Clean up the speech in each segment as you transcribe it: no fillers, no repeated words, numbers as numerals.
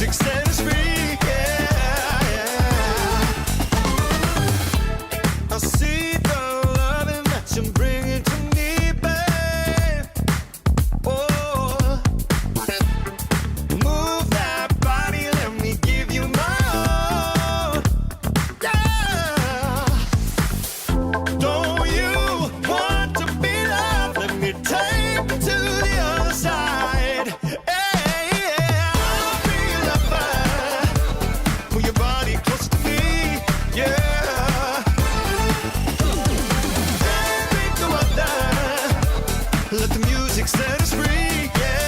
music set us free, yeah. I see the loving that you're bringing to me, babe. Oh, move that body, let me give you my all, yeah. Don't you want to be loved? Let me take you to the other side. Hey, yeah, I'll be your lover. Pull your body close to me, yeah. Baby, go out there. Let the music set us free, yeah.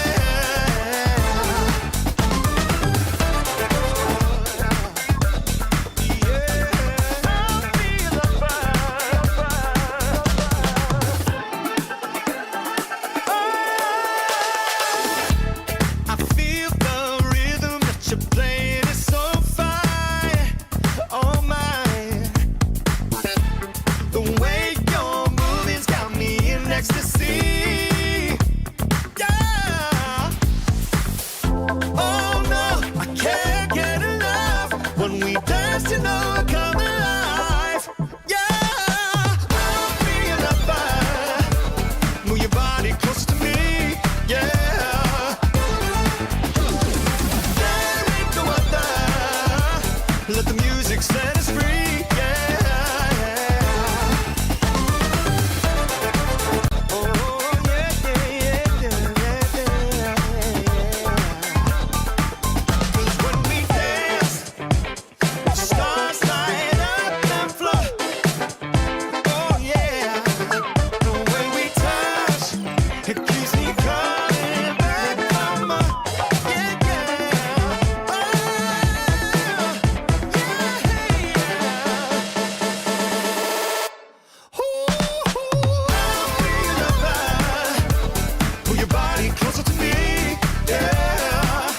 Yeah, I'll be your lover. I feel the rhythm that you're playing is so fine. Oh my, the way you're moving's got me in ecstasy. Yeah. Oh no, I can't get enough. When we dance, you know I come alive. Yeah, I'll be your lover. Move your body close to me. Yeah. There ain't no other. Let the music set us free. Yeah. Oh yeah, yeah, yeah, yeah, yeah. 'Cause when we dance, stars light up and flow. Oh yeah, the way we touch, it keeps me coming back for more. Yeah, yeah. Oh, yeah. Ooh, I'll be your lover. Pull your body closer to me, yeah.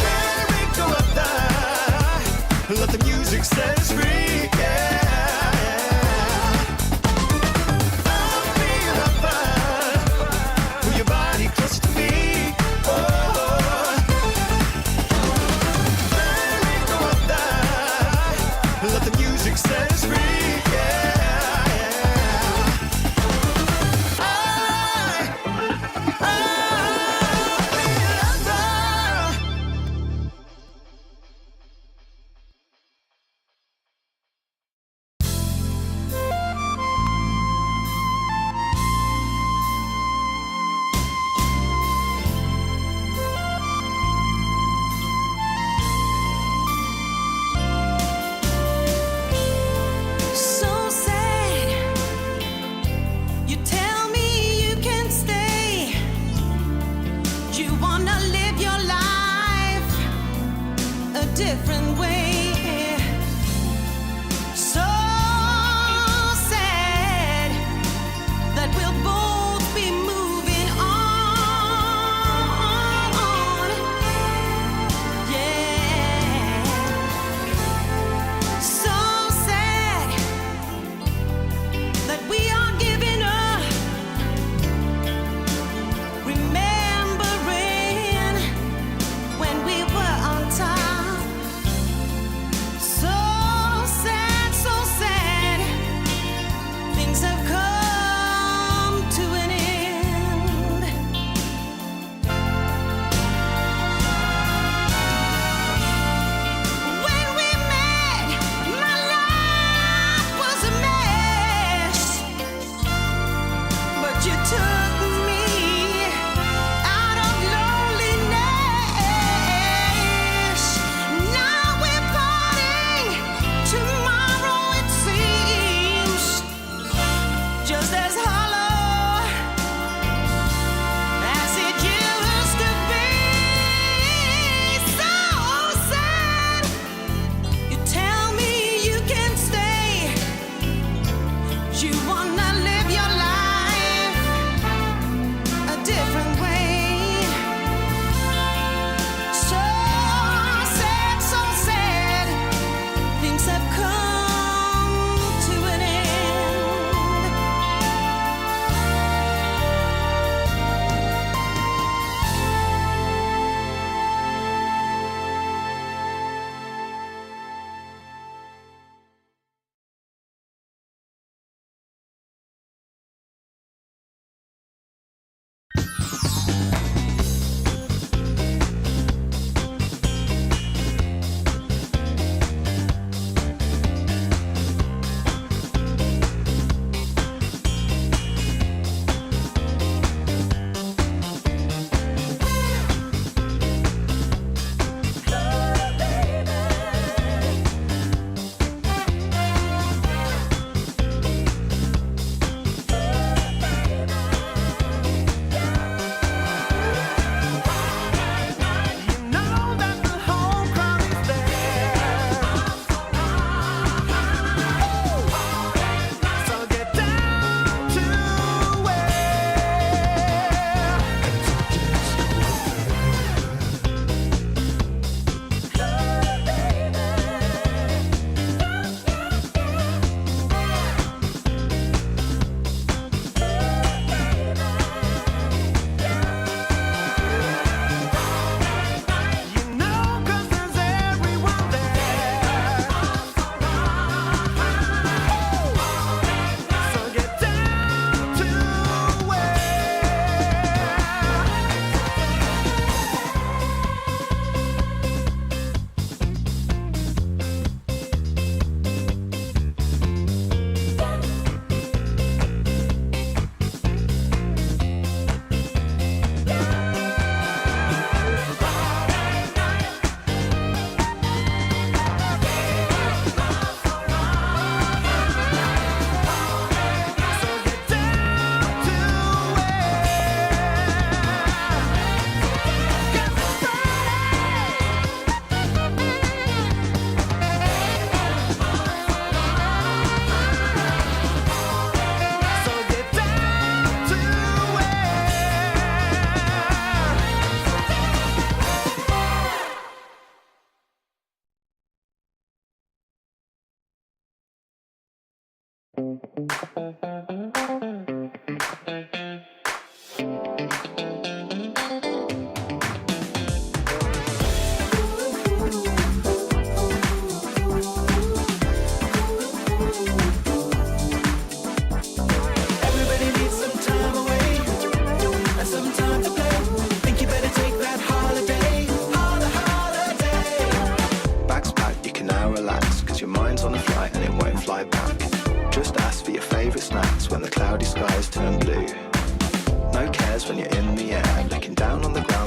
There ain't no other. Let the music set us free, yeah. I'll be your lover. Pull your body closer to me, oh. There ain't no other. Let the music set us free, yeah. I'll be your lover. So sad. You tell me you can stay. You wanna live your life a different way. So sad that we'll both be moving on. Yeah. So sad that we are giving up, remembering when we were on top.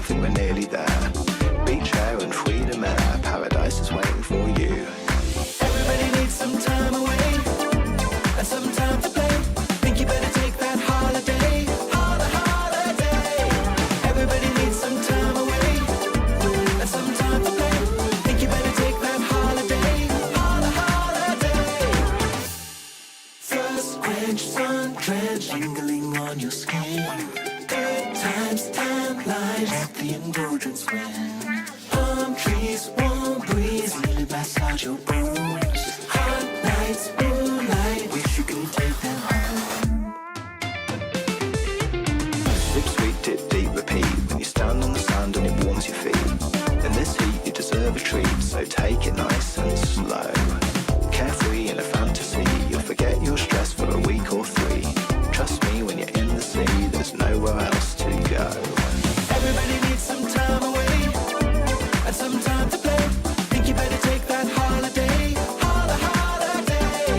think we're nearly there. Beach air and freedom air, paradise is waiting for you. Everybody needs some time away and some time to play. Think you better take that holiday, holiday. Everybody needs some time away and some time to play. Think you better take that holiday, holiday. First quench, sun drench, lingering on your skin. Good times, timelines, let the indulgence win. Palm trees, warm breeze, really massage your bones. Hot nights, moonlight, wish you could take them home. Sip sweet, dip deep, repeat. When you stand on the sand and it warms your feet. In this heat you deserve a treat, so take it nice and slow. Carefree in a fantasy, you'll forget your stress for a week or 3. Trust me, when you're in the sea, there's nowhere else to go. Everybody needs some time away and some time to play. Think you better take that holiday, holiday.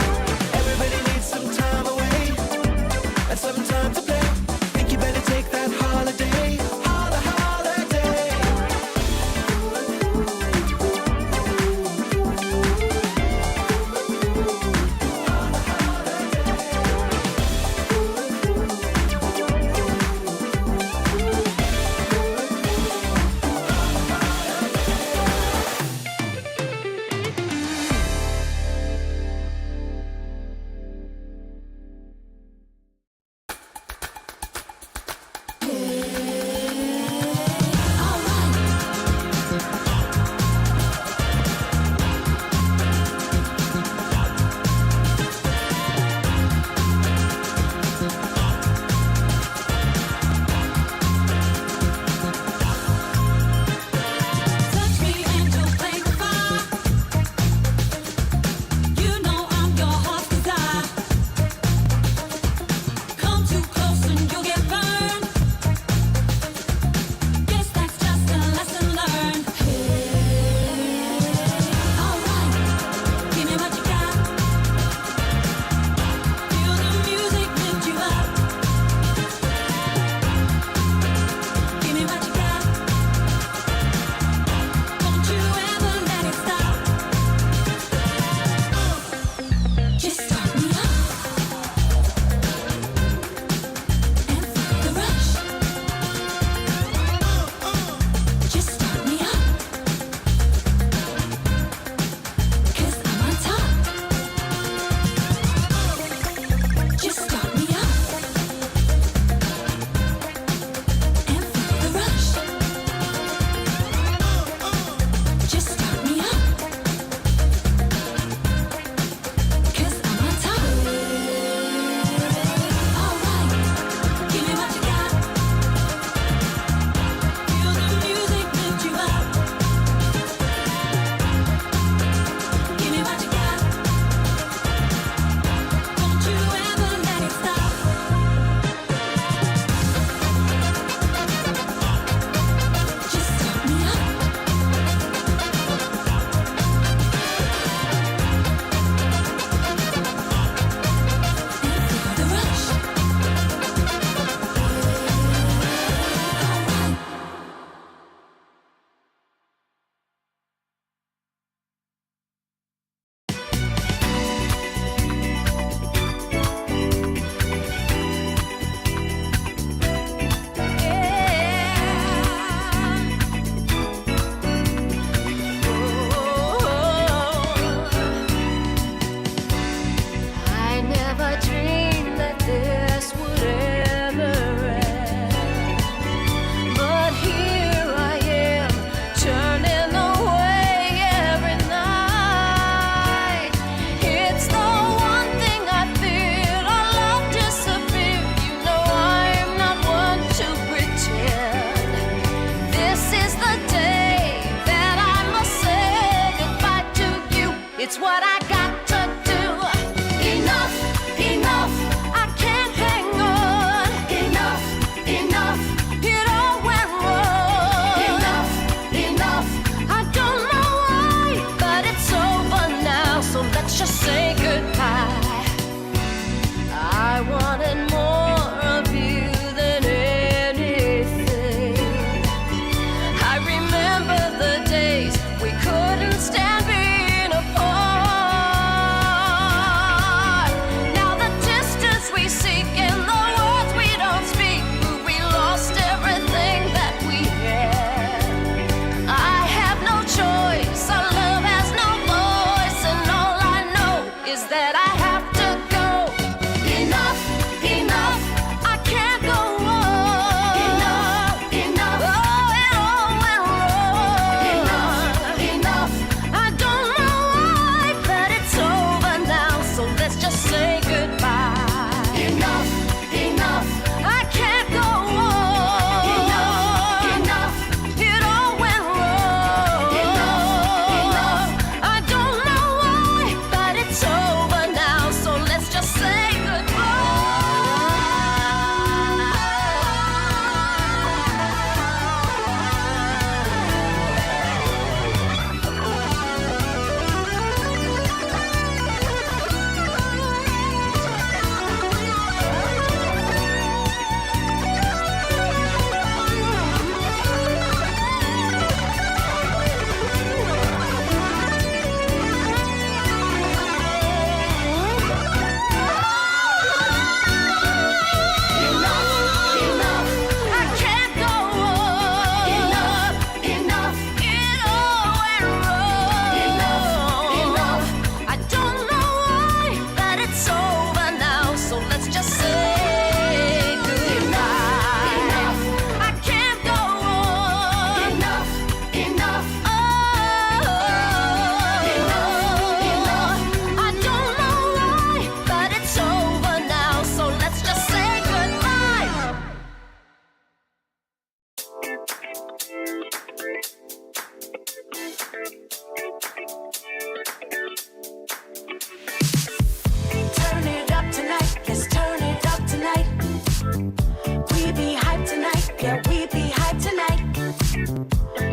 Yeah, we be hype tonight.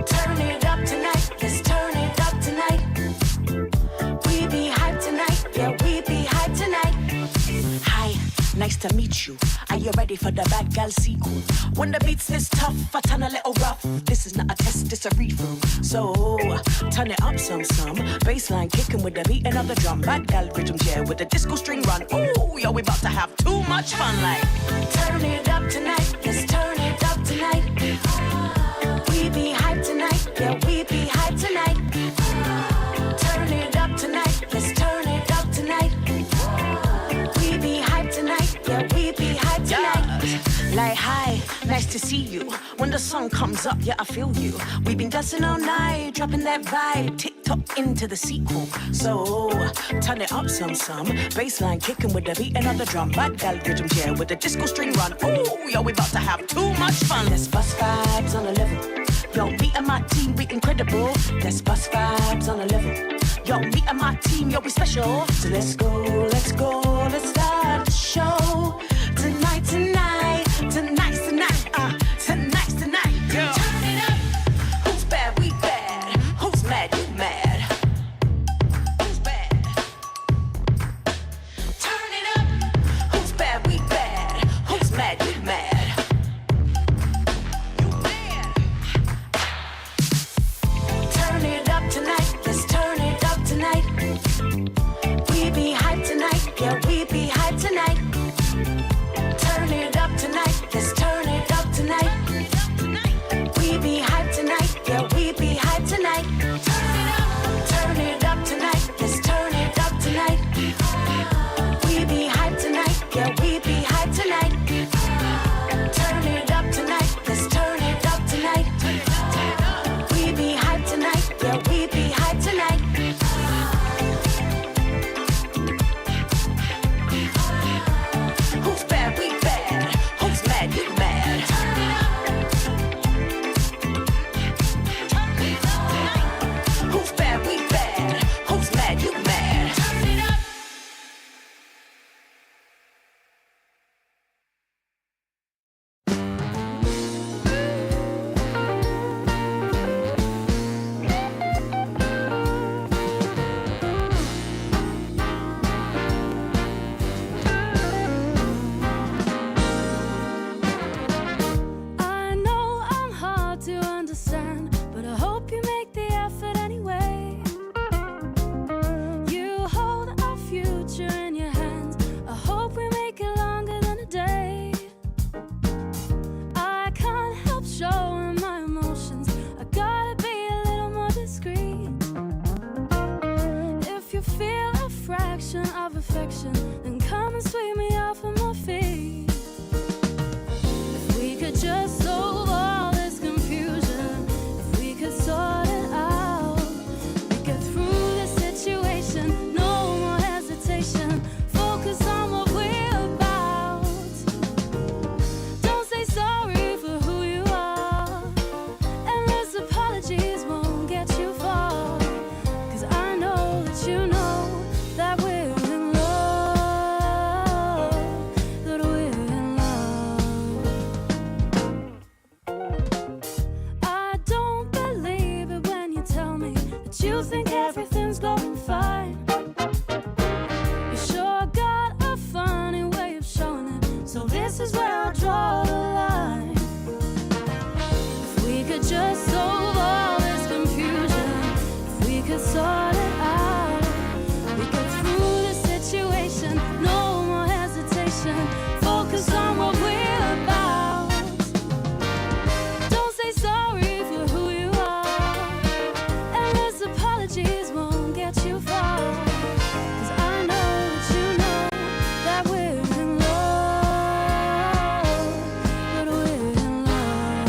Turn it up tonight. Let's turn it up tonight. We be hype tonight. Yeah, we be hype tonight. Hi, nice to meet you. Are you ready for the bad gal sequel? When the beat's this tough, I turn a little rough. This is not a test, it's a read-through. So, turn it up some. Bassline kicking with the beating of the drum. Bad gal rhythm, yeah, with the disco string run. Ooh, yo, we about to have too much fun, like. Turn it up tonight, let's turn it up tonight. We be hype tonight, yeah, we be hype tonight. Turn it up tonight, let's turn it up tonight. We be hype tonight, yeah, we be hype tonight. Like, hi, nice to see you. When the song comes up, yeah, I feel you. We've been dancing all night, dropping that vibe. TikTok into the sequel. So, turn it up some. Bassline kicking with the beating of the drum. Bad gal rhythm, yeah, with the disco string run. Ooh, yo, we about to have too much fun. Let's bust vibes on a level. Yo, me and my team, we incredible. Let's bust vibes on a level. Yo, me and my team, yo, we special. So let's go, let's start the show. Tonight's the night, yeah. Turn it up. Who's bad, we bad. Who's mad, you mad. Who's bad? Turn it up. Who's bad, we bad. Who's mad, you mad. You mad. Turn it up tonight, let's turn it up tonight. We be hype tonight, yeah, we be hype tonight. Turn it up tonight, let's turn it up tonight. We be hype tonight, yeah, we be hype tonight. Turn it up tonight, let's turn it up tonight. We be hype tonight, yeah, we be hype tonight. Turn it up tonight, let's turn it up tonight. We be hype tonight, yeah, we be hype tonight. Who's bad, we bad. Who's mad, you mad. Who's bad, we bad. Who's mad, you mad. Turn it up. I know I'm hard to understand, but I hope you make the effort anyway. You hold our future in your hands. I hope we make it longer than a day. I can't help showing my emotions. I gotta be a little more discreet. If you feel a fraction of affection, then come and sweep me off of my feet. If we could just solve all this confusion, if we could sort it out, we get through this situation, no more hesitation, focus on what we're about. Don't say sorry for who you are, endless apologies won't get you far. 'Cause I know that you know that we're in love, that we're in love. I don't believe it when you tell me that you think everything's going fine. You sure got a funny way of showing it, so this is where I draw the line. If we could just solve all this confusion, if we could sort it out, we get through the situation, no more hesitation, focus on what we're about. Don't say sorry for who you are, endless apologies won't get you far. 'Cause I know that you know that we're in love, that we're in love.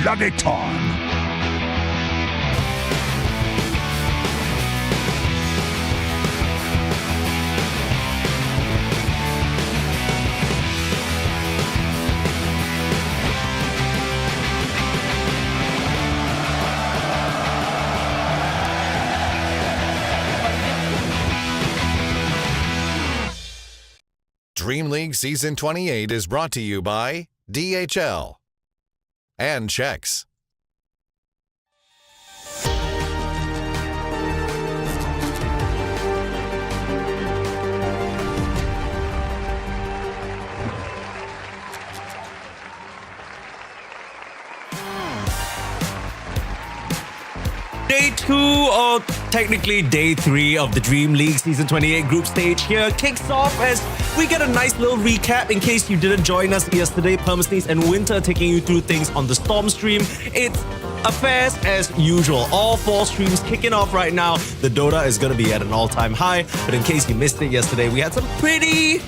bloody time. DreamLeague Season 28 is brought to you by DHL and Chex. Day 2, or technically Day 3 of the DreamLeague Season 28 group stage here kicks off as we get a nice little recap in case you didn't join us yesterday. Permasneeze and Winter taking you through things on the Storm stream. It's affairs as usual. All 4 streams kicking off right now. The Dota is going to be at an all-time high, but in case you missed it yesterday, we had some pretty,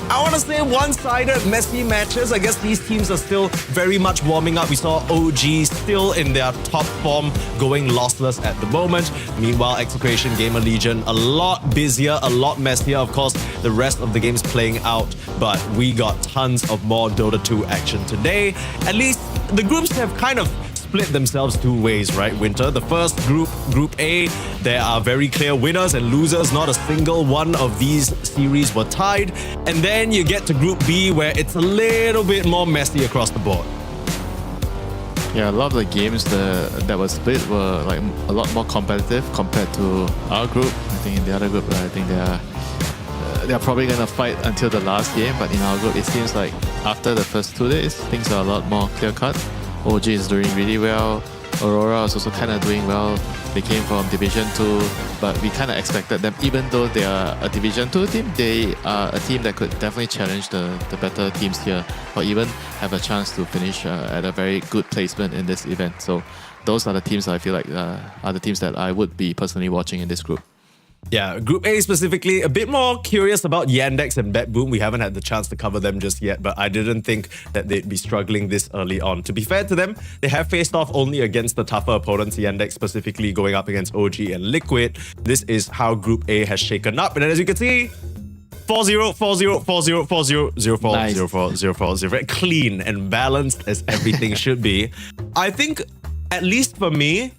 I want to say, one-sided, messy matches. I guess these teams are still very much warming up. We saw OG still in their top form, going lossless at the moment. Meanwhile, Execration, GamerLegion, a lot busier, a lot messier. Of course, the rest of the game's playing out, but we got tons of more Dota 2 action today. At least the groups have kind of split themselves 2 ways, right, Winter? The first group, Group A, there are very clear winners and losers. Not a single one of these series were tied. And then you get to Group B, where it's a little bit more messy across the board. Yeah, a lot of the games that were split were like a lot more competitive compared to our group. I think in the other group, I think they're probably gonna fight until the last game. But in our group, it seems like after the first 2 days, things are a lot more clear-cut. OG is doing really well. Aurora is also kind of doing well. They came from Division 2, but we kind of expected them, even though they are a Division 2 team, they are a team that could definitely challenge the better teams here, or even have a chance to finish at a very good placement in this event. So those are the teams I feel like are the teams that I would be personally watching in this group. Yeah, Group A specifically, a bit more curious about Yandex and BetBoom. We haven't had the chance to cover them just yet, but I didn't think that they'd be struggling this early on. To be fair to them, they have faced off only against the tougher opponents, Yandex specifically going up against OG and Liquid. This is how Group A has shaken up. And then as you can see, 4-0, 4-0, 4-0, 4-0, 0-4, Nice. 0-4, 0-4, 0-4. Clean and balanced as everything should be. I think, at least for me,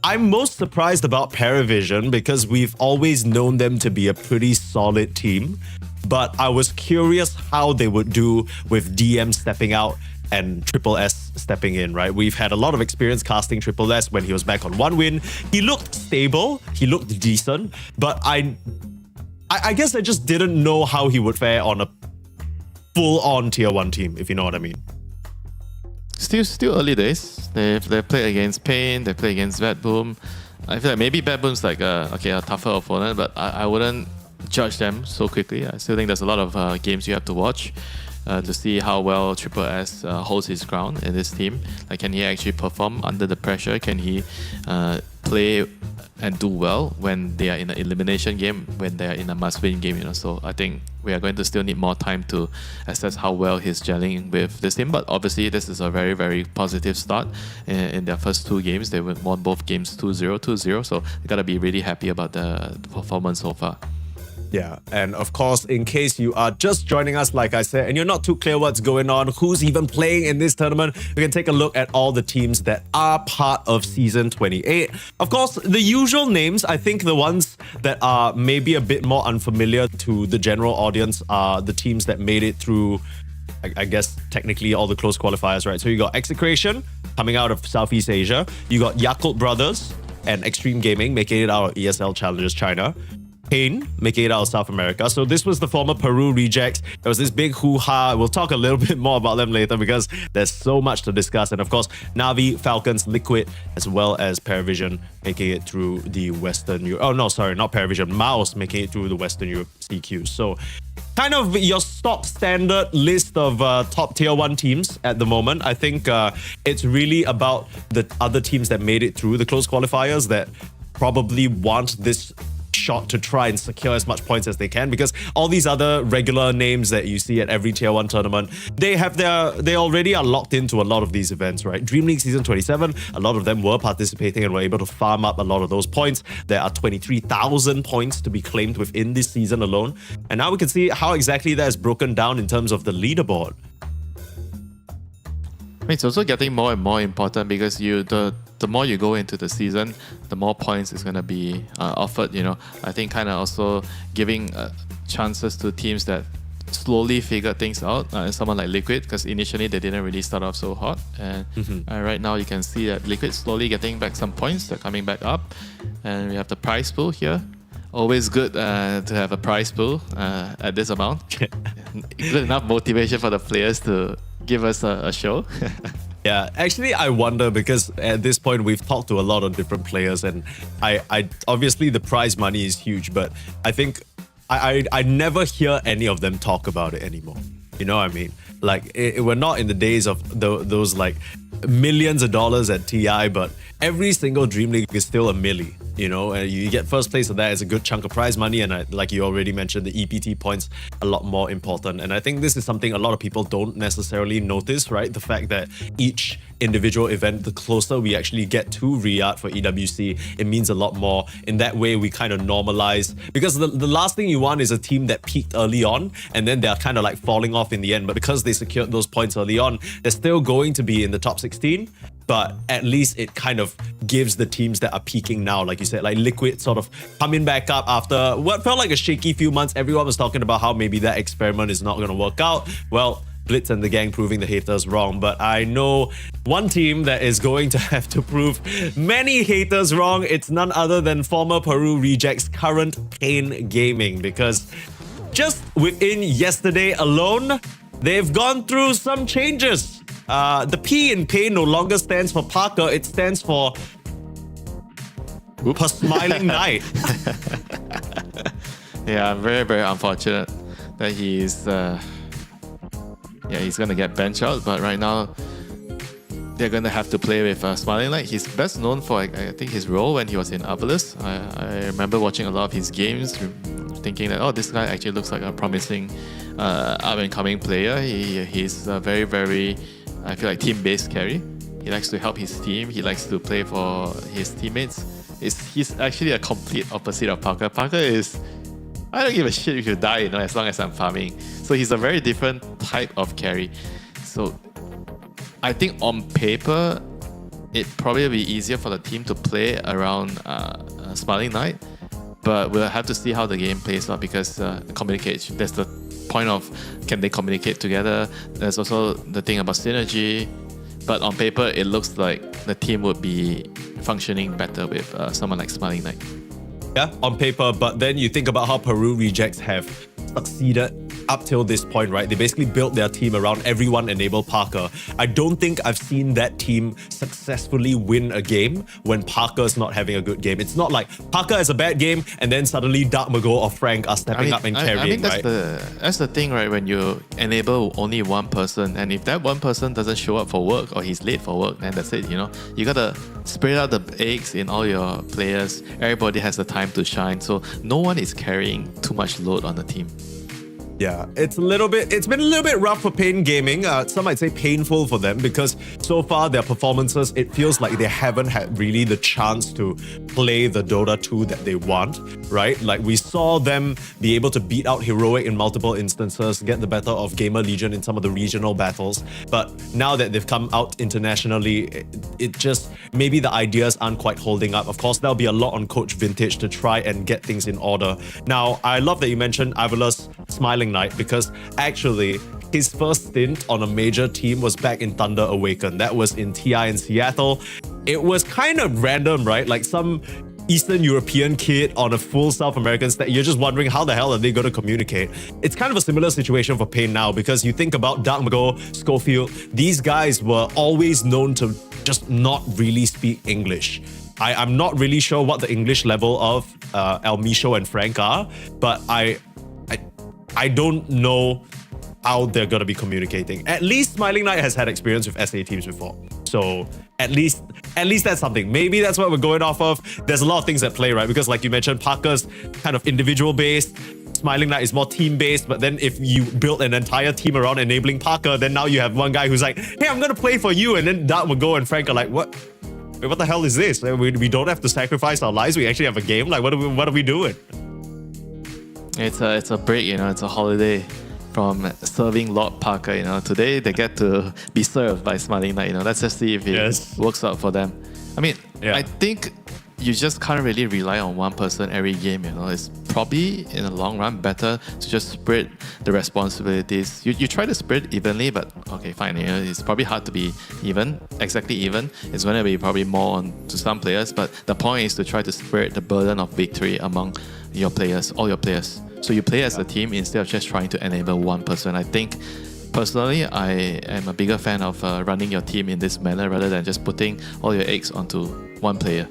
I'm most surprised about Paravision because we've always known them to be a pretty solid team. But I was curious how they would do with DM stepping out and Triple S stepping in, right? We've had a lot of experience casting Triple S when he was back on 1 win. He looked stable, he looked decent, but I guess I just didn't know how he would fare on a full-on tier 1 team, if you know what I mean. Still early days. They've played against Pain, they played against BetBoom. I feel like maybe BetBoom's like a tougher opponent, but I wouldn't judge them so quickly. I still think there's a lot of games you have to watch to see how well Triple S holds his ground in this team. Like, can he actually perform under the pressure? Can he play and do well when they are in an elimination game, when they are in a must-win game, you know? So I think we are going to still need more time to assess how well he's gelling with this team. But obviously, this is a very, very positive start in their first 2 games. They won both games 2-0, 2-0. So you gotta be really happy about the performance so far. Yeah, and of course, in case you are just joining us, like I said, and you're not too clear what's going on, who's even playing in this tournament, we can take a look at all the teams that are part of Season 28. Of course, the usual names, I think the ones that are maybe a bit more unfamiliar to the general audience are the teams that made it through, I guess, technically all the close qualifiers, right? So you got Execration coming out of Southeast Asia. You got Yakult Brothers and Extreme Gaming making it out of ESL Challengers China. Pain making it out of South America. So this was the former Peru rejects. There was this big hoo-ha. We'll talk a little bit more about them later because there's so much to discuss. And of course, Navi, Falcons, Liquid, as well as Paravision making it through the Western Europe. Oh no, sorry, not Paravision. Mouse making it through the Western Europe CQ. So kind of your stock standard list of top tier 1 teams at the moment. I think it's really about the other teams that made it through the close qualifiers that probably want this shot to try and secure as much points as they can, because all these other regular names that you see at every tier 1 tournament, they already are locked into a lot of these events, right? DreamLeague Season 27, a lot of them were participating and were able to farm up a lot of those points. There are 23,000 points to be claimed within this season alone. And now we can see how exactly that is broken down in terms of the leaderboard. It's also getting more and more important because the more you go into the season, the more points is going to be offered. I think kind of also giving chances to teams that slowly figured things out. Someone like Liquid, because initially they didn't really start off so hot, and right now you can see that Liquid slowly getting back some points. They're coming back up, and we have the prize pool here. Always good to have a prize pool at this amount. Good enough motivation for the players to give us a show. Yeah, actually, I wonder, because at this point we've talked to a lot of different players, and I obviously the prize money is huge, but I think I never hear any of them talk about it anymore. You know what I mean? Like, we're not in the days of those like millions of dollars at TI, but every single DreamLeague is still a milli. And you get first place of that is a good chunk of prize money, and like you already mentioned, the EPT points a lot more important. And I think this is something a lot of people don't necessarily notice, right? The fact that each individual event, the closer we actually get to Riyadh for EWC, it means a lot more. In that way, we kind of normalize, because the last thing you want is a team that peaked early on and then they're kind of like falling off in the end. But because they secured those points early on, they're still going to be in the top 16. But at least it kind of gives the teams that are peaking now, like you said, like Liquid sort of coming back up after what felt like a shaky few months. Everyone was talking about how maybe that experiment is not going to work out. Well, Blitz and the gang proving the haters wrong. But I know one team that is going to have to prove many haters wrong. It's none other than former Peru Rejects, current Pain Gaming, because just within yesterday alone, they've gone through some changes. The P in Pain no longer stands for Parker, it stands for Per Smiling Night. Yeah, very, very unfortunate that he's gonna get benched out, but right now they're gonna have to play with Smiling Light. He's best known for, I think, his role when he was in Obelisk. I remember watching a lot of his games, thinking that, oh, this guy actually looks like a promising up-and-coming player. He's very, very, I feel like, team-based carry. He likes to help his team. He likes to play for his teammates. He's actually a complete opposite of Parker. Parker is, I don't give a shit if you die, as long as I'm farming. So he's a very different type of carry. So I think on paper, it'd probably be easier for the team to play around Smiling Knight, but we'll have to see how the game plays out, because communication, there's the point of, can they communicate together? There's also the thing about synergy, but on paper, it looks like the team would be functioning better with someone like Smiling Knight. Yeah, on paper, but then you think about how Peru Rejects have succeeded up till this point, right? They basically built their team around everyone enable Parker. I don't think I've seen that team successfully win a game when Parker's not having a good game. It's not like Parker has a bad game and then suddenly Dark Mago or Frank are stepping up and carrying, I mean, right? That's the thing, right? When you enable only one person, and if that one person doesn't show up for work or he's late for work, then that's it, You gotta spread out the eggs in all your players. Everybody has the time to shine, so no one is carrying too much load on the team. Yeah, it's been a little bit rough for Pain Gaming. Some might say painful for them, because so far their performances, it feels like they haven't had really the chance to play the Dota 2 that they want, right? Like, we saw them be able to beat out Heroic in multiple instances, get the better of GamerLegion in some of the regional battles. But now that they've come out internationally, it just, maybe the ideas aren't quite holding up. Of course, there'll be a lot on Coach Vintage to try and get things in order. Now, I love that you mentioned Ivala's Smiling Night, because actually his first stint on a major team was back in Thunder Awaken. That was in TI in Seattle. It was kind of random, right? Like some Eastern European kid on a full South American stage. You're just wondering how the hell are they going to communicate? It's kind of a similar situation for Pain now, because you think about Dark Mago, Schofield, these guys were always known to just not really speak English. I'm not really sure what the English level of El Micho and Frank are, but I don't know how they're going to be communicating. At least Smiling Knight has had experience with SA teams before. So at least that's something. Maybe that's what we're going off of. There's a lot of things at play, right? Because like you mentioned, Parker's kind of individual based. Smiling Knight is more team based, but then if you build an entire team around enabling Parker, then now you have one guy who's like, hey, I'm going to play for you. And then Dart will go and Frank are like, what? Wait, what the hell is this? We don't have to sacrifice our lives. We actually have a game. Like, what are we doing? It's a break, it's a holiday from serving Lord Parker, Today they get to be served by Smiling Knight, Let's just see if it works out for them. I mean, I think you just can't really rely on one person every game, It's probably, in the long run, better to just spread the responsibilities. You try to spread evenly, but okay, fine, it's probably hard to be exactly even. It's going to be probably more on to some players, but the point is to try to spread the burden of victory among your players, all your players. So you play as a team instead of just trying to enable one person. I think, personally, I am a bigger fan of running your team in this manner rather than just putting all your eggs onto one player.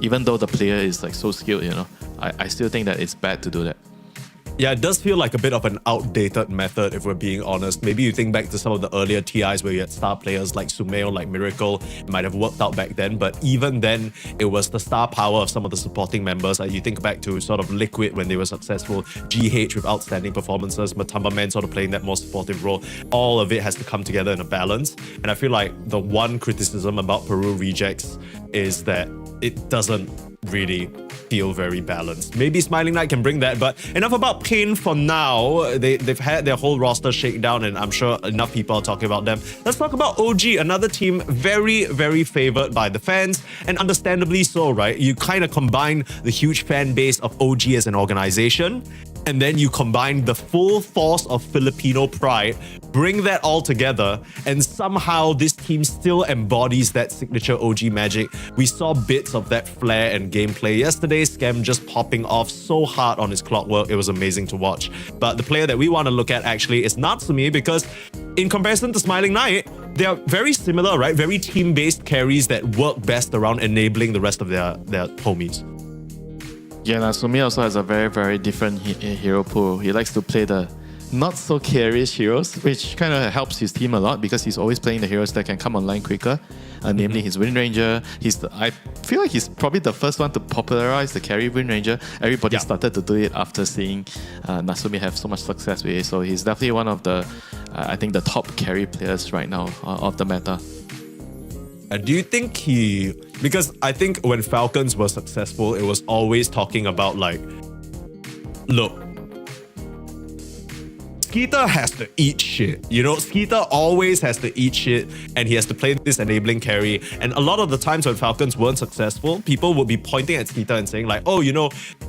Even though the player is like so skilled, I still think that it's bad to do that. Yeah, it does feel like a bit of an outdated method, if we're being honest. Maybe you think back to some of the earlier TIs where you had star players like Sumail, like Miracle. It might have worked out back then, but even then, it was the star power of some of the supporting members. Like you think back to sort of Liquid when they were successful, GH with outstanding performances, Matamba Man sort of playing that more supportive role. All of it has to come together in a balance. And I feel like the one criticism about Peru Rejects is that it doesn't really feel very balanced. Maybe Smiling Knight can bring that, but enough about Pain for now. They've had their whole roster shake down, and I'm sure enough people are talking about them. Let's talk about OG, another team very, very favored by the fans, and understandably so, right? You kind of combine the huge fan base of OG as an organization, and then you combine the full force of Filipino pride, bring that all together, and somehow this team still embodies that signature OG magic. We saw bits of that flair and gameplay yesterday. Scam just popping off so hard on his clockwork. It was amazing to watch. But the player that we want to look at actually is Natsumi, because in comparison to Smiling Knight, they are very similar, right? Very team-based carries that work best around enabling the rest of their homies. Yeah, Natsumi also has a very, very different hero pool. He likes to play the not so carry-ish heroes, which kind of helps his team a lot because he's always playing the heroes that can come online quicker, namely his Wind Ranger. I feel like he's probably the first one to popularize the carry Wind Ranger. Everybody started to do it after seeing Natsumi have so much success with it. So he's definitely one of the, I think, the top carry players right now of the meta. Do you think because I think when Falcons were successful, it was always talking about like, look, Skeeter has to eat shit. Skeeter always has to eat shit, and he has to play this enabling carry. And a lot of the times when Falcons weren't successful, people would be pointing at Skeeter and saying like, oh,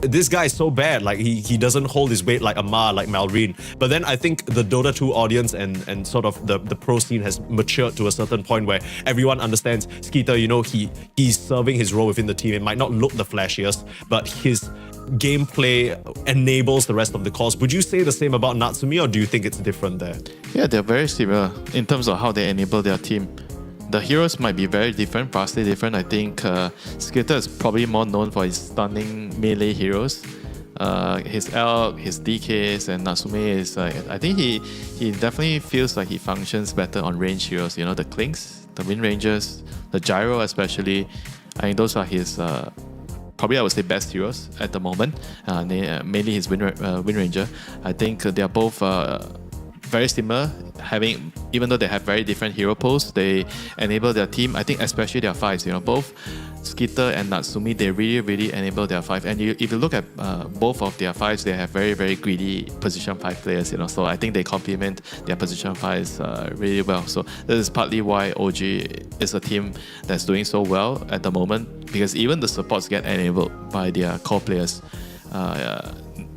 this guy is so bad. Like he doesn't hold his weight like Amar, like Malrine. But then I think the Dota 2 audience and sort of the pro scene has matured to a certain point where everyone understands Skeeter, he's serving his role within the team. It might not look the flashiest, but his gameplay enables the rest of the cause. Would you say the same about Natsumi, or do you think it's different there? Yeah, they're very similar in terms of how they enable their team. The heroes might be very different, vastly different. I think Skeeter is probably more known for his stunning melee heroes. His Elk, his DKs, and Natsumi is I think he definitely feels like he functions better on range heroes. The Clinks, the Wind Rangers, the Gyro especially. I think those are his probably I would say best heroes at the moment. Mainly his Wind Ranger. I think they are both very similar, even though they have very different hero pools, they enable their team. I think especially their fives, both Skeeter and Natsumi, they really, really enable their five. And if you look at both of their fives, they have very, very greedy position 5 players, So I think they complement their position 5s really well. So this is partly why OG is a team that's doing so well at the moment, because even the supports get enabled by their core players.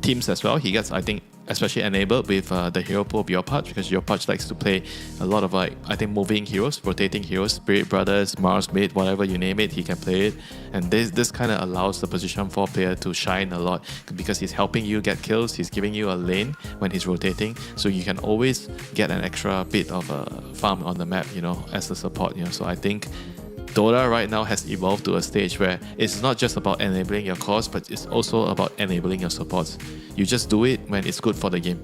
Teams as well, he gets, I think, especially enabled with the hero pool of Yorpach, because Yorpach likes to play a lot of moving heroes, rotating heroes, Spirit Brothers, Mars Mid, whatever you name it, he can play it. And this kind of allows the position 4 player to shine a lot, because he's helping you get kills, he's giving you a lane when he's rotating, so you can always get an extra bit of a farm on the map, as a support. So I think Dota right now has evolved to a stage where it's not just about enabling your cores, but it's also about enabling your supports. You just do it when it's good for the game.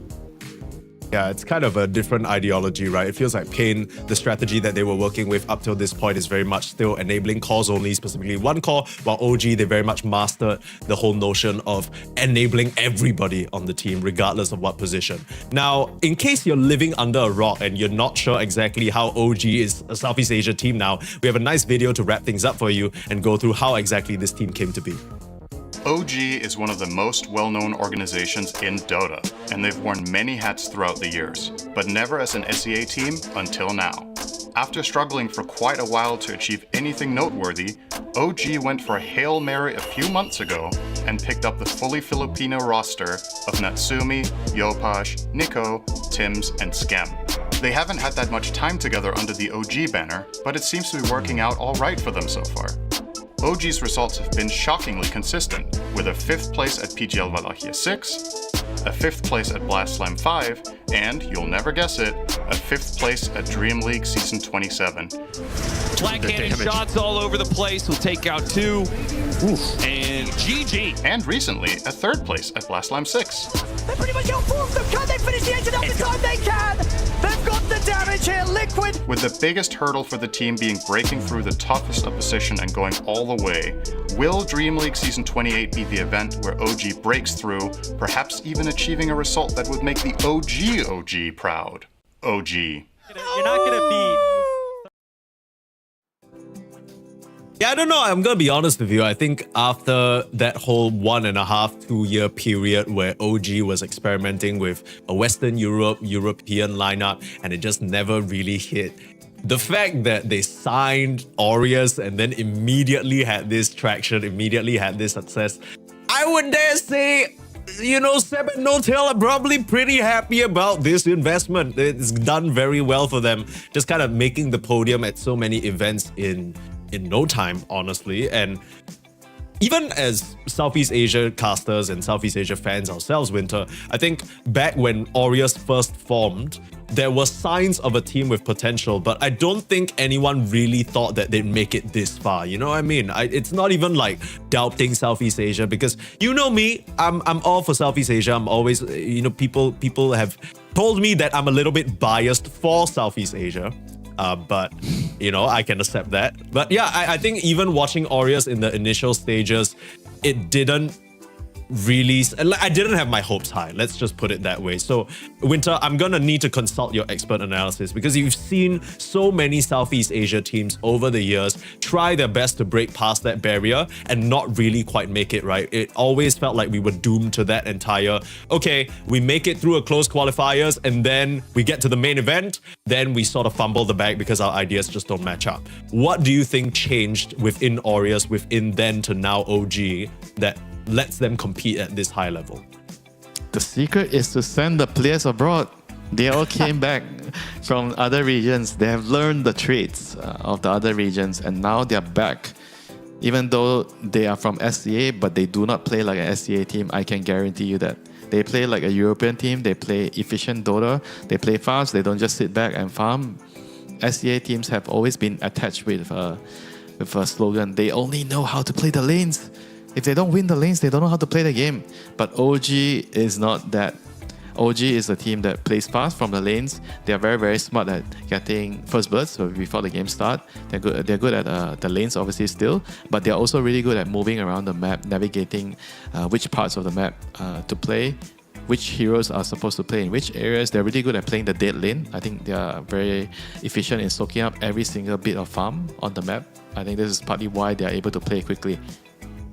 Yeah, it's kind of a different ideology, right? It feels like Pain, the strategy that they were working with up till this point is very much still enabling cores only, specifically one core, while OG, they very much mastered the whole notion of enabling everybody on the team, regardless of what position. Now, in case you're living under a rock and you're not sure exactly how OG is a Southeast Asia team now, we have a nice video to wrap things up for you and go through how exactly this team came to be. OG is one of the most well-known organizations in Dota, and they've worn many hats throughout the years, but never as an SEA team until now. After struggling for quite a while to achieve anything noteworthy, OG went for a Hail Mary a few months ago and picked up the fully Filipino roster of Natsumi, Yopash, Nico, Tims, and Skem. They haven't had that much time together under the OG banner, but it seems to be working out alright for them so far. OG's results have been shockingly consistent, with a 5th place at PGL Wallachia 6, a 5th place at Blast Slam 5, and, you'll never guess it, a 5th place at DreamLeague Season 27. Black cannon shots all over the place. We'll take out 2. Oof. And GG. And recently, a 3rd place at Blast Slam 6. They're pretty much outforced them. Can they finish the engine every time they can? They've got the damage here, Liquid. With the biggest hurdle for the team being breaking through the toughest opposition and going all the way, will DreamLeague Season 28 be the event where OG breaks through, perhaps even achieving a result that would make the OG proud? OG. You're not going to beat. Yeah, I don't know. I'm going to be honest with you. I think after that whole 1.5, 2 year period where OG was experimenting with a Western European lineup, and it just never really hit. The fact that they signed Aureus and then immediately had this traction, immediately had this success, I would dare say, Seb and No-Tail are probably pretty happy about this investment. It's done very well for them, just kind of making the podium at so many events in no time, honestly. And even as Southeast Asia casters and Southeast Asia fans ourselves, Winter, I think back when Aureus first formed, there were signs of a team with potential, but I don't think anyone really thought that they'd make it this far. You know what I mean? It's not even like doubting Southeast Asia, because you know me, I'm all for Southeast Asia. I'm always, people have told me that I'm a little bit biased for Southeast Asia. But, I can accept that. But yeah, I think even watching Aureus in the initial stages, it didn't really... I didn't have my hopes high. Let's just put it that way. So, Winter, I'm going to need to consult your expert analysis, because you've seen so many Southeast Asia teams over the years try their best to break past that barrier and not really quite make it, right? It always felt like we were doomed to that entire, okay, we make it through a close qualifiers and then we get to the main event, then we sort of fumble the bag because our ideas just don't match up. What do you think changed within Aureus, within then to now OG, that lets them compete at this high level? The secret is to send the players abroad. They all came back from other regions. They have learned the traits of the other regions, and now they're back. Even though they are from SCA, but they do not play like an SCA team, I can guarantee you that. They play like a European team. They play efficient Dota. They play fast. They don't just sit back and farm. SCA teams have always been attached with a slogan. They only know how to play the lanes. If they don't win the lanes, they don't know how to play the game. But OG is not that. OG is a team that plays fast from the lanes. They are very, very smart at getting first bloods before the game starts. They're good at the lanes, obviously, still. But they're also really good at moving around the map, navigating which parts of the map to play, which heroes are supposed to play in which areas. They're really good at playing the dead lane. I think they are very efficient in soaking up every single bit of farm on the map. I think this is partly why they are able to play quickly.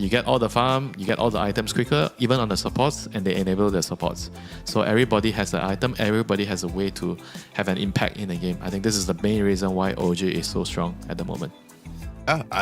You get all the farm, you get all the items quicker, even on the supports, and they enable the supports. So everybody has an item, everybody has a way to have an impact in the game. I think this is the main reason why OG is so strong at the moment.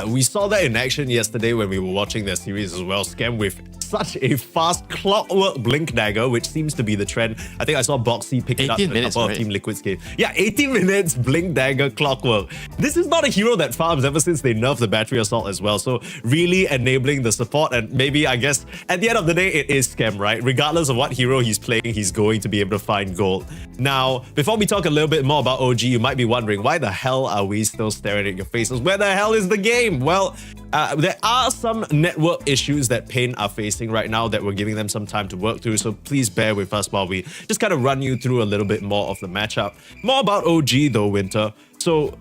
We saw that in action yesterday when we were watching their series as well. Scam with such a fast clockwork blink dagger, which seems to be the trend. I think I saw Boxy pick it up in a couple of Team Liquid's game. Yeah, 18 minutes blink dagger clockwork. This is not a hero that farms ever since they nerfed the battery assault as well. So really enabling the support, and maybe I guess at the end of the day it is Scam, right? Regardless of what hero he's playing, he's going to be able to find gold. Now, before we talk a little bit more about OG, you might be wondering, why the hell are we still staring at your faces? Where the hell is the game? Well, There are some network issues that Pain are facing right now that we're giving them some time to work through. So please bear with us while we just kind of run you through a little bit more of the matchup. More about OG though, Winter. So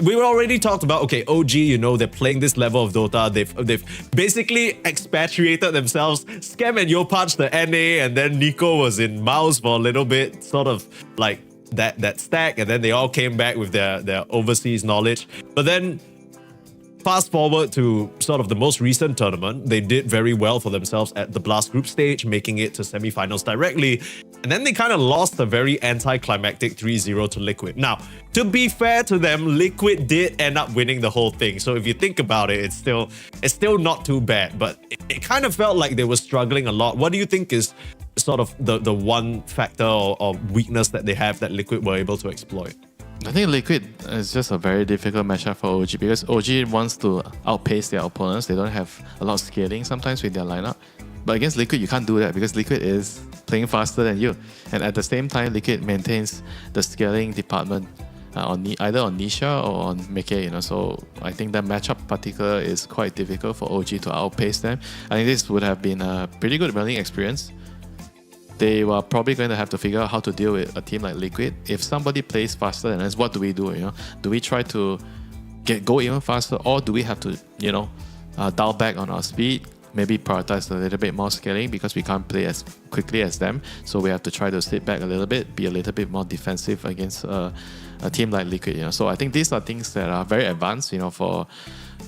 we already talked about, okay, OG, you know, they're playing this level of Dota. They've basically expatriated themselves. Scam and Yo punched the NA, and then Nico was in Mouse for a little bit, sort of like that stack, and then they all came back with their overseas knowledge. But then fast forward to sort of the most recent tournament, they did very well for themselves at the Blast group stage, making it to semifinals directly. And then they kind of lost a very anticlimactic 3-0 to Liquid. Now, to be fair to them, Liquid did end up winning the whole thing. So if you think about it, it's still not too bad, but it kind of felt like they were struggling a lot. What do you think is sort of the one factor or weakness that they have that Liquid were able to exploit? I think Liquid is just a very difficult matchup for OG because OG wants to outpace their opponents. They don't have a lot of scaling sometimes with their lineup. But against Liquid, you can't do that because Liquid is playing faster than you. And at the same time, Liquid maintains the scaling department either on Nisha or on Mickey, you know. So I think that matchup particular is quite difficult for OG to outpace them. I think this would have been a pretty good learning experience. They were probably going to have to figure out how to deal with a team like Liquid. If somebody plays faster than us, what do we do? You know, do we try to go even faster, or do we have to, you know, dial back on our speed? Maybe prioritize a little bit more scaling because we can't play as quickly as them. So we have to try to sit back a little bit, be a little bit more defensive against a team like Liquid. You know, so I think these are things that are very advanced. You know, for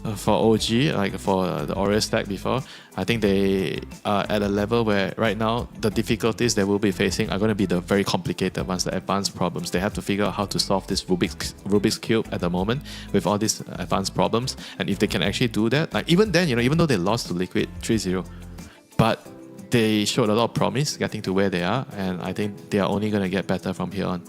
OG, like for the Aurea stack before, I think they are at a level where right now the difficulties they will be facing are going to be the very complicated ones, the advanced problems. They have to figure out how to solve this Rubik's Cube at the moment with all these advanced problems. And if they can actually do that, like even then, you know, even though they lost to Liquid 3-0, but they showed a lot of promise getting to where they are, and I think they are only going to get better from here on.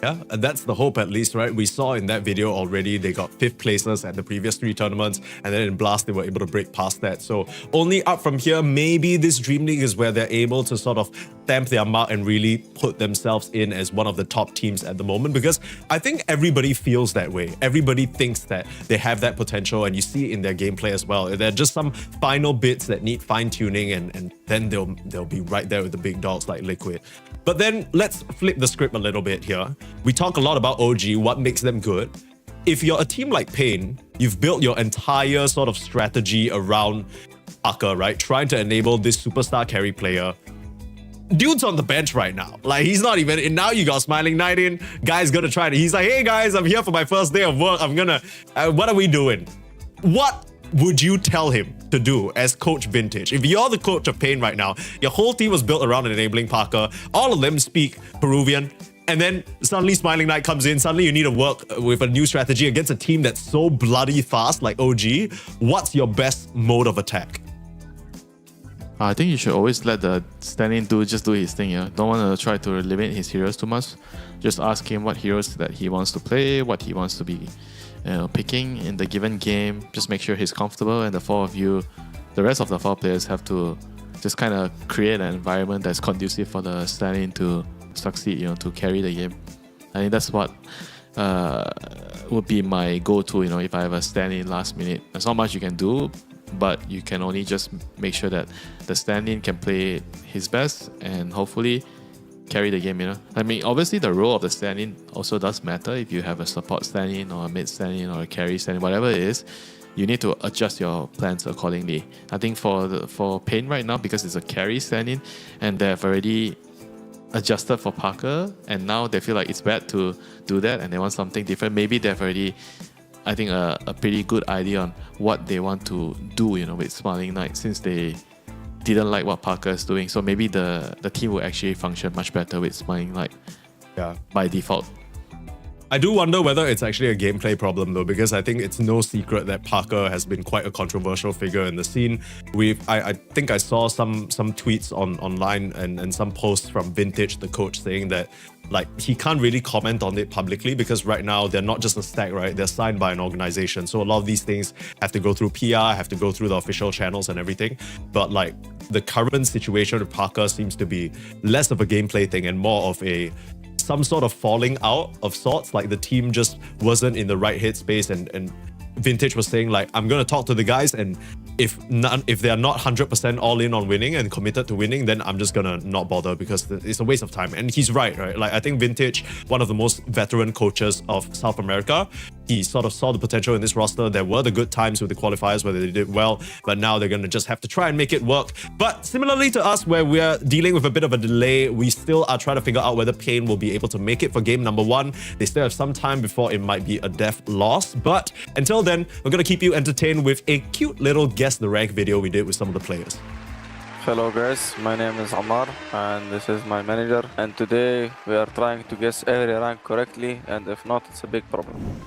Yeah, and that's the hope at least, right? We saw in that video already, they got 5th places at the previous 3 tournaments, and then in Blast, they were able to break past that. So only up from here, maybe this DreamLeague is where they're able to sort of stamp their mark and really put themselves in as one of the top teams at the moment, because I think everybody feels that way. Everybody thinks that they have that potential, and you see it in their gameplay as well. There are just some final bits that need fine-tuning, and then they'll be right there with the big dogs like Liquid. But then let's flip the script a little bit here. We talk a lot about OG, what makes them good. If you're a team like Pain, you've built your entire sort of strategy around Parker, right? Trying to enable this superstar carry player. Dude's on the bench right now. Like, he's not even in. Now you got Smiling Knight in. Guy's gonna try to. He's like, hey guys, I'm here for my first day of work. I'm gonna. What are we doing? What would you tell him to do as Coach Vintage? If you're the coach of Pain right now, your whole team was built around enabling Parker. All of them speak Peruvian. And then suddenly Smiling Knight comes in. Suddenly you need to work with a new strategy against a team that's so bloody fast like OG. What's your best mode of attack? I think you should always let the stand-in dude just do his thing. Yeah, don't want to try to limit his heroes too much. Just ask him what heroes that he wants to play, what he wants to be picking in the given game. Just make sure he's comfortable, and the rest of the 4 players have to just kind of create an environment that's conducive for the stand-in to succeed, you know, to carry the game. I think that's what would be my go-to, you know, if I have a stand-in last minute. There's not much you can do, but you can only just make sure that the stand-in can play his best and hopefully carry the game, you know. I mean, obviously the role of the stand-in also does matter. If you have a support stand-in or a mid stand-in or a carry stand-in, whatever it is, you need to adjust your plans accordingly. I think for Pain right now, because it's a carry stand-in and they've already adjusted for Parker, and now they feel like it's bad to do that and they want something different. Maybe they've already, I think, a pretty good idea on what they want to do, you know, with Smiling Knight, since they didn't like what Parker is doing. So maybe the team will actually function much better with Smiling Knight by default. I do wonder whether it's actually a gameplay problem though, because I think it's no secret that Parker has been quite a controversial figure in the scene. I think I saw some tweets online and some posts from Vintage, the coach, saying that like he can't really comment on it publicly because right now they're not just a stack, right? They're signed by an organization. So a lot of these things have to go through PR, have to go through the official channels and everything. But like the current situation with Parker seems to be less of a gameplay thing and more of some sort of falling out of sorts. Like the team just wasn't in the right headspace and Vintage was saying like, I'm gonna talk to the guys, and if they are not 100% all in on winning and committed to winning, then I'm just gonna not bother because it's a waste of time. And he's right? Like, I think Vintage, one of the most veteran coaches of South America, he sort of saw the potential in this roster. There were the good times with the qualifiers where they did well, but now they're gonna just have to try and make it work. But similarly to us, where we're dealing with a bit of a delay, we still are trying to figure out whether Pain will be able to make it for game number 1. They still have some time before it might be a death loss. But until then, we're gonna keep you entertained with a cute little Guess the Rank video we did with some of the players. Hello guys, my name is Amar and this is my manager, and today we are trying to guess every rank correctly, and if not, it's a big problem.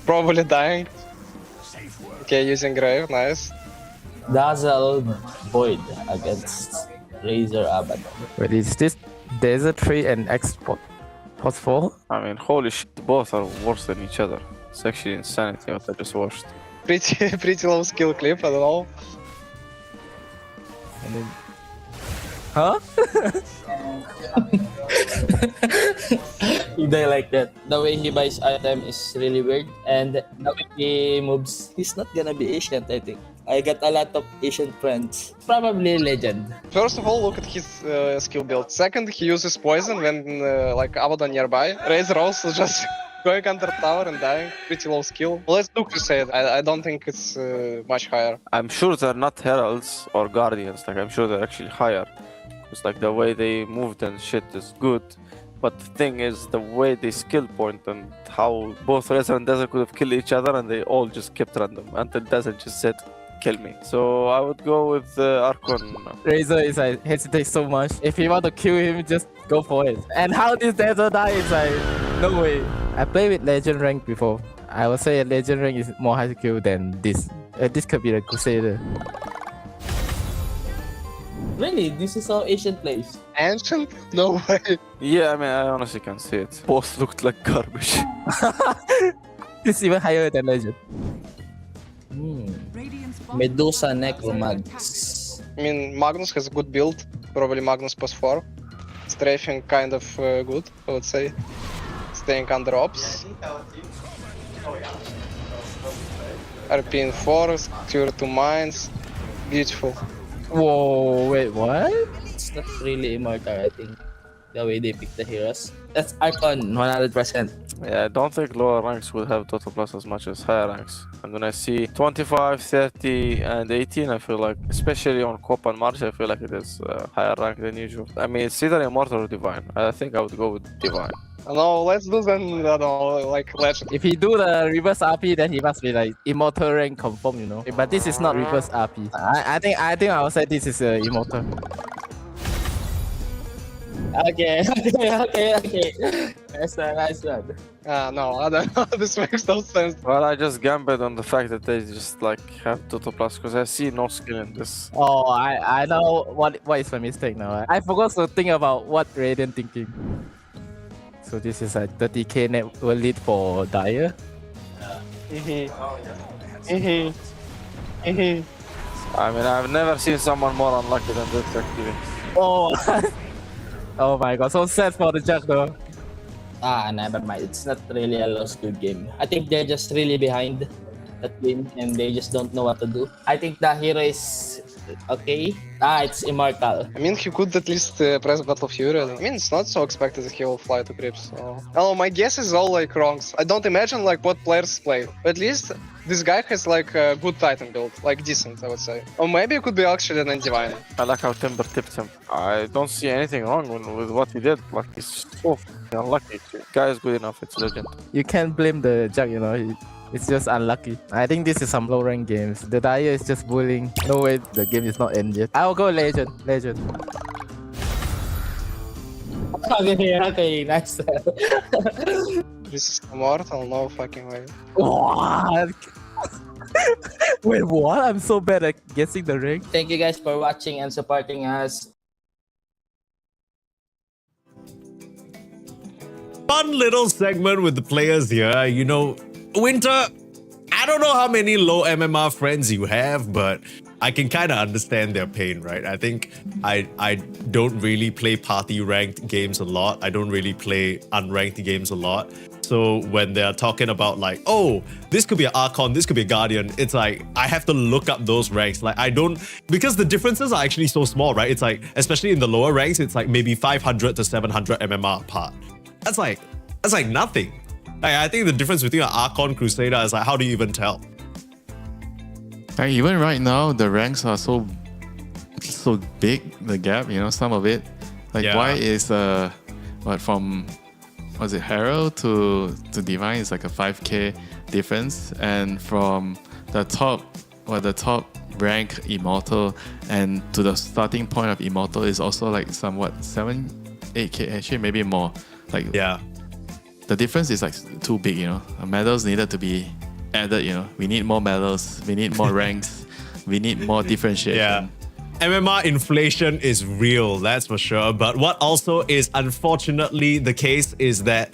Probably dying. Okay, using Grave, nice. Dazzle Void against Razor Abaddon. Wait, is this Desert 3 and Export 4? I mean, holy shit, both are worse than each other. It's actually insanity what I just watched. Pretty low skill clip, I don't know. And then... Huh? You die like that. The way he buys item is really weird, and the way he moves, he's not gonna be Asian, I think. I got a lot of Asian friends. Probably Legend. First of all, look at his skill build. Second, he uses poison when like Abaddon nearby. Razor also just going under tower and dying. Pretty low skill. Let's do Crusade. I don't think it's much higher. I'm sure they're not Heralds or Guardians, like I'm sure they're actually higher. It's like the way they moved and shit is good. But the thing is, the way they skill point and how both Razor and Desert could have killed each other, and they all just kept random until Desert just said, kill me. So I would go with Archon. Razor is like hesitates so much. If you want to kill him, just go for it. And how this Desert die is like, no way. I played with Legend rank before. I would say a Legend rank is more high skill than this. This could be the Crusader. Really? This is how Asian plays? Ancient? No way. Yeah, I mean, I honestly can see it. Both looked like garbage. It's even higher than Legend. Medusa Necromags. I mean, Magnus has a good build. Probably Magnus plus 4. Strafing kind of good, I would say. Staying under ops. RP in 4, cure 2 mines. Beautiful. Whoa, wait, what? It's not really immortal, I think. The way they pick the heroes. That's Archon, 100%. Yeah, I don't think lower ranks would have Dota Plus as much as higher ranks. And when I see 25, 30, and 18, I feel like, especially on Copa and March, I feel like it is higher rank than usual. I mean, it's either Immortal or Divine. I think I would go with Divine. No, let's do then, I don't know, like Legend. If he do the reverse RP, then he must be like Immortal rank confirm, you know. But this is not reverse RP. I think I would say this is Immortal. Okay. Nice one. No, I don't know. This makes no sense. Well, I just gambled on the fact that they just like have Dota Plus because I see no skill in this. Oh, I know what is my mistake now. I forgot to think about what Radiant thinking. So this is a 30k net lead for Dire. I mean, I've never seen someone more unlucky than this actually. Oh, oh my god, so sad for the Jack though. Never mind. It's not really a lost good game. I think they're just really behind that game and they just don't know what to do. I think the hero is okay. It's Immortal. I mean, he could at least press Battle Fury. I mean, it's not so expected that he will fly to creeps. So. Oh, my guess is all like wrong. I don't imagine like what players play. But at least this guy has like a good Titan build, like decent, I would say. Or maybe it could be actually an Divine. I like how Timber tipped him. I don't see anything wrong with what he did. Like, he's so unlucky. The guy is good enough, it's legend. You can't blame the Jack, you know. It's just unlucky. I think this is some low rank games. The Dire is just bullying. No way the game is not end yet. I'll go Legend. Okay, nice. This is Immortal? No fucking way. What? Wait, what? I'm so bad at guessing the rank. Thank you guys for watching and supporting us. Fun little segment with the players here. You know, Winter, I don't know how many low MMR friends you have, but I can kind of understand their pain, right? I think I don't really play party ranked games a lot. I don't really play unranked games a lot. So when they're talking about like, oh, this could be an Archon, this could be a Guardian, it's like, I have to look up those ranks. Like I don't, because the differences are actually so small, right? It's like, especially in the lower ranks, it's like maybe 500 to 700 MMR apart. That's like nothing. Like, I think the difference between an Archon Crusader is like, how do you even tell? Like, even right now, the ranks are so big, the gap, you know, some of it. Like why is from was it Herald to Divine is like a 5k difference, and from the top rank Immortal and to the starting point of Immortal is also like somewhat 7-8k, actually maybe more. Like the difference is like too big, you know. Medals needed to be added, you know. We need more medals, we need more ranks, we need more differentiation. Yeah. MMR inflation is real, that's for sure. But what also is unfortunately the case is that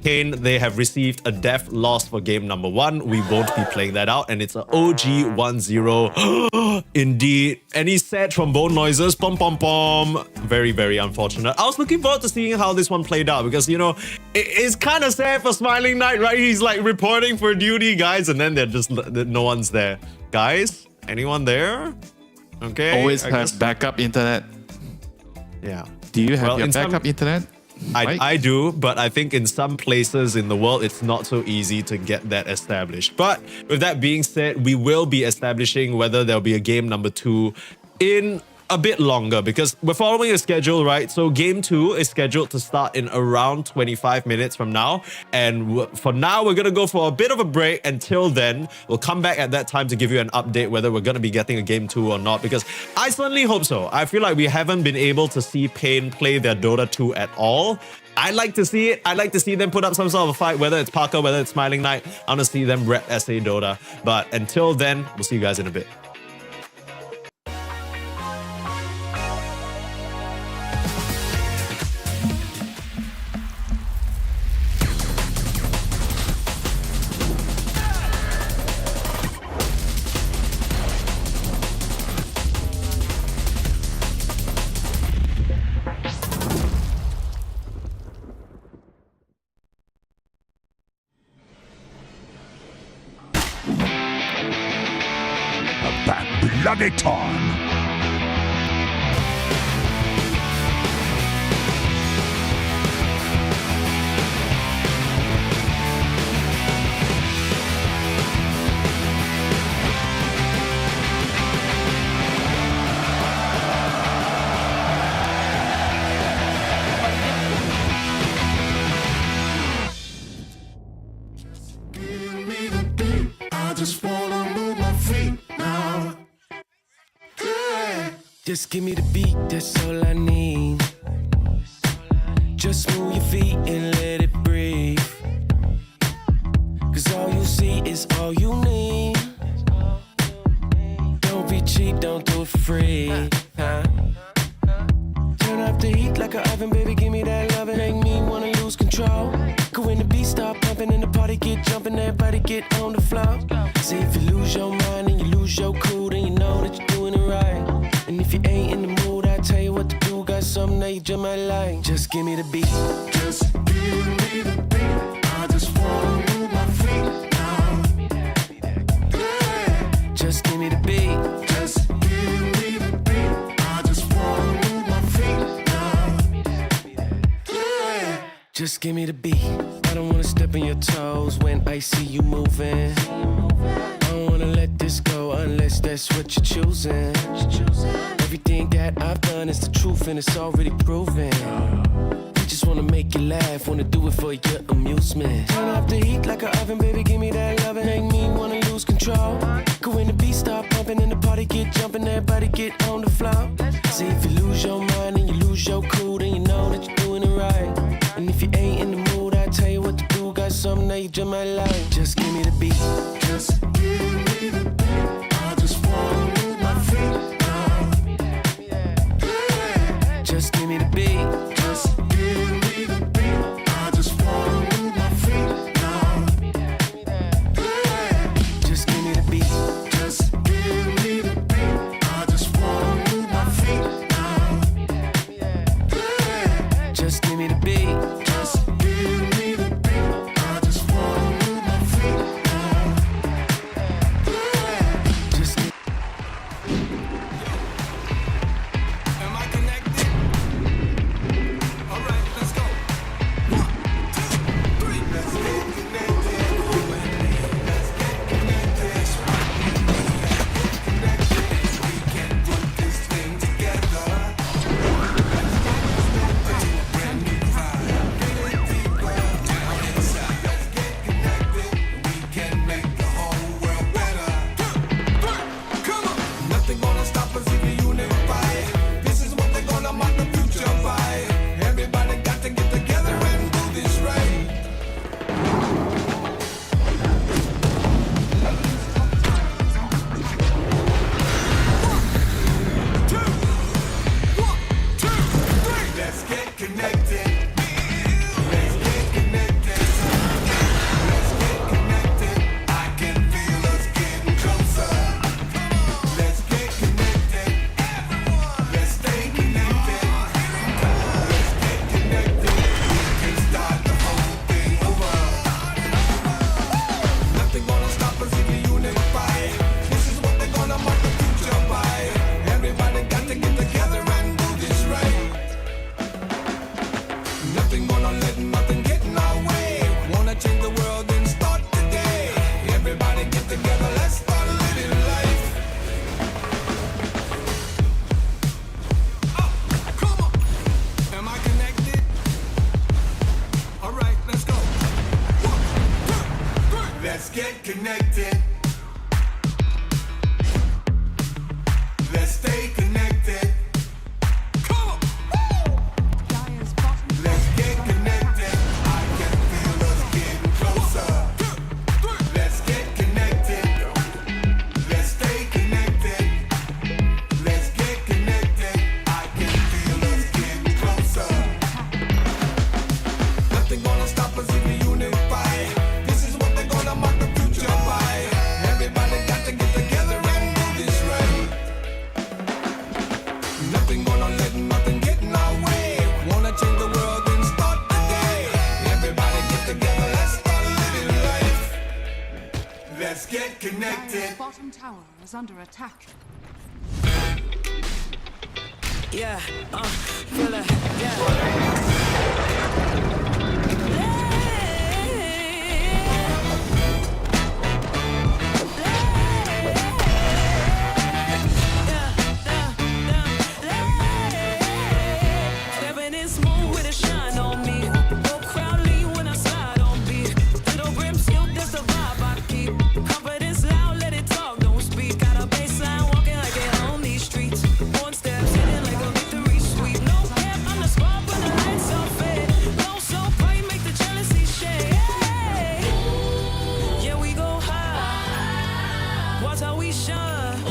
Kane, they have received a death loss for game number 1. We won't be playing that out, and it's an OG 1-0. Indeed. Any sad trombone noises? Pom pom pom. Very, very unfortunate. I was looking forward to seeing how this one played out because, you know, it's kind of sad for Smiling Knight, right? He's like reporting for duty, guys, and then they're just no one's there. Guys, anyone there? Okay. Always have backup internet. Yeah. Do you have your backup internet? I do, but I think in some places in the world, it's not so easy to get that established. But with that being said, we will be establishing whether there'll be a game number 2 in a bit longer because we're following a schedule, right? So game 2 is scheduled to start in around 25 minutes from now. And for now, we're going to go for a bit of a break. Until then, we'll come back at that time to give you an update whether we're going to be getting a game 2 or not, because I certainly hope so. I feel like we haven't been able to see Pain play their Dota 2 at all. I like to see it. I like to see them put up some sort of a fight, whether it's Parker, whether it's Smiling Knight. I want to see them rep SA Dota. But until then, we'll see you guys in a bit. Bloody time. I just wanna move my feet now. Just give me the beat, that's all I need. Just move your feet and let it breathe. Cause all you see is all you need. Don't be cheap, don't do it for free. Turn up the heat like an oven, baby, give me that lovin'. Make me wanna lose control. Cause when the beat start pumping and the party get jumping, everybody get on the floor. See if you lose your mind and you lose your cool, then you know that you're doing it right. And if you ain't in the mood, I tell you what to do. Got something that you just might like. Just give me the beat. Just give me the beat. I just wanna move my feet now. Yeah. Just give me the beat. Just give me the beat. I just wanna move my feet now. Yeah. Just give me the beat. I don't wanna step on your toes when I see you moving. I don't wanna let this go unless that's what you're choosing. Everything that I've done is the truth and it's already proven. We just wanna make you laugh, wanna do it for your amusement. Turn up the heat like an oven, baby, give me that lovin'. Make me wanna lose control. Cause when the beat start pumping and the party get jumping, everybody get on the floor. See if you lose your mind and you lose your cool, then you know that you're doing it right. And if you ain't in the mood, I tell you what to do. Got something that you just might like. Just give me the beat. Just give me the beat. I just wanna move my feet now. Yeah. Just give me the beat. Just give me the beat. I just wanna move my feet now. Yeah. Just give me the beat. Just give me the beat. connected. Bottom tower is under attack. Yeah, feel it, yeah. Stepping in smooth with a shine on me. Go crowd lean when I slide on beat. Little brim shield, that's the vibe I keep. Confidence loud, let it talk, don't speak. Got a baseline walking like they own these streets. One step, sitting like a victory sweep. No cap, I'm the spot when the lights are fed. Low so bright, make the jealousy shade. Yeah, we go high. Watch how we shine.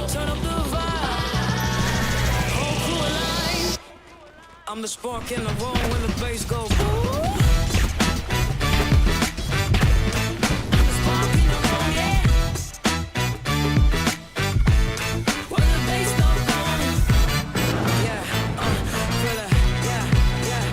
Turn up the vibe. Whole crew alive. I'm the spark in the room when the bass go boom. Spark in the room, yeah. When the bass go boom. Yeah, feel it, yeah.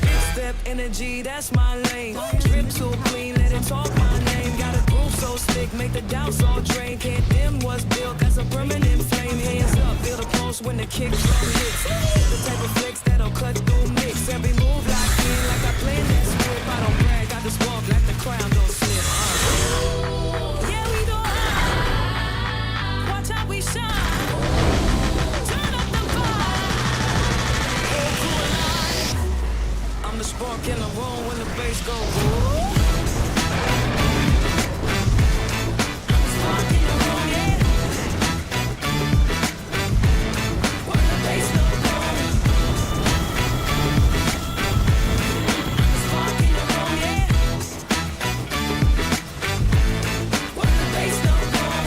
Big step energy, that's my lane. Drip so clean, let it talk my name. Got a groove so slick, make the doubts all drain. Can't dim what's built, that's a permanent flame. Hands up, feel the pulse when the kick drum hits. The type of flex that'll cut through mix. Every move locked in like I play that script. I don't brag, I just walk like the crown don't slip. Yeah, we go high. Watch how we shine. Turn up the vibe. Whole crew alive. I'm the spark in the room when the bass go boom. Spark in the room, yeah. When the bass go boom. Spark in the room, yeah. When the bass go boom.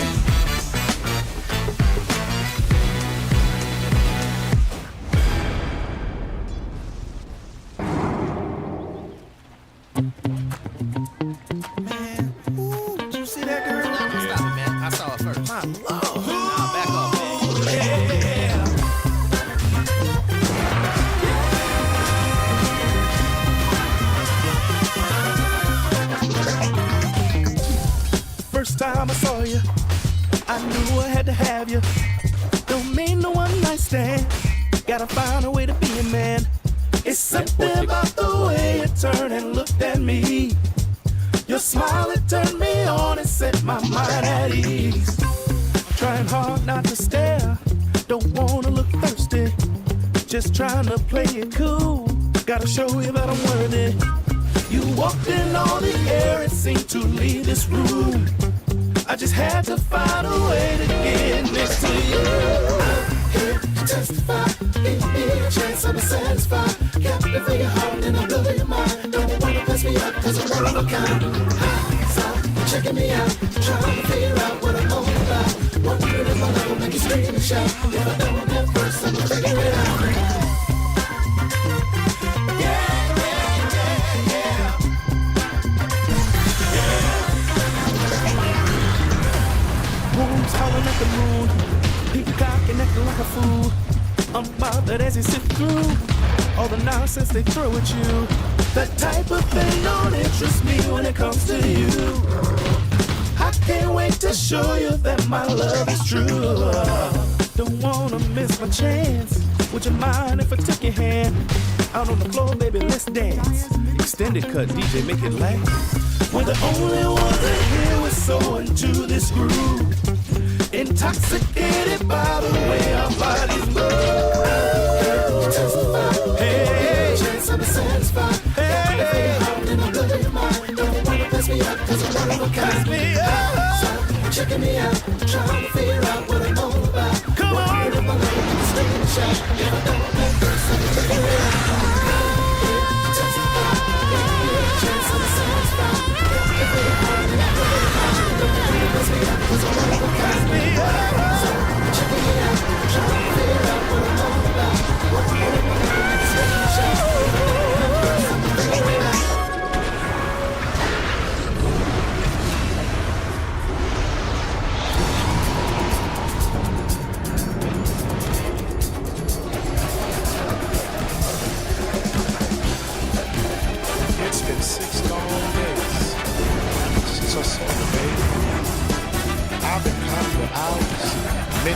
Ooh, did you see that girl? Stop it, man. I saw it first. My Lord. Nah, back off, man. Yeah. First time I saw you, I knew I had to have you. Don't mean no one night stand. Gotta find a way to be a man. It's something about the way you turned and looked at me. Your smile, it turned me on and set my mind at ease. Trying hard not to stare, don't wanna look thirsty. Just trying to play it cool, gotta show you that I'm worthy. You walked in all the air and seemed to leave this room. I just had to find a way to get next to you. I'm here to testify, give me a chance, I'm satisfied. Captivate your heart and I'll blow your mind. Don't wanna pass me up, cause I'm one of a kind. Eyes out, checking me out, trying to figure out what I'm all about. Wondering if my love will make you scream and shout. If I don't at first, I'm gonna figure it out. Wolves howling at the moon, peacock and acting like a fool. Unbothered as you sift through all the nonsense they throw at you. That type of thing don't interest me when it comes to you. I can't wait to show you that my love is true. Don't wanna miss my chance. Would you mind if I took your hand? Out on the floor, baby, let's dance. Extended cut, DJ, make it last. We're the only ones that here, we're so into this groove. Intoxicated by the way our bodies move. Hey, chance I'll be satisfied. Hey, and I'll blow your mind. Don't wanna pass me up, cause I'm one of a kind. So, checking me out, trying to figure out what I'm all about. Come on! If my love will stay in the shot. If I don't at first, I'm gonna figure it out. Chance I'll be satisfied.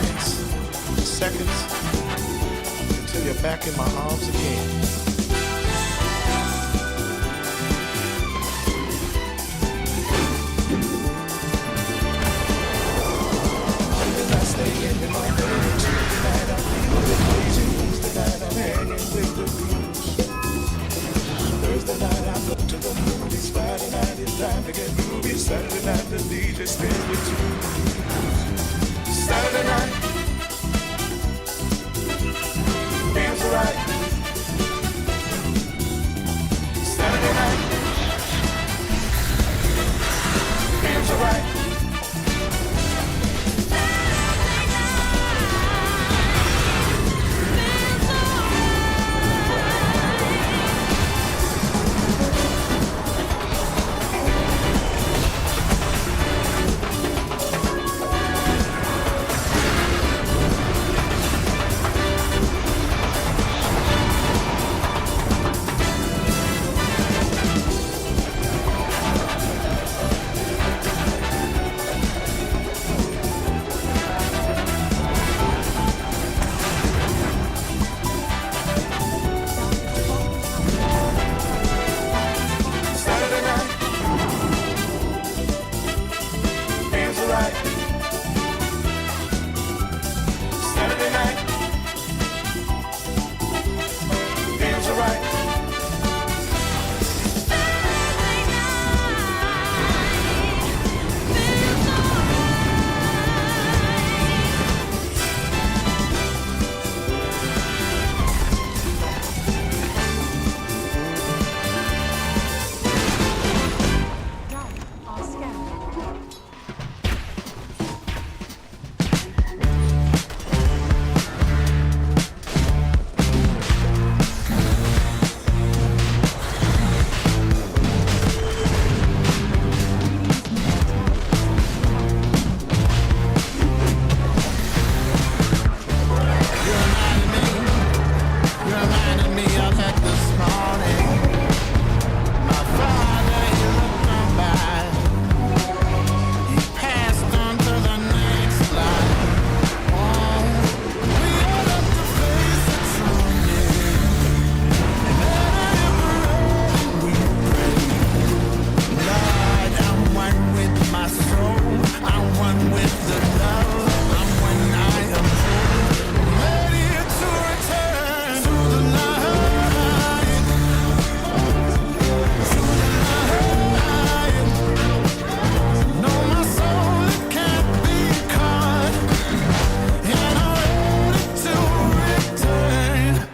minutes, seconds, until you're back in my arms again. Thursday night I go to the movies. Friday night it's time to get groovy. Saturday night the DJ spins with tunes. Saturday night feels right. Saturday night feels right.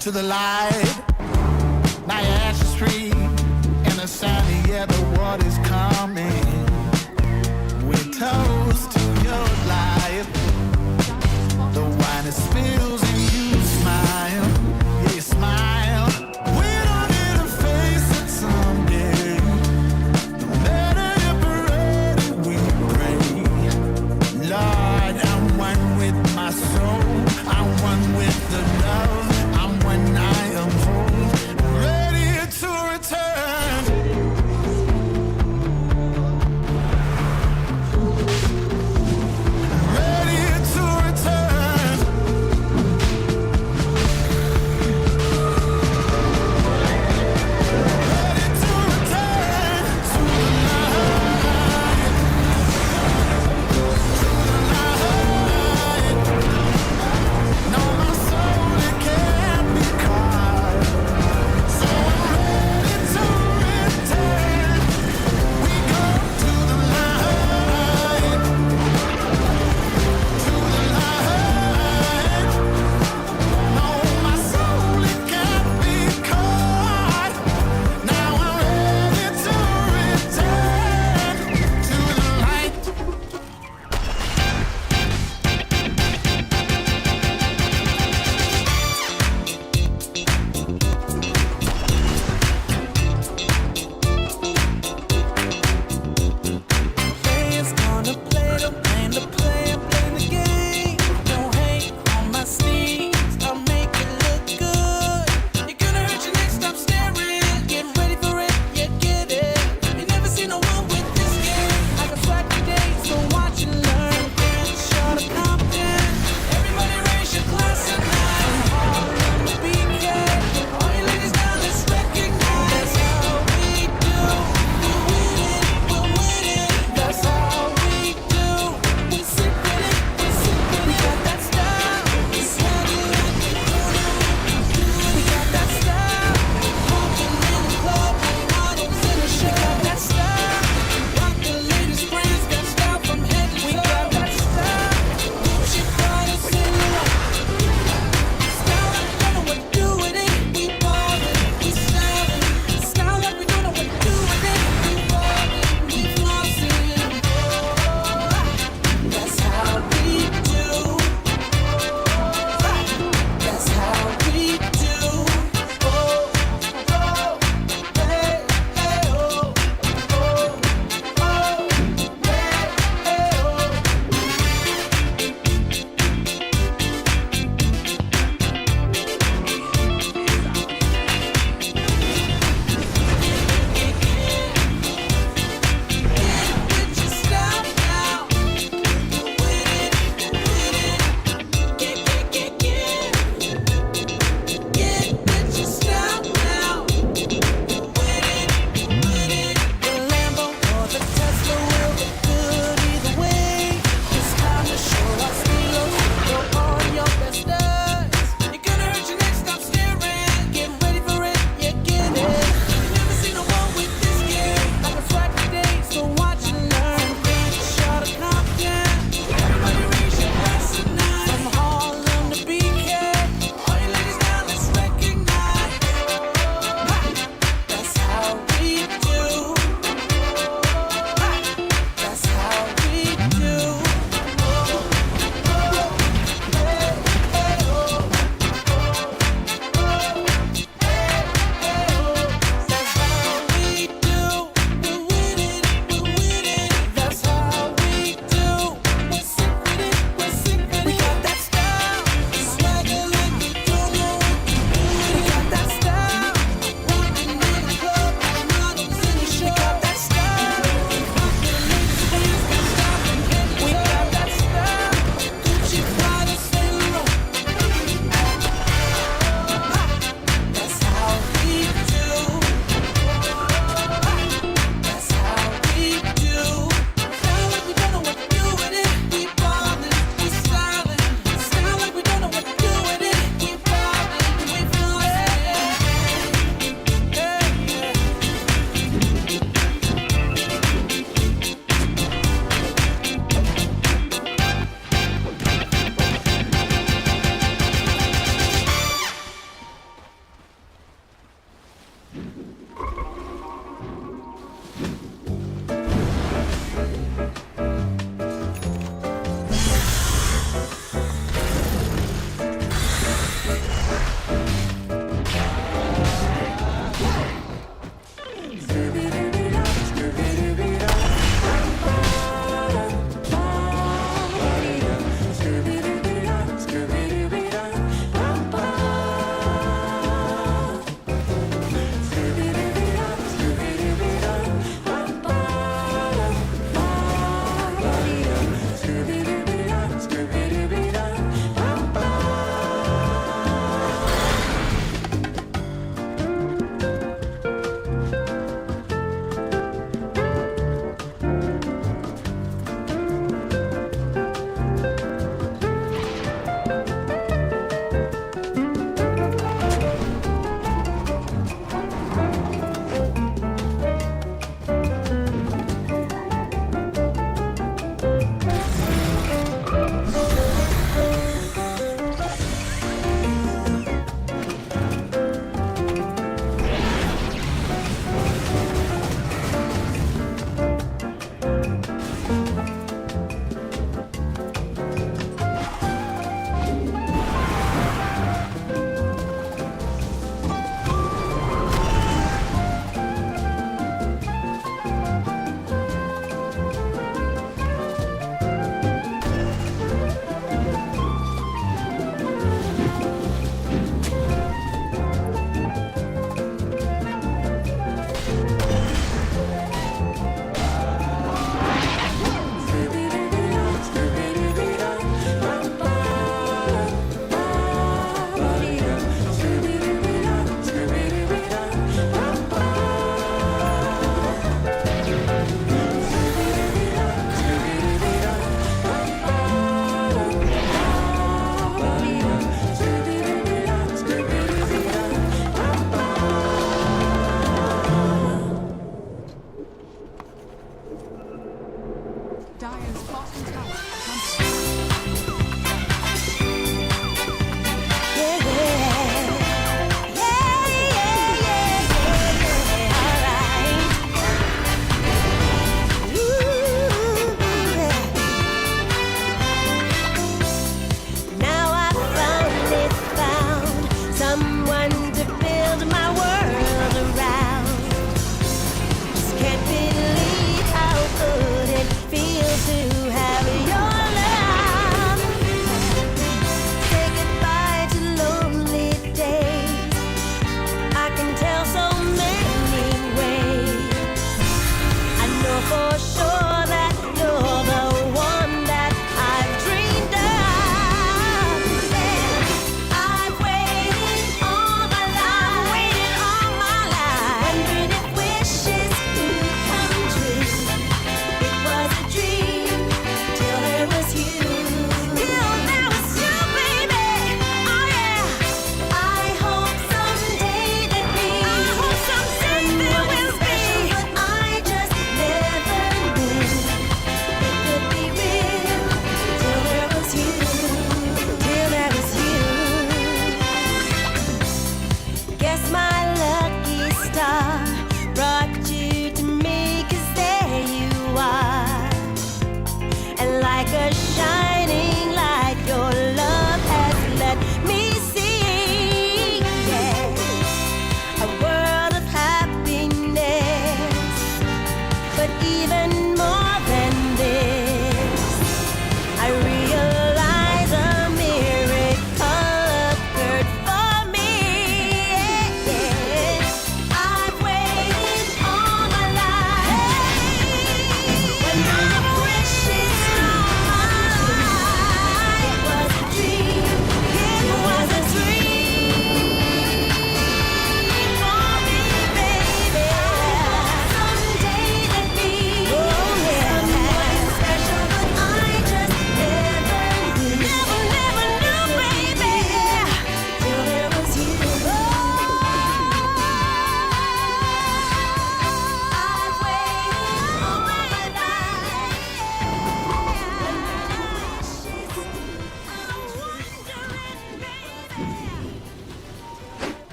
To the light, now your ashes free in the sunny air, the water's coming. We toast to your life. The wine it spills and you smile. Yeah, you smile. We don't need to face it someday. No matter if we're ready, we pray. Lord, I'm one with my soul. I'm one with the love. When I am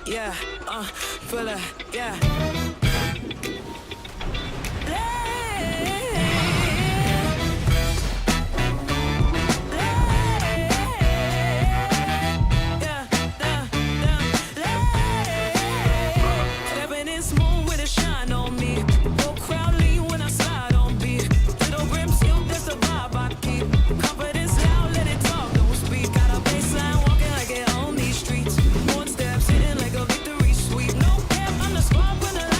Yeah, feel it, yeah. Stepping in smooth with a shine on me. Whole crowd lean when I slide on beat. Little rims silk, that's the vibe I keep. Confidence loud, let it talk, don't speak. Got a baseline walking like it on these streets. One step, sitting like a victory sweep. No cap, I'm the squad when the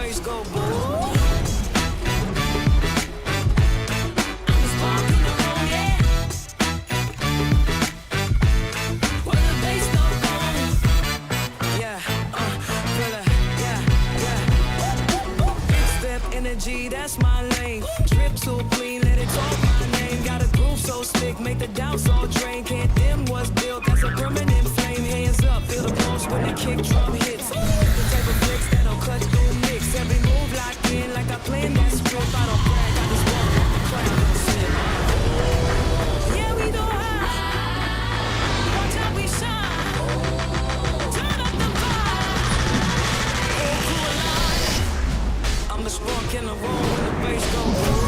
bass go boom. I'm sparking the room, yeah. When the bass go boom. Yeah, feel it, yeah. Big step energy, that's my lane. Drip so clean, let it talk my name. Got a groove so slick, make the doubts all drain. Can't dim what's built, that's a permanent flame. Hands up, feel the pulse when the kick drum hits. The type of flicks that'll cut through mix. Every move locked in like I play in that script. I don't brag, I just walk like the crowd don't sit. Yeah, we go high. Watch how we shine. Turn up the vibe. Whole crew alive. I'm the spark in the room when the bass go boom.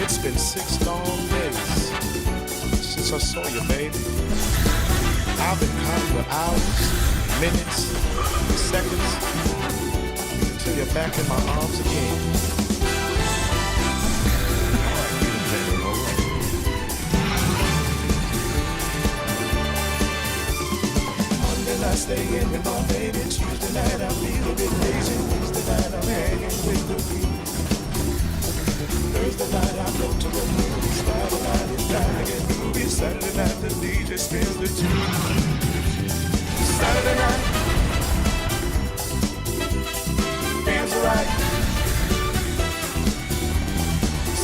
It's been 6 long days since I saw you, baby. I've been counting the hours, minutes, seconds, until you're back in my arms again. Monday night stay in with my baby. Tuesday night I feel a bit lazy. Wednesday night I'm hanging with the people. Thursday night I go to the movies. Friday night it's time to get movies. Saturday night the DJ spins the tune. Saturday night feels right.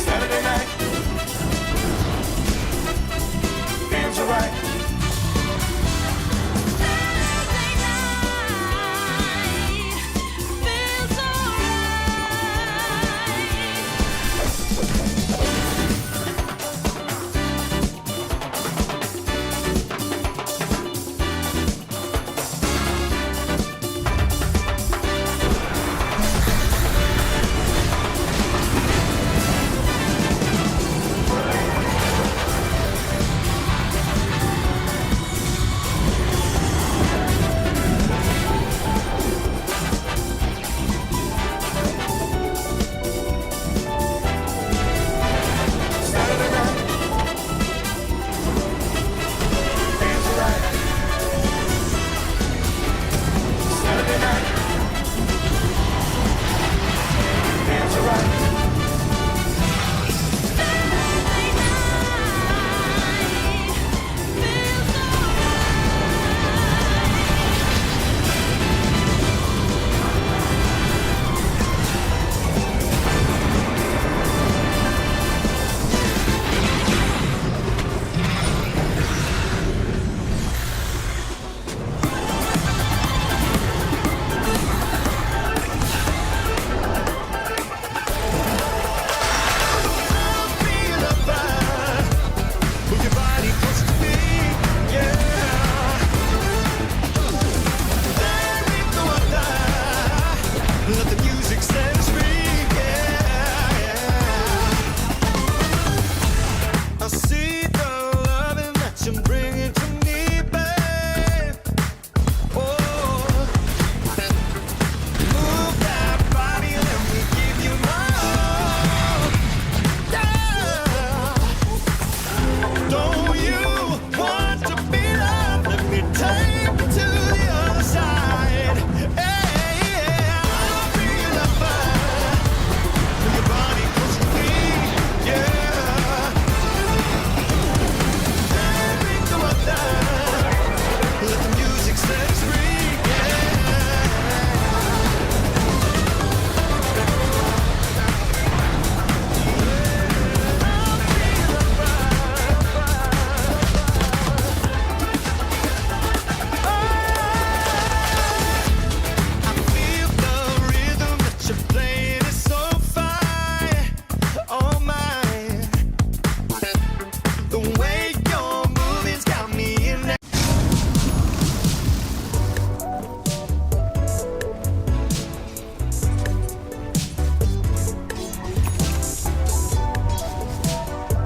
Saturday night feels right.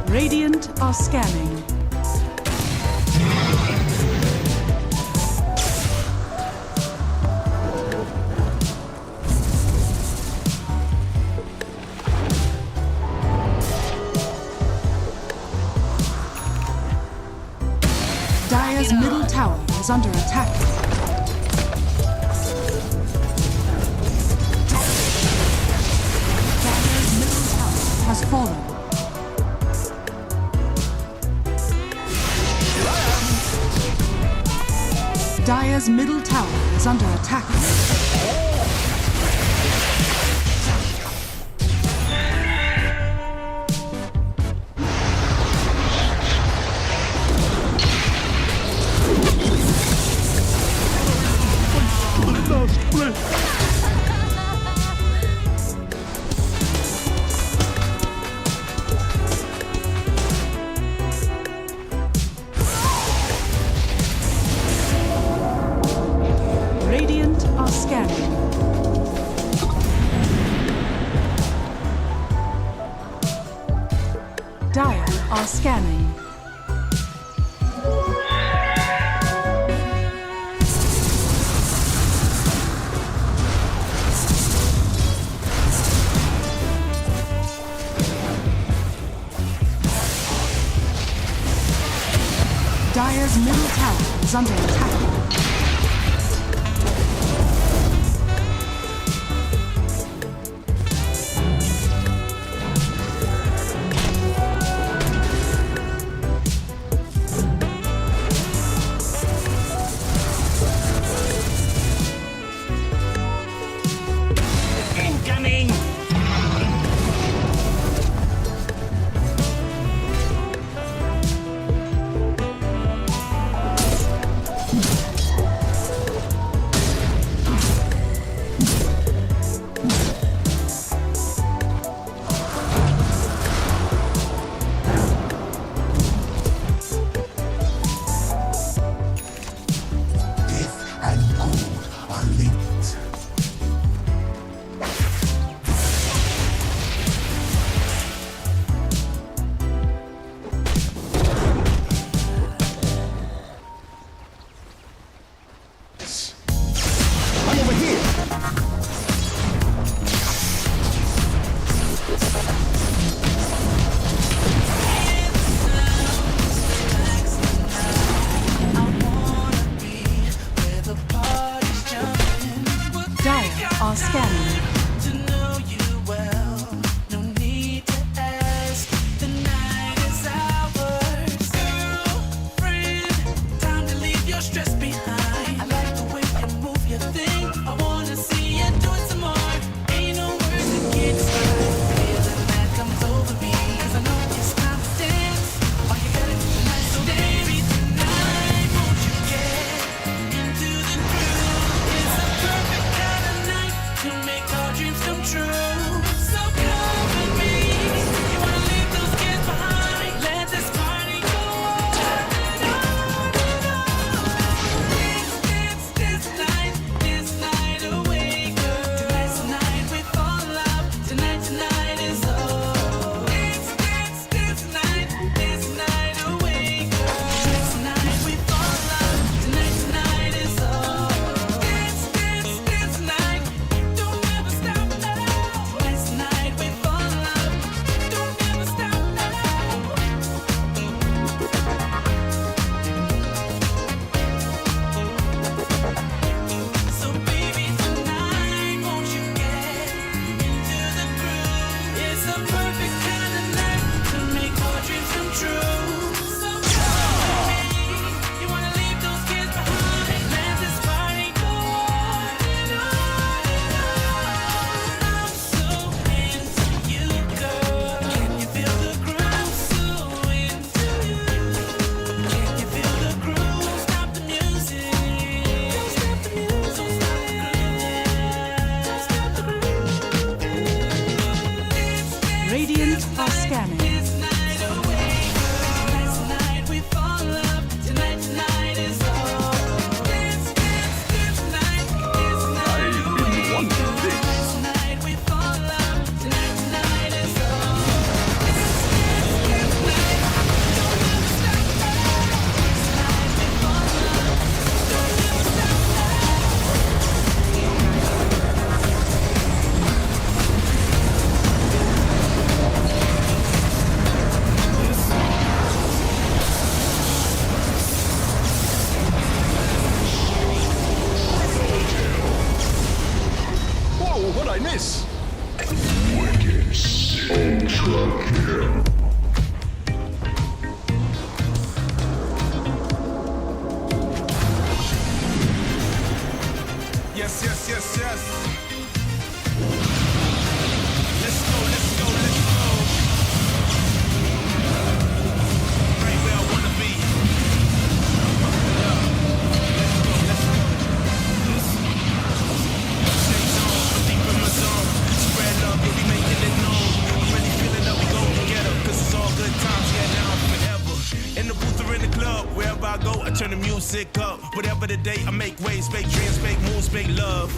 Radiant are scanning. Dire's middle tower is under attack. Dire's middle tower has fallen. Dire's middle tower is under attack. Radiant are are scanning. Dire's middle tower is under attack. Incoming! I'm over here. Dire are scanning. Radiant are scanning. Whoa, what'd I miss? Wicked Ultra Kill. Yes, yes, yes, yes. Let's go, let's go, let's go. Right where I wanna be. Let's go, let's go. Stay zone, I'm deep in my zone. Spread love, yeah, we making it known. I'm really feeling that we go together, 'cause it's all good times, yeah, now and forever. In the booth or in the club, wherever I go, I turn the music up. Whatever the day, I make waves, make dreams, make moves, make love.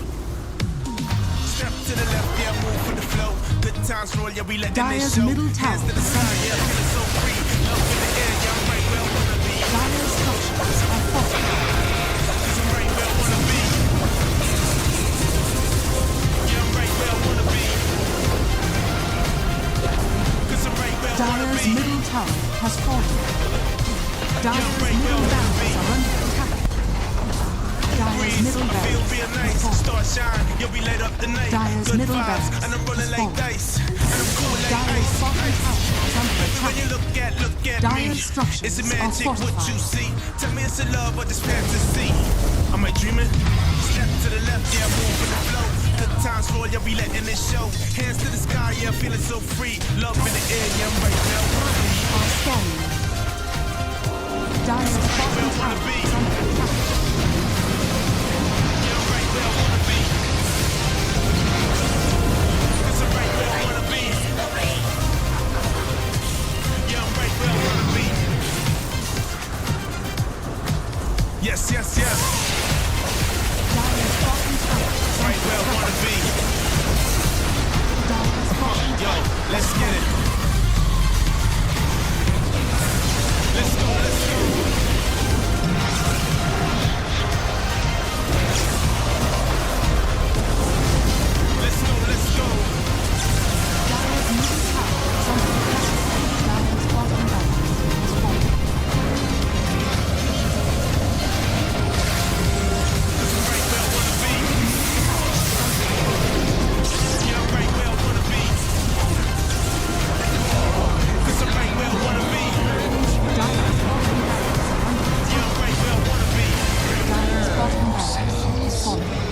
Step to the left, yeah, move for the flow. Good times roll, yeah, we let Dyer's this show. middle tower Hands to the is sky, under yeah, feeling so free. Love in the air, yeah, I'm right where I wanna be. Dyer's structures are fortified. Cause I'm right where I wanna be. Yeah, I'm right where I wanna be. Cause I'm right where I wanna Dyer's be. middle tower has fallen. Dyer's middle barracks are under attack. Dyer's middle I feel barracks real has nice, fallen. start shine, yeah, we light up the night. Dyer's Good middle vibes, barracks and I'm rolling has like fallen. dice. And I'm cool like Dyer's ice. bottom tower is under When attack. you look at Dyer's me, structures it's a are magic what fortified. you see. Tell me it's a love or just fantasy. Am I dreaming? Step to the left, yeah, move with the flow. Good times roll, yeah, we letting it show. Hands to the sky, yeah, feeling so free. Love in the air, yeah, I'm right now. Are scanning. Dyer's bottom tower is under attack. Yeah, I'm right where I wanna be. Cause I'm right where I wanna be. Yeah, I'm right where I wanna be. Yes, yes, yes. Dyer's bottom tower is Right under where I wanna attack. be. Dyer's bottom Yo, tower let's get it. Let's go, let's go. Let's go, let's go. Dyer's middle tower is under attack. Dyer's bottom barracks has fallen. Right where I wanna be. Yeah, I'm right where I wanna be. Cause I'm right where I wanna be. Dyer's bottom barracks are under attack. Yeah, I'm right where I wanna be. Dyer's bottom barracks is falling.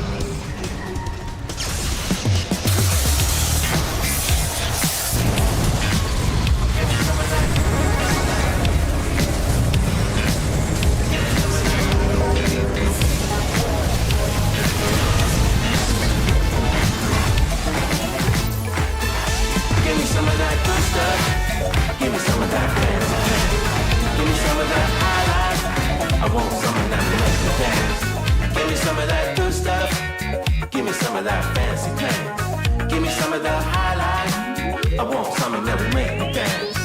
Give me some of that good stuff. Give me some of that fancy things. Give me some of that highlight. I want some of that make me dance. Give me some of that good stuff. Give me some of that fancy things. Give me some of the highlight. I want something that will make me dance.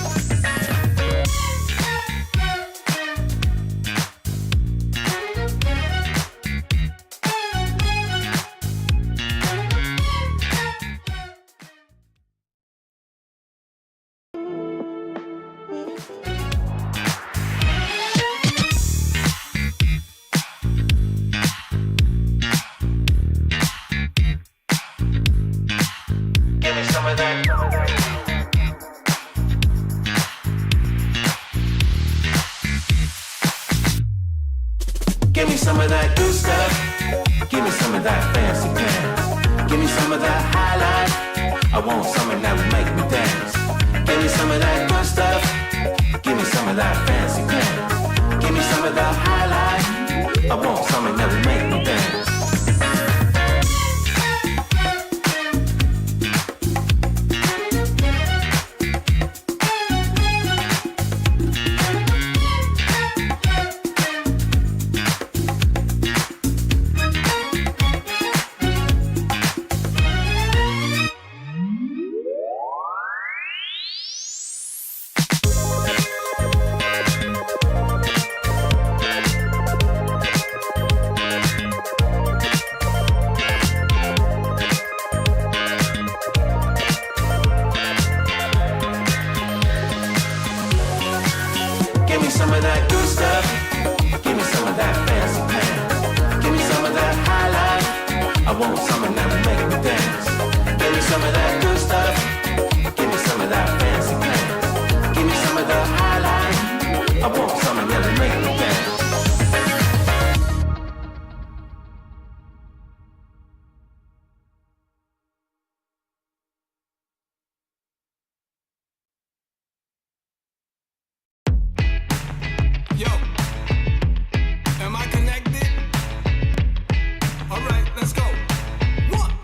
Give me some of that. Give me some of that good stuff. Give me some of that fancy pants. Give me some of that highlight. I want something that will make me dance. Give me some of that good stuff. Give me some of that fancy pants. Give me some of the highlight. I want something that will make me dance. Give me some of that good stuff. Give me some of that fancy pants. Give me some of that highlight. I want something that will make me dance. Give me some of that good stuff. Give me some of that fancy pants. Give me some of the highlight. I want something that will make me dance. Yo, am I connected? Alright, let's go. 1,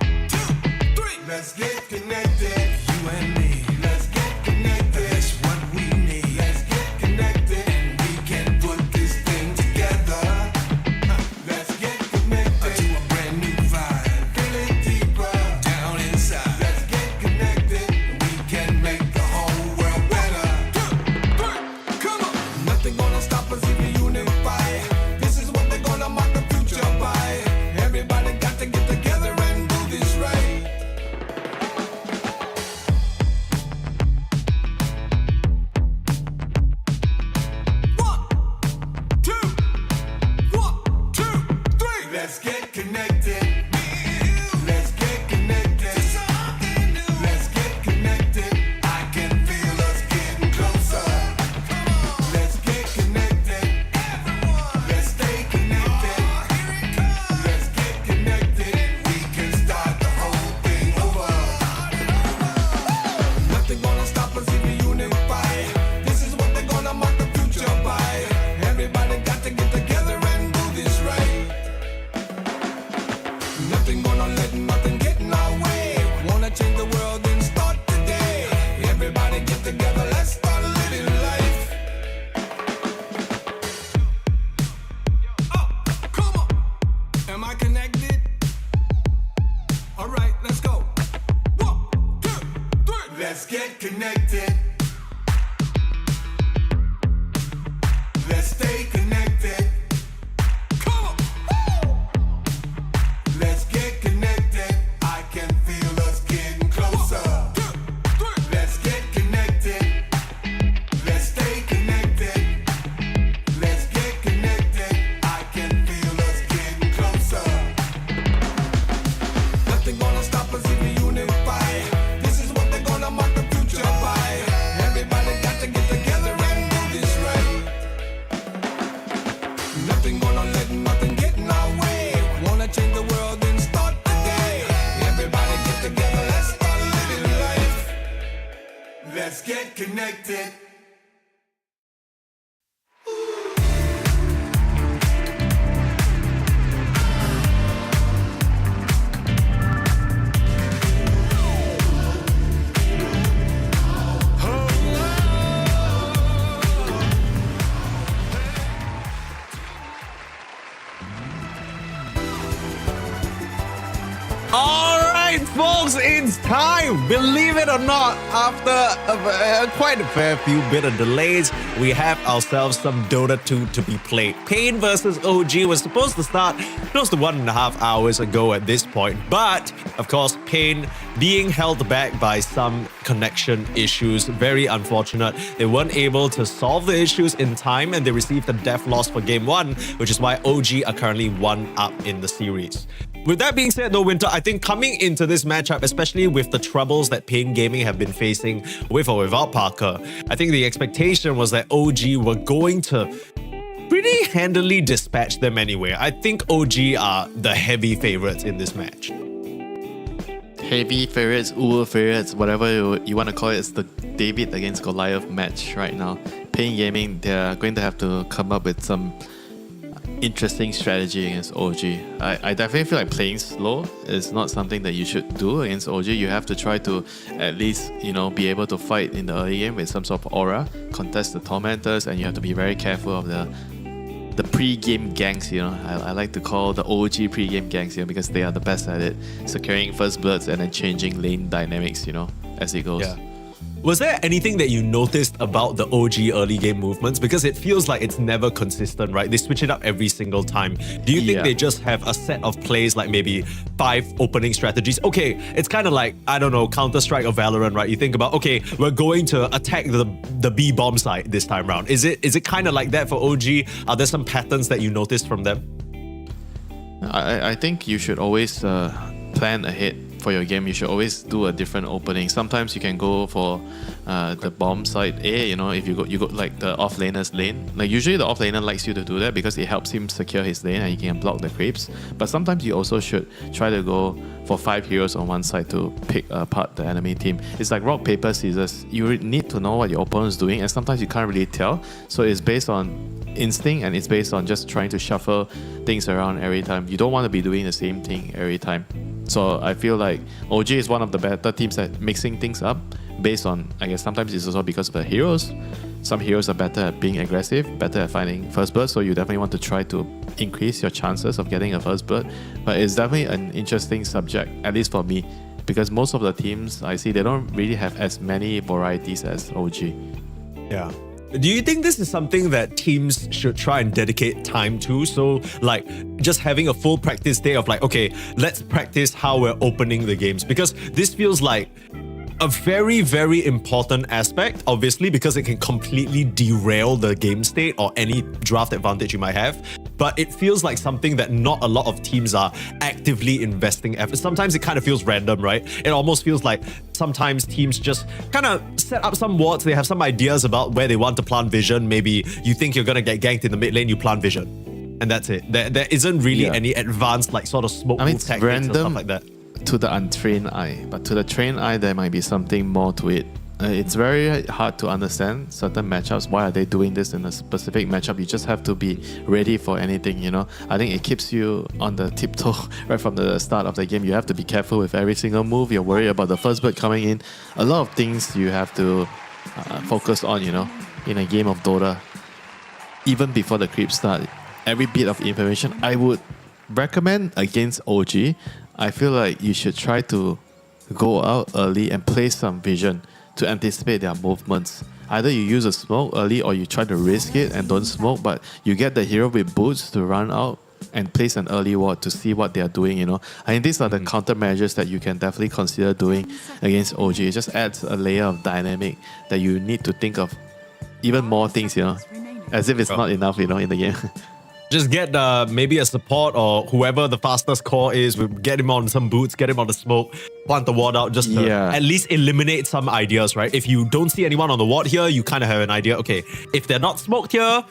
Let's get connected. Let's stay connected. Come on. Woo! Let's get connected. I can feel us getting closer. 1, 2, 3. Let's get connected. Let's stay connected. Let's get connected. I can feel us getting closer. Nothing gonna stop us if we unify. This is what they're gonna mark the future by. Everybody got to get together and do this right. Nothing gonna let nothing get in our way. Wanna change the world, then start today. Everybody get together, let's start living life. Let's get connected. All right, folks, it's time. Believe it or not, after quite a fair few bit of delays, we have ourselves some Dota 2 to be played. Pain versus OG was supposed to start close to 1.5 hours ago at this point, but of course, Pain being held back by some connection issues. Very unfortunate. They weren't able to solve the issues in time and they received a death loss for game 1, which is why OG are currently 1-up in the series. With that being said though, Winter, I think coming into this matchup, especially with the troubles that Pain Gaming have been facing with or without Parker, I think the expectation was that OG were going to pretty handily dispatch them anyway. I think OG are the heavy favorites in this match. Heavy favorites, uber favorites, whatever you want to call it, it's the David against Goliath match right now. Pain Gaming, they're going to have to come up with some interesting strategy against OG. I definitely feel like playing slow is not something that you should do against OG. You have to try to at least, be able to fight in the early game with some sort of aura, contest the tormentors, and you have to be very careful of the pre-game ganks, I like to call the OG pre-game ganks, because they are the best at it, securing first bloods and then changing lane dynamics, as it goes. Yeah. Was there anything that you noticed about the OG early game movements? Because it feels like it's never consistent, right? They switch it up every single time. Do you think they just have a set of plays, like maybe 5 opening strategies? Okay, it's kind of like, I don't know, Counter-Strike or Valorant, right? You think about, okay, we're going to attack the B bomb site this time around. Is it kind of like that for OG? Are there some patterns that you noticed from them? I think you should always plan ahead for your game. You should always do a different opening. Sometimes you can go for the bomb side A, if you go like the offlaner's lane. Like usually the offlaner likes you to do that because it helps him secure his lane and he can block the creeps. But sometimes you also should try to go for 5 heroes on one side to pick apart the enemy team. It's like rock, paper, scissors. You need to know what your opponent's doing and sometimes you can't really tell. So it's based on instinct and it's based on just trying to shuffle things around every time. You don't want to be doing the same thing every time. So I feel like OG is one of the better teams at mixing things up based on, I guess sometimes it's also because of the heroes. Some heroes are better at being aggressive, better at finding first blood, so you definitely want to try to increase your chances of getting a first blood. But it's definitely an interesting subject, at least for me, because most of the teams I see, they don't really have as many varieties as OG. Yeah. Do you think this is something that teams should try and dedicate time to? So like just having a full practice day of like, okay, let's practice how we're opening the games, because this feels like a very, very important aspect, obviously, because it can completely derail the game state or any draft advantage you might have. But it feels like something that not a lot of teams are actively investing effort. Sometimes it kind of feels random, right? It almost feels like sometimes teams just kind of set up some wards. They have some ideas about where they want to plant vision. Maybe you think you're going to get ganked in the mid lane, you plant vision. And that's it. There isn't really any advanced like sort of smoke move it's tactics random or stuff like that. To the untrained eye, but to the trained eye, there might be something more to it. It's very hard to understand certain matchups. Why are they doing this in a specific matchup? You just have to be ready for anything, I think it keeps you on the tiptoe right from the start of the game. You have to be careful with every single move. You're worried about the first bird coming in. A lot of things you have to focus on, in a game of Dota. Even before the creeps start, every bit of information I would recommend against OG. I feel like you should try to go out early and place some vision to anticipate their movements. Either you use a smoke early or you try to risk it and don't smoke, but you get the hero with boots to run out and place an early ward to see what they are doing, you know. I think these are the countermeasures that you can definitely consider doing against OG. It just adds a layer of dynamic that you need to think of even more things, you know, as if it's not enough, you know, in the game. Just get maybe a support or whoever the fastest core is, we get him on some boots, get him on the smoke, plant the ward out, just to at least eliminate some ideas, right? If you don't see anyone on the ward here, you kind of have an idea, okay, if they're not smoked here,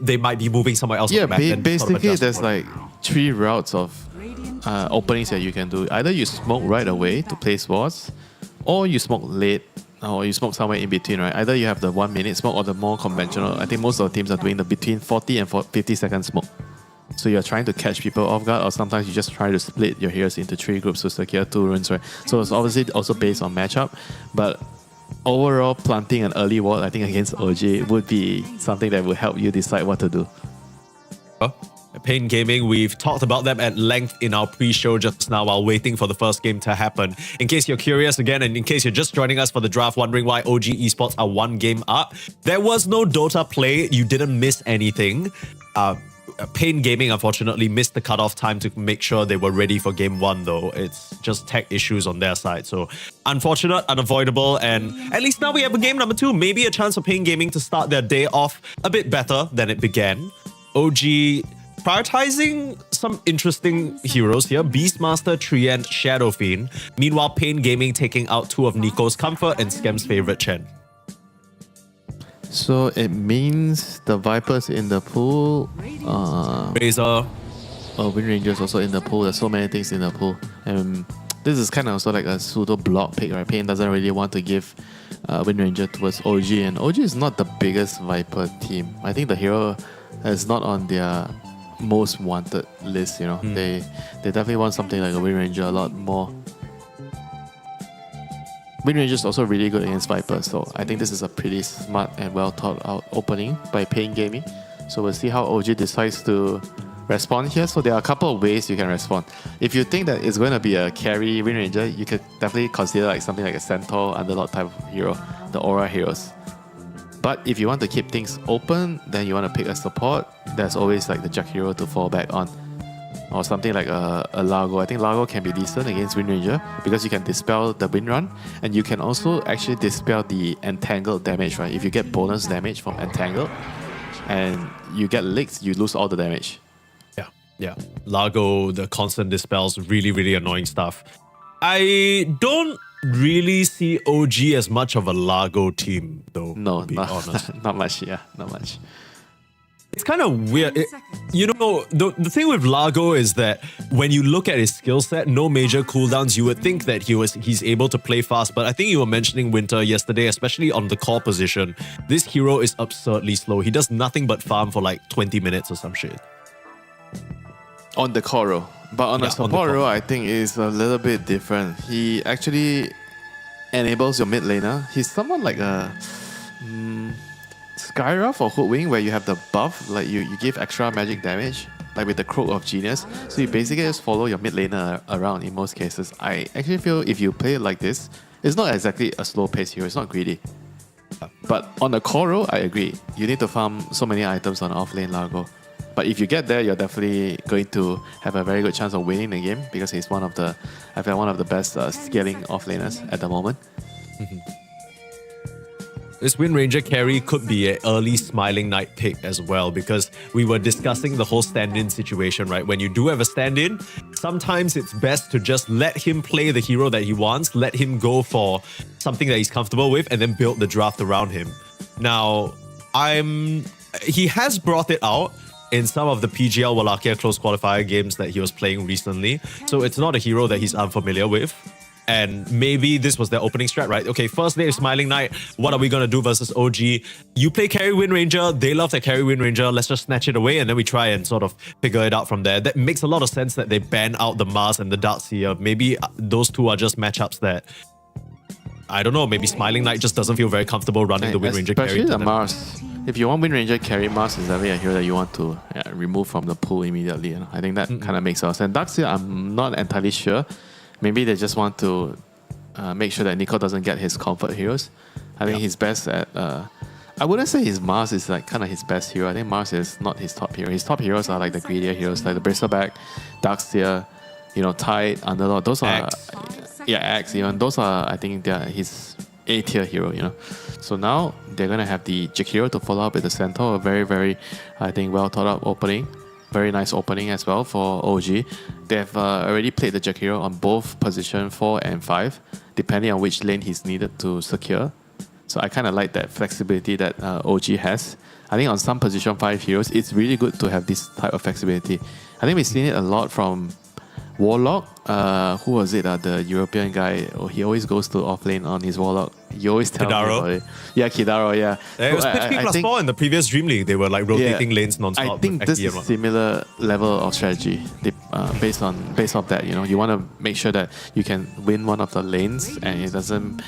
they might be moving somewhere else. Yeah, on the map, basically there's like 3 routes of openings that you can do. Either you smoke right away to place wards, or you smoke late, or you smoke somewhere in between, right? Either you have the 1 minute smoke or the more conventional. I think most of the teams are doing the between 40 and 50 second smoke. So you're trying to catch people off guard, or sometimes you just try to split your heroes into 3 groups to secure 2 runes, right? So it's obviously also based on matchup, but overall planting an early ward, I think against OG would be something that will help you decide what to do. Pain Gaming, we've talked about them at length in our pre-show just now while waiting for the first game to happen. In case you're curious again, and in case you're just joining us for the draft, wondering why OG Esports are 1 game up, there was no Dota play. You didn't miss anything. Pain Gaming, unfortunately, missed the cutoff time to make sure they were ready for game 1, though. It's just tech issues on their side. So, unfortunate, unavoidable, and at least now we have a game number 2. Maybe a chance for Pain Gaming to start their day off a bit better than it began. OG prioritizing some interesting heroes here. Beastmaster, Treant, Shadow Fiend. Meanwhile, Pain Gaming taking out 2 of Nico's Comfort and Skem's favorite Chen. So it means the Vipers in the pool. Razor. Wind Ranger's also in the pool. There's so many things in the pool. And this is kind of also like a pseudo block pick, right? Pain doesn't really want to give Wind Ranger towards OG. And OG is not the biggest Viper team. I think the hero is not on their most wanted list, you know. They definitely want something like a Wind Ranger a lot more. Wind Ranger is also really good against Viper, so I think this is a pretty smart and well thought out opening by Pain Gaming. So we'll see how OG decides to respond here. So there are a couple of ways you can respond. If you think that it's going to be a carry Wind Ranger, you could definitely consider like something like a Centaur, Underlord type of hero, the Aura heroes. But if you want to keep things open, then you want to pick a support. There's always like the Jack hero to fall back on. Or something like a Largo. I think Largo can be decent against Wind Ranger because you can dispel the Wind Run, and you can also actually dispel the Entangled damage, right? If you get bonus damage from Entangled and you get licks, you lose all the damage. Yeah. Largo, the constant dispels, really, really annoying stuff. I don't really see OG as much of a Largo team, though. No, to be honest. not much. Yeah, not much. It's kind of weird. You know, the thing with Largo is that when you look at his skill set, no major cooldowns, you would think that he's able to play fast. But I think you were mentioning Winter yesterday, especially on the core position. This hero is absurdly slow. He does nothing but farm for like 20 minutes or some shit. On the core row. But on a support row, I think is a little bit different. He actually enables your mid laner. He's somewhat like a Skyruff or Hoodwing, where you have the buff, like you give extra magic damage, like with the Croak of Genius. So you basically just follow your mid laner around in most cases. I actually feel if you play it like this, it's not exactly a slow pace hero, it's not greedy. But on the core row, I agree. You need to farm so many items on off lane Largo. But if you get there, you're definitely going to have a very good chance of winning the game because he's one of the best scaling offlaners at the moment. This Wind Ranger carry could be an early Smiling Knight pick as well, because we were discussing the whole stand-in situation, right? When you do have a stand-in, sometimes it's best to just let him play the hero that he wants, let him go for something that he's comfortable with, and then build the draft around him. Now, he has brought it out in some of the PGL Wallachia close qualifier games that he was playing recently. So it's not a hero that he's unfamiliar with. And maybe this was their opening strat, right? Okay, first day of Smiling Knight, what are we going to do versus OG? You play carry Wind Ranger, they love their carry Wind Ranger, let's just snatch it away and then we try and sort of figure it out from there. That makes a lot of sense that they ban out the Mars and the Darkseer. Maybe those two are just matchups that, I don't know, maybe Smiling Knight just doesn't feel very comfortable running the Wind Ranger carry. Especially the Mars. If you want Wind Ranger carry, Mars is definitely a hero that you want to remove from the pool immediately. I think that kind of makes sense. And Darkseer, I'm not entirely sure. Maybe they just want to make sure that Nico doesn't get his comfort heroes. I think he's best at. I wouldn't say his Mars is like kind of his best hero. I think Mars is not his top hero. His top heroes are like the greedier heroes, like the Bristleback, Darkseer, Tide, Underlord. Those are Axe. Even those are, I think, they're his A tier hero. So now they're gonna have the Jakiro to follow up with the Centaur. A very, very, I think, well thought out opening. Very nice opening as well for OG. They've already played the Jakiro on both position 4 and 5, depending on which lane he's needed to secure. So I kind of like that flexibility that OG has. I think on some position 5 heroes, it's really good to have this type of flexibility. I think we've seen it a lot from Warlock. Who was it? The European guy. He always goes to offlane on his Warlock. You always tell me about it. Yeah, Kidaro, yeah. It was 50+4 in the previous DreamLeague. They were like rotating lanes non-stop. I think this is a similar level of strategy based off that. You want to make sure that you can win one of the lanes, and it doesn't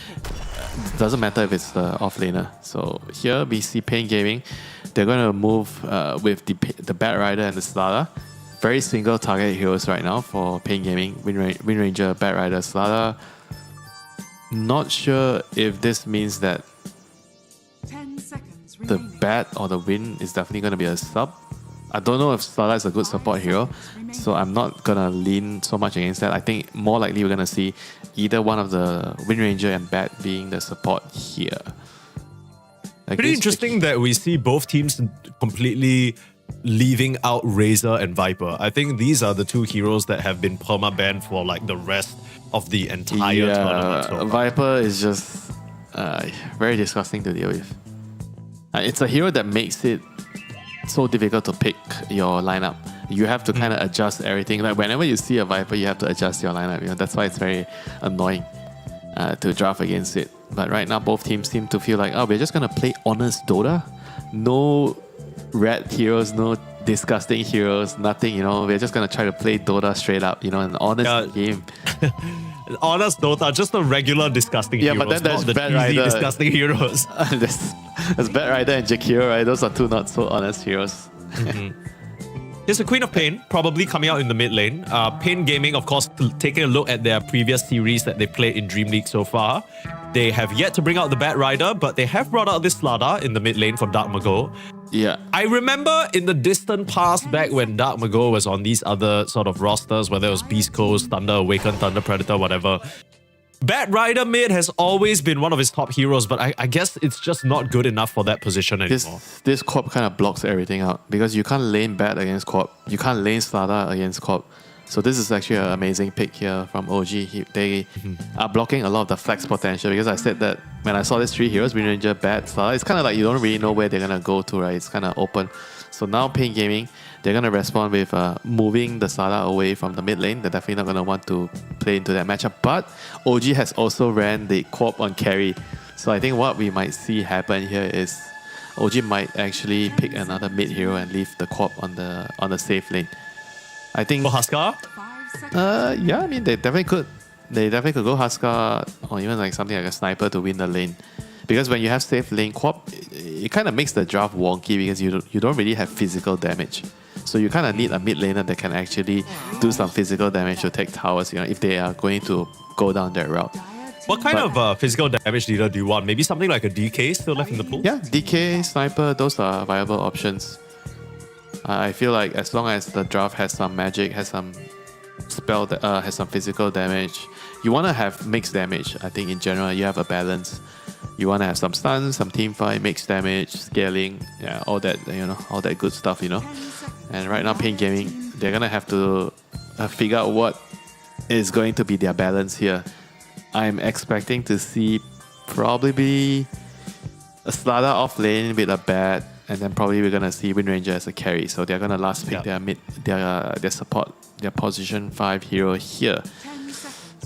matter if it's the offlaner. So here we see Pain Gaming. They're going to move with the Bat Rider and the Slada. Very single target heroes right now for Pain Gaming. Wind Ranger, Bat Rider, Slada. Not sure if this means that the Bat or the Wind is definitely going to be a sub. I don't know if Slada is a good support hero, so I'm not going to lean so much against that. I think more likely we're going to see either one of the Wind Ranger and Bat being the support here. Pretty interesting that we see both teams completely leaving out Razor and Viper. I think these are the two heroes that have been perma-banned for like the rest of the entire tournament. So Viper is just very disgusting to deal with. It's a hero that makes it so difficult to pick your lineup. You have to kind of adjust everything. Like whenever you see a Viper, you have to adjust your lineup. That's why it's very annoying to draft against it. But right now, both teams seem to feel like, we're just gonna play honest Dota. No red heroes, no disgusting heroes, nothing. We're just gonna try to play Dota straight up. An honest game. Honest Dota, just the regular disgusting heroes. But then there's not the Bat cheesy Rider. disgusting heroes. there's Bat Rider and Jakiro, right? Those are two not so honest heroes. Here's the Queen of Pain, probably coming out in the mid lane. Pain Gaming, of course, taking a look at their previous series that they played in DreamLeague so far. They have yet to bring out the Bat Rider, but they have brought out this Slada in the mid lane for Dark Mago. Yeah. I remember in the distant past, back when Dark Mago was on these other sort of rosters, whether it was Beast Coast, Thunder Awakened, Thunder Predator, whatever. Bat Rider mid has always been one of his top heroes, but I guess it's just not good enough for that position anymore. This Corp kind of blocks everything out because you can't lane Bat against Corp. You can't lane Slada against Corp. So this is actually an amazing pick here from OG. They are blocking a lot of the flex potential because I said that when I saw these three heroes, Wind Ranger, Bat, Slada, it's kind of like you don't really know where they're going to go to, right? It's kind of open. So now Pain Gaming, they're going to respond with moving the Slada away from the mid lane. They're definitely not going to want to play into that matchup. But OG has also ran the Corp on carry. So I think what we might see happen here is OG might actually pick another mid hero and leave the Corp on the safe lane. I think for Huskar? Yeah, I mean they definitely could. They definitely could go Huskar or even like something like a sniper to win the lane. Because when you have safe lane Corp, it kind of makes the draft wonky because you don't really have physical damage. So you kind of need a mid laner that can actually do some physical damage to take towers, if they are going to go down that route. What kind of physical damage leader do you want? Maybe something like a DK still left in the pool? Yeah, DK, sniper, those are viable options. I feel like as long as the draft has some magic, has some spell, has some physical damage, you want to have mixed damage. I think in general you have a balance. You want to have some stuns, some team fight, mixed damage, scaling, yeah, all that all that good stuff, And right now, Pain Gaming, they're gonna have to figure out what is going to be their balance here. I'm expecting to see probably a Slada off lane with a Bat. And then probably we're gonna see Wind Ranger as a carry. So they're gonna last pick their support, their position 5 hero here.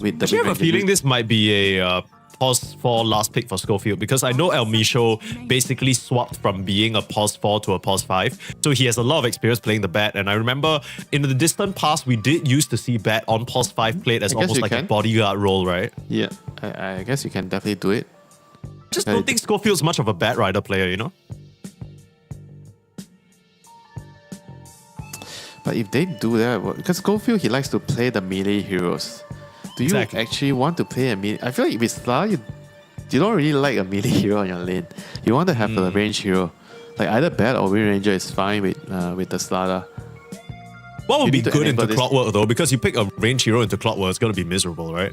With the I have a feeling this might be a pos 4 last pick for Schofield because I know El Micho basically swapped from being a pos 4 to a pos 5. So he has a lot of experience playing the Bat. And I remember in the distant past, we did used to see Bat on pos 5 played as almost like a bodyguard role, right? Yeah, I guess you can definitely do it. Just don't think Schofield's much of a Bat Rider player, But if they do that, because Schofield, he likes to play the melee heroes. do you actually want to play a melee? I feel like with Slar, you don't really like a melee hero on your lane. You want to have a range hero. Like either Bat or Wind Ranger is fine with the Slada. What would be good into Clockwork though? Because you pick a range hero into Clockwork, it's going to be miserable, right?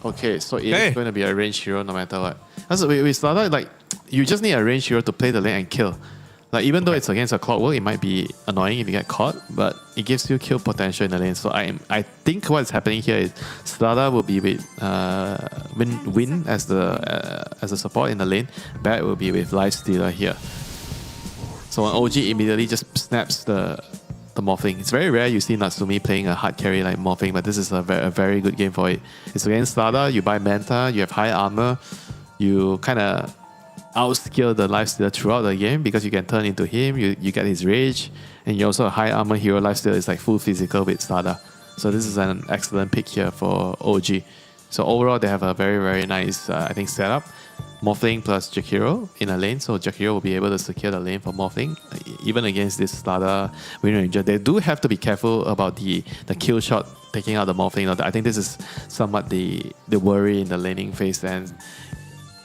Okay, so it's going to be a range hero no matter what. That's with Slada, like you just need a range hero to play the lane and kill. Like even though it's against a Clockwork, it might be annoying if you get caught, but it gives you kill potential in the lane. So I think what's happening here is Slada will be with Win as the support in the lane. Bat will be with Lifestealer here. So OG immediately just snaps the Morphling. It's very rare you see Natsumi playing a hard carry like Morphling, but this is a very good game for it. It's against Slada, you buy Manta, you have high armor, you kind of outskill the Lifestealer throughout the game because you can turn into him, you get his rage, and you also a high armor hero. Lifestealer is like full physical with Slada. So this is an excellent pick here for OG. So overall they have a very nice I think setup. Morphling plus Jakiro in a lane, so Jakiro will be able to secure the lane for Morphling. Even against this Slada Wind Ranger, they do have to be careful about the kill shot taking out the Morphling. I think this is somewhat the worry in the laning phase, and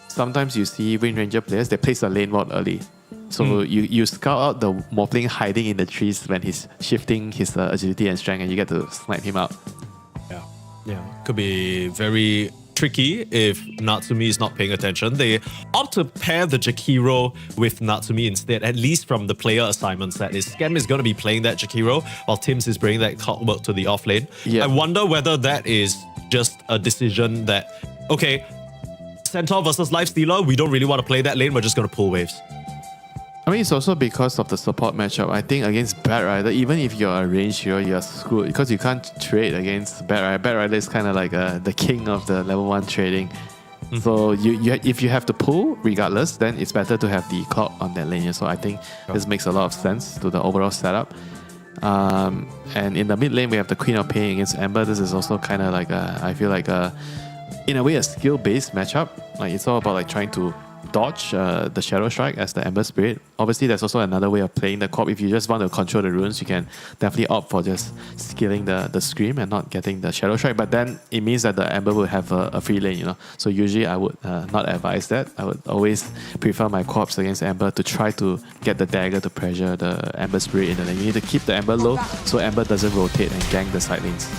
sometimes you see Wind Ranger players, they place the lane ward early. So you scout out the Morphling hiding in the trees when he's shifting his agility and strength, and you get to snipe him out. Yeah. Could be very tricky if Natsumi is not paying attention. They opt to pair the Jakiro with Natsumi instead, at least from the player assignments. That is, Skem is going to be playing that Jakiro while Tims is bringing that Clockwork to the off lane. I wonder whether that is just a decision that, okay, Centaur versus Lifestealer, we don't really want to play that lane, we're just going to pull waves. I mean, it's also because of the support matchup. I think against Batrider, even if you're a range hero, you're screwed because you can't trade against Batrider. Batrider is kind of like the king of the level 1 trading. So if you have to pull, regardless, then it's better to have the clock on that lane. So I think this makes a lot of sense to the overall setup. And in the mid lane, we have the Queen of Pain against Ember. This is also kind of like I feel like in a way a skill-based matchup. Like it's all about like trying to dodge the Shadow Strike as the Ember Spirit. Obviously, there's also another way of playing the Corp. If you just want to control the runes, you can definitely opt for just skilling the Scream and not getting the Shadow Strike. But then it means that the Ember will have a free lane, you know. So usually I would not advise that. I would always prefer my Corps against Ember to try to get the dagger to pressure the Ember Spirit in the lane. You need to keep the Ember low so Ember doesn't rotate and gank the side lanes.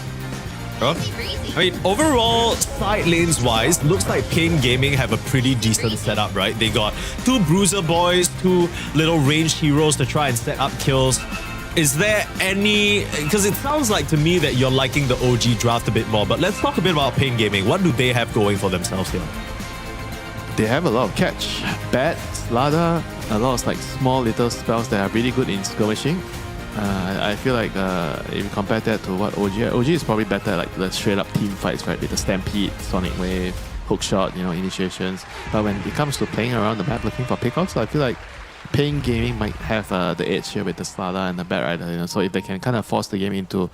I mean, overall, side lanes wise, looks like Pain Gaming have a pretty decent setup, right? They got 2 Bruiser Boys, 2 little ranged heroes to try and set up kills. Is there any... Because it sounds like to me that you're liking the OG draft a bit more, but let's talk a bit about Pain Gaming. What do they have going for themselves here? They have a lot of catch. Bat, Slada, a lot of like small little spells that are really good in skirmishing. I feel like if you compare that to what OG is probably better at like the straight up team fights, right? With the Stampede, Sonic Wave, Hookshot, initiations. But when it comes to playing around the map looking for pickoffs, I feel like Pain Gaming might have the edge here with the Slada and the Batrider. So if they can kind of force the game into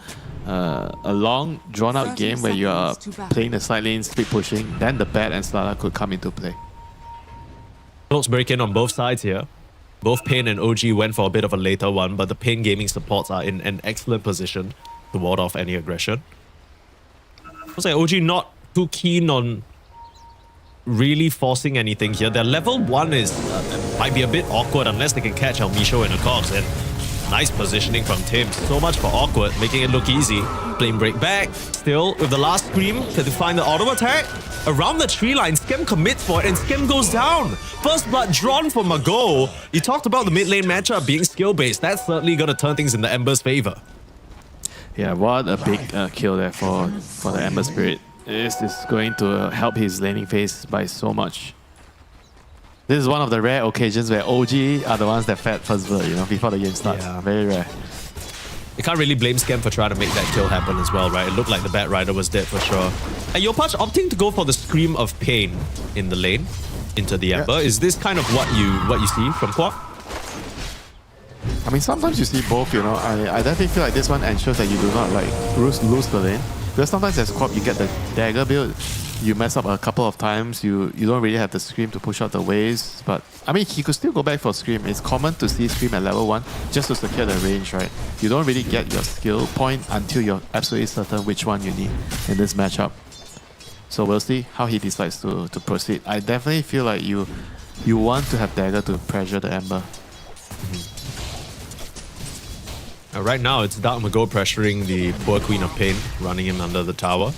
a long, drawn out game where you are playing the side lane, speed pushing, then the Bat and Slada could come into play. Close break in on both sides here. Both Pain and OG went for a bit of a later one, but the Pain Gaming supports are in an excellent position to ward off any aggression. Looks like OG not too keen on really forcing anything here. Their level 1 is might be a bit awkward unless they can catch Almisho in a Cox. And nice positioning from Tim. So much for awkward, making it look easy. Flame break back. Still, with the last scream, can they find the auto attack? Around the tree line, Skem commits for it and Skem goes down. First blood drawn for Mago. You talked about the mid lane matchup being skill-based. That's certainly going to turn things in the Ember's favor. Yeah, what a big kill there for the Ember Spirit. This is going to help his laning phase by so much. This is one of the rare occasions where OG are the ones that fed first blood, before the game starts. Yeah. Very rare. You can't really blame Skem for trying to make that kill happen as well, right? It looked like the Batrider was dead for sure. And Yopach opting to go for the Scream of Pain in the lane into the Ember. Is this kind of what you see from Quack? I mean, sometimes you see both, I definitely feel like this one ensures that you do not lose the lane. Because sometimes as Quack, you get the dagger build, you mess up a couple of times, you don't really have the Scream to push out the waves. But I mean, he could still go back for Scream. It's common to see Scream at level 1 just to secure the range, right? You don't really get your skill point until you're absolutely certain which one you need in this matchup. So we'll see how he decides to proceed. I definitely feel like you want to have Dagger to pressure the Ember. Right now, it's Dark Mago pressuring the poor Queen of Pain, running him under the tower.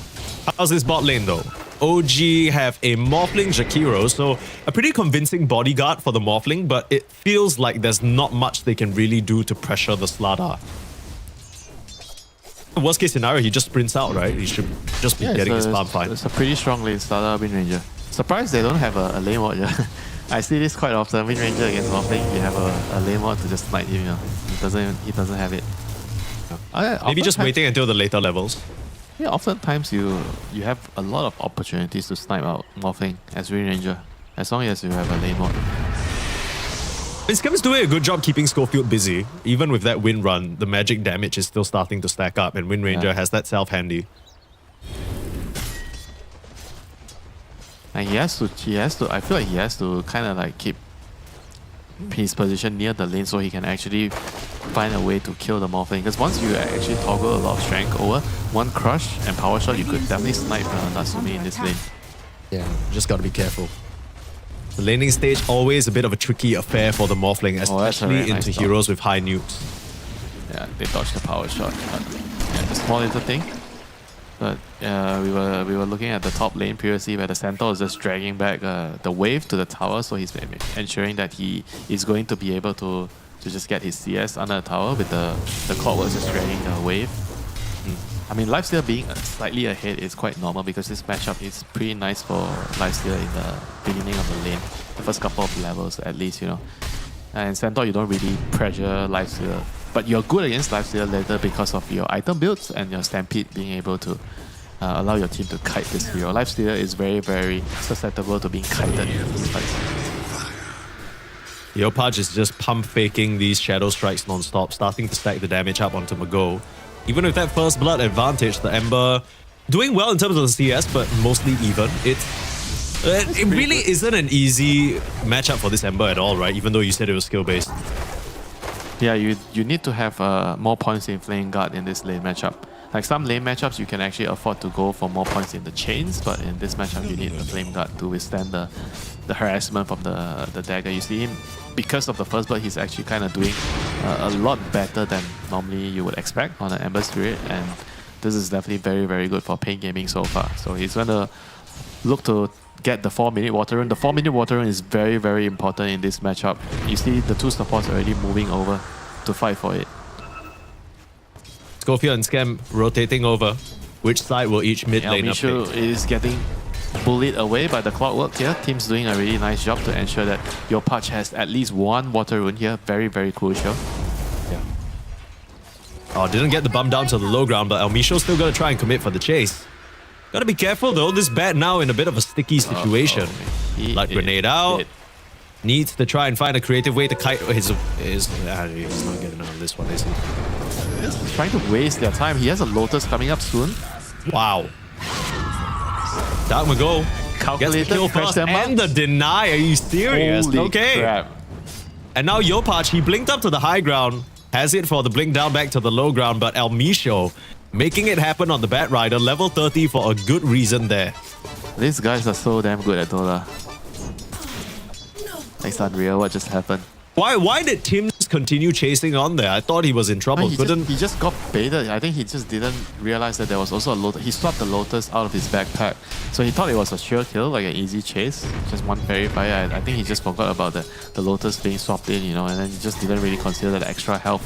How's this bot lane though? OG have a Morphling Jakiro, so a pretty convincing bodyguard for the Morphling, but it feels like there's not much they can really do to pressure the Slardar. Worst case scenario, he just sprints out, right? He should just be getting his farm fine. It's a pretty strong lane, Slardar, Wind Ranger. Surprised they don't have a lane watcher. I see this quite often. Wind Ranger against Morphling, you have a lane ward to just snipe him. You know. He doesn't have it. Maybe just waiting until the later levels. Yeah, oftentimes you have a lot of opportunities to snipe out Morphling as Wind Ranger, as long as you have a lane ward. Scam is doing a good job keeping Schofield busy. Even with that wind run, the magic damage is still starting to stack up, and Wind Ranger has that self handy. And he has to, I feel like he has to kind of like keep his position near the lane so he can actually find a way to kill the Morphling. Because once you actually toggle a lot of strength over, one crush and power shot, you could definitely snipe Natsumi in this lane. Yeah, just gotta be careful. The laning stage always a bit of a tricky affair for the Morphling, especially into nice heroes with high nukes. Yeah, they dodged the power shot. But, yeah, a small little thing. But we were looking at the top lane previously where the Centaur is just dragging back the wave to the tower, so he's ensuring that he is going to be able to just get his CS under the tower with the Clockworks just dragging the wave. I mean, Lifesteal being slightly ahead is quite normal because this matchup is pretty nice for Lifesteal in the beginning of the lane, the first couple of levels at least, you know. And Centaur, you don't really pressure Lifesteal, but you're good against Lifesteal later because of your item builds and your Stampede being able to allow your team to kite this hero. Lifesteal is very, very susceptible to being kited in these fights. Yopaj is just pump faking these Shadow Strikes non-stop, starting to stack the damage up onto Mago. Even with that first blood advantage, the Ember doing well in terms of the CS, but mostly even. It really isn't an easy matchup for this Ember at all, right? Even though you said it was skill-based. Yeah, you need to have more points in Flame Guard in this lane matchup. Like some lane matchups, you can actually afford to go for more points in the chains, but in this matchup, you need the Flame Guard to withstand the harassment from the dagger. You see him, because of the first blood, he's actually kind of doing a lot better than normally you would expect on an Ember Spirit, and this is definitely very, very good for Pain Gaming so far. So he's going to look to get the 4-minute water run. The 4-minute water run is very, very important in this matchup. You see the two supports already moving over to fight for it. Schofield and Scam rotating over. Which side will each mid laner Mishu pick? is getting bullied away by the Clockwork here. Team's doing a really nice job to ensure that your patch has at least one water rune here. Very, very crucial. Yeah. Oh, didn't get the bump down to the low ground, but Elmisho's still gonna try and commit for the chase. Gotta be careful though, this bat now in a bit of a sticky situation. Like grenade out. Needs to try and find a creative way to kite his he's not getting out of this one, is he? He's trying to waste their time. He has a Lotus coming up soon. Wow. Dark Mago gets the kill first and the deny. Are you serious? Holy okay. Crap. And now Yopaj, he blinked up to the high ground, has it for the blink down back to the low ground, but Elmisho making it happen on the Bat Rider, level 30 for a good reason there. These guys are so damn good at Dota. It's unreal what just happened. Why did Tims continue chasing on there? I thought he was in trouble. He just got baited. I think he just didn't realize that there was also a Lotus. He swapped the Lotus out of his backpack. So he thought it was a sure kill, like an easy chase. Just one parry fire. I think he just forgot about the Lotus being swapped in, you know, and then he just didn't really consider the extra health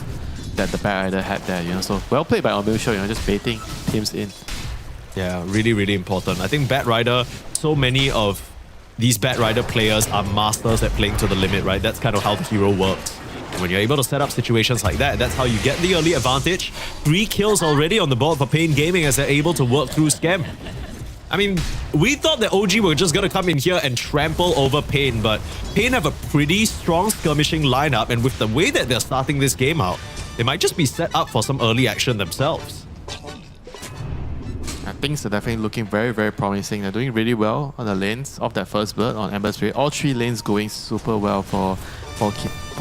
that the Bat Rider had there, you know. So well played by Omilsho, you know, just baiting Tims in. Yeah, really, really important. I think Bat Rider, so many of these Bat Rider players are masters at playing to the limit, right? That's kind of how the hero works. And when you're able to set up situations like that, that's how you get the early advantage. 3 kills already on the board for Pain Gaming as they're able to work through Scam. I mean, we thought that OG were just going to come in here and trample over Pain, but Pain have a pretty strong skirmishing lineup, and with the way that they're starting this game out, they might just be set up for some early action themselves. things are definitely looking very, very promising. They're doing really well on the lanes of that first blood on Ember Spirit. All 3 lanes going super well for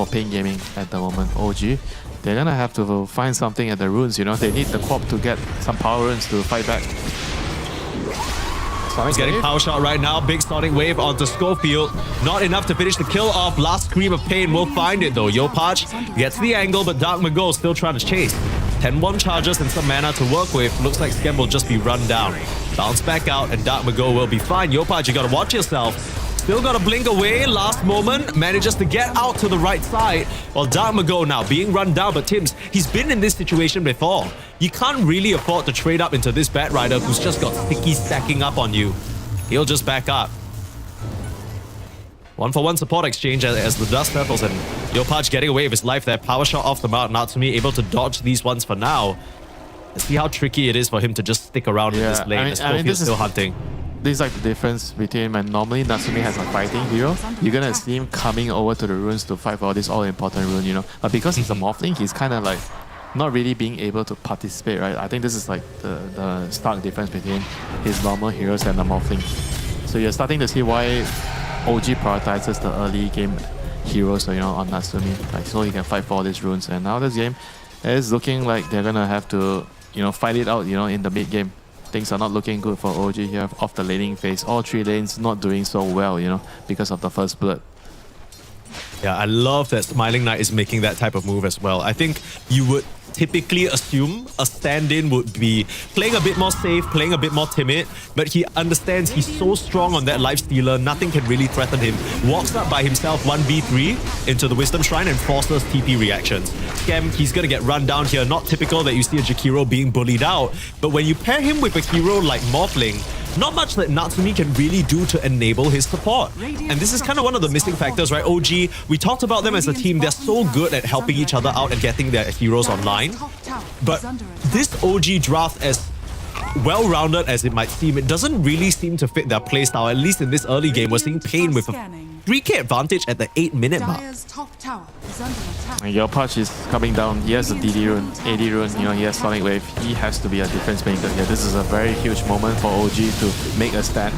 Pain Gaming at the moment. OG, they're gonna have to find something at the runes, you know. They need the Quap to get some power runes to fight back. He's getting power shot right now. Big Sonic Wave onto Schofield. Not enough to finish the kill off. Last Scream of Pain will find it though. Yopaj gets the angle, but Dark Mago still trying to chase. 10-1 charges and some mana to work with. Looks like Skem will just be run down. Bounce back out and Dark Mago will be fine. Yopaj, you gotta watch yourself. Still got to blink away. Last moment, manages to get out to the right side. While Dark Mago now being run down. But Tims, he's been in this situation before. You can't really afford to trade up into this Bat Rider who's just got sticky stacking up on you. He'll just back up. 1-for-1 support exchange as the dust settles and Yopaj getting away with his life there. Power shot off the mount. Natsumi able to dodge these ones for now. Let's see how tricky it is for him to just stick around in this lane. This is still hunting. This is like the difference between when normally Natsumi has a fighting hero, you're gonna see him coming over to the runes to fight for this all-important rune, you know. But because he's a Morphling, he's kind of like not really being able to participate, right? I think this is like the stark difference between his normal heroes and the Morphling. So you're starting to see why OG prioritizes the early game heroes, you know, on Natsumi, like so he can fight for all these runes. And now this game is looking like they're gonna have to, you know, fight it out, you know, in the mid game. Things are not looking good for OG here off the laning phase. All 3 lanes not doing so well, you know, because of the first blood. Yeah, I love that Smiling Knight is making that type of move as well. I think you would typically assume a stand-in would be playing a bit more safe, playing a bit more timid, but he understands he's so strong on that Life Stealer, nothing can really threaten him. Walks up by himself 1v3 into the Wisdom Shrine and forces TP reactions. Skem, he's gonna get run down here. Not typical that you see a Jakiro being bullied out, but when you pair him with a hero like Morphling, not much that Natsumi can really do to enable his support. And this is kind of one of the missing factors, right? OG, we talked about them as a team. They're so good at helping each other out and getting their heroes online. But this OG draft, as well-rounded as it might seem, it doesn't really seem to fit their playstyle. At least in this early game, we're seeing Pain with a 3k advantage at the 8-minute mark. And Yopaj is coming down. He has a DD rune, AD rune, you know, he has Sonic Wave. He has to be a difference maker here. This is a very huge moment for OG to make a stand.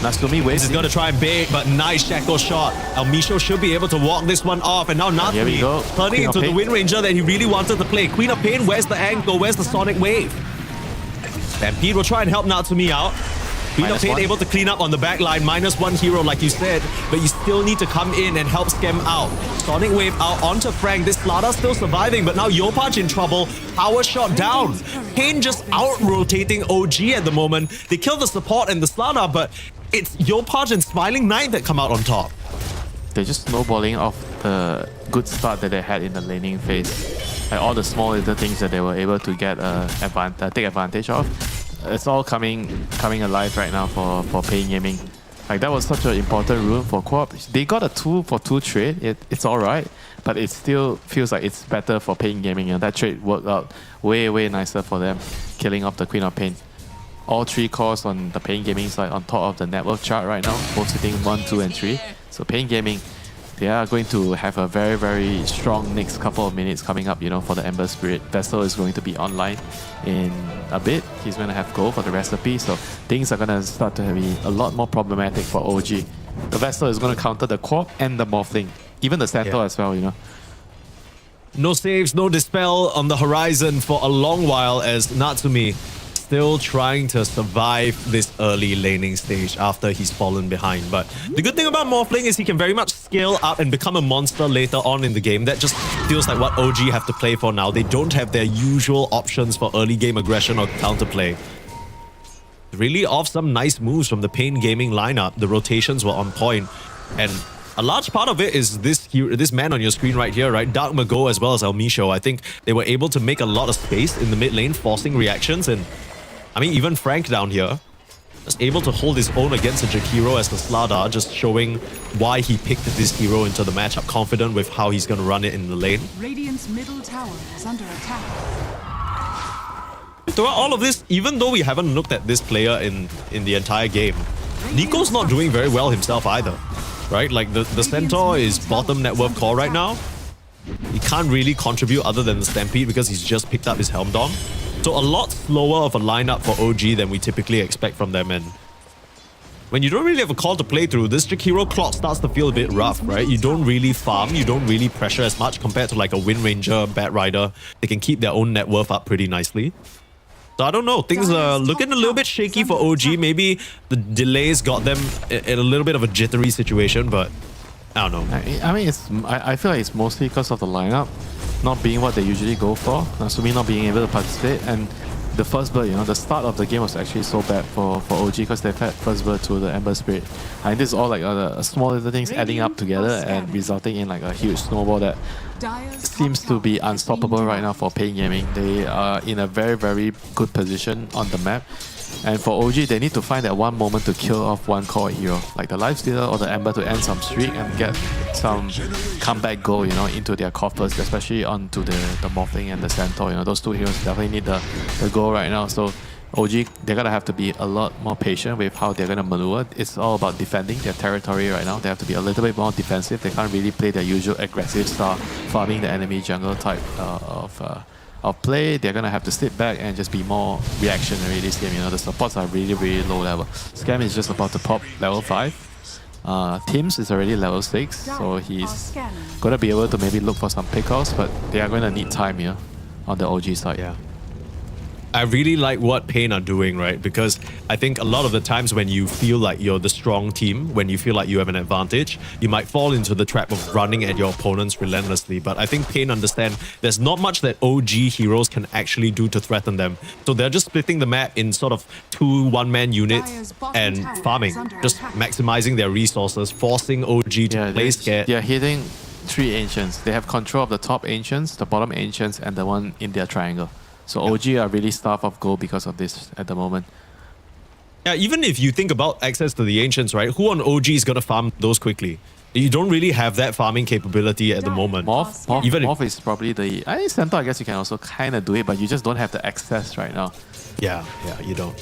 Natsumi waits. He's going to try and bait, but nice Shackle shot. Elmisho should be able to walk this one off. And now Natsumi turning into the Wind Ranger that he really wanted to play. Queen of Pain, where's the angle? Where's the Sonic Wave? Stampede will try and help Natsumi out. Queen of Pain able to clean up on the back line. -1 hero, like you said, but you still need to come in and help Skem out. Sonic Wave out onto Frank. This Slada still surviving, but now Yopaj in trouble. Power shot down. Pain just out-rotating OG at the moment. They kill the support and the Slada, but it's Yopaj and Smiling Knight that come out on top. They're just snowballing off the good start that they had in the laning phase. Like all the small little things that they were able to get take advantage of. It's all coming alive right now for Pain Gaming. Like that was such an important rune for co-op. They got a 2-for-2 trade. It's alright, but it still feels like it's better for Pain Gaming. You know, that trade worked out way nicer for them, killing off the Queen of Pain. All 3 cores on the Pain Gaming side on top of the network chart right now, both sitting 1, 2, and 3. So Pain Gaming, they are going to have a very strong next couple of minutes coming up, you know, for the Ember Spirit. Vessel is going to be online in a bit. He's going to have gold for the recipe, so things are going to start to be a lot more problematic for OG. The Vessel is going to counter the Quap and the Morphling, even the Centaur as well, you know. No saves, no dispel on the horizon for a long while as Natsumi still trying to survive this early laning stage after he's fallen behind. But the good thing about Morphling is he can very much scale up and become a monster later on in the game. That just feels like what OG have to play for now. They don't have their usual options for early game aggression or counterplay. Really off some nice moves from the Pain Gaming lineup. The rotations were on point, and a large part of it is this man on your screen right here, right? Dark Mago as well as Elmisho. I think they were able to make a lot of space in the mid lane, forcing reactions. And I mean, even Frank down here, just able to hold his own against a Jakiro as the Slada, just showing why he picked this hero into the matchup, confident with how he's going to run it in the lane. Radiant's middle tower is under attack. Throughout all of this, even though we haven't looked at this player in the entire game, Nico's not doing very well himself either, right? Like the Centaur is bottom net worth core right now. He can't really contribute other than the Stampede because he's just picked up his Helm Dom. So a lot slower of a lineup for OG than we typically expect from them. And when you don't really have a call to play through, this hero clock starts to feel a bit rough, right? You don't really farm, you don't really pressure as much compared to like a Wind Ranger, Bat Rider. They can keep their own net worth up pretty nicely. So I don't know, things are looking a little bit shaky for OG. Maybe the delays got them in a little bit of a jittery situation, but I don't know. I mean, I feel like it's mostly because of the lineup not being what they usually go for. Sumi not being able to participate, and the first bird, the start of the game was actually so bad for OG because they've had first bird to the Ember Spirit. And this is all like small little things adding up together and resulting in like a huge snowball that seems to be unstoppable right now for Pain Gaming. They are in a very, very good position on the map. And for OG, they need to find that one moment to kill off one core hero, like the Lifestealer or the Ember, to end some streak and get some comeback goal, into their coffers, especially onto the Morphling and the Centaur. Those two heroes definitely need the goal right now. So OG, they're gonna have to be a lot more patient with how they're gonna maneuver. It's all about defending their territory right now. They have to be a little bit more defensive. They can't really play their usual aggressive style, farming the enemy jungle type of play. They're gonna have to sit back and just be more reactionary this game. The supports are really, really low level. Scam is just about to pop level 5. Tim's is already level 6, so he's gonna be able to maybe look for some pickoffs, but they are gonna need time here on the OG side. Yeah. I really like what Pain are doing, right? Because I think a lot of the times when you feel like you're the strong team, when you feel like you have an advantage, you might fall into the trap of running at your opponents relentlessly. But I think Pain understand there's not much that OG heroes can actually do to threaten them. So they're just splitting the map in sort of 2 one-man units and farming, just maximizing their resources, forcing OG to play scared. They're hitting 3 Ancients. They have control of the top Ancients, the bottom Ancients, and the one in their triangle. So OG are really starved of gold because of this at the moment. Yeah, even if you think about access to the Ancients, right? Who on OG is going to farm those quickly? You don't really have that farming capability at the moment. Morph is probably the... I think Centaur, I guess you can also kind of do it, but you just don't have the access right now. Yeah, you don't.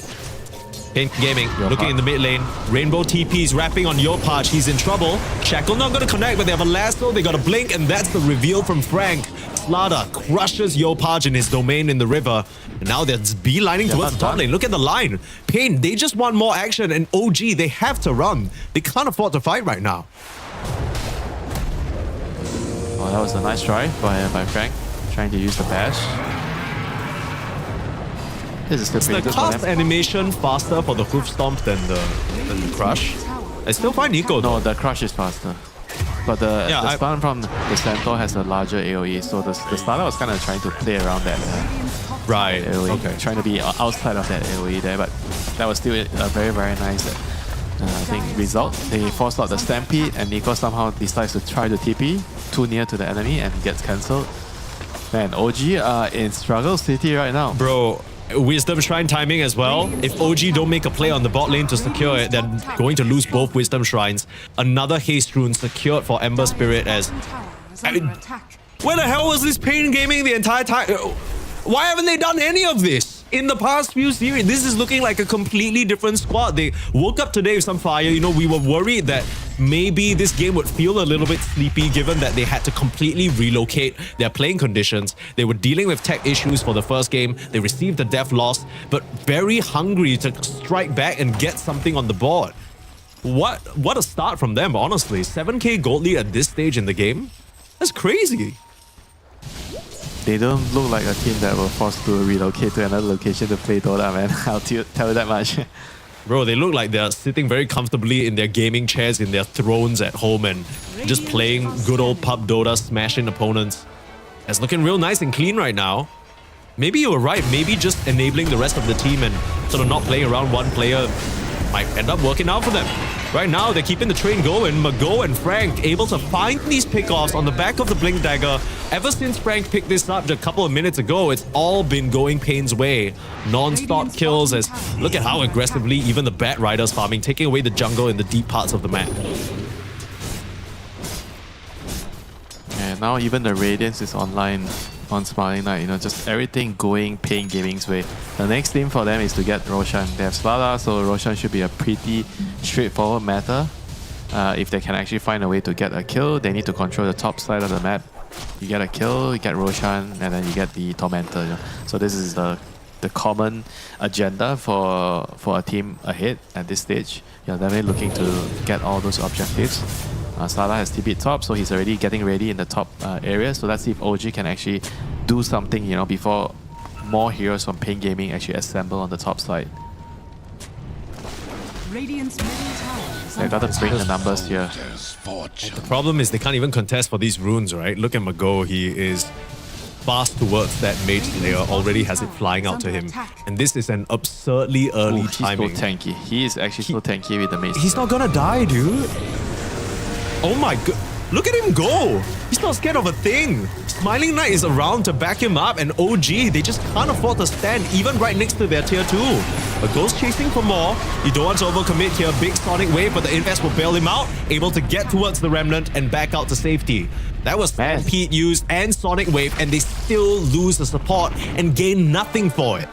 Pain Gaming looking in the mid lane. Rainbow TP's wrapping on Yopaj. He's in trouble. Shackle not going to connect, but they have a lasso. They got a blink, and that's the reveal from Frank. Slada crushes Yopaj in his domain in the river. And now they're beelining towards the top lane. Look at the line. Pain, they just want more action, and OG, they have to run. They can't afford to fight right now. Oh, that was a nice try by Frank, trying to use the bash. This is still pretty good for them. The cast animation faster for the Hoof Stomp than the Crush. I still find Nico though. No, the Crush is faster. But the stun from the Centaur has a larger AoE, so the starter was kind of trying to play around that AoE, okay. Trying to be outside of that AoE there, but that was still a very, very nice I think result. They forced out the Stampede, and Nico somehow decides to try to TP too near to the enemy and gets cancelled. Man, OG are in struggle city right now. Bro, Wisdom Shrine timing as well. If OG don't make a play on the bot lane to secure it, they're going to lose both Wisdom Shrines. Another Haste Rune secured for Ember Spirit as... where the hell was this Pain Gaming the entire time? Why haven't they done any of this in the past few series? This is looking like a completely different squad. They woke up today with some fire. We were worried that maybe this game would feel a little bit sleepy given that they had to completely relocate their playing conditions. They were dealing with tech issues for the first game. They received a death loss, but very hungry to strike back and get something on the board. What a start from them, honestly. 7k gold lead at this stage in the game? That's crazy. They don't look like a team that were forced to relocate to another location to play Dota, man. I'll tell you that much. Bro, they look like they're sitting very comfortably in their gaming chairs, in their thrones at home, and just playing good old pub Dota, smashing opponents. It's looking real nice and clean right now. Maybe you were right. Maybe just enabling the rest of the team and sort of not playing around one player might end up working out for them. Right now, they're keeping the train going. Mago and Frank able to find these pickoffs on the back of the Blink Dagger. Ever since Frank picked this up just a couple of minutes ago, it's all been going Pain's way. Non-stop kills as look at how aggressively even the Bat Riders farming, taking away the jungle in the deep parts of the map. And now even the Radiance is online on Smiling Knight, just everything going Pain Gaming's way. The next thing for them is to get Roshan. They have Slada, so Roshan should be a pretty straightforward matter. If they can actually find a way to get a kill, they need to control the top side of the map. You get a kill, you get Roshan, and then you get the Tormentor. So this is the the common agenda for a team ahead at this stage. You're definitely looking to get all those objectives. Sala has TP top, so he's already getting ready in the top area. So let's see if OG can actually do something, you know, before more heroes from Pain Gaming actually assemble on the top side. Radiant's middle tower is They've got to bring the numbers here. The problem is they can't even contest for these runes, right? Look at Mago, he is fast towards that mage layer, already has it flying out to him. And this is an absurdly early timing. He's so tanky. He is actually so tanky with the mage. He's not gonna die, dude. Oh my god. Look at him go. He's not scared of a thing. Smiling Knight is around to back him up, and OG, they just can't afford to stand even right next to their tier 2. Mago's chasing for more. You don't want to overcommit here. Big Sonic Wave, but the invest will bail him out. Able to get towards the Remnant and back out to safety. That was Stampede used and Sonic Wave, and they still lose the support and gain nothing for it.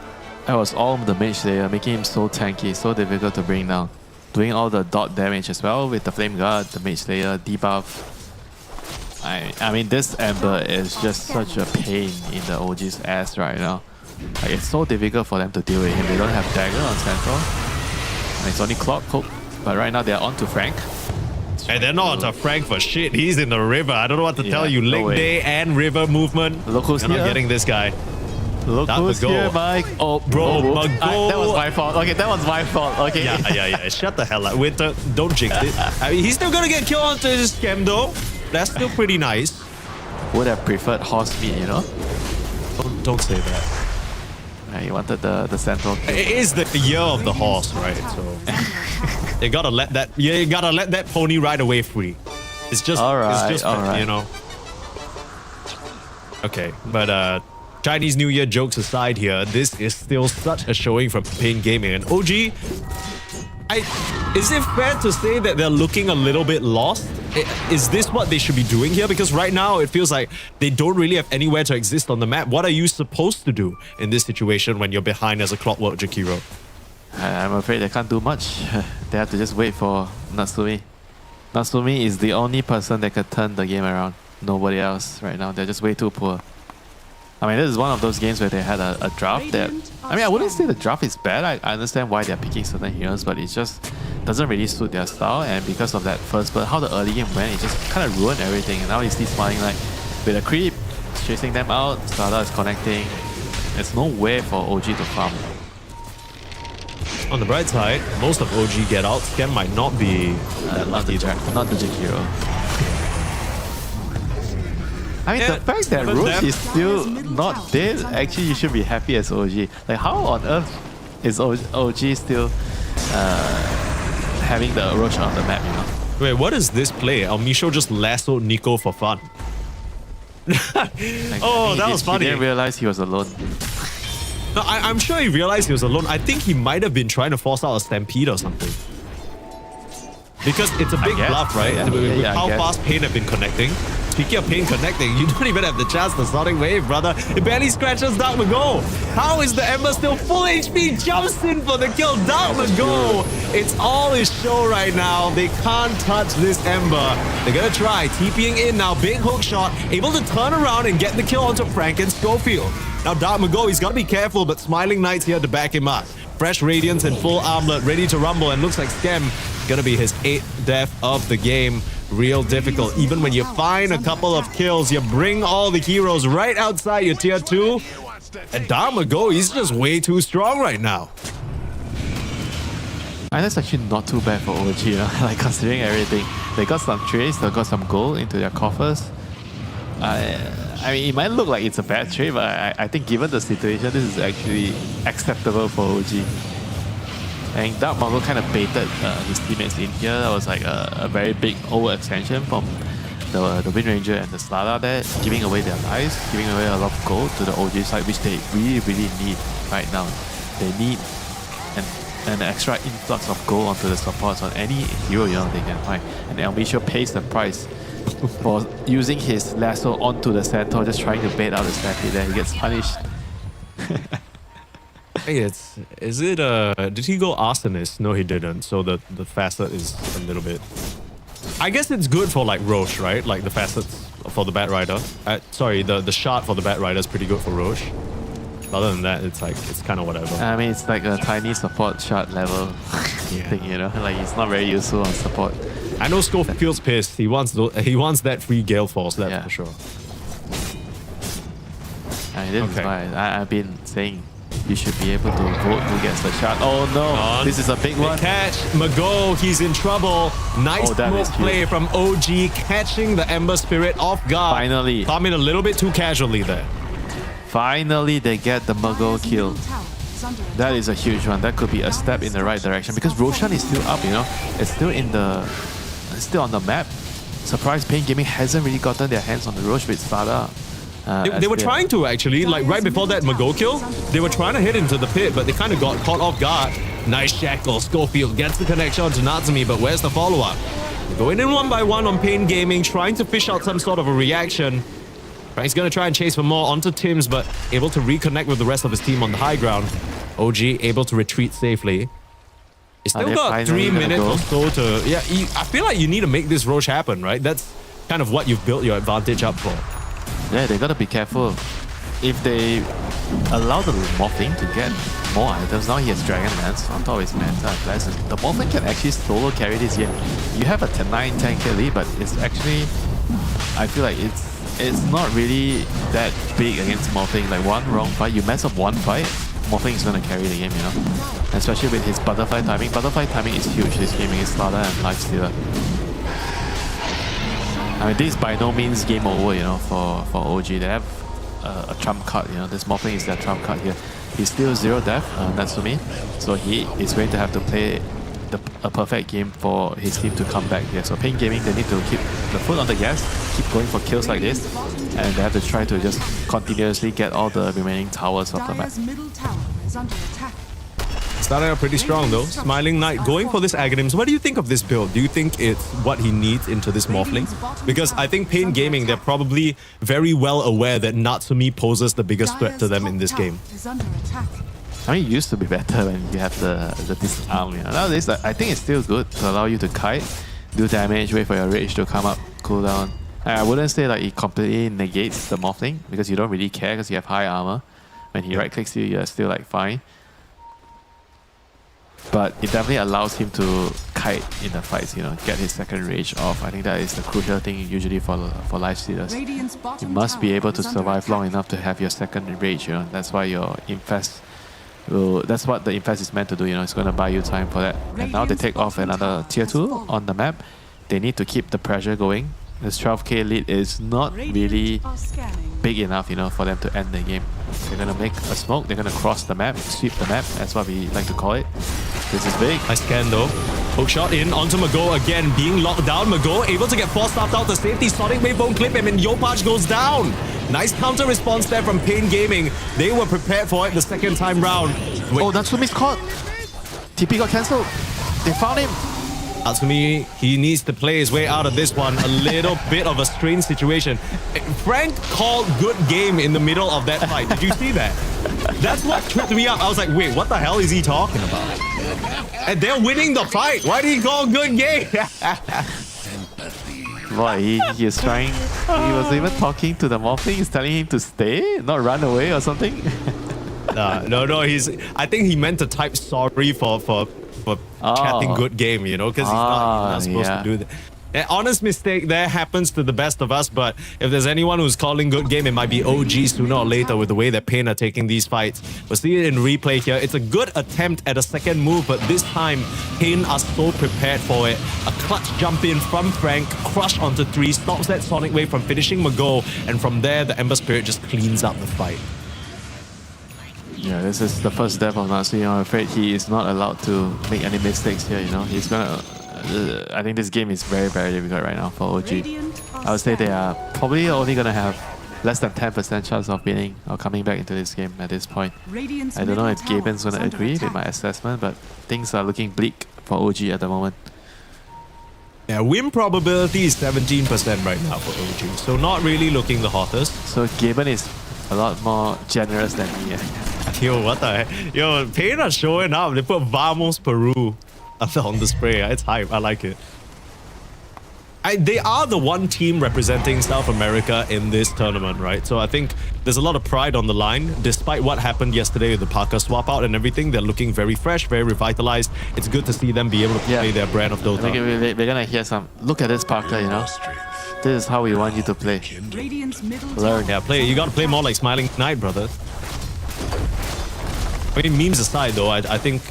That was all the mage layer, making him so tanky, so difficult to bring down. Doing all the dot damage as well with the Flame Guard, the mage layer, debuff. I mean, this Ember is just such a pain in the OG's ass right now. Like, it's so difficult for them to deal with him. They don't have Dagger on Central. And it's only Clock Hook, but right now they're on to Frank. And they're not on to Frank for shit. He's in the river. I don't know what to tell you. Link Day and river movement. Look who's You're not getting this guy. Look who's here, Mike. Oh, bro, Mago. That was my fault. Okay, that was my fault. Okay. Yeah. Shut the hell up. Winter, don't jinx it. I mean, he's still gonna get killed onto his scam though. That's still pretty nice. Would have preferred horse meat, you know? Don't say that. Yeah, you wanted the central kill. It is the year of the horse, right? So you gotta let that pony ride away free. It's just you know. Okay, but Chinese New Year jokes aside here, this is still such a showing from Pain Gaming. And OG, is it fair to say that they're looking a little bit lost? Is this what they should be doing here? Because right now it feels like they don't really have anywhere to exist on the map. What are you supposed to do in this situation when you're behind as a Clockwork Jakiro? I'm afraid they can't do much. They have to just wait for Natsumi. Natsumi is the only person that could turn the game around. Nobody else right now. They're just way too poor. I mean, this is one of those games where they had a draft that... I mean, I wouldn't say the draft is bad. I understand why they're picking certain heroes, but it just doesn't really suit their style. And because of that first, but how the early game went, it just kind of ruined everything. And now you see Smiling Knight with a creep, chasing them out. Strada is connecting. There's no way for OG to farm. On the bright side, most of OG get out. Scam might not be that lucky. Not the Jakiro. I mean, the fact that Roche is still not dead, actually you should be happy as OG. Like, how on earth is OG still having the Roche on the map, you know? Wait, what is this play? Misho just lassoed Nico for fun. That was funny. He didn't realize he was alone. No, I'm sure he realized he was alone. I think he might have been trying to force out a stampede or something. Because it's a big bluff, right? With how fast Pain have been connecting. Speaking of Pain connecting, you don't even have the chance to Sonic Wave, brother. It barely scratches Dark Mago. How is the Ember still full HP? Jumps in for the kill. Dark Mago. It's all his show right now. They can't touch this Ember. They're gonna try. TPing in now. Big hook shot. Able to turn around and get the kill onto Frank and Schofield. Now Dark Mago, he's gotta be careful, but Smiling Knight's here to back him up. Fresh Radiance and full armlet, ready to rumble, and looks like Scam gonna be his 8th death of the game. Real difficult. Even when you find a couple of kills, you bring all the heroes right outside your tier 2. And Dark Mago, he's just way too strong right now. And that's actually not too bad for OG, you know? Like, considering everything. They got some trades, they got some gold into their coffers. I mean, it might look like it's a bad trade, but I think given the situation, this is actually acceptable for OG. And Dark Mago kind of baited his teammates in here. That was like a very big overextension from the Wind Ranger and the Slada there, giving away their lives, giving away a lot of gold to the OG side, which they really, really need right now. They need an extra influx of gold onto the supports on any hero they can find. And Elmisho pays the price for using his lasso onto the centaur, just trying to bait out the stampede there. He gets punished. Hey, did he go Arsonist? No, he didn't. So the facet is a little bit... I guess it's good for like Roche, right? Like the facets for the Bat Rider. Sorry, the shard for the Bat Rider is pretty good for Roche. Other than that, it's like, it's kind of whatever. I mean, it's like a tiny support shot level thing, you know? Like, it's not very useful on support. I know Schofield's pissed. He wants that free Gale Force, that's for sure. This is why I've been saying you should be able to vote who gets the shot. Oh no, this is a big one. Catch, Mago, he's in trouble. Nice smoke play from OG, catching the Ember Spirit off guard. Finally. Coming a little bit too casually there. Finally, they get the Mago kill. That is a huge one. That could be a step in the right direction because Roshan is still up, you know. It's still on the map. Surprised Pain Gaming hasn't really gotten their hands on the Roche with Sada. They were trying to actually, like right before that Mago kill, they were trying to hit into the pit, but they kind of got caught off guard. Nice shackle. Schofield gets the connection onto Natsumi, but where's the follow-up? They're going in one by one on Pain Gaming, trying to fish out some sort of a reaction. Frank's going to try and chase for more onto Tim's, but able to reconnect with the rest of his team on the high ground. OG able to retreat safely. He's still got 3 minutes or so to... Yeah, I feel like you need to make this Roche happen, right? That's kind of what you've built your advantage up for. Yeah, they gotta be careful. If they allow the Morphling to get more items, now he has Dragon Lance on top of his Manta and Blessing. The Morphling can actually solo carry this game. You have a 9-10k lead, but it's actually... I feel like it's not really that big against Morphling. Like one wrong fight, you mess up one fight, Morphling is gonna carry the game, you know? Especially with his butterfly timing. Butterfly timing is huge this game against Slaughter and Lifestealer. I mean, this is by no means game over, you know, for OG. They have a trump card, you know. This Morphling is their trump card here. He's still 0 death, Natsumi. So he is going to have to play a perfect game for his team to come back here. So Pain Gaming, they need to keep the foot on the gas, keep going for kills like this, and they have to try to just continuously get all the remaining towers off the map. Starting out pretty strong though. Smiling Knight going for this Aghanims. What do you think of this build? Do you think it's what he needs into this Morphling? Because I think Pain Gaming, they're probably very well aware that Natsumi poses the biggest threat to them in this game. I mean, it used to be better when you have the disarm. You know? Nowadays, I think it's still good to allow you to kite, do damage, wait for your rage to come up, cool down. I wouldn't say like it completely negates the Morphling because you don't really care because you have high armor. When he right clicks you, you're still like fine. But it definitely allows him to kite in the fights, you know, get his second rage off. I think that is the crucial thing usually for Lifestealers. You must be able to survive long enough to have your second rage, you know. That's why your Infest will... That's what the Infest is meant to do, you know. It's going to buy you time for that. And now they take off another tier 2 on the map. They need to keep the pressure going. This 12k lead is not really big enough, you know, for them to end the game. They're going to make a smoke, they're going to cross the map, sweep the map, that's what we like to call it. This is big. Nice scan though. Hook shot in onto Mago again, being locked down. Mago able to get force staffed out to safety. Sonic Wave won't clip him and Yopaj goes down. Nice counter response there from Pain Gaming. They were prepared for it the second time round. Oh, Natsumi's caught. TP got cancelled. They found him. Natsumi, he needs to play his way out of this one. A little bit of a strange situation. Frank called good game in the middle of that fight. Did you see that? That's what tripped me up. I was like, wait, what the hell is he talking about? And they're winning the fight. Why did he call good game? Boy, he is trying. He was even talking to the Morphling. He's telling him to stay, not run away or something. No. I think he meant to type sorry for chatting good game, you know, because he's not supposed to do that. An honest mistake there happens to the best of us, but if there's anyone who's calling good game, it might be OG sooner or later with the way that Pain are taking these fights. We'll see it in replay here. It's a good attempt at a second move, but this time Pain are so prepared for it. A clutch jump in from Frank, crush onto 3, stops that Sonic Wave from finishing Mago, and from there the Ember Spirit just cleans up the fight. Yeah, this is the first death of Natsumi. I'm afraid he is not allowed to make any mistakes here, you know. He's gonna... I think this game is very, very difficult right now for OG. I would say they are probably only gonna have less than 10% chance of winning or coming back into this game at this point. I don't know if Gaben's gonna agree with my assessment, but things are looking bleak for OG at the moment. Yeah, win probability is 17% right now for OG, so not really looking the hottest. So Gaben is a lot more generous than me. Yo, what the heck? Yo, Pain are showing up. They put Vamos Peru on the spray. It's hype. I like it. they are the one team representing South America in this tournament, right? So I think there's a lot of pride on the line. Despite what happened yesterday with the Parker swap out and everything, they're looking very fresh, very revitalized. It's good to see them be able to play their brand of Dota. I think we're gonna hear some. Look at this, Parker. You know, this is how we want you to play. Learn, yeah, play. You gotta play more like Smiling Knight, brother. I mean, memes aside, though, I think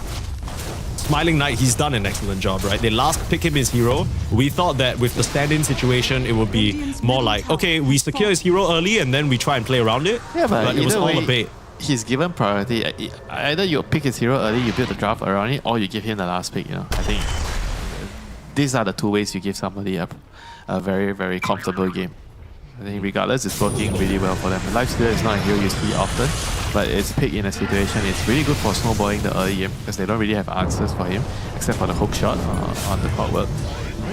Smiling Knight, he's done an excellent job, right? They last pick him as hero. We thought that with the stand-in situation, it would be more like, okay, we secure his hero early and then we try and play around it. Yeah, but it was all a bait. He's given priority. Either you pick his hero early, you build the draft around it, or you give him the last pick. You know, I think these are the two ways you give somebody a very, very comfortable game. I think regardless, it's working really well for them. The Lifestealer is not a hero you see often, but it's picked in a situation. It's really good for snowballing the early game because they don't really have answers for him except for the hook shot on the clockwork.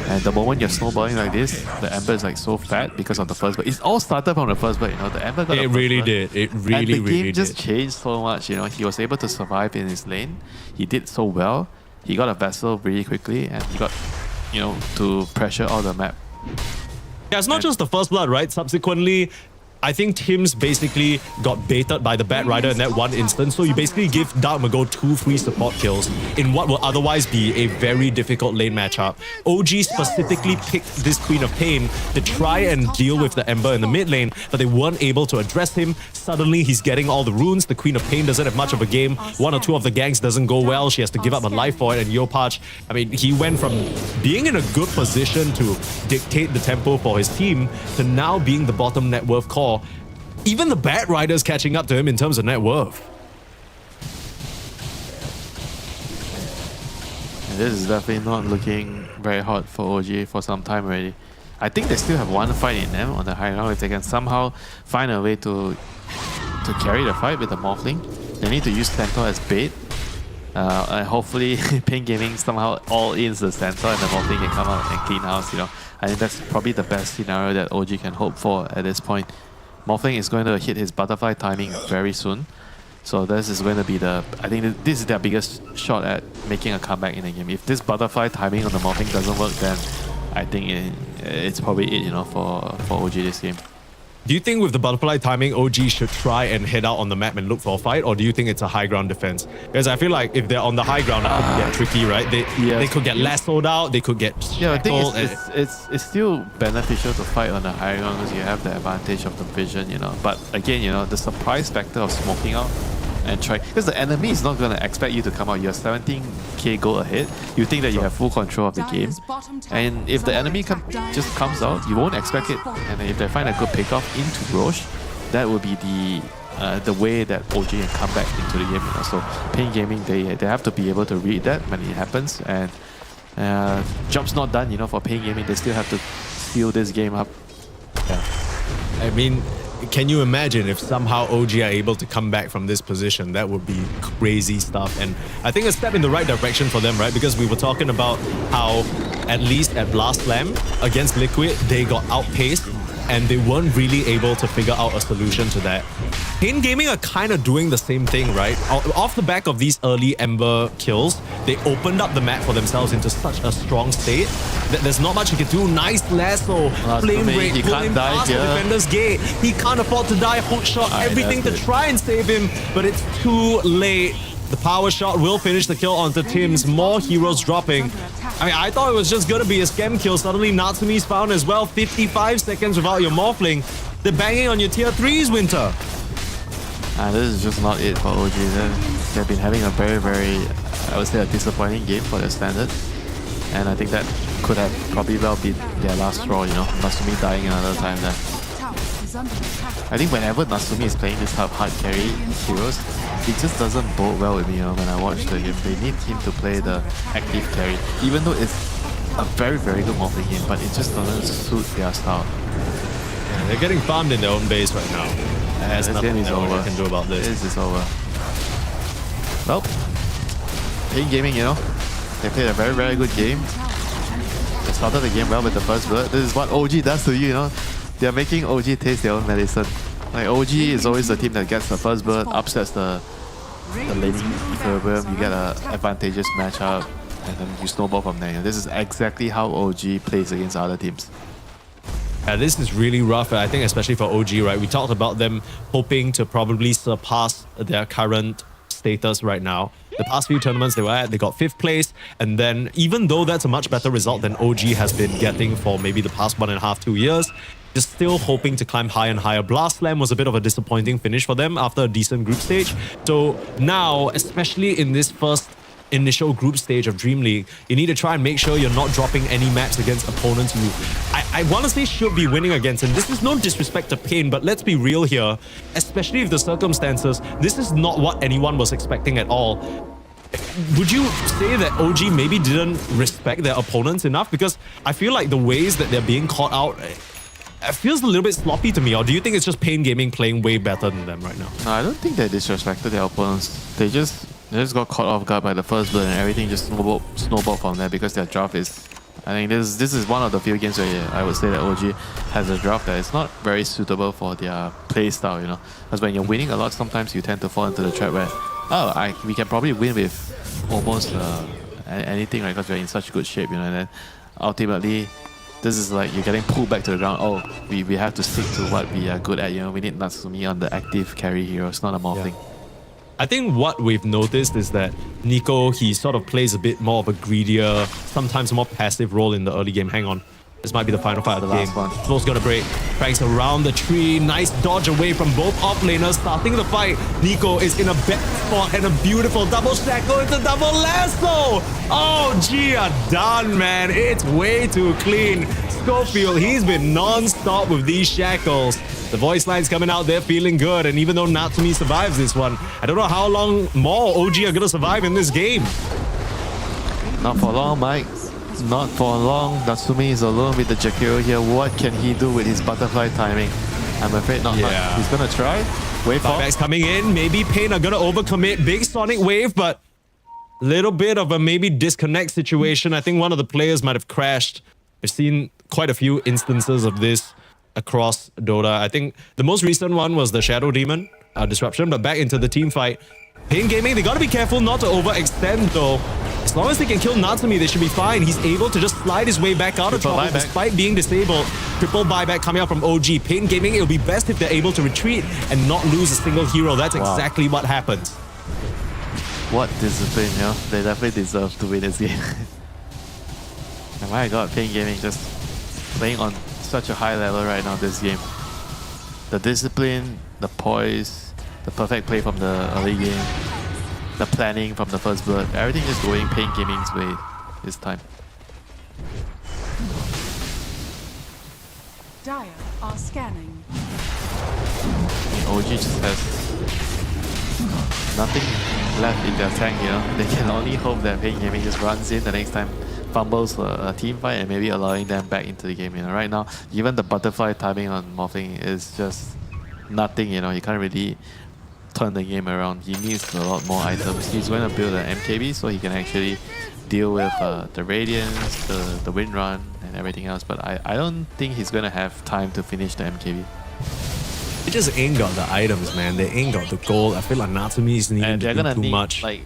And the moment you're snowballing like this, the Ember is like so fat because of the first bird. It's all started from the first bird, you know. The Ember got It really did. It really, and the game just changed so much, you know. He was able to survive in his lane. He did so well. He got a vessel really quickly, and he got, you know, to pressure all the map. Yeah, it's not just the first blood, right? Subsequently, I think Tim's basically got baited by the Bat Rider in that one instance. So you basically give Dark Mago 2 free support kills in what will otherwise be a very difficult lane matchup. OG specifically picked this Queen of Pain to try and deal with the Ember in the mid lane, but they weren't able to address him. Suddenly, he's getting all the runes. The Queen of Pain doesn't have much of a game. One or two of the ganks doesn't go well. She has to give up her life for it. And Yopach, I mean, he went from being in a good position to dictate the tempo for his team to now being the bottom net worth core. Even the Bat Rider's catching up to him in terms of net worth. And this is definitely not looking very hot for OG for some time already. I think they still have one fight in them on the high ground. If they can somehow find a way to carry the fight with the Morphling, they need to use Centaur as bait. And hopefully Pain Gaming somehow all-ins the Centaur and the Morphling can come out and clean house, you know. I think that's probably the best scenario that OG can hope for at this point. Morphling is going to hit his butterfly timing very soon. So this is going to be I think this is their biggest shot at making a comeback in the game. If this butterfly timing on the Morphling doesn't work, then I think it's probably it, you know, for OG this game. Do you think with the butterfly timing, OG should try and head out on the map and look for a fight, or do you think it's a high ground defense? Because I feel like if they're on the high ground, it could get tricky, right? They could get lassoed out, they could get I think it's still beneficial to fight on the high ground because you have the advantage of the vision, you know. But again, you know, the surprise factor of smoking out and try, because the enemy is not going to expect you to come out. You're 17k goal ahead. You think that you have full control of the game, and if the enemy just comes out, you won't expect it. And if they find a good pickoff into Roche, that would be the way that OG can come back into the game. You know? So Pain Gaming, they have to be able to read that when it happens, and job's not done, you know. For Pain Gaming, they still have to steal this game up. Yeah, I mean, can you imagine if somehow OG are able to come back from this position? That would be crazy stuff. And I think a step in the right direction for them, right? Because we were talking about how, at least at Blast Slam against Liquid, they got outpaced and they weren't really able to figure out a solution to that. Pain Gaming are kind of doing the same thing, right? Off the back of these early Ember kills, they opened up the map for themselves into such a strong state that there's not much you can do. Nice lasso, flame rate, pulling past the defender's gate. He can't afford to die, hook shot, everything to try and save him, but it's too late. The power shot will finish the kill onto Tim's. More heroes dropping. I mean, I thought it was just going to be a scam kill. Suddenly, Natsumi's found as well. 55 seconds without your Morphling. They're banging on your tier 3s, Winter. This is just not it for OG. They've been having a very, very, I would say, a disappointing game for their standard. And I think that could have probably well been their last straw, you know. Natsumi dying another time there. I think whenever Natsumi is playing this type of hard carry heroes, it just doesn't bode well with me, you know, when I watch the game. They need him to play the active carry, even though it's a very, very good Morphling game, but it just doesn't suit their style. Yeah, they're getting farmed in their own base right now. There's nothing that OG can do about this. This is over. Well, Pain Gaming, you know, they played a very, very good game. They started the game well with the first blood. This is what OG does to you, you know. They're making OG taste their own medicine. Like, OG is always the team that gets the first blood, upsets the laning equilibrium, you get an advantageous matchup, and then you snowball from there. This is exactly how OG plays against other teams. Yeah, this is really rough, I think, especially for OG, right? We talked about them hoping to probably surpass their current status right now. The past few tournaments they were at, they got 5th place, and then even though that's a much better result than OG has been getting for maybe the past 1.5, 2 years, just still hoping to climb higher and higher. Blast Slam was a bit of a disappointing finish for them after a decent group stage. So now, especially in this first initial group stage of DreamLeague, you need to try and make sure you're not dropping any maps against opponents you, I want to say, should be winning against. And this is no disrespect to Pain, but let's be real here, especially if the circumstances, this is not what anyone was expecting at all. Would you say that OG maybe didn't respect their opponents enough? Because I feel like the ways that they're being caught out, it feels a little bit sloppy to me. Or do you think it's just Pain Gaming playing way better than them right now? No, I don't think they disrespected their opponents. They just got caught off guard by the first blood, and everything just snowballed from there because their draft is... I think this is one of the few games where I would say that OG has a draft that is not very suitable for their play style, you know. Because when you're winning a lot, sometimes you tend to fall into the trap where, we can probably win with almost anything, right? Because we're in such good shape, you know. And then ultimately, this is like you're getting pulled back to the ground. Oh, we have to stick to what we are good at, you know. We need Natsumi on the active carry hero. It's not a morphling. Yeah. I think what we've noticed is that Nico, he sort of plays a bit more of a greedier, sometimes more passive role in the early game. Hang on. This might be the final fight of the game. Flow's gonna break. Frank's around the tree. Nice dodge away from both offlaners. Starting the fight. Nico is in a bad spot and a beautiful double shackle. It's a double lasso. Oh, gee, done, man. It's way too clean. Schofield, he's been non-stop with these shackles. The voice line's coming out there feeling good, and even though Natsumi survives this one, I don't know how long more OG are gonna survive in this game. Not for long, Mike. Not for long. Natsumi is alone with the Jakiro here. What can he do with his butterfly timing? I'm afraid not much. He's gonna try. Wave Buybacks coming in. Maybe Pain are gonna overcommit. Big Sonic Wave, but little bit of a maybe disconnect situation. I think one of the players might have crashed. We've seen quite a few instances of this across Dota. I think the most recent one was the Shadow Demon disruption, but back into the team fight. Pain Gaming, they gotta be careful not to overextend though. As long as they can kill Natsumi, they should be fine. He's able to just slide his way back out of trouble despite being disabled. Triple buyback coming out from OG. Pain Gaming, it'll be best if they're able to retreat and not lose a single hero. That's exactly what happens. What discipline, you know? They definitely deserve to win this game. And my god, Pain Gaming just playing on such a high level right now this game. The discipline, the poise, the perfect play from the early game, the planning from the first blood, everything is going Pain Gaming's way this time. Dire are scanning. OG just has nothing left in their tank, you know. They can only hope that Pain Gaming just runs in the next time, fumbles a team fight, and maybe allowing them back into the game, you know. Right now, even the butterfly timing on Morphling is just nothing, you know. He can't really turn the game around. He needs a lot more items. He's going to build an MKB so he can actually deal with the Radiance, the Wind Run, and everything else. But I don't think he's going to have time to finish the MKB. They just ain't got the items, man. They ain't got the gold. I feel like Natsumi is needing to do too much. Like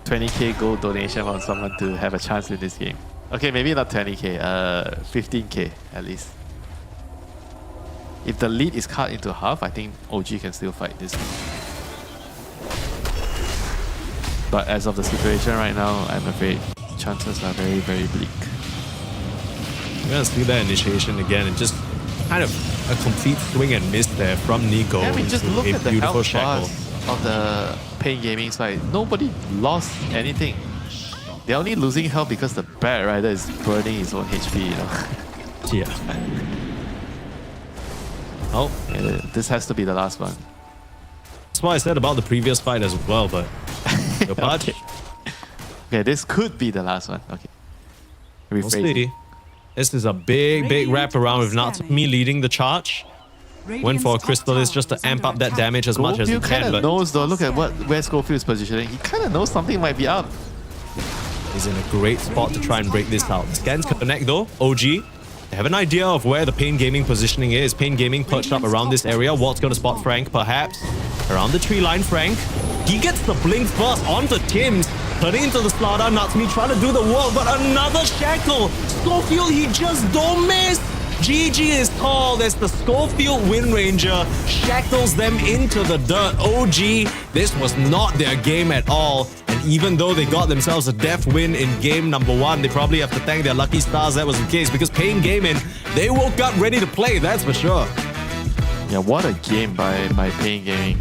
20k gold donation from someone to have a chance in this game. Okay, maybe not 20k, 15k at least. If the lead is cut into half, I think OG can still fight this game. But as of the situation right now, I'm afraid chances are very, very bleak. We're gonna see that initiation again, and just kind of a complete swing and miss there from Nico. Yeah, I mean, just look at the health shackle bars of the Pain Gaming side. Nobody lost anything. They're only losing health because the Bat Rider is burning his own HP, you know. Yeah. Oh, yeah, this has to be the last one. That's what I said about the previous fight as well, but okay, this could be the last one. Okay. We'll see. This is a big wraparound with Natsumi leading the charge. Went for a Crystallis just to amp up that damage as much as he can. Kind of knows though, look at where Schofield is positioning. He kind of knows something might be up. He's in a great spot to try and break this out. Scans connect though, OG. They have an idea of where the Pain Gaming positioning is. Pain Gaming perched up around this area. Walt's gonna spot Frank perhaps. Around the tree line, Frank. He gets the blink first onto Tim's. Turning into the slaughter, Natsumi trying to do the work, but another shackle. Schofield, he just don't miss. GG is called as the Schofield Wind Ranger shackles them into the dirt. OG, this was not their game at all. And even though they got themselves a def win in game number 1, they probably have to thank their lucky stars that was the case, because Pain Gaming, they woke up ready to play, that's for sure. Yeah, what a game by Pain Gaming.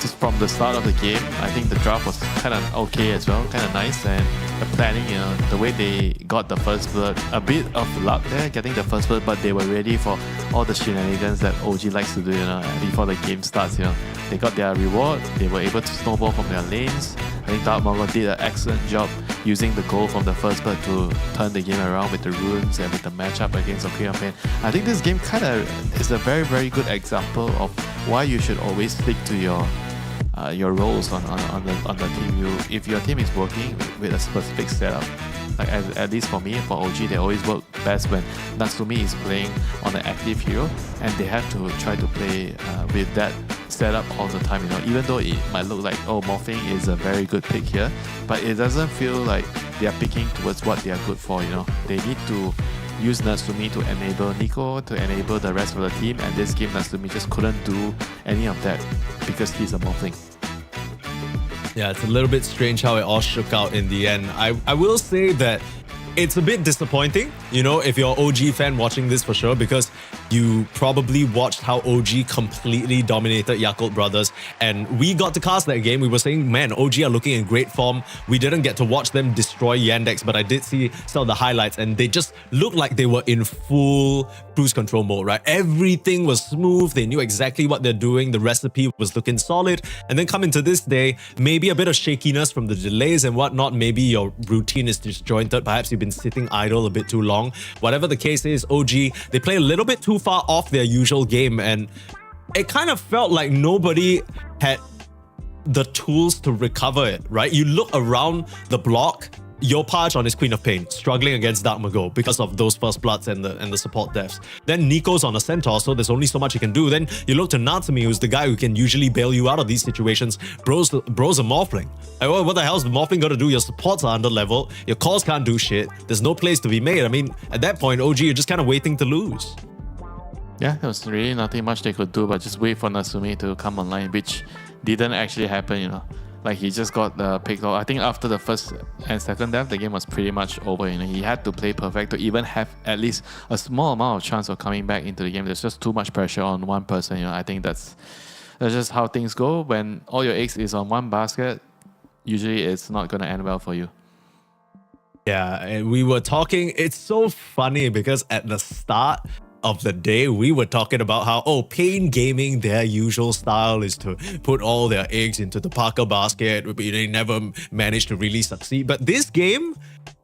Just from the start of the game, I think the draft was kind of okay as well, kind of nice, and the planning, you know, the way they got the first blood, a bit of luck there getting the first blood, but they were ready for all the shenanigans that OG likes to do, you know, before the game starts, you know. They got their reward, they were able to snowball from their lanes. I think Dark Mongo did an excellent job using the goal from the first blood to turn the game around with the runes and with the matchup against Ocarina of Pain. I think this game kind of is a very, very good example of why you should always stick to your roles on the team. If your team is working with a specific setup, like at least for me, for OG, they always work best when Natsumi is playing on an active hero, and they have to try to play with that setup all the time. You know, even though it might look like, oh, morphing is a very good pick here, but it doesn't feel like they are picking towards what they are good for. You know, they need to use Natsumi to enable Nico, to enable the rest of the team, and this game Natsumi just couldn't do any of that because he's a morphling. Yeah, it's a little bit strange how it all shook out in the end. I will say that it's a bit disappointing, you know, if you're an OG fan watching this for sure, because you probably watched how OG completely dominated Yakult Brothers, and we got to cast that game. We were saying, man, OG are looking in great form. We didn't get to watch them destroy Yandex, but I did see some of the highlights, and they just looked like they were in full cruise control mode, right? Everything was smooth. They knew exactly what they're doing. The recipe was looking solid. And then come into this day, maybe a bit of shakiness from the delays and whatnot. Maybe your routine is disjointed. Perhaps you've been sitting idle a bit too long. Whatever the case is, OG, they play a little bit too far off their usual game, and it kind of felt like nobody had the tools to recover it, right? You look around the block, Yopaj on his Queen of Pain, struggling against Dark Mago because of those first bloods and the support deaths. Then Nico's on a Centaur, so there's only so much he can do. Then you look to Natsumi, who's the guy who can usually bail you out of these situations. Bro's a Morphling. Like, what the hell's the Morphling got to do? Your supports are under level, your calls can't do shit, there's no plays to be made. I mean, at that point, OG, you're just kind of waiting to lose. Yeah, there was really nothing much they could do but just wait for Natsumi to come online, which didn't actually happen, you know. Like, he just got picked off. I think after the first and second death, the game was pretty much over. You know, he had to play perfect to even have at least a small amount of chance of coming back into the game. There's just too much pressure on one person. You know, I think that's just how things go. When all your eggs is on one basket, usually it's not gonna end well for you. Yeah, and we were talking. It's so funny because at the start of the day, we were talking about how, oh, Pain Gaming, their usual style is to put all their eggs into the Parker basket. They never managed to really succeed. But this game,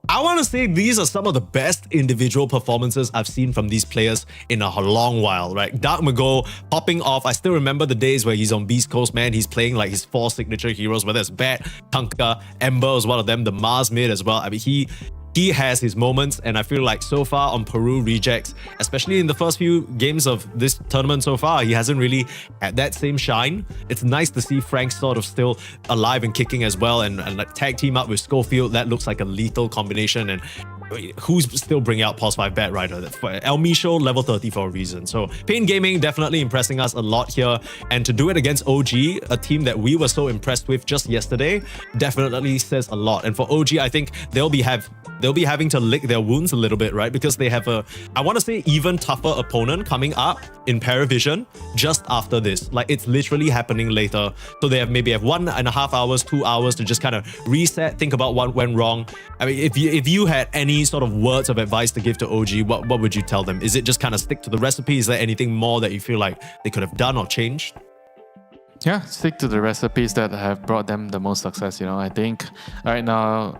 I want to say these are some of the best individual performances I've seen from these players in a long while, right? Dark Mago popping off. I still remember the days where he's on Beast Coast, man. He's playing like his 4 signature heroes, whether it's Bat, Kanka, Ember is one of them, the Mars mid as well. I mean, he has his moments, and I feel like so far on Peru Rejects, especially in the first few games of this tournament so far, he hasn't really had that same shine. It's nice to see Frank sort of still alive and kicking as well, and like tag team up with Schofield. That looks like a lethal combination. And who's still bringing out Pulse 5 Bat Rider? El Micho, level 30 for a reason. So Pain Gaming definitely impressing us a lot here, and to do it against OG, a team that we were so impressed with just yesterday, definitely says a lot. And for OG, I think they'll be having to lick their wounds a little bit, right? Because they have a, I want to say, even tougher opponent coming up in Paravision just after this. Like, it's literally happening later. So they maybe have 1.5 hours, 2 hours to just kind of reset, think about what went wrong. I mean, if you had any sort of words of advice to give to OG, what would you tell them? Is it just kind of stick to the recipe? Is there anything more that you feel like they could have done or changed? Yeah, stick to the recipes that have brought them the most success. You know, I think right now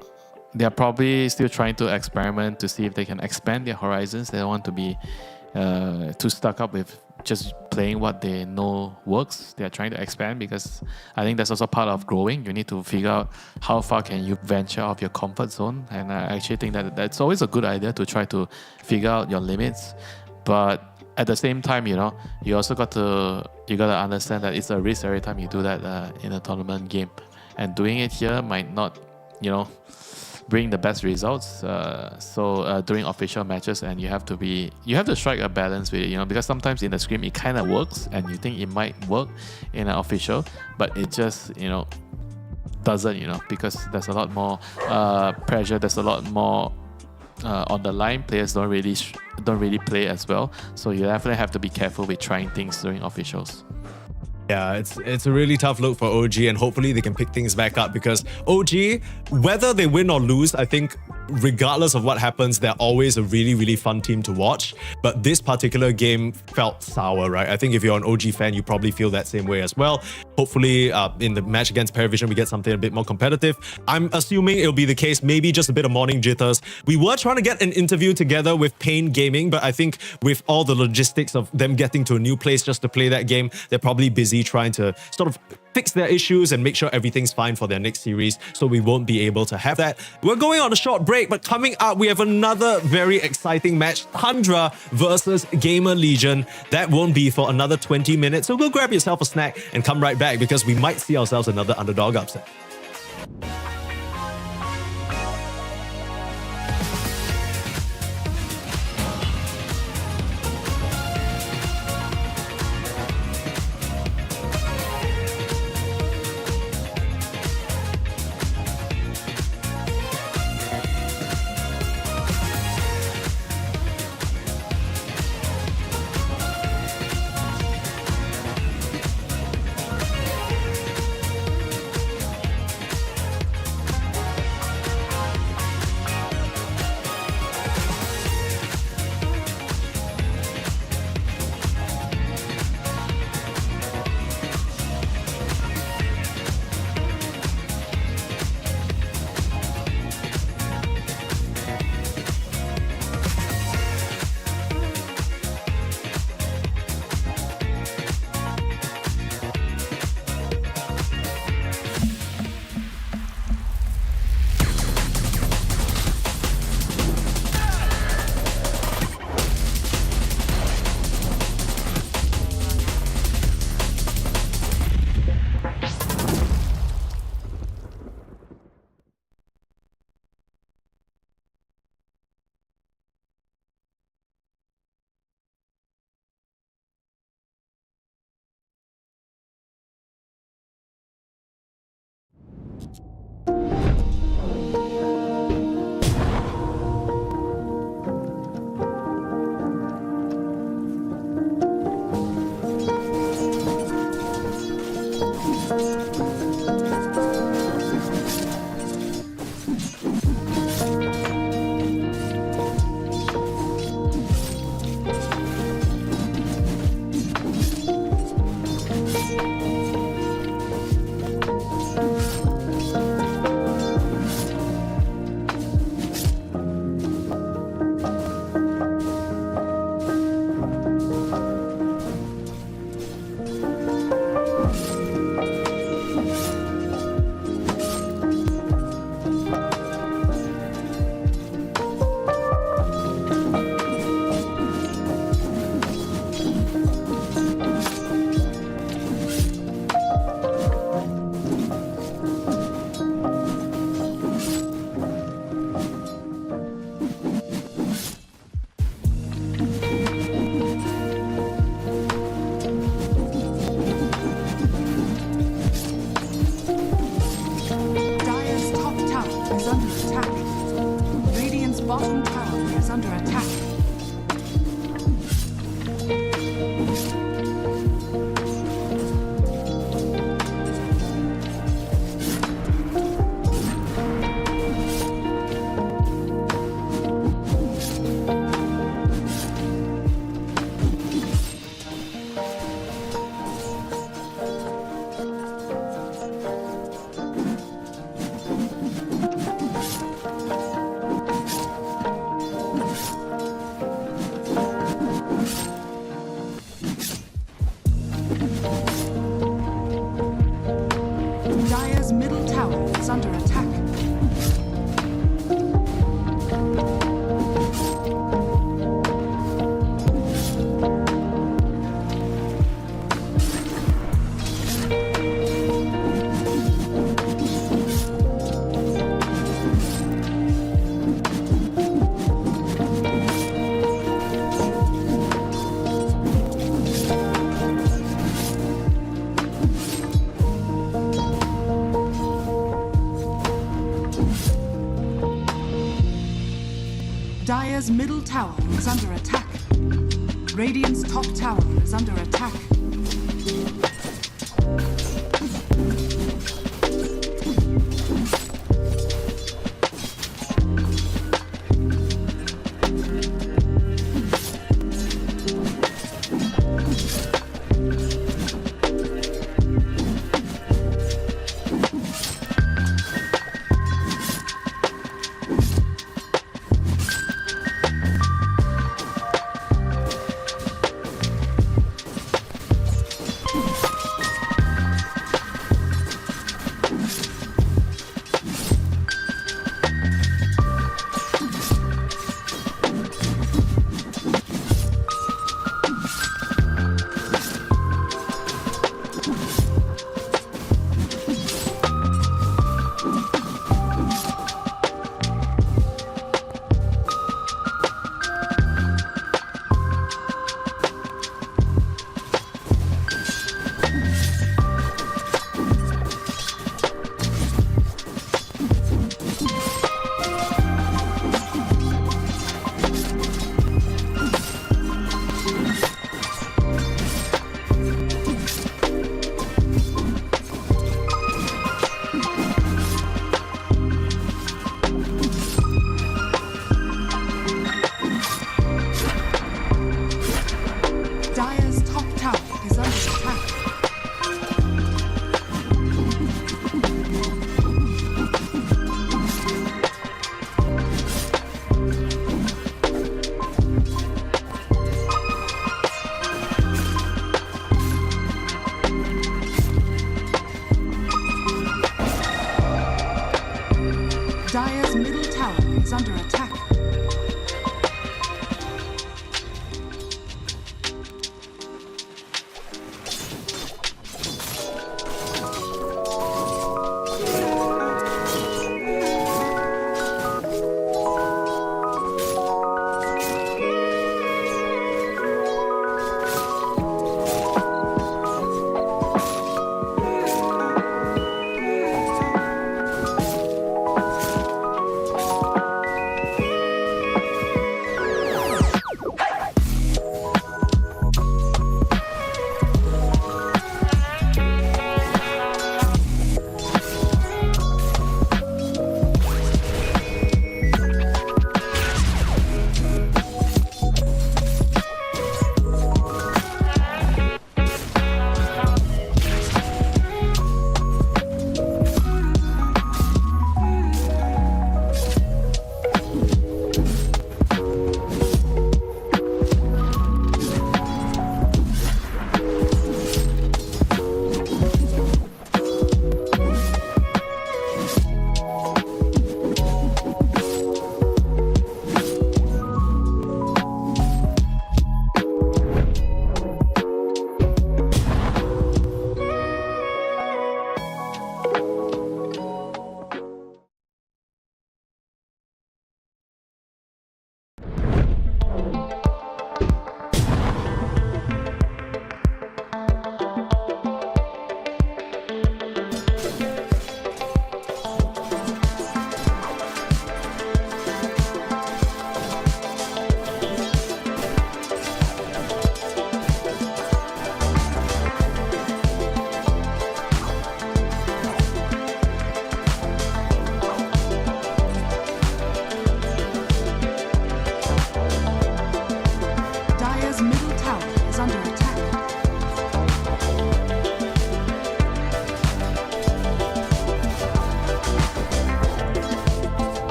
they're probably still trying to experiment to see if they can expand their horizons. They don't want to be too stuck up with just playing what they know works. They're trying to expand because I think that's also part of growing. You need to figure out how far can you venture out of your comfort zone. And I actually think that that's always a good idea to try to figure out your limits. But at the same time, you know, you also got to understand that it's a risk every time you do that in a tournament game. And doing it here might not bring the best results. So during official matches, and you have to strike a balance with it, because sometimes in the scrim it kind of works, and you think it might work in an official, but it just doesn't, because there's a lot more pressure. There's a lot more on the line. Players don't really play as well, so you definitely have to be careful with trying things during officials. Yeah, it's a really tough look for OG, and hopefully they can pick things back up, because OG, whether they win or lose, I think regardless of what happens, they're always a really, really fun team to watch. But this particular game felt sour, right? I think if you're an OG fan, you probably feel that same way as well. Hopefully in the match against Paravision, we get something a bit more competitive. I'm assuming it'll be the case, maybe just a bit of morning jitters. We were trying to get an interview together with Pain Gaming, but I think with all the logistics of them getting to a new place just to play that game, they're probably busy trying to sort of fix their issues and make sure everything's fine for their next series, so we won't be able to have that. We're going on a short break, but coming up, we have another very exciting match, Tundra versus GamerLegion. That won't be for another 20 minutes, so go grab yourself a snack and come right back, because we might see ourselves another underdog upset. middle tower is under attack. Radiant's top tower is under attack.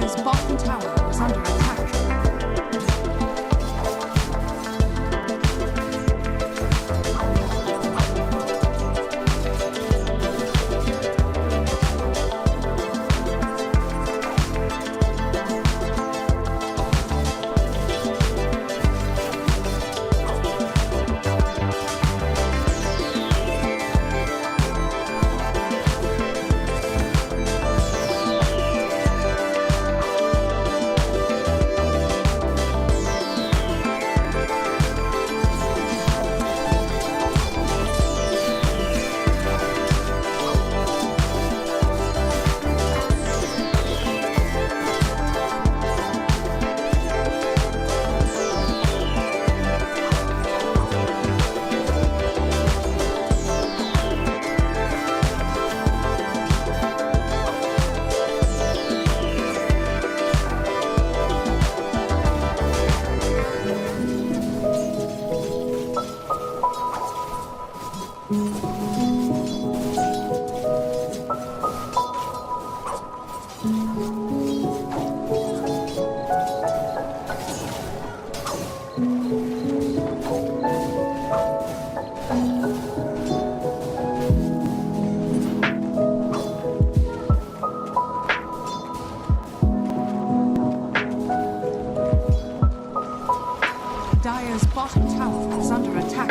Dire's bottom tower is under attack. Dire's bottom tower is under attack.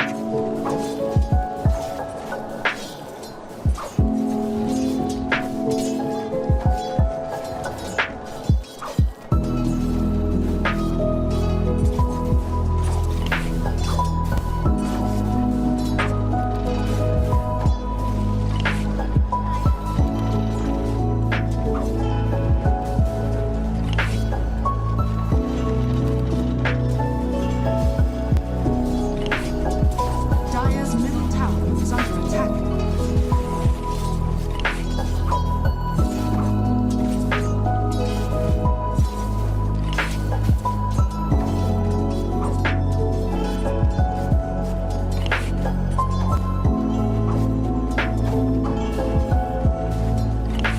Dire's middle tower is under attack.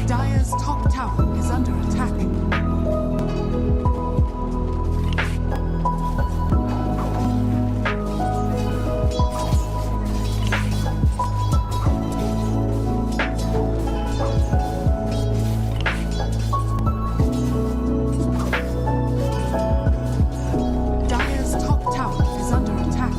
Dire's top tower is under attack. Dire's top tower is under attack.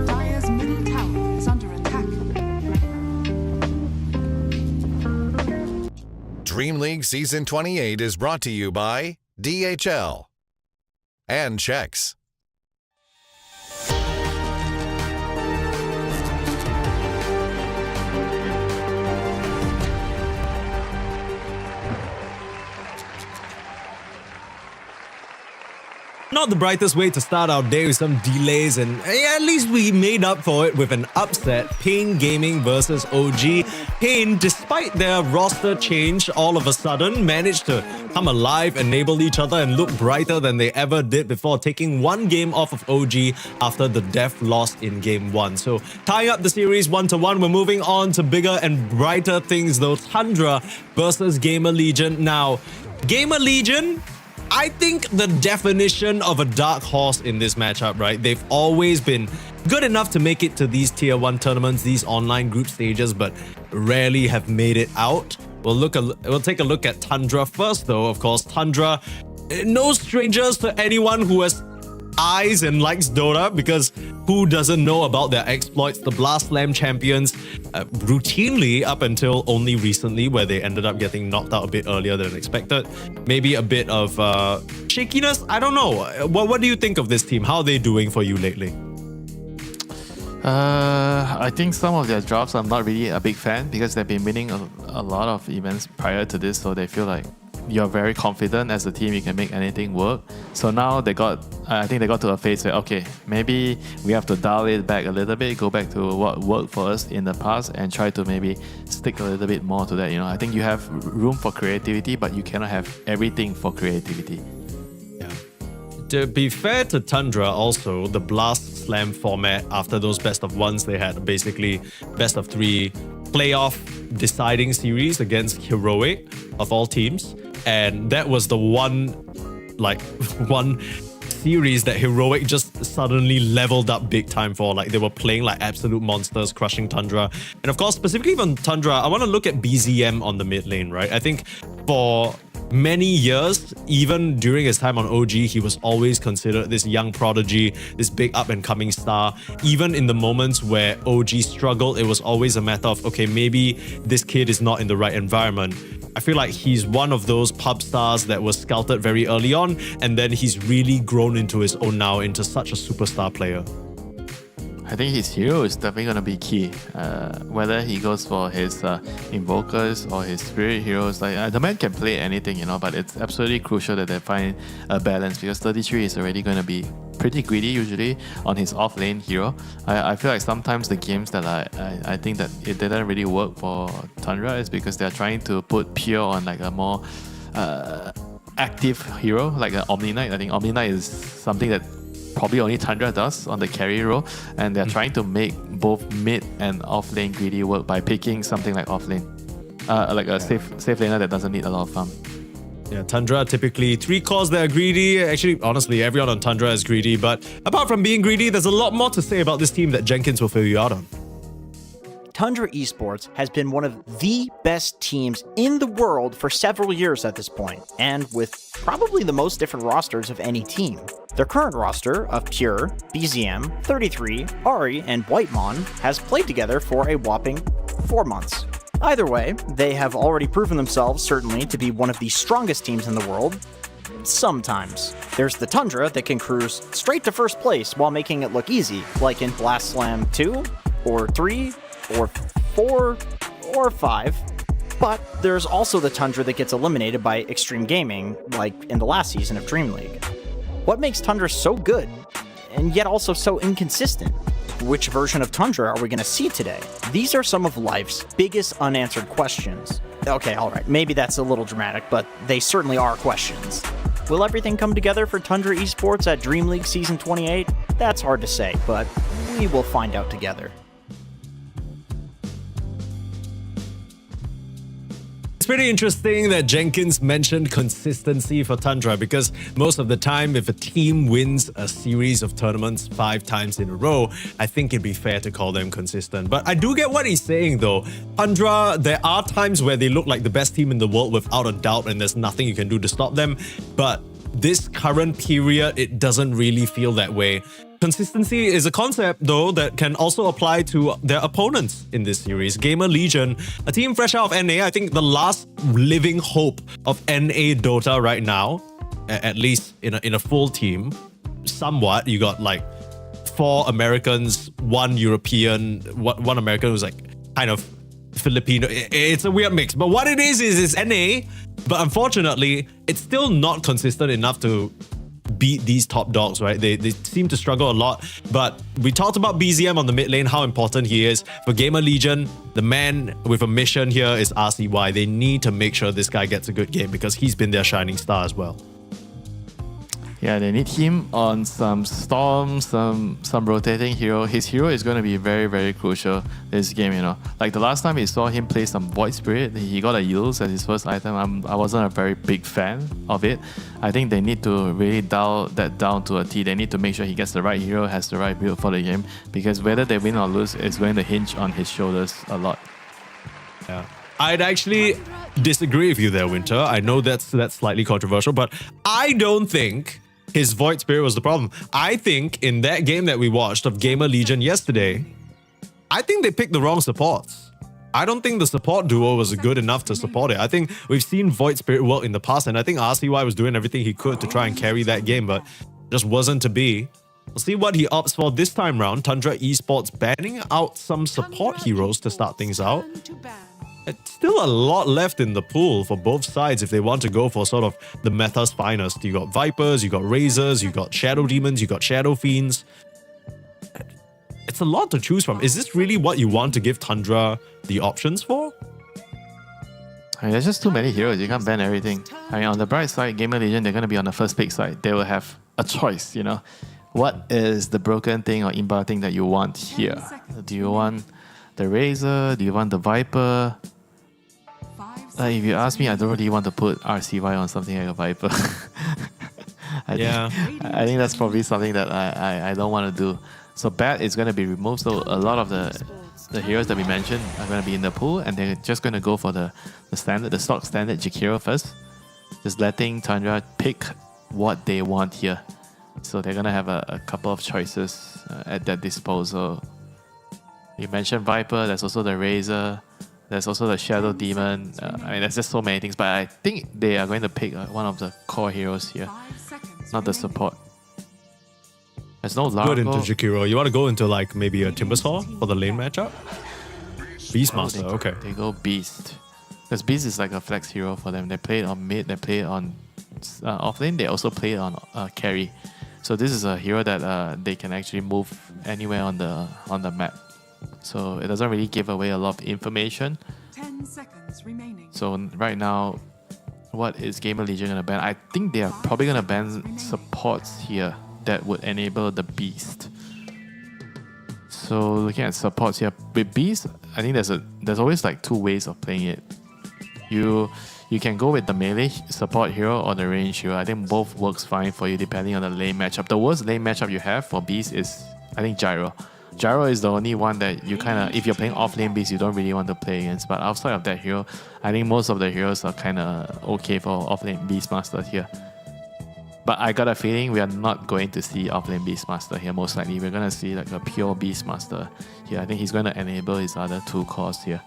Dire's middle tower is under attack. Dream League Season 28 is brought to you by DHL and Chex. Not the brightest way to start our day with some delays, and at least we made up for it with an upset. Pain Gaming versus OG. Pain, despite their roster change, all of a sudden managed to come alive, enable each other, and look brighter than they ever did before, taking one game off of OG after the def loss in game 1. So tying up the series 1-1, we're moving on to bigger and brighter things though. Tundra versus GamerLegion. Now, GamerLegion, I think the definition of a dark horse in this matchup, right? They've always been good enough to make it to these tier 1 tournaments, these online group stages, but rarely have made it out. We'll take a look at Tundra first though. Of course, Tundra no strangers to anyone who has eyes and likes Dota, because who doesn't know about their exploits? The Blast Slam champions routinely, up until only recently, where they ended up getting knocked out a bit earlier than expected. Maybe a bit of shakiness. I don't know. What do you think of this team? How are they doing for you lately? I think some of their drops I'm not really a big fan, because they've been winning a lot of events prior to this, so they feel like you're very confident as a team you can make anything work. So now I think they got to a phase where, okay, maybe we have to dial it back a little bit, go back to what worked for us in the past and try to maybe stick a little bit more to that. I think you have room for creativity, but you cannot have everything for creativity. To be fair to Tundra also, the Blast Slam format, after those best of ones, they had basically best of 3 playoff deciding series against Heroic of all teams. And that was the one series that Heroic just suddenly leveled up big time for. Like, they were playing like absolute monsters, crushing Tundra. And of course, specifically on Tundra, I want to look at BZM on the mid lane, right? I think for many years, even during his time on OG, he was always considered this young prodigy, this big up-and-coming star. Even in the moments where OG struggled, it was always a matter of, okay, maybe this kid is not in the right environment. I feel like he's one of those pub stars that was scouted very early on, and then he's really grown into his own now, into such a superstar player. I think his hero is definitely going to be key. Whether he goes for his invokers or his spirit heroes, the man can play anything, but it's absolutely crucial that they find a balance, because 33 is already going to be pretty greedy usually on his off-lane hero. I feel like sometimes the games that I think that it didn't really work for Tundra is because they're trying to put Pure on like a more active hero, like an Omni Knight. I think Omni Knight is something that probably only Tundra does on the carry role, and they're trying to make both mid and off lane greedy work by picking something like off lane, like a safe laner that doesn't need a lot of farm. Yeah, Tundra typically 3 cores that are greedy. Actually, honestly, everyone on Tundra is greedy, but apart from being greedy, there's a lot more to say about this team that Jenkins will fill you out on. Tundra Esports has been one of the best teams in the world for several years at this point, and with probably the most different rosters of any team. Their current roster of Pure, BZM, 33, Ari, and Whitemon has played together for a whopping 4 months. Either way, they have already proven themselves certainly to be one of the strongest teams in the world. Sometimes. There's the Tundra that can cruise straight to first place while making it look easy, like in Blast Slam 2, or 3, or 4, or 5. But there's also the Tundra that gets eliminated by Extreme Gaming, like in the last season of DreamLeague. What makes Tundra so good, and yet also so inconsistent? Which version of Tundra are we going to see today? These are some of life's biggest unanswered questions. Okay, alright, maybe that's a little dramatic, but they certainly are questions. Will everything come together for Tundra Esports at DreamLeague Season 28? That's hard to say, but we will find out together. It's pretty interesting that Jenkins mentioned consistency for Tundra, because most of the time, if a team wins a series of tournaments 5 times in a row, I think it'd be fair to call them consistent. But I do get what he's saying though. Tundra, there are times where they look like the best team in the world without a doubt, and there's nothing you can do to stop them. But this current period, it doesn't really feel that way. Consistency is a concept, though, that can also apply to their opponents in this series. GamerLegion, a team fresh out of NA, I think the last living hope of NA Dota right now, at least in a full team, somewhat. You got like 4 Americans, 1 European, one American who's like kind of Filipino. It's a weird mix, but what it is it's NA, but unfortunately, it's still not consistent enough to beat these top dogs, right? They seem to struggle a lot, but we talked about BZM on the mid lane, how important he is. For GamerLegion, the man with a mission here is RCY. They need to make sure this guy gets a good game, because he's been their shining star as well. Yeah, they need him on some Storm, some rotating hero. His hero is going to be very, very crucial this game, Like the last time we saw him play some Void Spirit, he got a Yields as his first item. I wasn't a very big fan of it. I think they need to really dial that down to a T. They need to make sure he gets the right hero, has the right build for the game, because whether they win or lose is going to hinge on his shoulders a lot. Yeah. I'd actually disagree with you there, Winter. I know that's slightly controversial, but I don't think his Void Spirit was the problem. I think in that game that we watched of GamerLegion yesterday, I think they picked the wrong supports. I don't think the support duo was good enough to support it. I think we've seen Void Spirit work in the past, and I think RCY was doing everything he could to try and carry that game, but just wasn't to be. We'll see what he opts for this time round. Tundra Esports banning out some support heroes to start things out. It's still a lot left in the pool for both sides if they want to go for sort of the meta's finest. You got Vipers, you got Razors, you got Shadow Demons, you got Shadow Fiends. It's a lot to choose from. Is this really what you want to give Tundra the options for? I mean, there's just too many heroes. You can't ban everything. I mean, on the bright side, GamerLegion, they're going to be on the first pick side. They will have a choice, you know. What is the broken thing or inbar thing that you want here? Do you want the Razor? Do you want the Viper? If you ask me, I don't really want to put RCY on something like a Viper. I think that's probably something that I don't want to do. So Bat is going to be removed. So a lot of the heroes that we mentioned are going to be in the pool, and they're just going to go for the stock standard Jakiro first. Just letting Tundra pick what they want here. So they're going to have a couple of choices at their disposal. You mentioned Viper, there's also the Razor, there's also the Shadow Demon. I mean, there's just so many things, but I think they are going to pick one of the core heroes here, not the support. There's no Largo. Good into Jakiro. You want to go into like maybe a Timbersaw for the lane matchup? Beastmaster, okay. They go Beast. Because Beast is like a flex hero for them. They play it on mid, they play it on offlane, they also play it on carry. So this is a hero that they can actually move anywhere on the map. So it doesn't really give away a lot of information. 10 seconds remaining. So right now, what is GamerLegion going to ban? I think they are probably going to ban supports here that would enable the Beast. So looking at supports here, with Beast, I think there's always like two ways of playing it. You can go with the melee support hero or the range hero. I think both works fine for you depending on the lane matchup. The worst lane matchup you have for Beast is, I think, Gyro. Gyro is the only one that you kind of, if you're playing off-lane Beast, you don't really want to play against. But outside of that hero, I think most of the heroes are kind of okay for off-lane Beastmaster here. But I got a feeling we are not going to see off-lane Beastmaster here, most likely. We're going to see like a pure Beastmaster here. I think he's going to enable his other two cores here.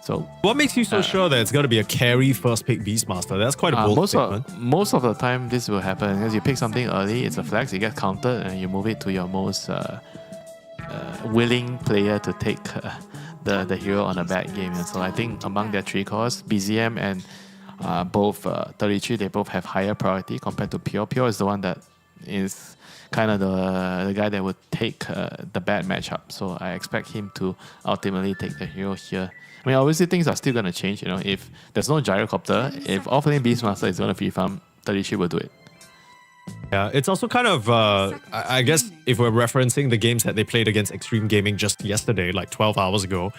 So, what makes you so sure that it's going to be a carry first pick Beastmaster? That's quite a bold statement. Most of the time, this will happen because you pick something early, it's a flex, you get countered, and you move it to your most willing player to take the hero on a bad game. And so I think among their three cores, BZM and both 33, they both have higher priority compared to Pure. Pure is the one that is kind of the guy that would take the bad matchup. So I expect him to ultimately take the hero here. I mean, obviously things are still going to change. You know, if there's no Gyrocopter, if offlane Beastmaster is going to free farm, 33 will do it. Yeah, it's also kind of, I guess if we're referencing the games that they played against Extreme Gaming just yesterday, like 12 hours ago,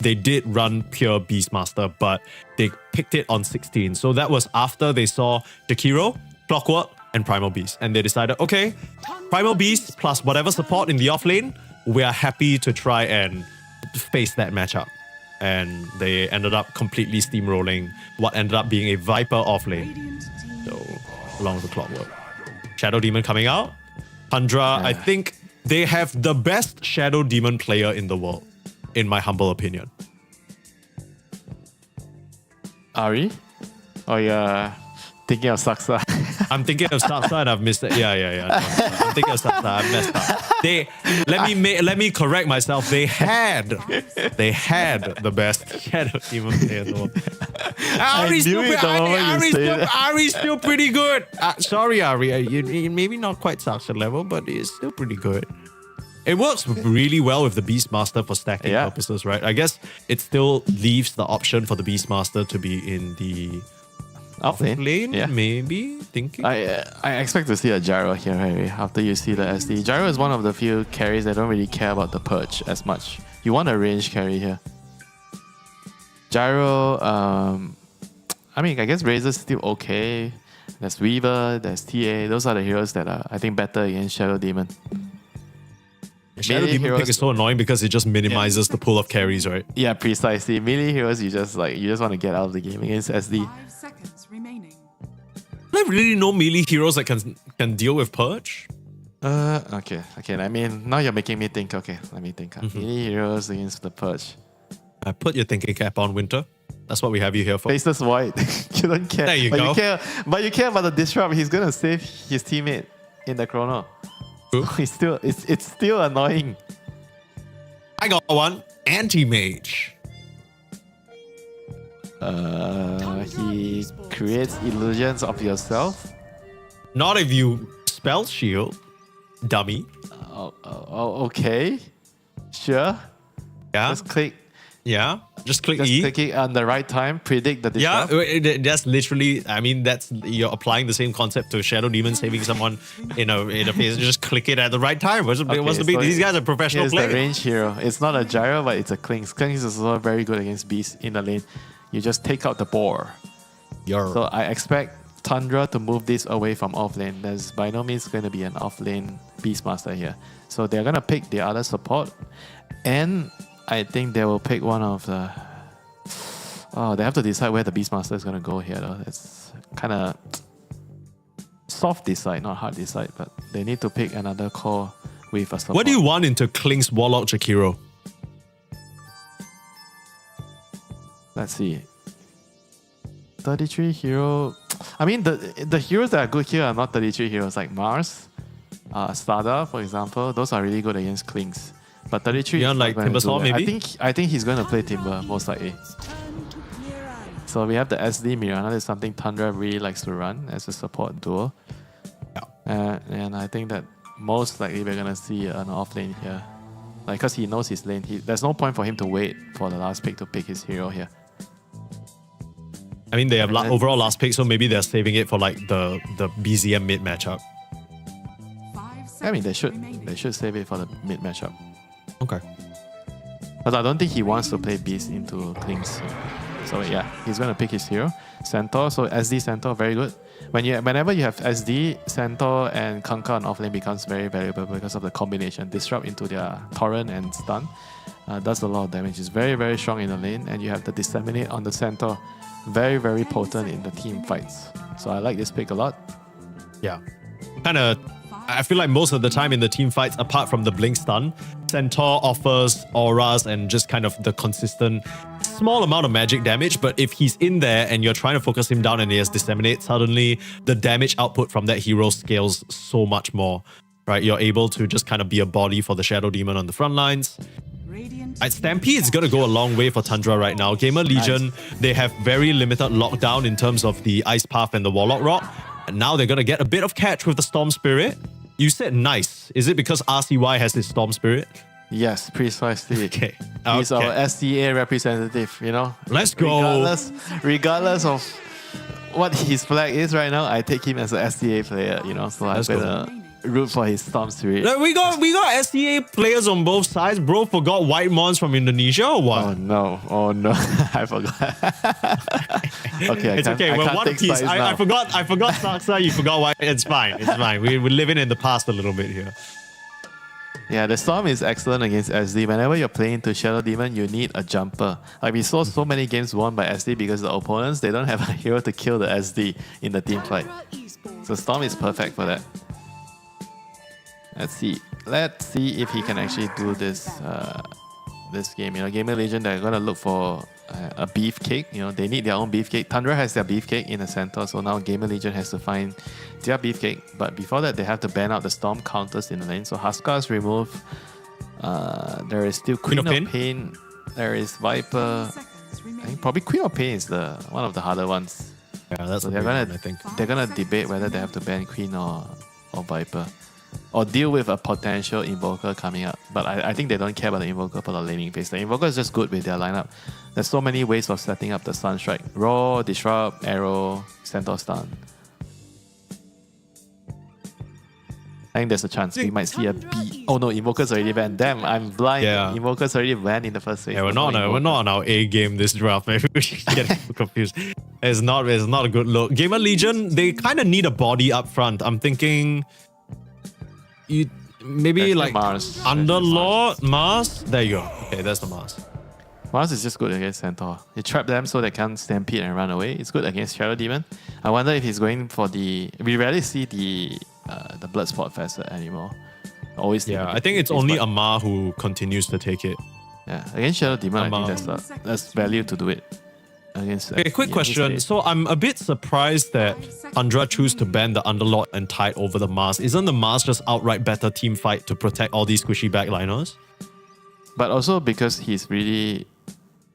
they did run pure Beastmaster, but they picked it on 16. So that was after they saw Jakiro, Clockwork, and Primal Beast. And they decided, okay, Primal Beast plus whatever support in the offlane, we are happy to try and face that matchup. And they ended up completely steamrolling what ended up being a Viper offlane. So, along with the Clockwork. Shadow Demon coming out. Tundra, I think they have the best Shadow Demon player in the world, in my humble opinion. Ari? Oh yeah, thinking of Saksa. I'm thinking of Saksa and I've missed it. Yeah. I'm thinking of Saksa. I've messed up. Let me correct myself. They had the best Shadow Demon player in the world. Ari's still pretty good. Sorry, Ari. Maybe not quite Saksa level, but it's still pretty good. It works really well with the Beastmaster for stacking purposes, right? I guess it still leaves the option for the Beastmaster to be in the offlane, maybe. Thinking. I expect to see a Gyro here, right? After you see the SD. Gyro is one of the few carries that don't really care about the purge as much. You want a range carry here. Gyro, I mean, I guess Razor's still okay. There's Weaver, there's TA. Those are the heroes that are, I think, better against Shadow Demon. Shadow Melee Demon pick is so annoying because it just minimizes the pool of carries, right? Yeah, precisely. Melee heroes, you just want to get out of the game against SD. 5 seconds remaining. Are there really no melee heroes that can deal with Purge? Okay. I mean, now you're making me think. Okay, let me think. Melee heroes against the Purge. I put your thinking cap on, Winter. That's what we have you here for. Faceless Void. You don't care. There you but go. You care about the disrupt. He's gonna save his teammate in the chrono. It's still annoying. I got one. Anti-mage. He creates illusions of yourself. Not if you spell shield, dummy. Okay. Sure. Yeah. Just click. Yeah. Just click Just E. click it on the right time. Predict the disrupt. Yeah, that's literally. I mean, you're applying the same concept to Shadow Demon saving someone in a phase. Just click it at the right time. What's the big? So These guys are professional here's players. the range hero. It's not a gyro, but it's a Clinks. Clinks is also very good against beasts in the lane. You just take out the boar. So I expect Tundra to move this away from off lane. There's by no means going to be an off lane Beastmaster here. So they're going to pick the other support. And I think they will pick one of the... Oh, they have to decide where the Beastmaster is going to go here though. It's kind of soft decide, not hard decide. But they need to pick another core with a support. What do you want into Klink's Warlock Jakiro? Let's see. 33 hero. I mean, the heroes that are good here are not 33 heroes like Mars, Stada, for example. Those are really good against Klinks. But 33 Beyond like Timbersaw, maybe? I think he's going to play Timber, most likely. So we have the SD Mirana. That's something Tundra really likes to run as a support duo. Yeah. And I think that most likely we're going to see an off lane here. Like, because he knows his lane. There's no point for him to wait for the last pick to pick his hero here. I mean, they have overall last pick, so maybe they're saving it for like the BZM mid matchup. I mean, they should save it for the mid matchup. Okay. But I don't think he wants to play Beast into Klinks. So yeah, he's going to pick his hero. Centaur, so SD Centaur, very good. Whenever you have SD, Centaur and Kanka on offlane becomes very valuable because of the combination. Disrupt into their Torrent and Stun. Does a lot of damage. It's very, very strong in the lane. And you have the Disseminate on the Centaur. Very, very potent in the team fights. So I like this pick a lot. Yeah. I feel like most of the time in the team fights, apart from the Blink Stun, Centaur offers auras and just kind of the consistent small amount of magic damage. But if he's in there and you're trying to focus him down and he has Disseminate, suddenly the damage output from that hero scales so much more, right? You're able to just kind of be a body for the Shadow Demon on the front lines. Stampede is going to go a long way for Tundra right now. GamerLegion, they have very limited lockdown in terms of the Ice Path and the Warlock Rock. And now they're going to get a bit of catch with the Storm Spirit. You said nice. Is it because RCY has this Storm Spirit? Yes, precisely. Okay. He's our SDA representative, you know? Let's go. Regardless of what his flag is right now, I take him as an SDA player, you know? So I'm going to root for his Storm Spirit. Like, we got SDA players on both sides. Bro forgot White Mons from Indonesia or what? Oh no. I forgot. Okay, it's okay. We're one piece. I forgot Saksa, you forgot White. It's fine. We're living in the past a little bit here. Yeah, the Storm is excellent against SD. Whenever you're playing to Shadow Demon, you need a jumper. Like we saw so many games won by SD because the opponents, they don't have a hero to kill the SD in the team fight. So Storm is perfect for that. Let's see if he can actually do this this game. You know, GamerLegion, they're gonna look for a beefcake. You know, they need their own beefcake. Tundra has their beefcake in the center, so now GamerLegion has to find their beefcake. But before that, they have to ban out the Storm counters in the lane. So Huskars remove. There is still Queen of Pain. There is Viper. I think probably Queen of Pain is one of the harder ones. Yeah, that's so a big one, I think. They're gonna debate whether they have to ban Queen or Viper. Or deal with a potential Invoker coming up. But I think they don't care about the Invoker for the laning phase. The Invoker is just good with their lineup. There's so many ways of setting up the Sunstrike. Raw, Disrupt, Arrow, Centaur Stun. I think there's a chance we might see a B. Oh no, Invoker's already banned. Damn, I'm blind. Yeah. Invoker's already banned in the first phase. Yeah, we're not on our A game this draft. Maybe we should get confused. It's not a good look. GamerLegion, they kind of need a body up front. I'm thinking... maybe like Mars. Underlord, Mars. There you go. Okay, that's the Mars. Mars is just good against Centaur. You trap them so they can't stampede and run away. It's good against Shadow Demon. I wonder if he's going for the... We rarely see the Bloodsport Facet anymore. Always. Yeah, I think it's only Amar who continues to take it. Yeah, against Shadow Demon, I think that's value to do it. Against. Okay, quick question. So I'm a bit surprised that Tundra choose to ban the Underlord and Tide over the Mars. Isn't the Mars just outright better team fight to protect all these squishy backliners? But also because he's really...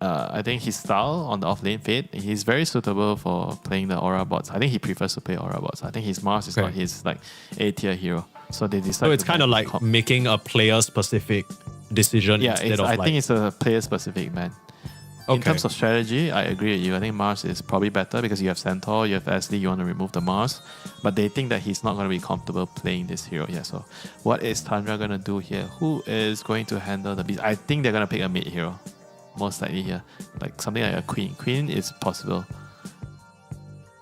I think his style on the offlane Fade, he's very suitable for playing the Aura bots. I think he prefers to play Aura bots. I think his Mars is not his like A-tier hero. So they decide. So it's kind of like making a player-specific decision instead of I think it's a player-specific ban. In terms of strategy, I agree with you. I think Mars is probably better because you have Centaur, you have SD, you want to remove the Mars. But they think that he's not going to be comfortable playing this hero. Yeah, so what is Tundra going to do here? Who is going to handle the beast? I think they're going to pick a mid hero. Most likely here. Like something like a Queen. Queen is possible.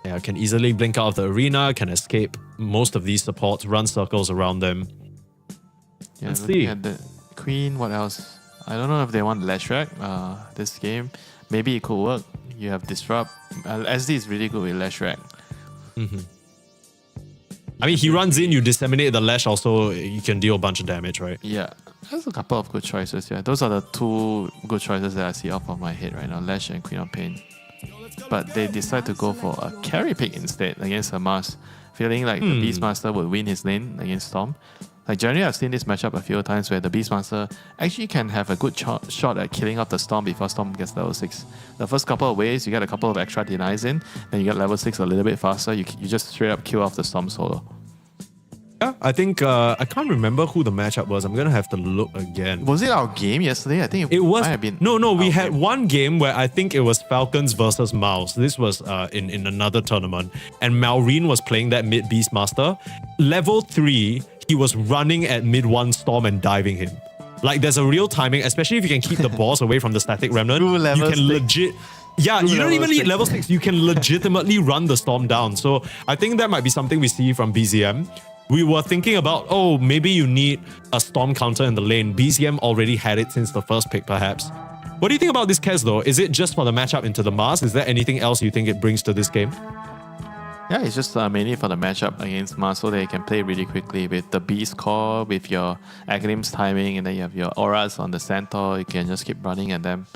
Yeah, can easily blink out of the arena, can escape most of these supports, run circles around them. Yeah, let's see. At the Queen, what else? I don't know if they want Leshrac this game. Maybe it could work. You have Disrupt. SD is really good with Leshrac. I mean, he runs in, you disseminate the Lash, also you can deal a bunch of damage, right? Yeah, there's a couple of good choices. Yeah, those are the two good choices that I see off of my head right now, Lash and Queen of Pain. But they decide to go for a carry pick instead against a Mars, feeling like the Beastmaster would win his lane against Storm. Like generally, I've seen this matchup a few times where the Beastmaster actually can have a good shot at killing off the Storm before Storm gets level 6. The first couple of waves, you get a couple of extra denies in, then you get level 6 a little bit faster, you just straight up kill off the Storm solo. Yeah, I think, I can't remember who the matchup was. I'm going to have to look again. Was it our game yesterday? I think it was. Might have been no, we had one game where I think it was Falcons versus Mouse. This was in another tournament. And Malrine was playing that mid Beastmaster. Level 3, he was running at mid 1 Storm and diving him. Like, there's a real timing, especially if you can keep the boss away from the static remnant. You can legit... Yeah, you don't even need level 6. You can legitimately run the Storm down. So I think that might be something we see from BZM. We were thinking about, oh, maybe you need a Storm counter in the lane. BZM already had it since the first pick, perhaps. What do you think about this Kez, though? Is it just for the matchup into the Mars? Is there anything else you think it brings to this game? Yeah, it's just mainly for the matchup against Mars, so they can play really quickly with the Beast Core, with your Aghanim's timing, and then you have your Auras on the Centaur. You can just keep running at them.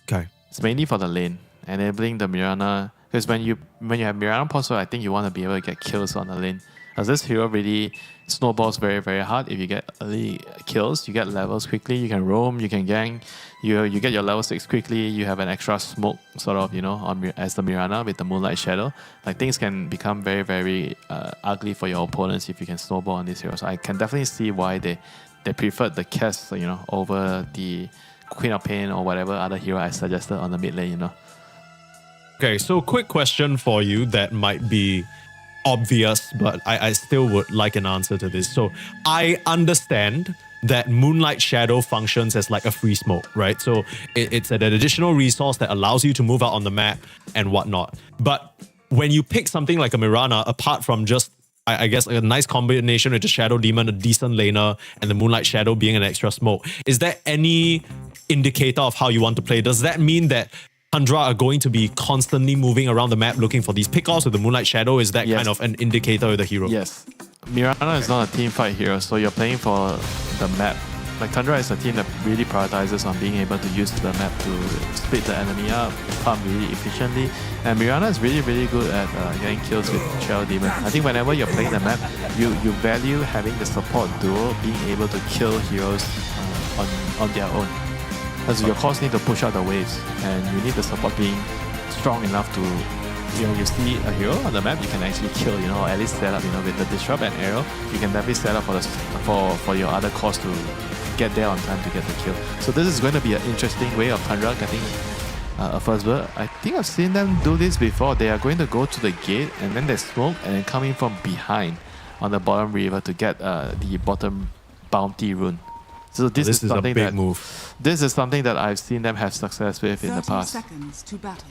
Okay. It's mainly for the lane, enabling the Mirana. Because when you have Mirana Pulse, I think you want to be able to get kills on the lane. As this hero really snowballs very, very hard. If you get early kills, you get levels quickly, you can roam, you can gank, you get your level 6 quickly, you have an extra smoke sort of, you know, as the Mirana with the Moonlight Shadow. Like things can become very, very ugly for your opponents if you can snowball on this hero. So I can definitely see why they preferred the Kess, you know, over the Queen of Pain or whatever other hero I suggested on the mid lane, you know. Okay, so quick question for you that might be obvious, but I still would like an answer to this. So I understand that Moonlight Shadow functions as like a free smoke, right? So it's an additional resource that allows you to move out on the map and whatnot. But when you pick something like a Mirana, apart from just, I guess, a nice combination with the Shadow Demon, a decent laner, and the Moonlight Shadow being an extra smoke, is there any indicator of how you want to play? Does that mean that Tundra are going to be constantly moving around the map looking for these pickoffs with the Moonlight Shadow? Is that kind of an indicator of the hero? Yes. Mirana is not a team fight hero, so you're playing for the map. Like Tundra is a team that really prioritizes on being able to use the map to split the enemy up, farm really efficiently. And Mirana is really, really good at getting kills with Shadow Demon. I think whenever you're playing the map, you value having the support duo being able to kill heroes on their own. Because your cores need to push out the waves, and you need the support being strong enough to, you know, you see a hero on the map, you can actually kill, you know, or at least set up, you know, with the Disrupt and Arrow, you can definitely set up for your other cores to get there on time to get the kill. So this is going to be an interesting way of Tundra getting a first blood. I think I've seen them do this before. They are going to go to the gate, and then they smoke, and then come in from behind on the bottom river to get the bottom bounty rune. So this is something a big move. This is something that I've seen them have success with in the past. Seconds to battle.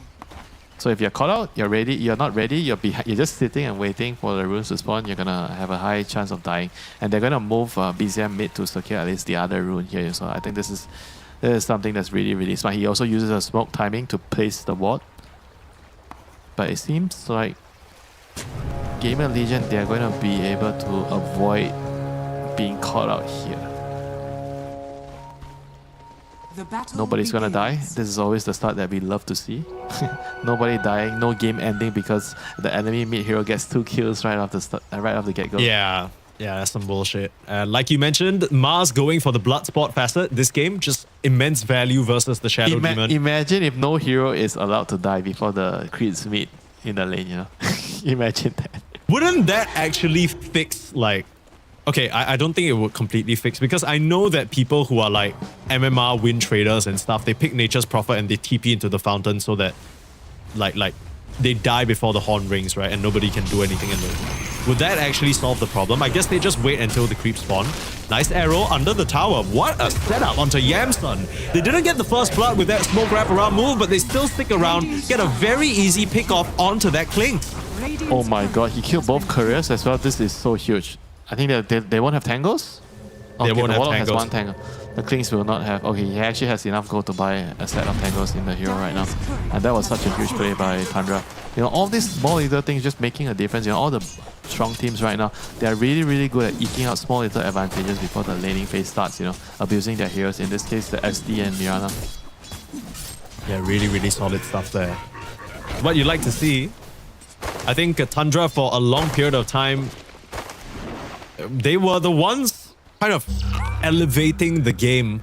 So if you're caught out, you're ready. You're not ready. You're just sitting and waiting for the runes to spawn. You're gonna have a high chance of dying, and they're gonna move BZM mid to secure at least the other rune here. So I think this is something that's really, really smart. He also uses a smoke timing to place the ward, but it seems like GamerLegion, they're going to be able to avoid being caught out here. Nobody's gonna die. This is always the start that we love to see. Nobody dying, no game ending because the enemy mid hero gets 2 kills right off the get-go. Yeah, that's some bullshit. Like you mentioned, Mars going for the blood spot facet this game, just immense value versus the Shadow Demon. Imagine if no hero is allowed to die before the creeps meet in the lane, you know? Imagine that. Wouldn't that actually fix, like... Okay, I don't think it would completely fix, because I know that people who are like MMR win traders and stuff, they pick Nature's Prophet and they TP into the fountain so that like they die before the horn rings, right? And nobody can do anything in the... Would that actually solve the problem? I guess they just wait until the creep spawn. Nice arrow under the tower. What a setup onto Yamson. They didn't get the first blood with that smoke wrap around move, but they still stick around, get a very easy pick off onto that Clink. Oh my god, he killed both couriers as well. This is so huge. I think they won't have tangles? Okay, they won't have tangles. Has 1 tangle. The Clinks will not have. Okay, he actually has enough gold to buy a set of tangles in the hero right now. And that was such a huge play by Tundra. You know, all these small little things just making a difference. You know, all the strong teams right now, they are really, really good at eking out small little advantages before the laning phase starts, you know, abusing their heroes. In this case, the SD and Mirana. Yeah, really, really solid stuff there. What you'd like to see, I think Tundra for a long period of time, they were the ones kind of elevating the game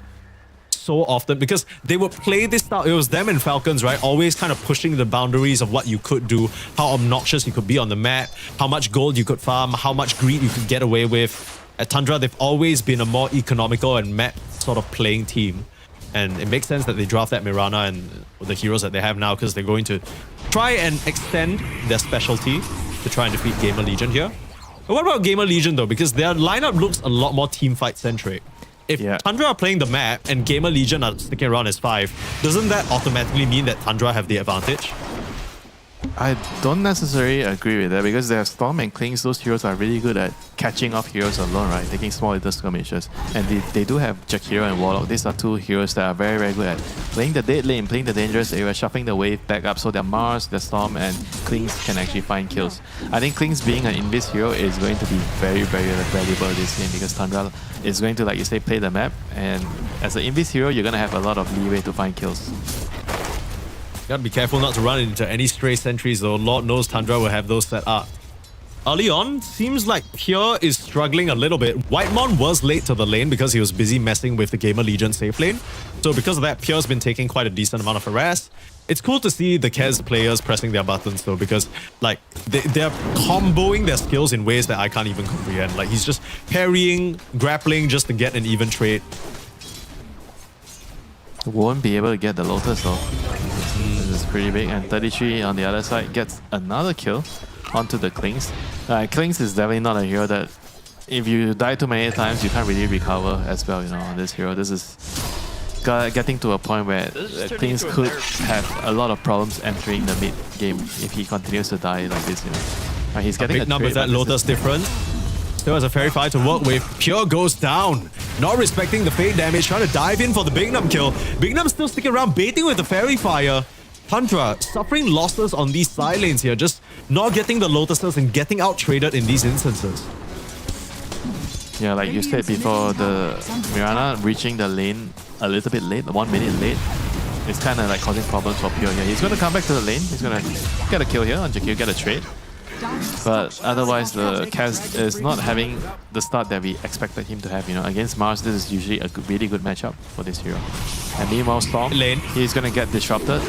so often, because they would play this style. It was them and Falcons, right? Always kind of pushing the boundaries of what you could do, how obnoxious you could be on the map, how much gold you could farm, how much greed you could get away with. At Tundra, they've always been a more economical and map sort of playing team. And it makes sense that they draft that Mirana and the heroes that they have now, because they're going to try and extend their specialty to try and defeat GamerLegion here. But what about GamerLegion though? Because their lineup looks a lot more teamfight centric. If Tundra are playing the map and GamerLegion are sticking around as 5, doesn't that automatically mean that Tundra have the advantage? I don't necessarily agree with that, because they have Storm and Clings. Those heroes are really good at catching off heroes alone, right? Taking small little skirmishes. And they do have Jakiro and Warlock. These are 2 heroes that are very, very good at playing the dead lane, playing the dangerous area, shuffling the wave back up so that Mars, the Storm, and Clings can actually find kills. I think Clings being an invis hero is going to be very, very valuable this game, because Tundra is going to, like you say, play the map. And as an invis hero, you're going to have a lot of leeway to find kills. Gotta be careful not to run into any stray sentries though. Lord knows Tundra will have those set up. Early on, seems like Pure is struggling a little bit. Whitemon was late to the lane because he was busy messing with the GamerLegion safe lane. So because of that, Pure's been taking quite a decent amount of harass. It's cool to see the Kez players pressing their buttons though, because like they're comboing their skills in ways that I can't even comprehend. Like he's just parrying, grappling just to get an even trade. Won't be able to get the Lotus though. This is pretty big, and 33 on the other side gets another kill onto the Clings. Clings is definitely not a hero that, if you die too many times, you can't really recover as well, you know, on this hero. This is getting to a point where Clings could have a lot of problems entering the mid game if he continues to die like this, you know. He's getting a big number, that Lotus difference. Still has a Fairy Fire to work with. Pure goes down. Not respecting the fade damage, trying to dive in for the Bignum kill. Bignum still sticking around, baiting with the Fairy Fire. Tundra suffering losses on these side lanes here, just not getting the Lotuses and getting out-traded in these instances. Yeah, like you said before, the Mirana reaching the lane a little bit late, 1 minute late. It's kind of like causing problems for Pure here. He's going to come back to the lane. He's going to get a kill here on Jakir, get a trade. But otherwise, the Kaz is not having the start that we expected him to have. You know, against Mars, this is usually a really good matchup for this hero. And meanwhile, Storm, he's going to get disrupted.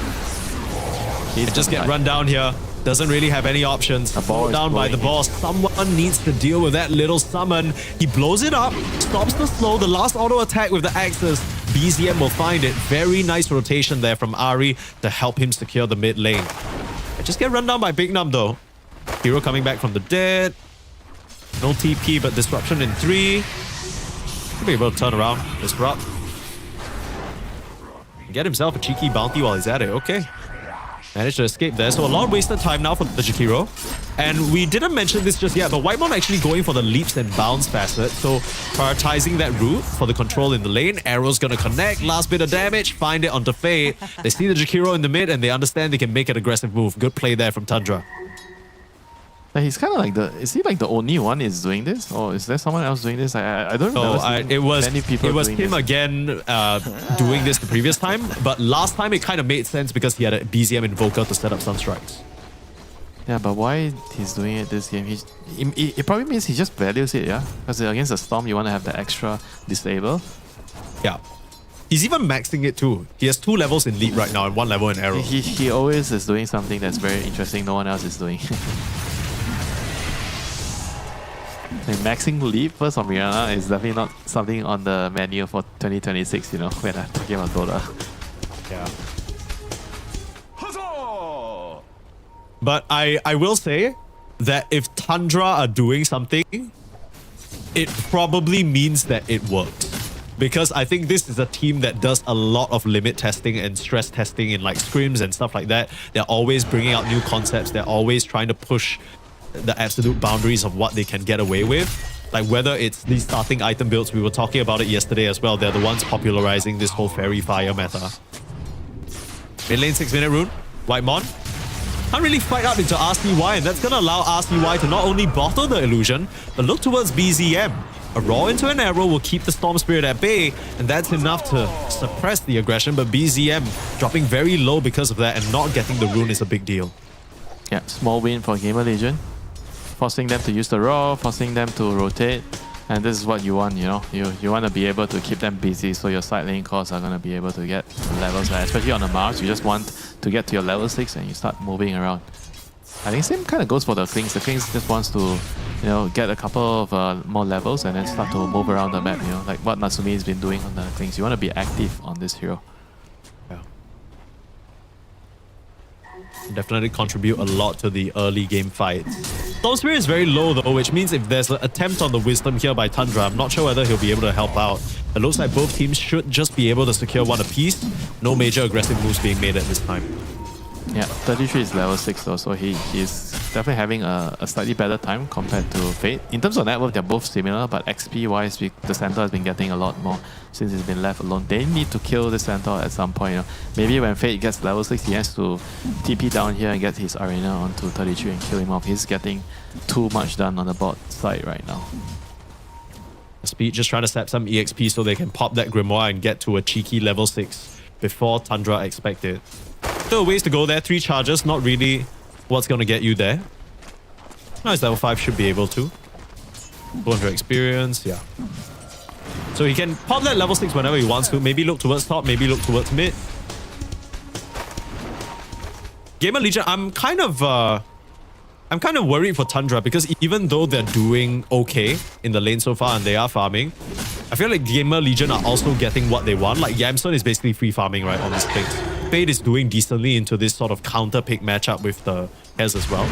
He's just get run down here. Doesn't really have any options. Ball down by the boss. Someone needs to deal with that little summon. He blows it up, stops the slow. The last auto attack with the axes. BZM will find it. Very nice rotation there from Ari to help him secure the mid lane. Just get run down by Bignum though. Hero coming back from the dead. No TP, but disruption in 3. Could be able to turn around, disrupt. Get himself a cheeky bounty while he's at it. Okay. Managed to escape there, so a lot of wasted time now for the Jakiro. And we didn't mention this just yet, but Whitemon actually going for the leaps and bounds facet, so prioritizing that route for the control in the lane. Arrow's gonna connect, last bit of damage, find it onto Fade. They see the Jakiro in the mid and they understand they can make an aggressive move. Good play there from Tundra. He's kind of like is he like the only one is doing this? Or is there someone else doing this? I don't remember many people it was doing him this. again doing this the previous time, but last time it kind of made sense because he had a BZM Invoker to set up Sunstrikes. Yeah, but why he's doing it this game? It probably means he just values it, yeah? Because against a Storm, you want to have the extra disable. Yeah. He's even maxing it too. He has 2 levels in lead right now and 1 level in arrow. He always is doing something that's very interesting no one else is doing. Like maxing leap first on Mirana is definitely not something on the menu for 2026, you know, when I'm talking about Dota. Yeah. But I will say that if Tundra are doing something, it probably means that it worked. Because I think this is a team that does a lot of limit testing and stress testing in like scrims and stuff like that. They're always bringing out new concepts. They're always trying to push the absolute boundaries of what they can get away with. Like whether it's these starting item builds, we were talking about it yesterday as well. They're the ones popularizing this whole Fairy Fire meta. Mid lane 6-minute rune. Whitemon can't really fight up into RCY, and that's going to allow RCY to not only bottle the illusion, but look towards BZM. A raw into an arrow will keep the Storm Spirit at bay, and that's enough to suppress the aggression, but BZM dropping very low because of that, and not getting the rune is a big deal. Yeah, small win for GamerLegion. Forcing them to use the raw, forcing them to rotate, and this is what you want, you know. You want to be able to keep them busy so your side lane cores are going to be able to get levels, especially on the Mars. You just want to get to your level 6 and you start moving around. I think same kind of goes for the Klings. The Klings just wants to, you know, get a couple of more levels and then start to move around the map, you know, like what Natsumi has been doing on the Klings. You want to be active on this hero. Definitely contribute a lot to the early game fights. Storm Spirit is very low though, which means if there's an attempt on the Wisdom here by Tundra, I'm not sure whether he'll be able to help out. It looks like both teams should just be able to secure one apiece. No major aggressive moves being made at this time. Yeah, 33 is level 6 though, so he's definitely having a slightly better time compared to Fate. In terms of net worth, they're both similar, but XP wise, the Centaur has been getting a lot more since he's been left alone. They need to kill the Centaur at some point. You know? Maybe when Fate gets level 6, he has to TP down here and get his arena onto 33 and kill him off. He's getting too much done on the bot side right now. Speed just trying to set some EXP so they can pop that Grimoire and get to a cheeky level 6 before Tundra expected. Still ways to go there, 3 charges, not really what's going to get you there. Nice, level 5 should be able to. 200 experience, yeah. So he can pop that level 6 whenever he wants to. Maybe look towards top, maybe look towards mid. GamerLegion, I'm kind of worried for Tundra because even though they're doing okay in the lane so far and they are farming, I feel like GamerLegion are also getting what they want. Like Yamson is basically free farming right on this pick. Fade is doing decently into this sort of counter pick matchup with the Kez as well.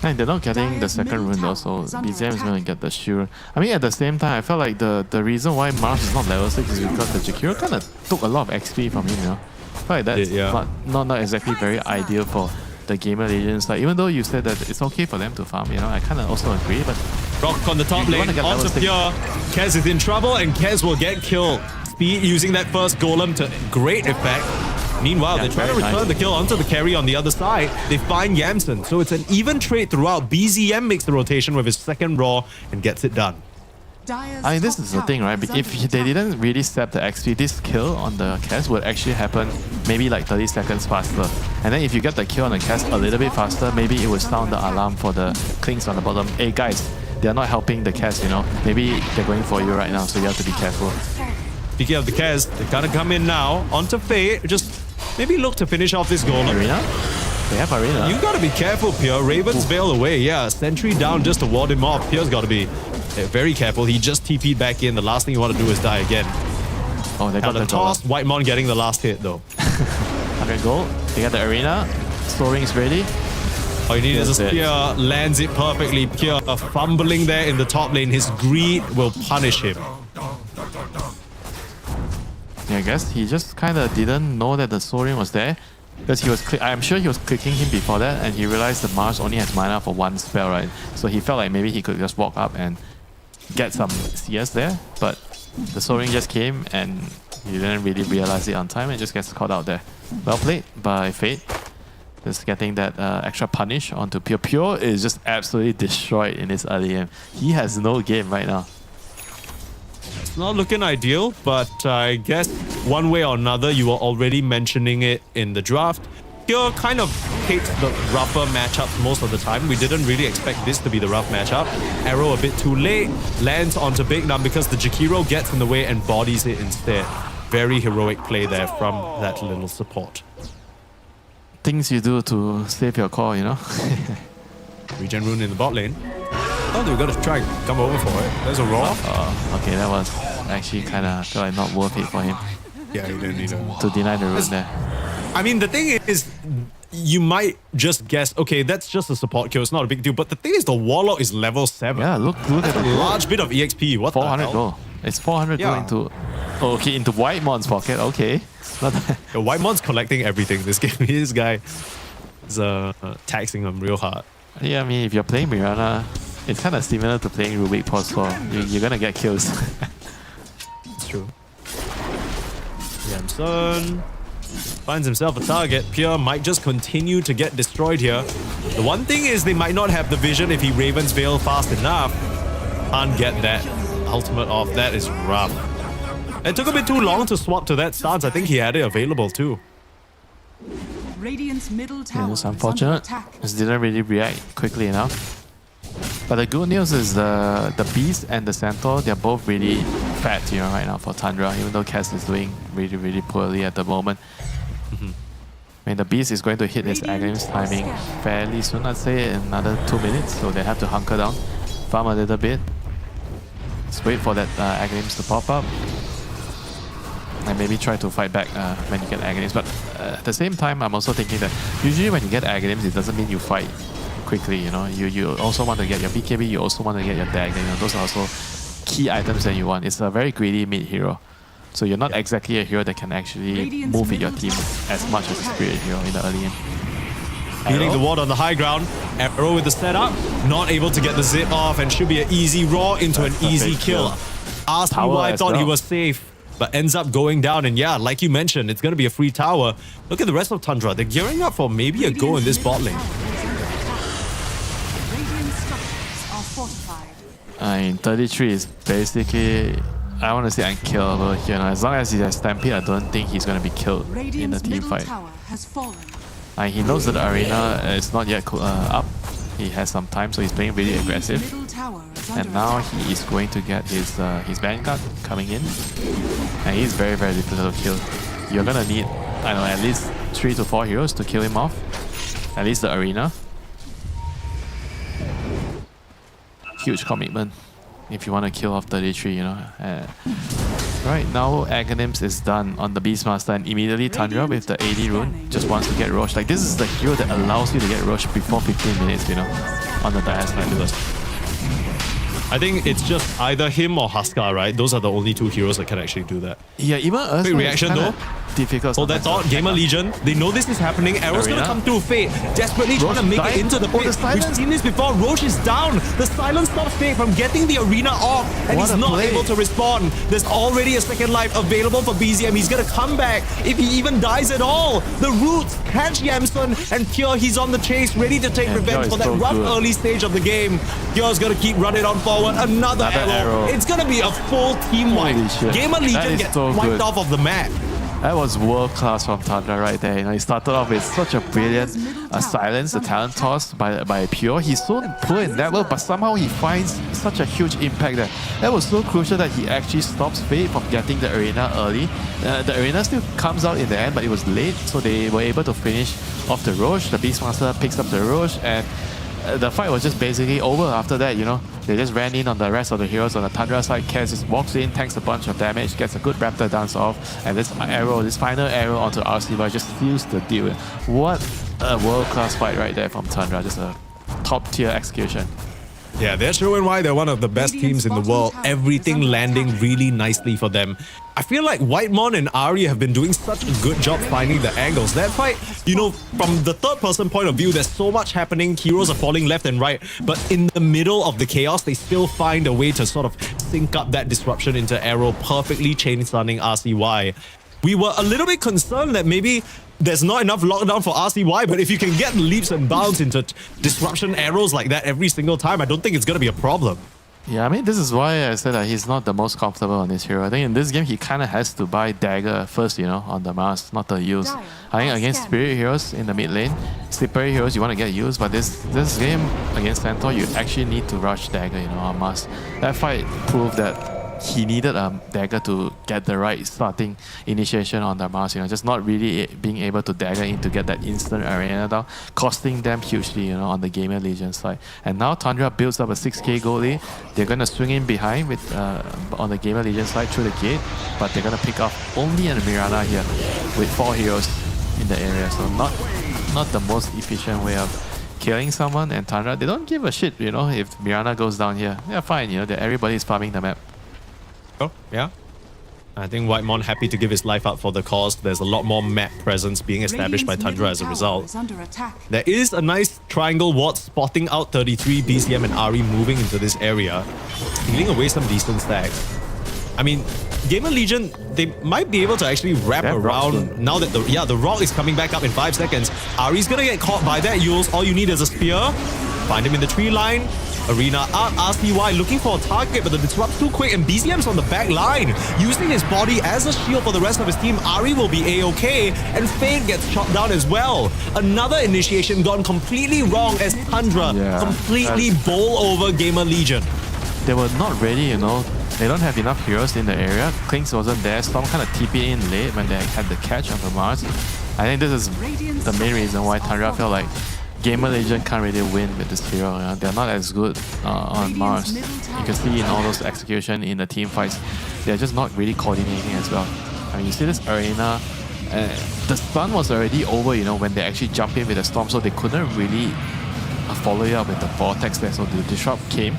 And they're not getting the second rune though, so BZM is going to get the shield. I mean, at the same time, I felt like the reason why Mars is not level 6 is because the Jakiro kind of took a lot of XP from him, you know. I feel like that's not exactly very ideal for the GamerLegion side. Even though you said that it's okay for them to farm, you know, I kind of also agree, but... Rock on the top lane, onto Pure. Kez is in trouble and Kez will get killed. Speed using that first golem to great effect. Meanwhile, they try to return the kill onto the carry on the other side. They find Yamson, so it's an even trade throughout. BZM makes the rotation with his second raw and gets it done. I mean, this is the thing, right? If they didn't really step the XP, this kill on the Kez would actually happen maybe like 30 seconds faster. And then if you get the kill on the Kez a little bit faster, maybe it would sound the alarm for the Klings on the bottom. Hey guys, they're not helping the Kez, you know. Maybe they're going for you right now, so you have to be careful. Speaking of the Kez, they kind of come in now onto Fate. Just maybe look to finish off this golem. Arena? They have arena. You gotta be careful, Pure. Raven's Veil away. Yeah, sentry down just to ward him off. Pure's gotta be very careful. He just TP'd back in. The last thing you want to do is die again. Oh, they got the toss. Whitemon getting the last hit though. 100 gold. They got the arena. Soaring's ready. All you need is a spear. Lands it perfectly. Pure fumbling there in the top lane. His greed will punish him. Yeah, I guess he just kind of didn't know that the Soaring was there. Because I'm sure he was clicking him before that, and he realized the Mars only has mana for one spell, right? So he felt like maybe he could just walk up and get some CS there, but the Soul Ring just came and he didn't really realize it on time and just gets caught out there. Well played by Fate. Just getting that extra punish onto Pure. Pure is just absolutely destroyed in this early game. He has no game right now. It's not looking ideal, but I guess one way or another, you were already mentioning it in the draft. Pure kind of takes the rougher matchups most of the time. We didn't really expect this to be the rough matchup. Arrow a bit too late, lands onto Big Nam because the Jakiro gets in the way and bodies it instead. Very heroic play there from that little support. Things you do to save your core, you know? Regen rune in the bot lane. Oh, we've got to try and come over for it. There's a raw. Okay, that was actually kind of felt like not worth it for him. Yeah, he didn't need to deny the rune there. I mean, the thing is, you might just guess, okay, that's just a support kill. It's not a big deal. But the thing is, the Warlock is level 7. Yeah, look at a large bit of EXP. What 400 the hell? gold. It's 400 gold into... Oh, okay, into Whitemon's pocket. Okay. Whitemon's collecting everything this game. This guy is taxing him real hard. Yeah, I mean, if you're playing Mirana, it's kind of similar to playing Rubik Pause 4. You're gonna get kills. It's true. Yamsun finds himself a target. Pure might just continue to get destroyed here. The one thing is they might not have the vision if he Raven's Veil fast enough. Can't get that ultimate off. That is rough. It took a bit too long to swap to that stance. I think he had it available too. Radiant's middle tower Yeah, it's unfortunate. Just didn't really react quickly enough. But the good news is the Beast and the Centaur, they're both really fat, you know, right now for Tundra, even though Cass is doing really, really poorly at the moment. I mean, the Beast is going to hit his Aghanim's timing fairly soon, I'd say in another 2 minutes, so they have to hunker down, farm a little bit. Let's wait for that Aghanim's to pop up. And maybe try to fight back when you get Aghanims. But at the same time, I'm also thinking that usually when you get Aghanims, it doesn't mean you fight quickly, you know. You also want to get your BKB, you also want to get your Dagger. You know, those are also key items that you want. It's a very greedy mid hero. So you're not exactly a hero that can actually move with your team as much as a spirit hero in the early game. Healing the ward on the high ground. Arrow with the setup. Not able to get the zip off and should be an easy raw into an easy kill. Asked me why I thought he was safe, but ends up going down. And yeah, like you mentioned, it's going to be a free tower. Look at the rest of Tundra. They're gearing up for maybe a go in this bot lane. I mean, 33 is basically, I want to say unkillable here. As long as he has Stampede, I don't think he's going to be killed in the team fight. He knows that the arena is not yet up. He has some time, so he's playing really aggressive. And now he is going to get his Vanguard coming in. And he's very, very difficult to kill. You're going to need, I don't know, at least 3 to 4 heroes to kill him off. At least the arena. Huge commitment if you want to kill off 33, you know. Right now, Aghanims is done on the Beastmaster, and immediately Tundra with the AD rune just wants to get Roche. Like, this is the hero that allows you to get Roche before 15 minutes, you know, on the Dire Sniper. I think it's just either him or Huskar, right? Those are the only two heroes that can actually do that. Yeah, even us. Quick reaction though. Difficult. Hold that thought. GamerLegion, they know this is happening. Arrow's gonna come through Fate. Desperately trying to make it into the pit. We've seen this before. Roche is down. The silence stops Fate from getting the arena off, and he's not able to respond. There's already a second life available for BZM. He's gonna come back if he even dies at all. The Roots catch Yamsun, and Pure, he's on the chase, ready to take revenge for that rough early stage of the game. Pure's gonna keep running on forward. Another arrow. It's gonna be a full team wipe. GamerLegion gets wiped off of the map. That was world class from Tundra right there. You know, he started off with such a brilliant silence, the talent toss by Pure. He's so poor in that world, but somehow he finds such a huge impact there. That was so crucial that he actually stops Fate from getting the arena early. The arena still comes out in the end, but it was late, so they were able to finish off the Roche. The Beastmaster picks up the Roche, and the fight was just basically over after that, you know. They just ran in on the rest of the heroes on the Tundra side. Kaz just walks in, tanks a bunch of damage, gets a good Raptor dance off, and this final arrow onto RC just seals the deal. What a world-class fight right there from Tundra. Just a top-tier execution. Yeah, they're showing why they're one of the best teams in the world. Everything landing really nicely for them. I feel like Whitemon and Ari have been doing such a good job finding the angles. That fight, you know, from the third person point of view, there's so much happening. Heroes are falling left and right. But in the middle of the chaos, they still find a way to sort of sync up that disruption into Arrow, perfectly chain stunning RCY. We were a little bit concerned that maybe there's not enough lockdown for RCY, but if you can get leaps and bounds into disruption arrows like that every single time, I don't think it's going to be a problem. Yeah, I mean, this is why I said that he's not the most comfortable on this hero. I think in this game, he kind of has to buy Dagger first, you know, on the Mars, not the use. I think against Spirit heroes in the mid lane, slippery heroes, you want to get used, but this game against Centaur, you actually need to rush Dagger, you know, on Mars. That fight proved that he needed a Dagger to get the right starting initiation on the Mars, you know, just not really being able to Dagger in to get that instant arena down, costing them hugely, you know, on the GamerLegion side. And now Tundra builds up a 6k gold lead. They're going to swing in behind with on the GamerLegion side through the gate, but they're going to pick up only a Mirana here with 4 heroes in the area, so not the most efficient way of killing someone. And Tundra, they don't give a shit, you know, if Mirana goes down here. Yeah, fine, you know, everybody's farming the map. Oh, yeah. I think Whitemon happy to give his life up for the cause. There's a lot more map presence being established by Tundra as a result. There is a nice triangle ward spotting out 33, BCM and Ari moving into this area, stealing away some decent stacks. I mean, GamerLegion, they might be able to actually wrap around now that the rock is coming back up in 5 seconds. Ari's gonna get caught by that. All you need is a spear. Find him in the tree line. Arena out, RCY looking for a target, but the disrupt's too quick, and BCM's on the back line, using his body as a shield for the rest of his team. Ari will be A-OK, and Fade gets shot down as well. Another initiation gone completely wrong as Tundra completely bowl over GamerLegion. They were not ready, you know. They don't have enough heroes in the area. Klinks wasn't there. Storm kind of TP in late when they had the catch on the Mars. I think this is the main reason why Tundra felt like GamerLegion can't really win with this hero. You know? They're not as good on Mars. You can see in all those execution in the team fights, they're just not really coordinating as well. I mean, you see this arena, the stun was already over, you know, when they actually jump in with the storm, so they couldn't really follow it up with the vortex there. So the disrupt came.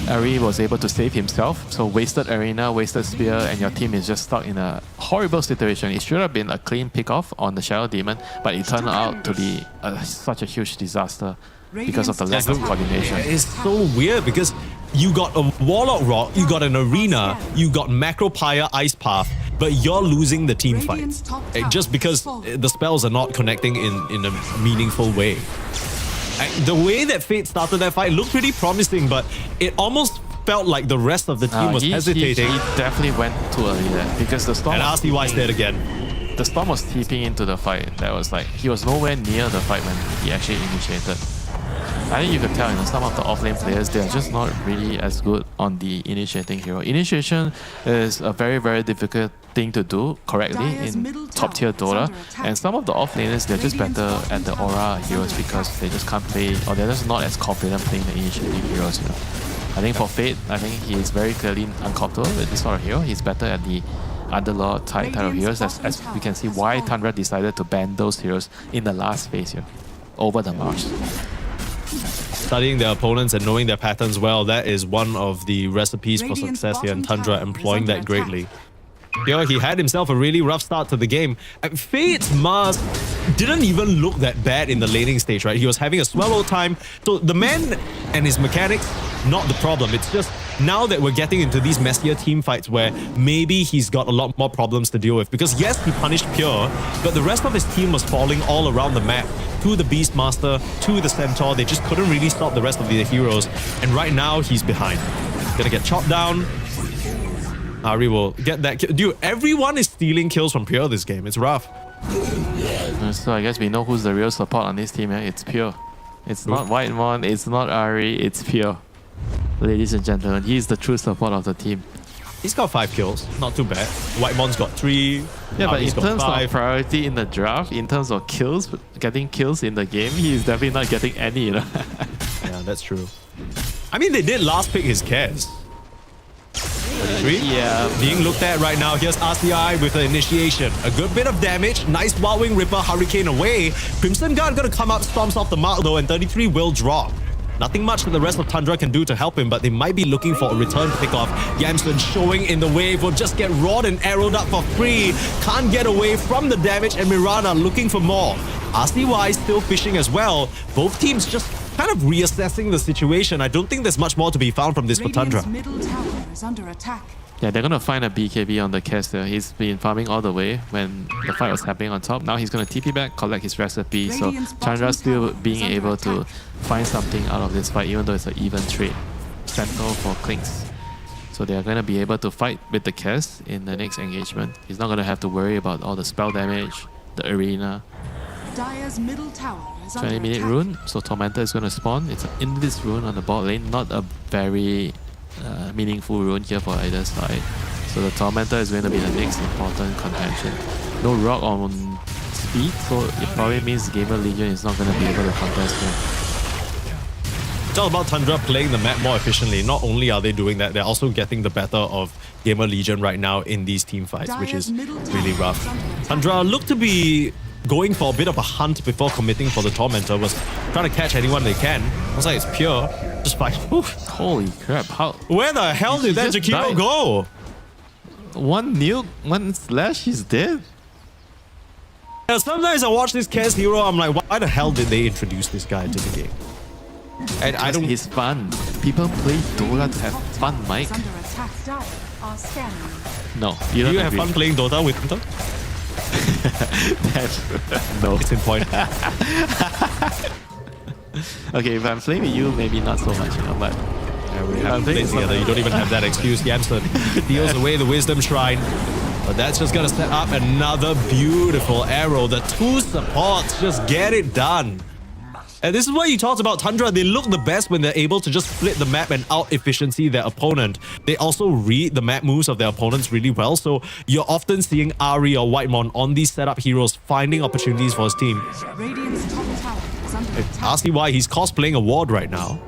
Ari was able to save himself, so wasted arena, wasted spear, and your team is just stuck in a horrible situation. It should have been a clean pick-off on the Shadow Demon, but it turned out to be such a huge disaster because of the lack of coordination. It's so weird because you got a Warlock Rock, you got an Arena, you got Macro Pyre Ice Path, but you're losing the team fight just because the spells are not connecting in a meaningful way. The way that Fate started that fight looked pretty promising, but it almost felt like the rest of the team was hesitating. He definitely went too early there because the Storm. And RCY's dead again. The Storm was TPing into the fight. That was like he was nowhere near the fight when he actually initiated. I think you could tell, you know, some of the offlane players, they're just not really as good on the initiating hero. Initiation is a very, very difficult thing to do correctly in top tier Dota, and some of the offlaners, they're just better at the aura heroes because they just can't play, or they're just not as confident playing the initiating heroes, you know. I think for Fate, I think he's very clearly uncomfortable with this sort of hero. He's better at the Underlord type of heroes, as we can see why Tundra decided to ban those heroes in the last phase here, over the Mars. Studying their opponents and knowing their patterns well, that is one of the recipes for success here, and Tundra employing that greatly. Here, he had himself a really rough start to the game. Fate's Mars didn't even look that bad in the laning stage, right? He was having a swallow time. So the man and his mechanics, not the problem. It's just now that we're getting into these messier team fights where maybe he's got a lot more problems to deal with. Because yes, he punished Pure, but the rest of his team was falling all around the map. To the Beastmaster, to the Centaur. They just couldn't really stop the rest of the heroes. And right now, he's behind. Gonna get chopped down. Ari will get that kill. Dude, everyone is stealing kills from Pure this game. It's rough. So I guess we know who's the real support on this team. It's Pure. It's not Whitemon, it's not Ari, it's Pure. Ladies and gentlemen, he's the true support of the team. He's got 5 kills. Not too bad. Whitemon's got 3. Yeah, but in Ari's got terms 5. of priority in the draft, in terms of kills, getting kills in the game, he's definitely not getting any, you know. Yeah, that's true. I mean, they did last pick his Kez. 33? Yeah. Being looked at right now. Here's RCI with the initiation. A good bit of damage. Nice Wildwing Ripper, Hurricane away. Crimson Guard gonna come up, storms off the mark though, and 33 will drop. Nothing much that the rest of Tundra can do to help him, but they might be looking for a return pickoff. Yamson showing in the wave will just get roared and arrowed up for free. Can't get away from the damage, and Mirana looking for more. RCY still fishing as well. Both teams just kind of reassessing the situation. I don't think there's much more to be found from this for Tundra. Middle tower is under attack. Yeah, they're going to find a BKB on the caster. He's been farming all the way when the fight was happening on top. Now he's going to TP back, collect his recipe. So Tundra still being able to find something out of this fight, even though it's an even trade. Sentinel for Clinks. So they are going to be able to fight with the cast in the next engagement. He's not going to have to worry about all the spell damage, the arena. Dire's middle tower is under 20-minute attack. rune, so Tormentor is going to spawn. It's an Invis rune on the bot lane, not a very meaningful rune here for either side. So the Tormentor is going to be the next important contention. No rock on speed, so it probably means GamerLegion is not going to be able to contest him. It's all about Tundra playing the map more efficiently. Not only are they doing that, they're also getting the better of GamerLegion right now in these team fights, which is really rough. Tundra looked to be going for a bit of a hunt before committing for the Tormentor, was trying to catch anyone they can. I was like, it's pure. Just fight. Holy crap, how? Where the hell did that Jakiro go? One nuke, one slash, he's dead. Yeah, sometimes I watch this Cass hero, I'm like, why the hell did they introduce this guy into the game? And I don't. It's fun. People play Dota to have fun, Mike. Under attack. Dire are scanning. No, Do you have fun playing Dota with them? No. It's in point. Okay, if I'm playing with you, maybe not so much, you know, but we have played together. You don't even have that excuse. Yamson deals away the Wisdom Shrine. But that's just going to set up another beautiful arrow. The two supports just get it done. And this is what you talked about Tundra. They look the best when they're able to just split the map and out-efficiency their opponent. They also read the map moves of their opponents really well. So you're often seeing Ahri or Whitemon on these setup heroes finding opportunities for his team. Radiant's top tower is under attack. RCY, he's cosplaying a ward right now.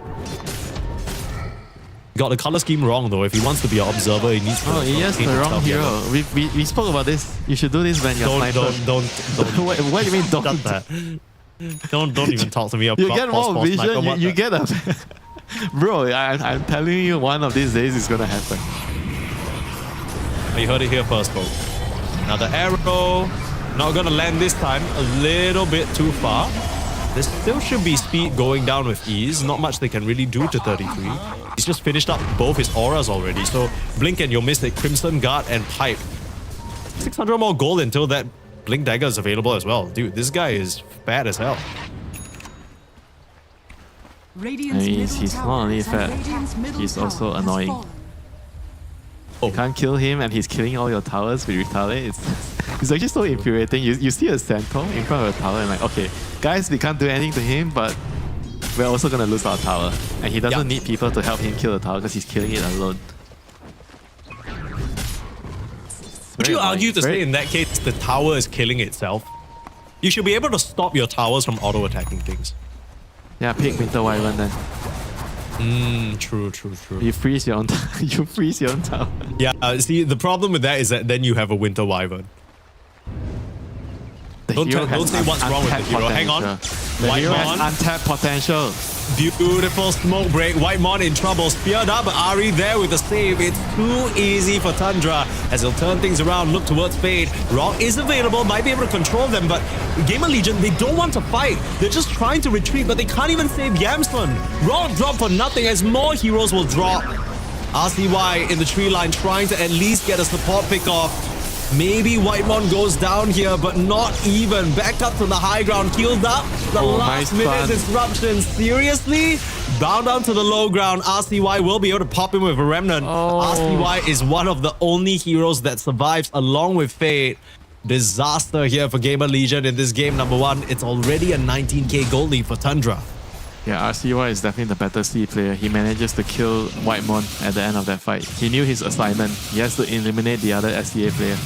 Got the color scheme wrong though. If he wants to be an observer, he needs to. Oh, he has the wrong hero. We spoke about this. You should do this when you're sniper. Don't. What do you mean don't? That. Don't even talk to me about You get more vision. You get a bro. I'm telling you, one of these days it's gonna happen. You heard it here first, folks. Another arrow. Not gonna land this time. A little bit too far. There still should be speed going down with ease. Not much they can really do to 33. He's just finished up both his auras already. So blink and you'll miss it. Crimson Guard and Pipe. 600 more gold until that Blink Dagger is available as well. Dude, this guy is fat as hell. He's not only fat, he's also annoying. You can't kill him and he's killing all your towers with retaliate. It's actually so infuriating. You see a centaur in front of a tower and like, okay, guys, we can't do anything to him, but we're also gonna lose our tower. And he doesn't need people to help him kill the tower because he's killing it alone. Would you argue to say in that case the tower is killing itself? You should be able to stop your towers from auto-attacking things. Yeah, pick Winter Wyvern then. True. You freeze your own you freeze your own tower. Yeah, see, the problem with that is that then you have a Winter Wyvern. Don't say what's wrong with the hero. Hang on. The hero has untapped potential. Beautiful smoke break. Whitemon in trouble. Speared up, but Ahri there with the save. It's too easy for Tundra as he'll turn things around, look towards Fade. Rock is available, might be able to control them, but GamerLegion, they don't want to fight. They're just trying to retreat, but they can't even save Yamson. Rock drop for nothing as more heroes will drop. RCY in the tree line trying to at least get a support pick off. Maybe Whitemon goes down here, but not even. Back up to the high ground, healed up. The last minute disruption. Seriously? Bound down to the low ground. RCY will be able to pop him with a remnant. RCY is one of the only heroes that survives along with Fate. Disaster here for GamerLegion in this game number 1. It's already a 19k gold lead for Tundra. Yeah, RCY is definitely the better C player. He manages to kill Whitemon at the end of that fight. He knew his assignment. He has to eliminate the other SCA player.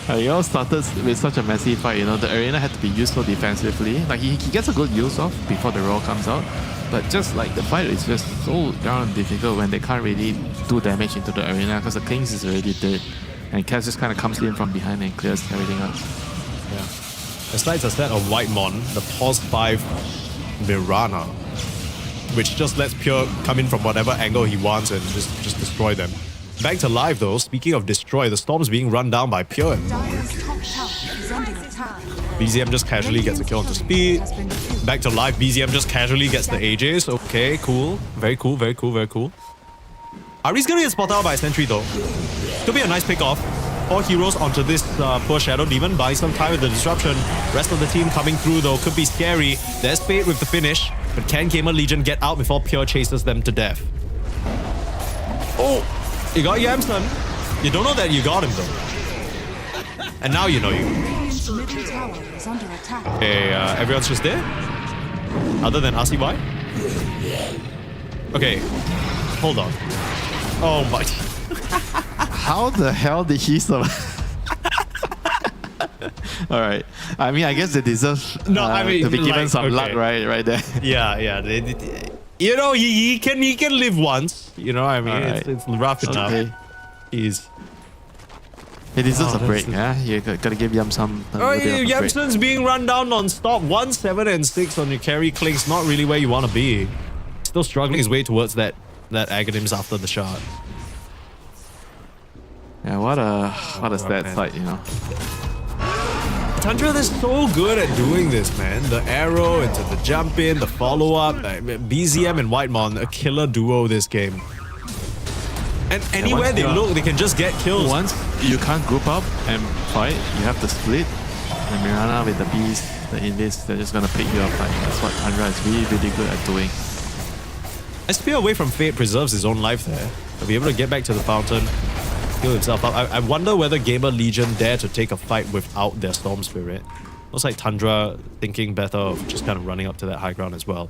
It all started with such a messy fight, you know. The arena had to be used so defensively. Like, he gets a good use of before the roll comes out. But just like the fight is just so darn difficult when they can't really do damage into the arena because the Kings is already dead. And Cass just kind of comes in from behind and clears everything up. Yeah. Besides a set of Whitemon, the pause 5 Mirana, which just lets Pure come in from whatever angle he wants and just destroy them. Back to life though, speaking of destroy, the Storm's being run down by Pure. BZM just casually gets a kill onto speed. Back to life, BZM just casually gets the AJs. Okay, cool. Very cool, very cool, very cool. Ari's gonna get spotted out by a sentry though. Could be a nice pick off. 4 heroes onto this poor Shadow Demon, buying some time with the disruption. Rest of the team coming through though, could be scary. There's Fate with the finish, but can GamerLegion get out before Pure chases them to death? Oh, you got Yamson. You don't know that you got him though. And now you know you. Okay, everyone's just there? Other than RCY? Okay, hold on. Oh my. How the hell did he survive? Alright. I mean, I guess they deserve to be given some luck, right there. Yeah. You know, he can live once. You know, I mean, it's rough enough. He deserves a break, yeah? You gotta give Yam some. Yamson's being run down non-stop. 1, 7, and 6 on your carry clink's not really where you want to be. Still struggling his way towards that Aghanims after the shot. Yeah, what a stat fight, you know. Tundra is so good at doing this, man. The arrow into the jump in, the follow-up. BZM and Whitemon, a killer duo this game. And anywhere they look, they can just get kills. Once you can't group up and fight, you have to split. And Mirana with the Beast, the Invis, they're just gonna pick you up. That's what Tundra is really, really good at doing. A spear away from Fate preserves his own life there. He'll be able to get back to the fountain, heal himself up. I wonder whether GamerLegion dare to take a fight without their Storm Spirit. Looks like Tundra thinking better of just kind of running up to that high ground as well.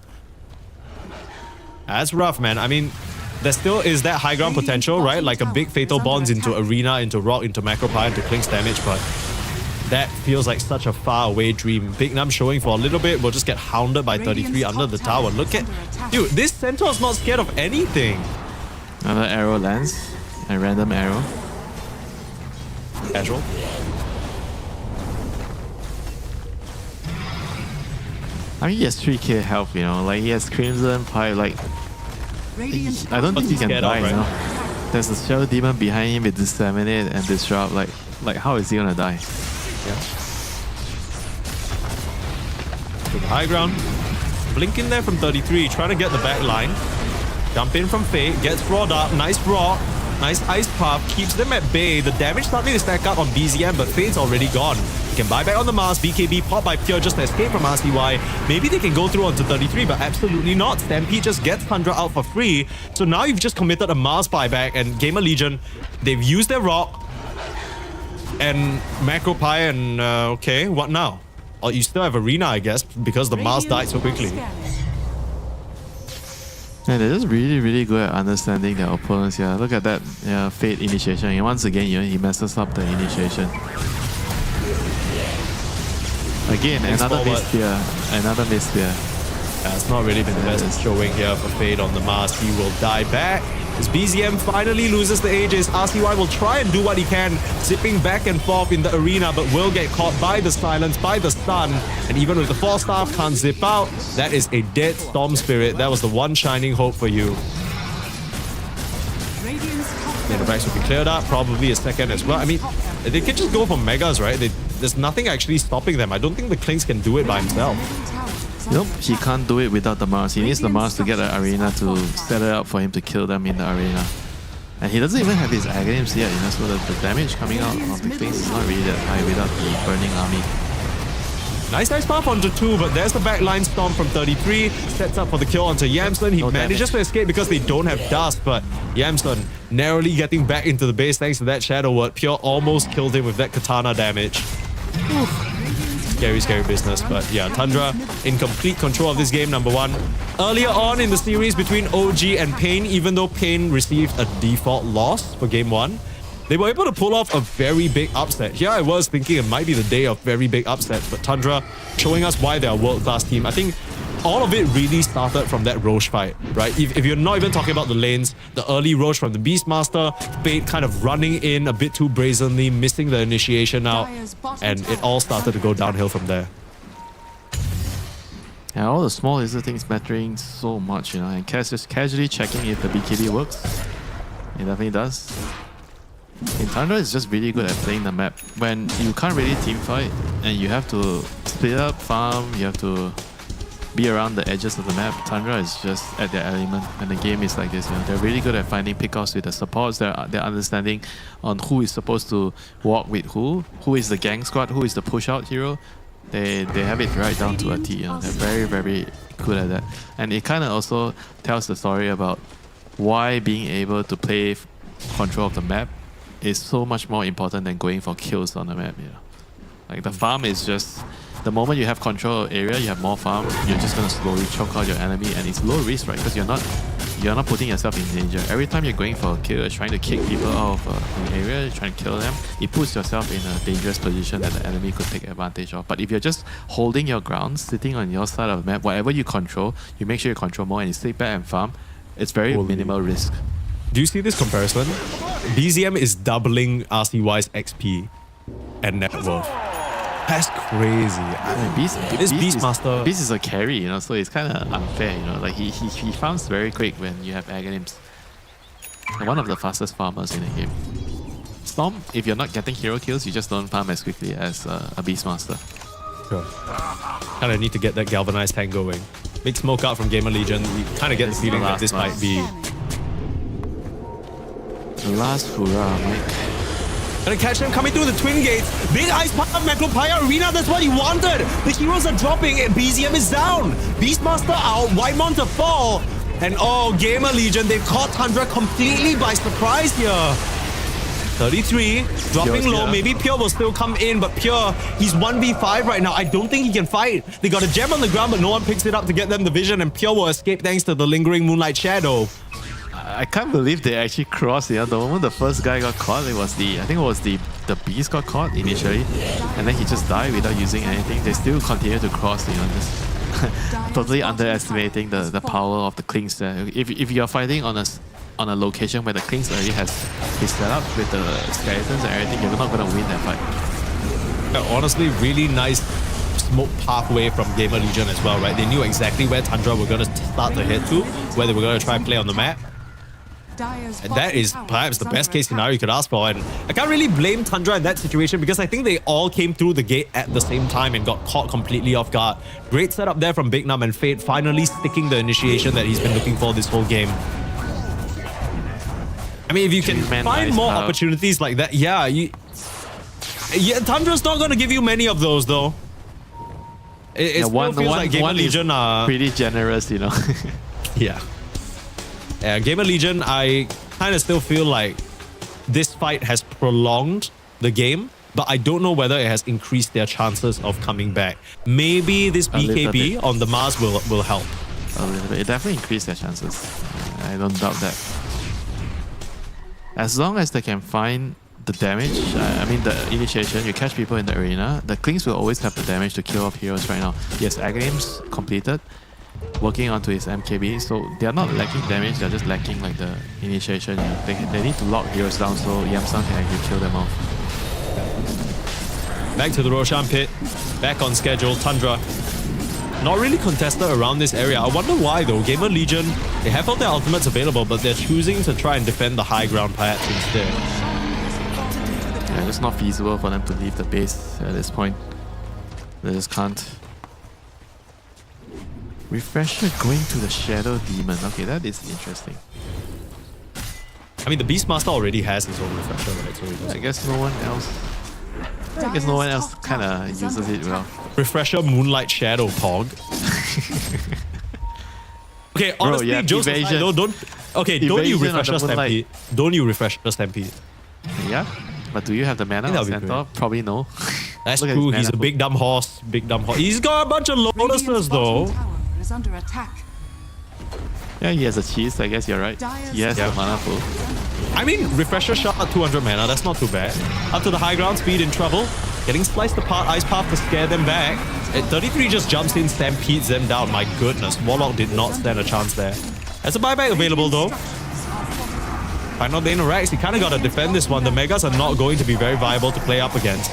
That's rough, man. I mean, there still is that high ground potential, right? Like a big Fatal Bonds into Arena, into Rock, into Macropie, into Klink's damage, but that feels like such a far away dream. Big Nam showing for a little bit, we'll just get hounded by 33 under the tower. Look at... Dude, this Centaur's not scared of anything. Another arrow lands. A random arrow. Casual. I mean, he has 3k health, you know. Like, he has Crimson Pipe, like... I don't think he can die, you know. There's a Shadow Demon behind him with Disseminate and Disrupt. Like how is he gonna die? Yeah. To the high ground. Blink in there from 33, trying to get the back line. Jump in from Fate, gets Rod up, nice Rock, nice Ice Puff, keeps them at bay. The damage starting to stack up on BZM, but Fate's already gone. He can buy back on the Mars, BKB pop by Pure just to escape from RCY. Maybe they can go through onto 33, but absolutely not. Stampede just gets Tundra out for free. So now you've just committed a Mars buyback, and GamerLegion, they've used their Rock and Macropie, and okay, what now? Oh, you still have Arena, I guess, because the Mars died so quickly. Yeah, they're just really, really good at understanding their opponents. Yeah, look at that Fate initiation. And once again, he messes up the initiation. Again, another missed spear. It's not really been the best showing here for Fate on the Mars. He will die back. As BZM finally loses the Aegis, RCY will try and do what he can, zipping back and forth in the arena, but will get caught by the silence, by the stun, and even with the 4-staff, can't zip out. That is a dead Storm Spirit. That was the one shining hope for you. The backs will be cleared up, probably a second as well. I mean, they can just go for Megas, right? There's nothing actually stopping them. I don't think the Klinks can do it by himself. Nope, he can't do it without the Mars. He needs the Mars to get the arena to set it up for him to kill them in the arena. And he doesn't even have his Aghanims yet, you know, so the damage coming out of the things is not really that high without the burning army. Nice path onto 2, but there's the backline Storm from 33. Sets up for the kill onto Yamson. He manages to escape because they don't have Dust, but Yamson narrowly getting back into the base thanks to that Shadow Word. Pure almost killed him with that Katana damage. Oof. Scary business, but yeah, Tundra in complete control of this game, number 1. Earlier on in the series between OG and Pain, even though Pain received a default loss for game 1, they were able to pull off a very big upset. Here I was thinking it might be the day of very big upsets, but Tundra showing us why they're a world-class team. I think all of it really started from that Roche fight, right? If you're not even talking about the lanes, the early Roche from the Beastmaster, Fate kind of running in a bit too brazenly, missing the initiation out, and it all started to go downhill from there. And all the small little things mattering so much, you know. And Cass just casually checking if the BKB works. It definitely does. In Tundra, is just really good at playing the map. When you can't really team fight and you have to split up, farm, you have to be around the edges of the map, Tundra is just at their element. And the game is like this, you know. They're really good at finding pickoffs with the supports. They're understanding on who is supposed to walk with who is the gang squad, who is the push-out hero. They have it right down to a T. You know? They're very, very good at that. And it kind of also tells the story about why being able to play control of the map is so much more important than going for kills on the map. You know? Like the farm is just, the moment you have control area, you have more farm, you're just going to slowly choke out your enemy, and it's low risk, right? Because you're not putting yourself in danger. Every time you're going for a kill, you're trying to kick people out of an area, you're trying to kill them, it puts yourself in a dangerous position that the enemy could take advantage of. But if you're just holding your ground, sitting on your side of the map, whatever you control, you make sure you control more and you sit back and farm, it's very minimal risk. Do you see this comparison? BZM is doubling RCY's XP and net worth. That's crazy. This Beastmaster... Beast is a carry, you know, so it's kind of unfair, you know. Like he farms very quick when you have Aghanims. And one of the fastest farmers in the game. Storm, if you're not getting hero kills, you just don't farm as quickly as a Beastmaster. Sure. Kind of need to get that galvanized tank going. Big smoke out from GamerLegion. We kind of get the feeling that this might be... The last hurrah, Mike. Gonna catch them coming through the twin gates. Big ice pop of Macropia Arena, that's what he wanted. The heroes are dropping and BZM is down. Beastmaster out, Whitemon to fall. And oh, GamerLegion, they've caught Tundra completely by surprise here. 33, dropping low. Maybe Pure will still come in, but Pure, he's 1v5 right now. I don't think he can fight. They got a gem on the ground, but no one picks it up to get them the vision, and Pure will escape thanks to the lingering Moonlight Shadow. I can't believe they actually crossed. The moment the first guy got caught, I think it was the beast got caught initially, and then he just died without using anything. They still continue to cross, you know, just totally underestimating the power of the Klings there. If you're fighting on a location where the Klings already has his setup with the skeletons and everything, you're not going to win that fight. Yeah, honestly, really nice smoke pathway from GamerLegion as well, right? They knew exactly where Tundra were going to start to head to, where they were going to try and play on the map. And that is perhaps the best case scenario you could ask for. And I can't really blame Tundra in that situation because I think they all came through the gate at the same time and got caught completely off guard. Great setup there from Big Num, and Fate finally sticking the initiation that he's been looking for this whole game. I mean, if you can find more opportunities like that, yeah, Tundra's not going to give you many of those though. It still feels like GamerLegion are pretty generous, you know. Yeah. GamerLegion, I kind of still feel like this fight has prolonged the game, but I don't know whether it has increased their chances of coming back. Maybe this BKB on the Mars will help. A little bit. It definitely increased their chances. I don't doubt that. As long as they can find the damage, I mean the initiation, you catch people in the arena, the Klings will always have the damage to kill off heroes right now. Yes, Aghanims completed, working onto his MKB, so they are not lacking damage, they're just lacking like the initiation. They need to lock heroes down so Yamsan can actually kill them off. Back to the Roshan pit, back on schedule. Tundra not really contested around this area. I wonder why though. GamerLegion, they have all their ultimates available, but they're choosing to try and defend the high ground perhaps instead. Yeah, it's not feasible for them to leave the base at this point. They just can't. Refresher going to the Shadow Demon. Okay, that is interesting. I mean, the Beastmaster already has his own Refresher, right? So I guess no one else kind of uses it well. Refresher Moonlight Shadow Pog. Okay, honestly, bro, yeah, Joseph, evasion. Don't you refresher Stampede? Don't you refresher Stampede? Yeah, but do you have the mana on Centaur? Probably no. That's true, he's a big dumb horse. Big dumb horse. He's got a bunch of lotuses though. Is under attack. Yeah, he has a cheese, I guess you're right. He has the mana pool. I mean, refresher shot at 200 mana, that's not too bad. Up to the high ground, speed in trouble. Getting sliced apart, Ice Path to scare them back. At 33 just jumps in, stampedes them down. My goodness, Warlock did not stand a chance there. There's a buyback available though. Final Dana Rex, he kind of got to defend this one. The Megas are not going to be very viable to play up against.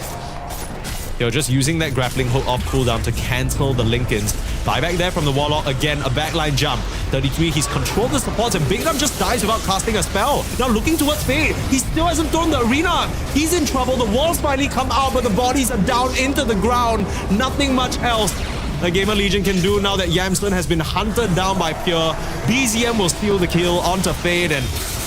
They're just using that grappling hook off cooldown to cancel the Linkins. Buyback there from the Warlock. Again, a backline jump. 33, he's controlled the supports, and Big Dom just dies without casting a spell. Now looking towards Fade. He still hasn't thrown the arena. He's in trouble. The walls finally come out, but the bodies are down into the ground. Nothing much else the GamerLegion can do now that Yamson has been hunted down by Pure. BZM will steal the kill onto Fade, and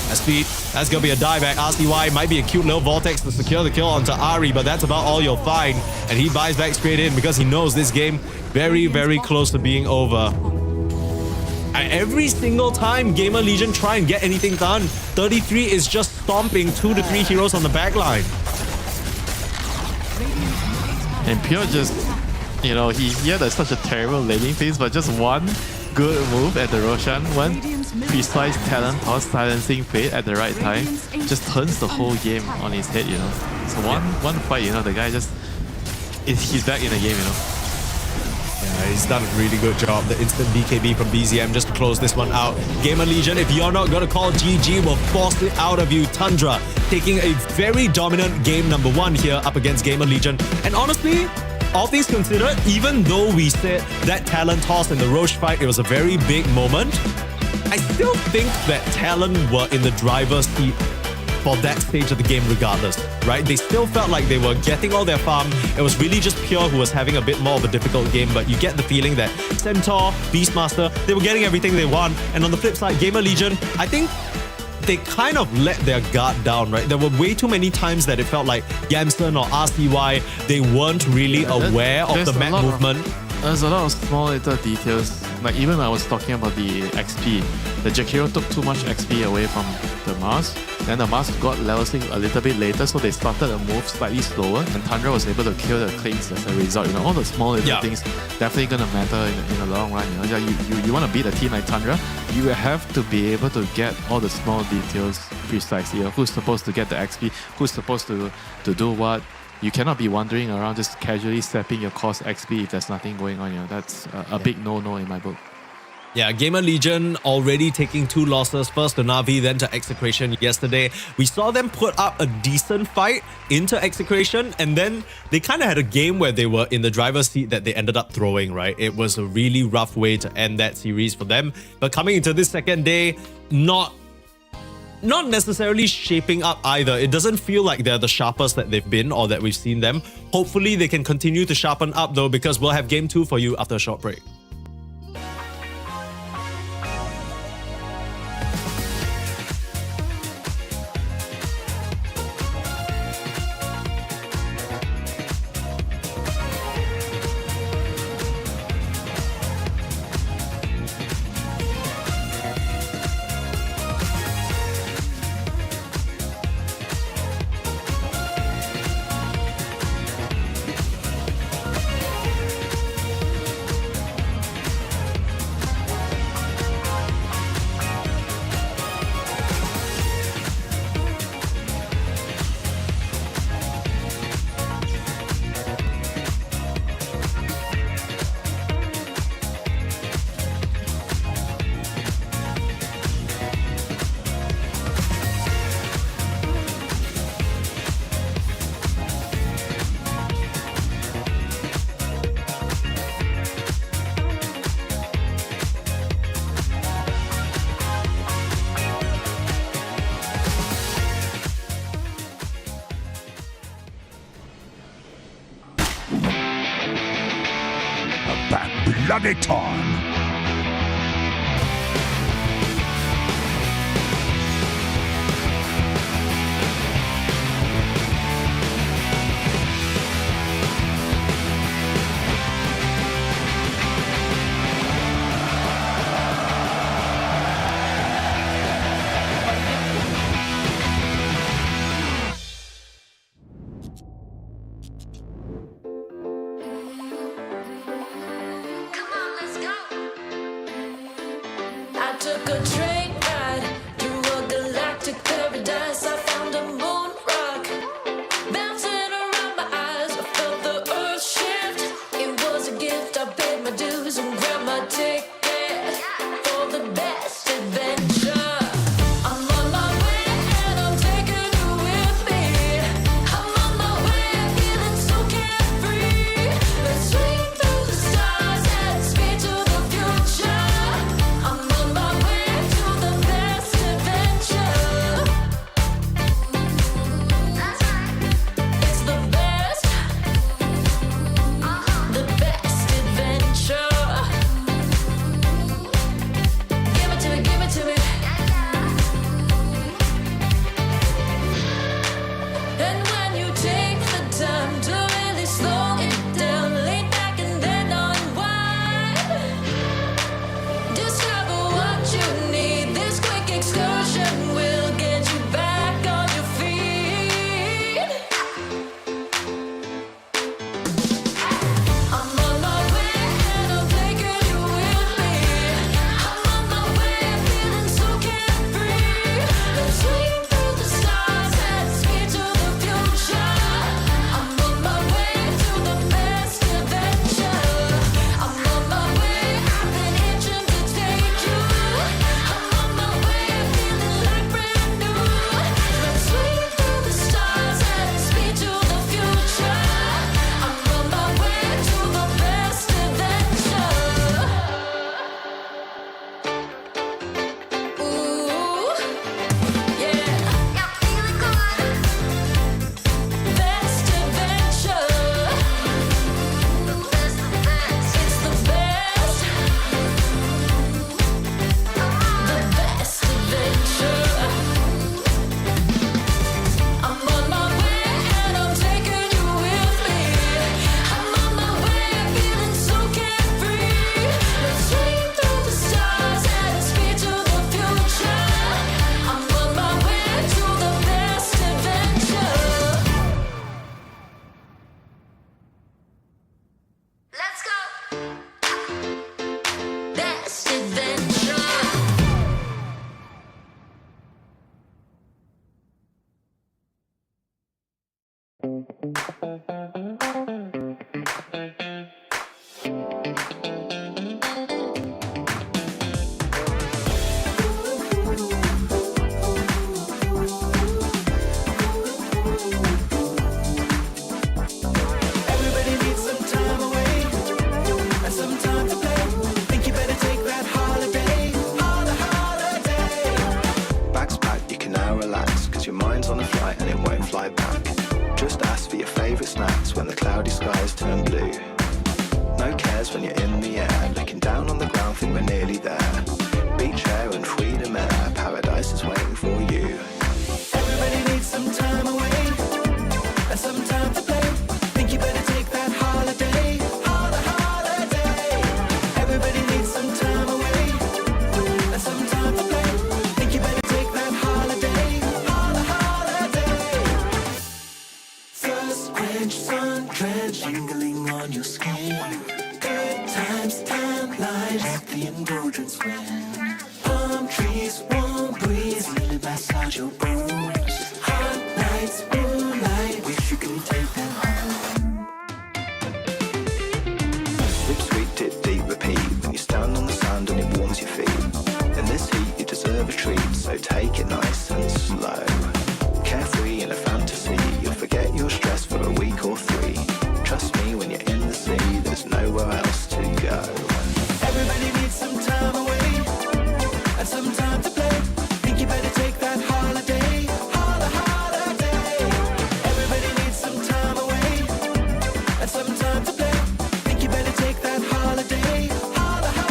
that's going to be a dieback. RCY might be a cute little vortex to secure the kill onto Ari, but that's about all you'll find. And he buys back straight in because he knows this game very, very close to being over. And every single time GamerLegion try and get anything done, 33 is just stomping 2 to 3 heroes on the back line. And Pure just, you know, he had such a terrible laning phase, but just one good move at the Roshan, one precise talent toss silencing Fate at the right time, just turns the whole game on his head, you know. So one fight, you know, the guy just, he's back in the game, you know. Yeah, he's done a really good job. The instant BKB from BZM just to close this one out. GamerLegion, if you're not going to call GG, will force it out of you. Tundra taking a very dominant game number 1 here up against GamerLegion. And honestly, all things considered, even though we said that Talon toss in the Roche fight, it was a very big moment, I still think that Talon were in the driver's seat for that stage of the game regardless, right? They still felt like they were getting all their farm. It was really just Pure who was having a bit more of a difficult game, but you get the feeling that Centaur, Beastmaster, they were getting everything they want. And on the flip side, GamerLegion, I think they kind of let their guard down, right? There were way too many times that it felt like Yamson or RCY, they weren't really aware of the map movement. There's a lot of small little details. Like even when I was talking about the XP, the Jakiro took too much XP away from the Mars. Then the Mars got level 6 a little bit later, so they started a move slightly slower, and Tundra was able to kill the Klings as a result. You know, all the small little things definitely gonna matter in the long run. You know, you want to beat a team like Tundra, you have to be able to get all the small details precisely. You know, who's supposed to get the XP, who's supposed to do what. You cannot be wandering around just casually stepping your cost XP if there's nothing going on. You know, that's a big no-no in my book. Yeah, GamerLegion already taking 2 losses, first to Na'Vi, then to Execration yesterday. We saw them put up a decent fight into Execration, and then they kind of had a game where they were in the driver's seat that they ended up throwing, right? It was a really rough way to end that series for them. But coming into this second day, not necessarily shaping up either. It doesn't feel like they're the sharpest that they've been or that we've seen them. Hopefully they can continue to sharpen up though, because we'll have game 2 for you after a short break. Bloody time. Come on, let's go. relax, cause your mind's on a flight and it won't fly back. Just ask for your favourite snacks when the cloudy skies turn blue. No cares when you're in the air, looking down on the ground, think we're nearly there. Beach air and freedom air, paradise is waiting for you. Everybody needs some time away and some time to play. Think you better take that holiday, holiday. Everybody needs some time away and some time to play. Think you better take that holiday, holiday. First quench, sun drench, mingling on your skin. Good times, timelines, let the indulgence win. Palm trees, warm breeze, really massage your bones. Hot nights, moonlight, wish you could take them home. Sleep sweet, dip deep, repeat. When you stand on the sand and it warms your feet. In this heat you deserve a treat, so take it nice and slow. Carefree in a fantasy, you'll forget your stress for a week or 3. Trust me, when you're in the sea, there's nowhere else to go. Everybody needs some time away and some time to play. Think you better take that holiday, holiday. Everybody needs some time away and some time to play. Think you better take that holiday, holiday.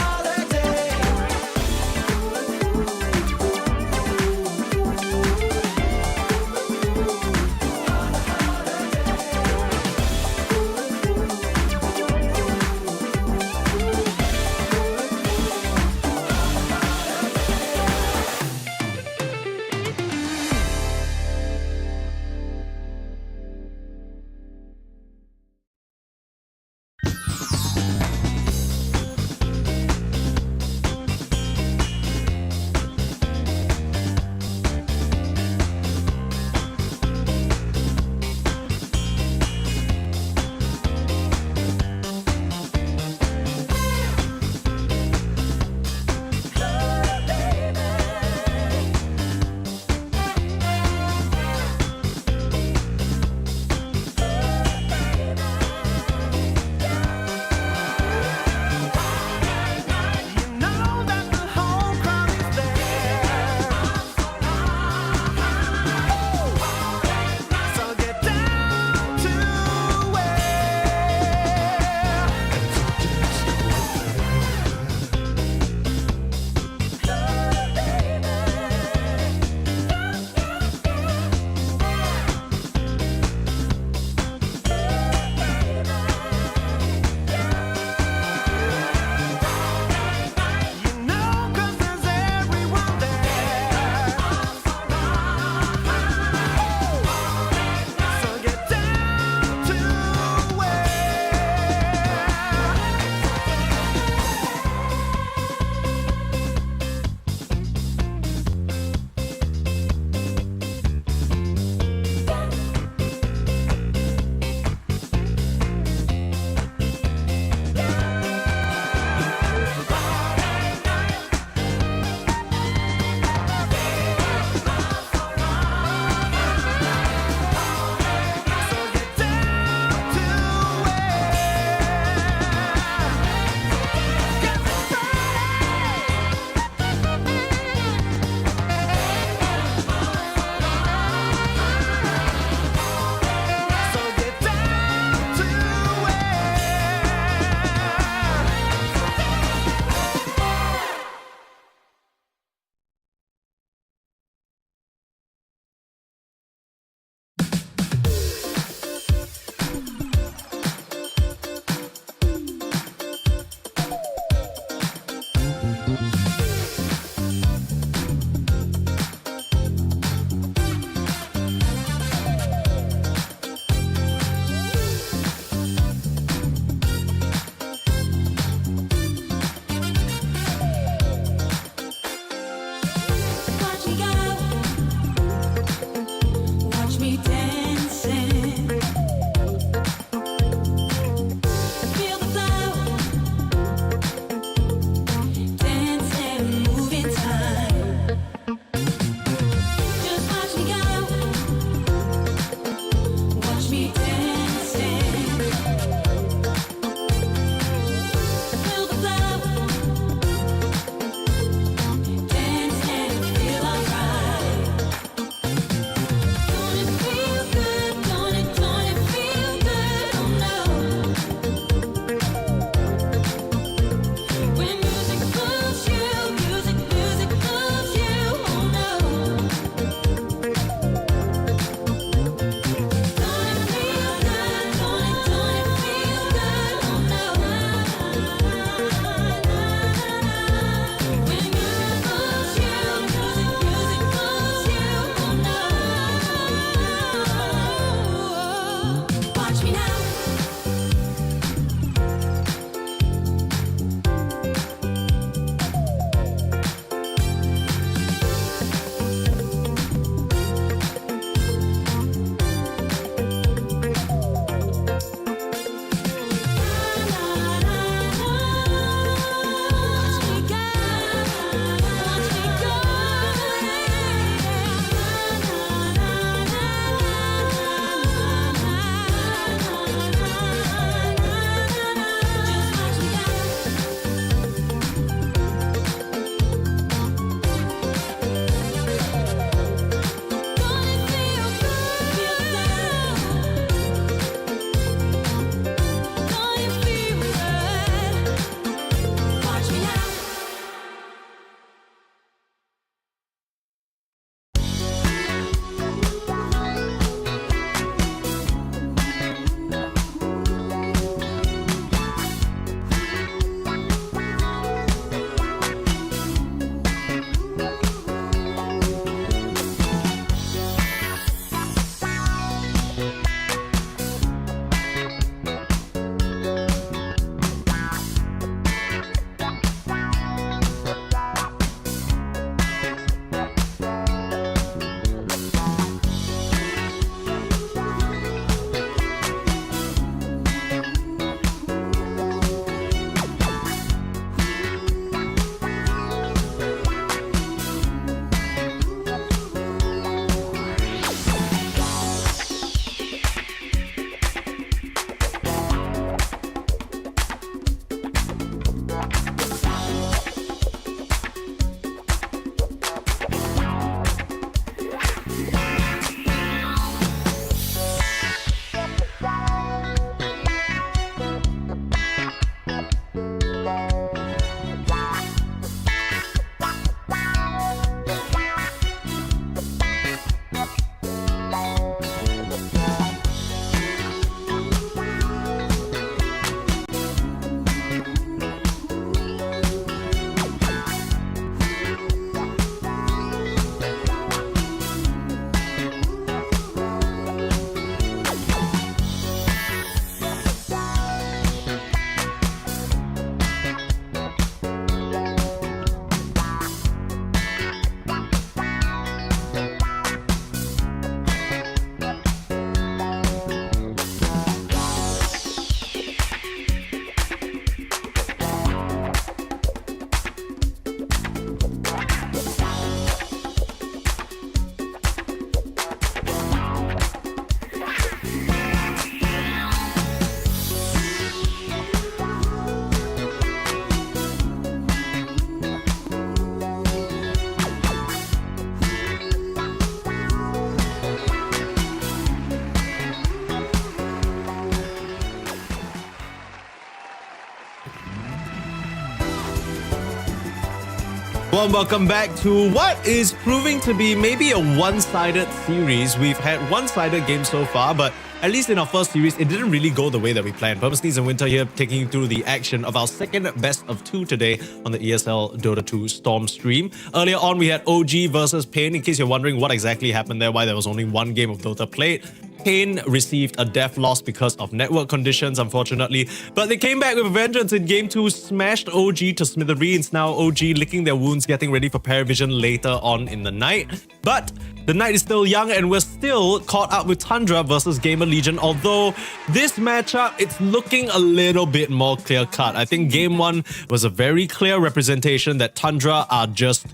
Well, welcome back to what is proving to be maybe a one-sided series. We've had one-sided games so far, but at least in our first series, it didn't really go the way that we planned. Purposely and Winter here taking you through the action of our second best of two today on the ESL Dota 2 Storm stream. Earlier on, we had OG versus Pain. In case you're wondering what exactly happened there, why there was only one game of Dota played. Pain received a death loss because of network conditions, unfortunately. But they came back with a vengeance in Game 2, smashed OG to smithereens. Now OG licking their wounds, getting ready for Paravision later on in the night. But the night is still young and we're still caught up with Tundra versus GamerLegion. Although this matchup, it's looking a little bit more clear-cut. I think Game 1 was a very clear representation that Tundra are just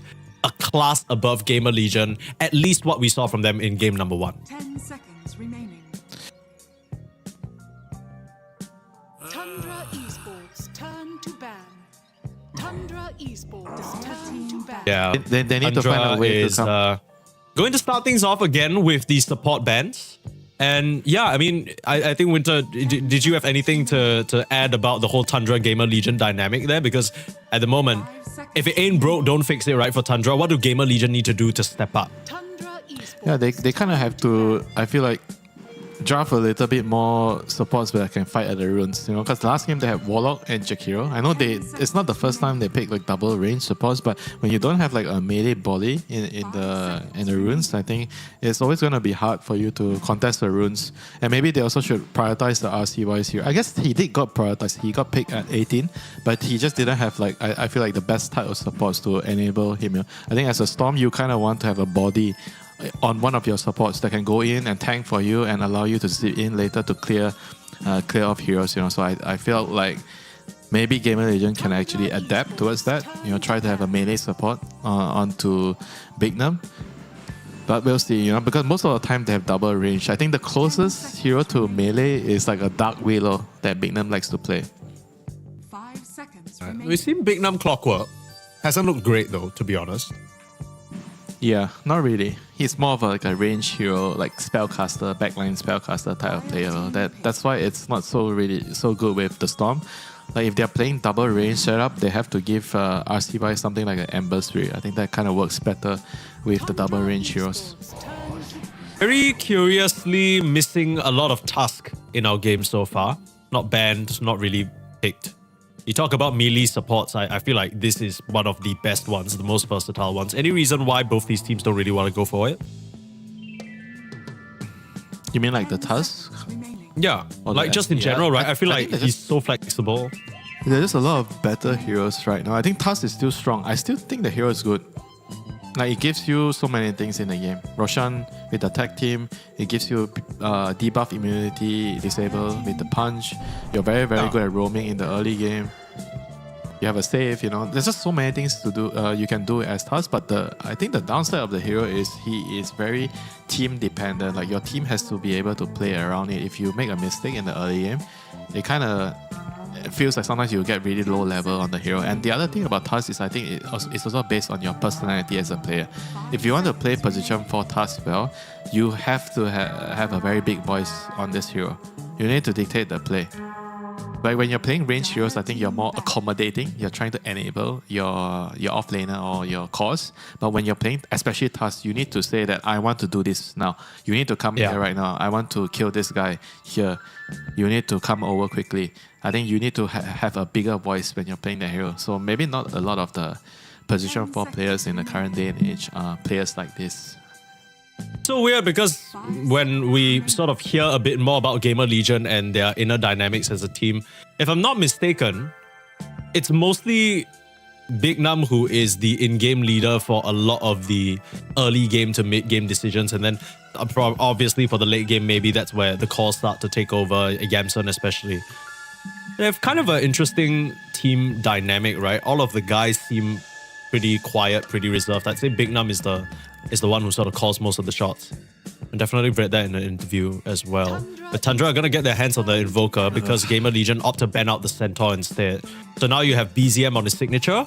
a class above GamerLegion, at least what we saw from them in game number 1. 10 seconds remaining. Tundra Esports turn to ban. Tundra Esports turn to ban. Yeah, They need to find a way to come. Going to start things off again with the support bans. And yeah, I mean, I think Winter, did you have anything to add about the whole Tundra GamerLegion dynamic there? Because at the moment, if it ain't broke, don't fix it, right? For Tundra, what do GamerLegion need to do to step up? Yeah, they kind of have to, I feel like, draft a little bit more supports that can fight at the runes, you know, because last game they had Warlock and Jakiro. I know it's not the first time they pick like double range supports, but when you don't have like a melee body in the runes, I think it's always gonna be hard for you to contest the runes. And maybe they also should prioritize the RC-wise here. I guess he got prioritized. He got picked at 18, but he just didn't have like I feel like the best type of supports to enable him. You know? I think as a Storm, you kind of want to have a body on one of your supports that can go in and tank for you and allow you to sit in later to clear off heroes, you know. So I felt like maybe GamerLegion can actually adapt towards that, you know, try to have a melee support onto Bignum. But we'll see, you know, because most of the time they have double range. I think the closest hero to melee is like a Dark Willow that Bignum likes to play. 5 seconds We've seen Bignum Clockwork. Hasn't looked great though, to be honest. Yeah, not really. He's more of like a range hero, like spellcaster, backline spellcaster type of player. That's why it's not so good with the Storm. Like if they're playing double range setup, they have to give RCY something like an Ember Spirit. I think that kind of works better with the double range heroes. Very curiously missing a lot of Tusk in our game so far. Not banned, not really picked. You talk about melee supports, I feel like this is one of the best ones, the most versatile ones. Any reason why both these teams don't really want to go for it? You mean like the Tusk? Yeah, or like just in general, right? I feel like he's so flexible. There's a lot of better heroes right now. I think Tusk is still strong. I still think the hero is good. Like it gives you so many things in the game. Roshan with the tag team, it gives you debuff immunity, disable with the punch. You're very good at roaming in the early game. You have a save, you know. There's just so many things to do. You can do as Tusk, but I think the downside of the hero is he is very team dependent. Like your team has to be able to play around it. If you make a mistake in the early game, it kind of feels like sometimes you get really low level on the hero. And the other thing about Tusk is I think it's also based on your personality as a player. If you want to play position 4 Tusk well, you have to have a very big voice on this hero. You need to dictate the play. Like when you're playing range heroes, I think you're more accommodating. You're trying to enable your offlaner or your cores. But when you're playing, especially Tusk, you need to say that I want to do this now. You need to come here right now. I want to kill this guy here. You need to come over quickly. I think you need to have a bigger voice when you're playing the hero. So maybe not a lot of the position 4 players in the current day and age are players like this. So weird because when we sort of hear a bit more about GamerLegion and their inner dynamics as a team, if I'm not mistaken, it's mostly Bignum who is the in-game leader for a lot of the early game to mid-game decisions, and then obviously for the late game, maybe that's where the calls start to take over, Yamson especially. They have kind of an interesting team dynamic, right? All of the guys seem pretty quiet, pretty reserved. I'd say Bignum is the one who sort of calls most of the shots. I definitely read that in an interview as well. But Tundra are going to get their hands on the Invoker because GamerLegion opt to ban out the Centaur instead. So now you have BZM on his signature.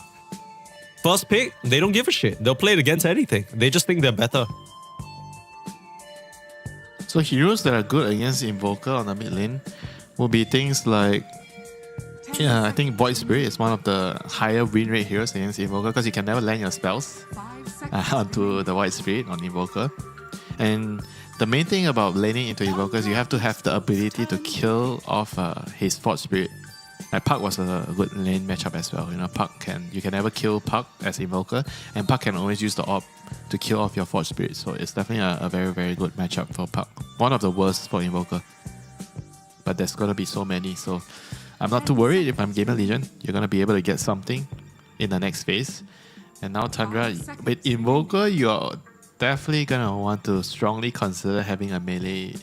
First pick, they don't give a shit. They'll play it against anything. They just think they're better. So heroes that are good against Invoker on the mid lane will be things like Yeah, I think Void Spirit is one of the higher win rate heroes against Invoker because you can never land your spells onto the Void Spirit on Invoker. And the main thing about laning into Invoker is you have to have the ability to kill off his Forge Spirit. Like Puck was a good lane matchup as well. You know, you can never kill Puck as Invoker, and Puck can always use the orb to kill off your Forge Spirit. So it's definitely a very, very good matchup for Puck. One of the worst for Invoker. But there's gonna be so many, so I'm not too worried. If I'm GamerLegion, you're gonna be able to get something in the next phase. And now Tundra, with Invoker, you're definitely gonna want to strongly consider having a melee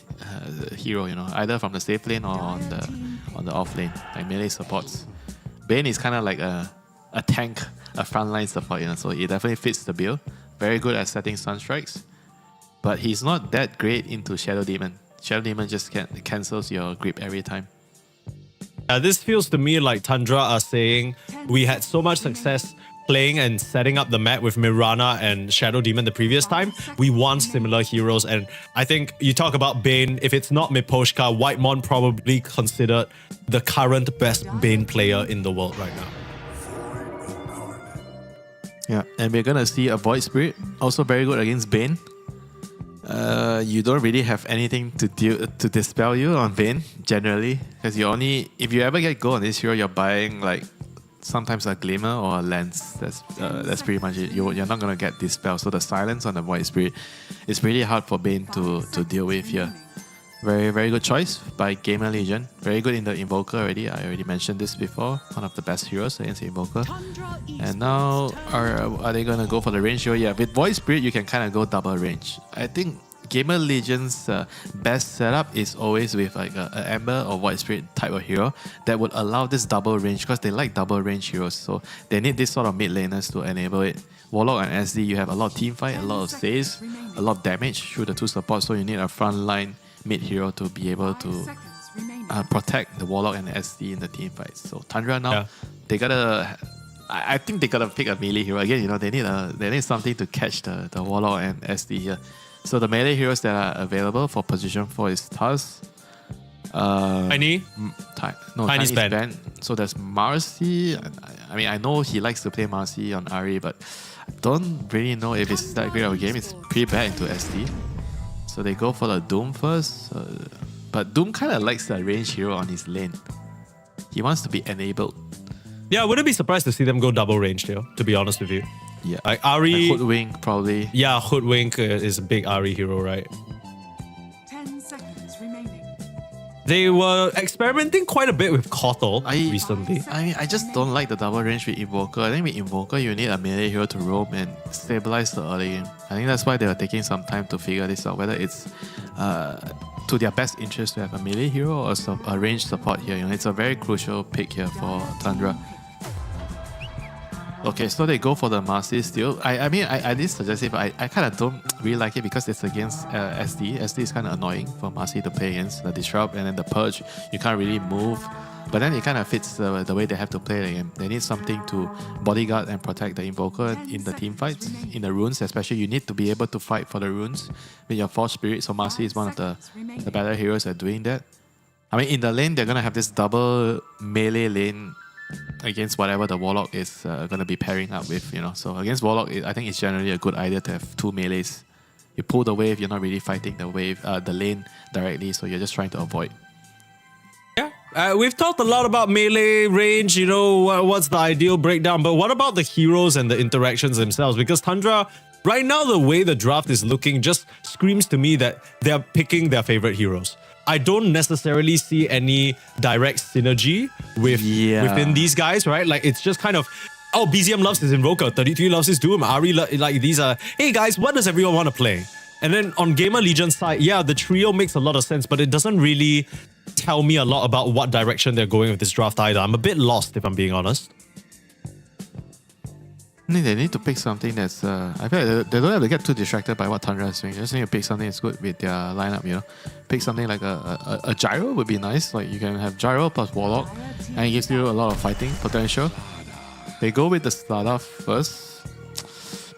hero, you know, either from the safe lane or on the off lane, like melee supports. Bane is kind of like a tank, a frontline support, you know, so it definitely fits the bill. Very good at setting stun strikes, but he's not that great into Shadow Demon. Shadow Demon just cancels your grip every time. This feels to me like Tundra are saying we had so much success playing and setting up the map with Mirana and Shadow Demon the previous time. We want similar heroes, and I think you talk about Bane, if it's not Miposhka, Whitemon probably considered the current best Bane player in the world right now. Yeah, and we're gonna see a Void Spirit, also very good against Bane. You don't really have anything to dispel you on Bane generally, because if you ever get gold on this hero, you're buying like sometimes a Glimmer or a Lens. That's pretty much it. You're not gonna get dispel. So the silence on the Void Spirit is really hard for Bane to deal with here. Very, very good choice by GamerLegion. Very good in the Invoker already. I already mentioned this before. One of the best heroes against the Invoker. And now, are they going to go for the range hero? Yeah, with Void Spirit, you can kind of go double range. I think GamerLegion's best setup is always with like an Ember or Void Spirit type of hero that would allow this double range, because they like double range heroes. So they need this sort of mid laners to enable it. Warlock and SD, you have a lot of team fight, a lot of saves, a lot of damage through the two supports. So you need a front line mid hero to be able to protect the Warlock and the SD in the team fights. So Tundra now, they gotta. I think they gotta pick a melee hero again. You know, they need something to catch the Warlock and SD here. So the melee heroes that are available for position 4 is Taz. Tiny? Tiny's banned. So there's Marcy. I mean, I know he likes to play Marcy on Ahri, but I don't really know if it's that great of a game. It's pretty bad into SD. So they go for the Doom first. But Doom kind of likes the range hero on his lane. He wants to be enabled. Yeah, I wouldn't be surprised to see them go double range here, to be honest with you. Yeah. Like Ahri... Hoodwink, probably. Yeah, Hoodwink is a big Ahri hero, right? 10 seconds remaining. They were experimenting quite a bit with Kotal recently. I just don't like the double range with Invoker. I think with Invoker, you need a melee hero to roam and stabilize the early game. I think that's why they were taking some time to figure this out, whether it's to their best interest to have a melee hero or a range support here. You know, it's a very crucial pick here for Tundra. Okay, so they go for the Marcy still. I mean, I did suggest it, but I kind of don't really like it because it's against SD. SD is kind of annoying for Marcy to play against. The Disrupt and then the Purge, you can't really move. But then it kind of fits the way they have to play the game. They need something to bodyguard and protect the Invoker in the team fights. In the runes especially, you need to be able to fight for the runes with your Force Spirit. So Marcy is one of the better heroes at doing that. I mean, in the lane, they're going to have this double melee lane against whatever the Warlock is going to be pairing up with, you know. So against Warlock, I think it's generally a good idea to have two melees. You pull the wave, you're not really fighting the lane directly, so you're just trying to avoid. We've talked a lot about melee range, you know, what's the ideal breakdown, but what about the heroes and the interactions themselves? Because Tundra, right now, the way the draft is looking just screams to me that they're picking their favorite heroes. I don't necessarily see any direct synergy within these guys, right? Like, it's just kind of, oh, BZM loves his Invoker, 33 loves his Doom, Ahri, like, these are, hey guys, what does everyone want to play? And then on GamerLegion's side, yeah, the trio makes a lot of sense, but it doesn't really tell me a lot about what direction they're going with this draft either. I'm a bit lost, if I'm being honest. They need to pick something that's... I feel like they don't have to get too distracted by what Tundra is doing. They just need to pick something that's good with their lineup, you know. Pick something like a Gyro would be nice. Like, you can have Gyro plus Warlock, and it gives you a lot of fighting potential. They go with the Slada first.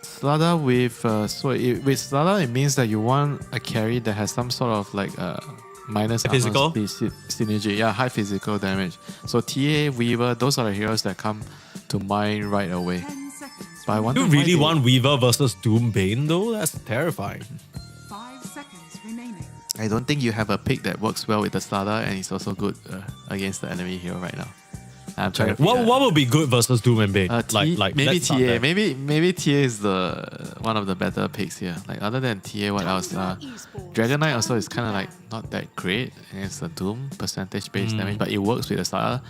Slada with... with Slada, it means that you want a carry that has some sort of like... minus physical? armor speed synergy. Yeah, high physical damage. So TA, Weaver, those are the heroes that come to mind right away. But I wonder You why really they- want Weaver versus Doom Bane though? That's terrifying. 5 seconds remaining. I don't think you have a pick that works well with the starter and is also good against the enemy hero right now. I'm trying to What would be good versus Doom and Bane? maybe let's start TA. there. Maybe TA is the one of the better picks here. Like other than TA, what else? Dragon Knight also is kind of like not that great against the Doom percentage based damage, but it works with the starter.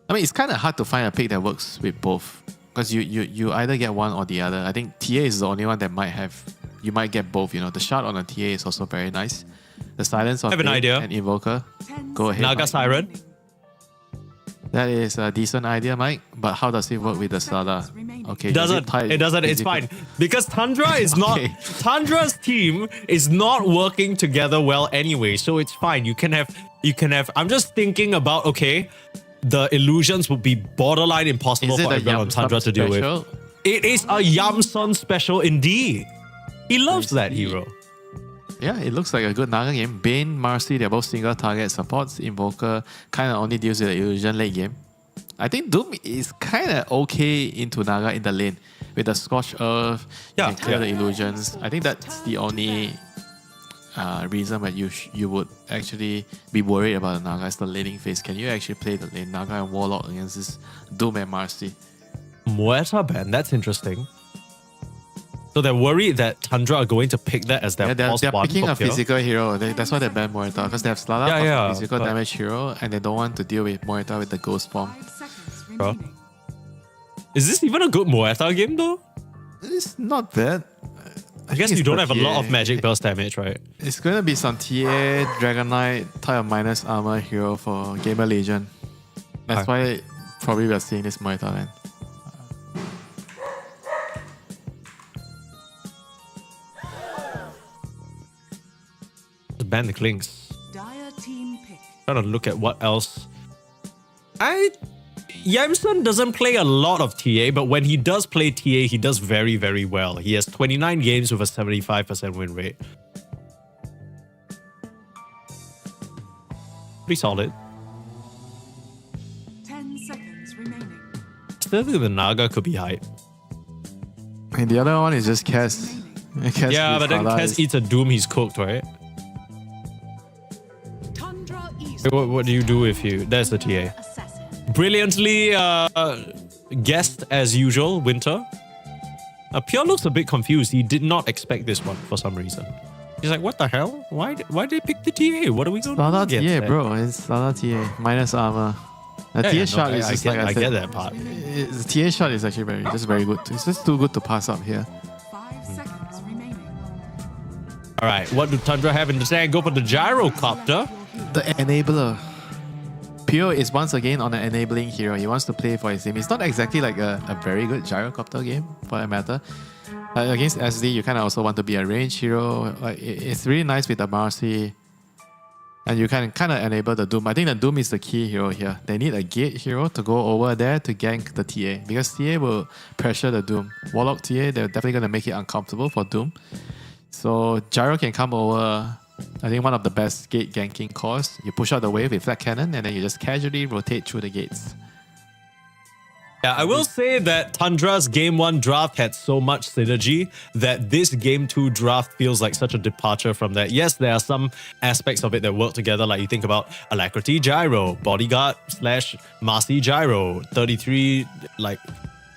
I mean, it's kind of hard to find a pick that works with both because you either get one or the other. I think TA is the only one that you might get both. You know, the shot on a TA is also very nice. The silence on I have an Bane idea. and Invoker. Go ahead. Naga Mike. Siren. That is a decent idea, Mike. But how does it work with the starter? Okay, It doesn't. It doesn't. It's fine because Tundra is not. Tundra's team is not working together well anyway, so it's fine. You can have. I'm just thinking about the illusions would be borderline impossible Is it for a everyone on Yamsam Tundra to deal special? with. It is a Yamson special indeed. He loves that hero. Yeah, it looks like a good Naga game. Bane, Marcy, they're both single target supports. Invoker kind of only deals with the illusion late game. I think Doom is kind of okay into Naga in the lane. With the Scorched Earth, you can clear the illusions. I think that's the only reason why you would actually be worried about the Naga is the laning phase. Can you actually play the lane Naga and Warlock against this Doom and Marcy? Moeta ban, that's interesting. So they're worried that Tundra are going to pick that as their They're plus one picking for a kill. physical hero. That's why they ban Moeta because they have Slada plus a physical but- damage hero and they don't want to deal with Moeta with the ghost form. Bro. Is this even a good Moeta game though? It's not bad. I guess it's you don't the have a lot TA. of magic burst damage, right? It's going to be some TA, Dragon Knight, type of minus armor hero for GamerLegion. That's why probably we're seeing this Moeta then. Just ban the Clinks. Dire team pick. Trying to look at what else. Yamson doesn't play a lot of TA, but when he does play TA, he does very, very well. He has 29 games with a 75% win rate. Pretty solid. 10 seconds remaining. Still think the Naga could be hype. And the other one is just Kes. Yeah, but then Kes eats a Doom, he's cooked, right? What do you do if you... There's the TA. Brilliantly guessed as usual, Winter. Pure looks a bit confused. He did not expect this one for some reason. He's like, what the hell? Why did they pick the TA? What are we going to do Slada against TA, that? bro. It's Slada TA. Minus armor. The TA shot is just like I I said. get that part. The TA shot is actually very good. It's just too good to pass up here. 5 seconds remaining. All right, what do Tundra have in the tank? Go for the gyrocopter. The enabler. Pure is once again on an enabling hero. He wants to play for his team. It's not exactly like a very good gyrocopter game, for that matter. Against SD, you kind of also want to be a range hero. Like it's really nice with the Marcy. And you can kind of enable the Doom. I think the Doom is the key hero here. They need a gate hero to go over there to gank the TA. Because TA will pressure the Doom. Warlock TA, they're definitely going to make it uncomfortable for Doom. So Gyro can come over. I think one of the best gate ganking cores. You push out the wave with flat cannon and then you just casually rotate through the gates. Yeah, I will say that Tundra's Game 1 draft had so much synergy that this Game 2 draft feels like such a departure from that. Yes, there are some aspects of it that work together, like you think about Alacrity Gyro, Bodyguard / Marcy Gyro, 33, like,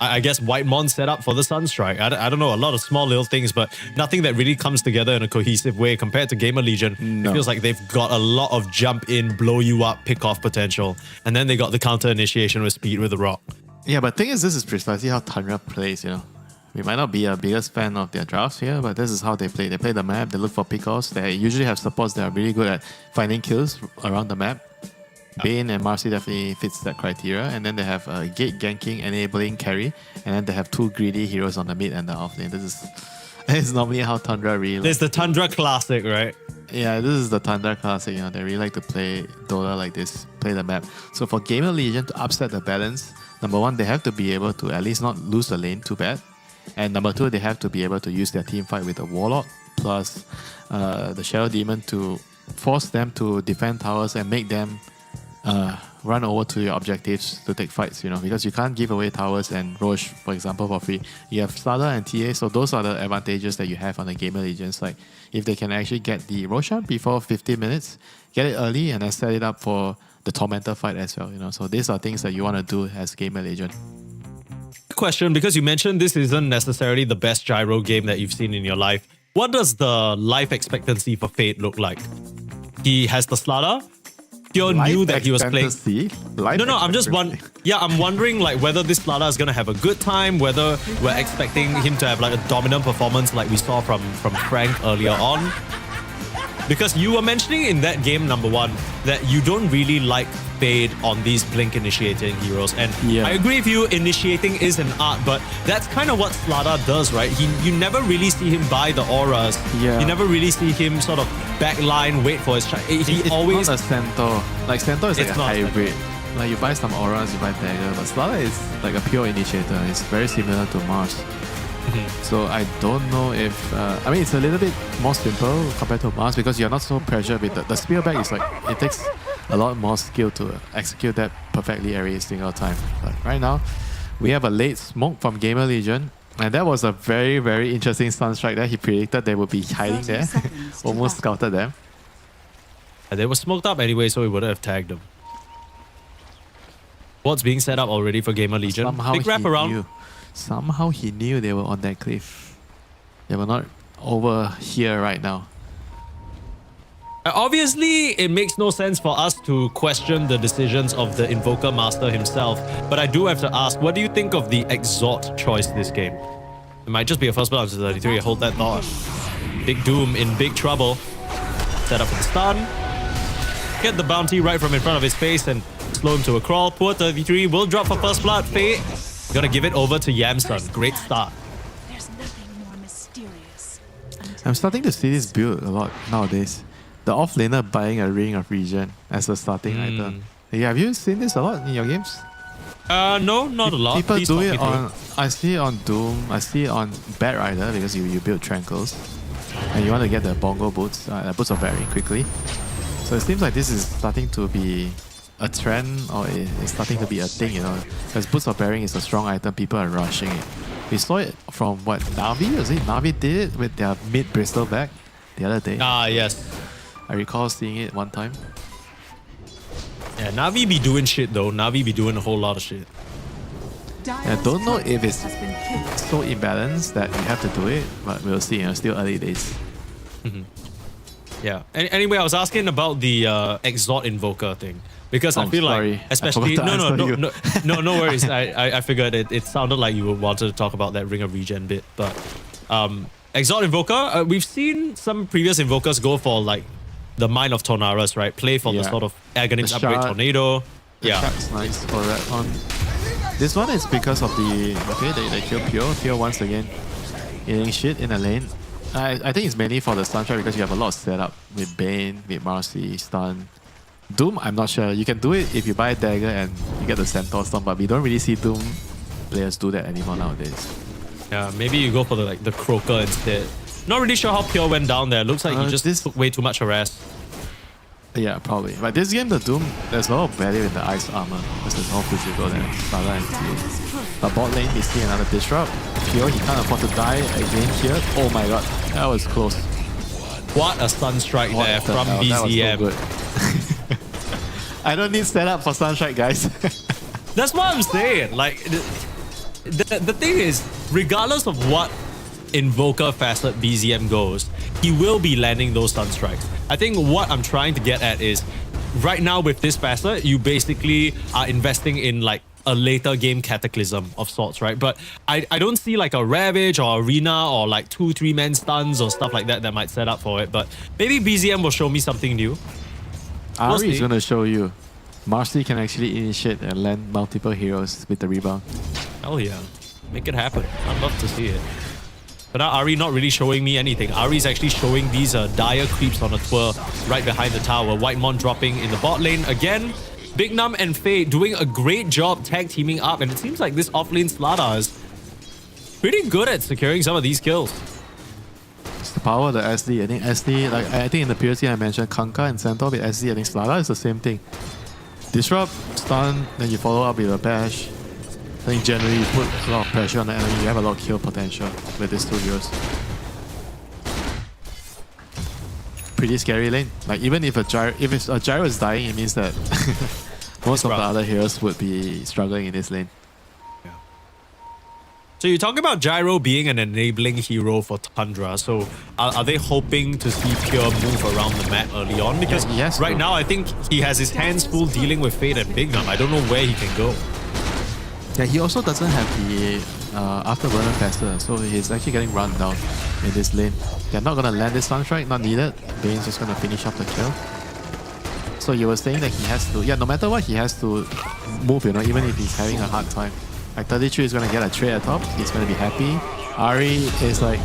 I guess White Mon setup for the Sunstrike. I don't know, a lot of small little things, but nothing that really comes together in a cohesive way compared to GamerLegion. It feels like they've got a lot of jump in, blow you up, pick off potential. And then they got the counter initiation with speed with the rock. Yeah, but the thing is, this is precisely how Tundra plays, you know. We might not be a biggest fan of their drafts here, but this is how they play. They play the map, they look for pickoffs. They usually have supports that are really good at finding kills around the map. Bane and Marcy definitely fits that criteria. And then they have a gate ganking, enabling carry. And then they have two greedy heroes on the mid and the off lane. This is normally how Tundra really... There's the Tundra classic, right? Yeah, this is the Tundra classic. You know, they really like to play Dota like this, play the map. So for GamerLegion to upset the balance, number one, they have to be able to at least not lose the lane too bad. And number two, they have to be able to use their team fight with the Warlock plus the Shadow Demon to force them to defend towers and make them run over to your objectives to take fights, you know, because you can't give away towers and Roche, for example, for free. You have Slada and TA, so those are the advantages that you have on the GamerLegion side. If they can actually get the Roshan before 15 minutes, get it early and then set it up for the Tormentor fight as well, you know. So these are things that you want to do as GamerLegion. Question, because you mentioned this isn't necessarily the best gyro game that you've seen in your life. What does the life expectancy for Fate look like? He has the Slada. Pure knew that he was playing. No, I'm just I'm wondering like whether this Slada is gonna have a good time, whether we're expecting him to have like a dominant performance like we saw from Frank earlier on. Because you were mentioning in that game number 1 that you don't really like Fade on these blink initiating heroes, and I agree with you, initiating is an art, but that's kind of what Slada does, right? You never really see him buy the auras. You never really see him sort of backline, wait for his It's always not a Centaur. Like Centaur is like a hybrid. Like you buy some auras, you buy dagger, but Slada is like a pure initiator. It's very similar to Mars. So I don't know if I mean it's a little bit more simple compared to Mars because you're not so pressured with the spear back. Is like it takes a lot more skill to execute that perfectly every single time. But right now we have a late smoke from GamerLegion, and that was a very, very interesting stun strike there. He predicted they would be hiding there. Almost scouted them. And they were smoked up anyway, so he would have tagged them. What's being set up already for GamerLegion? Big wrap around. Somehow he knew they were on that cliff. They were not over here right now. Obviously, it makes no sense for us to question the decisions of the Invoker Master himself, but I do have to ask, what do you think of the Exhort choice this game? It might just be a first blood to 33, hold that thought. Big Doom in big trouble. Set up for the stun. Get the bounty right from in front of his face and slow him to a crawl. Poor 33 will drop for first blood. Fate gonna give it over to Yamsun. Great start. There's nothing more mysterious. I'm starting to see this build a lot nowadays. The offlaner buying a Ring of Regen as a starting item. Yeah, have you seen this a lot in your games? No, not a lot. People do it on... I see it on Doom. I see it on Bat Rider because you build Tranquils. And you want to get the Bongo Boots, Boots of Bearing quickly. So it seems like this is starting to be a trend, or it's starting to be a thing, you know. Because Boots of Bearing is a strong item, people are rushing it. We saw it from what, Na'Vi? Was it Na'Vi did it with their mid Bristol back the other day? Yes. I recall seeing it one time. Yeah, Na'Vi be doing shit though. Na'Vi be doing a whole lot of shit. I don't know if it's so imbalanced that we have to do it, but we'll see. You know, still early days. Yeah. Anyway, I was asking about the Exhort Invoker thing. Because I feel like, especially no worries. I figured it sounded like you wanted to talk about that Ring of Regen bit, but Exhort Invoker, we've seen some previous invokers go for like the Mind of Tornaris, right? Play for the sort of Aghanim upgrade tornado. That's nice for that one. This one is because of the they kill Pure once again, eating shit in a lane. I think it's mainly for the stun strike because you have a lot of setup with Bane, with Marcy, stun. Doom, I'm not sure. You can do it if you buy a dagger and you get the Centaur Storm, but we don't really see Doom players do that anymore nowadays. Yeah, maybe you go for the Croaker instead. Not really sure how Pure went down there. Looks like he just took way too much harass. Yeah, probably. But this game, the Doom, there's a lot of value in the ice armor because there's more physical than Slada and TA. But bot lane, we see another disrupt. Pure, he can't afford to die again here. Oh my god, that was close. What a stun strike there from BZM. That was so good. I don't need setup for stun strike, guys. That's what I'm saying. Like, the thing is, regardless of what Invoker facet BZM goes, he will be landing those stun strikes. I think what I'm trying to get at is, right now with this facet, you basically are investing in like a later game cataclysm of sorts, right? But I don't see like a Ravage or Arena or like 2-3 man stuns or stuff like that might set up for it. But maybe BZM will show me something new. Ari is going to show you. Marcy can actually initiate and land multiple heroes with the rebound. Hell yeah. Make it happen. I'd love to see it. But now Ari not really showing me anything. Ari's actually showing these dire creeps on a tour right behind the tower. Whitemon dropping in the bot lane again. Big Num and Faye doing a great job tag teaming up, and it seems like this offlane Slada is pretty good at securing some of these kills. the power of the SD. I think SD, like I think in the previous game I mentioned Kanka and Centaur with SD. I think Slada is the same thing. Disrupt, stun, then you follow up with a bash. I think generally you put a lot of pressure on the enemy. You have a lot of kill potential with these two heroes. Pretty scary lane. Like even if a gyro is dying, it means that most of the other heroes would be struggling in this lane. So you're talking about Gyro being an enabling hero for Tundra. So are they hoping to see Pure move around the map early on? Because right now I think he has his hands full dealing with Fate and Bignum. I don't know where he can go. Yeah, he also doesn't have the afterburner faster, so he's actually getting run down in this lane. They're not gonna land this Sunstrike, not needed. Bane's just gonna finish off the kill. So you were saying that he has to, no matter what, he has to move, even if he's having a hard time. Like 33 is gonna get a trade at top, he's gonna be happy. Ari is like,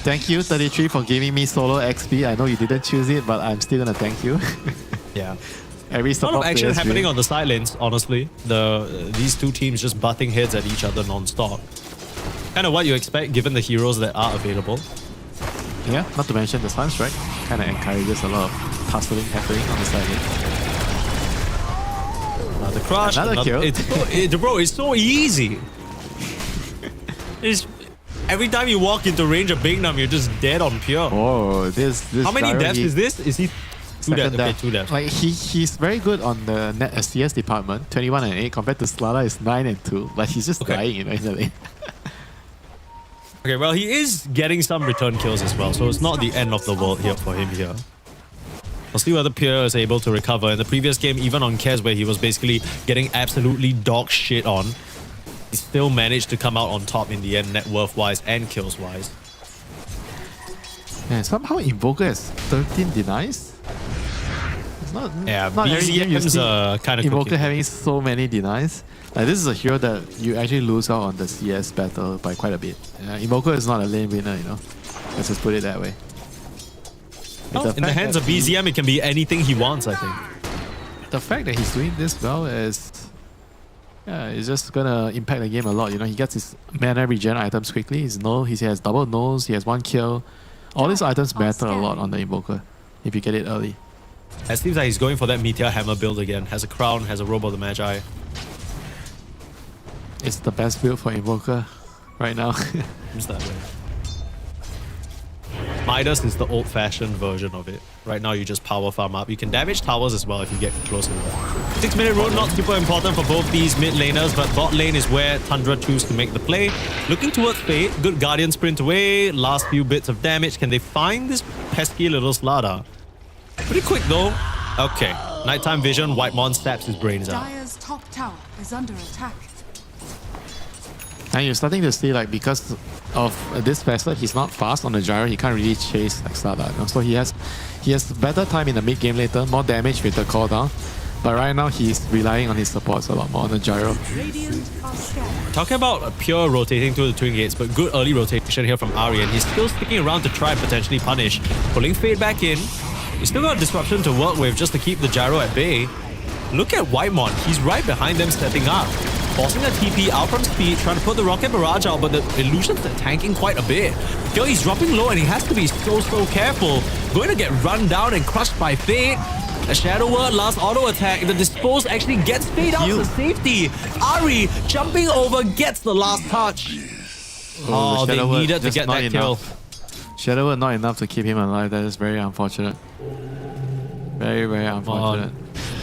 thank you 33 for giving me solo XP. I know you didn't choose it, but I'm still gonna thank you. Yeah. Every a lot of action happening on the side lanes, honestly. These two teams just butting heads at each other non-stop. Kind of what you expect given the heroes that are available. Yeah, not to mention the Sunstrike kind of encourages a lot of tussling happening on the side lane. The crush, another kill. Bro, it's so easy. Every time you walk into range of Bignum, you're just dead on Pure. Oh, this How many deaths is this? Is he two deaths? Okay, 2 deaths. Like he's very good on the net CS department, 21 and 8 compared to Slada is 9 and 2. Like he's just dying in the lane. Okay, well he is getting some return kills as well, so it's not the end of the world here for him here. We'll see whether Pierre is able to recover. In the previous game, even on Kez, where he was basically getting absolutely dog shit on, he still managed to come out on top in the end, net worth-wise and kills-wise. Yeah, somehow Invoker has 13 denies. It's not every game you see kind of Invoker having so many denies. Like, this is a hero that you actually lose out on the CS battle by quite a bit. Invoker is not a lane winner, Let's just put it that way. In the hands of BZM, it can be anything he wants, I think. The fact that he's doing this well is... it's just gonna impact the game a lot. He gets his mana regen items quickly. He has double nose, he has 1 kill. All these items matter a lot on the Invoker if you get it early. It seems like he's going for that Meteor Hammer build again. Has a crown, has a robe of the Magi. It's the best build for Invoker right now. Seems that way. Midas is the old-fashioned version of it. Right now, you just power farm up. You can damage towers as well if you get close to that. 6-minute rune, not super important for both these mid laners, but bot lane is where Tundra choose to make the play. Looking towards Fate, good Guardian sprint away, last few bits of damage. Can they find this pesky little Slada? Pretty quick though. Okay, nighttime vision, Whitemon stabs his brains out. Dire's top tower is under attack. And you're starting to see, like, because of this facet, he's not fast on the gyro. He can't really chase like Slada. So he has better time in the mid game later, more damage with the cooldown. But right now he's relying on his supports a lot more on the gyro. Talking about a Pure rotating through the twin gates, but good early rotation here from Ari, and he's still sticking around to try and potentially punish. Pulling Fade back in. He's still got a disruption to work with just to keep the gyro at bay. Look at Whitemon. He's right behind them stepping up. Forcing a TP out from speed, trying to put the rocket barrage out, but the illusions are tanking quite a bit. Yo, he's dropping low and he has to be so careful. Going to get run down and crushed by Fate. A Shadow Word last auto attack. The dispose actually gets Fate out to safety. Ari jumping over gets the last touch. Oh, they needed to get that kill. Shadow Word not enough to keep him alive. That is very unfortunate. Very, very unfortunate.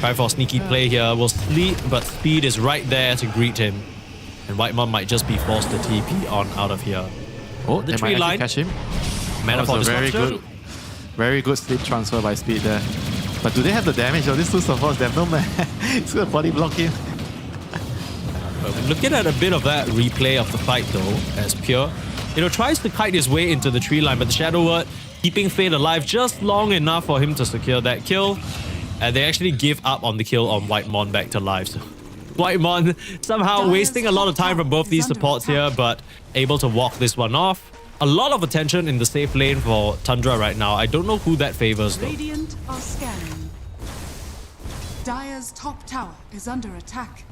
Try for sneaky play here. Will sleep, but speed is right there to greet him. And Whitemon might just be forced to TP on out of here. Oh, the tree line. Catch him. Mana for very good sleep transfer by speed there. But do they have the damage? These two supports, they have no man. It's gonna body block him. Looking at a bit of that replay of the fight though, as Pure, tries to kite his way into the tree line, but the Shadow Word keeping Fate alive just long enough for him to secure that kill. And they actually give up on the kill on Whitemon back to life. So Whitemon somehow wasting a lot of time from both these supports here, but able to walk this one off. A lot of attention in the safe lane for Tundra right now. I don't know who that favors though. Radiant are scanning. Dire's top tower is under attack.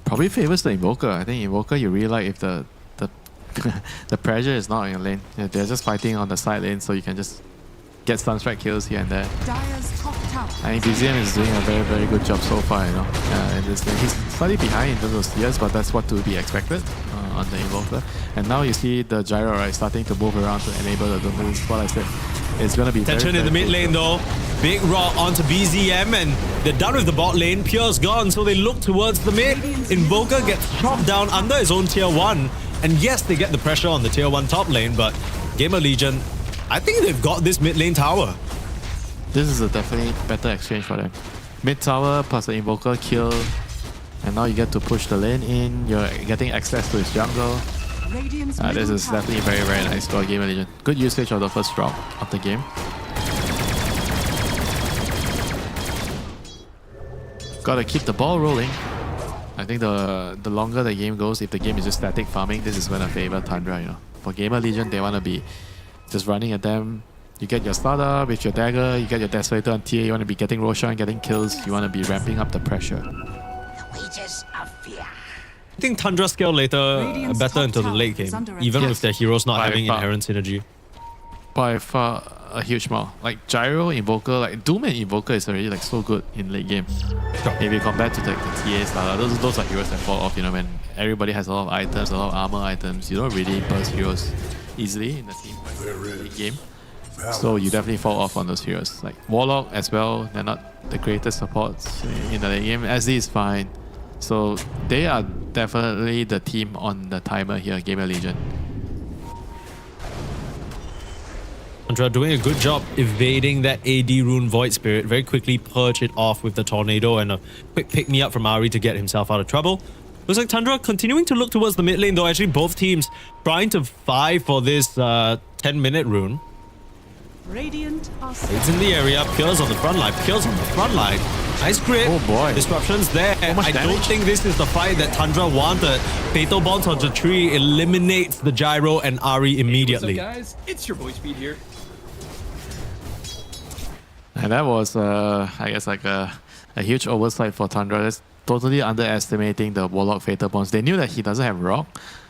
Probably favors the Invoker. I think Invoker, you really like if the the pressure is not in your lane. Yeah, they're just fighting on the side lane, so you can just get stun strike kills here and there. Dire's top tower. I think BZM is doing a very, very good job so far, you know, in this lane. He's slightly behind in terms of CS, but that's what to be expected on the Invoker. And now you see the gyro, right, starting to move around to enable the Doom. This is what I said. It's going to be Tension in the mid lane though. Big rock onto BZM and they're done with the bot lane. Pure's gone, so they look towards the mid. Invoker gets chopped down under his own tier 1. And yes, they get the pressure on the tier 1 top lane, but GamerLegion, I think they've got this mid lane tower. This is a definitely better exchange for them. Mid tower plus the Invoker kill. And now you get to push the lane in. You're getting access to his jungle. This is definitely very, very nice for GamerLegion. Good usage of the first drop of the game. Gotta keep the ball rolling. I think the longer the game goes, if the game is just static farming, this is gonna favor Tundra, you know. For GamerLegion, they wanna be just running at them. You get your starter with your dagger, you get your Desolator on TA, you wanna be getting Roshan, getting kills, you wanna be ramping up the pressure. I think Tundra scale later better into the late game, even with their heroes not having inherent synergy. By far a huge amount. Like Gyro, Invoker, like Doom and Invoker is already like so good in late game. If you compare to like the TAs, those are heroes that fall off, you know, when everybody has a lot of items, a lot of armor items, you don't really burst heroes easily in the team late game. So you definitely fall off on those heroes. Like Warlock as well, they're not the greatest supports in the late game. SD is fine. So they are definitely the team on the timer here, GamerLegion. Tundra doing a good job evading that AD rune Void Spirit. Very quickly purge it off with the Tornado and a quick pick me up from Ahri to get himself out of trouble. Looks like Tundra continuing to look towards the mid lane though. Actually both teams trying to vie for this 10-minute rune. Radiant are It's in the area. Pure's on the front line. Pure's on the front line. Nice grip. Oh boy. Disruptions there. I don't think this is the fight that Tundra wanted. Fatal Bonds onto tree eliminates the Gyro and Ahri immediately. Hey, what's up, guys? It's your boy Speed here. And that was, I guess, like a huge oversight for Tundra. That's totally underestimating the Warlock Fatal Bonds. They knew that he doesn't have Rock,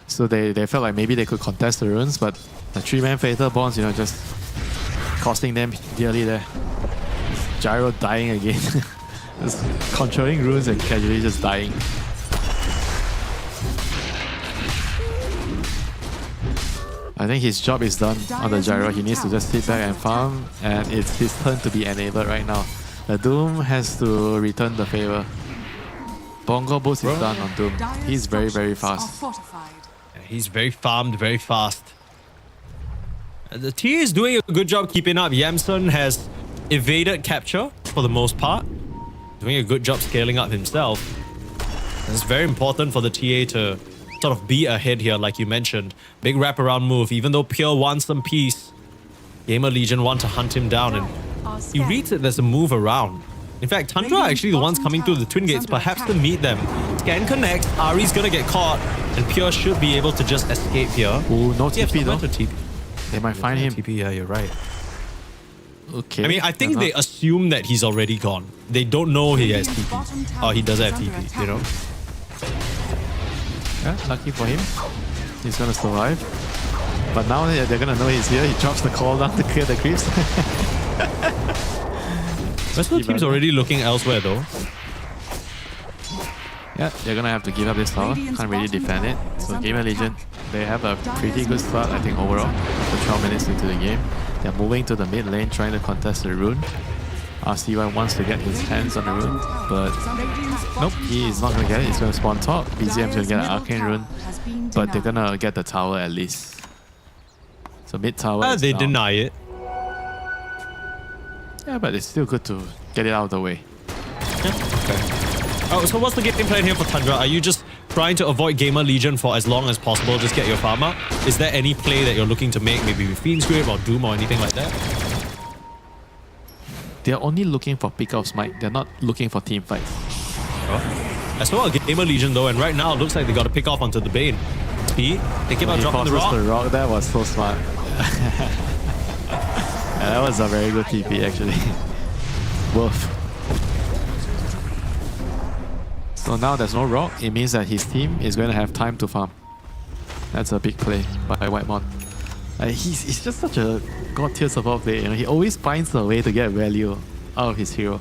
so they felt like maybe they could contest the runes, but the 3-man Fatal Bonds, you know, just costing them dearly there. Gyro dying again. Just controlling runes and casually just dying. I think his job is done on the Gyro. He needs to just sit back and farm, and it's his turn to be enabled right now. The Doom has to return the favor. Bongo boost is done on Doom. He's very, very fast. Yeah, he's very farmed, very fast. The TA is doing a good job keeping up. Yamson has evaded capture for the most part. Doing a good job scaling up himself. It's very important for the TA to sort of be ahead here, like you mentioned. Big wraparound move. Even though Pure wants some peace, GamerLegion want to hunt him down, and he reads it there's a move around. In fact, Tundra are actually the ones coming through the twin gates, perhaps to meet them. Scan connect, Ahri's gonna get caught, and Pure should be able to just escape here. Ooh, no Yeah, TP though. TP. They might find him. TP, yeah, you're right. Okay. I mean, I think they assume that he's already gone. They don't know he has TP. Oh, he does have TP, you know? Yeah, lucky for him. He's gonna survive. But now they're gonna know he's here. He drops the call down to clear the creeps. Western team's already looking elsewhere though. Yeah, they're gonna have to give up this tower. Can't really defend it. So GamerLegion, they have a pretty good start, I think, overall. After 12 minutes into the game. They're moving to the mid lane, trying to contest the rune. RC1 wants to get his hands on the rune, but nope, he is not gonna get it. He's gonna spawn top. BZM's gonna get an arcane rune, but they're gonna get the tower at least. So mid tower. They down. deny it. Yeah, but it's still good to get it out of the way. Yeah, okay. Oh, so what's the game plan here for Tundra? Are you just trying to avoid GamerLegion for as long as possible, just get your farm up? Is there any play that you're looking to make, maybe with Fiend's Grip or Doom or anything like that? They're only looking for pick-offs, Mike. They're not looking for team fights. I saw a GamerLegion though, and right now it looks like they got to pick off onto the Bane. Speed, they came out dropping the rock. That was so smart. Yeah, that was a very good TP actually. Woof. So now there's no rock. It means that his team is going to have time to farm. That's a big play by Whitemon. He's just such a god tier support player. You know, he always finds a way to get value out of his hero.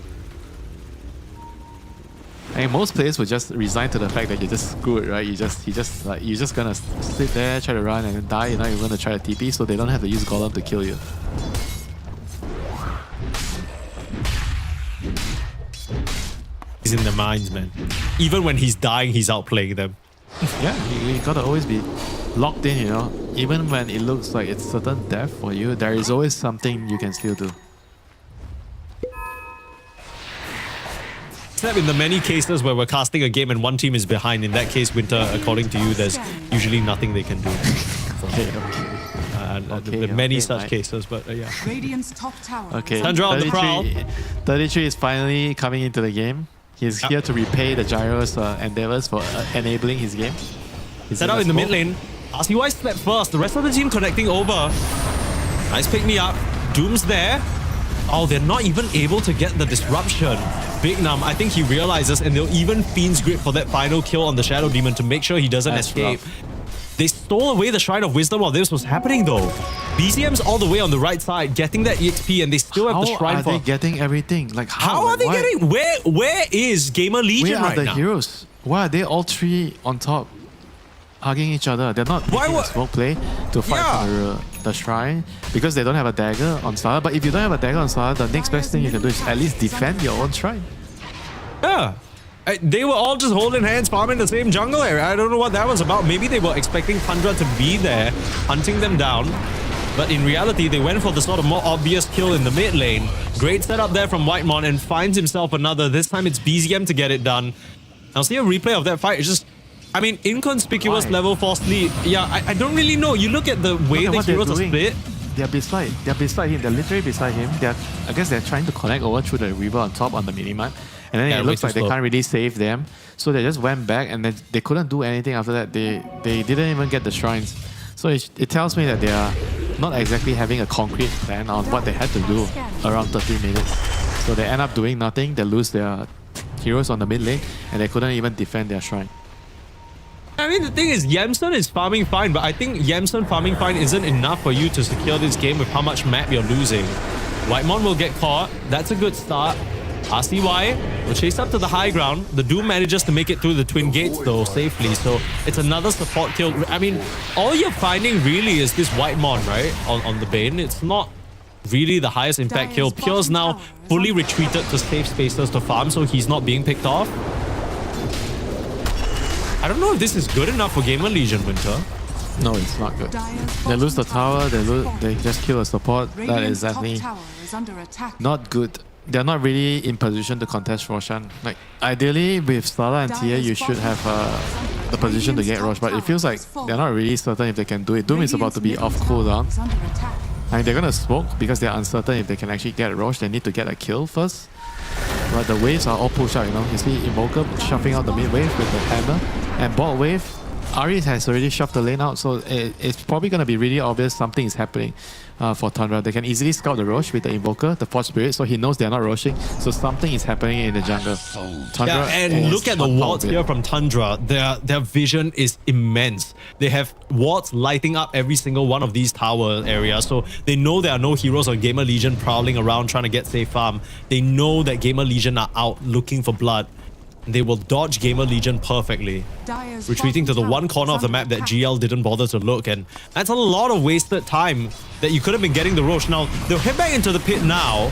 And most players would just resign to the fact that you're just screwed, right? You're just gonna sit there, try to run and then die. You're not even gonna try to TP, so they don't have to use Golem to kill you. He's in their minds, man. Even when he's dying, he's outplaying them. Yeah, you gotta always be locked in, you know. Even when it looks like it's certain death for you, there is always something you can still do. Except in the many cases where we're casting a game and one team is behind, in that case, Winter, according to you, there's usually nothing they can do. Okay, many such cases, but yeah. Radiant's top tower. Okay, Tundra on the prowl. 33 is finally coming into the game. He's here to repay the Gyro's endeavors for enabling his game. Set out in the mid lane. RCY slept first. The rest of the team connecting over. Nice pick me up. Doom's there. Oh, they're not even able to get the disruption. Big Nam, I think he realizes, and they'll even Fiend's Grip for that final kill on the Shadow Demon to make sure he doesn't escape. Rough. They stole away the Shrine of Wisdom while this was happening though. BZM's all the way on the right side, getting that EXP, and they still have the Shrine for... How are they getting everything? Like how are they getting... Where is GamerLegion right now? Where are the heroes? Why are they all three on top? Hugging each other. They're not taking smoke play to fight for the Shrine because they don't have a dagger on Starter. But if you don't have a dagger on Starter, the next best thing you can do is at least defend your own Shrine. Yeah. They were all just holding hands, farming the same jungle area. I don't know what that was about. Maybe they were expecting Tundra to be there, hunting them down. But in reality, they went for the sort of more obvious kill in the mid lane. Great setup there from Whitemon, and finds himself another. This time it's BZM to get it done. I'll see a replay of that fight. It's just... I mean, inconspicuous level 4 sleep. Yeah, I don't really know. You look at the way the heroes are split. They're beside him. They're literally beside him. I guess they're trying to connect over through the river on top on the minimap. And then it looks like they can't really save them. So they just went back and then they couldn't do anything after that. They didn't even get the shrines. So it tells me that they are not exactly having a concrete plan on what they had to do around 30 minutes. So they end up doing nothing. They lose their heroes on the mid lane and they couldn't even defend their shrine. I mean, the thing is, Yamson is farming fine, but I think Yamson farming fine isn't enough for you to secure this game with how much map you're losing. Whitemon will get caught. That's a good start. RCY will chase up to the high ground. The Doom manages to make it through the twin gates though safely, so it's another support kill. I mean, all you're finding really is this Whitemon, right? On the Bane. It's not really the highest impact kill. Pure's now fully retreated to safe spaces to farm, so he's not being picked off. I don't know if this is good enough for GamerLegion, Winter. No, it's not good. They lose the tower, they just kill a support. That is exactly not good. They're not really in position to contest Roshan. Like, ideally, with Stala and Tia, you should have the position to get Rosh, but it feels like they're not really certain if they can do it. Doom is about to be off cooldown. I mean, they're gonna smoke because they're uncertain if they can actually get Rosh. They need to get a kill first. But the waves are all pushed out, you know. You see Invoker shoving out the mid wave with the hammer. And bot wave, Ari has already shoved the lane out, so it's probably going to be really obvious something is happening for Tundra. They can easily scout the Rosh with the Invoker, the Force Spirit, so he knows they're not rushing. So something is happening in the jungle. Tundra and look at the wards here from Tundra. Their vision is immense. They have wards lighting up every single one of these tower areas, so they know there are no heroes on GamerLegion prowling around trying to get safe farm. They know that GamerLegion are out looking for blood. They will dodge GamerLegion perfectly, retreating to the one corner of the map that GL didn't bother to look, and that's a lot of wasted time that you could have been getting the Rosh. Now, they'll head back into the pit now,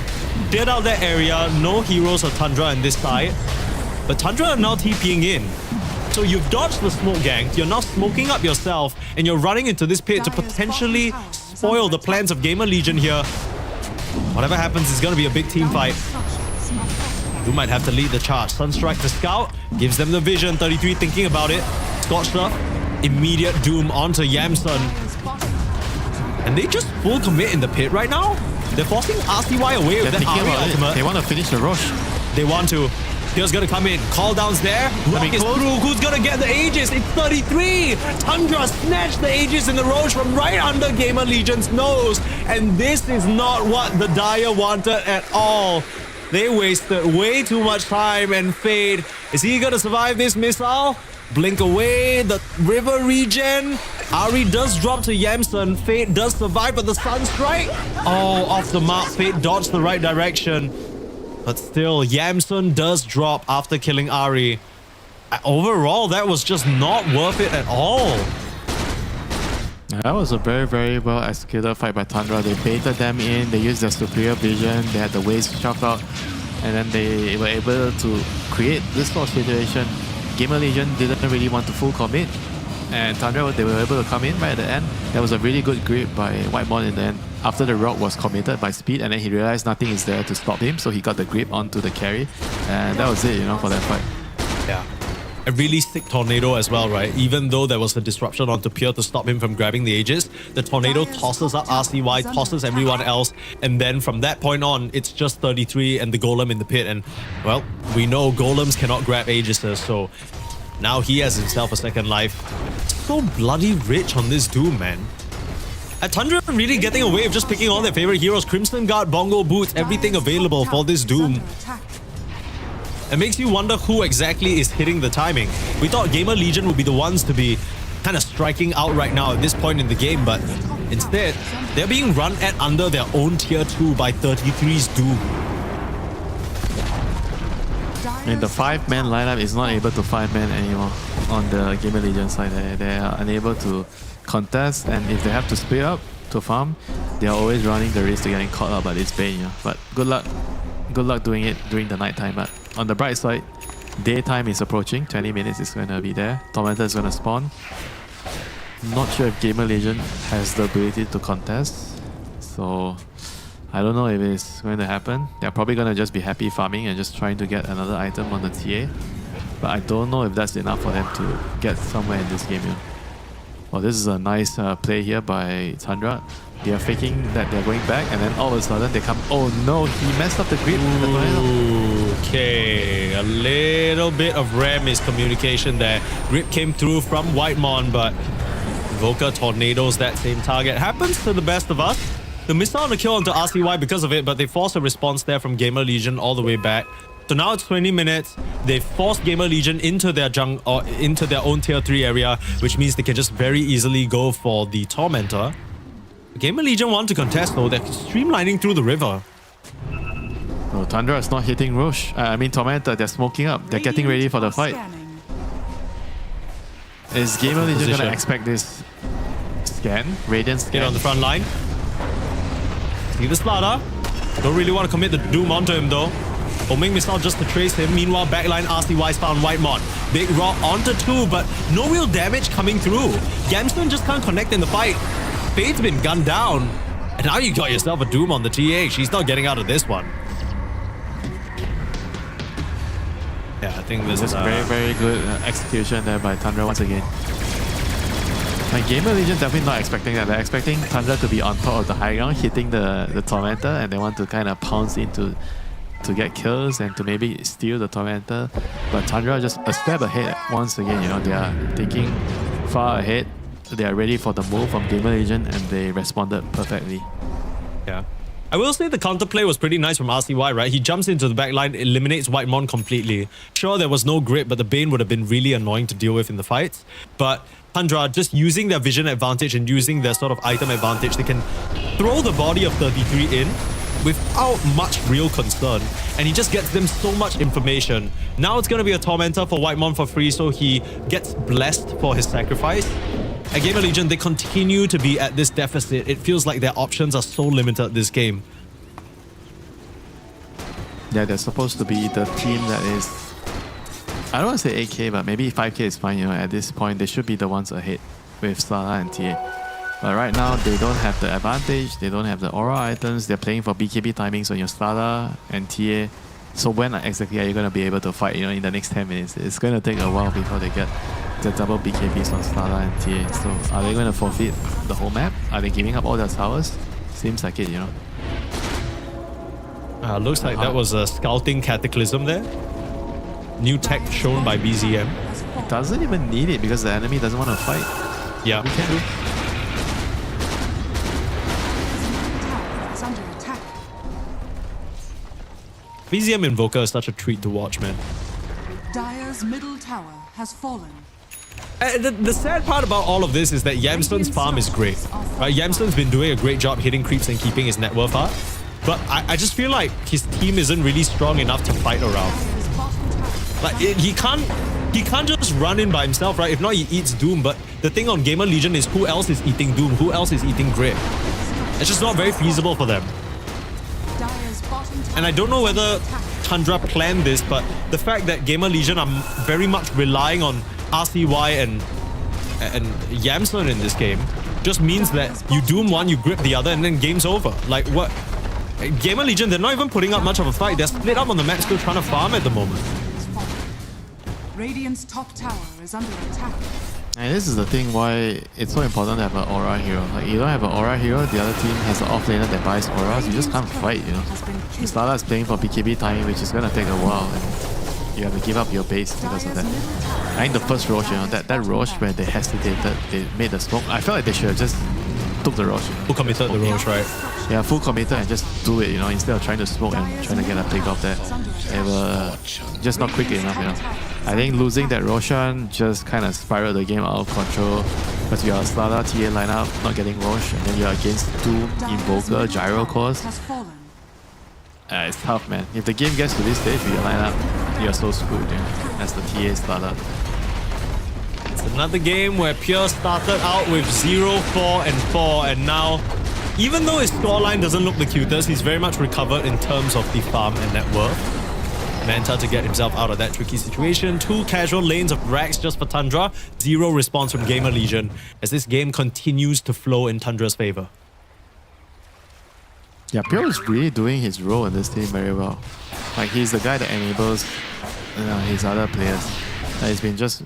cleared out that area, no heroes or Tundra on this side, but Tundra are now TPing in. So you've dodged the smoke gank, you're now smoking up yourself, and you're running into this pit to potentially spoil the plans of GamerLegion here. Whatever happens, it's going to be a big team fight. You might have to lead the charge. Sunstrike to scout, gives them the vision. 33 thinking about it. Scorcher, immediate doom onto Yamson. And they just full commit in the pit right now. They're forcing RCY away with that Ari ultimate. They want to finish the Rosh. They want to. Here's gonna come in. Call down's there. Rock is through. Who's gonna get the Aegis? It's 33. Tundra snatched the Aegis in the Rosh from right under GamerLegion's nose. And this is not what the Dire wanted at all. They wasted way too much time, and Fade, is he gonna survive this missile? blink away. The river regen. Ari does drop to Yamson. Fate does survive, but the Sunstrike. Oh, off the mark. Fate dodged the right direction. But still, Yamson does drop after killing Ari. Overall, that was just not worth it at all. That was a very, very well executed fight by Tundra. They baited them in, they used their superior vision, they had the waves shoved out, and then they were able to create this sort of situation. GamerLegion didn't really want to full commit, and Tundra, they were able to come in right at the end. That was a really good grip by Whitemon in the end. After the rock was committed by speed, and then he realized nothing is there to stop him, so he got the grip onto the carry, and that was it, you know, for that fight. Yeah. A really sick tornado as well, right? Even though there was a disruption onto Pure to stop him from grabbing the Aegis, the tornado tosses up RCY, tosses everyone else, and then from that point on, it's just 33 and the Golem in the pit. And, well, we know Golems cannot grab Aegises, so now he has himself a second life. So bloody rich on this Doom, man. Tundra really getting away with just picking all their favorite heroes. Crimson Guard, Bongo Boots, everything available for this Doom. It makes you wonder who exactly is hitting the timing. We thought GamerLegion would be the ones to be kind of striking out right now at this point in the game, but instead, they're being run at under their own tier 2 by 33's Doom. And the 5-man lineup is not able to 5-man anymore on the GamerLegion side. They are unable to contest, and if they have to split up to farm, they are always running the risk to getting caught up by this Bane. You know? But good luck doing it during the night time. But on the bright side, daytime is approaching. 20 minutes is going to be there. Tormentor is going to spawn. Not sure if GamerLegion has the ability to contest, so I don't know if it's going to happen. They're probably going to just be happy farming and just trying to get another item on the TA, but I don't know if that's enough for them to get somewhere in this game. You know? Well, this is a nice play here by Tundra. They are faking that they're going back, and then all of a sudden they come. Oh no, he messed up the grip. Okay, a little bit of rare miscommunication there. Grip came through from Whitemon, but Invoker tornadoes that same target. Happens to the best of us. They missed out on a kill onto RCY because of it, but they forced a response there from GamerLegion all the way back. So now it's 20 minutes. They forced GamerLegion into their own tier 3 area, which means they can just very easily go for the Tormentor. GamerLegion want to contest though. They're streamlining through the river. Oh, Tundra is not hitting Roche. Tormentor, they're smoking up. They're getting ready for the fight. Is GamerLegion going to expect this scan? Radiant scan? Get on the front line. See the slaughter. Don't really want to commit the Doom onto him though. Homing missile just to trace him. Meanwhile, backline RCY's found Whitemon. Big Rock onto 2, but no real damage coming through. Gamstone just can't connect in the fight. Fade's been gunned down. And now you got yourself a Doom on the TA. She's not getting out of this one. Yeah, I think this is very, very good execution there by Tundra once again. Like GamerLegion definitely not expecting that. They're expecting Tundra to be on top of the high ground, hitting the Tormentor, and they want to kind of pounce into to get kills and to maybe steal the Tormentor. But Tundra just a step ahead once again. You know, they are thinking far ahead. They are ready for the move from GamerLegion, and they responded perfectly. Yeah. I will say the counterplay was pretty nice from RCY, right? He jumps into the backline, eliminates Whitemon completely. Sure, there was no grip, but the Bane would have been really annoying to deal with in the fights. But Tundra, just using their vision advantage and using their sort of item advantage, they can throw the body of 33 in without much real concern. And he just gets them so much information. Now it's going to be a Tormentor for Whitemon for free, so he gets blessed for his sacrifice. At GamerLegion, they continue to be at this deficit. It feels like their options are so limited this game. Yeah, they're supposed to be the team that is, I don't want to say 8k, but maybe 5k is fine. You know, at this point, they should be the ones ahead with Slala and TA. But right now, they don't have the advantage. They don't have the aura items. They're playing for BKB timings on your Slala and TA. So when exactly are you going to be able to fight? You know, in the next 10 minutes, it's going to take a while before they get the double BKBs on Slala and TA. So are they going to forfeit the whole map? Are they giving up all their towers? Seems like it, you know. Looks like that was a scouting cataclysm there. New tech shown by BZM. It doesn't even need it because the enemy doesn't want to fight. Yeah. We can do. BZM Invoker is such a treat to watch, man. Dire's middle tower has fallen. The sad part about all of this is that Yamson's farm is great. Right? Yamson's been doing a great job hitting creeps and keeping his net worth up. But I just feel like his team isn't really strong enough to fight around. Like he can't just run in by himself, right? If not, he eats Doom. But the thing on GamerLegion is who else is eating Doom? Who else is eating Grip? It's just not very feasible for them. And I don't know whether Tundra planned this, but the fact that GamerLegion are very much relying on RCY and Yamson in this game just means that you Doom one, you Grip the other, and then game's over. Like what? GamerLegion, they're not even putting up much of a fight. They're split up on the map, still trying to farm at the moment. Radiant's top tower is under attack. And this is the thing why it's so important to have an aura hero. Like you don't have an aura hero, the other team has an offlaner that buys auras, you just can't fight, you know. Slada is playing for BKB timing, which is gonna take a while, and you have to give up your base because of that. I think the first Roche, you know, that Roche where they hesitated, they made the smoke. I felt like they should have just took the Roche. Who committed the Roche, right? Yeah, full committed and just do it, you know, instead of trying to smoke and trying to get a pick off there. They were just not quick enough, you know. I think losing that Roshan just kind of spiraled the game out of control because you are Slada TA lineup, not getting Roche, and then you're against Doom, Invoker, Gyro Cores. It's tough, man. If the game gets to this stage with your lineup, you're so screwed, you know, as the TA Slada. It's another game where Pure started out with 0, 4, and 4, and now, even though his scoreline doesn't look the cutest, he's very much recovered in terms of the farm and net worth. Manta to get himself out of that tricky situation. 2 casual lanes of racks just for Tundra. 0 response from GamerLegion as this game continues to flow in Tundra's favor. Yeah, Pure is really doing his role in this team very well. Like he's the guy that enables his other players. He's been just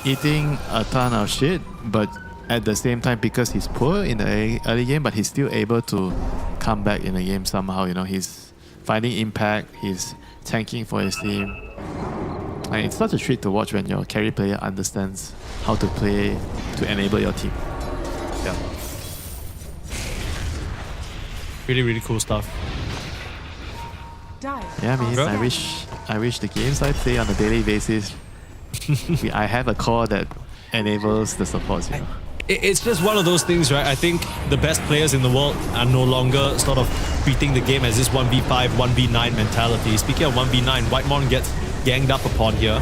eating a ton of shit, but at the same time, because he's poor in the early game, but he's still able to come back in the game somehow. You know, he's finding impact, he's tanking for his team. And it's such a treat to watch when your carry player understands how to play to enable your team. Yeah. Really, really cool stuff. Yeah, I mean, I wish the games I play on a daily basis, I have a core that enables the supports, you know. It's just one of those things, right? I think the best players in the world are no longer sort of treating the game as this 1v5, 1v9 mentality. Speaking of 1v9, Whitemon gets ganged up upon here.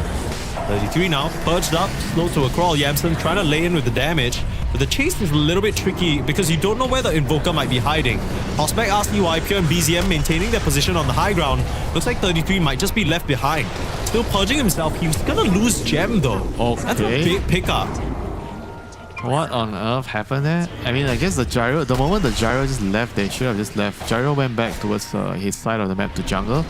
33 now, purged up, slow to a crawl. Yamson trying to lay in with the damage, but the chase is a little bit tricky because you don't know where the Invoker might be hiding. Prospect RCY, Pure and BZM maintaining their position on the high ground. Looks like 33 might just be left behind. Still purging himself. He's gonna lose Gem though. Okay. That's a big pickup. What on earth happened there? I mean, I guess the moment the Gyro just left, they should have just left. Gyro went back towards his side of the map to jungle.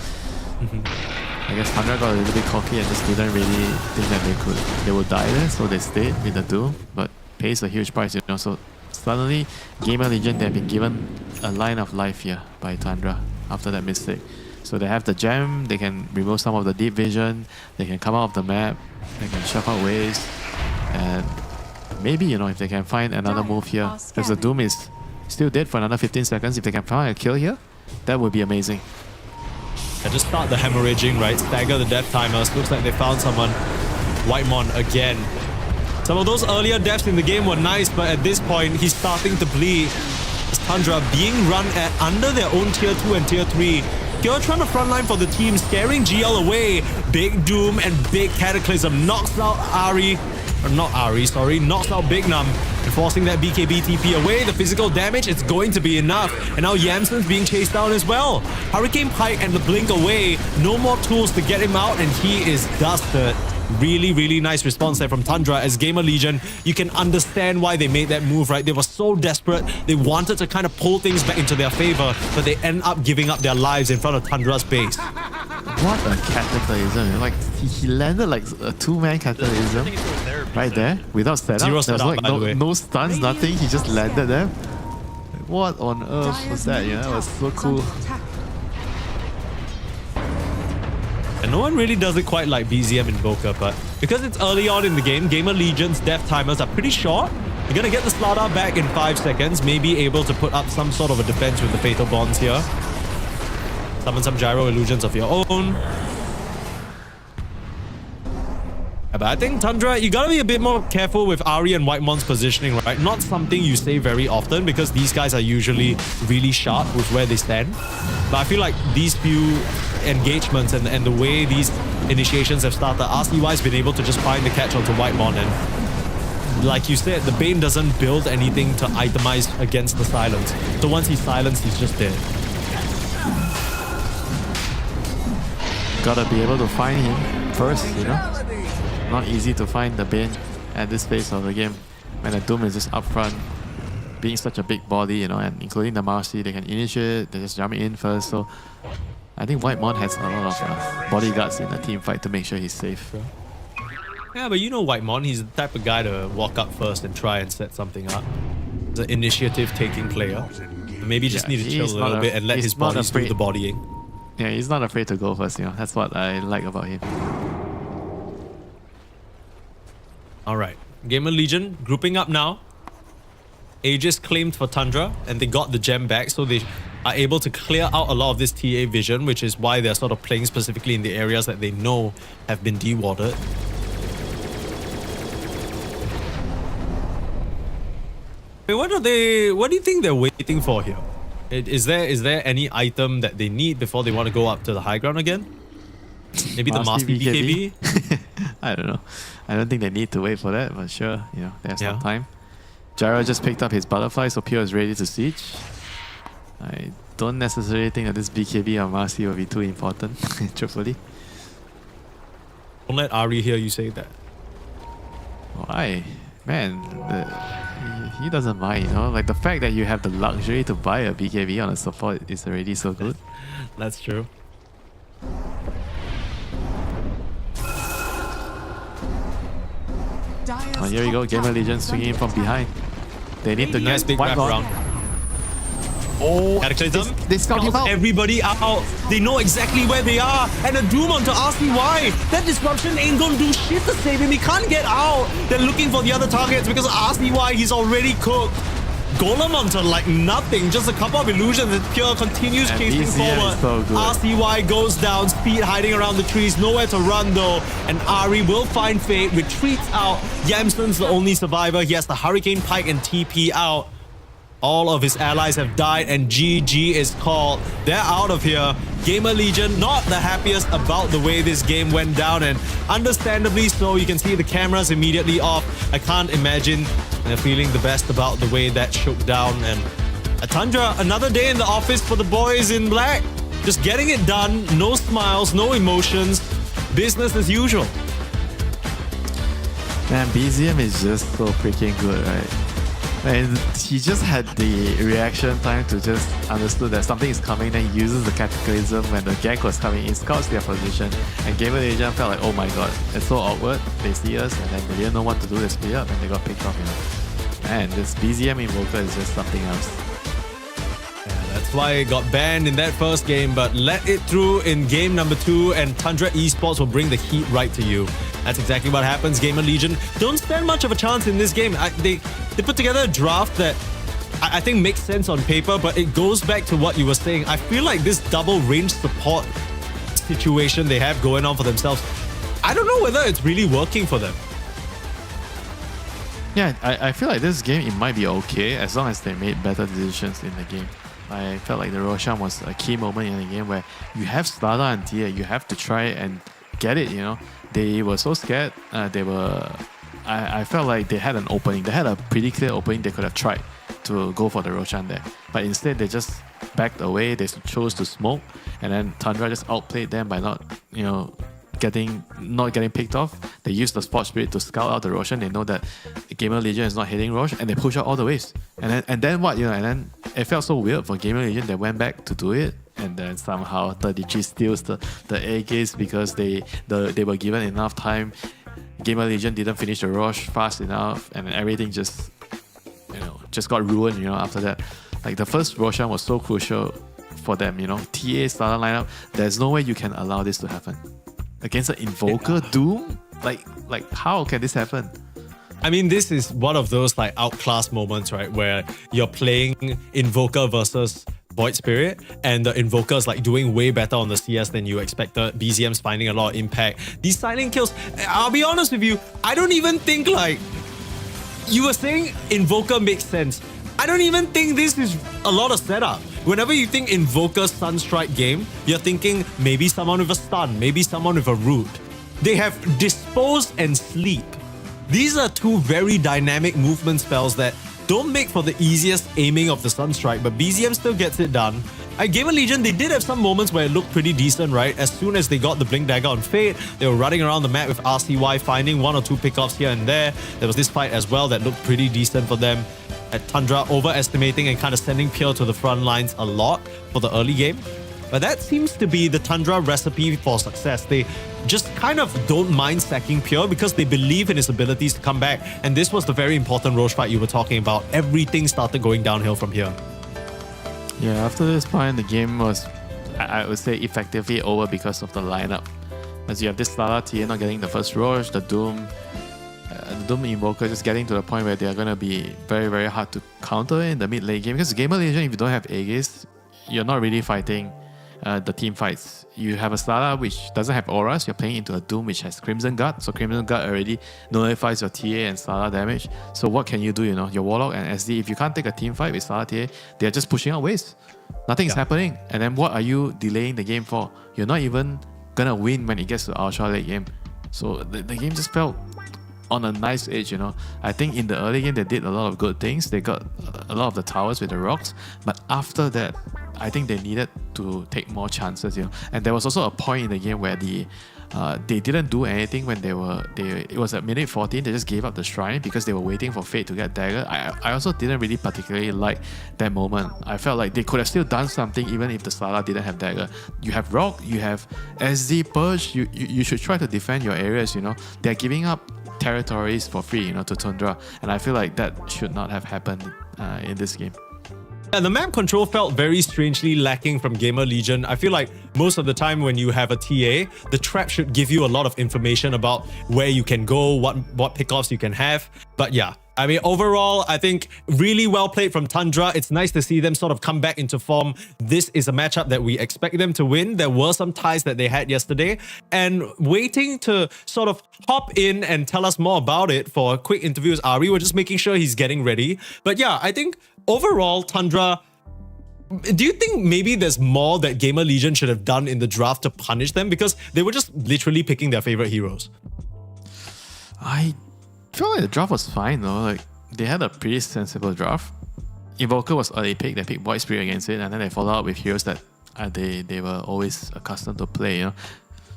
I guess Tundra got a little bit cocky and just didn't really think that they would die there, so they stayed with the Doom, but pays a huge price, you know. So suddenly, GamerLegion, they've been given a line of life here by Tundra after that mistake. So they have the gem, they can remove some of the deep vision, they can come out of the map, they can shove out waves, and maybe, you know, if they can find another move here, because the Doom is still dead for another 15 seconds, if they can find a kill here, that would be amazing. And just start the hemorrhaging, right? Stagger the death timers. Looks like they found someone. Whitemon again. Some of those earlier deaths in the game were nice, but at this point, he's starting to bleed. As Tundra being run at under their own tier 2 and tier 3. Pure trying to frontline for the team, scaring GL away. Big Doom and Big Cataclysm knocks out knocks out Big Num and forcing that BKB TP away. The physical damage is going to be enough. And now Yamson's being chased down as well. Hurricane Pike and the blink away. No more tools to get him out, and he is dusted. Really, really nice response there from Tundra as GamerLegion. You can understand why they made that move, right? They were so desperate. They wanted to kind of pull things back into their favor, but they end up giving up their lives in front of Tundra's base. What a cataclysm. Like, he landed like a 2-man cataclysm right there without setup. Zero There's setup, like no stuns, nothing. He just landed there. What on earth was that? Yeah, that was so cool. And no one really does it quite like BZM Invoker, but because it's early on in the game, GamerLegion's death timers are pretty short. You're gonna get the Slada back in 5 seconds, maybe able to put up some sort of a defense with the Fatal Bonds here. Summon some Gyro Illusions of your own. But I think Tundra, you gotta be a bit more careful with Ahri and Whitemon's positioning, right? Not something you say very often because these guys are usually really sharp with where they stand. But I feel like these few engagements and the way these initiations have started, RCY's been able to just find the catch onto Whitemon, and like you said, the Bane doesn't build anything to itemize against the silence. So once he's silenced, he's just dead. Gotta be able to find him first, you know? Not easy to find the Bane at this phase of the game when the Doom is just up front, being such a big body, you know, and including the Marcy, they can initiate, they just jump in first. So I think Whitemon has a lot of bodyguards in the team fight to make sure he's safe. Yeah, but you know Whitemon, he's the type of guy to walk up first and try and set something up. He's an initiative-taking player. Maybe just need to chill a little bit and let his bodies do the bodying. Yeah, he's not afraid to go first, you know. That's what I like about him. Alright, GamerLegion grouping up now. Aegis claimed for Tundra and they got the gem back, so they are able to clear out a lot of this TA vision, which is why they're sort of playing specifically in the areas that they know have been dewarded. Wait, what do you think they're waiting for here? Is there any item that they need before they want to go up to the high ground again? Maybe the Master BKB? I don't know. I don't think they need to wait for that, but sure, you know, there's some time. Gyro just picked up his butterfly, so Pure is ready to siege. I don't necessarily think that this BKB or Marcy will be too important, truthfully. Don't let Ahri hear you say that. Why? Man, he doesn't mind, you know? Like the fact that you have the luxury to buy a BKB on a support is already so good. That's true. Oh, here we go, GamerLegion swinging in from behind. They need to get big wrap around. Oh, Cataclysm. They scout him out. Everybody out. They know exactly where they are. And a Doom onto RCY. That disruption ain't gonna do shit to save him. He can't get out. They're looking for the other targets because RCY, he's already cooked. Golem onto like nothing, just a couple of illusions, and Pure continues chasing forward. So RCY goes down, Speed hiding around the trees, nowhere to run though, and Ahri will find Fate, retreats out. Yamson's the only survivor, he has the Hurricane Pike and TP out. All of his allies have died and GG is called. They're out of here. GamerLegion not the happiest about the way this game went down, and understandably so. You can see the cameras immediately off. I can't imagine they're feeling the best about the way that shook down. And Tundra, another day in the office for the boys in black. Just getting it done. No smiles, no emotions. Business as usual. Man, BZM is just so freaking good, right? And he just had the reaction time to just understood that something is coming, then he uses the Cataclysm when the gank was coming in, scouts their position, and GamerLegion felt like, oh my god, it's so awkward, they see us, and then they didn't know what to do, they split up, and they got picked off, you know. Man, this BZM Invoker is just something else. Yeah, that's why it got banned in that first game, but let it through in game number 2, and Tundra Esports will bring the heat right to you. That's exactly what happens. GamerLegion don't stand much of a chance in this game. They put together a draft that I think makes sense on paper, but it goes back to what you were saying. I feel like this double range support situation they have going on for themselves, I don't know whether it's really working for them. Yeah, I feel like this game, it might be okay as long as they made better decisions in the game. I felt like the Roshan was a key moment in the game where you have Stada and Tia, you have to try and get it, you know. They were so scared. I felt like they had an opening. They had a pretty clear opening. They could have tried to go for the Roshan there. But instead, they just backed away. They chose to smoke. And then Tundra just outplayed them by not getting picked off. They used the Spot Spirit to scout out the Roshan. They know that GamerLegion is not hitting Rosh, and they push out all the waves. And then what? And then it felt so weird for GamerLegion. They went back to do it. And then somehow 33 steals the A gaze because they were given enough time. GamerLegion didn't finish the rush fast enough, and everything just got ruined. After that, like the first Roshan was so crucial for them. TA starter lineup. There's no way you can allow this to happen against an Invoker Doom. Like how can this happen? I mean, this is one of those like outclass moments, right? Where you're playing Invoker versus Void Spirit, and the Invokers like doing way better on the CS than you expected. BZM's finding a lot of impact. These silent kills, I'll be honest with you, I don't even think like, you were saying Invoker makes sense. I don't even think this is a lot of setup. Whenever you think Invoker Sunstrike game, you're thinking maybe someone with a stun, maybe someone with a root. They have Dispose and Sleep. These are two very dynamic movement spells that don't make for the easiest aiming of the Sunstrike, but BZM still gets it done. At GamerLegion, they did have some moments where it looked pretty decent, right? As soon as they got the Blink Dagger on Fate, they were running around the map with RCY, finding one or two pickoffs here and there. There was this fight as well that looked pretty decent for them. At Tundra, overestimating and kind of sending Pure to the front lines a lot for the early game. But that seems to be the Tundra recipe for success. They just kind of don't mind sacking Pure because they believe in his abilities to come back. And this was the very important Roche fight you were talking about. Everything started going downhill from here. Yeah, after this point, the game was, I would say, effectively over because of the lineup. As you have this Lala TA not getting the first Roche, the Doom Invoker just getting to the point where they are going to be very, very hard to counter in the mid-late game. Because GamerLegion, if you don't have Aegis, you're not really fighting the team fights. You have a Slala which doesn't have auras, you're playing into a Doom which has Crimson Guard, so Crimson Guard already nullifies your TA and Slala damage. So what can you do, your Warlock and SD, if you can't take a team fight with Slala TA, they're just pushing out waves. Nothing is happening. And then what are you delaying the game for? You're not even gonna win when it gets to ultra late game. So the game just felt on a nice edge, I think in the early game they did a lot of good things. They got a lot of the towers with the rocks, but after that, I think they needed to take more chances, And there was also a point in the game where they didn't do anything when it was at minute 14, they just gave up the shrine because they were waiting for Fate to get dagger. I also didn't really particularly like that moment. I felt like they could have still done something even if the Slala didn't have dagger. You have Rock, you have SD Purge, you should try to defend your areas, They're giving up territories for free, to Tundra, and I feel like that should not have happened in this game. And the map control felt very strangely lacking from GamerLegion. I feel like most of the time when you have a TA, the trap should give you a lot of information about where you can go, what pickoffs you can have. But yeah, I mean, overall, I think really well played from Tundra. It's nice to see them sort of come back into form. This is a matchup that we expect them to win. There were some ties that they had yesterday. And waiting to sort of hop in and tell us more about it for a quick interview with Ari. We're just making sure he's getting ready. But yeah, I think overall, Tundra, do you think maybe there's more that GamerLegion should have done in the draft to punish them? Because they were just literally picking their favorite heroes. I feel like the draft was fine though. Like, they had a pretty sensible draft. Invoker was early pick, they picked Void Spirit against it, and then they followed up with heroes that they were always accustomed to play,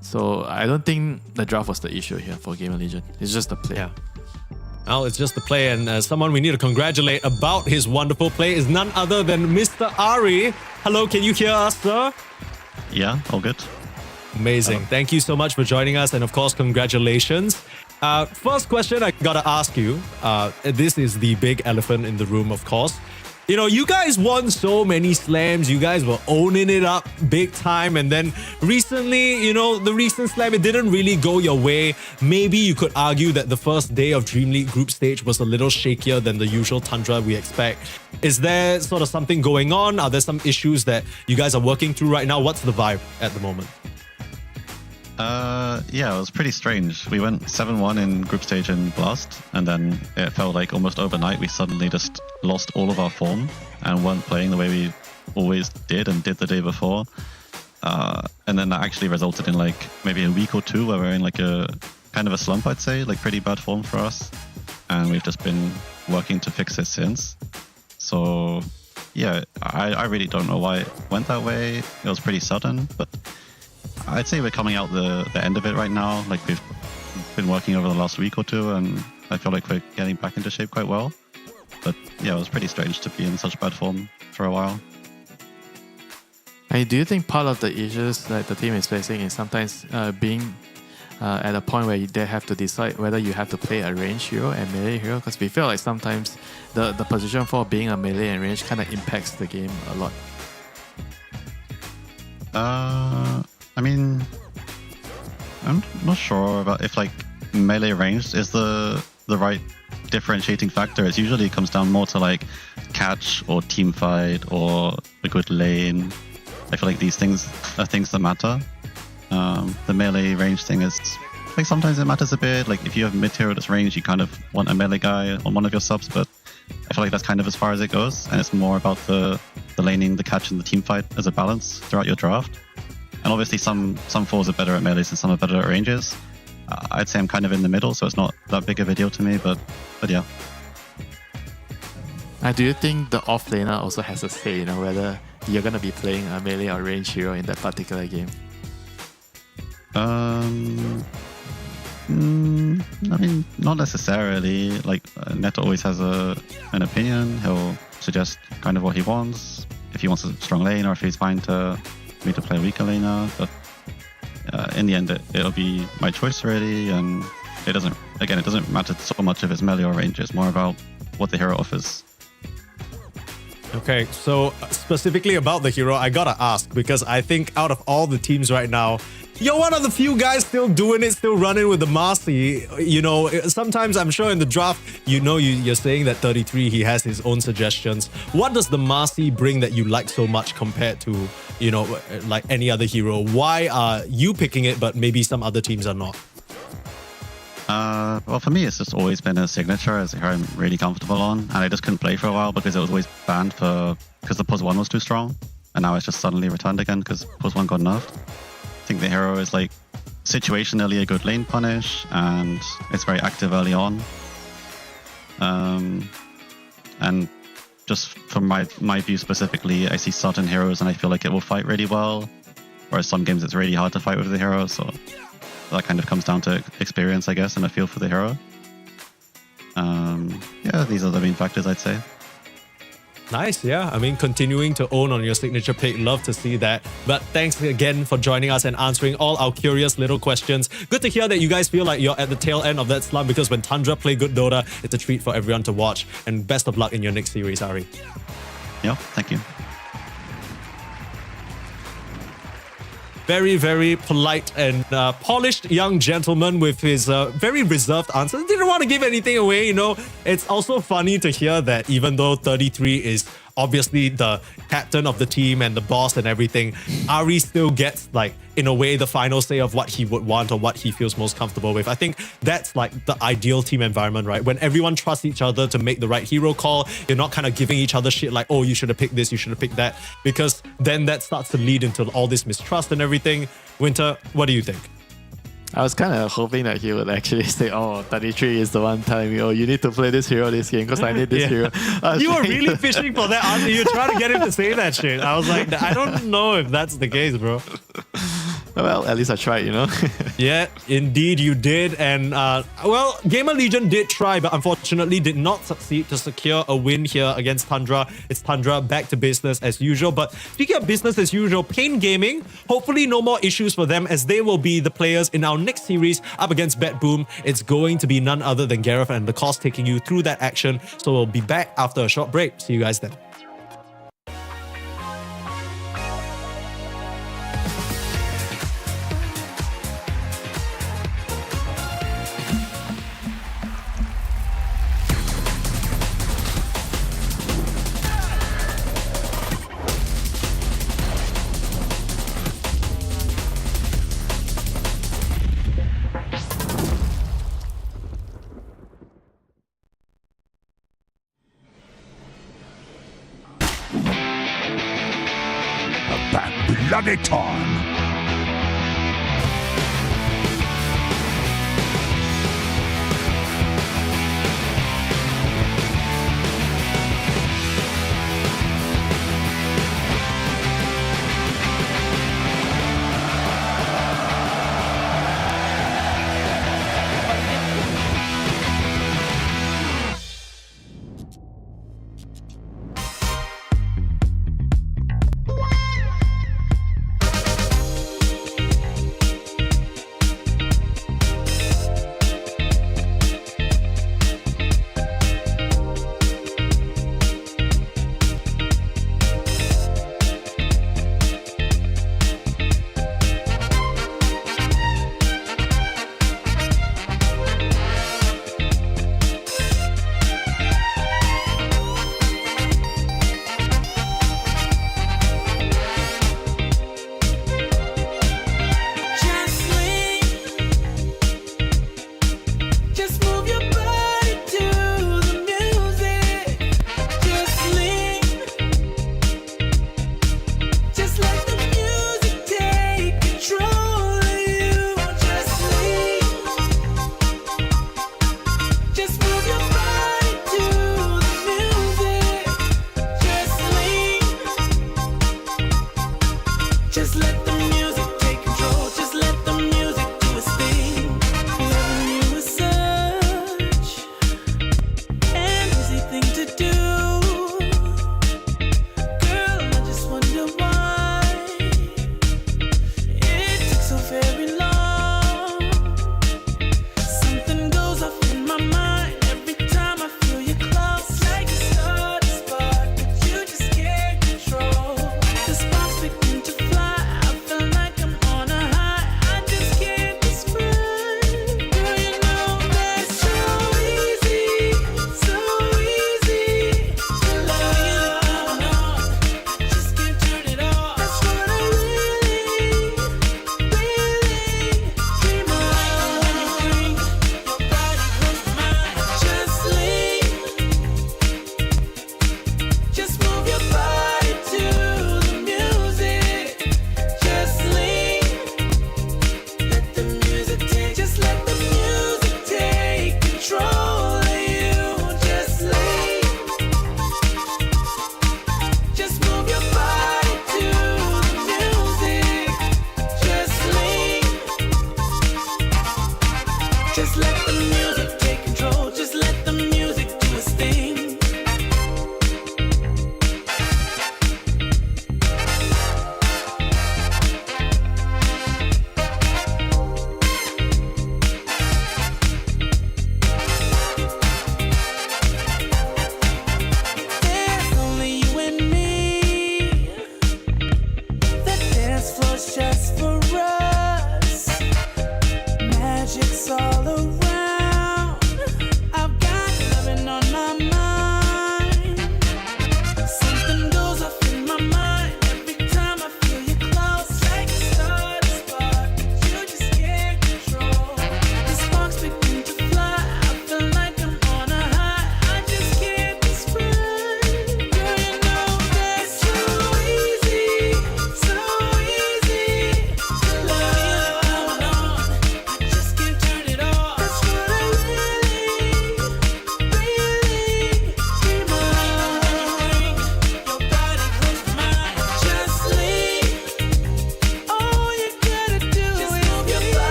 So I don't think the draft was the issue here for GamerLegion. It's just the play. Yeah. Well, it's just the play, and someone we need to congratulate about his wonderful play is none other than Mr. Ari. Hello, can you hear us, sir? Yeah, all good. Amazing. Thank you so much for joining us, and of course, congratulations. First question I gotta ask you, this is the big elephant in the room, of course. You guys won so many slams, you guys were owning it up big time, and then recently, the recent slam, it didn't really go your way. Maybe you could argue that the first day of DreamLeague group stage was a little shakier than the usual Tundra we expect. Is there sort of something going on? Are there some issues that you guys are working through right now? What's the vibe at the moment? Yeah, it was pretty strange. We went 7-1 in group stage in Blast, and then it felt like almost overnight we suddenly just lost all of our form and weren't playing the way we always did and did the day before. And then that actually resulted in like maybe a week or two where we're in like a kind of a slump, I'd say, like pretty bad form for us. And we've just been working to fix it since. So yeah, I really don't know why it went that way. It was pretty sudden, but I'd say we're coming out the end of it right now. Like, we've been working over the last week or two, and I feel like we're getting back into shape quite well. But yeah, it was pretty strange to be in such bad form for a while. And do you think part of the issues that the team is facing is sometimes being at a point where they have to decide whether you have to play a range hero and melee hero? Because we feel like sometimes the position for being a melee and range kind of impacts the game a lot. I mean, I'm not sure about if like melee ranged is the right differentiating factor. It usually comes down more to like catch or team fight or a good lane. I feel like these things are things that matter. The melee range thing is like sometimes it matters a bit. Like if you have mid hero that's range, you kind of want a melee guy on one of your subs, but I feel like that's kind of as far as it goes, and it's more about the laning, the catch, and the team fight as a balance throughout your draft. And obviously some fours are better at melees and some are better at ranges. I'd say I'm kind of in the middle, so it's not that big of a deal to me, but yeah. Do you think the offlaner also has a say, whether you're going to be playing a melee or range hero in that particular game? I mean, not necessarily. Like, Neto always has an opinion. He'll suggest kind of what he wants. If he wants a strong lane, or if he's fine to me to play a weaker laner. But in the end, it'll be my choice already, and it doesn't matter so much if it's melee or range. It's more about what the hero offers. Okay, so specifically about the hero, I gotta ask, because I think out of all the teams right now, you're one of the few guys still doing it, still running with the Marcy. Sometimes I'm sure in the draft, you're saying that 33, he has his own suggestions. What does the Marcy bring that you like so much compared to, like any other hero? Why are you picking it, but maybe some other teams are not? Well, for me, it's just always been a signature as a hero I'm really comfortable on, and I just couldn't play for a while because it was always banned because the +1 was too strong, and now it's just suddenly returned again because +1 got nerfed. I think the hero is like situationally a good lane punish, and it's very active early on. And just from my view specifically, I see certain heroes and I feel like it will fight really well, whereas some games it's really hard to fight with the hero, so that kind of comes down to experience, I guess, and a feel for the hero. Yeah, these are the main factors, I'd say. Nice, yeah. I mean, continuing to own on your signature pick, love to see that. But thanks again for joining us and answering all our curious little questions. Good to hear that you guys feel like you're at the tail end of that slump, because when Tundra play good Dota, it's a treat for everyone to watch. And best of luck in your next series, Ari. Yeah, thank you. Very, very polite and polished young gentleman with his very reserved answer. Didn't want to give anything away, It's also funny to hear that even though 33 is obviously the captain of the team and the boss and everything, Ari still gets, like, in a way, the final say of what he would want or what he feels most comfortable with. I think that's like the ideal team environment, right? When everyone trusts each other to make the right hero call, you're not kind of giving each other shit like, oh, you should have picked this, you should have picked that, because then that starts to lead into all this mistrust and everything. Winter, what do you think? I was kind of hoping that he would actually say, oh, 33 is the one telling me, oh, you need to play this hero this game because I need this hero. You were really fishing for that answer. You were trying to get him to say that shit. I was like, I don't know if that's the case, bro. Well, at least I tried, Yeah, indeed you did. And, GamerLegion did try, but unfortunately did not succeed to secure a win here against Tundra. It's Tundra back to business as usual. But speaking of business as usual, Pain Gaming, hopefully no more issues for them, as they will be the players in our next series up against BetBoom. It's going to be none other than Gareth and the Cause taking you through that action. So we'll be back after a short break. See you guys then. Bloody time.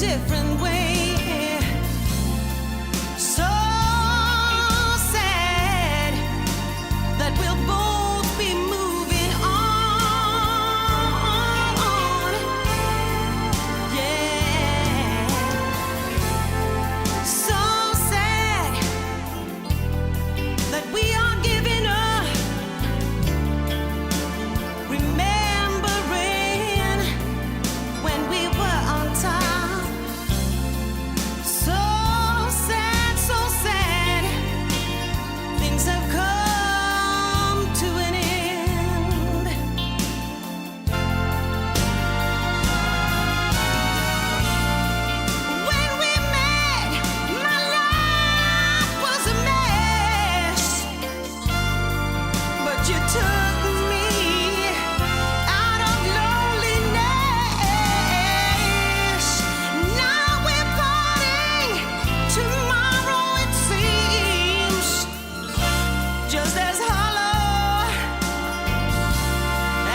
different way. So sad that we'll both be moving on. Yeah. So sad that we are giving up. Remembering when we were on top. So sad, so sad. Things have come to an end. When we met, my life was a mess. But you took me out of loneliness. Now we're parting. Tomorrow it seems just as hollow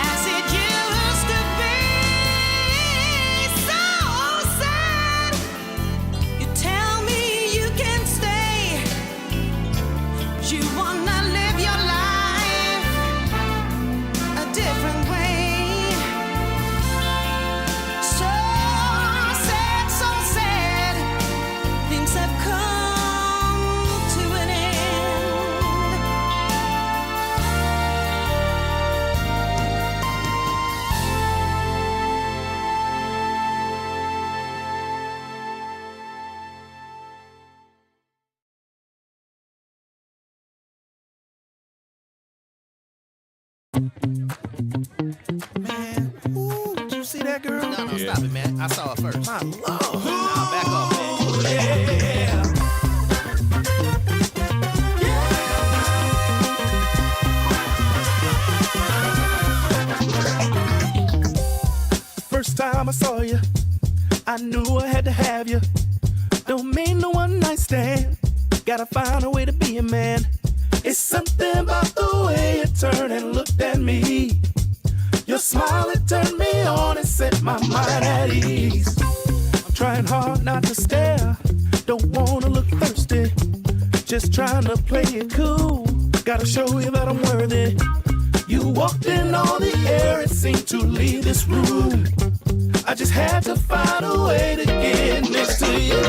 as it used to be. So sad. You tell me you can stay. You wanna live your life a different way. So sad, so sad. Things have come to an end. Man, ooh, did you see that girl? No, stop it, man. I saw it first. My lord. Nah, back off, man. First time I saw you, I knew I had to have you. Don't mean no one night stand. Gotta find a way to be a man. It's something about the way you turned and looked at me. Your smile, it turned me on and set my mind at ease. I'm trying hard not to stare. Don't wanna look thirsty. Just trying to play it cool. Gotta show you that I'm worthy. You walked in on the air and seemed to leave this room. I just had to find a way to get next to you.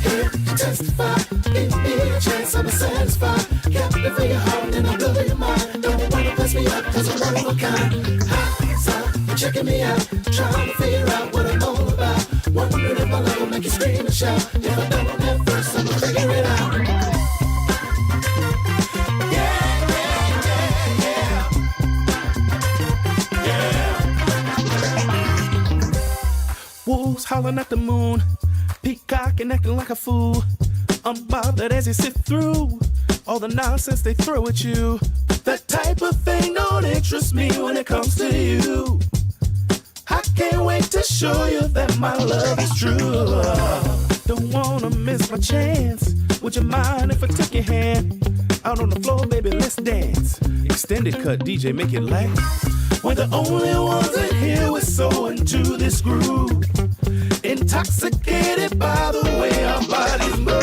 Here to testify, give me a chance, I'm satisfied. Captivate your heart and I'll blow your mind. Don't wanna pass me up, cause I'm one of a kind. Hot side, you're checking me out, trying to figure out what I'm all about. Wondering if my love will make you scream and shout. If I don't know at first, I'm gonna figure it out. Wolves howling at the moon, peacock and acting like a fool. Unbothered as you sit through all the nonsense they throw at you. That type of thing don't interest me when it comes to you. I can't wait to show you that my love is true. Don't wanna miss my chance. Would you mind if I took your hand? Out on the floor, baby, let's dance. Extended cut, DJ, make it last. We're the only ones in here, we're so into this groove. Intoxicated by the way our bodies move.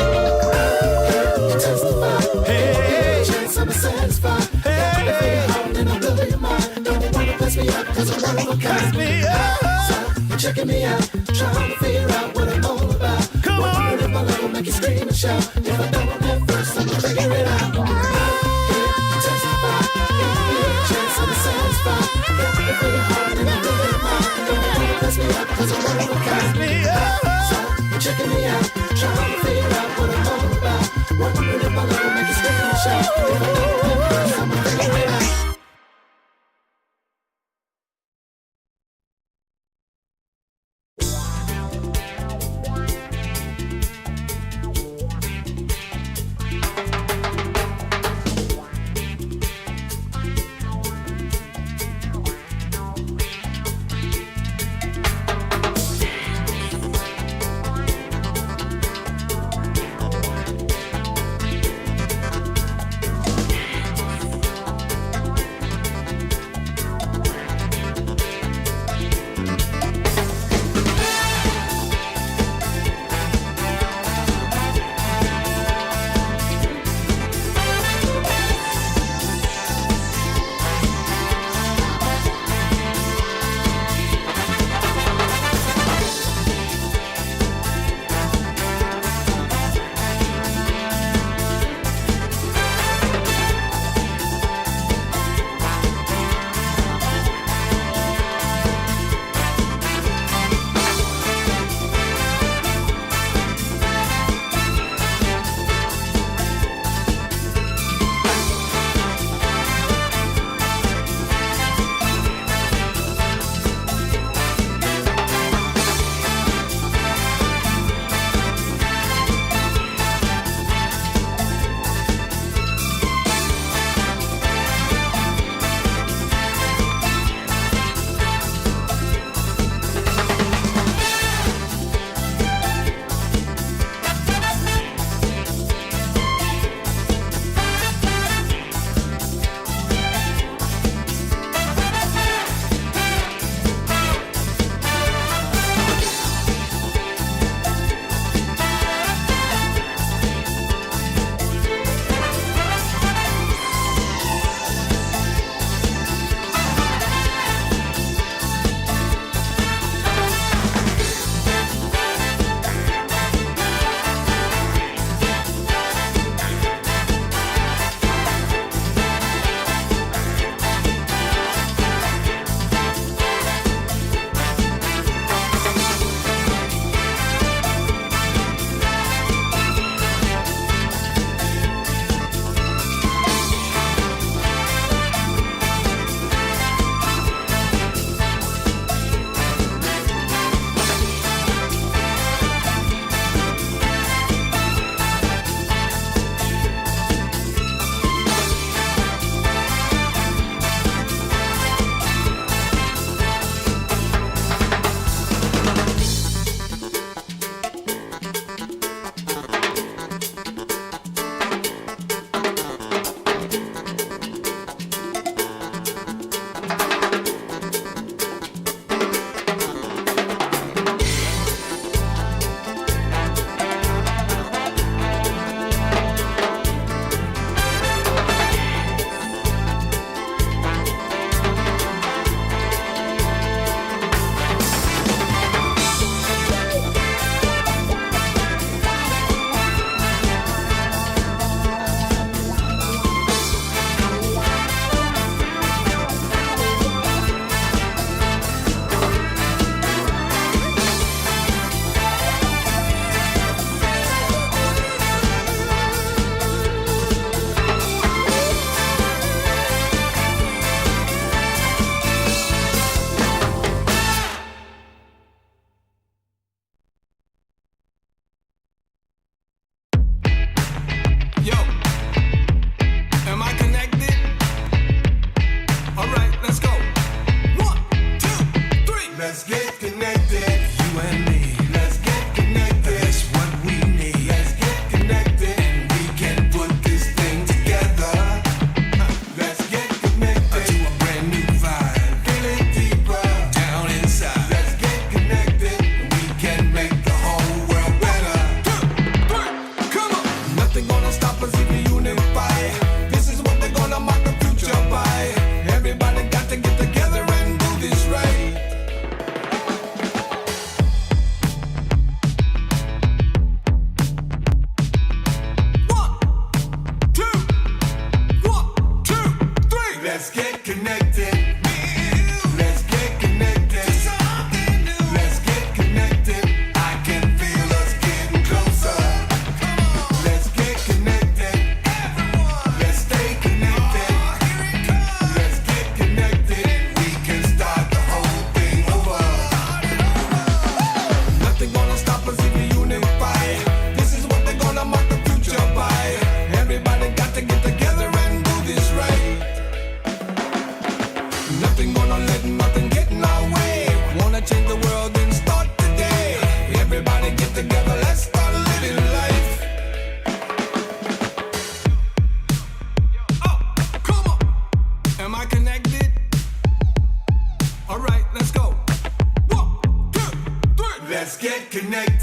Hey, chance I'm satisfied. Hey, and I'll blow your mind. Don't wanna pass me up, cause I'm one of a kind. So, you're checking me out, trying to figure out what I'm all about. Come on, if my love will make you scream and shout. If I don't at first, I'm gonna figure it out. Hey, testify, chance I'm satisfied. Captivate your heart and I'll blow your mind. Don't wanna pass me up, cause I'm one of a kind. So, you're checking me out, trying to figure out what I'm all about. Wondering if my love will make you scream and shout. If I don't at first, I'm gonna figure it out.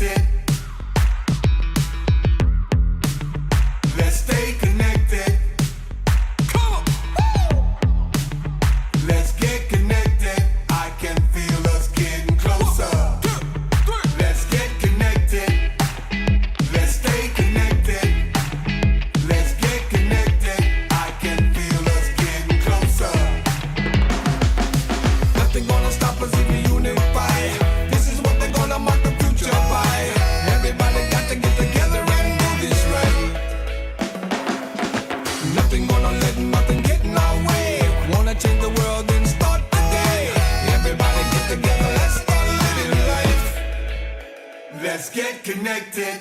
connected. Let's stay connected. Come on. Let's get connected. I can feel us getting closer. Let's get connected. Let's stay connected. Let's get connected. I can feel us getting closer. Nothing gonna stop us if we unify. This is what they're gonna mark the future by. Everybody got to get together and do this right. Nothing gonna let nothing get in our way. Wanna change the world, then start today. Everybody get together, let's start living life. Let's get connected.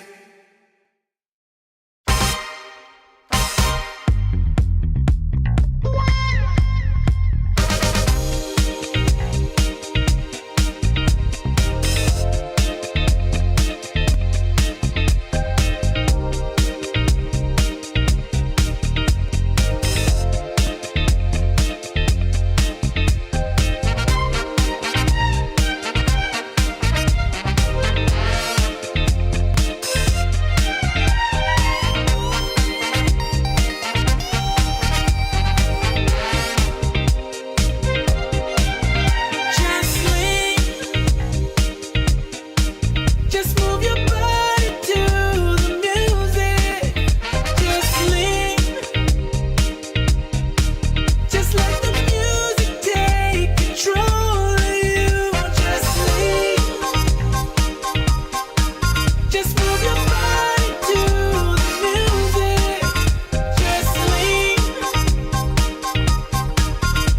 Just move your body to the music. Just lean. Just let the music take control of you. Just lean. Just move your body to the music. Just lean.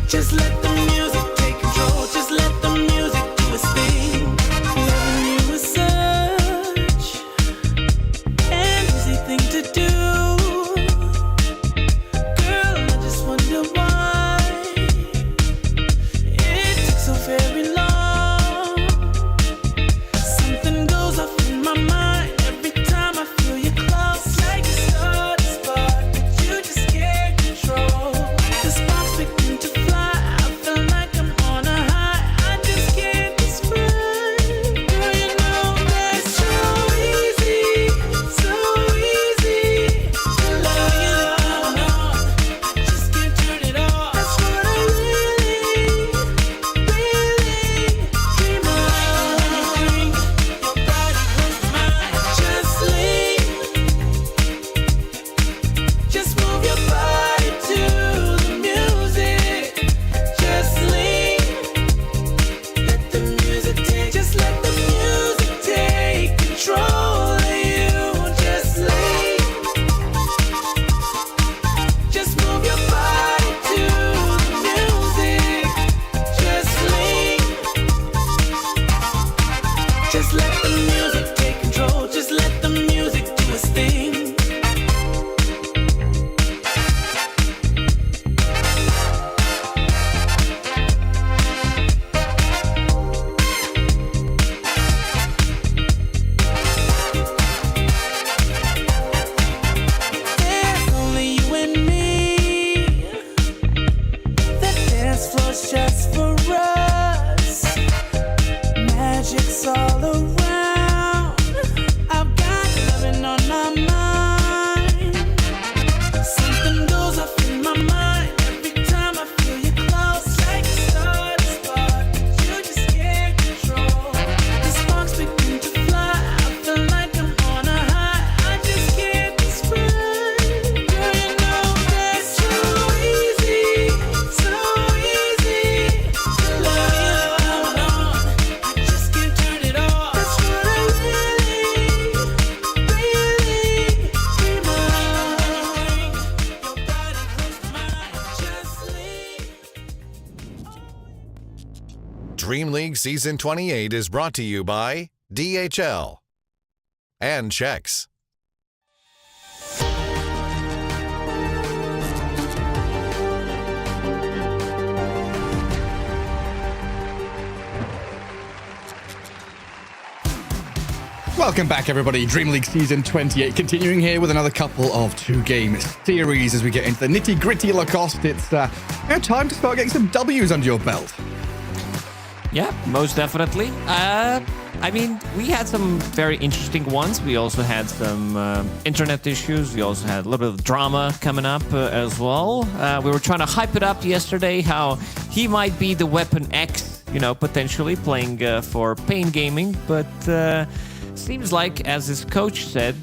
Just let the music take control. Just let the music do its thing. Loving you is such an easy thing to do. Girl, I just wonder why it took so very long. Something goes off in my mind every time I feel you close. Like a star to spark that you just can't control. The sparks begin to fly. I feel like I'm on a high. I just can't describe. Girl, you know that it's so easy to love you. I just can't turn it off. That's what I really dream of. Bring your body close to mine. Just lean. Just move your body to the music. Just lean. Let the music take. Just let the music take control of you. Just lean. Just move your body to the music. Just lean. Just let the music take control. Just let the music do its thing. There's only you and me. The dance floor's just for us. Magic's all around. I've got loving on my mind. Something goes off in my mind every time I feel you close. Like a star to spark that you just can't control. The sparks begin to fly. I feel like I'm on a high. I just can't describe. Girl, you know that it's so easy to love you. I just can't turn it off. That's what I really dream of. Your body close to mine. Just lean. Dream League Season 28 is brought to you by DHL and Chex. Welcome back, everybody. Dream League Season 28 continuing here with another couple of two-game series as we get into the nitty-gritty Lacoste. It's time to start getting some W's under your belt. Yeah, most definitely. I mean, we had some very interesting ones. We also had some internet issues. We also had a little bit of drama coming up as well. We were trying to hype it up yesterday, how he might be the Weapon X, potentially playing for Pain Gaming. But seems like, as his coach said,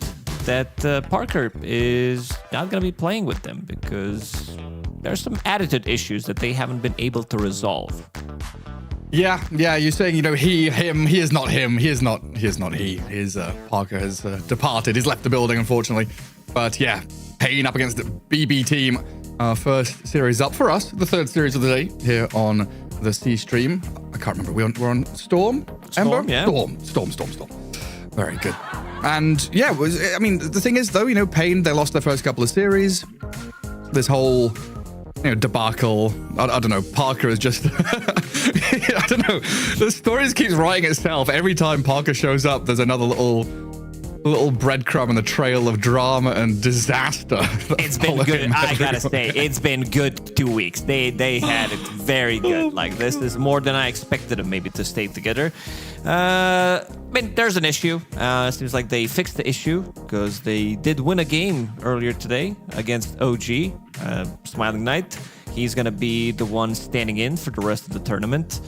that Parker is not going to be playing with them because there's some attitude issues that they haven't been able to resolve. Yeah, you're saying, he, him, he is not him, he is not he. Parker has departed, he's left the building, unfortunately. But yeah, Pain up against the BB team. Our first series up for us, the third series of the day here on the C stream. I can't remember, we're on Storm? Ember? Yeah. Storm. Very good. And yeah, the thing is though, Pain, they lost their first couple of series. This whole debacle. I don't know. Parker is just I don't know. The story keeps writing itself. Every time Parker shows up, there's another little breadcrumb in the trail of drama and disaster. It's been good. I gotta say, it's been good 2 weeks. They had it very good. Like, this is more than I expected them maybe to stay together. There's an issue. Seems like they fixed the issue because they did win a game earlier today against OG, Smiling Knight. He's gonna be the one standing in for the rest of the tournament.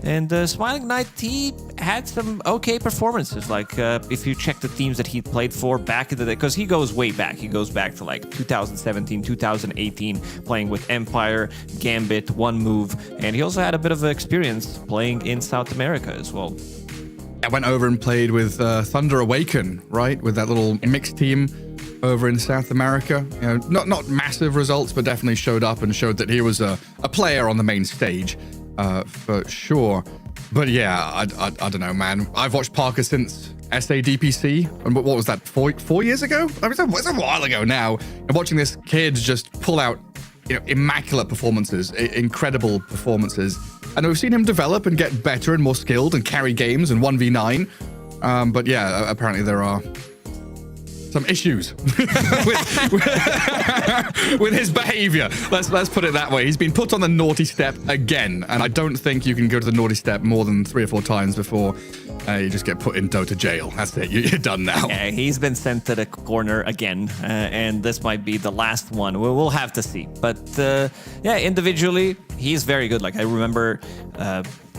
And Smiling Knight, he had some okay performances. Like, if you check the teams that he played for back in the day, because he goes way back. He goes back to like 2017, 2018, playing with Empire, Gambit, One Move. And he also had a bit of experience playing in South America as well. I went over and played with Thunder Awaken, right? With that little mixed team over in South America. Not massive results, but definitely showed up and showed that he was a player on the main stage. For sure. But yeah, I don't know, man. I've watched Parker since SADPC, and what was that, 4 years ago? It's a while ago now. And watching this kid just pull out, immaculate performances, incredible performances. And we've seen him develop and get better and more skilled and carry games and 1v9. But yeah, apparently there are some issues with his behavior. Let's put it that way. He's been put on the naughty step again, and I don't think you can go to the naughty step more than 3 or 4 times before you just get put in Dota jail. That's it. You're done now. Yeah, he's been sent to the corner again, and this might be the last one. We'll have to see. But yeah, individually, he's very good. Like, I remember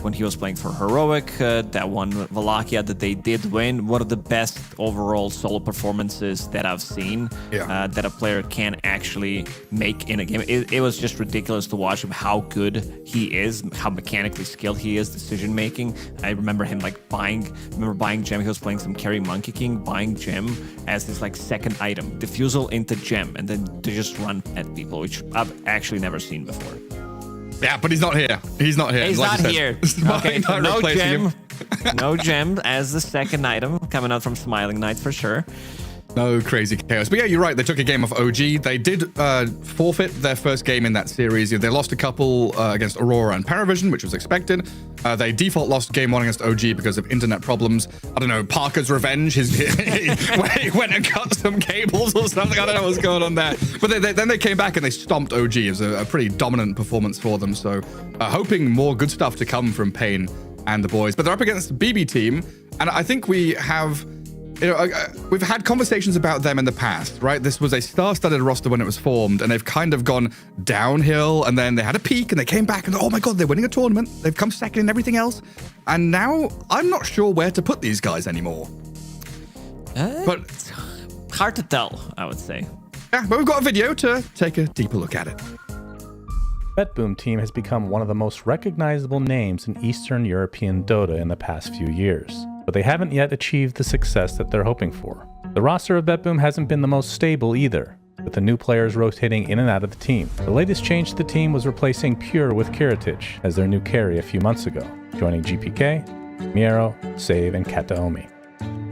when he was playing for Heroic, that one Wallachia that they did win, one of the best overall solo performances that I've seen that a player can actually make in a game. It was just ridiculous to watch him, how good he is, how mechanically skilled he is, decision making. I remember him buying gem. He was playing some Carry Monkey King, buying gem as his second item, diffusal into gem, and then to just run at people, which I've actually never seen before. Yeah, but he's not here. He's not here. He's not here. Okay, so no gem. No gem as the second item coming out from Smiling Knight for sure. No crazy chaos. But yeah, you're right. They took a game off OG. They did forfeit their first game in that series. They lost a couple against Aurora and Paravision, which was expected. They default lost game 1 against OG because of internet problems. I don't know, Parker's revenge. He went and cut some cables or something. I don't know what's going on there. But then they came back and they stomped OG. It was a pretty dominant performance for them. So hoping more good stuff to come from Pain and the boys. But they're up against the BB team. And I think we have... we've had conversations about them in the past, right? This was a star-studded roster when it was formed, and they've kind of gone downhill, and then they had a peak, and they came back, and oh my god, they're winning a tournament. They've come second in everything else, and now I'm not sure where to put these guys anymore. But hard to tell, I would say. Yeah, but we've got a video to take a deeper look at it. BetBoom team has become one of the most recognizable names in Eastern European Dota in the past few years, but they haven't yet achieved the success that they're hoping for. The roster of BetBoom hasn't been the most stable either, with the new players rotating in and out of the team. The latest change to the team was replacing Pure with Kiritich as their new carry a few months ago, joining GPK, Miero, Save, and Kataomi.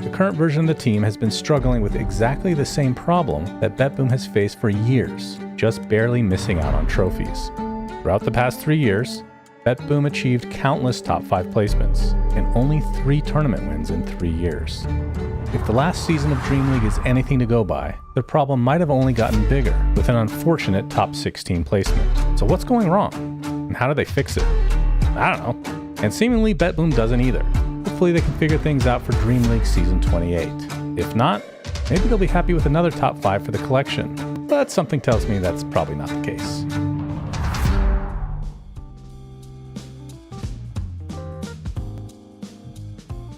The current version of the team has been struggling with exactly the same problem that BetBoom has faced for years, just barely missing out on trophies. Throughout the past 3 years, BetBoom achieved countless top 5 placements and only 3 tournament wins in 3 years. If the last season of DreamLeague is anything to go by, the problem might have only gotten bigger with an unfortunate top 16 placement. So what's going wrong? And how do they fix it? I don't know. And seemingly BetBoom doesn't either. Hopefully they can figure things out for DreamLeague Season 28. If not, maybe they'll be happy with another top 5 for the collection. But something tells me that's probably not the case.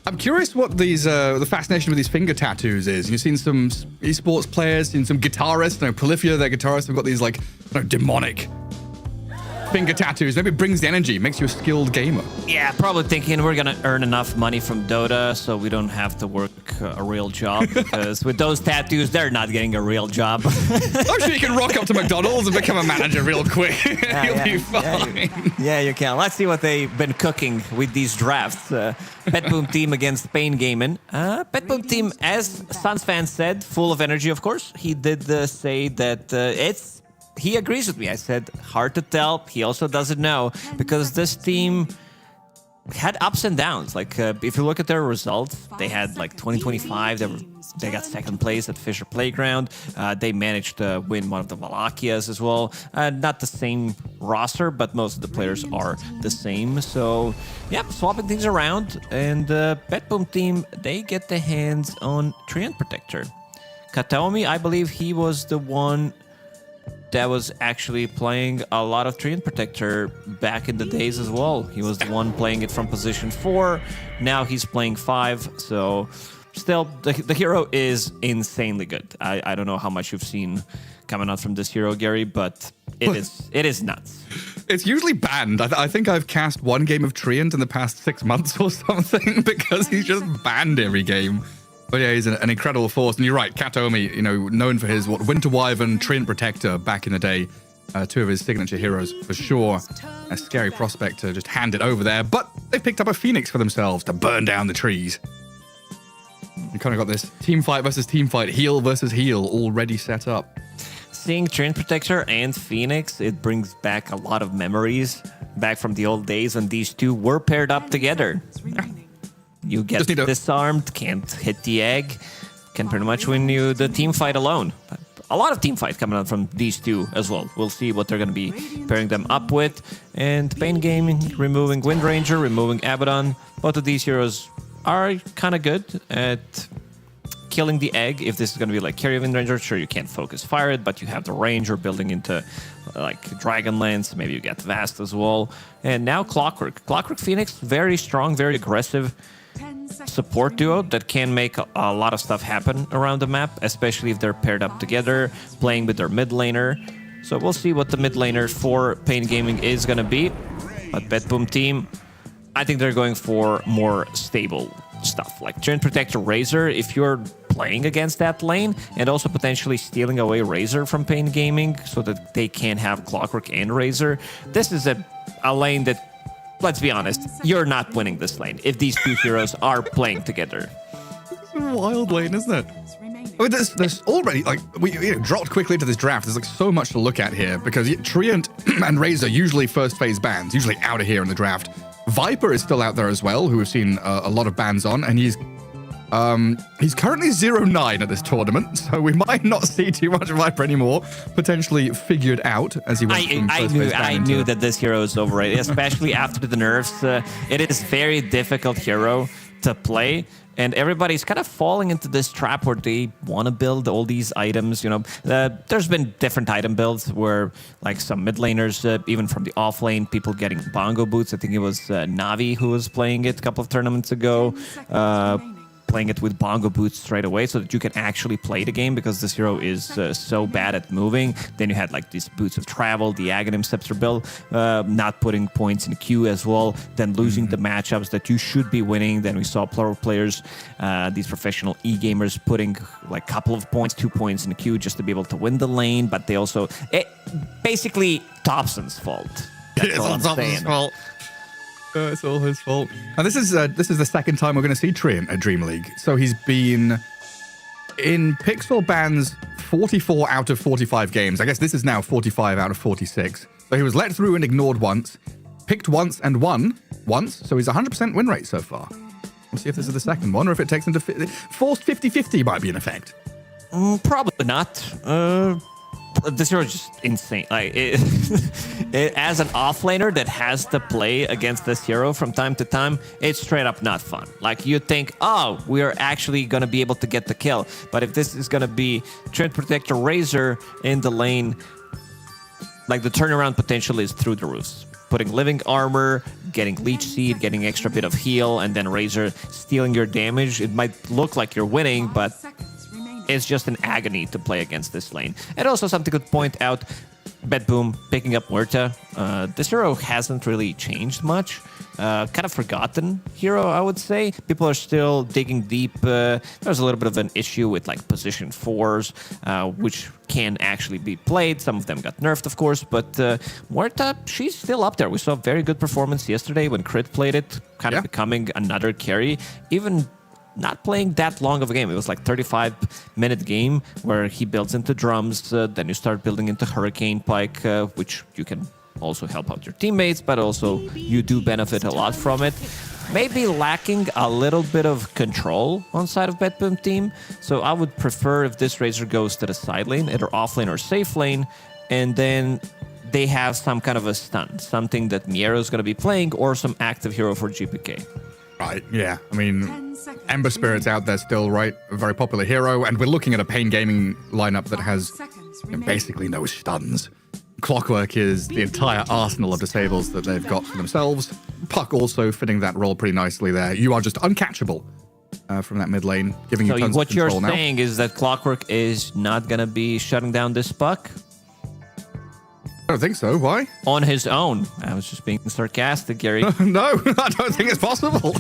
I'm curious what these the fascination with these finger tattoos is. You've seen some esports players, seen some guitarists. Polyphia, their guitarists, have got these like demonic finger tattoos. Maybe it brings the energy, makes you a skilled gamer. Yeah, probably thinking we're gonna earn enough money from Dota so we don't have to work a real job, because with those tattoos, they're not getting a real job. I'm sure you can rock up to McDonald's and become a manager real quick. You'll be fine. Yeah, you can. Let's see what they've been cooking with these drafts. BetBoom team against Pain Gaming. BetBoom team, as Suns fans said, full of energy, of course. He did say that he agrees with me. I said, hard to tell. He also doesn't know, because this team had ups and downs. Like, if you look at their results, they had like 2025. They got second place at Fisher Playground. They managed to win one of the Valakias as well. Not the same roster, but most of the players are the same. So, yeah, swapping things around. And BetBoom team, they get their hands on Treant Protector. Kataomi, I believe he was the one that was actually playing a lot of Treant Protector back in the days as well. He was the one playing it from position 4. Now he's playing 5. So still, the hero is insanely good. I don't know how much you've seen coming out from this hero, Gary, but it is nuts. It's usually banned. I think I've cast one game of Treant in the past 6 months or something, because he's just banned every game. But yeah, he's an incredible force. And you're right, Katomi, known for his Winter Wyvern, Treant Protector back in the day. 2 of his signature heroes for sure. A scary prospect to just hand it over there. But they've picked up a Phoenix for themselves to burn down the trees. You kind of got this team fight versus team fight, heal versus heal already set up. Seeing Treant Protector and Phoenix, it brings back a lot of memories back from the old days when these two were paired up together. You get disarmed, can't hit the egg, can pretty much win you the team fight alone. But a lot of team fight coming out from these two as well. We'll see what they're going to be pairing them up with. And Pain Gaming, removing Wind Ranger, removing Abaddon. Both of these heroes are kind of good at killing the egg. If this is going to be like carry Wind Ranger, sure, you can't focus fire it, but you have the Ranger building into like Dragonlance. Maybe you get Vast as well. And now Clockwork. Clockwork Phoenix, very strong, very aggressive support duo that can make a lot of stuff happen around the map, especially if they're paired up together, playing with their mid laner. So we'll see what the mid laner for Pain Gaming is going to be. But BetBoom team, I think they're going for more stable stuff, like Treant Protector Razor if you're playing against that lane, and also potentially stealing away Razor from Pain Gaming so that they can have Clockwork and Razor. This is a lane that, let's be honest, you're not winning this lane if these two heroes are playing together. It's a wild lane, isn't it? I mean, there's already, like, we dropped quickly into this draft. There's, like, so much to look at here, because Treant and Razor usually first phase bans, usually out of here in the draft. Viper is still out there as well, who we've seen a lot of bans on, and he's currently 0-9 at this tournament, so we might not see too much Viper anymore. Potentially figured out as he went from first phase ban. I knew that this hero is overrated, especially after the nerfs. It is very difficult hero to play, and everybody's kind of falling into this trap where they want to build all these items. There's been different item builds where, like, some mid laners, even from the off lane, people getting bongo boots. I think it was Navi who was playing it a couple of tournaments ago. Playing it with bongo boots straight away so that you can actually play the game, because this hero is so bad at moving. Then you had like these boots of travel, the Aghanim Scepter build, not putting points in the queue as well, then losing the matchups that you should be winning. Then we saw plural players, these professional e-gamers, putting like a couple of points, 2 points in the queue just to be able to win the lane, but they also, basically Thompson's fault. That's all I'm saying. Fault. It's all his fault. And this is the second time we're going to see Treant at DreamLeague. So he's been in Pixel bans 44 out of 45 games. I guess this is now 45 out of 46. So he was let through and ignored once, picked once and won once. So he's 100% win rate so far. We'll see if this is the second one, or if it takes him to forced 50-50 might be in effect. Probably not. this hero is just insane. Like as an offlaner that has to play against this hero from time to time, it's straight up not fun. Like you think, oh, we are actually gonna be able to get the kill, but if this is gonna be Treant Protector Razor in the lane, like the turnaround potential is through the roofs. Putting living armor, getting leech seed, getting extra bit of heal, and then Razor stealing your damage. It might look like you're winning, but it's just an agony to play against this lane. And also something to point out, BetBoom picking up Muerta. This hero hasn't really changed much. Kind of forgotten hero, I would say. People are still digging deep. There's a little bit of an issue with like position 4s, which can actually be played. Some of them got nerfed, of course, but Muerta, she's still up there. We saw a very good performance yesterday when Crit played it, kind of becoming another carry. Even not playing that long of a game. It was like 35-minute game where he builds into drums, then you start building into Hurricane Pike, which you can also help out your teammates, but also you do benefit a lot from it. Maybe lacking a little bit of control on side of BetBoom team, so I would prefer if this Razor goes to the side lane, either off lane or safe lane, and then they have some kind of a stun, something that Miero is going to be playing, or some active hero for GPK. Right, yeah. I mean, Ember Spirit's out there still, right? A very popular hero, and we're looking at a Pain Gaming lineup that has basically no stuns. Clockwork is the entire arsenal of disables that they've got for themselves. Puck also fitting that role pretty nicely there. You are just uncatchable from that mid lane, giving you tons of control now. So what you're saying is that Clockwork is not going to be shutting down this Puck? I don't think so. Why? On his own. I was just being sarcastic, Gary. No, I don't think it's possible.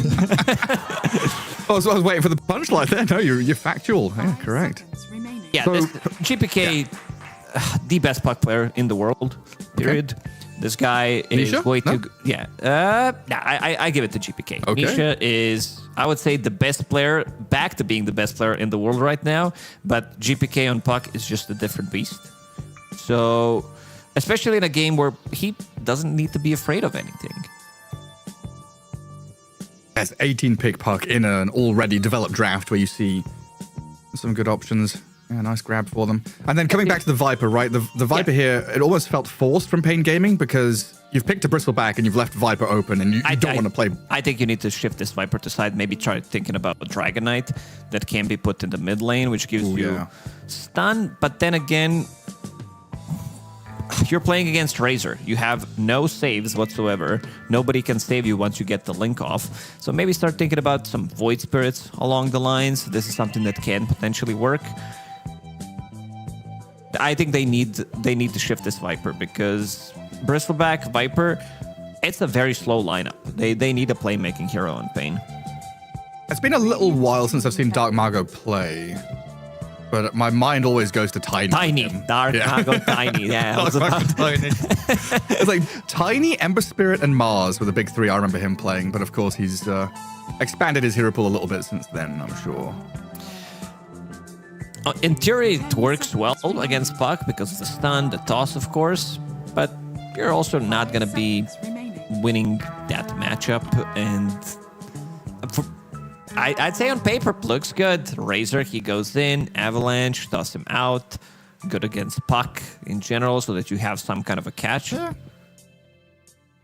I was waiting for the punchline there. No, you're factual. Yeah, correct. Yeah, so, GPK, the best Puck player in the world, period. Okay. This guy is Nisha? way too good. Yeah. I give it to GPK. Okay. Nisha is, I would say, the best player, back to being the best player in the world right now, but GPK on Puck is just a different beast. So, especially in a game where he doesn't need to be afraid of anything. As 18-pick Puck in an already developed draft where you see some good options. Yeah, nice grab for them. And then coming back to the Viper, right? The Viper here, it almost felt forced from Pain Gaming because you've picked a Bristleback and you've left Viper open and you don't want to play. I think you need to shift this Viper to side. Maybe try thinking about a Dragon Knight that can be put in the mid lane, which gives you stun. But then again, you're playing against Razor. You have no saves whatsoever. Nobody can save you once you get the link off. So maybe start thinking about some Void Spirits along the lines. This is something that can potentially work. I think they need to shift this Viper because Bristleback, Viper, it's a very slow lineup. They need a playmaking hero on Pain. It's been a little while since I've seen Dark Margot play, but my mind always goes to Tiny. Dark Margot Tiny. Yeah, Dark Margot Tiny. It's like Tiny, Ember Spirit, and Mars were the big three I remember him playing, but of course he's expanded his hero pool a little bit since then, I'm sure. In theory, it works well against Puck because of the stun, the toss, of course, but you're also not going to be winning that matchup. And I'd say on paper, looks good. Razor, he goes in, Avalanche, toss him out. Good against Puck in general so that you have some kind of a catch. They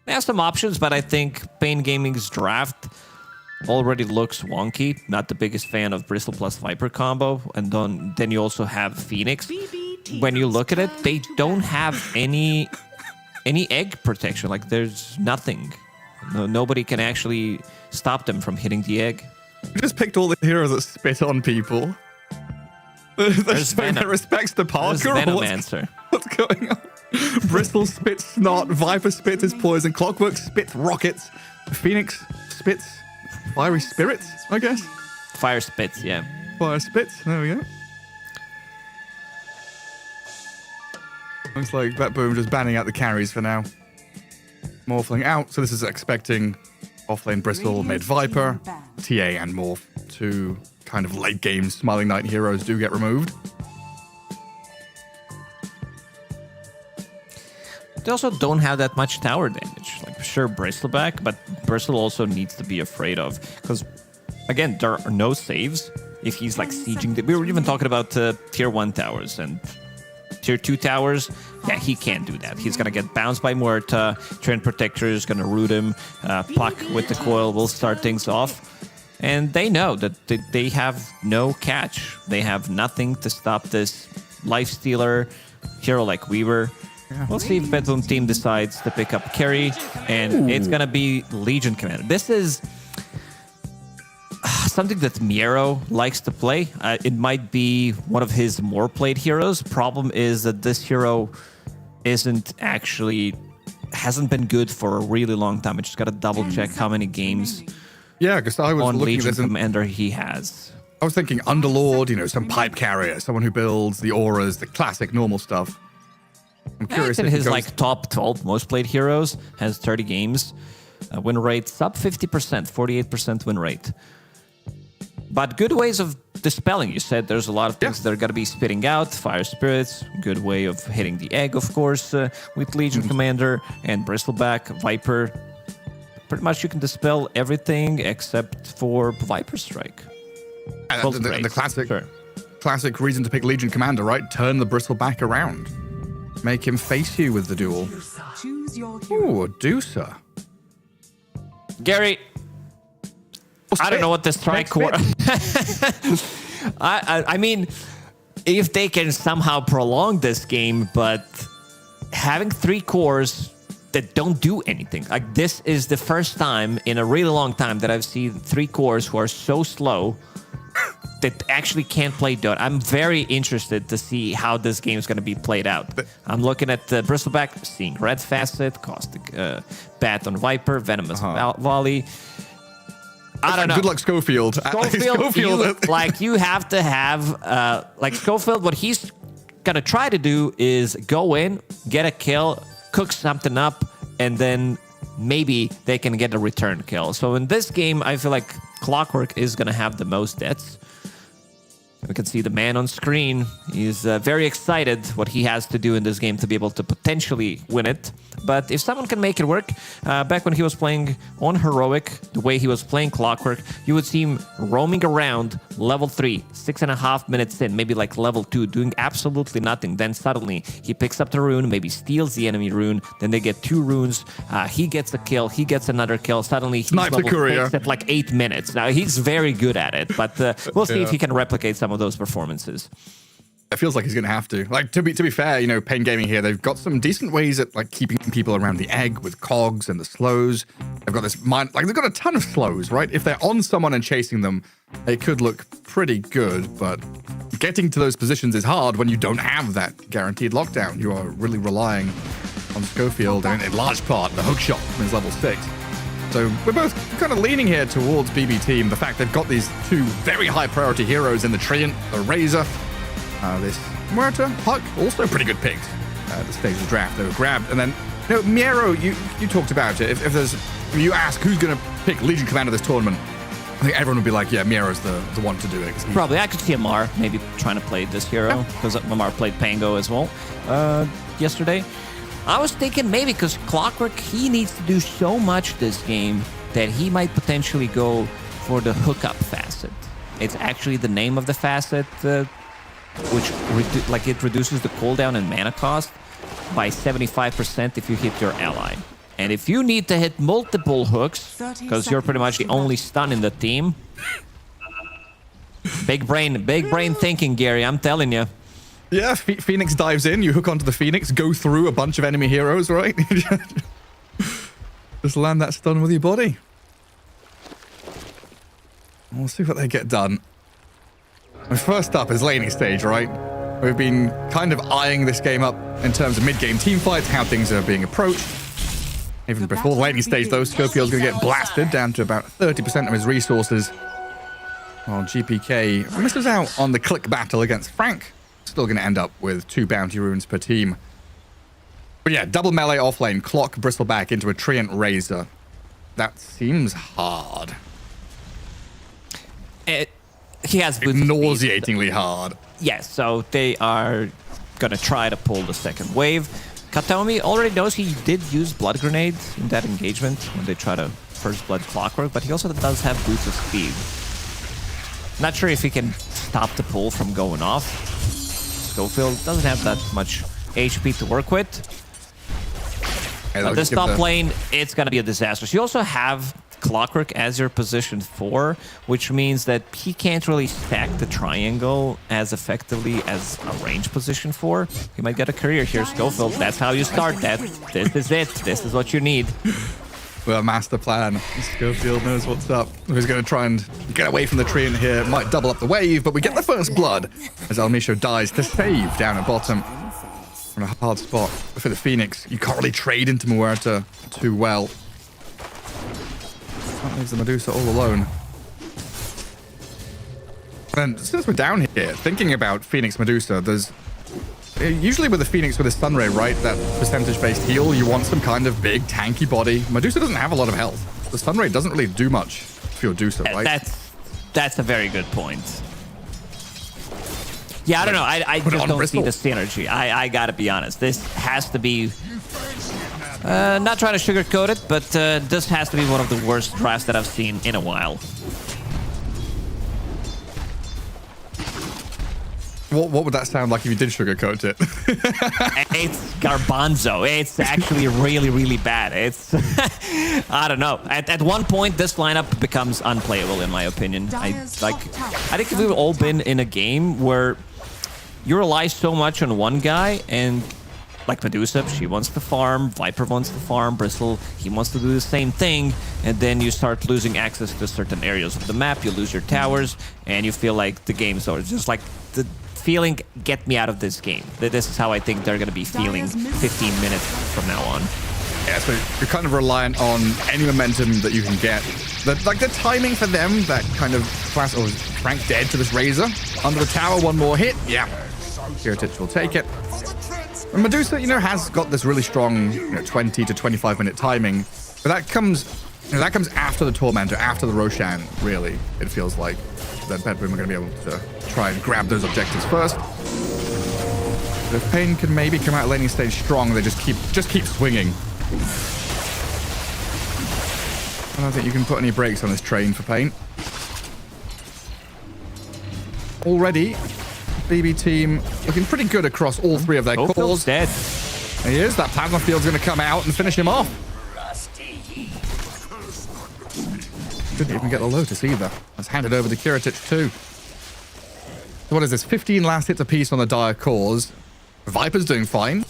have some options, but I think Pain Gaming's draft already looks wonky. Not the biggest fan of Bristle plus Viper combo. And then you also have Phoenix. When you look at it, they don't have any egg protection. Like, there's nothing. Nobody can actually stop them from hitting the egg. You just picked all the heroes that spit on people. There's that respects the Parker. What's going on? Bristle spits snot. Viper spits his poison. Clockwork spits rockets. Phoenix spits fiery spirits, I guess. Fire spits, yeah. Fire spits, there we go. Looks like BetBoom just banning out the carries for now. Morphling out, so this is expecting offlane Bristle, mid Viper, TA and Morph. Two kind of late game Smiling Knight heroes do get removed. They also don't have that much tower damage. Like, sure, Bristleback, but Bristle also needs to be afraid of. Because, again, there are no saves if he's, like, sieging. We were even talking about tier 1 towers, and tier 2 towers, yeah, he can't do that. He's gonna get bounced by Muerta. Trend Protector is gonna root him. Puck with the coil will start things off. And they know that they have no catch. They have nothing to stop this lifestealer hero like Weaver. Yeah. We'll see if BetBoom team decides to pick up Carry, and it's gonna be Legion Commander. This is something that Miero likes to play. It might be one of his more played heroes. Problem is that this hero hasn't been good for a really long time. I just gotta double check how many games. Yeah, because I was on looking Legion at this Commander he has. I was thinking Underlord, some pipe carrier, someone who builds the auras, the classic normal stuff. I'm curious if if his top 12 most played heroes has 30 games, win rate sub 50%, 48% win rate. But good ways of dispelling. You said there's a lot of things that are going to be spitting out. Fire Spirits, good way of hitting the egg, of course, with Legion Commander and Bristleback, Viper. Pretty much you can dispel everything except for Viper Strike. The classic reason to pick Legion Commander, right? Turn the Bristleback around. Make him face you with the duel. Ooh, a Deucer. Gary, I don't know what the strike core... I mean, if they can somehow prolong this game, but having 3 cores that don't do anything. Like, this is the first time in a really long time that I've seen 3 cores who are so slow that actually can't play Dota. I'm very interested to see how this game is going to be played out. I'm looking at the Bristleback, seeing Red Facet, Caustic Bat on Viper, Venomous Volley. I don't know. Good luck, Schofield. Schofield, you have to have, Schofield, what he's going to try to do is go in, get a kill, cook something up, and then maybe they can get a return kill. So in this game, I feel like Clockwork is going to have the most deaths. We can see the man on screen. He's very excited what he has to do in this game to be able to potentially win it. But if someone can make it work, back when he was playing on Heroic, the way he was playing Clockwork, you would see him roaming around level 3, 6.5 minutes in, maybe like level 2, doing absolutely nothing. Then suddenly he picks up the rune, maybe steals the enemy rune, then they get 2 runes, he gets a kill, he gets another kill, suddenly he's level 6 at like 8 minutes. Now he's very good at it, but we'll see if he can replicate some of those performances. It feels like he's going to have to. Like, to be fair, Pain Gaming here, they've got some decent ways at keeping people around the egg with cogs and the slows. They've got this they've got a ton of slows, right? If they're on someone and chasing them, it could look pretty good, but getting to those positions is hard when you don't have that guaranteed lockdown. You are really relying on Schofield and in large part the hook shot from his level 6. So we're both kind of leaning here towards BB Team. The fact they've got these 2 very high priority heroes in the Treant, the Razor. This Muerta, Puck, also pretty good picks at the stage of the draft. They were grabbed. And then, Miero, you talked about it. If you ask who's going to pick Legion Commander this tournament, I think everyone would be like, yeah, Miero's the one to do it. Probably. I could see Amar maybe trying to play this hero, because Amar played Pango as well yesterday. I was thinking maybe because Clockwork, he needs to do so much this game that he might potentially go for the hookup facet. It's actually the name of the facet, which it reduces the cooldown and mana cost by 75% if you hit your ally. And if you need to hit multiple hooks, because you're pretty much the only stun in the team, big brain thinking, Gary, I'm telling you. Yeah, Phoenix dives in, you hook onto the Phoenix, go through a bunch of enemy heroes, right? Just land that stun with your body. We'll see what they get done. First up is laning stage, right? We've been kind of eyeing this game up in terms of mid-game team fights, how things are being approached. Even before the laning stage, though, Scopio's going to get blasted down to about 30% of his resources. While GPK misses out on the click battle against Frank. Still going to end up with 2 bounty runes per team. But yeah, double melee offlane, Clock, Bristleback into a Treant Razor. That seems hard. He has nauseatingly hard. Yes, so they are going to try to pull the second wave. Katomi already knows he did use Blood Grenade in that engagement when they try to First Blood Clockwork, but he also does have Boost of Speed. Not sure if he can stop the pull from going off. Schofield doesn't have that much HP to work with. Hey, This top lane, it's going to be a disaster. So you also have Clockwork as your position 4, which means that he can't really stack the triangle as effectively as a range position 4. He might get a career here, Schofield. That's how you start that. This is it. This is what you need. Well, master plan. Schofield knows what's up. He's going to try and get away from the tree in here. Might double up the wave, but we get the first blood as Almisho dies to save down at bottom. In a hard spot for the Phoenix. You can't really trade into Muerta too well. That leaves the Medusa all alone. And since we're down here, thinking about Phoenix Medusa, there's usually with the Phoenix with a Sunray, right? That percentage-based heal, you want some kind of big, tanky body. Medusa doesn't have a lot of health. The Sunray doesn't really do much for your Medusa, right? That's a very good point. Yeah, I don't know. I just don't see the synergy. I gotta be honest. This has to be... not trying to sugarcoat it, but this has to be one of the worst drafts that I've seen in a while. What would that sound like if you did sugarcoat it? It's garbanzo. It's actually really, really bad. It's... I don't know. At one point, this lineup becomes unplayable, in my opinion. I think we've all been in a game where you rely so much on one guy, and like Medusa, she wants to farm, Viper wants to farm, Bristle, he wants to do the same thing, and then you start losing access to certain areas of the map, you lose your towers, and you feel like the game's over. It's just like the feeling, get me out of this game. This is how I think they're going to be feeling 15 minutes from now on. Yeah, so you're kind of reliant on any momentum that you can get. The timing for them, that kind of class, or Frank dead to this Razor. Under the tower, one more hit. Yeah, Kiritich will take it. And Medusa, has got this really strong 20 to 25 minute timing. But that comes after the Tormentor, after the Roshan, really, it feels like. That BetBoom are going to be able to try and grab those objectives first. But if Pain can maybe come out laning stage strong, they just keep swinging. I don't think you can put any brakes on this train for Pain. Already, BB team looking pretty good across all three of their cores. Dead. There he is. That plasma field's going to come out and finish him off. Didn't even get the Lotus either. That's handed over to Kiritich too. So what is this? 15 last hits apiece on the dire cores. Viper's doing fine.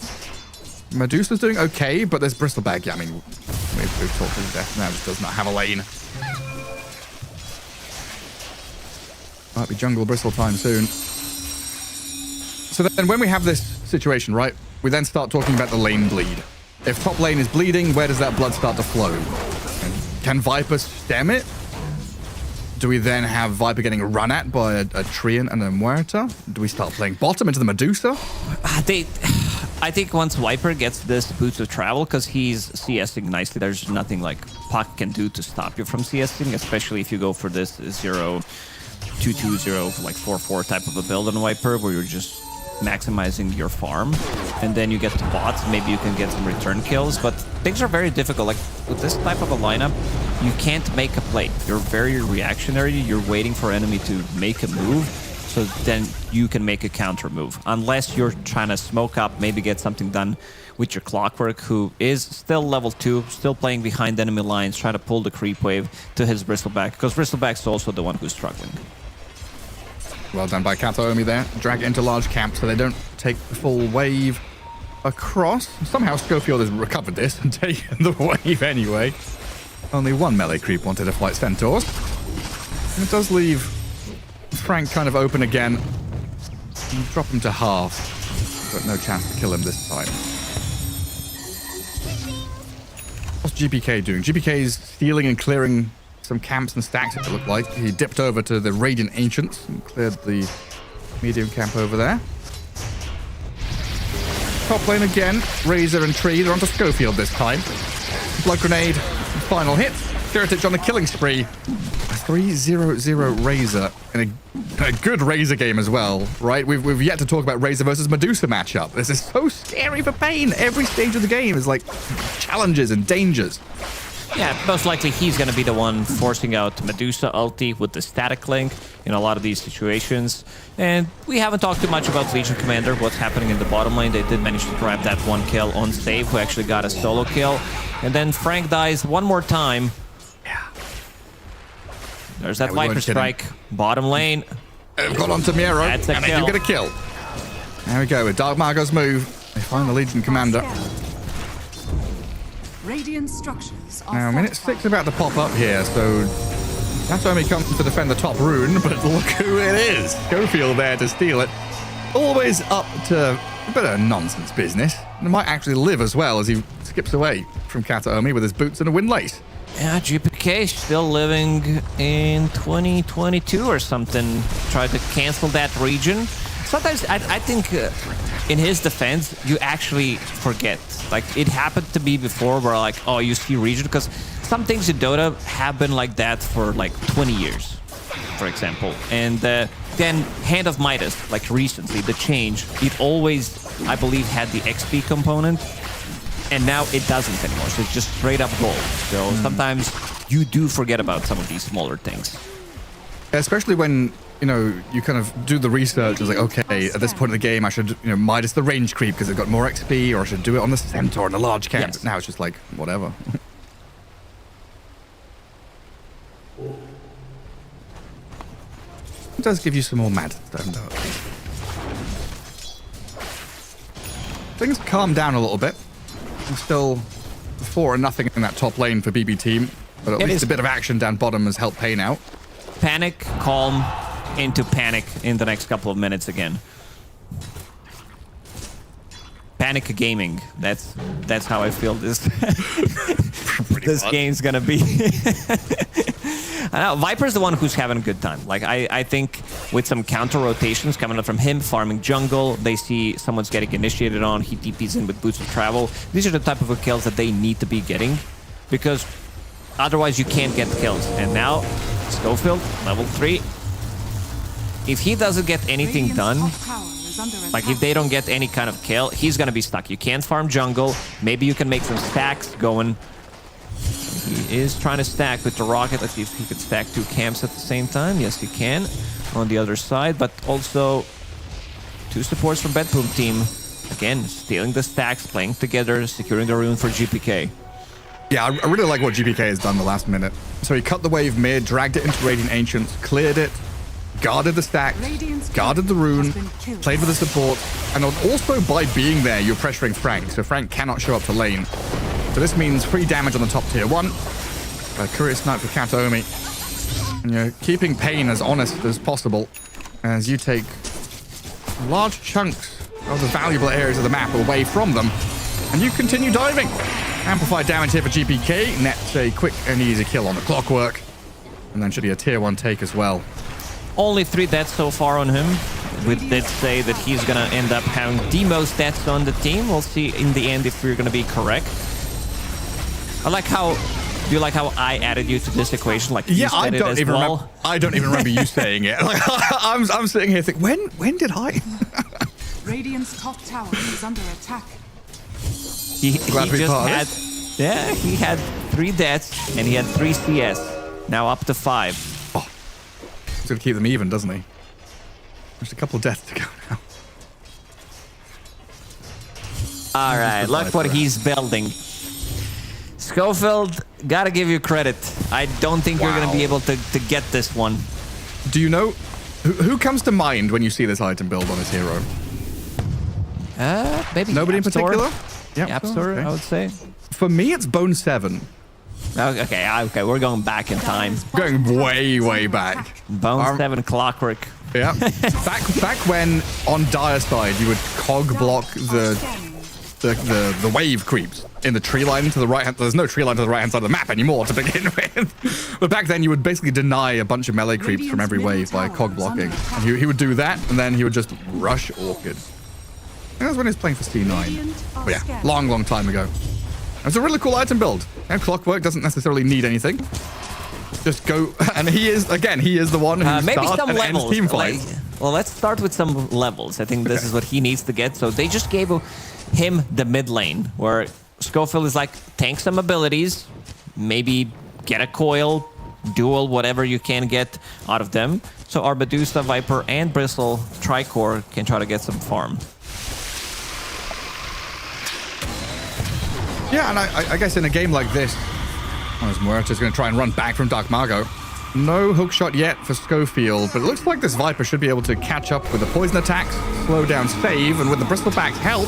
Medusa's doing okay, but there's Bristlebag. Yeah, I mean, we've talked to death now. Just does not have a lane. Might be jungle Bristle time soon. So then when we have this situation, right, we then start talking about the lane bleed. If top lane is bleeding, where does that blood start to flow? And can Viper stem it? Do we then have Viper getting run at by a Treant and a Muerta? Do we start playing bottom into the Medusa? I think once Viper gets this boost of travel, because he's CSing nicely, there's nothing like Puck can do to stop you from CSing, especially if you go for this 0-2-2-0, like 4-4 type of a build on Viper, where you're just maximizing your farm, and then you get to bots, maybe you can get some return kills, but things are very difficult. Like with this type of a lineup, you can't make a play. You're very reactionary, you're waiting for enemy to make a move, so then you can make a counter move. Unless you're trying to smoke up, maybe get something done with your Clockwork, who is still level 2, still playing behind enemy lines, trying to pull the creep wave to his Bristleback, because Bristleback's also the one who's struggling. Well done by Kataomi there. Drag it into large camp so they don't take the full wave across. Somehow Schofield has recovered this and taken the wave anyway. Only one melee creep wanted to fight Centaurs. And it does leave Frank kind of open again. And drop him to half, but no chance to kill him this time. What's GPK doing? GPK's stealing and clearing some camps and stacks, it looked like. He dipped over to the Radiant Ancients and cleared the medium camp over there. Top lane again. Razor and Tree. They're onto Schofield this time. Blood Grenade. Final hit. Kiritich on the killing spree. A 3-0-0 Razor in a good Razor game as well, right? We've yet to talk about Razor versus Medusa matchup. This is so scary for Pain. Every stage of the game is like challenges and dangers. Yeah, most likely he's going to be the one forcing out Medusa ulti with the static link in a lot of these situations. And we haven't talked too much about Legion Commander, what's happening in the bottom lane. They did manage to grab that one kill on Save, who actually got a solo kill. And then Frank dies one more time. Yeah. There's that Viper Strike, bottom lane. Got onto Miro, That's a and kill. they do get a kill. There we go, with Dark Margot's move, they find the Legion Commander. Radiant structures are Now, minute 6 about to pop up here, so that's only comes to defend the top rune, but look who it is. Schofield there to steal it. Always up to a bit of nonsense business. And might actually live as well as he skips away from Kataomi with his boots and a windlace. Yeah, GPK still living in 2022 or something. Tried to cancel that region. Sometimes I think in his defense, you actually forget. Like, it happened to me before where like, oh, you see region, because some things in Dota have been like that for like 20 years, for example. And then Hand of Midas, like recently, the change, it always, I believe, had the XP component. And now it doesn't anymore, so it's just straight up gold. So sometimes you do forget about some of these smaller things. Especially when, you know, you kind of do the research. It's like, okay, at this point in the game, I should, you know, Midas the range creep because it got more XP, or I should do it on the Centaur and the large camp. Yes. Now it's just like, whatever. It does give you some more mad stuff, though. Things calm down a little bit. I'm still 4-0 in that top lane for BB team, but at least a bit of action down bottom has helped Pain out. Panic, calm, into panic in the next couple of minutes again. Panic gaming. That's how I feel this this game's gonna be. I know, Viper's the one who's having a good time. Like, I think with some counter rotations coming up from him, farming jungle, they see someone's getting initiated on, he TPs in with Boots of Travel. These are the type of kills that they need to be getting, because otherwise you can't get kills. And now, Schofield, level 3. If he doesn't get anything done, like if they don't get any kind of kill, he's gonna be stuck. You can't farm jungle. Maybe you can make some stacks going. He is trying to stack with the rocket. Let's see if he can stack 2 camps at the same time. Yes, he can. On the other side, but also 2 supports from BetBoom team. Again, stealing the stacks, playing together, securing the rune for GPK. Yeah, I really like what GPK has done the last minute. So he cut the wave mid, dragged it into Radiant Ancients, cleared it, guarded the stacks, guarded the rune, played with the support, and also by being there, you're pressuring Frank, so Frank cannot show up to lane. So this means free damage on the top tier 1. A Courier Snipe for Kataomi. And you're keeping Pain as honest as possible as you take large chunks of the valuable areas of the map away from them. And you continue diving. Amplified damage here for GPK. Nets a quick and easy kill on the Clockwork. And then should be a tier 1 take as well. Only 3 deaths so far on him. We did say that he's gonna end up having the most deaths on the team. We'll see in the end if we're gonna be correct. I like how... Do you like how I added you to this equation? Like, yeah, I don't even remember. I don't even remember you saying it. Like, I'm sitting here thinking, when did I? Radiant's top tower is under attack. He just had, he had 3 deaths and he had 3 CS. Now up to 5. Oh, he's gonna keep them even, doesn't he? There's a couple of deaths to go now. All right, look what he's building. Schofield, gotta give you credit. I don't think you're gonna be able to get this one. Do you know who comes to mind when you see this item build on his hero? Maybe nobody in particular. Yep, App Store, okay. I would say. For me, it's Bone 7. Okay, we're going back in time. Going way back. Bone 7 Clockwork. Yeah. back when on Dire side you would cog block the wave creeps in the tree line to the right hand. There's no tree line to the right hand side of the map anymore to begin with. But back then you would basically deny a bunch of melee creeps from every wave by cog blocking. And he would do that, and then he would just rush Orchid. That was when he was playing for C9. But yeah, long time ago. It's a really cool item build. And Clockwork doesn't necessarily need anything. Just go, and he is the one who maybe starts some and levels. ends team fights. Well, let's start with some levels. I think this is what he needs to get. So they just gave him the mid lane, where Schofield is like, tank some abilities, maybe get a coil, duel, whatever you can get out of them. So our Medusa, Viper, and Bristle Tricore can try to get some farm. Yeah, and I guess in a game like this, Muerta's going to try and run back from Dark Margot. No hook shot yet for Schofield, but it looks like this Viper should be able to catch up with the poison attacks, slow down Save, and with the Bristleback's help,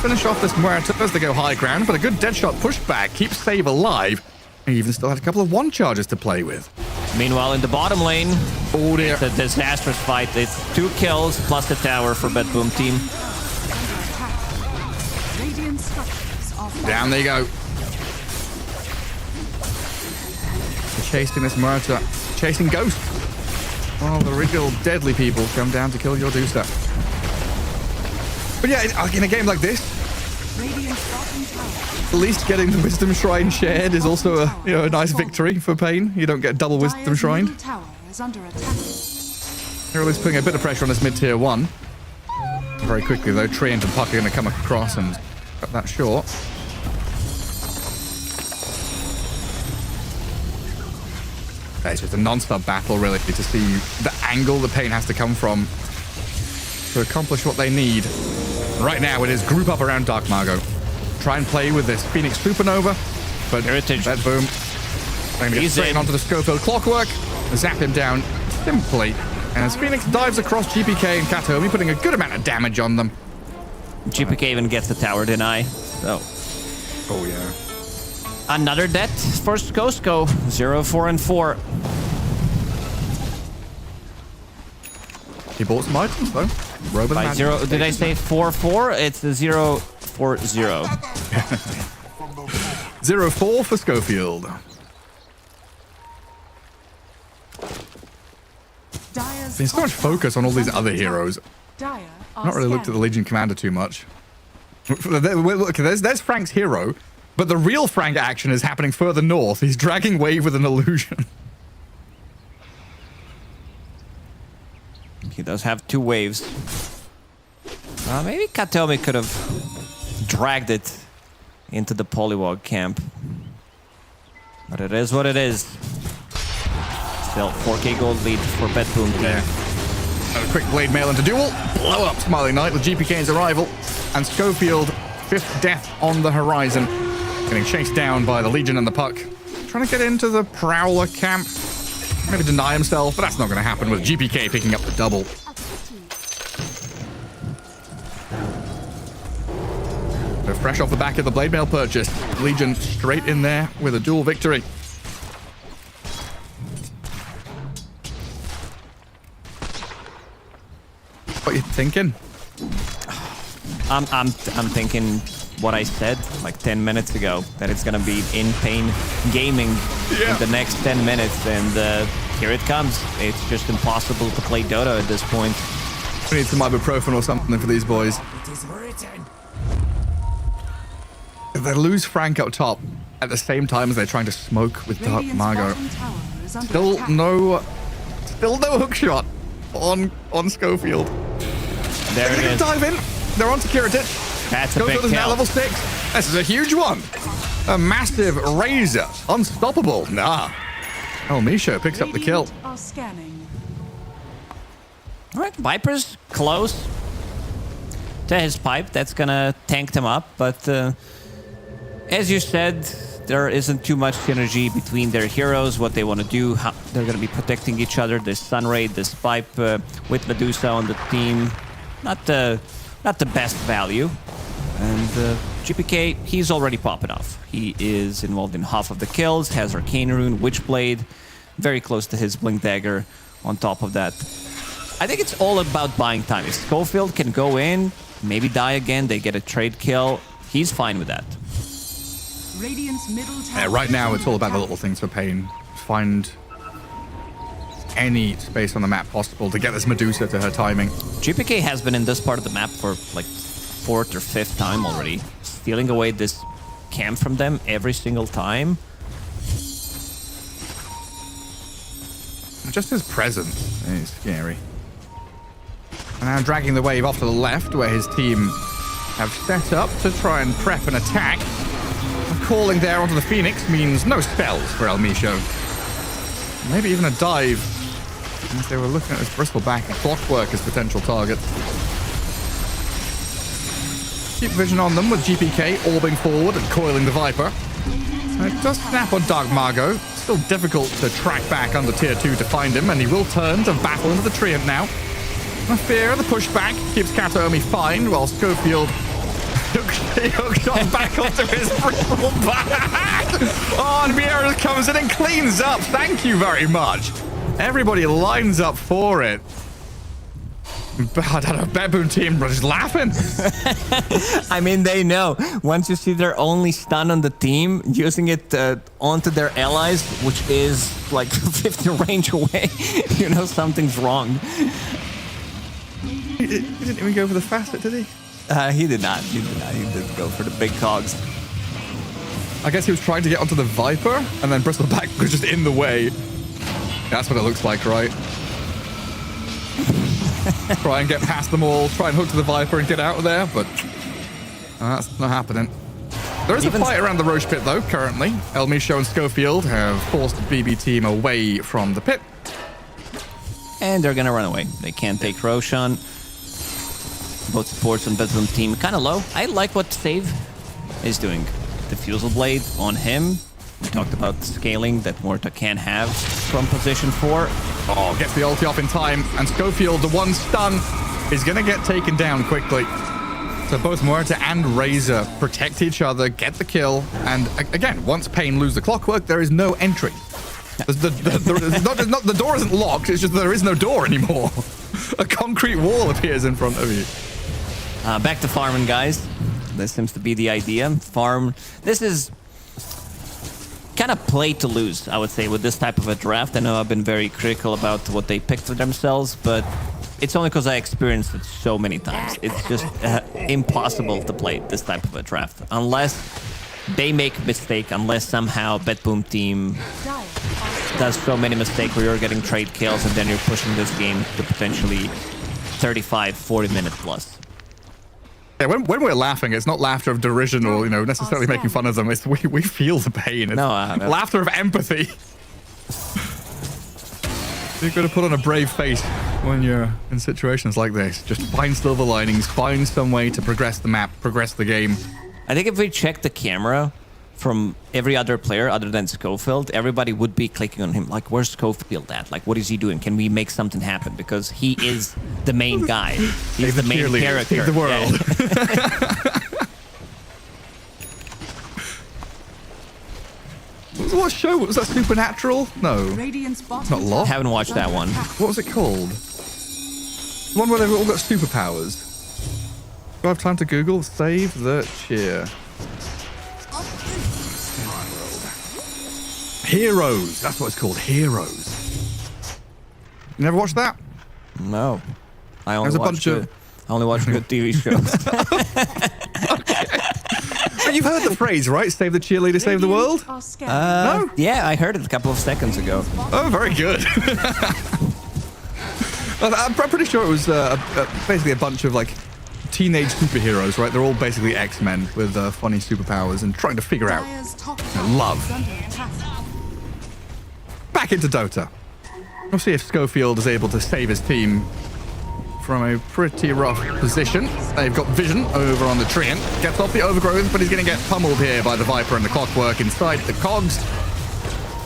finish off this Muerta as they go high ground, but a good dead shot pushback keeps Save alive. He even still had a couple of one charges to play with. Meanwhile, in the bottom lane, oh dear, it's a disastrous fight. It's 2 kills plus the tower for BetBoom team. Down they go. Chasing this Muerta, chasing Ghost. Well, the real deadly people come down to kill your Duster. But yeah, in a game like this, at least getting the Wisdom Shrine shared is also a a nice victory for Pain. You don't get double Wisdom Shrine. Hero's putting a bit of pressure on this mid-tier 1. Very quickly though, Treant and Puck are going to come across and cut that short. It's just a non-stop battle, really, to see the angle the Pain has to come from to accomplish what they need. Right now, it is group up around Dark Margot. Try and play with this Phoenix Supernova, but BetBoom going to get straight onto the Schofield Clockwork, zap him down simply, and as Phoenix dives across GPK and Katomi, putting a good amount of damage on them. GPK even gets the tower deny. So. Oh, yeah. Another death for Skosko. 0-4-4. He bought some items, though. By 0, did I say 4-4? It's a 0-4-0. 0-4 for Schofield. There's so much focus on all these other heroes. I've not really looked at the Legion Commander too much. Look, there's Frank's hero, but the real Frank action is happening further north. He's dragging Wave with an illusion. He does have 2 waves. Maybe Katomi could have dragged it into the Polywog camp. But it is what it is. Still 4k gold lead for BetBoom team. A quick blade mail into duel. Blow up Smiling Knight with GPK's arrival. And Schofield, 5th death on the horizon. Getting chased down by the Legion and the Puck. Trying to get into the Prowler camp. Maybe deny himself, but that's not going to happen with GPK picking up the double. So fresh off the back of the blade mail purchase, Legion straight in there with a dual victory. What are you thinking? I'm thinking what I said like 10 minutes ago, that it's gonna be in Pain gaming in the next 10 minutes, and here it comes. It's just impossible to play Dota at this point. We need some ibuprofen or something for these boys. If they lose Frank up top at the same time as they're trying to smoke with Dark Margot, still no hook shot on Schofield. There it is. Dive in. They're on to Kiritich. That's a big Schofield is now kill. level 6. This is a huge one. A massive razor. Unstoppable. Nah. El Misha picks up the kill. Are scanning. All right, Viper's close to his pipe. That's gonna tank them up, but as you said, there isn't too much synergy between their heroes, what they want to do, how they're going to be protecting each other. This Sunray, this pipe with Medusa on the team, not the best value. And GPK, he's already popping off. He is involved in half of the kills, has Arcane Rune, Witchblade, very close to his Blink Dagger on top of that. I think it's all about buying time. If Schofield can go in, maybe die again, they get a trade kill, he's fine with that. Radiant's middle tower. Right now, it's all about the little things for Pain. Find any space on the map possible to get this Medusa to her timing. GPK has been in this part of the map for like 4th or 5th time already, stealing away this camp from them every single time. Just his presence is scary. And now dragging the wave off to the left, where his team have set up to try and prep an attack. Of calling there onto the Phoenix means no spells for El Micho. Maybe even a dive. Since they were looking at his Bristleback and Clockwork as potential targets. Keep vision on them with GPK orbing forward and coiling the Viper. It does snap on Dark Margot. Still difficult to track back under tier 2 to find him, and he will turn to battle into the Treant now. No fear, the pushback keeps Kataomi fine, while Schofield hooks on back onto his Bristleback. Oh, and Miero comes in and cleans up. Thank you very much. Everybody lines up for it. I don't know, BetBoom team just laughing. I mean, they know. Once you see their only stun on the team, using it onto their allies, which is like 50 range away, you know something's wrong. He didn't even go for the facet, did he? He did not. He did go for the big cogs. I guess he was trying to get onto the Viper, and then Bristleback was just in the way. That's what it looks like, right? Try and get past them all, try and hook to the Viper and get out of there, but that's not happening. There is a fight around the Roche pit, though, currently. El Micho and Schofield have forced the BB team away from the pit. And they're going to run away. They can't take Roshan. Both supports on BetBoom team kind of low. I like what Save is doing. Diffusal Blade on him. We talked about the scaling that Morta can have from position 4. Oh, gets the ulti off in time, and Schofield, the one stun, is going to get taken down quickly. So both Morta and Razor protect each other, get the kill, and again, once Pain lose the Clockwork, there is no entry. The door isn't locked, it's just there is no door anymore. A concrete wall appears in front of you. Back to farming, guys. This seems to be the idea. Farm. This is kind of play to lose, I would say, with this type of a draft. I know I've been very critical about what they picked for themselves, but it's only because I experienced it so many times. It's just impossible to play this type of a draft unless they make a mistake, unless somehow BetBoom team does so many mistakes where you're getting trade kills and then you're pushing this game to potentially 35, 40 minutes plus. Yeah, when we're laughing, it's not laughter of derision or, necessarily making fun of them. It's we feel the pain. It's laughter of empathy. You've got to put on a brave face when you're in situations like this. Just find silver linings, find some way to progress the map, progress the game. I think if we check the camera from every other player other than Schofield, everybody would be clicking on him. Like, where's Schofield at? Like, what is he doing? Can we make something happen? Because he is the main guy. He's the main character. Save the world. What show? Was that Supernatural? No. It's not Lost. Haven't watched that one. What was it called? The one where they've all got superpowers. Do I have time to Google? Save the cheer. Heroes. That's what it's called. Heroes. You never watched that? No. I only watch good TV shows. But you've heard the phrase, right? Save the cheerleader, save the world? No? Yeah, I heard it a couple of seconds ago. Oh, very good. I'm pretty sure it was basically a bunch of teenage superheroes, right? They're all basically X-Men with funny superpowers and trying to figure out love. Back into Dota. We'll see if Schofield is able to save his team from a pretty rough position. They've got vision over on the Treant. Gets off the overgrowth, but he's going to get pummeled here by the Viper and the Clockwork inside the cogs.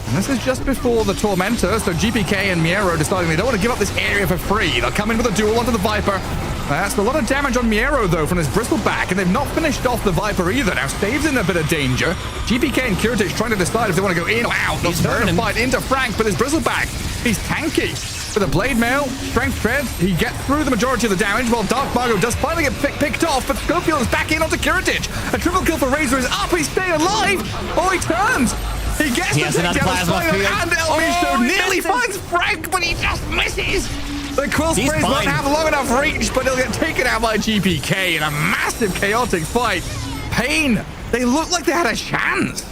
And this is just before the Tormentor, so GPK and Miero deciding they don't want to give up this area for free. They'll come in with a duel onto the Viper. That's a lot of damage on Miero, though, from his Bristleback, and they've not finished off the Viper either. Now, Stave's in a bit of danger. GPK and Kiritich trying to decide if they want to go in or out. They'll turn the fight into Frank, but his Bristleback, he's tanky. With a Blade Mail, Strength Tread, he gets through the majority of the damage, while Dark Margot does finally get picked off, but Schofield is back in onto Kiritich. A triple kill for Razor is up, he's staying alive. Oh, he turns. He gets the takedown, and El Micho nearly finds Frank, but he just misses. The Quill Sprays won't have long enough reach, but he'll get taken out by GPK in a massive chaotic fight. Pain, they looked like they had a chance.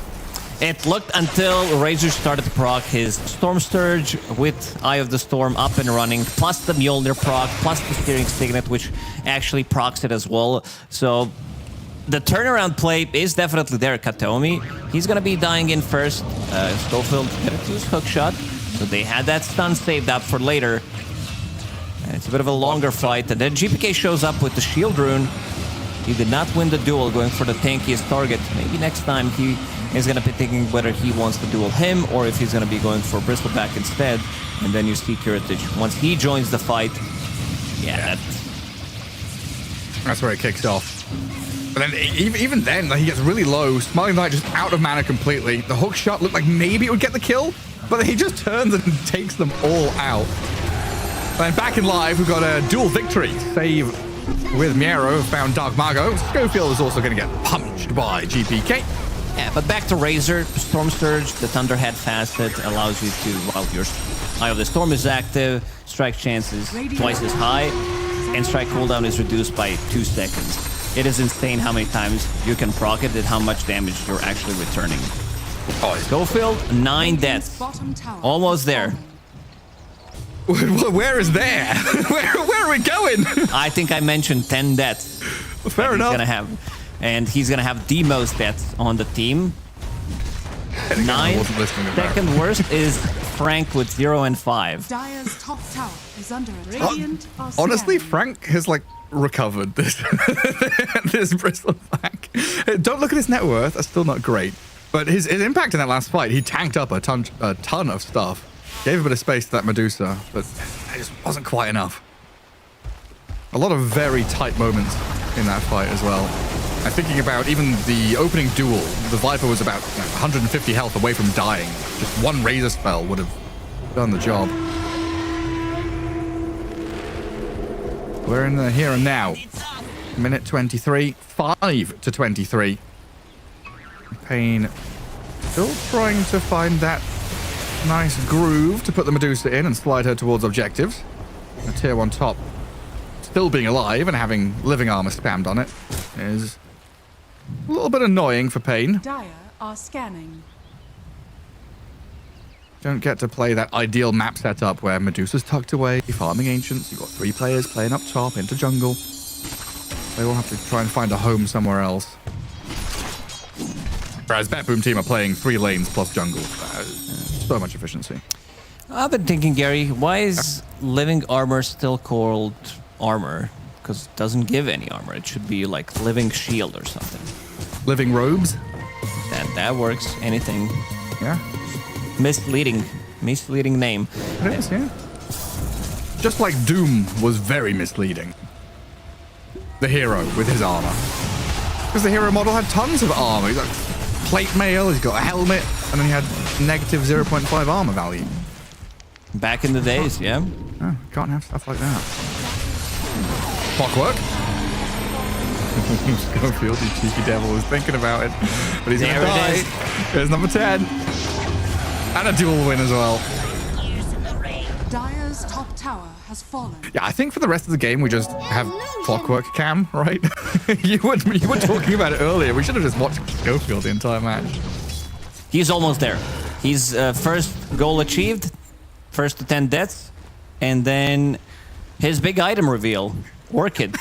It looked until Razor started to proc his Storm Surge with Eye of the Storm up and running, plus the Mjolnir proc, plus the Steering Signet, which actually procs it as well. So the turnaround play is definitely there. Kataomi, he's going to be dying in first. Schofield gonna use hook shot. So they had that stun saved up for later. And it's a bit of a longer fight. And then GPK shows up with the shield rune. He did not win the duel, going for the tankiest target. Maybe next time he is going to be thinking whether he wants to duel him or if he's going to be going for Bristleback instead. And then you see Kiritich. Once he joins the fight, that's where it kicks off. But then even then, he gets really low. Smiling Knight just out of mana completely. The hook shot looked like maybe it would get the kill, but then he just turns and takes them all out. And back in live, we've got a dual victory. Save with Miero, found Dark Mago. Schofield is also going to get punched by GPK. Yeah, but back to Razor, Storm Surge, the Thunderhead facet allows you to, while your Eye of the Storm is active, strike chances twice as high, and strike cooldown is reduced by 2 seconds. It is insane how many times you can proc it and how much damage you're actually returning. Schofield, 9 deaths. Almost there. Where is there? where are we going? I think I mentioned 10 deaths. Fair enough. And he's gonna have the most deaths on the team. 9. Second worst is Frank with 0 and 5. Dire's top tower is under attack. Radiant are Honestly, scanning. Frank has recovered this Bristleback. Don't look at his net worth. That's still not great. But his impact in that last fight, he tanked up a ton of stuff. Gave a bit of space to that Medusa, but it just wasn't quite enough. A lot of very tight moments in that fight as well. I'm thinking about even the opening duel. The Viper was about 150 health away from dying. Just one Razor spell would have done the job. We're in the here and now. Minute 23. 5 to 23. Pain still trying to find that nice groove to put the Medusa in and slide her towards objectives. A tier 1 top still being alive and having living armor spammed on it is a little bit annoying for Pain. Dire are scanning. Don't get to play that ideal map setup where Medusa's tucked away, farming ancients. You've got 3 players playing up top into jungle. They will have to try and find a home somewhere else. Whereas BetBoom team are playing 3 lanes plus jungle. So much efficiency. I've been thinking, Gary, why is living armor still called armor? Because it doesn't give any armor. It should be like living shield or something. Living robes? That works. Anything. Yeah. Misleading name. It is, yeah. Just like Doom was very misleading. The hero with his armor. Because the hero model had tons of armor. He's got plate mail, he's got a helmet, and then he had negative 0.5 armor value. Back in the days, yeah. Oh, can't have stuff like that. Clockwork. Schofield, you cheeky devil, was thinking about it. But he's gonna die. There's number 10. And a dual win as well. Dire's top tower has fallen. Yeah, I think for the rest of the game, we just have Clockwork Cam, right? you were talking about it earlier. We should have just watched Schofield the entire match. He's almost there. He's first goal achieved, first to 10 deaths, and then his big item reveal, Orchid.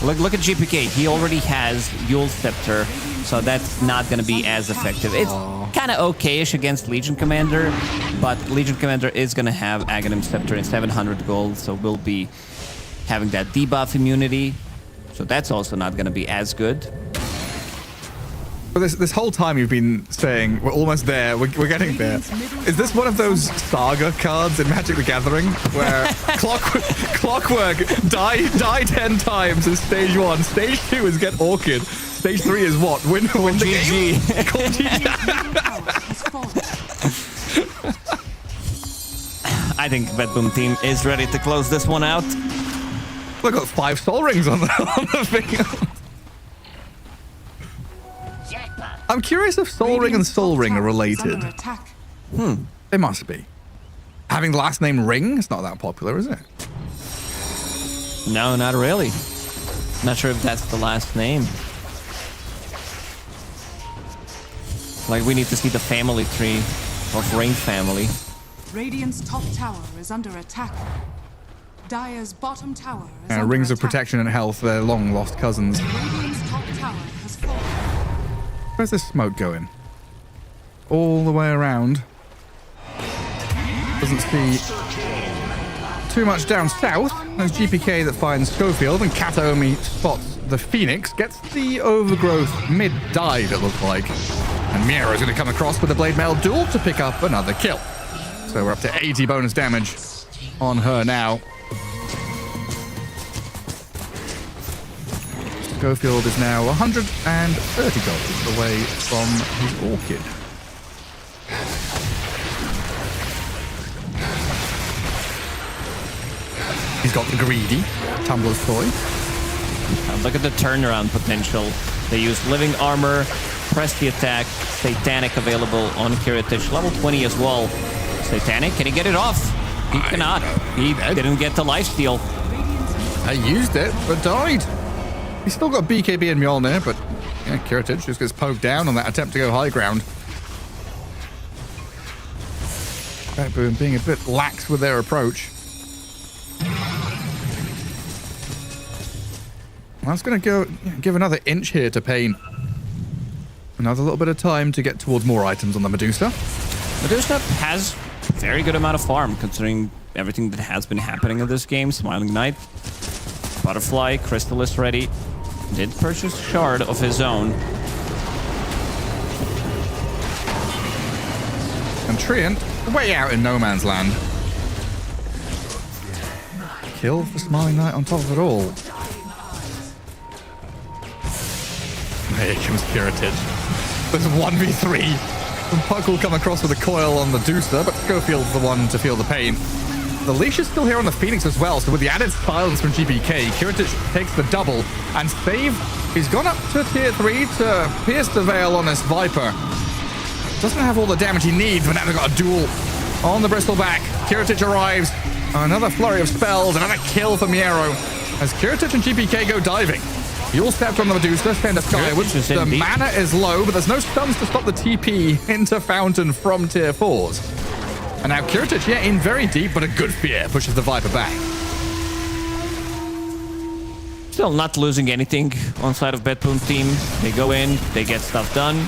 Look at GPK. He already has Yule Scepter, so that's not going to be as effective. It's kind of okay-ish against Legion Commander, but Legion Commander is going to have Aghanim Scepter and 700 gold, so we'll be having that debuff immunity. So that's also not going to be as good. But this whole time you've been saying, we're almost there, we're getting there. Is this one of those Saga cards in Magic the Gathering where Clockwork die 10 times in stage 1, stage 2 is get Orchid, stage 3 is what? Win the game? Call GG. I think BetBoom team is ready to close this one out. Look, got 5 soul rings on the field. I'm curious if Soul Ring and Soul Ring are related. They must be. Having the last name Ring, it's not that popular, is it? No, not really. Not sure if that's the last name. Like, we need to see the family tree of Ring family. Radiant's top tower is under attack. Dire's bottom tower is under Rings of attack. protection and health, they're long lost cousins. Radiant's top tower Where's this smoke going? All the way around. Doesn't see too much down south. There's GPK that finds Schofield, and Kataomi spots the Phoenix. Gets the overgrowth mid-dive, it looks like. And Miera's going to come across with a Blade Mail duel to pick up another kill. So we're up to 80 bonus damage on her now. Schofield is now 130 gold away from his Orchid. He's got the greedy Tumbler's Toy. Look at the turnaround potential. They use living armor, press the attack, Satanic available on Kiritich, level 20 as well. Satanic, can he get it off? He cannot. He didn't get the lifesteal. I used it, but died. He's still got BKB and Mjolnir, but yeah, Kiritich just gets poked down on that attempt to go high ground. BetBoom being a bit lax with their approach. That's going to go give another inch here to Pain. Another little bit of time to get towards more items on the Medusa. Medusa has a very good amount of farm, considering everything that has been happening in this game. Smiling Knight, Butterfly, Crystallis ready. Did purchase Shard of his own. And Treant, way out in no man's land. Kill for Smiling Knight on top of it all. Here comes Kiritich. There's 1v3. And Puck will come across with a coil on the Medusa, but Schofield's the one to feel the pain. The leash is still here on the Phoenix as well, so with the added silence from GPK, Kiritich takes the double, and Save, he's gone up to tier 3 to pierce the veil on this Viper. Doesn't have all the damage he needs, but now they've got a duel on the Bristleback. Kiritich arrives, another flurry of spells, another kill for Miero, as Kiritich and GPK go diving. You'll step from the Medusa, send us skywards. The mana is low, but there's no stuns to stop the TP into Fountain from tier 4s. And now Kiritich, yeah, in very deep, but a good fear pushes the Viper back. Still not losing anything on side of BetBoom team. They go in, they get stuff done.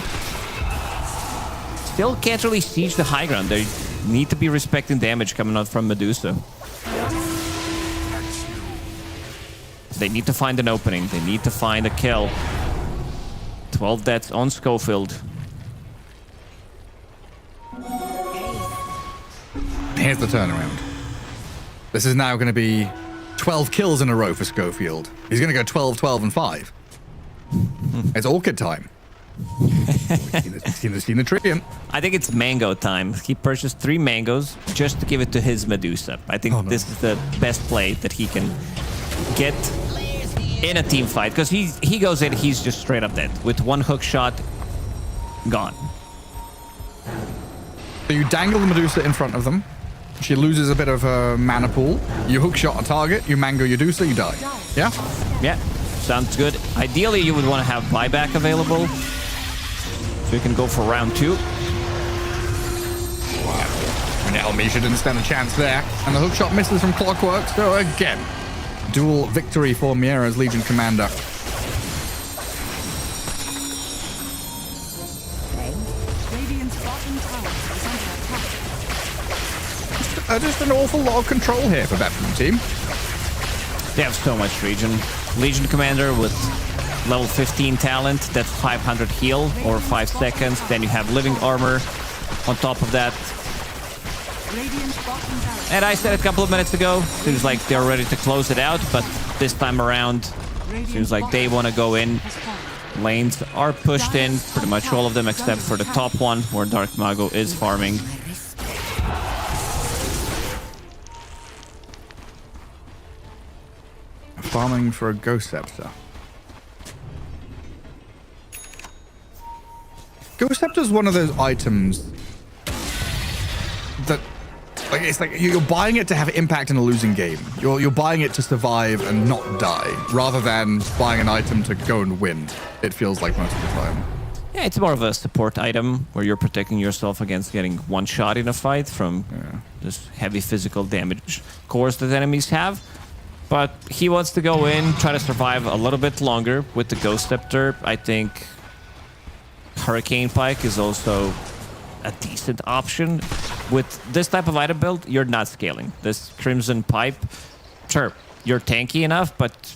Still can't really siege the high ground. They need to be respecting damage coming out from Medusa. They need to find an opening. They need to find a kill. 12 deaths on Schofield. Here's the turnaround. This is now going to be 12 kills in a row for Schofield. He's going to go 12, 12, and 5. It's Orchid time. Seen the Treant. I think it's mango time. He purchased 3 mangoes just to give it to his Medusa. I think this is the best play that he can get in a team fight, because he goes in, he's just straight up dead. With one hook shot, gone. So you dangle the Medusa in front of them. She loses a bit of her mana pool. You hook shot a target, you mango Medusa, you die. Yeah? Yeah, sounds good. Ideally, you would want to have buyback available, so you can go for round 2. And Elmisha didn't stand a chance there. And the hook shot misses from Clockwork, so again, dual victory for Miera's Legion Commander. Just an awful lot of control here for BetBoom team. They have so much Legion. Legion Commander with level 15 talent, that's 500 heal or 5 seconds. Then you have living armor on top of that. And I said a couple of minutes ago, seems like they're ready to close it out, but this time around, seems like they want to go in. Lanes are pushed in, pretty much all of them except for the top one, where Dark Mago is farming. Farming for a Ghost Scepter. Ghost Scepter is one of those items that, like, it's like you're buying it to have impact in a losing game. You're buying it to survive and not die, rather than buying an item to go and win. It feels like most of the time. Yeah, it's more of a support item where you're protecting yourself against getting one shot in a fight from this heavy physical damage cores that enemies have. But he wants to go in, try to survive a little bit longer with the Ghost Scepter. I think Hurricane Pike is also a decent option. With this type of item build, you're not scaling. This Crimson Pipe, sure, you're tanky enough, but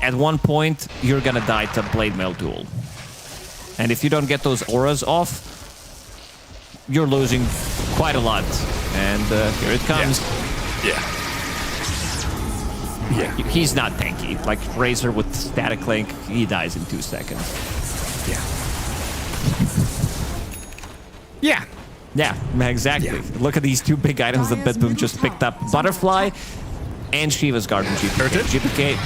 at one point, you're gonna die to Blade Mail Duel. And if you don't get those auras off, you're losing quite a lot. And here it comes. Yeah. He's not tanky. Like Razor with Static Link, he dies in 2 seconds. Yeah. Yeah, exactly. Look at these two big items that BetBoom just picked up. Butterfly and Shiva's Guard from GPK. GPK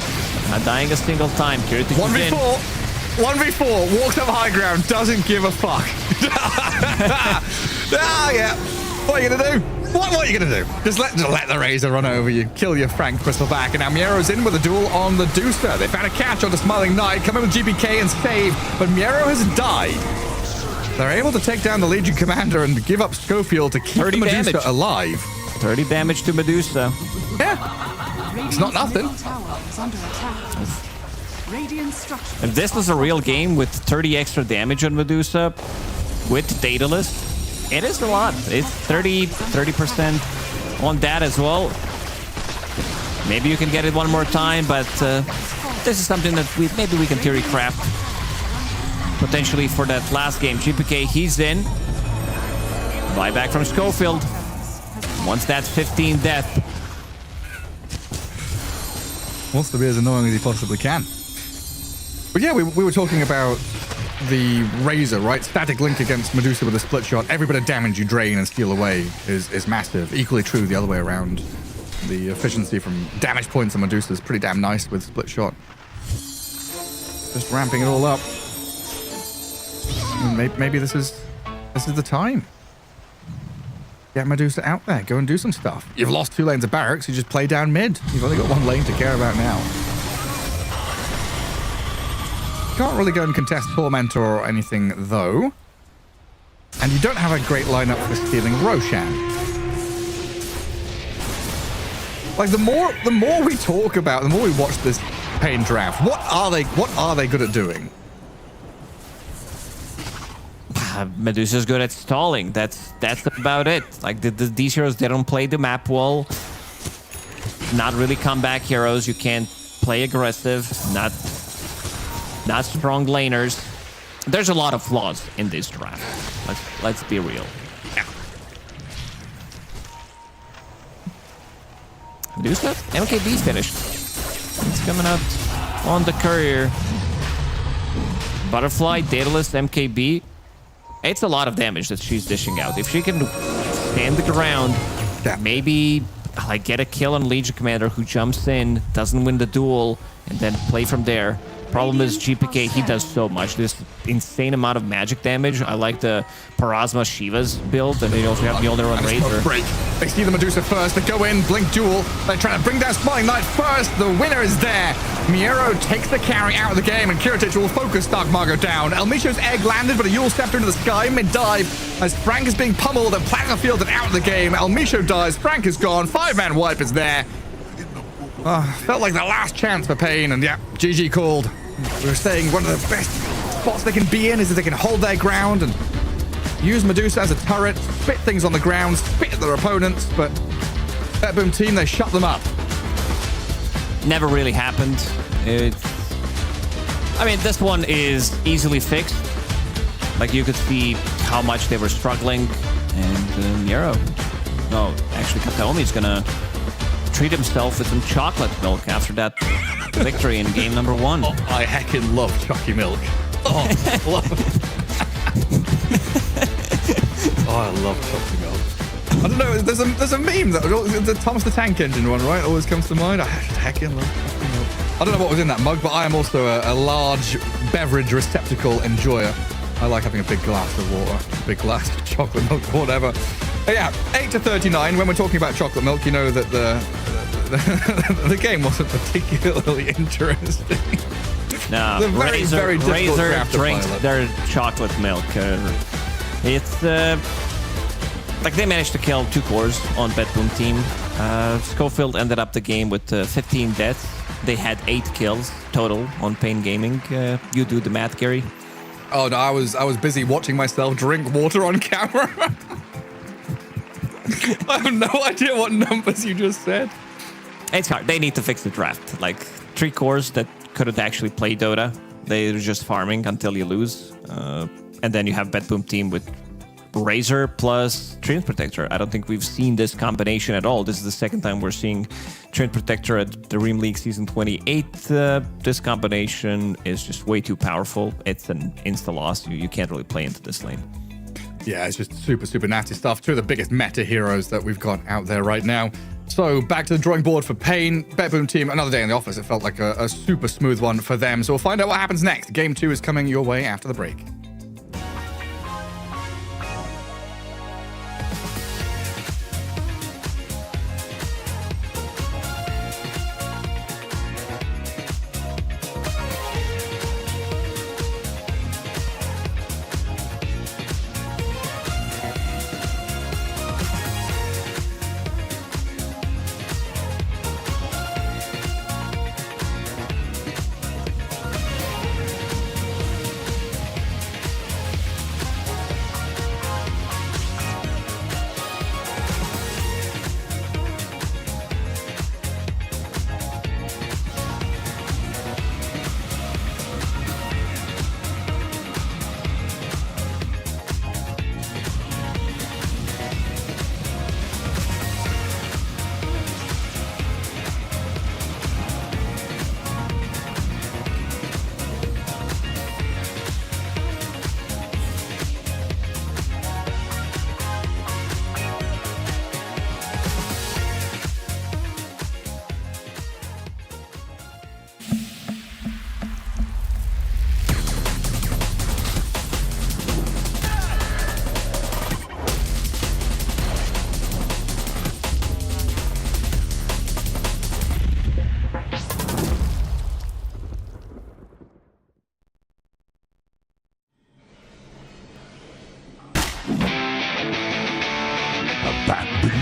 not dying a single time. 1v4. 1v4. Walks up high ground. Doesn't give a fuck. Yeah. What are you gonna do? What are you gonna do? Just let the Razor run over you. Kill your Frank Crystal back. And now Miero's in with a duel on the Deucer. They found a catch on the Smiling Knight. Come in with GPK and save. But Miero has died. They're able to take down the Legion Commander and give up Schofield to keep the Medusa alive. 30 damage to Medusa. Yeah. It's not nothing. If this was a real game with 30 extra damage on Medusa with Daedalus, it is a lot. It's 30% on that as well. Maybe you can get it one more time, but this is something that maybe we can theory craft potentially for that last game. GPK, he's in. Buyback from Schofield. Wants that 15 death. Wants to be as annoying as he possibly can. But yeah, we were talking about the Razor, right? Static Link against Medusa with a split shot. Every bit of damage you drain and steal away is massive. Equally true the other way around. The efficiency from damage points on Medusa is pretty damn nice with split shot. Just ramping it all up. Maybe this is the time. Get Medusa out there. Go and do some stuff. You've lost 2 lanes of barracks. You just play down mid. You've only got 1 lane to care about now. Can't really go and contest Tormentor or anything, though. And you don't have a great lineup for stealing Roshan. Like, the more we talk about, the more we watch this Pain draft, what are they good at doing? Medusa's good at stalling. That's about it. Like these heroes, they don't play the map well. Not really comeback heroes. You can't play aggressive. Not strong laners. There's a lot of flaws in this draft. Let's be real. Yeah. Medusa, MKB's finished. It's coming out on the courier. Butterfly, Daedalus, MKB. It's a lot of damage that she's dishing out. If she can stand the ground, maybe like get a kill on Legion Commander who jumps in, doesn't win the duel, and then play from there. Problem is GPK, he does so much. This insane amount of magic damage. I like the Parasma Shiva's build, and they also have Mjolnir on Razor. Break. They see the Medusa first. They go in, blink duel. They're trying to bring down Smiling Knight first. The winner is there. Miero takes the carry out of the game, and Kiritich will focus Dark Margo down. Elmisho's egg landed, but a Yule stepped into the sky mid-dive as Frank is being pummeled and planting the field and out of the game. Elmisho dies. Frank is gone. 5-man wipe is there. Felt like the last chance for Pain, and yeah, GG called. We were saying one of the best spots they can be in is that they can hold their ground and use Medusa as a turret, spit things on the ground, spit at their opponents, but BetBoom team, they shut them up. Never really happened. I mean, this one is easily fixed. Like, you could see how much they were struggling, and Miero. No, actually, Kataomi's gonna treat himself with some chocolate milk after that victory in game number 1. Oh, I heckin' love chalky milk. Oh, I love chalky milk. I don't know, there's a meme that the Thomas the Tank Engine one, right? Always comes to mind. I heckin' love chalky milk. I don't know what was in that mug, but I am also a large beverage receptacle enjoyer. I like having a big glass of water, a big glass of chocolate milk, whatever. But yeah, 8-39. When we're talking about chocolate milk, you know that the game wasn't particularly interesting. No, the very difficult Razor draft to drinks pilot. their chocolate milk. It's like they managed to kill 2 cores on BetBoom team. Schofield ended up the game with 15 deaths. They had 8 kills total on Pain Gaming. You do the math, Gary. Oh no, I was busy watching myself drink water on camera. I have no idea what numbers you just said. It's hard. They need to fix the draft. Like 3 cores that couldn't actually play Dota. They're just farming until you lose. And then you have BetBoom team with Razor plus Treant Protector. I don't think we've seen this combination at all. This is the second time we're seeing Treant Protector at the DreamLeague Season 28. This combination is just way too powerful. It's an insta-loss. You can't really play into this lane. Yeah, it's just super, super nasty stuff. 2 of the biggest meta heroes that we've got out there right now. So back to the drawing board for Pain. BetBoom team, another day in the office. It felt like a super smooth one for them. So we'll find out what happens next. Game 2 is coming your way after the break.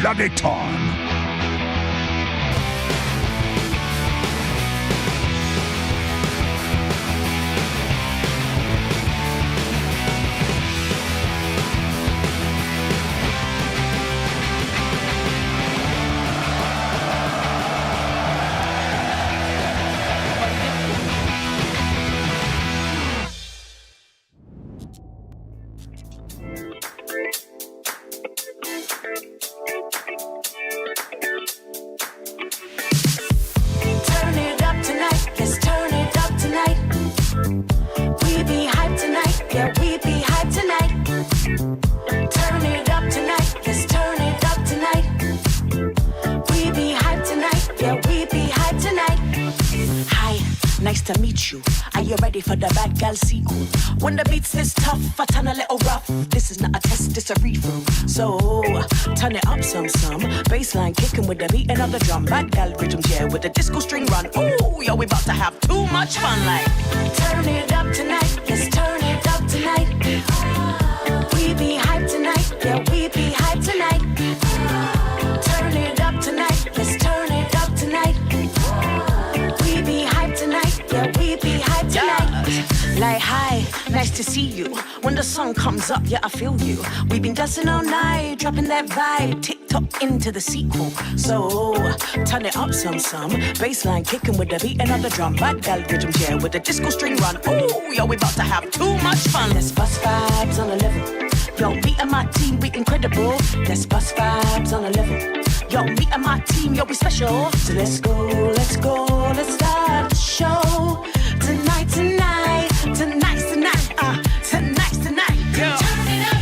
Bloody time. Turn it up tonight, let's turn it up tonight. We be hyped tonight, yeah, we be hyped tonight. Turn it up tonight, let's turn it up tonight. We be hyped tonight, yeah, we be hyped tonight. Hi, nice to meet you. Are you ready for the bad girl sequel? When the beat's this tough, I turn a little rough. This is not a test, it's a read-through. So, turn it up some. Bassline kicking with the beat and of the drum. Bad girl rhythm, yeah, with the disco string run. Ooh, yo, we about to have too much fun. Like, turn it up tonight, let's turn it up tonight. We be hyped tonight, yeah, we be hyped tonight. Turn it up tonight, let's turn it up tonight. We be hyped tonight, yeah, we be hyped tonight. Like, hi, nice to see you. When the sun comes up, yeah, I feel you. We've been dancing all night, dropping that vibe. TikTok into the sequel. So, turn it up some. Bassline kicking with the beat and of the drum. Bad girl rhythm, yeah, with the disco string run. Ooh, yo, we about to have too much fun. Let's bust vibes on a level. Yo, me and my team, we incredible. Let's bust vibes on a level. Yo, me and my team, yo, we special. So let's go, let's start the show. Tonight's the night, yeah. Turn it up.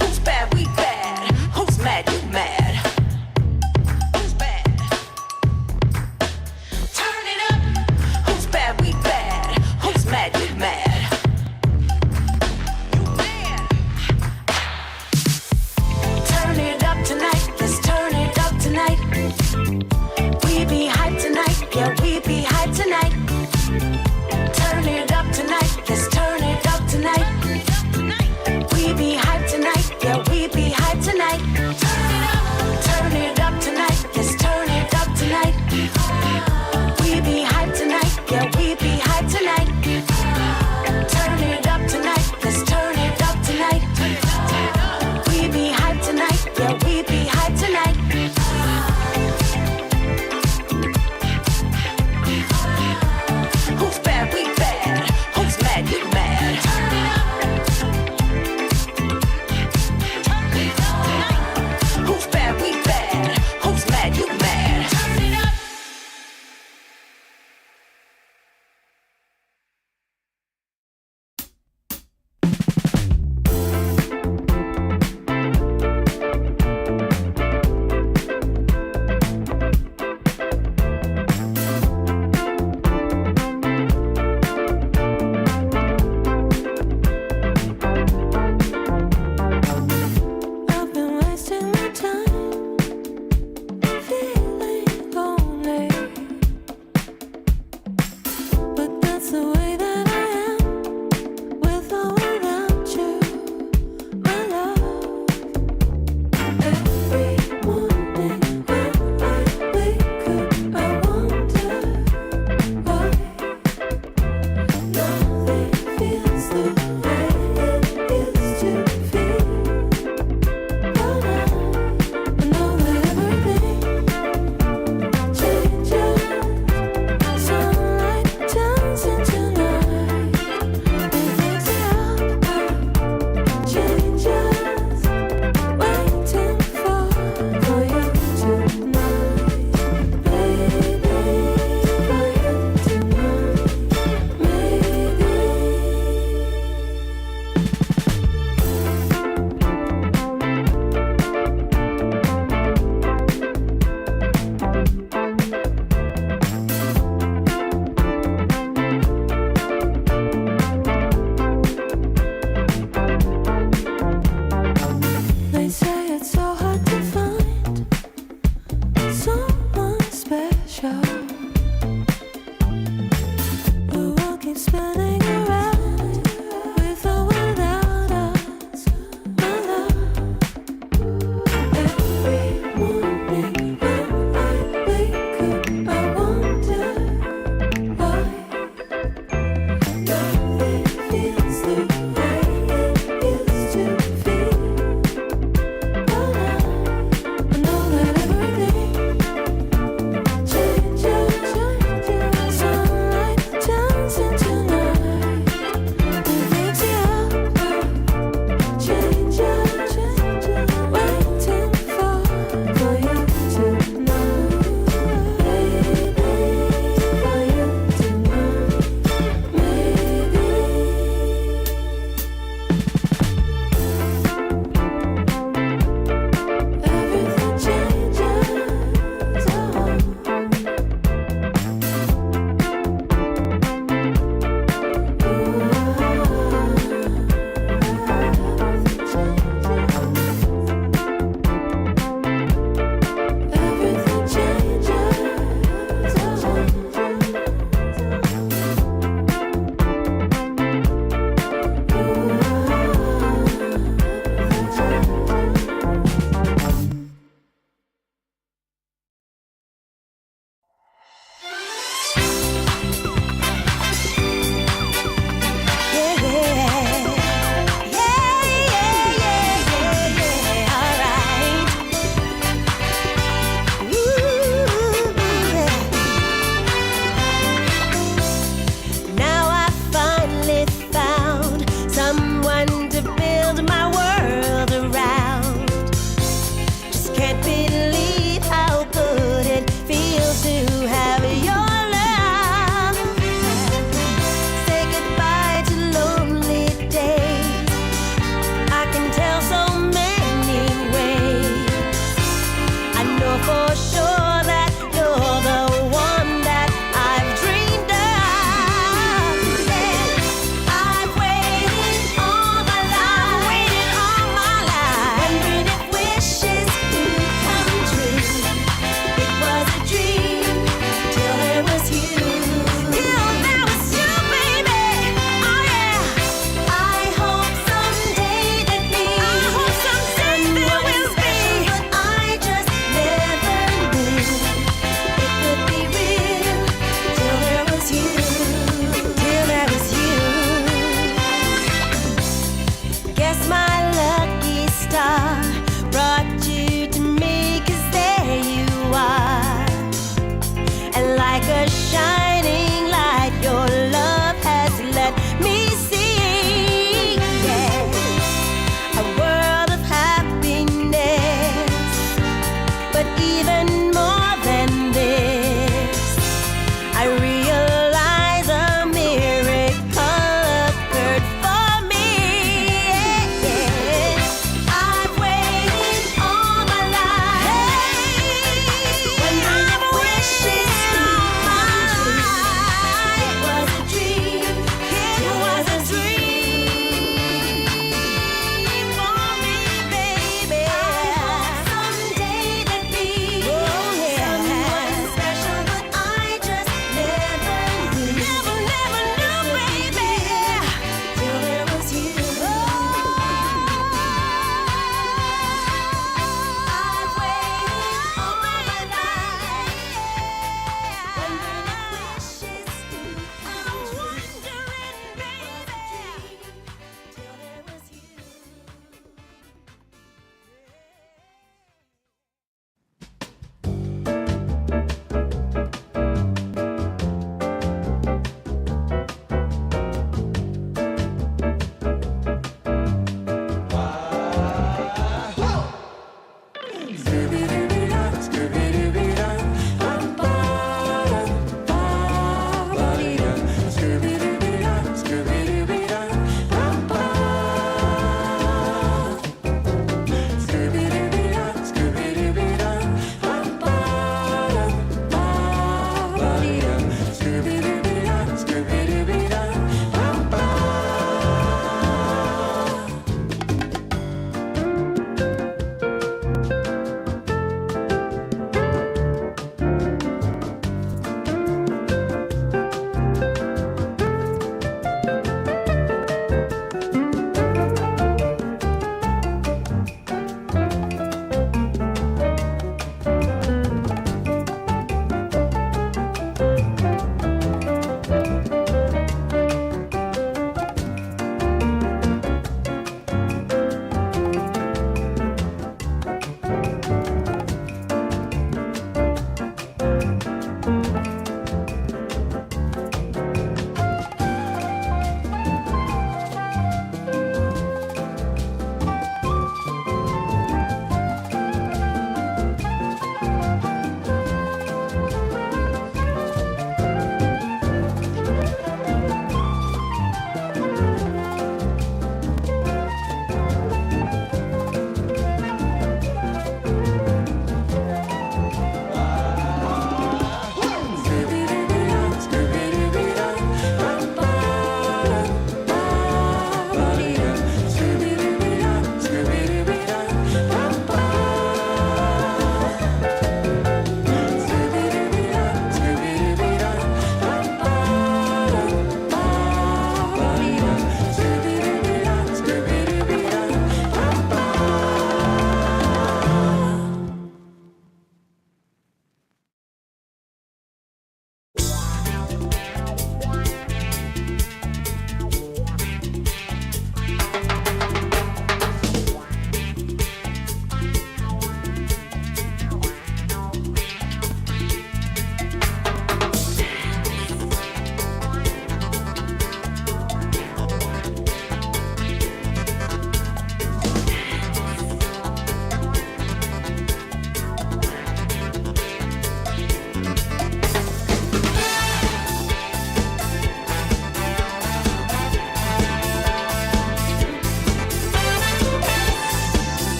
Who's bad, we bad. Who's mad, you mad. Who's bad? Turn it up. Who's bad, we bad. Who's mad, you mad. You mad. Turn it up tonight, let's turn it up tonight. We be hyped tonight, yeah, we be hyped tonight. the way that I am, with or without you, my love. Every morning when I wake up, I wonder why nothing feels the way it used to feel. But I know that everything changes. Sunlight turns into night. Everything's changes. Waiting for you tonight, baby. For you tonight, maybe. They say it's so hard to find someone special who will keep spinning around with or without us, my love. Every morning when I wake up, I wonder why nothing feels the way it used to feel. But I know that everything changes. Sunlight turns into night.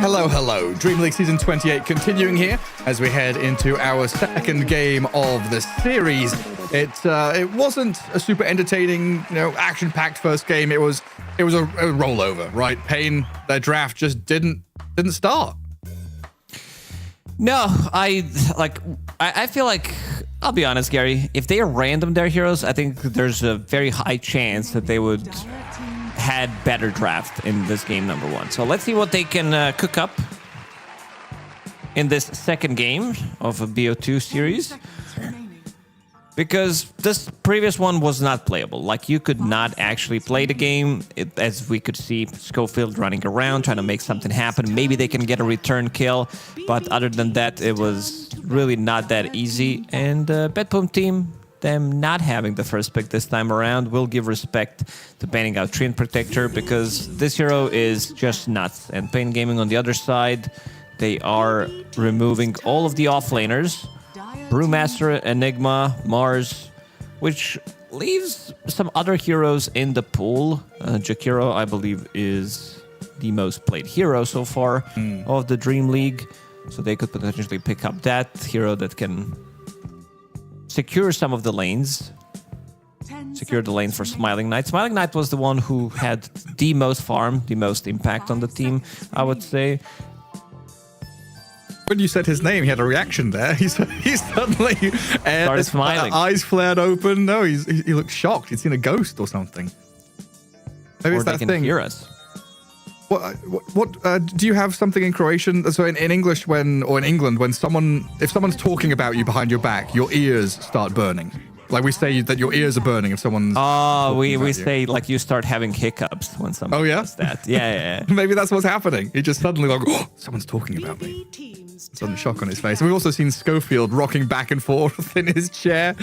Hello, hello. DreamLeague Season 28 continuing here as we head into our second game of the series. It wasn't a super entertaining, action-packed first game. It was a rollover, right? Pain, their draft just didn't start. No, I feel like, I'll be honest, Gary, if they random their heroes, I think there's a very high chance that they would had better draft in this game number 1. So let's see what they can cook up in this second game of a BO2 series. Because this previous one was not playable. Like, you could not actually play the game. As we could see, Schofield running around, trying to make something happen. Maybe they can get a return kill. But other than that, it was really not that easy. And BetBoom team, them not having the first pick this time around, will give respect to banning out Treant Protector, because this hero is just nuts. And Pain Gaming on the other side, they are removing all of the offlaners. Brewmaster, Enigma, Mars, which leaves some other heroes in the pool. Jakiro, I believe, is the most played hero so far of the Dream League. So they could potentially pick up that hero that can secure some of the lanes. Secure the lanes for Smiling Knight. Smiling Knight was the one who had the most farm, the most impact on the team, I would say. When you said his name, he had a reaction there. He suddenly started smiling. Eyes flared open. No, he looked shocked. He'd seen a ghost or something. Maybe it's that they can thing. Hear us. What do you have something in Croatian? So in English, or in England, if someone's talking about you behind your back, your ears start burning. Like, we say that your ears are burning if someone's. Oh, we say like you start having hiccups when someone does that. Yeah. Maybe that's what's happening. He just suddenly like, oh, someone's talking about me. Sudden shock on his face. And we've also seen Schofield rocking back and forth in his chair.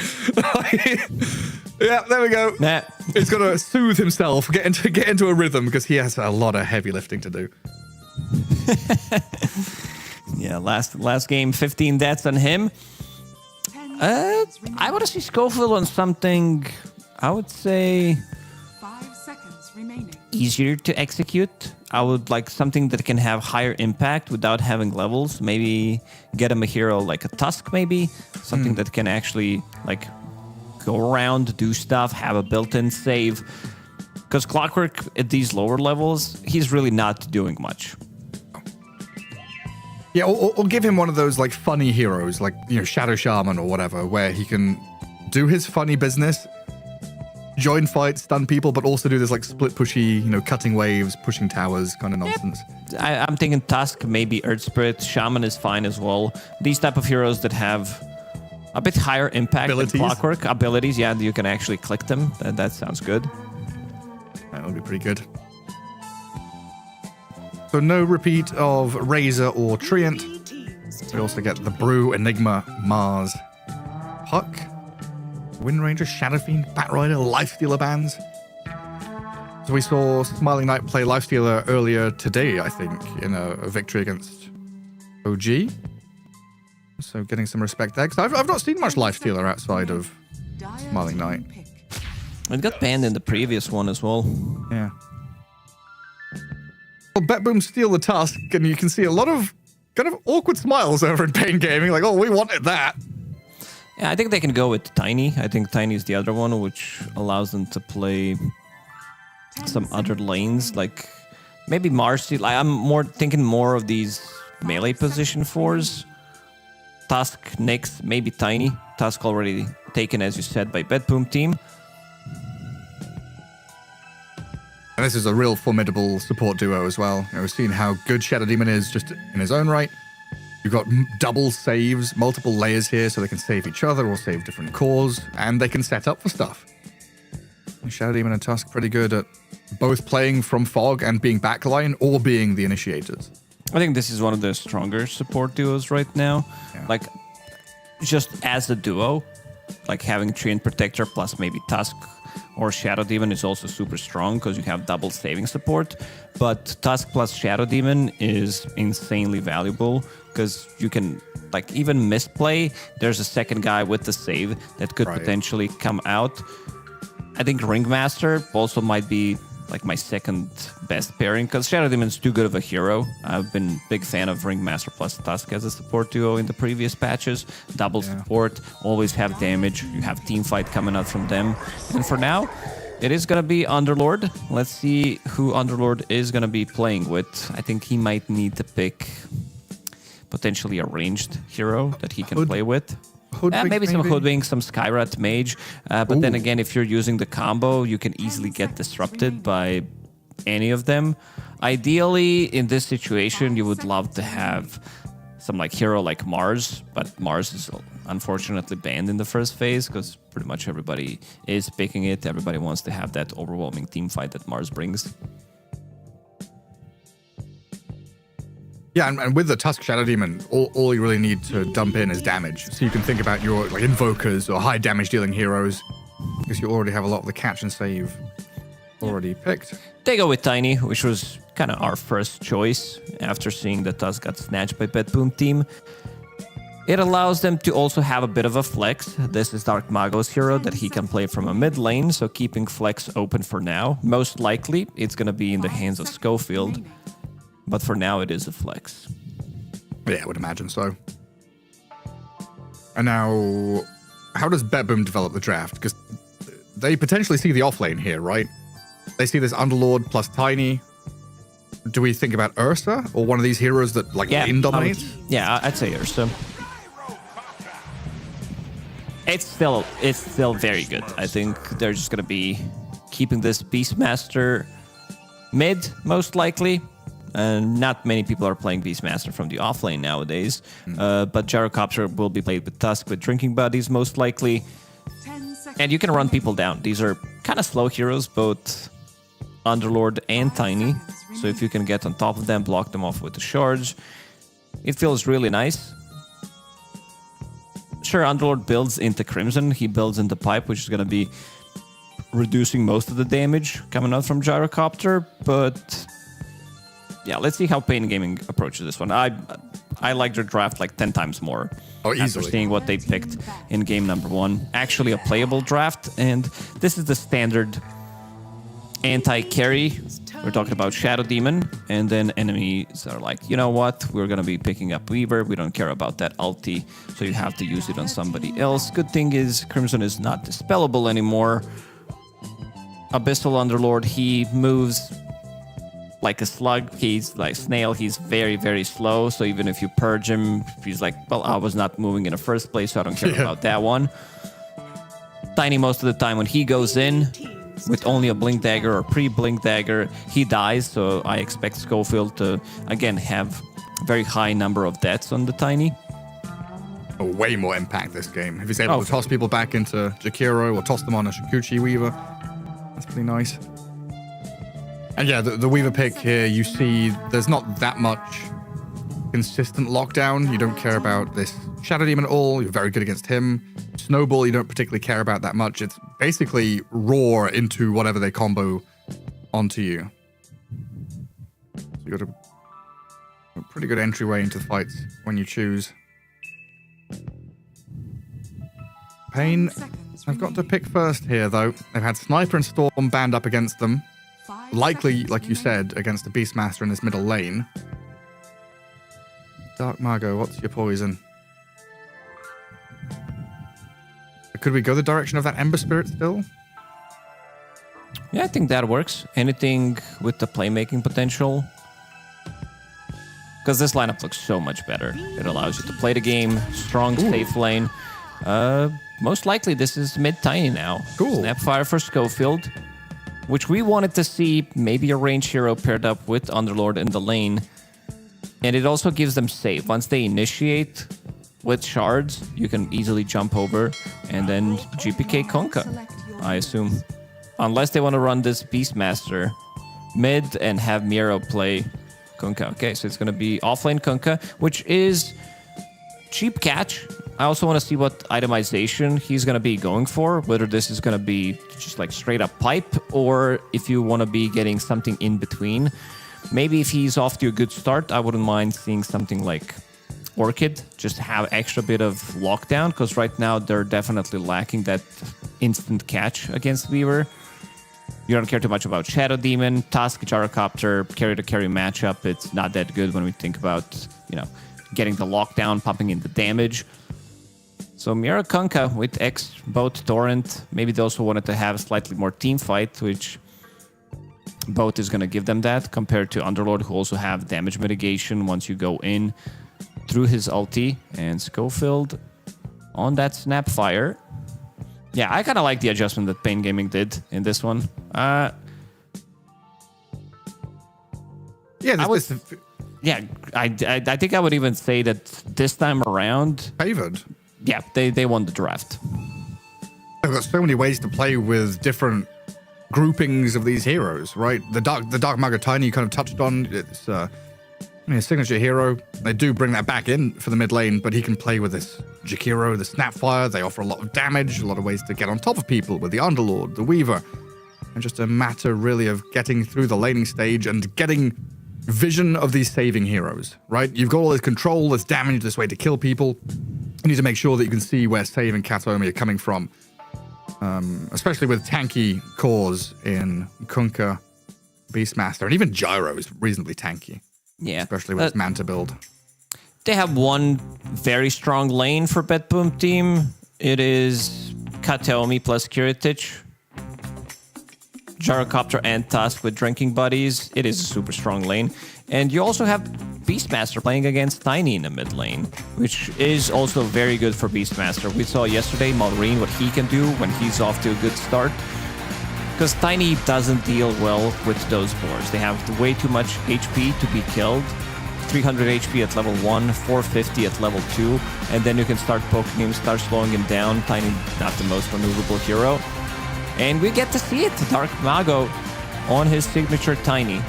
Yeah, there we go. Nah. He's got to soothe himself, get into a rhythm, because he has a lot of heavy lifting to do. Yeah, last game, 15 deaths on him. I want to see Schofield on something, I would say, 5 seconds remaining. Easier to execute. I would like something that can have higher impact without having levels. Maybe get him a hero like a Tusk, maybe. Something that can actually like go around, do stuff, have a built-in save. Because Clockwork at these lower levels, he's really not doing much. Yeah, or give him one of those like funny heroes, like Shadow Shaman or whatever, where he can do his funny business, join fights, stun people, but also do this like split pushy, cutting waves, pushing towers kind of nonsense. Yep. I'm thinking Tusk, maybe Earth Spirit, Shaman is fine as well. These type of heroes that have a bit higher impact than Clockwork abilities, yeah, you can actually click them. That sounds good. That would be pretty good. So no repeat of Razor or Treant. We also get the Brew, Enigma, Mars, Puck, Wind Ranger, Shadow Fiend, Batrider, Lifestealer bans. So we saw Smiling Knight play Lifestealer earlier today, I think, in a victory against OG. So getting some respect there, because I've not seen much Lifestealer outside of Smiling Knight. It got banned in the previous one as well. Yeah. Well, BetBoom steal the Tusk, and you can see a lot of kind of awkward smiles over in Pain Gaming, like, oh, we wanted that. Yeah, I think they can go with Tiny. I think Tiny is the other one, which allows them to play some other lanes, like maybe Marcy. Like, I'm thinking more of these melee position 4s. Tusk, Nyx, maybe Tiny. Tusk already taken, as you said, by BetBoom team. And this is a real formidable support duo as well. We've seen how good Shadow Demon is just in his own right. You've got double saves, multiple layers here, so they can save each other or save different cores, and they can set up for stuff. Shadow Demon and Tusk pretty good at both playing from Fog and being backline, or being the initiators. I think this is one of the stronger support duos right now. Yeah. Like, just as a duo, like having Treant Protector plus maybe Tusk or Shadow Demon is also super strong because you have double saving support. But Tusk plus Shadow Demon is insanely valuable because you can, like, even misplay. There's a second guy with the save that could potentially come out. I think Ringmaster also might be like my second best pairing because Shadow Demon's too good of a hero. I've been a big fan of Ringmaster plus Tusk as a support duo in the previous patches. Double support, always have damage. You have team fight coming out from them. And for now, it is going to be Underlord. Let's see who Underlord is going to be playing with. I think he might need to pick potentially a ranged hero that he can play with. Maybe some Hoodwink, some Skyrat Mage. But then again, if you're using the combo, you can easily get disrupted by any of them. Ideally, in this situation, you would love to have some like hero like Mars, but Mars is unfortunately banned in the first phase because pretty much everybody is picking it. Everybody wants to have that overwhelming team fight that Mars brings. Yeah, and with the Tusk Shadow Demon, all you really need to dump in is damage. So you can think about your like invokers or high damage dealing heroes, because you already have a lot of the catch and save already picked. They go with Tiny, which was kind of our first choice after seeing that Tusk got snatched by BetBoom team. It allows them to also have a bit of a flex. This is Dark Mago's hero that he can play from a mid lane, so keeping flex open for now. Most likely, it's going to be in the hands of Schofield. But for now, it is a flex. Yeah, I would imagine so. And now, how does BetBoom develop the draft? Because they potentially see the offlane here, right? They see this Underlord plus Tiny. Do we think about Ursa or one of these heroes that like lane dominates? I'd say Ursa. It's still very good. I think they're just gonna be keeping this Beastmaster mid, most likely. Not many people are playing Beastmaster from the offlane nowadays, but Gyrocopter will be played with Tusk with Drinking Buddies most likely. And you can run people down. These are kind of slow heroes, both Underlord and Tiny. So if you can get on top of them, block them off with the charge, it feels really nice. Sure, Underlord builds into Crimson. He builds into Pipe, which is going to be reducing most of the damage coming out from Gyrocopter, but yeah, let's see how Pain Gaming approaches this one. I like their draft like 10 times more. Oh, easily. After seeing what they picked in game number 1. Actually a playable draft, and this is the standard anti-carry. We're talking about Shadow Demon, and then enemies are like, you know what, we're going to be picking up Weaver. We don't care about that ulti, so you have to use it on somebody else. Good thing is Crimson is not dispellable anymore. Abyssal Underlord, he moves like a slug. He's like snail. He's very, very slow. So even if you purge him, he's like, well, I was not moving in the first place, so I don't care about that one. Tiny, most of the time when he goes in with only a Blink Dagger or pre-Blink Dagger, he dies. So I expect Schofield to, again, have a very high number of deaths on the Tiny. Way more impact this game. If he's able to toss people back into Jakiro or toss them on a Shikuchi Weaver, that's pretty nice. And yeah, the Weaver pick here, you see there's not that much consistent lockdown. You don't care about this Shadow Demon at all. You're very good against him. Snowball, you don't particularly care about that much. It's basically roar into whatever they combo onto you. So you got a pretty good entryway into the fights when you choose. Pain, I've got to pick first here, though. They've had Sniper and Storm banned up against them. Likely, like you said, against the Beastmaster in this middle lane. Dark Mago, what's your poison? Could we go the direction of that Ember Spirit still? Yeah, I think that works. Anything with the playmaking potential. Because this lineup looks so much better. It allows you to play the game, strong, safe lane. Most likely this is mid-Tiny now. Cool. Snapfire for Schofield, which we wanted to see maybe a range hero paired up with Underlord in the lane. And it also gives them save. Once they initiate with shards, you can easily jump over and then GPK Konka, I assume. Unless they want to run this Beastmaster mid and have Miro play Konka. Okay, so it's going to be offlane Konka, which is cheap catch. I also want to see what itemization he's going to be going for, whether this is going to be just like straight up pipe or if you want to be getting something in between. Maybe if he's off to a good start, I wouldn't mind seeing something like Orchid, just have extra bit of lockdown, because right now they're definitely lacking that instant catch against Weaver. You don't care too much about Shadow Demon, Tusk, Gyrocopter, carry-to-carry matchup. It's not that good when we think about, getting the lockdown, pumping in the damage. So Mira Kunkka with X, both Torrent. Maybe they also wanted to have slightly more team fight, which both is going to give them that, compared to Underlord, who also have damage mitigation once you go in through his ulti. And Schofield on that Snapfire. Yeah, I kind of like the adjustment that Pain Gaming did in this one. I think I would even say that this time around, favored. Yeah, they won the draft. They've got so many ways to play with different groupings of these heroes, right? The Dark Mago Tiny you kind of touched on. It's a signature hero. They do bring that back in for the mid lane, but he can play with this Jakiro, the Snapfire. They offer a lot of damage, a lot of ways to get on top of people with the Underlord, the Weaver. And just a matter really of getting through the laning stage and getting vision of these saving heroes, right? You've got all this control, this damage, this way to kill people. You need to make sure that you can see where Save and Katomi are coming from. Especially with tanky cores in Kunkka, Beastmaster, and even Gyro is reasonably tanky. Yeah. Especially with his Manta build. They have one very strong lane for BetBoom team. It is Katomi plus Kiritich. Gyrocopter and Tusk with Drinking Buddies. It is a super strong lane. And you also have Beastmaster playing against Tiny in the mid lane, which is also very good for Beastmaster. We saw yesterday Malrine, what he can do when he's off to a good start. Because Tiny doesn't deal well with those boards. They have way too much HP to be killed. 300 HP at level 1, 450 at level 2, and then you can start poking him, start slowing him down. Tiny, not the most maneuverable hero. And we get to see it, Dark Mago on his signature Tiny.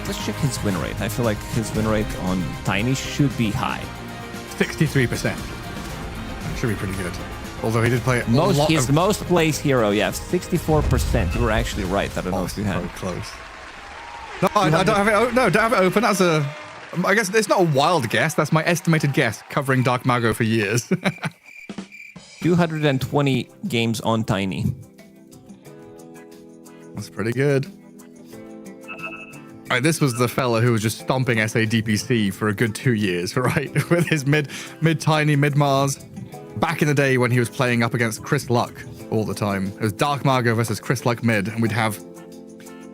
Let's check his win rate. I feel like his win rate on Tiny should be high. 63%. Should be pretty good. Although he did play his most played hero, 64%. You were actually right. I don't know if you had. So close. No, I don't have it. No, don't have it open. That's I guess it's not a wild guess. That's my estimated guess, covering Dark Mago for years. 220 games on Tiny. That's pretty good. All right, this was the fella who was just stomping SA DPC for a good 2 years, right? With his mid Tiny, mid Mars. Back in the day when he was playing up against Chris Luck all the time. It was Dark Mago versus Chris Luck mid, and we'd have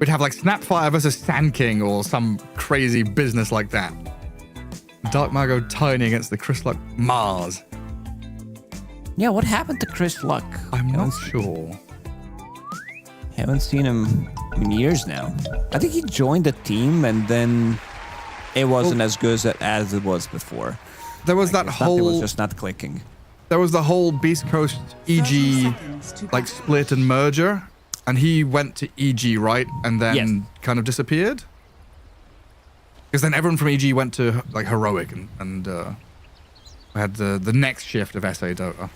like Snapfire versus Sand King or some crazy business like that. Dark Mago Tiny against the Chris Luck Mars. Yeah, what happened to Chris Luck? I'm not sure. Haven't seen him in years now. I think he joined the team and then it wasn't as good as it was before. There was that whole... It was just not clicking. There was the whole Beast Coast EG like split and merger, and he went to EG, right? And then kind of disappeared? Because then everyone from EG went to like Heroic and had the next shift of SA Dota.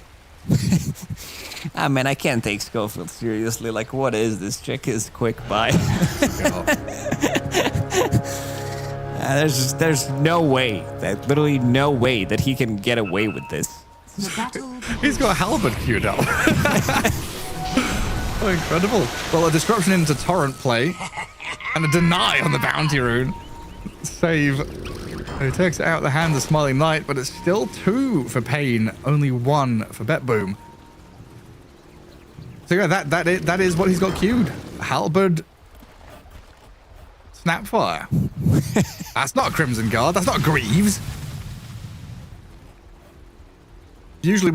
Ah man, I can't take Schofield seriously. Like, what is this? Check his quick buy. There's no way, literally no way that he can get away with this. He's got a halberd queued up. Oh, incredible. Well, a disruption into torrent play and a deny on the bounty rune. Save. He takes it out of the hands of Smiling Knight, but it's still 2 for Pain, only 1 for BetBoom. So yeah, that is what he's got queued. Halberd, Snapfire. That's not a Crimson Guard. That's not Greaves. Usually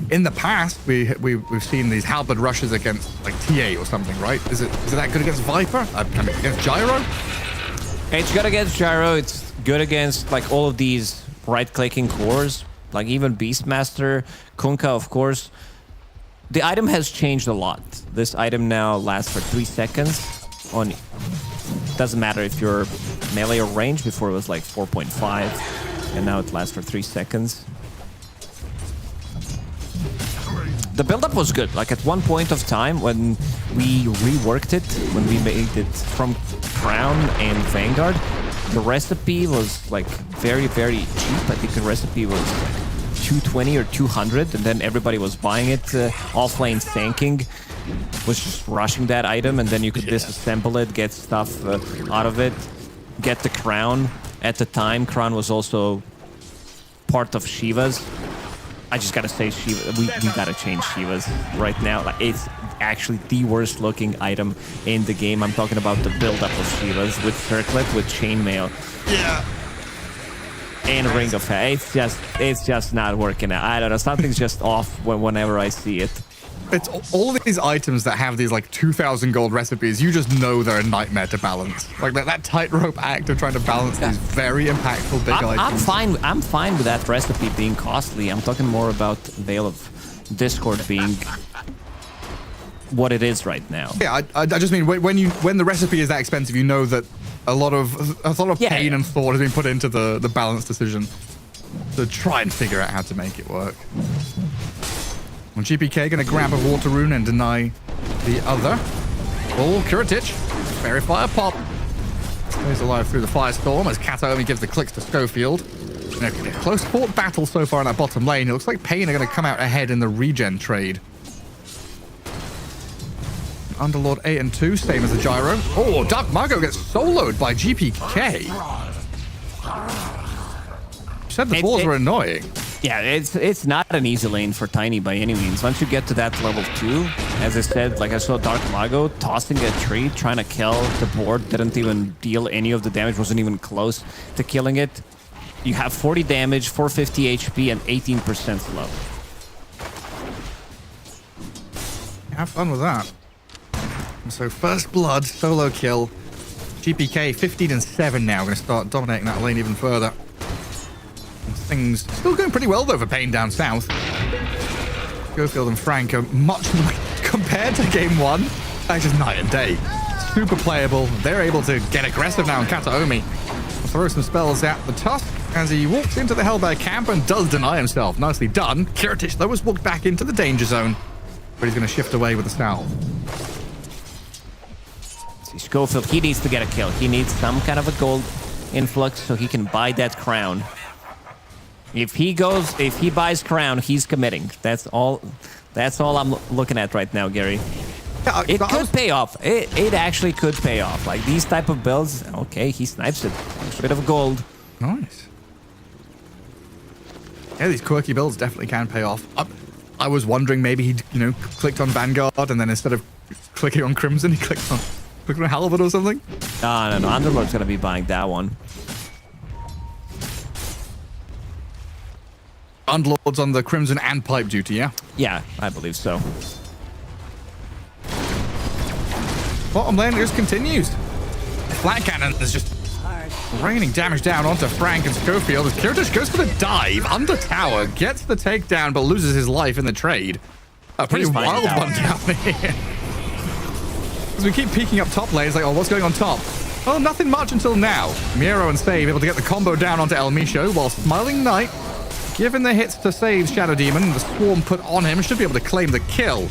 in the past we've seen these halberd rushes against like TA or something, right? Is it that good against Viper? Against Gyro? It's good against Gyro. It's good against like all of these right-clicking cores, like even Beastmaster, Kunkka, of course. The item has changed a lot. This item now lasts for 3 seconds. Doesn't matter if you're melee or range. Before it was like 4.5, and now it lasts for 3 seconds. The build-up was good. Like at one point of time when we reworked it, when we made it from Crown and Vanguard, the recipe was like very, very cheap. I think the recipe was like 220 or 200, and then everybody was buying it. Offlane thanking was just rushing that item, and then you could disassemble it, get stuff out of it, get the crown. At the time, crown was also part of Shiva's. I just gotta say, Shiva, we gotta change Shiva's right now. Like, it's actually the worst looking item in the game. I'm talking about the build-up of Shiva's with circlet, with chainmail. Yeah. And Ring of Hell. It's just not working out. I don't know. Something's just off whenever I see it. It's all of these items that have these like 2,000 gold recipes. You just know they're a nightmare to balance. Like that tightrope act of trying to balance these very impactful big items. I'm fine with that recipe being costly. I'm talking more about Veil of Discord being what it is right now. Yeah, I just mean when the recipe is that expensive, you know that a lot of pain and thought has been put into the balance decision to try and figure out how to make it work. Well, GPK going to grab a water rune and deny the other. Oh, Kiritich. Fairy Fire pop. Stays alive through the Firestorm as Kataomi gives the clicks to Schofield. Close fought battle so far in that bottom lane. It looks like Pain are going to come out ahead in the regen trade. Underlord 8 and 2, same as the Gyro. Oh, Dark Margot gets soloed by GPK. You said the balls were annoying. Yeah, it's not an easy lane for Tiny by any means. Once you get to that level 2, as I said, like I saw Dark Mago tossing a tree, trying to kill the board, didn't even deal any of the damage, wasn't even close to killing it. You have 40 damage, 450 HP, and 18% slow. Have fun with that. And so first blood, solo kill. GPK 15 and 7 now, going to start dominating that lane even further. Things still going pretty well though for Pain down south. Schofield and Frank are much more compared to game 1. That's just night and day. Super playable. They're able to get aggressive now on Kataomi. Throw some spells at the Tusk as he walks into the Hellbear camp and does deny himself. Nicely done. Kiritich though has walked back into the danger zone, but he's going to shift away with the salve. See, Schofield, he needs to get a kill. He needs some kind of a gold influx so he can buy that crown. If he buys crown, he's committing. That's all I'm looking at right now, Gary. Yeah, it could pay off. It actually could pay off. Like these type of builds, okay, he snipes it. A bit of gold. Nice. Yeah, these quirky builds definitely can pay off. I was wondering maybe he, clicked on Vanguard and then instead of clicking on Crimson, he clicked on Halberd or something. No. Underlord's gonna be buying that one. Underlord's on the Crimson and Pipe duty, yeah? Yeah, I believe so. Bottom lane just continues. Flat Cannon is just raining damage down onto Frank and Schofield as Kiritich goes for the dive under tower, gets the takedown, but loses his life in the trade. A pretty wild one down here. As we keep peeking up top lane, it's like, oh, what's going on top? Oh, nothing much until now. Miero and Save able to get the combo down onto El Misho, while Smiling Knight, given the hits to save Shadow Demon, and the swarm put on him, should be able to claim the kill.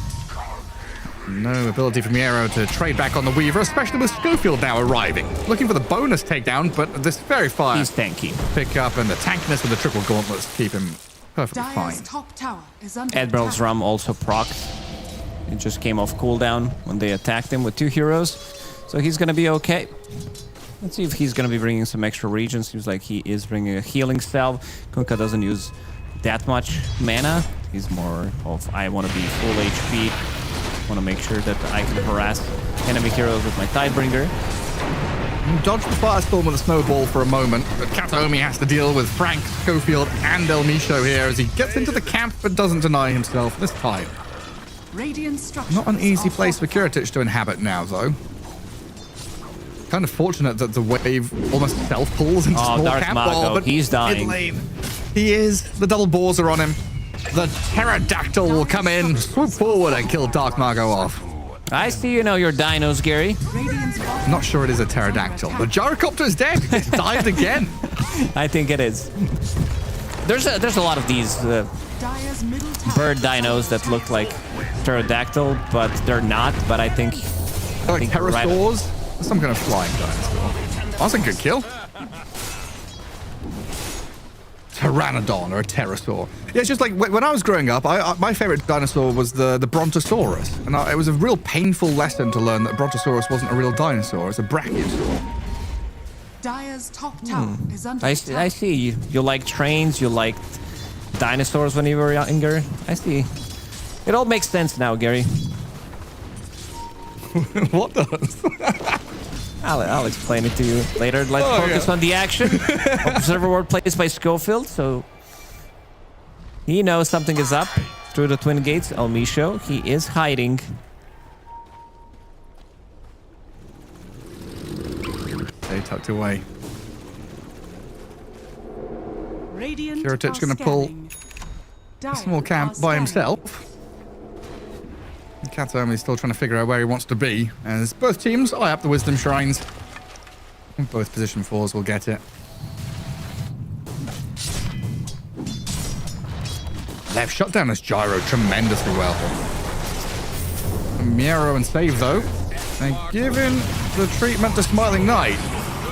No ability for Miero to trade back on the Weaver, especially with Schofield now arriving. Looking for the bonus takedown, but this very fire. He's tanky. Pick up, and the tankiness of the triple gauntlets keep him perfectly fine. Top tower is under Admiral's Rum also procced. It just came off cooldown when they attacked him with 2 heroes. So he's going to be okay. Let's see if he's going to be bringing some extra regen. Seems like he is bringing a healing salve. Kunkka doesn't use that much mana. He's more of, I want to be full HP. Want to make sure that I can harass enemy heroes with my Tidebringer. Dodge the Firestorm with a snowball for a moment, but Kataomi has to deal with Frank, Schofield, and El Misho here as he gets into the camp but doesn't deny himself this time. Not an easy place for Kiritich to inhabit now, though. Kind of fortunate that the wave almost self-pulls into small Dark camp. Mago, But he's dying. mid-lane, he is. The double boars are on him. The Pterodactyl will come in, swoop forward, and kill Dark Mago off. I see you know your dinos, Gary. Not sure it is a pterodactyl. The gyrocopter is dead. It's dived again. I think it is. There's a lot of these bird dinos that look like pterodactyl, but they're not. But I think like pterosaurs. Some kind of flying dinosaur. That's a good kill. pteranodon or a pterosaur. Yeah, it's just like when I was growing up, my favorite dinosaur was the brontosaurus. And it was a real painful lesson to learn that brontosaurus wasn't a real dinosaur. It's a brachiosaur. Dire's top tower is under I attack. see. You like trains, you liked dinosaurs when you were younger. I see. It all makes sense now, Gary. What does? I'll explain it to you later. Let's focus on the action. Observer word plays by Schofield, so he knows something is up. Through the twin gates, Elmisho, he is hiding. They tucked away. Radiant Kiritich are going to pull scanning. a Dire small are camp by scanning. himself. Katomi is still trying to figure out where he wants to be, as both teams eye up the Wisdom Shrines. And both position 4s will get it. They've shut down this gyro tremendously well. Miero and Save, though, and given the treatment to Smiling Knight.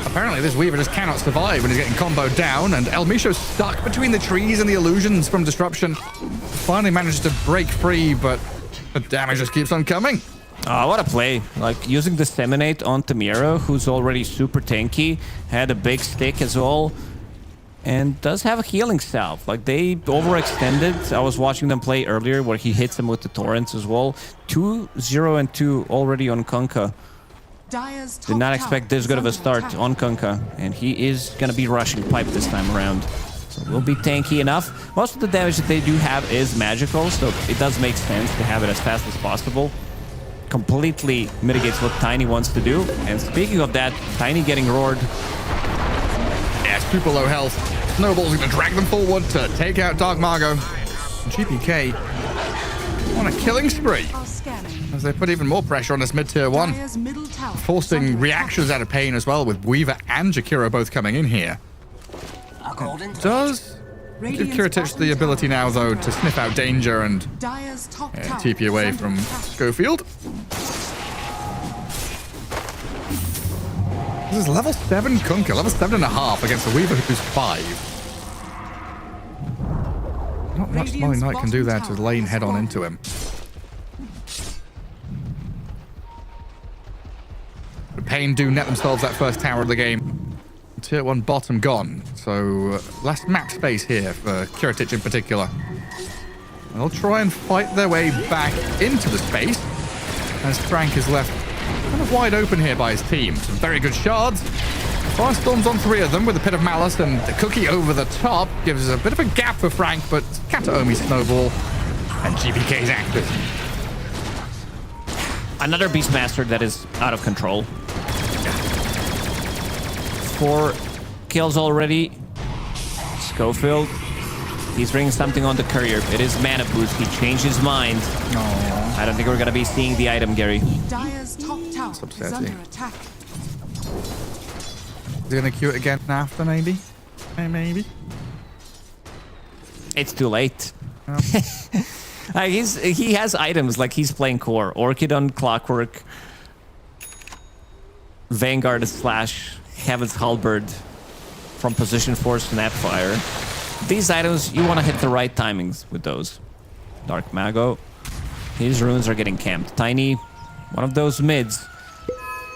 Apparently, this Weaver just cannot survive when he's getting comboed down, and El Misho's stuck between the trees and the illusions from disruption. Finally manages to break free, but the damage just keeps on coming. Oh, what a play. Like, using Disseminate on Tamiro, who's already super tanky, had a big stick as well, and does have a healing salve. Like, they overextended. I was watching them play earlier where he hits them with the torrents as well. 2-0 and 2 already on Kunkka. Dire's top Did not tower expect this is good of a under start attack. on Kunkka, and he is going to be rushing pipe this time around. So will be tanky enough. Most of the damage that they do have is magical, so it does make sense to have it as fast as possible. Completely mitigates what Tiny wants to do. And speaking of that, Tiny getting roared. Yeah, super low health. Snowball's going to drag them forward to take out Dark Margot. GPK on a killing spree Are scanning. as they put even more pressure on this mid-tier 1. Dire's middle tower is Forcing under reactions out of Pain as well, with Weaver and Jakiro both coming in here. Does give Radiant's Kiritich the bottom ability now, though, to sniff out danger and attack. Dire's top tower TP is away under from attack. Schofield. This is level 7 Kunkka, level 7.5 against a Weaver who's 5. Not much Smiling Knight can do that to lane head on into him. The Pain do net themselves that first tower of the game. Tier 1 bottom gone, so less map space here for Kiritich in particular. They'll try and fight their way back into the space, as Frank is left kind of wide open here by his team. Some very good shards. Firestorms on 3 of them with a Pit of Malice, and the cookie over the top gives a bit of a gap for Frank, but Kataomi's Snowball and GPK's active. Another Beastmaster that is out of control. 4 kills already. Schofield. He's bringing something on the courier. It is mana boost. He changed his mind. No. I don't think we're going to be seeing the item, Gary. Dire's top tower is upsetting. under attack. Is he going to queue it again after, maybe? Maybe. It's too late. Like he has items like he's playing core. Orchid on Clockwork. Vanguard / Heaven's Halberd from position 4 Snapfire. These items, you want to hit the right timings with those. Dark Mago. His runes are getting camped. Tiny, one of those mids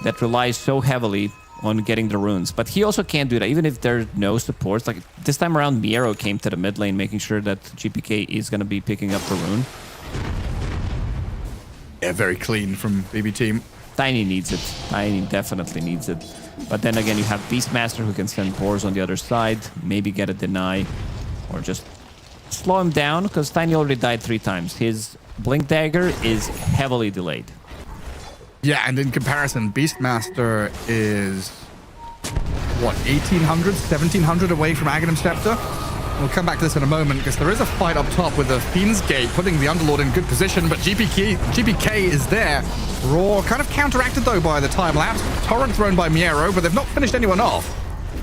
that relies so heavily on getting the runes. But he also can't do that, even if there's no supports. Like this time around, Miero came to the mid lane, making sure that GPK is going to be picking up the rune. Yeah, very clean from BB team. Tiny needs it. Tiny definitely needs it. But then again, you have Beastmaster who can send boars on the other side, maybe get a deny, or just slow him down, because Tiny already died 3 times. His Blink Dagger is heavily delayed. Yeah, and in comparison, Beastmaster is, what, 1,800, 1,700 away from Aghanim Scepter? We'll come back to this in a moment, because there is a fight up top with the Fiend's Gate, putting the Underlord in good position, but GPK is there. Raw kind of counteracted, though, by the time lapse. Torrent thrown by Miero, but they've not finished anyone off.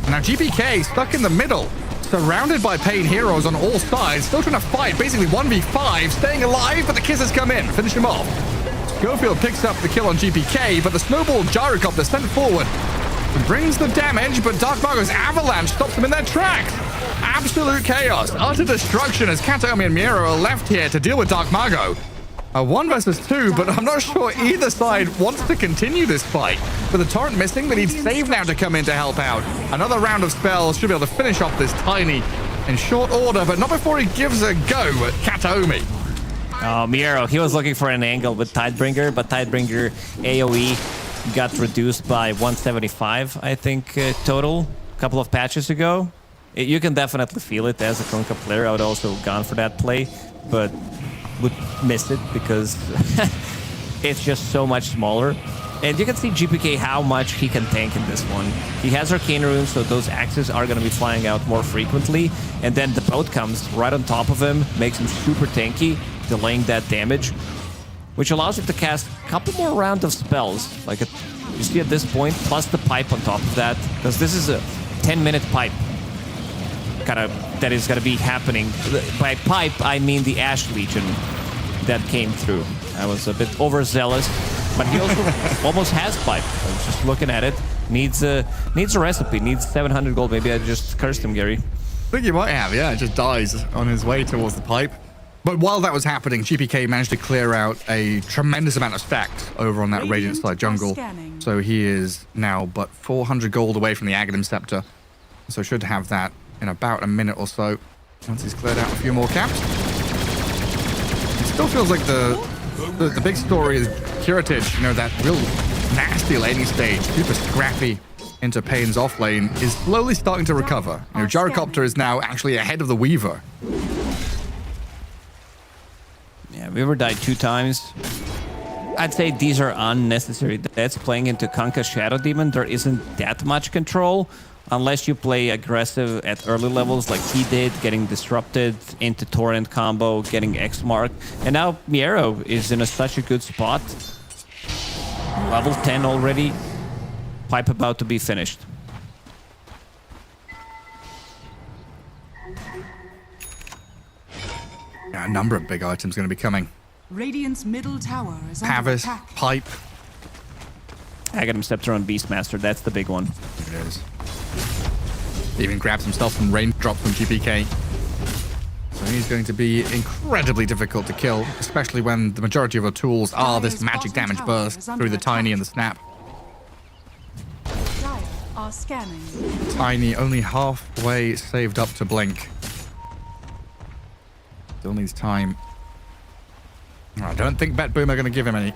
Now GPK stuck in the middle, surrounded by Pain heroes on all sides, still trying to fight, basically 1v5, staying alive, but the kisses come in, finish him off. Schofield picks up the kill on GPK, but the Snowball Gyrocopter sent forward. It brings the damage, but Dark Margot's Avalanche stops them in their tracks. Absolute chaos, utter destruction as Kataomi and Miero are left here to deal with Dark Mago. A 1 versus 2, but I'm not sure either side wants to continue this fight. With the torrent missing, they need Save now to come in to help out. Another round of spells should be able to finish off this Tiny in short order, but not before he gives a go at Kataomi. Oh, Miero, he was looking for an angle with Tidebringer, but Tidebringer AoE got reduced by 175, I think, total, a couple of patches ago. You can definitely feel it as a Kunkka player. I would also gone for that play, but would miss it because it's just so much smaller. And you can see GPK how much he can tank in this one. He has Arcane Runes, so those axes are going to be flying out more frequently. And then the boat comes right on top of him, makes him super tanky, delaying that damage, which allows him to cast a couple more rounds of spells. Like you see at this point, plus the pipe on top of that, because this is a 10-minute pipe that is going to be happening. By pipe, I mean the Ash Legion that came through. I was a bit overzealous, but he also almost has pipe. I was just looking at it. Needs a recipe. Needs 700 gold. Maybe I just cursed him, Gary. I think you might have, yeah. It just dies on his way towards the pipe. But while that was happening, GPK managed to clear out a tremendous amount of stacks over on that Radiant Side jungle. So he is now but 400 gold away from the Aghanim Scepter. So should have that in about a minute or so once he's cleared out a few more caps. It still feels like the big story is Curatage, you know, that real nasty laning stage, super scrappy into Pain's off lane, is slowly starting to recover. You know, Gyrocopter is now actually ahead of the Weaver. Yeah, Weaver died 2 times. I'd say these are unnecessary deaths. Playing into Kunkka Shadow Demon, there isn't that much control. Unless you play aggressive at early levels like he did, getting disrupted into Torrent combo, getting X-Mark. And now Miero is in such a good spot. Level 10 already. Pipe about to be finished. Yeah, a number of big items going to be coming. Radiant's middle tower is under Pavis, attack. Pipe. Aghanim Scepter on Beastmaster, that's the big one. It is. Even grabs himself some raindrops from GPK. So he's going to be incredibly difficult to kill, especially when the majority of our tools are this magic damage burst through the Tiny and the Snap. Dire are scanning. Tiny only halfway saved up to blink. Still needs time. I don't think BetBoom are going to give him any.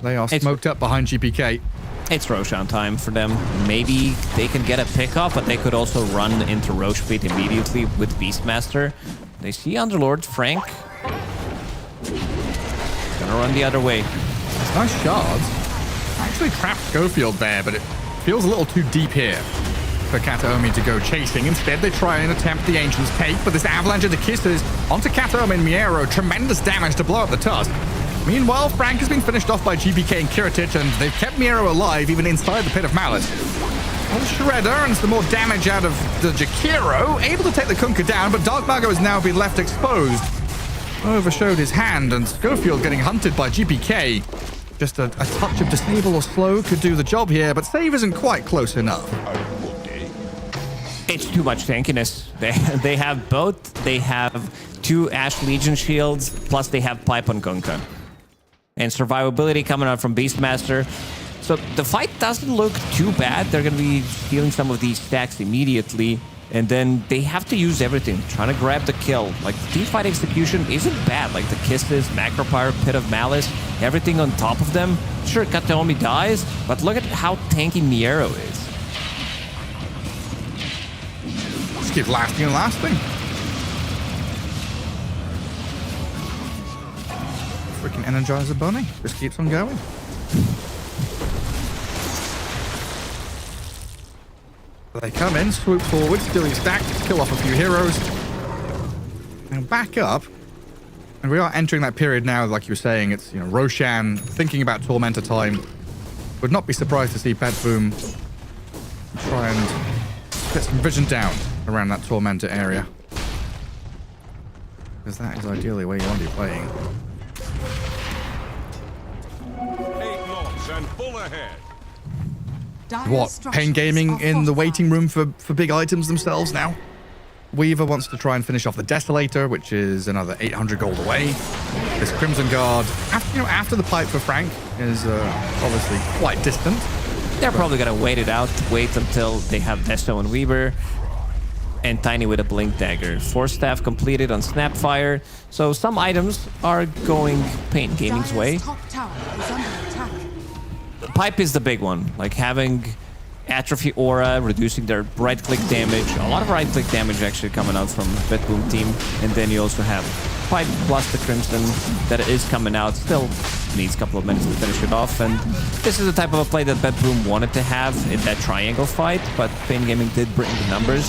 They are smoked up behind GPK. It's Roshan time for them. Maybe they can get a pickup, but they could also run into Roche Pit immediately with Beastmaster. They see Underlord, Frank. Gonna run the other way. Nice shards. Actually trapped Schofield there, but it feels a little too deep here for Kataomi to go chasing. Instead, they try and attempt the Ancient's Take, but this avalanche of the kisses onto Kataomi and Miero. Tremendous damage to blow up the tusk. Meanwhile, Frank has been finished off by GPK and Curatage, and they've kept Miero alive even inside the Pit of Malice. Well, Shredder earns the more damage out of the Jakiro, able to take the Kunkka down, but Dark Mago has now been left exposed. Overshowed his hand, and Schofield getting hunted by GPK. Just a touch of Disable or Slow could do the job here, but save isn't quite close enough. It's too much tankiness. They have both. They have 2 Ash Legion shields, plus they have Pipe on Kunkka. And survivability coming out from Beastmaster. So the fight doesn't look too bad. They're going to be stealing some of these stacks immediately. And then they have to use everything, trying to grab the kill. Like, the team fight execution isn't bad. Like, the Kisses, Macropyre, Pit of Malice, everything on top of them. Sure, Kataomi dies, but look at how tanky Miero is. Just keep lasting and lasting. Freaking Energizer Bunny just keeps on going. They come in, swoop forward, steal your stack, kill off a few heroes, and back up. And we are entering that period now, like you were saying. It's, you know, Roshan thinking about Tormentor time. Would not be surprised to see BetBoom try and get some vision down around that Tormentor area, because that is ideally where you want to be playing. 8 knots and full ahead. What, Pain Gaming in the waiting room for big items themselves now? Weaver wants to try and finish off the Desolator, which is another 800 gold away. This Crimson Guard, after the pipe for Frank, is obviously quite distant. They're probably going to wait it out, wait until they have Desto and Weaver, and Tiny with a Blink Dagger. Force Staff completed on Snapfire, so some items are going Pain Gaming's way. Top tower is under attack. Pipe is the big one, like having Atrophy Aura, reducing their right-click damage. A lot of right-click damage actually coming out from BetBoom team. And then you also have Pipe plus the Crimson that is coming out. Still needs a couple of minutes to finish it off. And this is the type of a play that BetBoom wanted to have in that triangle fight, but Pain Gaming did bring the numbers.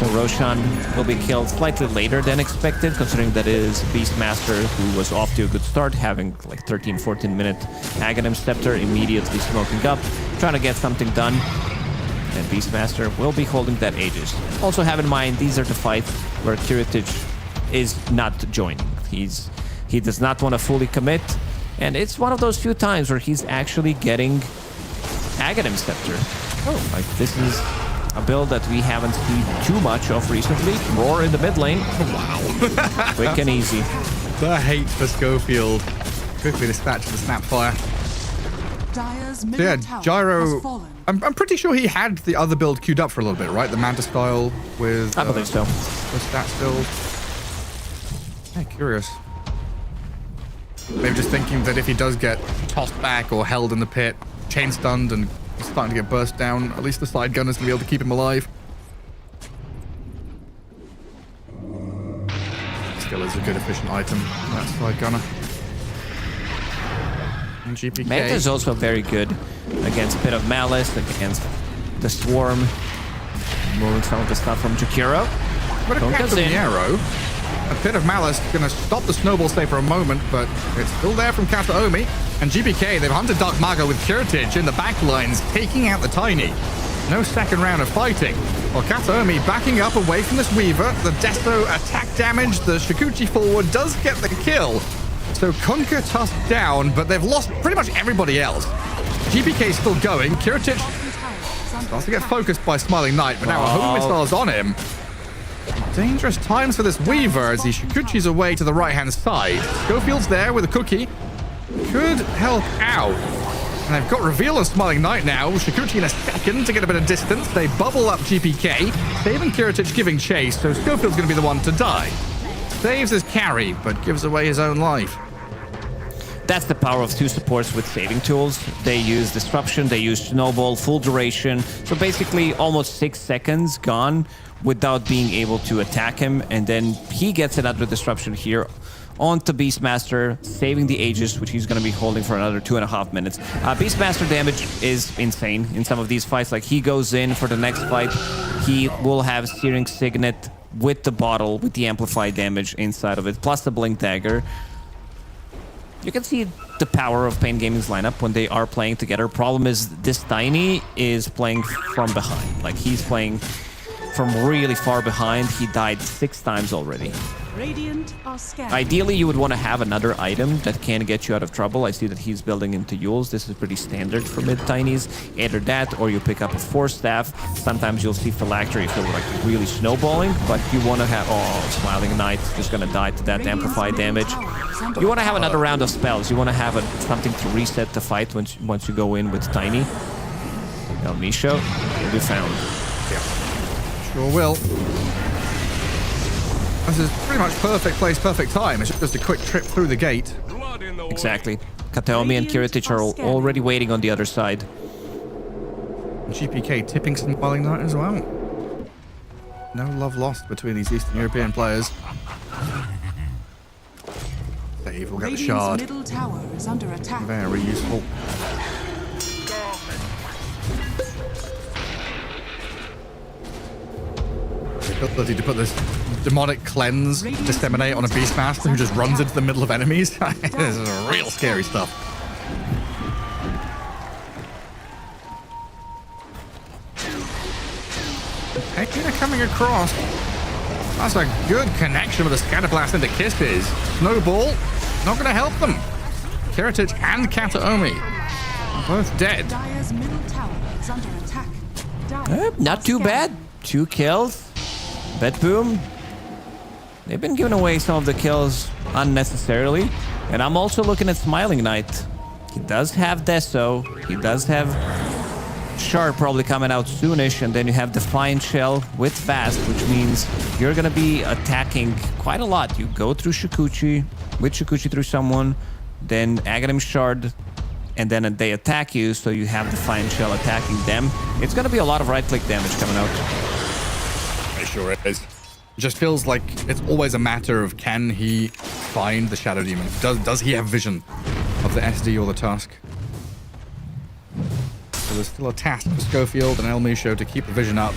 So Roshan will be killed slightly later than expected, considering that it is Beastmaster, who was off to a good start, having like 13-14 minute Aghanim Scepter, immediately smoking up, trying to get something done. And Beastmaster will be holding that Aegis. Also have in mind, these are the fights where Kiritich is not joining. He does not want to fully commit, and it's one of those few times where he's actually getting Aghanim Scepter. Oh, like this is a build that we haven't seen too much of recently. Roar in the mid lane. Wow. Quick and easy. The hate for Schofield. Quickly dispatched the Snapfire. Dyer's So middle yeah, tower Gyro, has fallen. I'm pretty sure he had the other build queued up for a little bit, right? The Manta style with... I believe so. The stats build. Yeah, curious. Maybe just thinking that if he does get tossed back or held in the pit, chain stunned and starting to get burst down, at least the side gunner's going to be able to keep him alive. Still is a good efficient item, that side gunner. And GPK. Manta is also very good against Pit of Malice, against the Swarm. Moving some of the stuff from Jakiro. But a Don't catch get from in. the arrow. A Pit of Malice going to stop the snowball stay for a moment, but it's still there from Kataomi. And GPK, they've hunted Dark Mago with Kiritich in the back lines, taking out the Tiny. No second round of fighting. Well, Kataomi backing up away from this Weaver. The Desto attack damage, the Shikuchi forward does get the kill. So Kunkka tusked down, but they've lost pretty much everybody else. GPK still going. Kiritich starts to get focused by Smiling Knight, but now a home missile is on him. Dangerous times for this Weaver as he Shikuchi's away to the right-hand side. Schofield's there with a cookie. Could help out. And they've got reveal on Smiling Knight now. Shikuchi in a second to get a bit of distance. They bubble up GPK. Saving Kiritich giving chase, so Schofield's going to be the one to die. Saves his carry, but gives away his own life. That's the power of two supports with saving tools. They use Disruption, they use Snowball, full duration. So basically almost 6 seconds gone without being able to attack him. And then he gets another Disruption here onto Beastmaster, saving the Aegis, which he's going to be holding for another 2.5 minutes. Beastmaster damage is insane in some of these fights. Like he goes in for the next fight, he will have Searing Signet with the bottle, with the amplified damage inside of it, plus the Blink Dagger. You can see the power of Pain Gaming's lineup when they are playing together. Problem is, this Tiny is playing from behind. Like, he's playing from really far behind. He died 6 times already. Radiant are scared. Ideally, you would want to have another item that can get you out of trouble. I see that he's building into Yules. This is pretty standard for mid-Tinies. Either that, or you pick up a Force Staff. Sometimes you'll see Phylactery if you're like really snowballing, but you want to have... Oh, Smiling Knight just going to die to that amplified damage. You want to have another round of spells. You want to have something to reset the fight once you go in with Tiny. El Misho will be found. Yeah, sure will. This is pretty much perfect place, perfect time. It's just a quick trip through the gate. Exactly. Kataomi and Kiritich are already waiting on the other side. GPK tipping Smiling Knight as well. No love lost between these Eastern European players. Dave will get the shard. Middle tower is under attack. Very useful. The ability to put this demonic cleanse, disseminate on a Beastmaster who just runs into the middle of enemies. This is real scary stuff. Hector coming across. That's a good connection with a Scatterblast into Kisses. Snowball, not going to help them. Kiritich and Kataomi, both dead. Dyer's middle tower is under attack. Not too bad. 2 kills. BetBoom, they've been giving away some of the kills unnecessarily. And I'm also looking at Smiling Knight. He does have Deso. He does have Sharp probably coming out soonish. And then you have Defiant Shell with Fast, which means you're going to be attacking quite a lot. You go through Shikuchi, with Shikuchi through someone, then Aghanim Shard, and then they attack you, so you have Defiant Shell attacking them. It's going to be a lot of right-click damage coming out. It sure is. It just feels like it's always a matter of can he find the Shadow Demon? Does he have vision of the SD or the Tusk? So there's still a task for Schofield and El Misho to keep the vision up.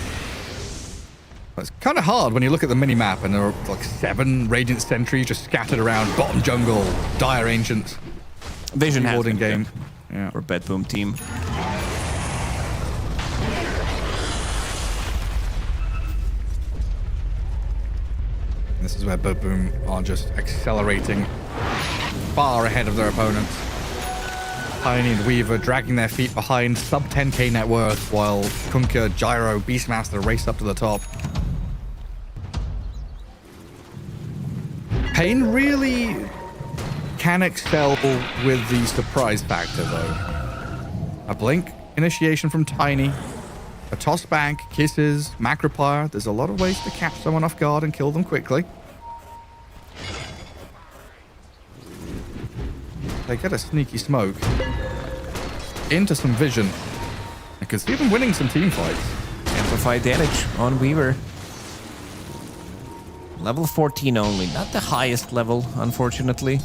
But it's kind of hard when you look at the mini-map and there are like 7 Radiant Sentries just scattered around bottom jungle, Dire Ancients. Vision has been game yeah. for BetBoom team. This is where BetBoom are just accelerating far ahead of their opponents. Tiny and Weaver dragging their feet behind sub 10k net worth while Kunkka, Gyro, Beastmaster race up to the top. Pain really can excel with the surprise factor though. A blink initiation from Tiny, a toss back, kisses, Macropire. There's a lot of ways to catch someone off guard and kill them quickly. They get a sneaky smoke into some vision. I could see them winning some team fights. Amplified damage on Weaver. Level 14 only, not the highest level, unfortunately.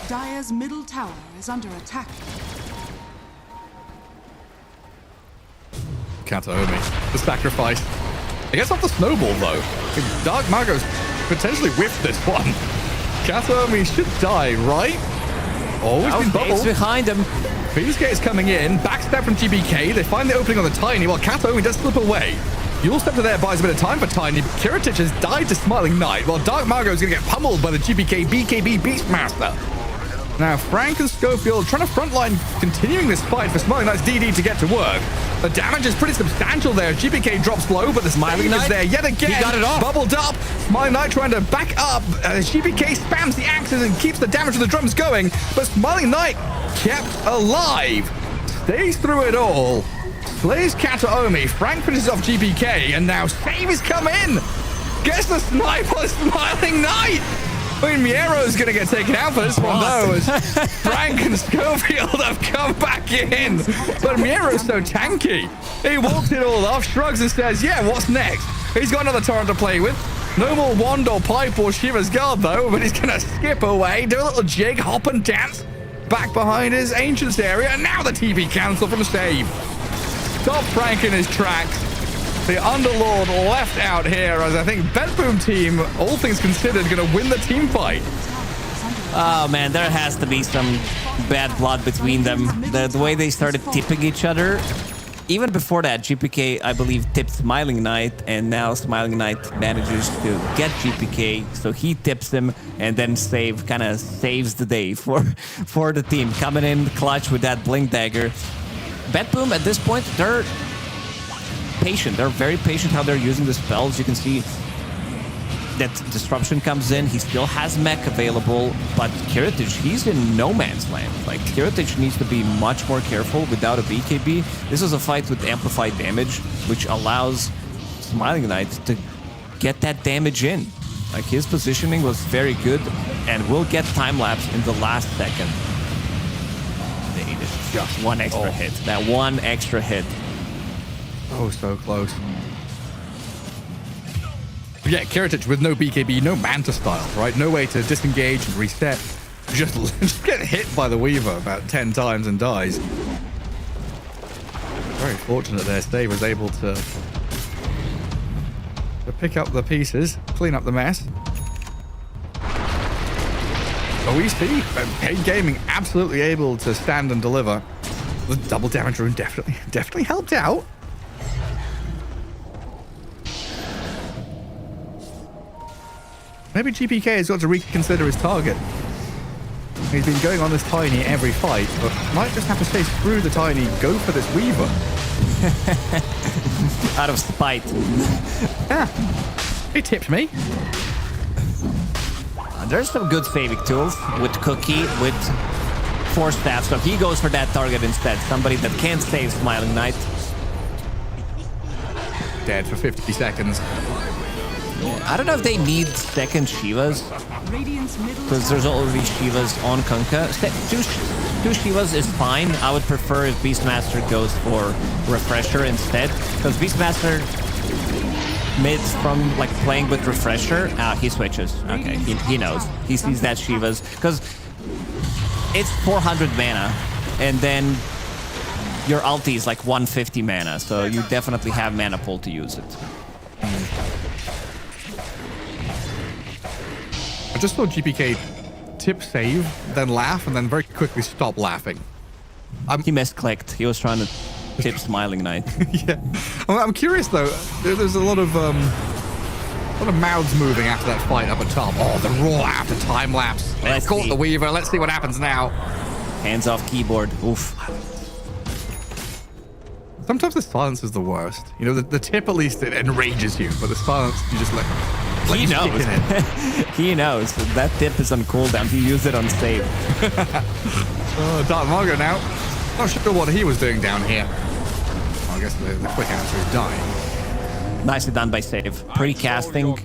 Dire's middle tower is under attack. Kataomi, the sacrifice. I guess off the snowball though. Dark Mago's potentially whiffed this one. Kataomi should die, right? Oh, he's been bubbled. Behind him. Beamsgate is coming in. Backstab from GBK. They find the opening on the Tiny while Kataomi does slip away. Yule Step to there buys a bit of time for Tiny, but Kiritich has died to Smiling Knight while Dark Mago is going to get pummeled by the GBK BKB Beastmaster. Now, Frank and Schofield trying to frontline, continuing this fight for Smiling Knight's DD to get to work. The damage is pretty substantial there. GBK drops low, but the Smiling Knight is there yet again. He got it off. Bubbled up. Smiling Knight trying to back up. GBK spams the axes and keeps the damage of the drums going, but Smiling Knight kept alive. Stays through it all. Slays Kataomi. Frank finishes off GBK, and now Save has come in. Gets the snipe on Smiling Knight. I mean, Miero's going to get taken out for this one, though, as Frank and Schofield have come back in. But Miero's so tanky. He walks it all off, shrugs and says, yeah, what's next? He's got another torrent to play with. No more wand or pipe or Shiva's guard, though, but he's going to skip away, do a little jig, hop and dance. Back behind his Ancients area, and now the TV cancel from Save. Stop Frank in his tracks. The Underlord left out here, as I think BetBoom team, all things considered, going to win the team fight. Oh man, there has to be some bad blood between them. The way they started tipping each other. Even before that, GPK, I believe, tipped Smiling Knight, and now Smiling Knight manages to get GPK, so he tips him, and then Save kind of saves the day for the team. Coming in clutch with that Blink Dagger. BetBoom, at this point, they're patient. They're very patient how they're using the spells. You can see that Disruption comes in. He still has mech available, but Kiritich, he's in no man's land. Like, Kiritich needs to be much more careful without a BKB. This is a fight with amplified damage, which allows Smiling Knight to get that damage in. Like, his positioning was very good, and will get time-lapse in the last second. They needed just one extra hit. That one extra hit. Oh, so close. But yeah, Kiritich with no BKB, no Manta style, right? No way to disengage and reset. Just get hit by the Weaver about 10 times and dies. Very fortunate there. Stave was able to pick up the pieces, clean up the mess. But we see Paid Gaming absolutely able to stand and deliver. The double damage rune definitely helped out. Maybe GPK has got to reconsider his target. He's been going on this Tiny every fight, but might just have to say screw the Tiny, go for this Weaver. Out of spite. Yeah. He tipped me. There's some good saving tools with Cookie, with Force Staff, so he goes for that target instead. Somebody that can't save Smiling Knight. Dead for 50 seconds. I don't know if they need second Shivas, because there's already Shivas on Kunkka. Two Shivas is fine. I would prefer if Beastmaster goes for Refresher instead, because Beastmaster mids from like playing with Refresher, he switches. Okay, he knows. He sees that Shivas, because it's 400 mana, and then your ulti is like 150 mana, so you definitely have mana pool to use it. I just saw GPK tip save, then laugh, and then very quickly stop laughing. He misclicked. He was trying to tip Smiling Knight. Yeah. I'm curious though. There's a lot of mouths moving after that fight up at top. Oh, the roar after time lapse. Let's caught the Weaver. Let's see what happens now. Hands off keyboard. Oof. Sometimes the silence is the worst. You know, the tip at least it enrages you, but the silence you just let. He knows. He knows. That tip is on cooldown. He used it on save. Dark Margo now. Not sure what he was doing down here. Well, I guess the quick answer is dying. Nicely done by save. Pre-casting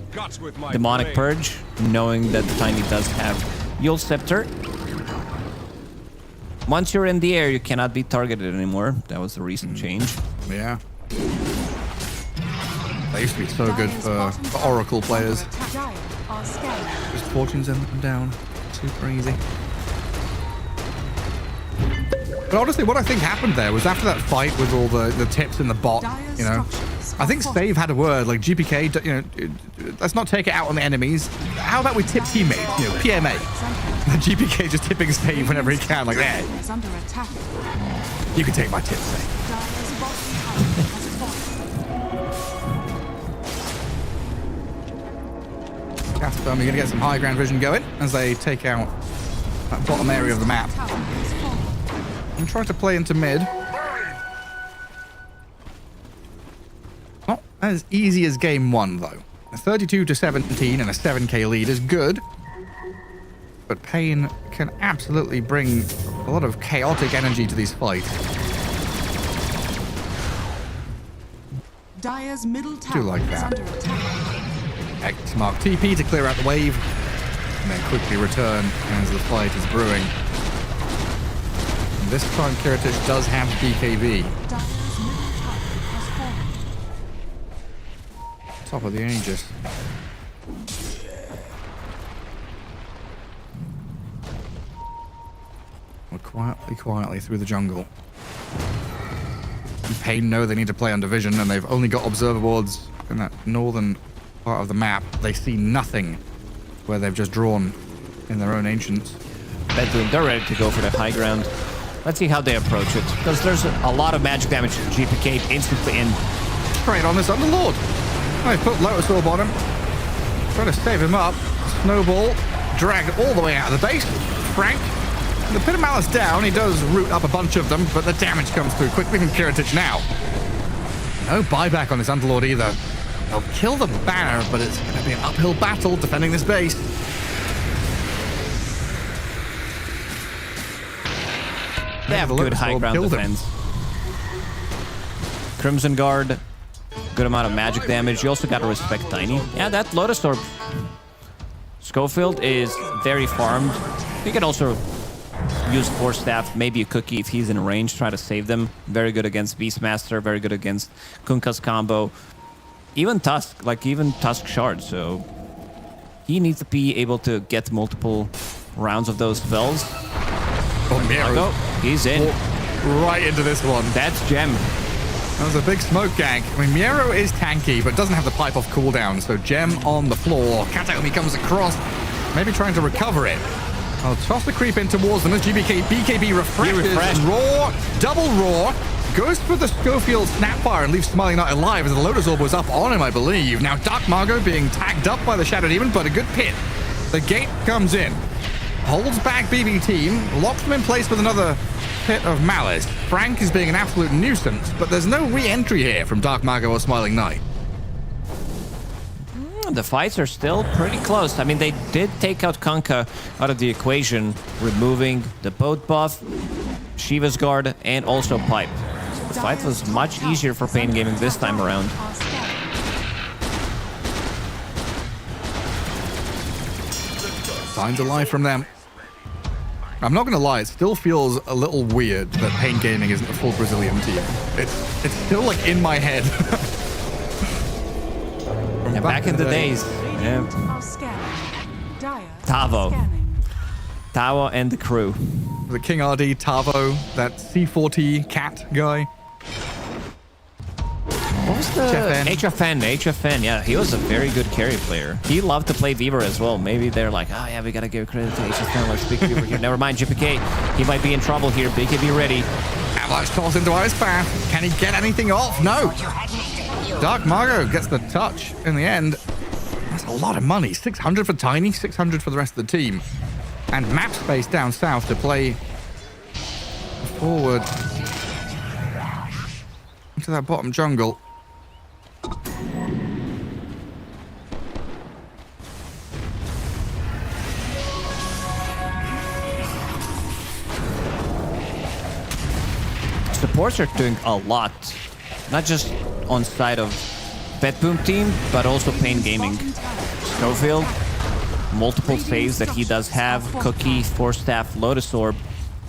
Demonic Purge, knowing that Tiny does have Yule Scepter. Once you're in the air, you cannot be targeted anymore. That was the recent change. Yeah. They used to be so good for Oracle players. Just fortunes in and down. Super easy. But honestly, what I think happened there was after that fight with all the tips in the bot, you know, I think Save had a word like GPK, you know, let's not take it out on the enemies. How about we tip teammates, you know, PMA? And GPK just tipping Save whenever he can, like, there. You can take my tip, Save. Casper, you're going to get some high ground vision going as they take out that bottom area of the map. I'm trying to play into mid. Not as easy as game one, though. A 32-17 and a 7k lead is good. But Pain can absolutely bring a lot of chaotic energy to these fights. Dire's middle Do tower like is that. under attack. X mark TP to clear out the wave, and then quickly return as the fight is brewing. And this time, Kiritich does have BKB. Dire's middle tower has fallen. Top of the Aegis. We're quietly through the jungle. And Pain know they need to play on division, and they've only got observer boards in that northern part of the map. They see nothing where they've just drawn in their own ancients. BetBoom, they're ready to go for the high ground. Let's see how they approach it, because there's a lot of magic damage to GPK instantly in. Right on this Underlord. They put Lotus Orb on him. Try to save him up. Snowball dragged all the way out of the base. Frank. The Pit of Malice down. He does root up a bunch of them, but the damage comes through quickly from Kiritich now. No buyback on this Underlord either. They'll kill the banner, but it's going to be an uphill battle defending this base. They have good high ground defense. Crimson Guard, good amount of magic damage. You also got to respect Tiny. Yeah, that Lotus Orb. Schofield is very farmed. You can also use Force Staff, maybe a Cookie if he's in range, try to save them. Very good against Beastmaster, very good against Kunkka's combo. Even Tusk, even Tusk Shard, so he needs to be able to get multiple rounds of those spells. Oh, Miro. He's in. Right into this one. That's Gem. That was a big smoke gank. I mean, Miero is tanky, but doesn't have the pipe off cooldown, so Gem on the floor. Kataomi comes across, maybe trying to recover it. I'll toss the creep in towards them as BKB refreshes. Roar, double roar. Goes for the Schofield Snapfire and leaves Smiling Knight alive as the Lotus Orb was up on him, I believe. Now Dark Margo being tagged up by the Shadow Demon, but a good pit. The gate comes in. holds back BB team, locks them in place with another pit of malice. Frank is being an absolute nuisance, but there's no re-entry here from Dark Mago or Smiling Knight. The fights are still pretty close. I mean, they did take out Kanka out of the equation, removing the boat buff, Shiva's guard, and also pipe. So the fight was much easier for Pain Gaming this time around. Signs of life from them. I'm not gonna lie, it still feels a little weird that Pain Gaming isn't a full Brazilian team. It's still like in my head. Yeah, back in the days. Yeah. Tavo and the crew. The King RD, Tavo, that C40 cat guy. What was the HFN? Yeah, he was a very good carry player. He loved to play Weaver as well. Maybe they're like, oh yeah, we gotta give credit to HFN. Let's pick Weaver here. Never mind, GPK. He might be in trouble here. BK, be ready. Avalanche toss into Ice Path. Can he get anything off? No. Dark Mago gets the touch in the end. That's a lot of money. 600 for Tiny, 600 for the rest of the team. And map space down south to play forward into that bottom jungle. Supports are doing a lot. Not just on side of BetBoom team, but also Pain Gaming. Schofield, multiple saves that he does have. Cookie, Force Staff, Lotus Orb.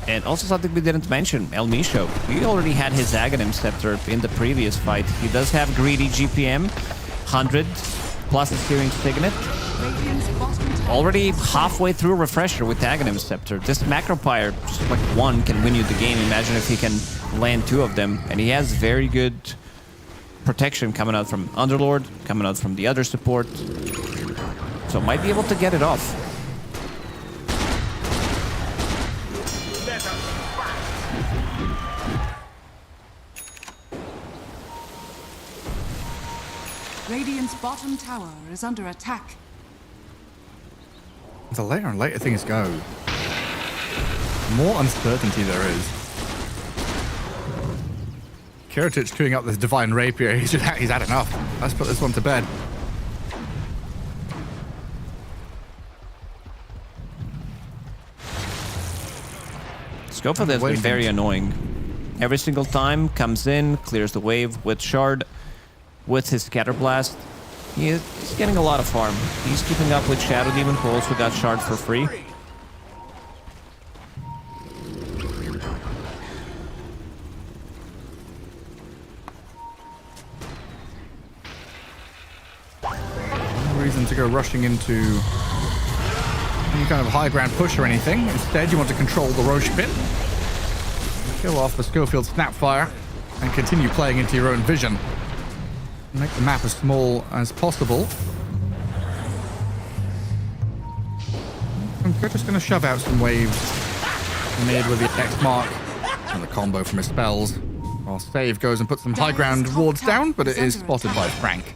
And also something we didn't mention, El Misho. He already had his Aghanim Scepter in the previous fight. He does have Greedy GPM, 100, plus his Searing Signet. Already halfway through Refresher with Aghanim Scepter. This Macropyre, just like one, can win you the game. Imagine if he can land two of them. And he has very good protection coming out from Underlord, coming out from the other support. So might be able to get it off. Radiant's bottom tower is under attack. The later and later things go, the more uncertainty there is. Kiritich queuing up this Divine Rapier. He's had enough. Let's put this one to bed. Schofield has been very annoying. Every single time, comes in, clears the wave with Shard, with his Scatter Blast. He's getting a lot of farm. He's keeping up with Shadow Demon, who also got Shard for free. No reason to go rushing into any kind of high ground push or anything. Instead, you want to control the Roche pit, kill off the Schofield Snapfire, and continue playing into your own vision. Make the map as small as possible. We're just going to shove out some waves mid with the X mark and the combo from his spells. While Save goes and puts some high ground wards down, but it is spotted by Frank.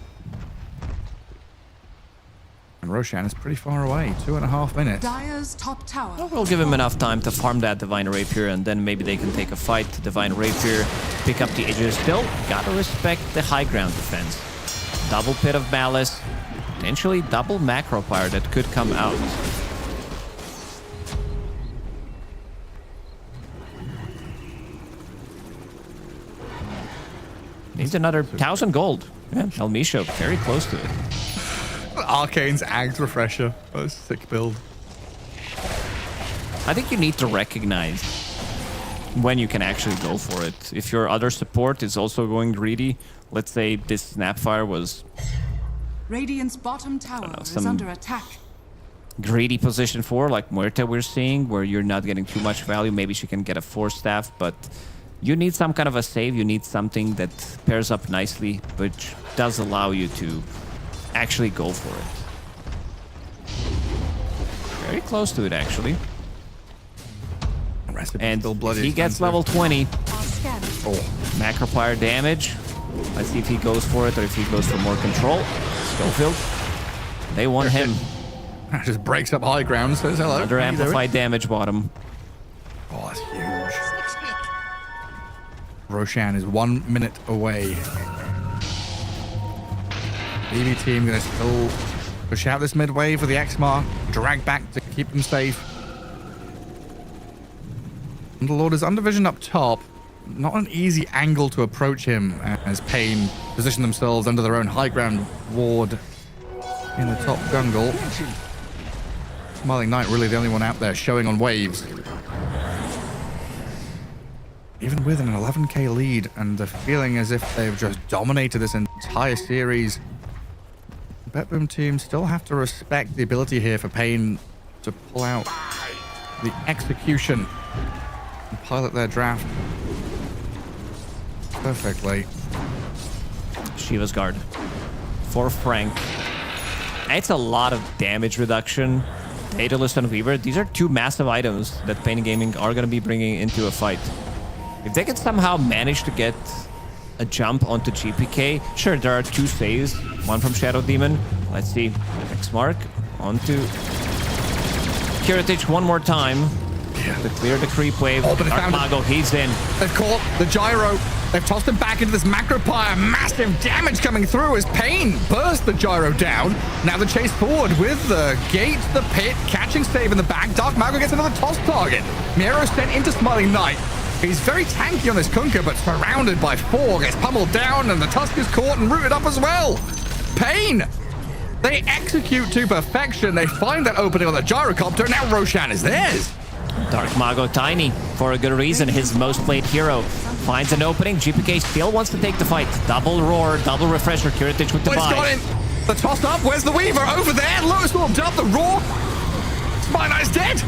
And Roshan is pretty far away, 2.5 minutes. Dire's top tower. Well, we'll give him enough time to farm that Divine Rapier, and then maybe they can take a fight. Divine Rapier, pick up the edges. Still, gotta respect the high ground defense. Double Pit of Malice, potentially double Macropyre that could come out. Needs another 1,000 gold. Yeah, El Misho, very close to it. Arcane's Ags Refresher. Oh, sick build. I think you need to recognize when you can actually go for it. If your other support is also going greedy, let's say this Snapfire was Radiant's bottom tower is some under attack. greedy position 4, like Muerta we're seeing, where you're not getting too much value. Maybe she can get a Force Staff, but you need some kind of a save. You need something that pairs up nicely, which does allow you to actually go for it. Very close to it, actually. And he gets level 20. Macropyre damage. Let's see if he goes for it or if he goes for more control. Schofield. They want him. Just breaks up high ground, says hello. Under How you doing? amplified damage bottom. Oh, that's huge. Roshan is 1 minute away. BB team going to still push out this mid wave for the X mark. Drag back to keep them safe. Underlord is under vision up top. Not an easy angle to approach him as Pain position themselves under their own high ground ward in the top jungle. Smiling Knight really the only one out there showing on waves. Even with an 11k lead and the feeling as if they've just dominated this entire series, the BetBoom team still have to respect the ability here for Pain to pull out the execution and pilot their draft perfectly. Shiva's guard for Frank. It's a lot of damage reduction. Daedalus and Weaver, these are two massive items that Pain Gaming are going to be bringing into a fight. If they can somehow manage to get a jump onto GPK, sure, there are two saves, one from Shadow Demon. Let's see, X mark onto Kiritich one more time to clear the creep wave. Oh, but Dark Mago, he's in. They've caught the gyro. They've tossed him back into this macro pyre. Massive damage coming through as Pain burst the gyro down. Now the chase forward with the gate, the pit, catching save in the back. Dark Mago gets another toss target. Miero sent into Smiling Knight. He's very tanky on this Kunkka, but surrounded by four. Gets pummeled down, and the Tusk is caught and rooted up as well. Pain! They execute to perfection. They find that opening on the gyrocopter. Now Roshan is theirs. Dark Mago Tiny, for a good reason, his most played hero. Finds an opening. GPK still wants to take the fight. Double roar, double refresher. Kiritich with the buy. Got him. The toss up. Where's the Weaver? Over there. Lotus Orb up. The roar. Spine Knight's dead.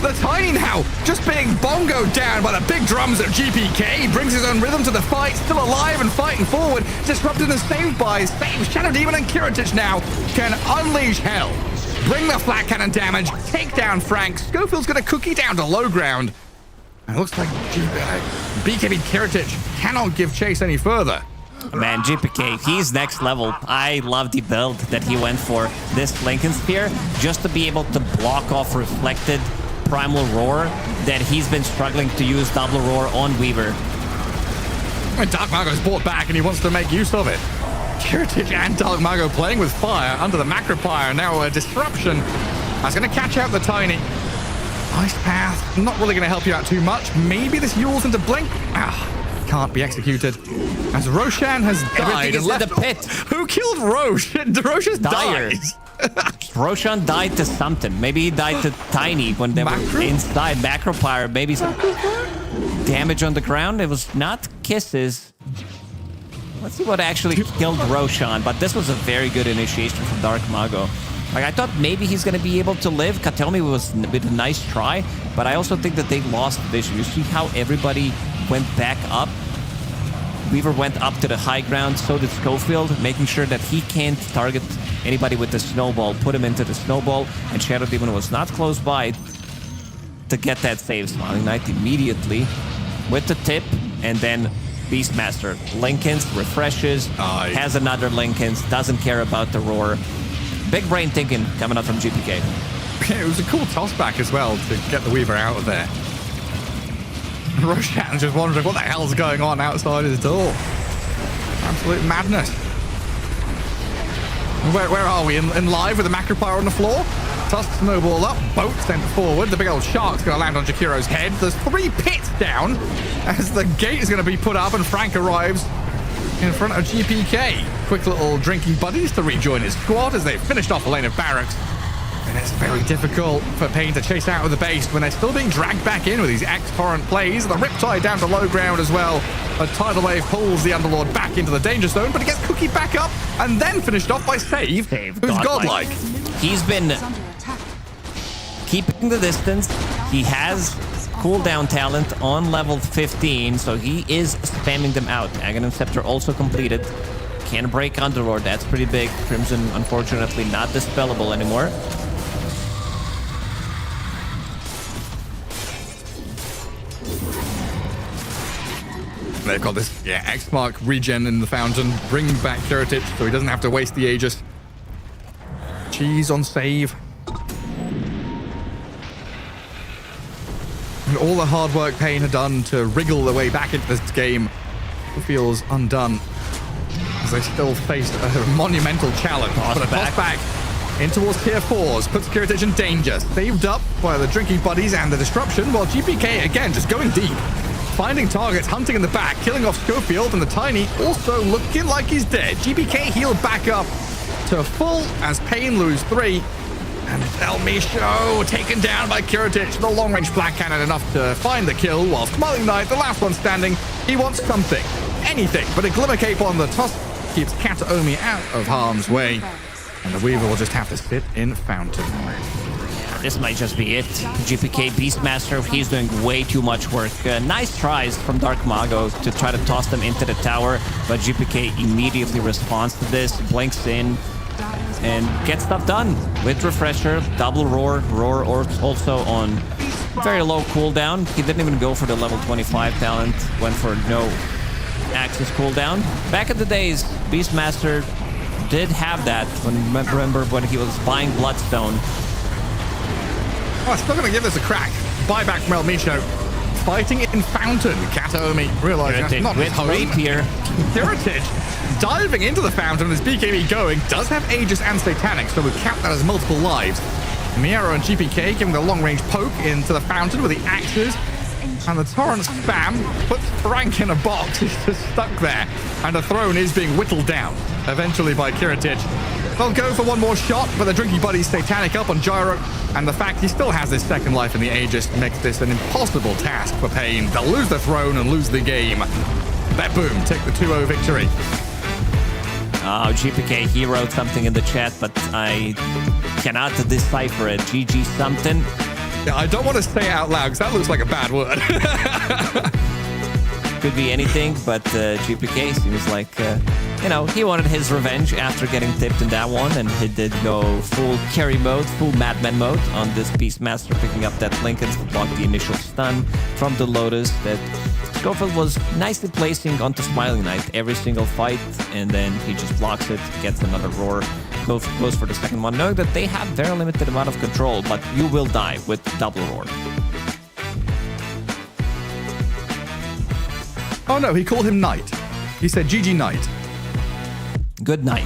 The Tiny now just being bongoed down by the big drums of GPK. He brings his own rhythm to the fight, still alive and fighting forward. Disrupted and saved by Save. Shadow Demon and Kiritich now can unleash hell. Bring the flat cannon damage, take down Frank. Schofield's going to cookie down to low ground. And it looks like BKB Kiritich cannot give chase any further. Man, GPK, he's next level. I love the build that he went for. This Lincoln Spear, just to be able to block off reflected Primal Roar that he's been struggling to use double roar on Weaver. And Dark Mago's brought back and he wants to make use of it. Kiritich and Dark Mago playing with fire under the macro pyre. Now a disruption. That's going to catch out the Tiny. Ice Path, not really going to help you out too much. Maybe this Yule's into Blink. Can't be executed. As Roshan has died and left in the pit. Who killed Rosh? Rosh has Dire. died. Roshan died to something. Maybe he died to Tiny when they were inside Macro Pyre. Maybe some damage on the ground. It was not kisses. Let's see what actually killed Roshan. But this was a very good initiation from Dark Mago. Like, I thought maybe he's going to be able to live. Katelmi was with a nice try. But I also think that they lost vision. You see how everybody went back up? Weaver went up to the high ground, so did Schofield, making sure that he can't target anybody with the snowball, put him into the snowball, and Shadow Demon was not close by to get that save. Smiling Knight immediately with the tip, and then Beastmaster. Lincolns, refreshes, has another Lincolns, doesn't care about the roar. Big brain thinking coming up from GPK. It was a cool toss back as well to get the Weaver out of there. Roshan's just wondering what the hell's going on outside his door. Absolute madness. Where are we? In live with the macro pyre on the floor? Tusk snowball up, boat sent forward. The big old shark's going to land on Jakiro's head. There's 3 pits down as the gate is going to be put up and Frank arrives in front of GPK. Quick little drinking buddies to rejoin his squad as they've finished off a lane of barracks. And it's very difficult for Pain to chase out of the base when they're still being dragged back in with these X-Torrent plays. The Riptide down to low ground as well. A tidal wave pulls the Underlord back into the danger zone, but he gets cookied back up and then finished off by Save, who's godlike. He's been keeping the distance. He has cooldown talent on level 15, so he is spamming them out. Aghanim Scepter also completed. Can break Underlord, that's pretty big. Crimson, unfortunately, not dispellable anymore. They've got this, X-Mark regen in the fountain, bringing back Kiritich so he doesn't have to waste the Aegis. Cheese on save. And all the hard work Pain had done to wriggle their way back into this game feels undone as they still face a monumental challenge. But a toss back in towards tier 4s puts Kiritich in danger. Saved up by the drinking buddies and the disruption, while GPK again just going deep. Finding targets, hunting in the back, killing off Schofield, and the Tiny also looking like he's dead. GPK healed back up to full as Pain lose 3. And El Micho taken down by Kiritich. The long-range Black Cannon enough to find the kill, while Smiling Knight, the last one standing, he wants something. Anything but a Glimmer Cape on the toss keeps Kataomi out of harm's way. And the Weaver will just have to sit in Fountain. This might just be it. GPK Beastmaster, he's doing way too much work. Nice tries from Dark Mago to try to toss them into the tower, but GPK immediately responds to this, blinks in, and gets stuff done with Refresher, double Roar also on very low cooldown. He didn't even go for the level 25 talent, went for no Axis cooldown. Back in the days, Beastmaster did have that. Remember when he was buying Bloodstone. Oh, still going to give this a crack. Buyback from El Micho. Fighting in Fountain. Kataomi realizing that's not his home. Rapier. Kiritich diving into the Fountain with his BKB going. Does have Aegis and Satanic, so we count that as multiple lives. Miero and GPK giving the long-range poke into the Fountain with the axes. And the Torrent spam puts Frank in a box. He's just stuck there. And the throne is being whittled down, eventually by Kiritich. They'll go for one more shot, but the Drinking Buddy's Satanic up on Gyro. And the fact he still has his second life in the Aegis makes this an impossible task for Pain. They'll lose the throne and lose the game. BetBoom take the 2-0 victory. Oh, GPK, he wrote something in the chat, but I cannot decipher it. GG something. Yeah, I don't want to say it out loud because that looks like a bad word. Could be anything, but GPK seems like, he wanted his revenge after getting tipped in that one, and he did go full carry mode, full Madman mode on this Beastmaster, picking up that Lincoln to block the initial stun from the Lotus that Schofield was nicely placing onto Smiling Knight every single fight, and then he just blocks it, gets another Roar, goes for the second one, knowing that they have very limited amount of control, but you will die with double Roar. Oh no, he called him Knight. He said GG Knight. Good night.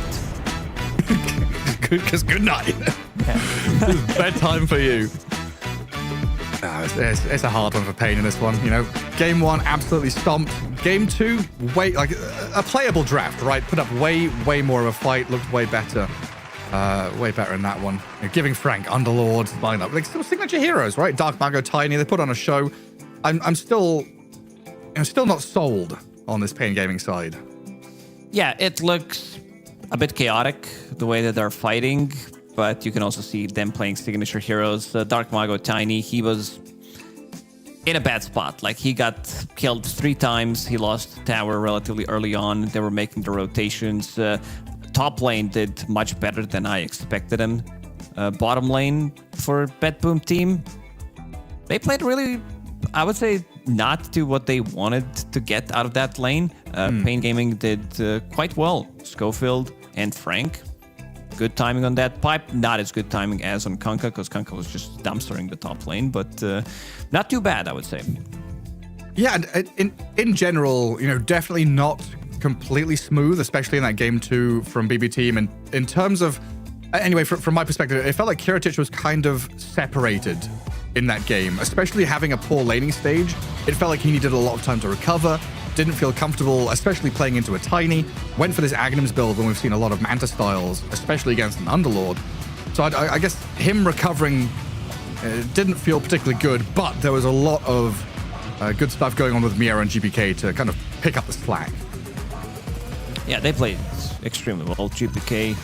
Good night. It's bedtime for you. It's a hard one for Pain in this one. Game 1 absolutely stomped. Game 2, like a playable draft, right? Put up way more of a fight. Looked way better. Way better in that one. Giving Frank Underlord, line up. Like still signature heroes, right? Dark Mago, Tiny. They put on a show. I'm still not sold on this Pain Gaming side. Yeah, it looks a bit chaotic the way that they're fighting, but you can also see them playing signature heroes. Dark Mago Tiny, he was in a bad spot. Like, he got killed 3 times. He lost tower relatively early on. They were making the rotations. Top lane did much better than I expected him. Bottom lane for BetBoom team, they played really, I would say, not to what they wanted to get out of that lane. Pain Gaming did quite well. Schofield and Frank, good timing on that pipe. Not as good timing as on Kunkka, because Kunkka was just dumpstering the top lane, but not too bad, I would say. Yeah, in general, definitely not completely smooth, especially in that game 2 from BB Team. And in terms of, anyway, from my perspective, it felt like Kiritich was kind of separated in that game, especially having a poor laning stage. It felt like he needed a lot of time to recover, didn't feel comfortable, especially playing into a Tiny, went for this Aghanims build when we've seen a lot of Manta styles, especially against an Underlord. So I guess him recovering didn't feel particularly good, but there was a lot of good stuff going on with Miera and GPK to kind of pick up the slack. Yeah, they played extremely well. GPK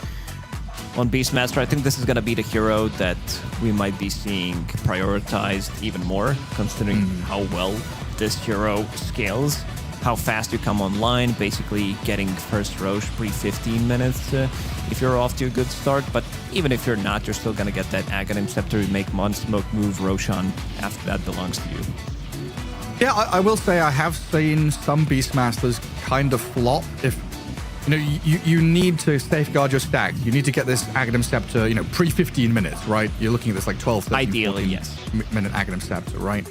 on Beastmaster, I think this is going to be the hero that we might be seeing prioritized even more, considering how well this hero scales, how fast you come online, basically getting first Roche pre-15 minutes if you're off to a good start. But even if you're not, you're still going to get that Aghanim Scepter, make Smoke move, Roshan, after that belongs to you. Yeah, I will say I have seen some Beastmasters kind of flop. If you need to safeguard your stacks. You need to get this Aghanim Scepter, pre-15 minutes, right? You're looking at this like 12, 13, ideally, 14 yes, minute Aghanim Scepter, right?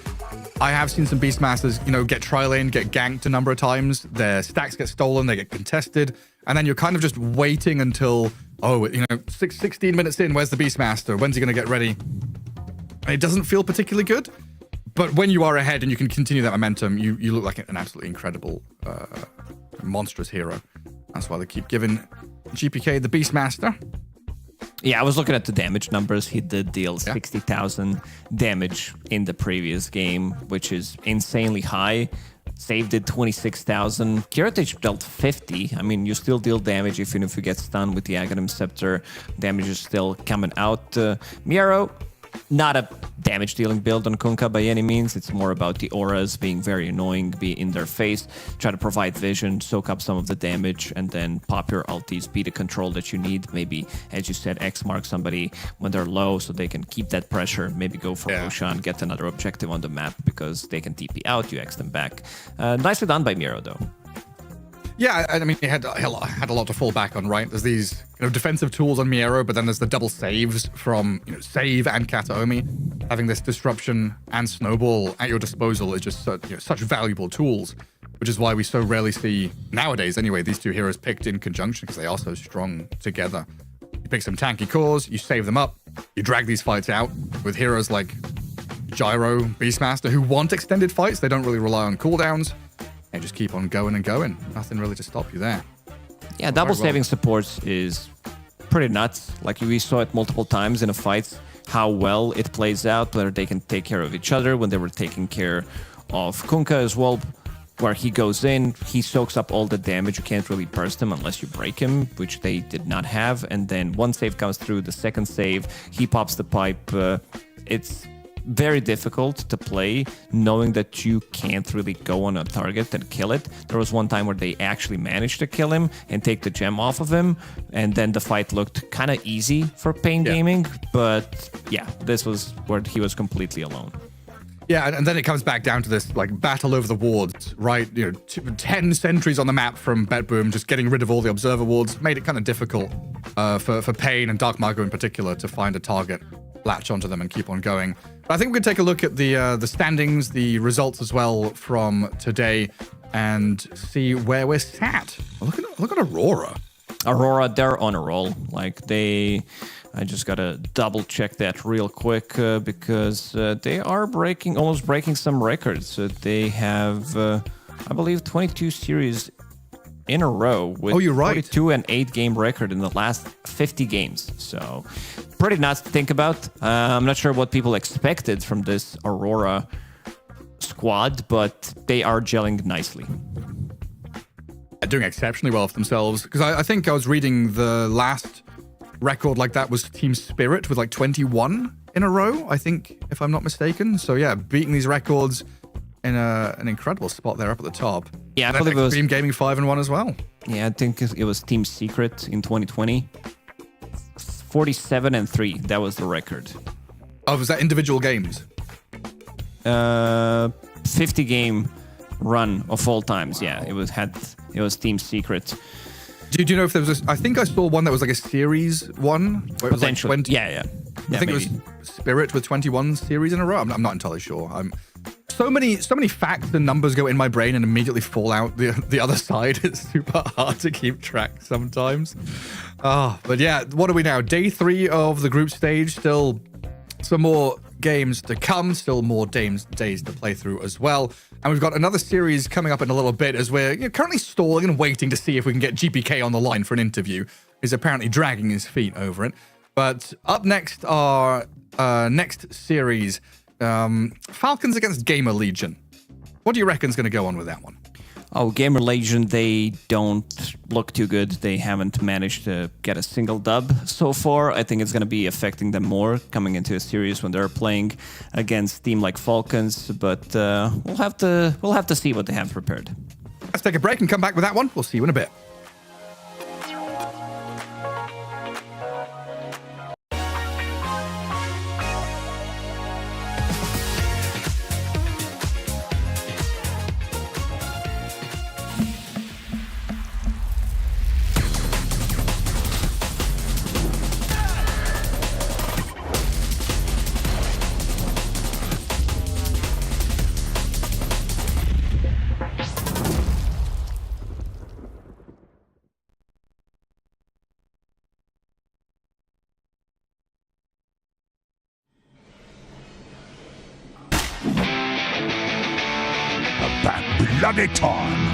I have seen some Beastmasters, get tri lane, get ganked a number of times. Their stacks get stolen, they get contested, and then you're kind of just waiting until, 16 minutes in, where's the Beastmaster? When's he going to get ready? And it doesn't feel particularly good. But when you are ahead and you can continue that momentum, you look like an absolutely incredible, monstrous hero. That's why they keep giving GPK the Beastmaster. Yeah, I was looking at the damage numbers. He did deal 60,000 damage in the previous game, which is insanely high. Save did 26,000. Kiritich dealt 50. I mean, you still deal damage even if you get stunned with the Aghanim Scepter. Damage is still coming out. Miero, not a damage dealing build on Kunkka by any means. It's more about the auras being very annoying, be in their face, try to provide vision, soak up some of the damage, and then pop your ultis, be the control that you need. Maybe, as you said, X mark somebody when they're low so they can keep that pressure. Maybe go for Roshan, get another objective on the map because they can TP out, you X them back. Nicely done by Miero, though. Yeah, I mean, he had a lot to fall back on, right? There's these defensive tools on Miero, but then there's the double saves from Save and Kataomi. Having this disruption and snowball at your disposal is just such valuable tools, which is why we so rarely see, nowadays anyway, these two heroes picked in conjunction because they are so strong together. You pick some tanky cores, you save them up, you drag these fights out with heroes like Gyro, Beastmaster, who want extended fights. They don't really rely on cooldowns. And just keep on going and going. Nothing really to stop you there. Yeah, double saving supports is pretty nuts. Like we saw it multiple times in a fight, how well it plays out, whether they can take care of each other when they were taking care of Kunkka as well, where he goes in, he soaks up all the damage. You can't really burst him unless you break him, which they did not have. And then one save comes through, the second save, he pops the pipe. It's very difficult to play knowing that you can't really go on a target and kill it. There was one time where they actually managed to kill him and take the gem off of him, and then the fight looked kind of easy for Pain Gaming, but yeah, this was where he was completely alone. Yeah, and then it comes back down to this battle over the wards, right? 10 sentries on the map from BetBoom, just getting rid of all the observer wards made it kind of difficult for Pain and Dark Margo in particular to find a target, latch onto them, and keep on going. But I think we can take a look at the standings, the results as well from today, and see where we're sat. Look at Aurora. Aurora, they're on a roll. I just gotta double check that real quick because they are almost breaking some records. They have, I believe, 22 series in a row with 42 and 8 game record in the last 50 games. So pretty nuts to think about. I'm not sure what people expected from this Aurora squad, but they are gelling nicely. Doing exceptionally well for themselves, because I think I was reading the last record like that was Team Spirit with 21 in a row, I think, if I'm not mistaken. So yeah, beating these records in an incredible spot there up at the top. Yeah, and I believe it was Extreme Gaming 5-1 as well. Yeah, I think it was Team Secret in 2020. 47-3, that was the record. Oh, was that individual games? 50 game run of all times. Yeah, it was Team Secret. Do you know if there was I think I saw one that was like a series one? Where it was Potentially. 20, yeah, I think maybe. it was Spirit with 21 series in a row. I'm not entirely sure. So many facts and numbers go in my brain and immediately fall out the other side. It's super hard to keep track sometimes. But yeah, what are we now? Day 3 of the group stage. Still some more games to come. Still more days to play through as well. And we've got another series coming up in a little bit as we're currently stalling and waiting to see if we can get GPK on the line for an interview. He's apparently dragging his feet over it. But up next, our next series, Falcons against GamerLegion. What do you reckon is going to go on with that one? Oh, GamerLegion, they don't look too good. They haven't managed to get a single dub so far. I think it's going to be affecting them more coming into a series when they're playing against team like Falcons. But we'll have to see what they have prepared. Let's take a break and come back with that one. We'll see you in a bit. bloody time.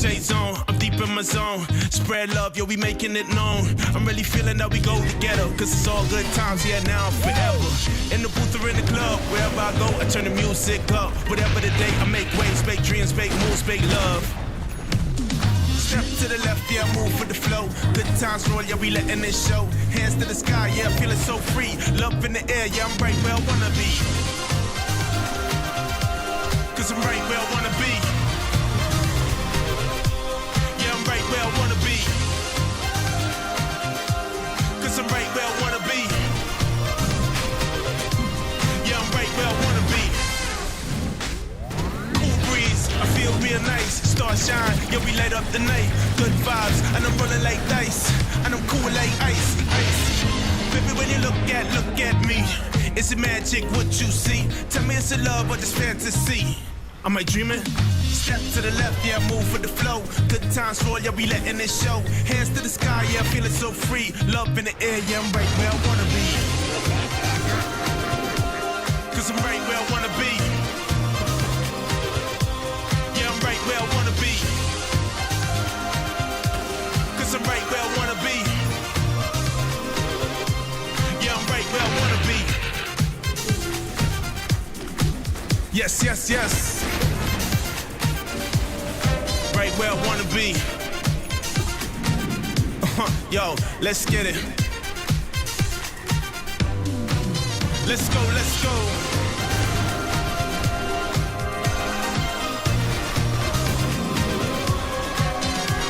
shades on, I'm deep in my zone. Spread love, yo, we making it known. I'm really feeling that we go together, cause it's all good times, yeah, now and forever. In the booth or in the club, wherever I go, I turn the music up. Whatever the day, I make waves, make dreams, make moves, make love. Step to the left, yeah, move with the flow. Good times roll, yeah, we letting it show. Hands to the sky, yeah, feeling so free. Love in the air, yeah, I'm right where I wanna be. Cause I'm right where I wanna be. Yeah, I'm right where I wanna be. Cause I'm right where I wanna be. Yeah, I'm right where I wanna be. Cool breeze, I feel real nice. Stars shine, yeah, we light up the night. Good vibes, and I'm rolling like dice. And I'm cool like ice, ice. Baby, when you look at me, is it magic what you see? Tell me it's a love or just fantasy. Am I dreaming? Step to the left, yeah, move with the flow. Good times roll, yeah, we letting it show. Hands to the sky, yeah, feeling so free. Love in the air, yeah, I'm right where I wanna be. Cause I'm right where I wanna be. Yeah, I'm right where I wanna be. Cause I'm right where I wanna be. Yeah, I'm right where I wanna be. Yes, yes, yes. Right where I wanna be. Yo, let's get it. Let's go, let's go.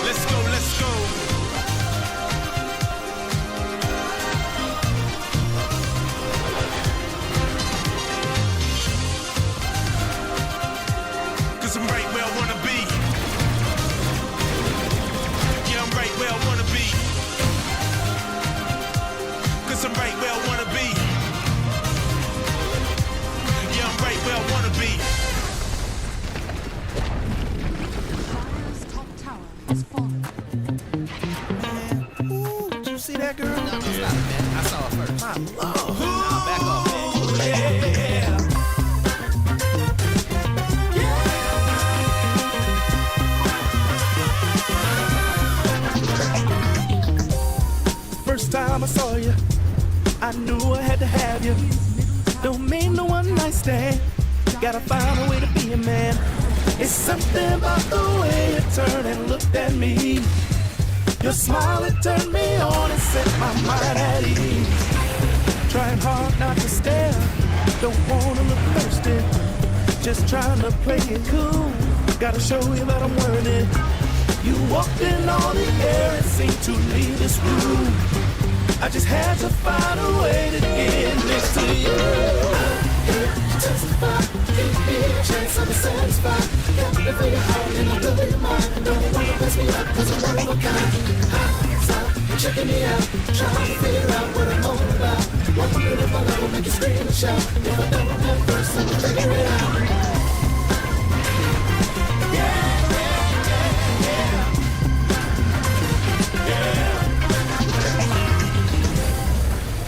Let's go, let's go. Cause I'm right where I wanna be. Yeah, I'm right where I wanna be. Cause I'm right where I wanna be. Yeah, I'm right where I wanna be. Ooh, did you see that girl? No, stop it, man. I saw her first. My lord. Nah, back off, man. First time I saw you, I knew I had to have you. Don't mean no one night stand. Gotta find a way to be a man. It's something about the way you turned and looked at me. Your smile, it turned me on and set my mind at ease. Trying hard not to stare, don't wanna look thirsty. Just trying to play it cool. Gotta show you that I'm worth it. You walked in all the air and seemed to leave this room. I just had to find a way to get next to you. Testify, give me a chance, I'll be satisfied. Got me for your heart and I'll blow your mind. Don't wanna mess me up, cause I'm one of a kind. Stop checking me out, trying to figure out what I'm all about. One minute my love will make you scream and shout. If I don't at first, I'll figure it out.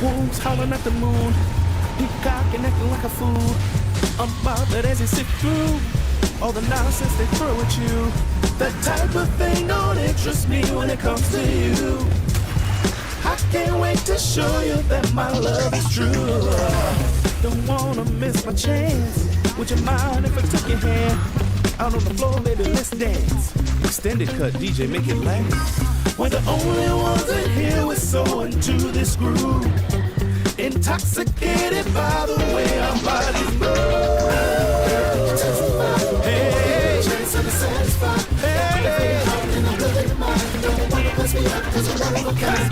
Wolves howling at the moon, peacock and acting like a fool. I'm bothered as they sift through all the nonsense they throw at you. That type of thing don't interest me when it comes to you. I can't wait to show you that my love is true. Don't wanna miss my chance. Would you mind if I took your hand? Out on the floor, baby, let's dance. Extended cut, DJ, make it last. We're the only ones in here, we're so into this groove. Intoxicated by the way our bodies move. Hey, chance of satisfied. Hey, and I'm building your mind. Don't wanna mess me up, cause I'm one of a kind.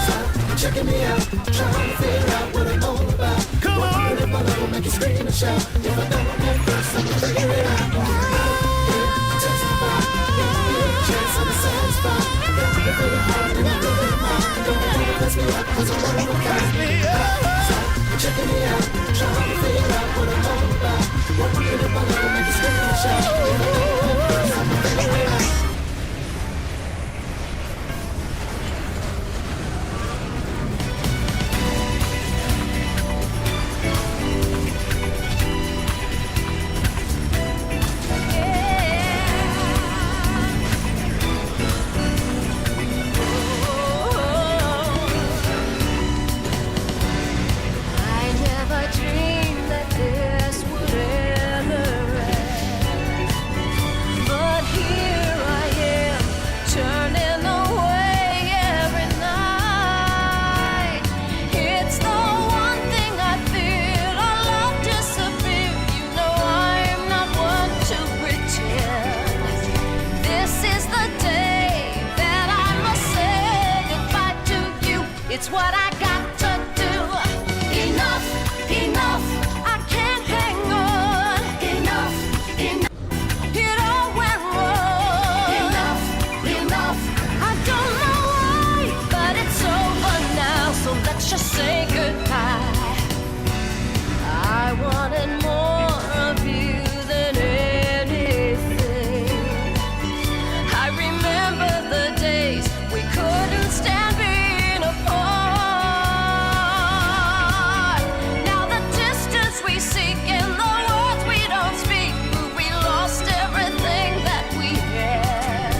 Stop checking me out, trying to figure out what I'm all about. Come on, if my love will make you scream and shout. If I don't at first, I'm gonna figure it out. Testify, chance of satisfied. If you're hard and I'm building your mind. Don't wanna mess me up, cause I'm one of a kind. Stop checking me out, trying to figure out what I'm all about. One minute if my love will make you scream and shout. If I don't at first, I'm gonna figure it out. It's what I got to do. Enough, enough, I can't hang on. Enough, enough, it all went wrong. Enough, enough, I don't know why, but it's over now, so let's just say goodbye. I wanted more of you than anything. I remember the days we couldn't stand being apart. Now the distance we seek and the words we don't speak, we lost everything that we had.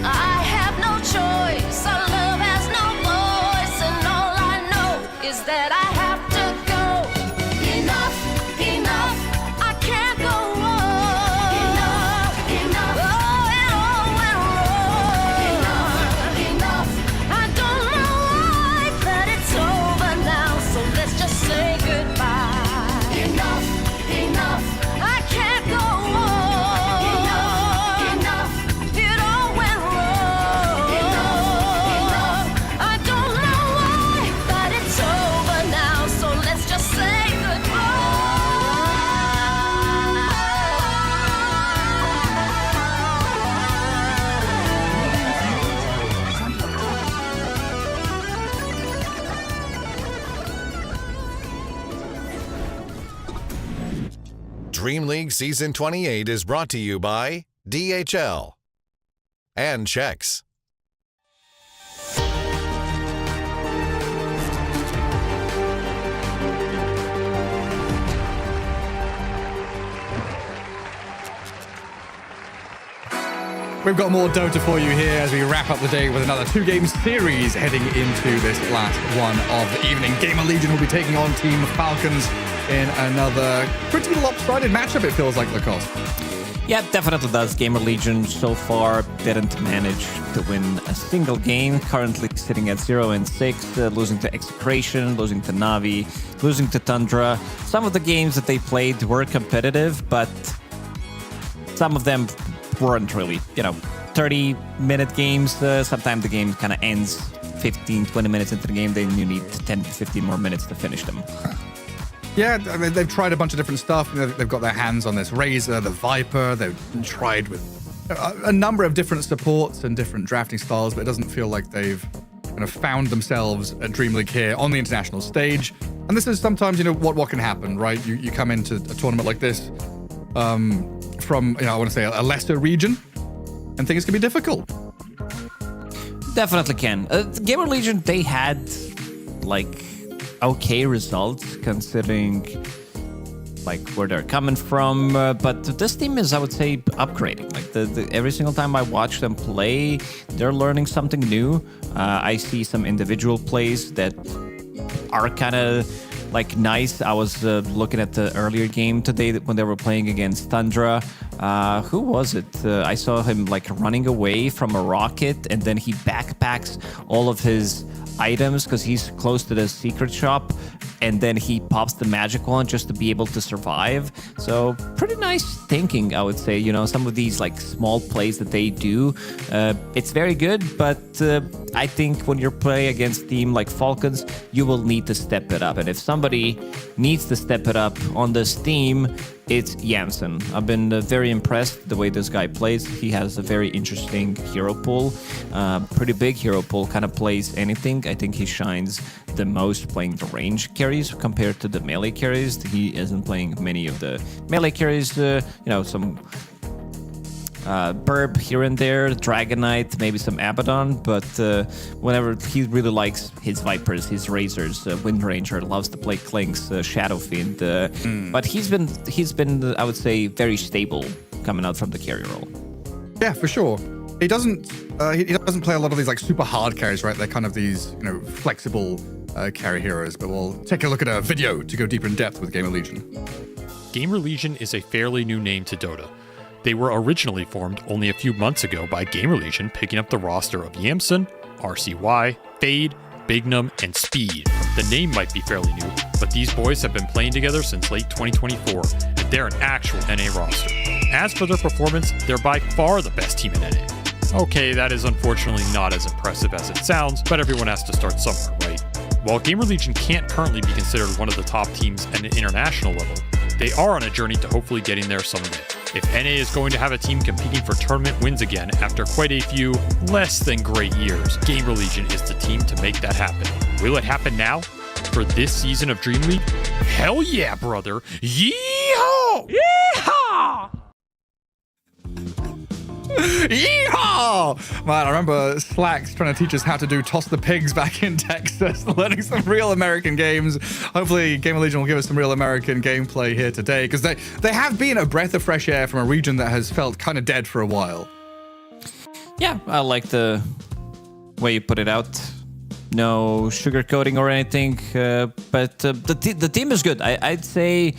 I have no choice, our love has no voice, and all I know is that I have to go. Enough, enough, I can't go on. Enough, enough, oh, it all went wrong. Enough, enough, I don't know why, but it's over now, so let's just say goodbye. Enough, enough, I can't go on. Enough, enough, it all went wrong. Enough, enough, I don't know why, but it's over now, so let's just say DreamLeague Season 28 is brought to you by DHL and Chex. We've got more Dota for you here as we wrap up the day with another 2-game series heading into this last one of the evening. GamerLegion will be taking on Team Falcons in another pretty lopsided matchup, it feels like, Lacoste. Yeah, definitely does. GamerLegion so far didn't manage to win a single game. Currently sitting at 0-6, losing to Execration, losing to Navi, losing to Tundra. Some of the games that they played were competitive, but some of them weren't really, 30-minute games. Sometimes the game kind of ends 15, 20 minutes into the game. Then you need 10 to 15 more minutes to finish them. Yeah, I mean, they've tried a bunch of different stuff. They've got their hands on this Razor, the Viper. They've tried with a number of different supports and different drafting styles, but it doesn't feel like they've kind of found themselves at DreamLeague here on the international stage. And this is sometimes, what can happen, right? You come into a tournament like this from, I want to say a lesser region, and things can be difficult. Definitely can. GamerLegion, they had okay results considering where they're coming from, but this team is, I would say, upgrading. Every single time I watch them play, they're learning something new. I see some individual plays that are kind of nice. I was looking at the earlier game today when they were playing against Tundra. Who was it? I saw him running away from a rocket, and then he backpacks all of his items because he's close to the secret shop, and then he pops the magic wand just to be able to survive. So pretty nice thinking, I would say. Some of these small plays that they do, it's very good, but I think when you're playing against a team like Falcons, you will need to step it up. And if somebody needs to step it up on this team, it's Jansen. I've been very impressed the way this guy plays. He has a very interesting hero pool, pretty big hero pool, kind of plays anything. I think he shines the most playing the range carries compared to the melee carries. He isn't playing many of the melee carries, some Burb here and there, Dragonite, maybe some Abaddon, but whenever he really likes his Vipers, his Razors, Wind Ranger, loves to play Clinks, Shadow Fiend, but he's been, I would say, very stable coming out from the carry role. Yeah, for sure. He doesn't play a lot of these super hard carries, right? They're kind of these flexible carry heroes. But we'll take a look at a video to go deeper in depth with GamerLegion. GamerLegion is a fairly new name to Dota. They were originally formed only a few months ago by GamerLegion picking up the roster of Yamson, RCY, Fade, Bignum, and Speed. The name might be fairly new, but these boys have been playing together since late 2024, and they're an actual NA roster. As for their performance, they're by far the best team in NA. Okay, that is unfortunately not as impressive as it sounds, but everyone has to start somewhere, right? While GamerLegion can't currently be considered one of the top teams at an international level, they are on a journey to hopefully getting there someday. If NA is going to have a team competing for tournament wins again after quite a few less than great years, GamerLegion is the team to make that happen. Will it happen now? For this season of Dream League? Hell yeah, brother! Yeehaw! Yeehaw! Yeehaw! Man, I remember Slacks trying to teach us how to do Toss the Pigs back in Texas, learning some real American games. Hopefully, GamerLegion will give us some real American gameplay here today, because they have been a breath of fresh air from a region that has felt kind of dead for a while. Yeah, I like the way you put it out. No sugarcoating or anything, but the team is good. I'd say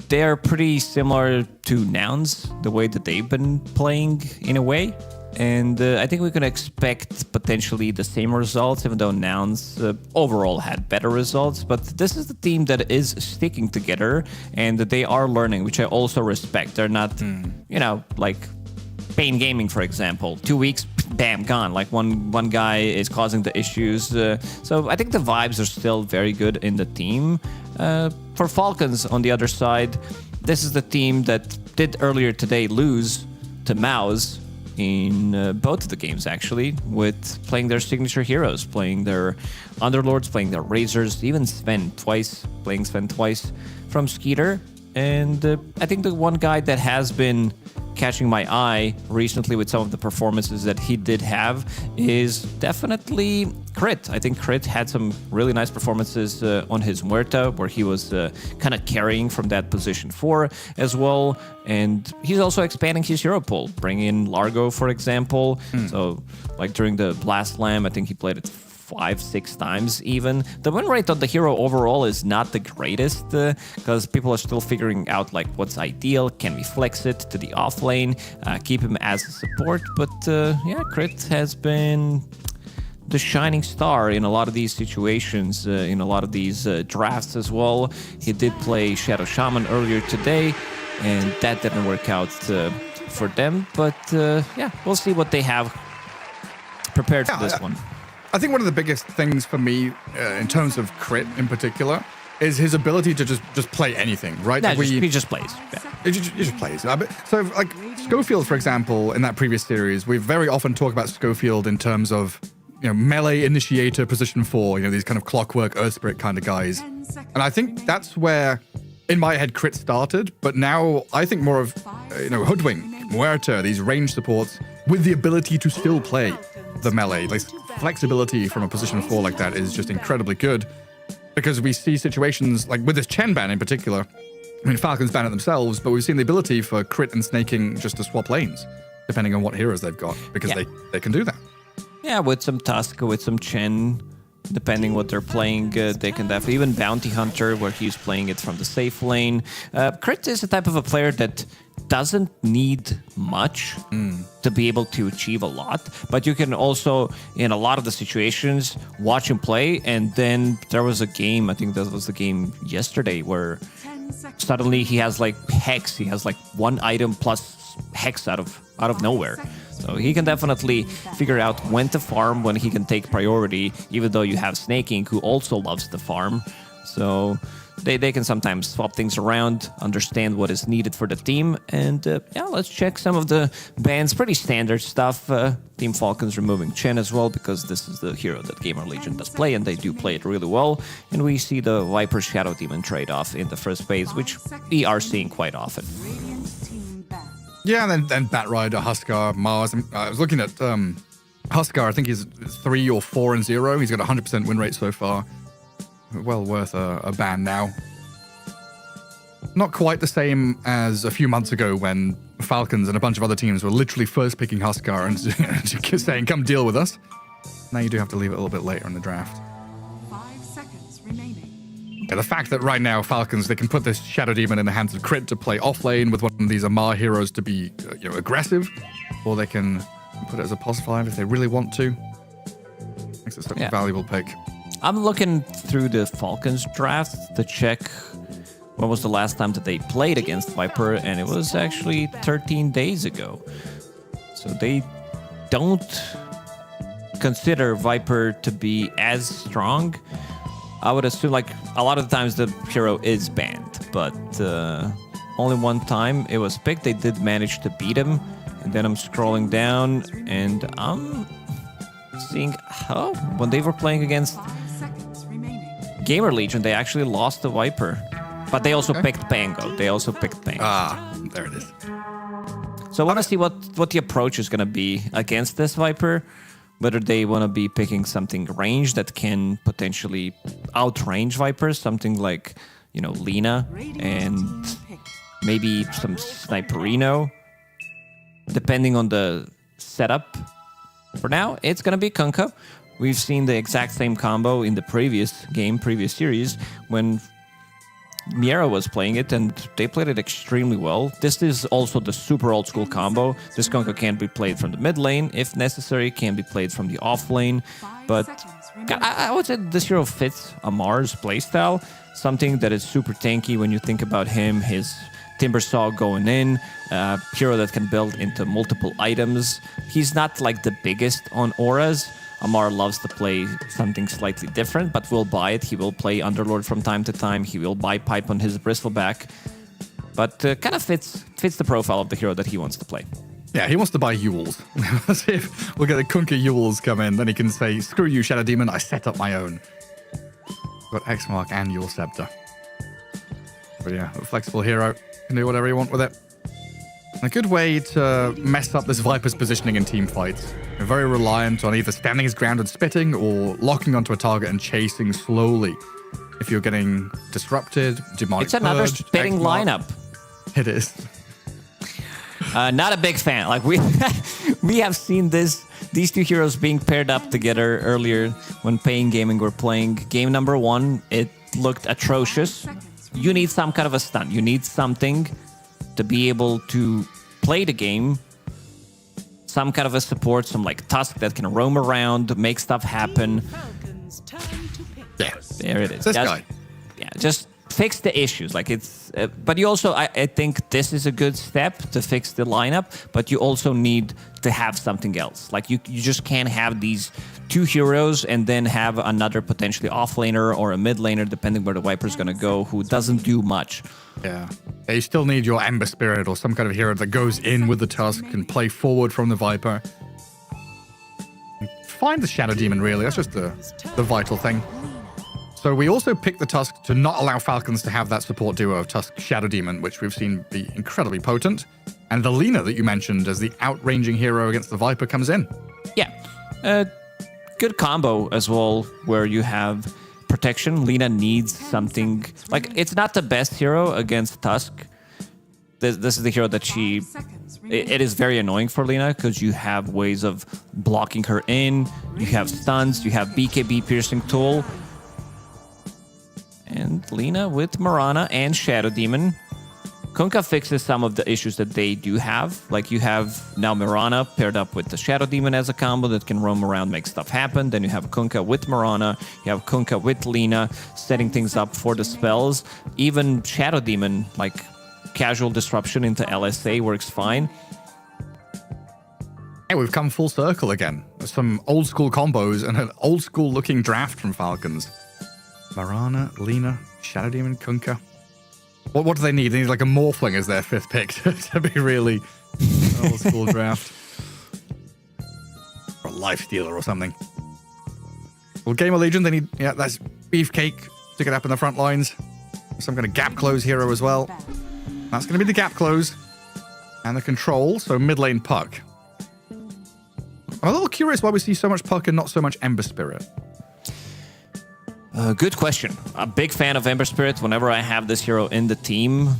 they are pretty similar to Nouns, the way that they've been playing in a way. And I think we can expect potentially the same results, even though Nouns overall had better results. But this is the team that is sticking together and that they are learning, which I also respect. They're not, like Pain Gaming, for example. 2 weeks, bam, gone. Like one guy is causing the issues. So I think the vibes are still very good in the team. For Falcons, on the other side, this is the team that did earlier today lose to Mouse in both of the games, actually, with playing their signature heroes, playing their Underlords, playing their Razors, even playing Sven twice from Skeeter. And I think the one guy that has been catching my eye recently with some of the performances that he did have is definitely Crit. I think Crit had some really nice performances on his Muerta, where he was kind of carrying from that position 4 as well. And he's also expanding his hero pool, bringing in Largo, for example. So like during the Blast Lamb, I think he played it 5-6 times even. The win rate on the hero overall is not the greatest because people are still figuring out like what's ideal. Can we flex it to the off lane, keep him as a support? But yeah, Crit has been the shining star in a lot of these situations, in a lot of these drafts as well. He did play Shadow Shaman earlier today, and that didn't work out for them. But yeah, we'll see what they have prepared for this one. I think one of the biggest things for me in terms of Crit in particular is his ability to just play anything, right? No, he just plays. Yeah. He just plays. So like Schofield, for example, in that previous series, we very often talk about Schofield in terms of melee initiator, position 4, these kind of Clockwork, Earth Spirit kind of guys. And I think that's where, in my head, Crit started. But now I think more of, Hoodwink, Muerta, these range supports with the ability to still play the melee. Like flexibility from a position 4 like that is just incredibly good, because we see situations like with this Chen ban in particular. I mean, Falcons ban it themselves, but we've seen the ability for Crit and Snaking just to swap lanes depending on what heroes they've got, because they can do that. Yeah, with some Tusk, with some Chen, depending what they're playing, they can definitely, even Bounty Hunter, where he's playing it from the safe lane. Crit is the type of a player that doesn't need much to be able to achieve a lot, but you can also, in a lot of the situations, watch him play. And then there was a game, I think that was the game yesterday, where suddenly he has like Hex, he has like one item plus Hex out of nowhere. So he can definitely figure out when to farm, when he can take priority, even though you have Snaking, who also loves to farm. So they can sometimes swap things around, understand what is needed for the team. And yeah, let's check some of the bans. Pretty standard stuff. Team Falcons removing Chen as well, because this is the hero that GamerLegion does play, and they do play it really well. And we see the Viper Shadow Demon trade-off in the first phase, which we are seeing quite often. Yeah, and then Batrider, Huskar, Mars. I was looking at Huskar. I think he's 3 or 4-0. He's got 100% win rate so far. Well worth a ban now. Not quite the same as a few months ago when Falcons and a bunch of other teams were literally first picking Huskar and saying, come deal with us. Now you do have to leave it a little bit later in the draft. 5 seconds remaining. Yeah, the fact that right now Falcons, they can put this Shadow Demon in the hands of Crit to play offlane with one of these Amar heroes to be aggressive, or they can put it as a pos 5 if they really want to. Makes it such a valuable pick. I'm looking through the Falcons draft to check when was the last time that they played against Viper, and it was actually 13 days ago. So they don't consider Viper to be as strong, I would assume like a lot of the times the hero is banned, but only one time it was picked. They did manage to beat him, and then I'm scrolling down and I'm seeing how when they were playing against GamerLegion, they actually lost the Viper, but they also picked Pango. There it is. So I want to see what the approach is going to be against this Viper. Whether they want to be picking something range that can potentially outrange Vipers, something like, you know, Lina and maybe some Sniperino, depending on the setup. For now, it's going to be Kunkka. We've seen the exact same combo in the previous series when Miera was playing it, and they played it extremely well. This is also the super old school combo. This Kunkka can be played from the mid lane, if necessary, can be played from the off lane. But I would say this hero fits Amar's playstyle, something that is super tanky when you think about him, his Timber Saw going in, hero that can build into multiple items. He's not like the biggest on auras. Amar loves to play something slightly different, but will buy it. He will play Underlord from time to time. He will buy Pipe on his Bristleback. But kind of fits the profile of the hero that he wants to play. Yeah, he wants to buy Yules. Let's see if we'll get the Kunkka Yules come in. Then he can say, screw you, Shadow Demon, I set up my own. Got X Mark and Yule Scepter. But yeah, a flexible hero. Can do whatever you want with it. A good way to mess up this Viper's positioning in team fights. You're very reliant on either standing his ground and spitting or locking onto a target and chasing slowly. If you're getting disrupted, Demonic It's another Purge, spitting lineup. It is. Not a big fan. Like we have seen these two heroes being paired up together earlier when Pain Gaming were playing. Game number 1, it looked atrocious. You need some kind of a stun. You need something to be able to play the game. Some kind of a support, some like Tusk that can roam around, make stuff happen. Yeah, there it is. This guy. Yeah, just fix the issues. Like it's, but you also, I think this is a good step to fix the lineup. But you also need to have something else. Like you just can't have these two heroes and then have another potentially offlaner or a mid laner, depending where the Viper's gonna go, who doesn't do much. Yeah. You still need your Ember Spirit or some kind of hero that goes in with the Tusk and play forward from the Viper. Find the Shadow Demon, really. That's just the vital thing. So we also picked the Tusk to not allow Falcons to have that support duo of Tusk Shadow Demon, which we've seen be incredibly potent. And the Lina that you mentioned as the outranging hero against the Viper comes in. Yeah. Good combo as well, where you have protection. Lina needs something. Like, it's not the best hero against Tusk. This is the hero that she... It is very annoying for Lina because you have ways of blocking her in. You have stuns. You have BKB Piercing Tool. And Lina with Mirana and Shadow Demon. Kunkka fixes some of the issues that they do have. Like you have now Mirana paired up with the Shadow Demon as a combo that can roam around, make stuff happen. Then you have Kunkka with Mirana. You have Kunkka with Lina setting things up for the spells. Even Shadow Demon, like casual disruption into LSA works fine. Hey, we've come full circle again. Some old school combos and an old school looking draft from Falcons. Mirana, Lina, Shadow Demon, Kunkka. What do they need? They need like a Morphling as their 5th pick to be really old school draft. Or a Lifestealer or something. Well, GamerLegion, they need, yeah, that's Beefcake to get up in the front lines. Some kind of gap close hero as well. That's going to be the gap close. And the control, so mid lane Puck. I'm a little curious why we see so much Puck and not so much Ember Spirit. Good question. A big fan of Ember Spirit. Whenever I have this hero in the team,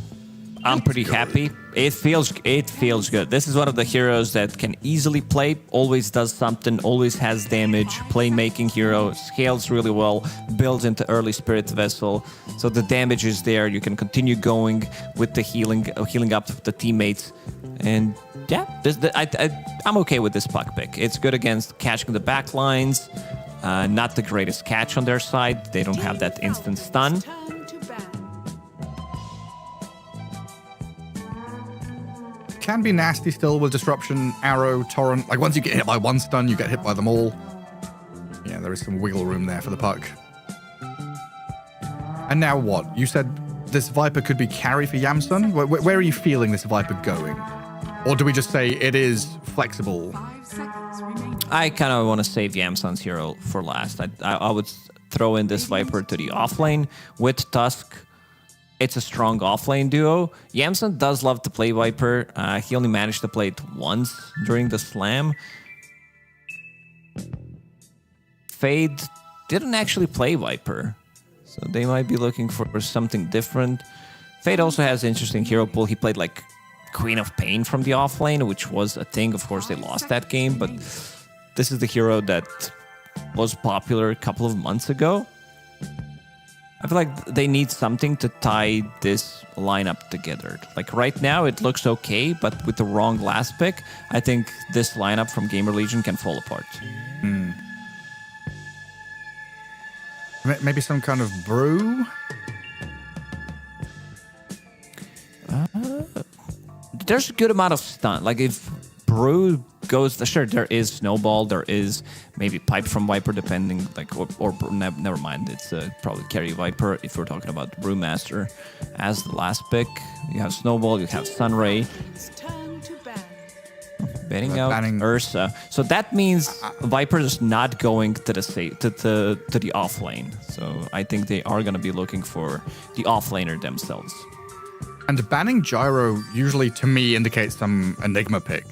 I'm pretty happy. It feels good. This is one of the heroes that can easily play, always does something, always has damage, playmaking hero, scales really well, builds into early Spirit Vessel. So the damage is there. You can continue going with the healing up the teammates. And yeah, I'm okay with this Puck pick. It's good against catching the back lines. Not the greatest catch on their side. They don't have that instant stun. Can be nasty still with Disruption, Arrow, Torrent. Like once you get hit by one stun, you get hit by them all. there is some wiggle room there for the puck. And now what? You said this Viper could be carry for Yamsun? Where are you feeling this Viper going? Or do we just say it is flexible? I kind of want to save Yamsun's hero for last. I would throw in this Viper to the offlane with Tusk. It's a strong offlane duo. Yamsun does love to play Viper. He only managed to play it once during the slam. Fade didn't actually play Viper, so they might be looking for something different. Fade also has interesting hero pool. He played like Queen of Pain from the offlane, which was a thing. Of course, they lost that game, but this is the hero that was popular a couple of months ago. I feel like they need something to tie this lineup together. Like right now, it looks okay, but with the wrong last pick, I think this lineup from GamerLegion can fall apart. Maybe some kind of brew? There's a good amount of stun. Like if brew goes, sure, there is snowball, there is maybe pipe from Viper, depending, like, or never mind, it's probably carry Viper if we're talking about Brewmaster as the last pick. You have snowball, you have sunray. Banning out Ursa. So that means Viper is not going to the off lane. So I think they are going to be looking for the off laner themselves. And banning Gyro usually, to me, indicates some Enigma pick.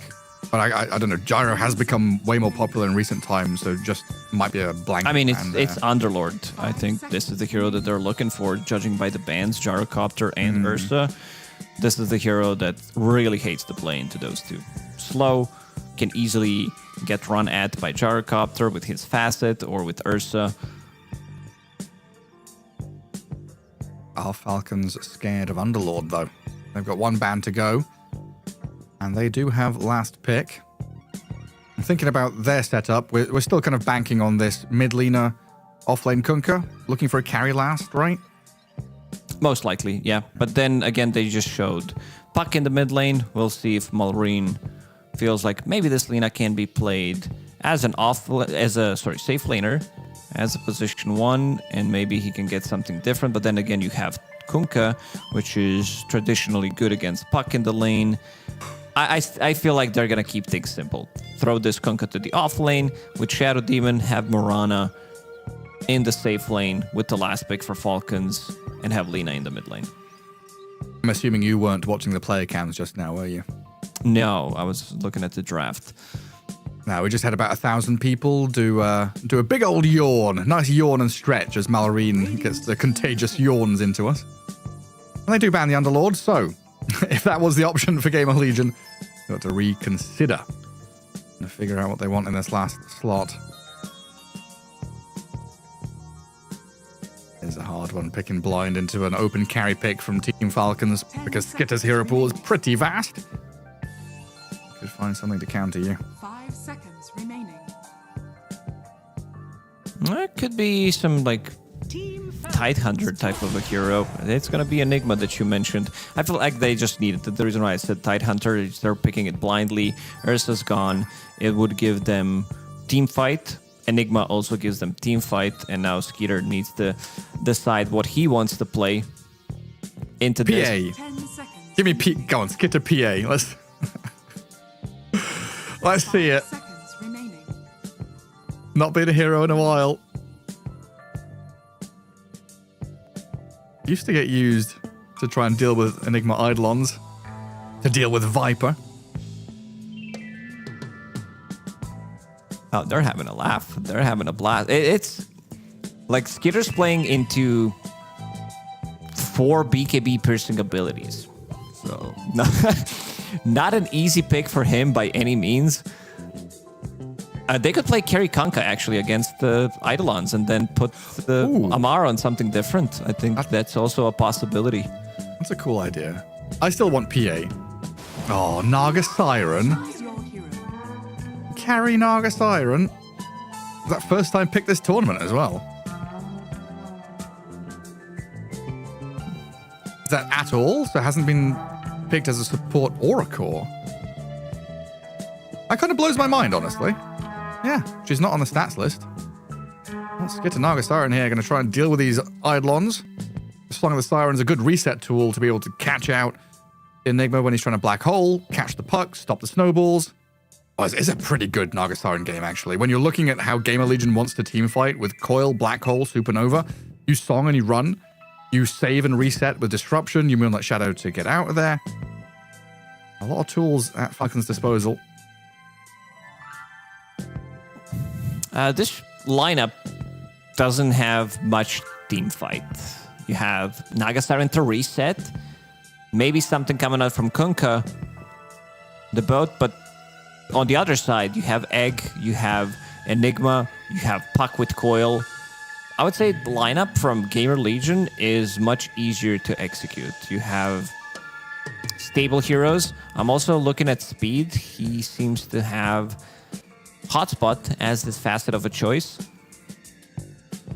But I don't know. Gyro has become way more popular in recent times, so just might be a blank. I mean, it's Underlord. I think this is the hero that they're looking for, judging by the bans, Gyrocopter and Ursa. This is the hero that really hates to play into those two. Slow, can easily get run at by Gyrocopter with his facet or with Ursa. Are Falcons scared of Underlord, though? They've got one ban to go, and they do have last pick. I'm thinking about their setup. We're still kind of banking on this mid-laner offlane Kunkka, looking for a carry last, right? Most likely, yeah. But then again, they just showed Puck in the mid lane. We'll see if Malrine feels like maybe this Lina can be played as safe laner, as a position 1, and maybe he can get something different. But then again, you have Kunkka, which is traditionally good against Puck in the lane. I feel like they're gonna keep things simple. Throw this Kunkka to the off lane with Shadow Demon, have Morana in the safe lane with the last pick for Falcons, and have Lina in the mid lane. I'm assuming you weren't watching the player cams just now, were you? No, I was looking at the draft. Now, we just had about 1,000 people do a big old yawn. Nice yawn and stretch as Malrine gets the contagious yawns into us. And they do ban the Underlord, so if that was the option for GamerLegion, you've got to reconsider and figure out what they want in this last slot. It's a hard one, picking blind into an open carry pick from Team Falcons because Skitter's hero pool is pretty vast. Could find something to counter you. 5 seconds remaining. It could be some like Tidehunter type of a hero. It's gonna be Enigma that you mentioned. I feel like they just needed it. The reason why I said Tidehunter is they're picking it blindly. Ursa's gone. It would give them team fight. Enigma also gives them team fight, and now Skeeter needs to decide what he wants to play into this. PA. Give me P. Go on, Skitter PA. Let's see it. Not been a hero in a while. Used to get used to try and deal with Enigma Eidolons, to deal with Viper. Oh, they're having a laugh. They're having a blast. It's like Skitter's playing into 4 BKB piercing abilities. So, not an easy pick for him by any means. They could play Carry Kunkka actually against the Eidolons and then put the Amara on something different. I think that's also a possibility. That's a cool idea. I still want PA. Oh, Naga Siren. Carry Naga Siren. That first time pick this tournament as well. Is that at all? So it hasn't been picked as a support or a core. That kind of blows my mind, honestly. Yeah, she's not on the stats list. Let's get to Naga Siren here. Going to try and deal with these Eidolons. Song of the Siren is a good reset tool to be able to catch out Enigma when he's trying to black hole, catch the pucks, stop the snowballs. Oh, it's a pretty good Naga Siren game, actually. When you're looking at how GamerLegion wants to team fight with Coil, Black Hole, Supernova, you song and you run. You save and reset with Disruption. You Moonlight Shadow to get out of there. A lot of tools at Falcons' disposal. This lineup doesn't have much team fight. You have Naga Siren to reset. Maybe something coming out from Kunkka, the boat, but on the other side, you have Egg, you have Enigma, you have Puck with Coil. I would say the lineup from GamerLegion is much easier to execute. You have stable heroes. I'm also looking at speed. He seems to have Hotspot as this facet of a choice.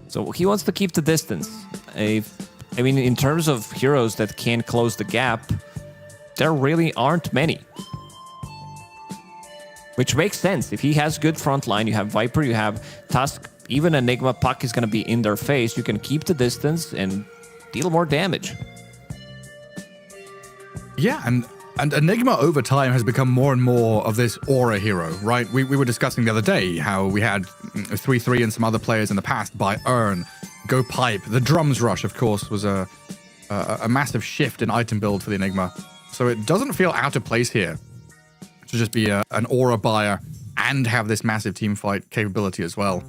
So he wants to keep the distance. I mean, in terms of heroes that can close the gap, there really aren't many. Which makes sense. If he has good front line, you have Viper, you have Tusk, even Enigma, Puck is going to be in their face. You can keep the distance and deal more damage. Yeah, and Enigma over time has become more and more of this aura hero, right? We were discussing the other day how we had 3-3 and some other players in the past buy Urn, go Pipe. The Drums Rush, of course, was a massive shift in item build for the Enigma. So it doesn't feel out of place here to just be an aura buyer and have this massive team fight capability as well.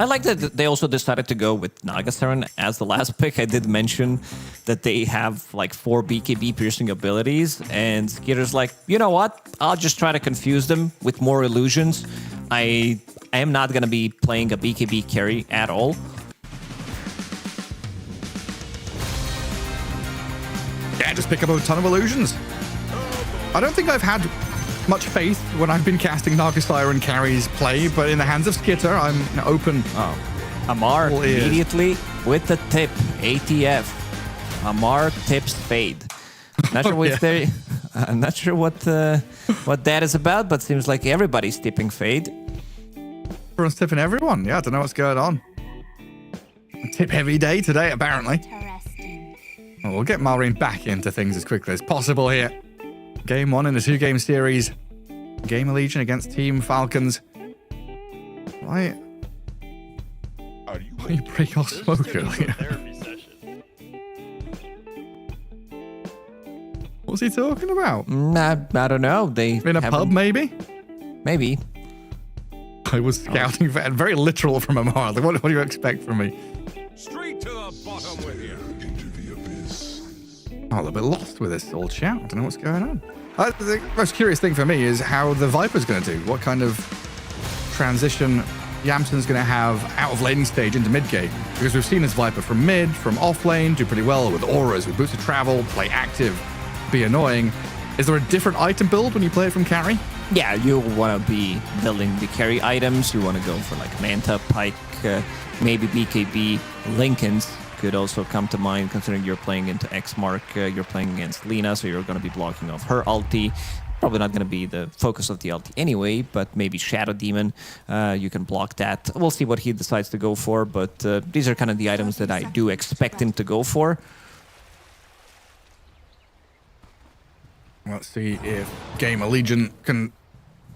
I like that they also decided to go with Naga Siren as the last pick. I did mention that they have like 4 BKB piercing abilities, and Skitter's like, you know what? I'll just try to confuse them with more illusions. I am not going to be playing a BKB carry at all. Yeah, just pick up a ton of illusions. I don't think I've had much faith when I've been casting Naga Siren carries play, but in the hands of Skitter, I'm open. Oh, Amar immediately with the tip. ATF. Amar tips Fade. Not sure what I'm not sure what that is about, but seems like everybody's tipping Fade. Everyone's tipping everyone. Yeah, I don't know what's going on. Tip heavy day today, apparently. Well, we'll get Malrine back into things as quickly as possible here. Game 1 in a 2-game series. GamerLegion against Team Falcons. Why you break off smoke earlier? What's he talking about? I don't know. In a pub, maybe? Maybe. I was scouting for very literal from Amar. Like, what do you expect from me? Straight to the bottom with you. Into the abyss. I'm a little bit lost with this old chat. I don't know what's going on. The most curious thing for me is how the Viper's going to do. What kind of transition Yamson's going to have out of laning stage into mid game. Because we've seen this Viper from mid, from off lane, do pretty well with auras, with boots of travel, play active, be annoying. Is there a different item build when you play it from carry? Yeah, you want to be building the carry items. You want to go for like Manta, Pike, maybe BKB, Lincolns could also come to mind, considering you're playing into X-Mark, you're playing against Lina, so you're going to be blocking off her ulti. Probably not going to be the focus of the ulti anyway, but maybe Shadow Demon, you can block that. We'll see what he decides to go for, but these are kind of the items that I do expect him to go for. Let's see if GamerLegion can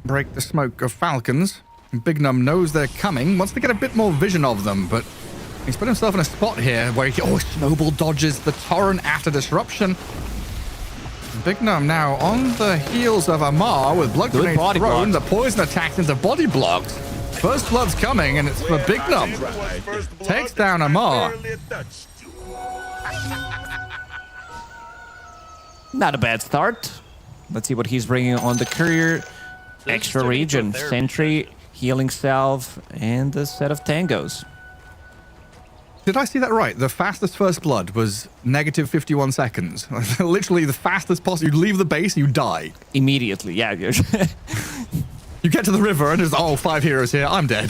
break the smoke of Falcons. Big Num knows they're coming, wants to get a bit more vision of them, but he's put himself in a spot here where he Snowball dodges the Torrent after disruption. Big Num now on the heels of Amar with Blood Grenade thrown, the poison attacked into body blocks. First Blood's coming, and it's for Big Num. Takes down Amar. Not a bad start. Let's see what he's bringing on the courier. Extra region, Sentry, Healing Salve, and a set of Tangos. Did I see that right? The fastest first blood was negative 51 seconds. Literally the fastest possible. You leave the base, you die. Immediately, yeah. You get to the river and there's, 5 heroes here. I'm dead.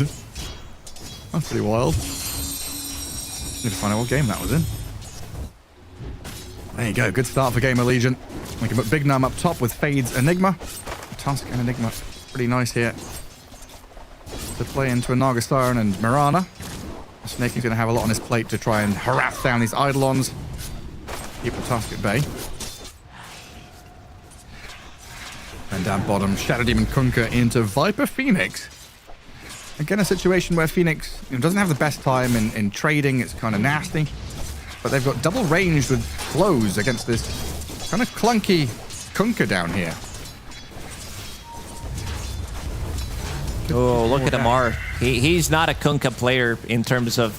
That's pretty wild. Need to find out what game that was in. There you go. Good start for GamerLegion. We can put Big Num up top with Fade's Enigma. Tusk and Enigma. Pretty nice here. to play into a Naga Siren and Mirana. Snaking's going to have a lot on his plate to try and harass down these Eidolons. Keep the task at bay. And down bottom, Shadow Demon Kunkka into Viper Phoenix. Again, a situation where Phoenix doesn't have the best time in trading. It's kind of nasty. But they've got double ranged with flows against this kind of clunky Kunkka down here. Oh, look at Amar. He's not a Kunkka player in terms of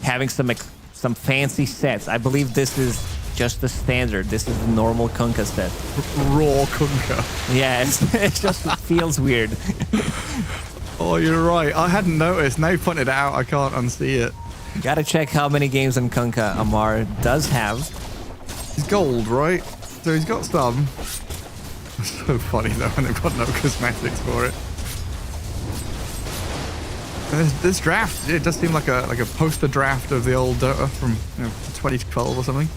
having some fancy sets. I believe this is just the standard. This is the normal Kunkka set. Raw Kunkka. Yeah, it just feels weird. Oh, you're right. I hadn't noticed. Now you pointed it out. I can't unsee it. Gotta check how many games on Kunkka Amar does have. He's gold, right? So he's got some. So funny though when they've got no cosmetics for it. This draft, it does seem like a poster draft of the old Dota from 2012 or something.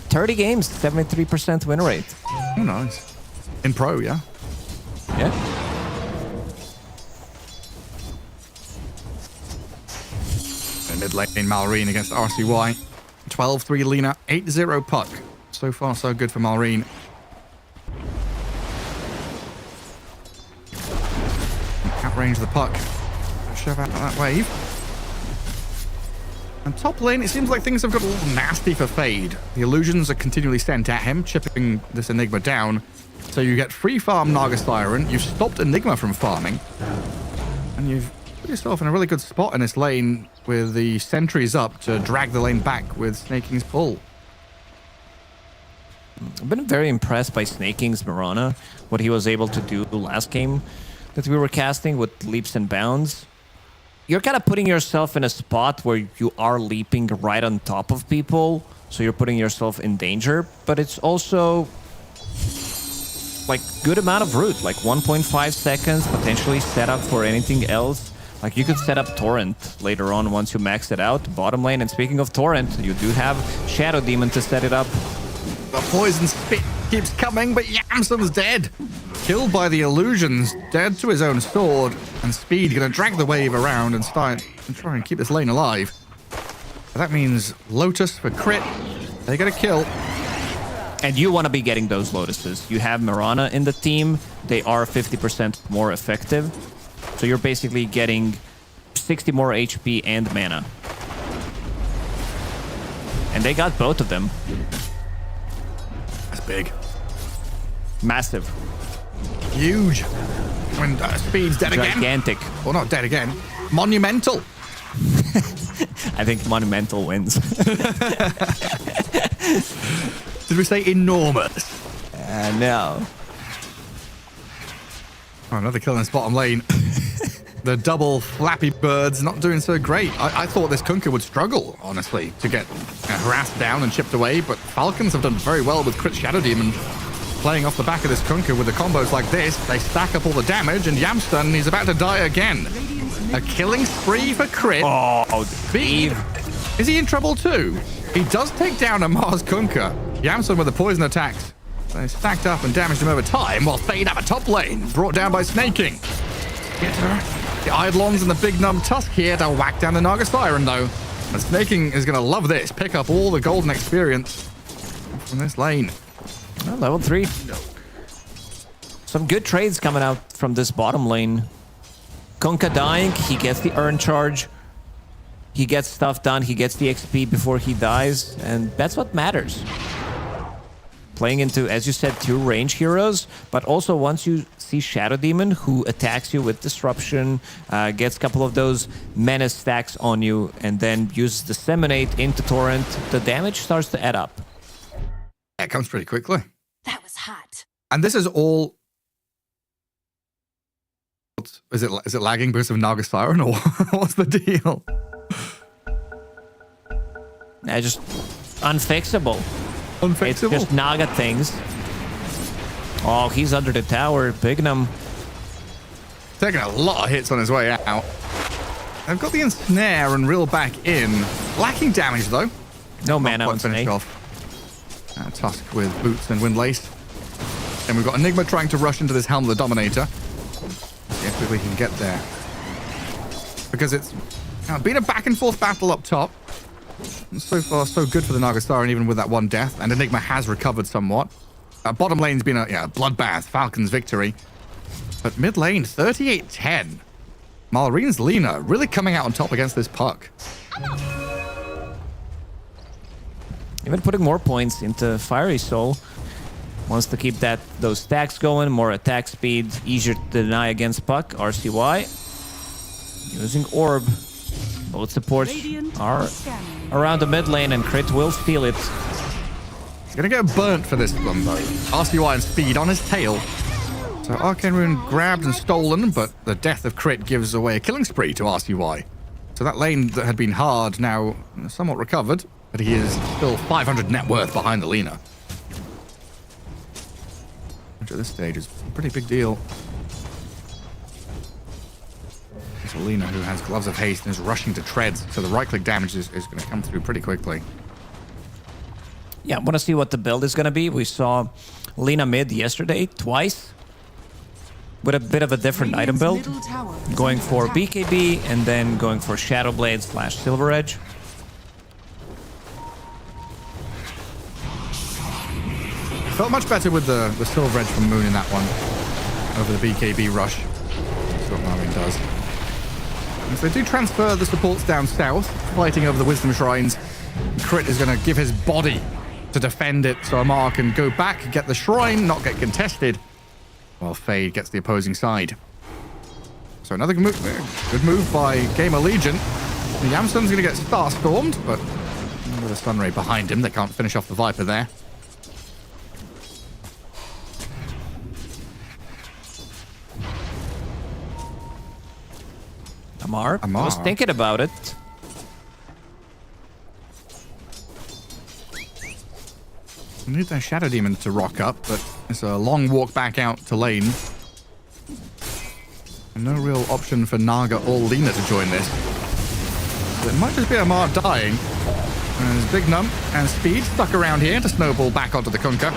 30 games, 73% win rate. Oh, nice. In pro, yeah? Yeah. In mid lane, Malrine against RCY. 12-3 Lina, 8-0 Puck. So far, so good for Malrine. Outrange the Puck. Shove out that wave. And top lane, it seems like things have got a little nasty for Fade. The illusions are continually sent at him, chipping this Enigma down. So you get free farm Naga Siren, you've stopped Enigma from farming, and you've put yourself in a really good spot in this lane with the sentries up to drag the lane back with Snaking's pull. I've been very impressed by Snaking's Mirana, what he was able to do last game that we were casting with leaps and bounds. You're kind of putting yourself in a spot where you are leaping right on top of people, so you're putting yourself in danger, but it's also like good amount of route, like 1.5 seconds, potentially set up for anything else. Like you could set up Torrent later on once you max it out, bottom lane. And speaking of Torrent, you do have Shadow Demon to set it up. The poison spit keeps coming, but Yamson's dead. Killed by the illusions, dead to his own sword, and Speed gonna drag the wave around and try and keep this lane alive. That means Lotus for crit. They get a kill. And you want to be getting those Lotuses. You have Mirana in the team. They are 50% more effective. So you're basically getting 60 more HP and mana. And they got both of them. That's big. Massive. Huge. When Speed's dead again. Gigantic. Well, not dead again. Monumental. I think Monumental wins. Did we say enormous? No. Oh, another kill in this bottom lane. The double Flappy Birds not doing so great. I thought this Kunkka would struggle, honestly, to get harassed down and chipped away, but Falcons have done very well with Crit Shadow Demon. Playing off the back of this Kunkka with the combos like this, they stack up all the damage, and Yamstun, he's about to die again. A killing spree for Crit. Oh, Speed. Is he in trouble too? He does take down a Mars Kunkka. Yamstun with the poison attacks. They stacked up and damaged him over time, while Fade up a top lane, brought down by Snaking. Get her. The Eidolons and the big numb Tusk here to whack down the Naga Siren, though. And Snaking is going to love this. Pick up all the golden experience from this lane. Well, level 3. Some good trades coming out from this bottom lane. Kunkka dying, he gets the earn charge. He gets stuff done, he gets the XP before he dies, and that's what matters. Playing into, as you said, 2 range heroes, but also once you see Shadow Demon, who attacks you with Disruption, gets a couple of those Menace stacks on you, and then uses Disseminate into Torrent, the damage starts to add up. Yeah, it comes pretty quickly. That was hot. And this is all... Is it lagging because of Naga Siren, or what's the deal? Just unfixable. Unfixable? It's just Naga things. Oh, he's under the tower. Bignum. Taking a lot of hits on his way out. They've got the ensnare and reel back in. Lacking damage, though. No mana on Snake. Off. Tusk with boots and windlace. And we've got Enigma trying to rush into this Helm of the Dominator. See how quickly he can get there. because it's been a back and forth battle up top. So far, so good for the Nagastar, even with that one death. And Enigma has recovered somewhat. Bottom lane's been a bloodbath. Falcons victory. But mid lane, 38-10. Malreen's Lina really coming out on top against this puck. Even putting more points into Fiery Soul. Wants to keep those stacks going, more attack speed, easier to deny against puck. RCY using Orb. Both supports are around the mid lane, and Crit will steal it. He's gonna get burnt for this one though. RCY and speed on his tail. So Arcane Rune grabbed and stolen, but the death of Crit gives away a killing spree to RCY. So that lane that had been hard now somewhat recovered, but he is still 500 net worth behind the Lina. Which at this stage is a pretty big deal. It's Lina who has Gloves of Haste and is rushing to treads, so the right-click damage is going to come through pretty quickly. Yeah, I want to see what the build is going to be. We saw Lina mid yesterday twice with a bit of a different item build. Going for BKB and then going for Shadow Blade / Silver Edge. Felt much better with the Silver Edge from Moon in that one over the BKB rush. That's what Marvin does. And so they do transfer the supports down south, fighting over the Wisdom Shrines. Crit is going to give his body to defend it, so Amar can go back, get the shrine, not get contested, while Fade gets the opposing side. So another good move by GamerLegion. Yamsun's going to get Starstormed, but with a Sunray behind him, they can't finish off the Viper there. Amar. I was thinking about it. We need that Shadow Demon to rock up, but it's a long walk back out to lane. And no real option for Naga or Lina to join this. So it might just be Amar dying. And there's Big Num and Speed stuck around here to snowball back onto the Kunkka.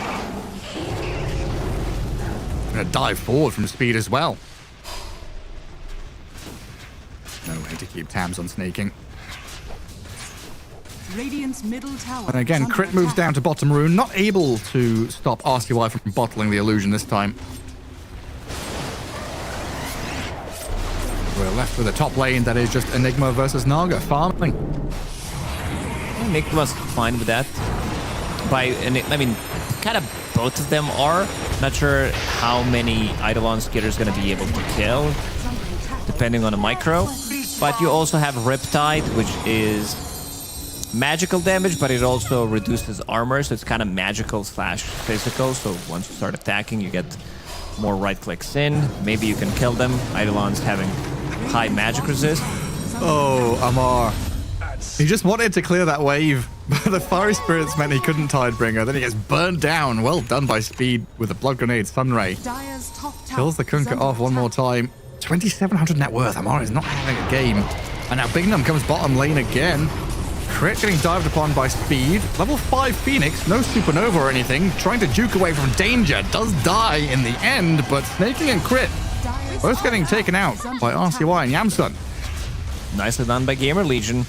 Gonna dive forward from Speed as well. No way to keep tabs on snaking. Radiant's middle tower. And again, Crit moves down to bottom rune, not able to stop RCY from bottling the illusion this time. We're left with a top lane that is just Enigma versus Naga farming. Enigma's fine with that. I mean, kind of both of them are. Not sure how many Eidolon Skitter's going to be able to kill, depending on the micro. But you also have Riptide, which is magical damage, but it also reduces armor, so it's kind of magical / physical. So once you start attacking, you get more right clicks in. Maybe you can kill them. Eidolon's having high magic resist. Oh, Amar. He just wanted to clear that wave, but the Fiery Spirits meant he couldn't Tidebringer. Then he gets burned down. Well done by Speed with a Blood Grenade Sunray. Kills the Kunkka off one more time. 2,700 net worth. Amar is not having a game. And now Big Num comes bottom lane again. Crit getting dived upon by Speed. Level 5 Phoenix, no Supernova or anything. Trying to juke away from danger. Does die in the end, but Snaking and Crit both getting taken out by RCY and Yamsun. Nicely done by GamerLegion.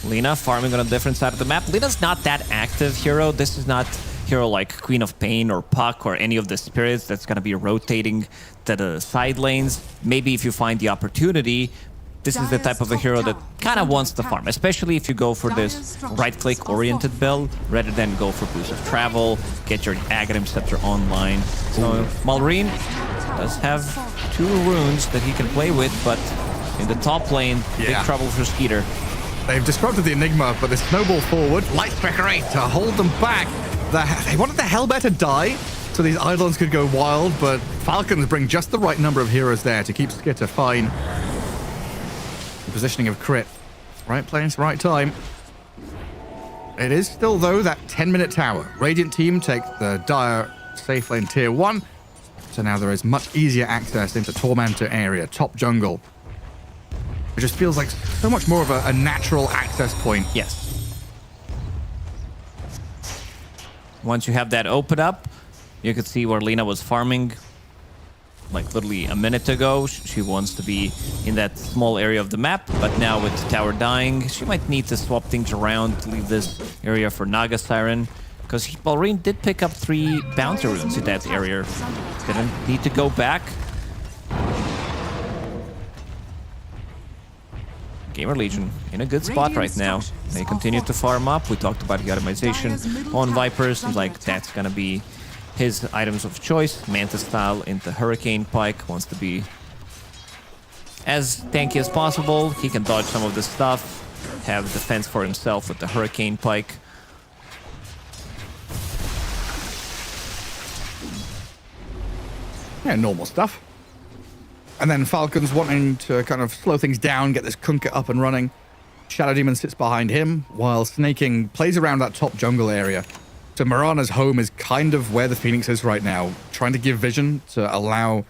Lina farming on a different side of the map. Lina's not that active hero. This is not hero like Queen of Pain or Puck or any of the spirits that's going to be rotating to the side lanes. Maybe if you find the opportunity, this is the type of a hero that kind of wants to farm, especially if you go for this right-click oriented build rather than go for boost of travel, get your Aghanim Scepter online. So Malreen does have 2 runes that he can play with, but in the top lane, big trouble for Skeeter. They've disrupted the Enigma, but they snowball forward. Light Striker 8 to hold them back. They wanted the Hellbear to die, so these Eidolons could go wild, but Falcons bring just the right number of heroes there to keep Skitter fine. The positioning of Crit. Right place, right time. It is still, though, that 10-minute tower. Radiant team take the Dire safe lane tier 1, so now there is much easier access into Tormentor area, top jungle. It just feels like so much more of a natural access point. Yes. Once you have that open up, you could see where Lina was farming. like literally a minute ago. She wants to be in that small area of the map, but now with the tower dying, she might need to swap things around to leave this area for Naga Siren, because Balrine did pick up 3 bounty runes in that area. Gonna need to go back. GamerLegion in a good spot right now. They continue to farm up. We talked about the itemization on Viper. Seems like that's gonna be his items of choice. Manta style into Hurricane Pike. Wants to be as tanky as possible. He can dodge some of the stuff. Have defense for himself with the Hurricane Pike. Yeah, normal stuff. And then Falcons wanting to kind of slow things down, get this Kunkka up and running. Shadow Demon sits behind him, while Snaking plays around that top jungle area. So Mirana's home is kind of where the Phoenix is right now, trying to give vision to allow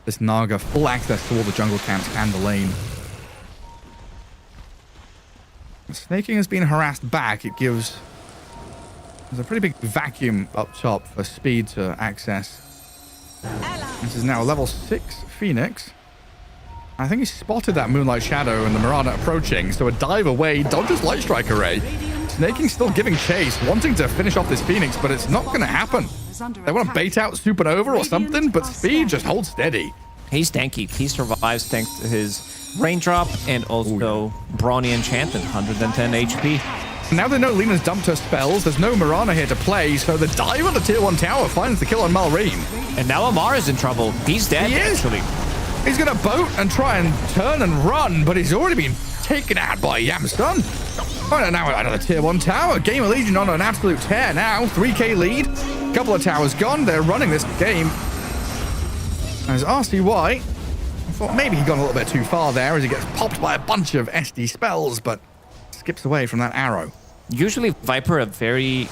this Naga full access to all the jungle camps and the lane. Snaking has been harassed back. There's a pretty big vacuum up top for speed to access. This is now a level 6 Phoenix. I think he spotted that Moonlight Shadow and the Mirana approaching, so a dive away, dodges Light Strike Array. Snaking still giving chase, wanting to finish off this Phoenix, but it's not going to happen. They want to bait out Supernova or something, but Speed just holds steady. He's tanky. He survives thanks to his Raindrop and also Brawny Enchantment, 110 HP. Now they know Lena's dumped her spells, there's no Mirana here to play, so the dive on the tier 1 tower finds the kill on Malrine. And now Amar is in trouble. He's dead, actually. He's going to boat and try and turn and run, but he's already been taken out by Yamsun. Oh, now another tier 1 tower. GamerLegion on an absolute tear now. 3k lead. Couple of towers gone. They're running this game. As RCY, I thought maybe he'd gone a little bit too far there as he gets popped by a bunch of SD spells, but skips away from that arrow. Usually Viper a very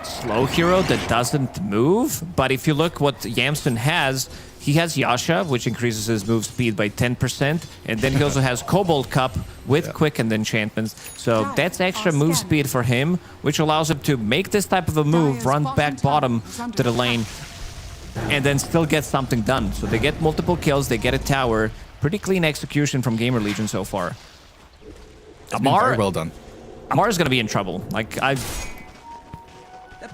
slow hero that doesn't move, but if you look what Yamsun has, he has Yasha, which increases his move speed by 10%, and then he also has Cobalt Cup with quickened enchantments, so that's extra move speed for him, which allows him to make this type of a move, run back bottom to the lane, and then still get something done. So they get multiple kills, they get a tower. Pretty clean execution from GamerLegion so far. Amar, very well done. Amar is going to be in trouble. Like,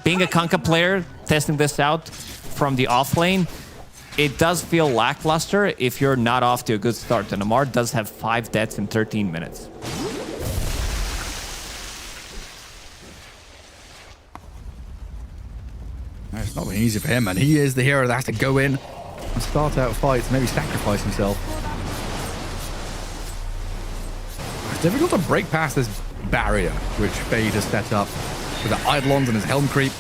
being a Kunkka player, testing this out from the off lane, it does feel lackluster if you're not off to a good start. And Amar does have 5 deaths in 13 minutes. It's not been easy for him, and he is the hero that has to go in and start out fights, maybe sacrifice himself. It's difficult to break past this barrier which Fade has set up with the Eidolons and his Helm Creep.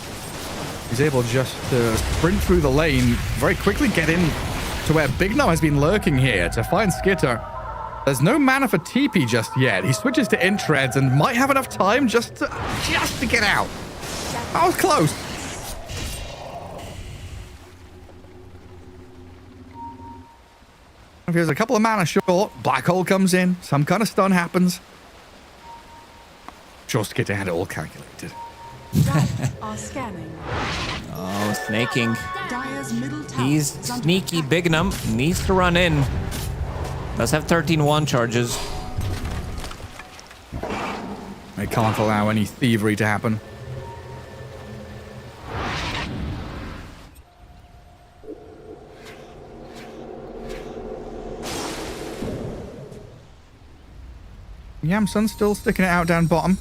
He's able just to sprint through the lane, very quickly get in to where Bignum has been lurking here to find Skitter. There's no mana for TP just yet. He switches to Intreads and might have enough time just to get out. That was close. If there's a couple of mana short, Black Hole comes in, some kind of stun happens. Sure, Skitter had it all calculated. Oh, Snaking. He's sneaky. Bignum needs to run in. Does have 13-1 charges. They can't allow any thievery to happen. Yamsun still sticking it out down bottom.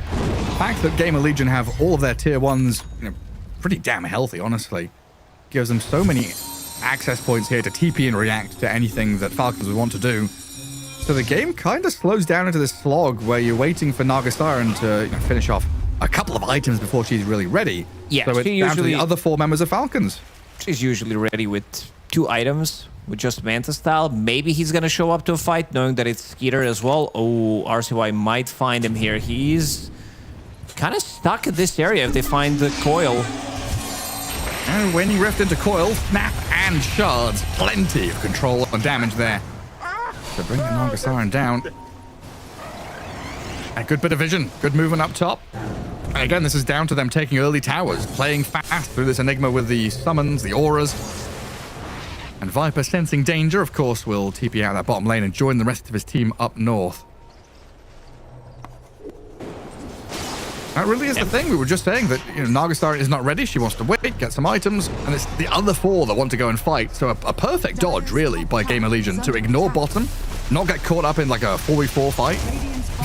The fact that GamerLegion have all of their tier 1s pretty damn healthy, honestly. Gives them so many access points here to TP and react to anything that Falcons would want to do. So the game kind of slows down into this slog where you're waiting for Naga Siren to finish off a couple of items before she's really ready. Yeah, so it's down to the other 4 members of Falcons. She's usually ready with 2 items. With just Manta style. Maybe he's going to show up to a fight knowing that it's Skeeter as well. Oh, RCY might find him here. He's kind of stuck in this area if they find the coil. And when he rift into coil, snap and shards. Plenty of control and damage there. To bring the Naga Siren down. A good bit of vision. Good movement up top. And again, this is down to them taking early towers. Playing fast through this Enigma with the summons, the auras. And Viper, sensing danger, of course, will TP out that bottom lane and join the rest of his team up north. That really is the thing. We were just saying that, you know, Nagastar is not ready. She wants to wait, get some items, and it's the other 4 that want to go and fight. So a perfect dodge, really, by GamerLegion to ignore bottom, not get caught up in like a 4v4 fight,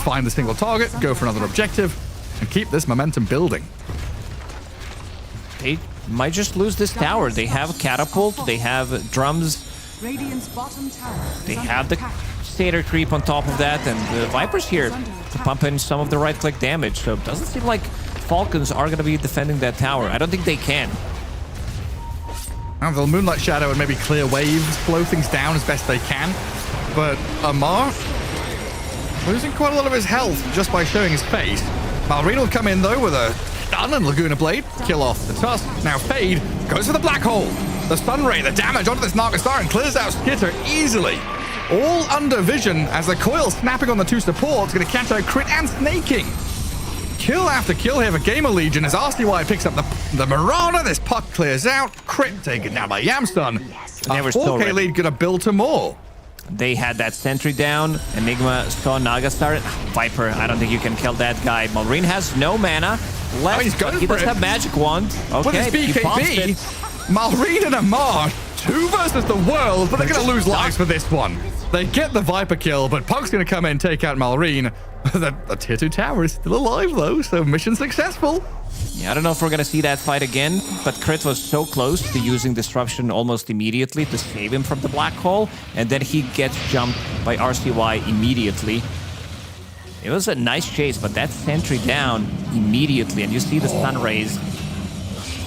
find the single target, go for another objective, and keep this momentum building. They might just lose this tower. They have catapult, they have drums, Radiant's bottom tower they have the Satyr creep on top of that, and the Viper's here to pump in some of the right-click damage. So it doesn't seem like Falcons are going to be defending that tower. I don't think they can. And they'll Moonlight Shadow and maybe clear waves, slow things down as best they can. But Amar losing quite a lot of his health just by showing his face. Malrine will come in though with a stun and Laguna Blade, kill off the Tusk. Now Fade goes for the Black Hole. The Stun Ray, the damage onto this Nagastar and clears out Skitter easily. All under vision as the coil snapping on the 2 supports, going to catch out Crit and Snaking. Kill after kill here for GamerLegion as RCY picks up the Marauder. This puck clears out. Crit taken down by Yamstun. They were A still 4K ready. lead going to build to more. They had that sentry down. Enigma saw Nagastar. Viper, I don't think you can kill that guy. Malrine has no mana left, he's going but he for does it. have Magic Wand. With Okay, his he pops BKB, it. Malrine and Amar, 2 versus the world, but they're going to lose lives for this one. They get the Viper kill, but Punk's going to come in and take out Malrine. The tier 2 tower is still alive, though, so mission successful. Yeah, I don't know if we're going to see that fight again, but Crit was so close to using Disruption almost immediately to save him from the Black Hole, and then he gets jumped by RCY immediately. It was a nice chase, but that sentry down immediately, and you see the stun rays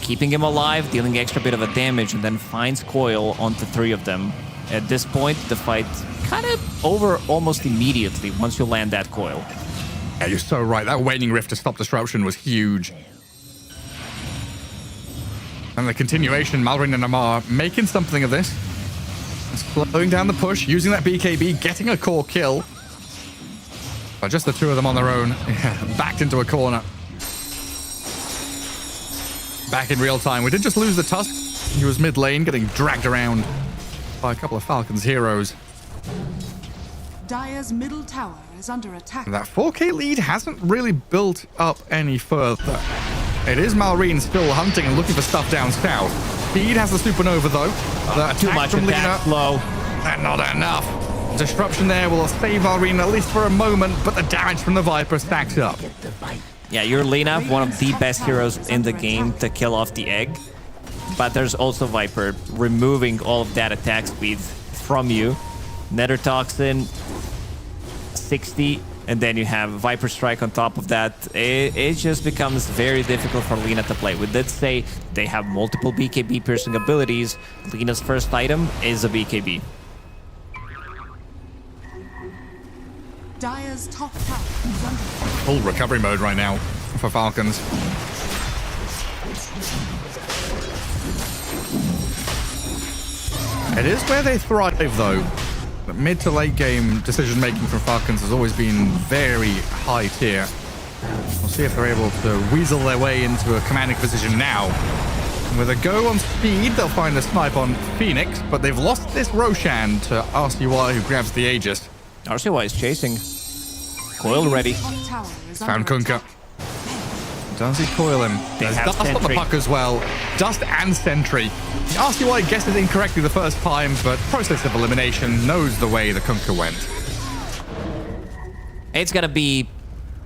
keeping him alive, dealing extra bit of a damage, and then finds Coil onto 3 of them. At this point, the fight kind of over almost immediately once you land that Coil. Yeah, you're so right. That Waning Rift to stop Disruption was huge. And the continuation, Malrine and Amar making something of this. Slowing down the push, using that BKB, getting a core kill. But just the 2 of them on their own, backed into a corner. Back in real time. We did just lose the Tusk. He was mid lane, getting dragged around by a couple of Falcons heroes. Dire's middle tower is under attack. That 4K lead hasn't really built up any further. It is Malrine still hunting and looking for stuff down south. Speed has the Supernova though. Too much from attack flow. And not enough. Disruption there will save Malrine at least for a moment, but the damage from the Viper stacks up. Yeah, you're Lina, one of the best heroes in the game to kill off the egg. But there's also Viper removing all of that attack speed from you. Nether Toxin, 60, and then you have Viper Strike on top of that. It just becomes very difficult for Lina to play. We did say they have multiple BKB piercing abilities. Lina's first item is a BKB. Dire's top tower is under attack. Full recovery mode right now for Falcons. It is where they thrive though. The mid to late game decision making from Falcons has always been very high tier. We'll see if they're able to weasel their way into a commanding position now. With a go on speed, they'll find a snipe on Phoenix, but they've lost this Roshan to RCY who grabs the Aegis. RCY is chasing. Coil ready. Found Kunkka. Does he coil him? There's have dust on the Sentry. puck as well. Dust and Sentry. The RCY guesses incorrectly the first time, but process of elimination knows the way the Kunkka went. It's gonna be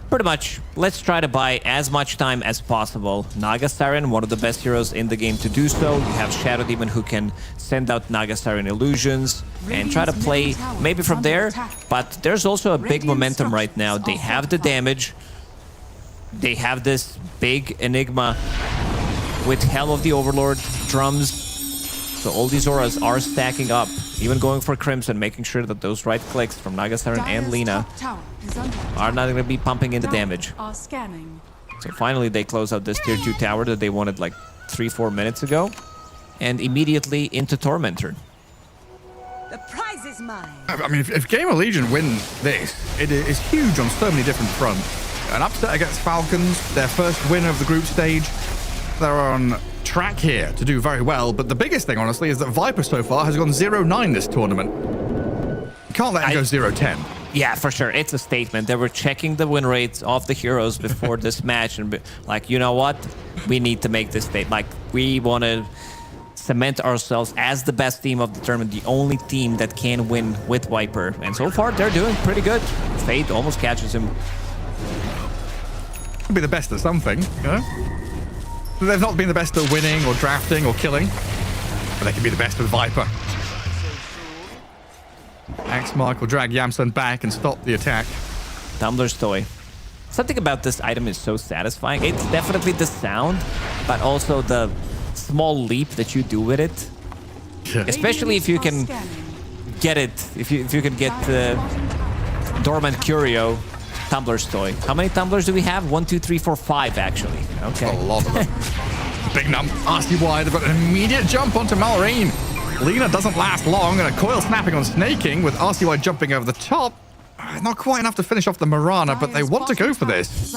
pretty much, let's try to buy as much time as possible. Naga Siren, one of the best heroes in the game to do so. You have Shadow Demon who can send out Naga Siren illusions and try to play maybe from there. But there's also a big momentum right now. They have the damage. They have this big Enigma with Helm of the Overlord, drums. So all these auras are stacking up, even going for Crimson, making sure that those right clicks from Naga Siren and Lina are not going to be pumping in the damage. Are scanning. So finally they close out this tier 2 tower that they wanted like 3-4 minutes ago. And immediately into Tormentor. The prize is mine. I mean, if GamerLegion win this, it is huge on so many different fronts. An upset against Falcons, their first win of the group stage. They're on track here to do very well, but the biggest thing, honestly, is that Viper so far has gone 0-9 this tournament. You can't let him go 0-10. Yeah, for sure. It's a statement. They were checking the win rates of the heroes before this match and like, you know what? We need to make this statement. Like, we want to cement ourselves as the best team of the tournament, the only team that can win with Viper. And so far, they're doing pretty good. Fade almost catches him. Could be the best at something, you know? They've not been the best at winning or drafting or killing, but they can be the best with Viper. Axmark will drag Yamsun back and stop the attack. Tumbler's toy. Something about this item is so satisfying. It's definitely the sound, but also the small leap that you do with it. Yeah. Especially if you can get it, if you can get the Dormant Curio Tumbler's toy. How many tumblers do we have? 1, 2, 3, 4, 5 actually. Okay. A lot of them. Big num. RCY, they've got an immediate jump onto Malrine. Lena doesn't last long, and a coil snapping on Snaking with RCY jumping over the top. Not quite enough to finish off the Mirana, but they want to go for this.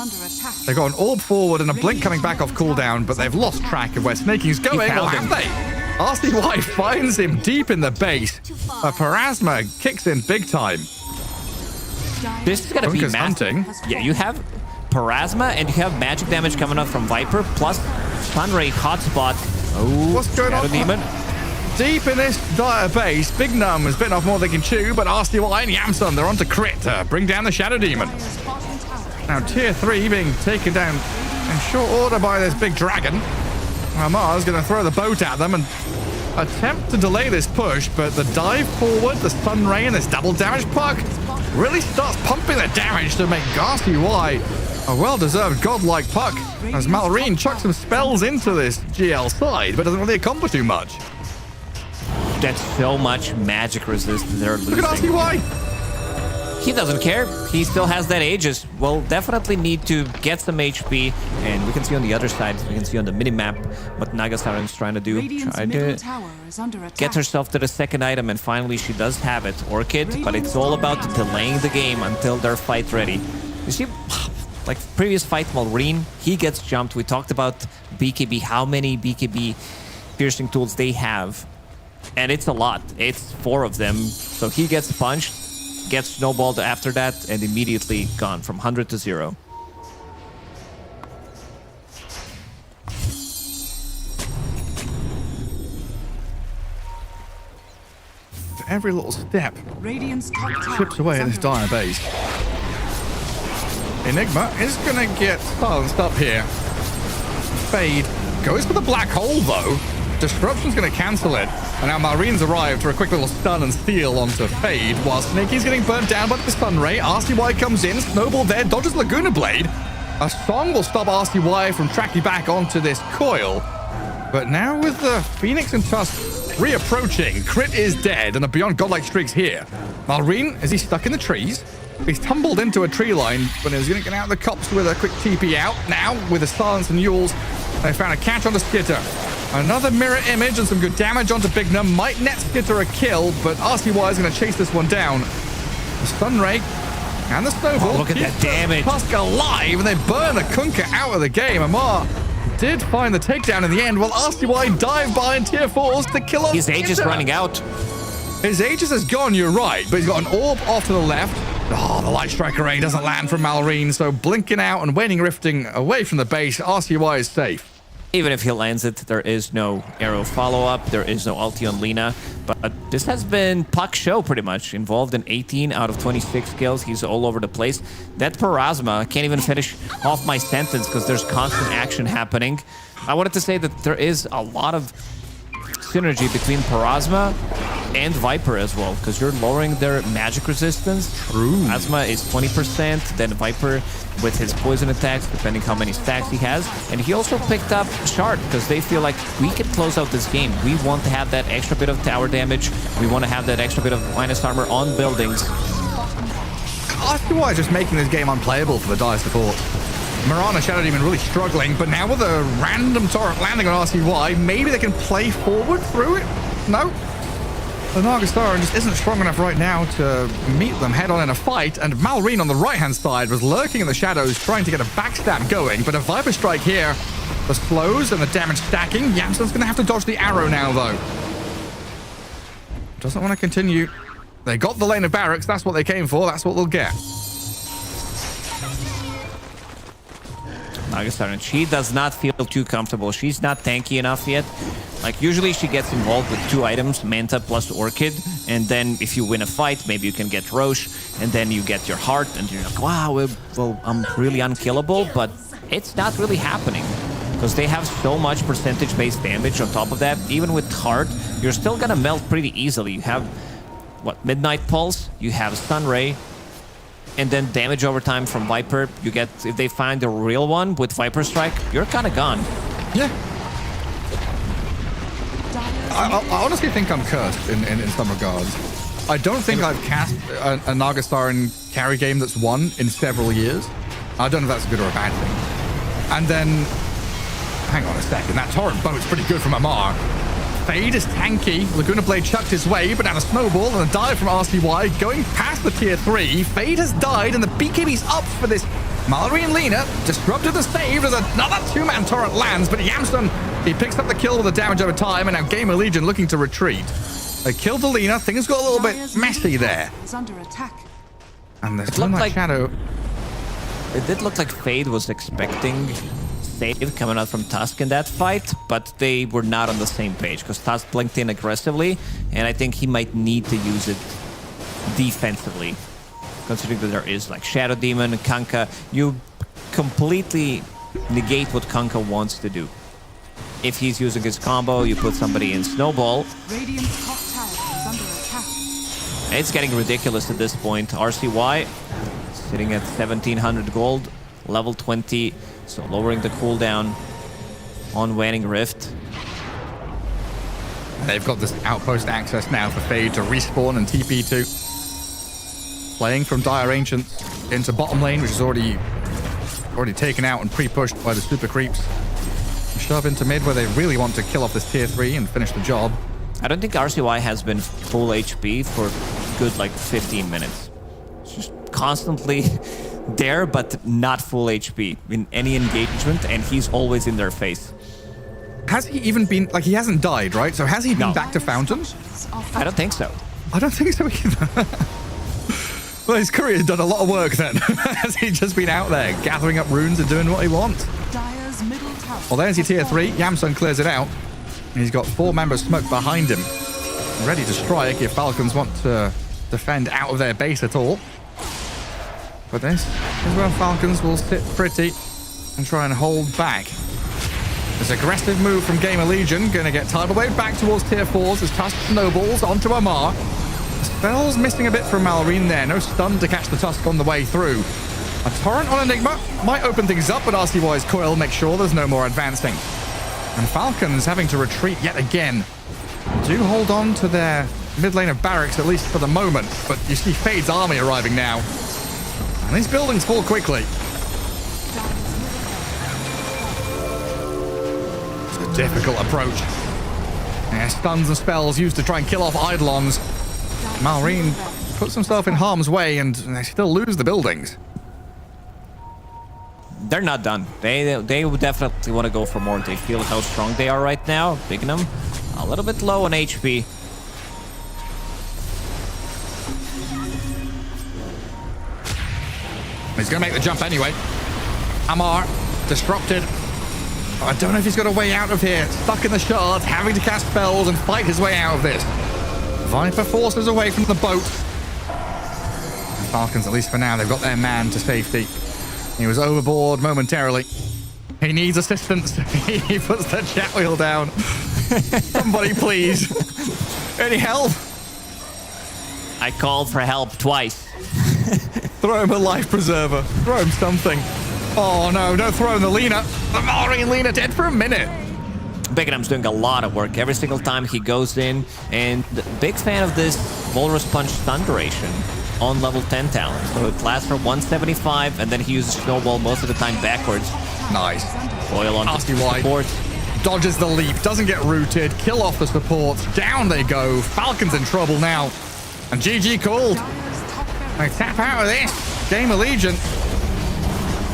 They've got an orb forward and a blink coming back off cooldown, but they've lost track of where Snaking's going. Or have they? RCY finds him deep in the base. Parasma kicks in big time. This is gonna be hunting. Yeah, you have Parasma and you have magic damage coming up from Viper plus Sunray hotspot. Oh, what's going on? Demon. Deep in this dire base, Big Num has bitten off more than they can chew, but RCY and Yamsun, they're on to crit to bring down the Shadow Demon. Now tier 3 being taken down in short order by this big dragon. Amar's going to throw the boat at them and attempt to delay this push, but the dive forward, the Sun Ray and this double damage puck really starts pumping the damage to make RCY a well-deserved godlike puck as Malrine chucks some spells into this GL side, but doesn't really accomplish too much. That's so much magic resistance they're losing. Look at RCY! He doesn't care. He still has that Aegis. We'll definitely need to get some HP, and we can see on the other side, we can see on the minimap what Nagasaren's trying to do. Try to get herself to the second item, and finally she does have it, Orchid, but it's all about delaying the game until they're fight ready. You see, like previous fight, Malrine, he gets jumped. We talked about BKB, how many BKB piercing tools they have. And it's a lot. It's 4 of them. So he gets punched, gets snowballed after that, and immediately gone from 100 to 0. Every little step Radiant's top tower chips away at this dire base. Enigma is going to get silenced up here. Fade goes for the black hole, though. Disruption's going to cancel it. And now Malrine's arrived for a quick little stun and steal onto Fade, while Snakey's getting burnt down by the Sun Ray. RCY comes in, Snowball there, dodges Laguna Blade. A song will stop RCY from tracking back onto this coil. But now with the Phoenix and Tusk reapproaching, Crit is dead, and a Beyond Godlike streak's here. Malrine, is he stuck in the trees? He's tumbled into a tree line, but he's going to get out of the cops with a quick TP out. Now, with the Silence and Yules, they found a catch onto Skitter. Another mirror image and some good damage onto Big Num. Might net Skitter a kill, but RCY is going to chase this one down. The Sun Ray and the Snowball. Oh, look at that damage. Tusk alive, and they burn the Kunkka out of the game. Amar did find the takedown in the end, while RCY dive by in tier 4s to kill off His Aegis running out. His Aegis has gone, you're right, but he's got an orb off to the left. Oh, the Light Striker Ray doesn't land from Malrine, so blinking out and Waning Rifting away from the base, RCY is safe. Even if he lands it, there is no arrow follow-up, there is no ulti on Lina. But this has been Puck's show, pretty much. Involved in 18 out of 26 kills. He's all over the place. That Parasma, I can't even finish off my sentence because there's constant action happening. I wanted to say that there is a lot of synergy between Parasma and Viper as well, because you're lowering their magic resistance. Parasma is 20%, then Viper with his poison attacks, depending how many stacks he has. And he also picked up Shard, because they feel like we can close out this game. We want to have that extra bit of tower damage. We want to have that extra bit of minus armor on buildings. RCY is just making this game unplayable for the Dire support. Mirana Shadow Demon really struggling, but now with a random torrent landing on RCY, maybe they can play forward through it? No. The Nagasaran just isn't strong enough right now to meet them head-on in a fight, and Malrine on the right-hand side was lurking in the shadows, trying to get a backstab going, but a Viper Strike here the slows and the damage stacking. Yamson's going to have to dodge the arrow now, though. Doesn't want to continue. They got the lane of barracks. That's what they came for. That's what they'll get. Augustin, she does not feel too comfortable. She's not tanky enough yet. Like, usually she gets involved with 2 items, Manta plus Orchid, and then if you win a fight, maybe you can get Roche, and then you get your heart, and you're like, wow, well, I'm really unkillable, but it's not really happening. Because they have so much percentage-based damage on top of that. Even with heart, you're still gonna melt pretty easily. You have, what, Midnight Pulse, you have Stun Ray, and then damage over time from Viper. You get, if they find a real one with Viper Strike, you're kind of gone. Yeah. I honestly think I'm cursed in some regards. I don't think I've cast a Nagasaran carry game that's won in several years. I don't know if that's a good or a bad thing. And then, hang on a second, that Torrent Boat's pretty good from Amar. Fade is tanky. Laguna Blade chucked his way, but now a snowball and a dive from RCY going past the tier 3. Fade has died, and the BKB's up for this. Mallory and Lena disrupted the save as another 2-man torrent lands, but Yamson, he picks up the kill with the damage over time, and now GamerLegion looking to retreat. They killed the Lena. Things got a little bit messy there. Is under attack. And there's Moonlight Shadow. It did look like Fade was expecting save coming out from Tusk in that fight, but they were not on the same page because Tusk blinked in aggressively, and I think he might need to use it defensively, considering that there is like Shadow Demon and Kanka. You completely negate what Kanka wants to do. If he's using his combo, you put somebody in Snowball. Radiant's top tower is under attack. It's getting ridiculous at this point. RCY sitting at 1700 gold, level 20, so lowering the cooldown on Waning Rift. They've got this outpost access now for Fade to respawn and TP to. Playing from Dire Ancients into bottom lane, which is already taken out and pre-pushed by the super creeps. Shove into mid where they really want to kill off this tier 3 and finish the job. I don't think RCY has been full HP for good like 15 minutes. It's just constantly there, but not full HP in any engagement, and he's always in their face. Has he even been, like, he hasn't died, right? So has he been back to Fountain? I don't think so. I don't think so either. Well, his career has done a lot of work then. Has he just been out there gathering up runes and doing what he wants? Dire's middle tower. Well, there's your tier 3. Yamson clears it out. And he's got 4 members smoked behind him, ready to strike if Falcons want to defend out of their base at all. But this is where Falcons will sit pretty and try and hold back. This aggressive move from GamerLegion, going to get tidal wave back towards tier 4s as Tusk snowballs onto Amar. Spells missing a bit from Malorine there. No stun to catch the Tusk on the way through. A torrent on Enigma might open things up, but RCY's coil makes sure there's no more advancing. And Falcons having to retreat yet again. Do hold on to their mid lane of barracks, at least for the moment. But you see Fade's army arriving now. And these buildings fall quickly. It's a difficult approach. Yeah, stuns and spells used to try and kill off Eidolons. Malrine puts himself in harm's way, and they still lose the buildings. They're not done. They would definitely want to go for more. They feel how strong they are right now. Bignum, a little bit low on HP. He's going to make the jump anyway. Amar, disrupted. I don't know if he's got a way out of here. Stuck in the shards, having to cast spells and fight his way out of this. Viper forces away from the boat. And Falcons, at least for now, they've got their man to safety. He was overboard momentarily. He needs assistance. He puts the chat wheel down. Somebody, please. Any help? I called for help twice. Throw him a life preserver. Throw him something. Oh, no. Don't throw him the Lena. The Mallory and Lena dead for a minute. Bignum's doing a lot of work every single time he goes in, and big fan of this Walrus Punch stun duration on level 10 talent. So it lasts for 175, and then he uses Snowball most of the time backwards. Nice. Oil on support. Dodges the leap, doesn't get rooted, kill off the supports. Down they go. Falcons in trouble now. And GG called. They tap out of this. GamerLegion.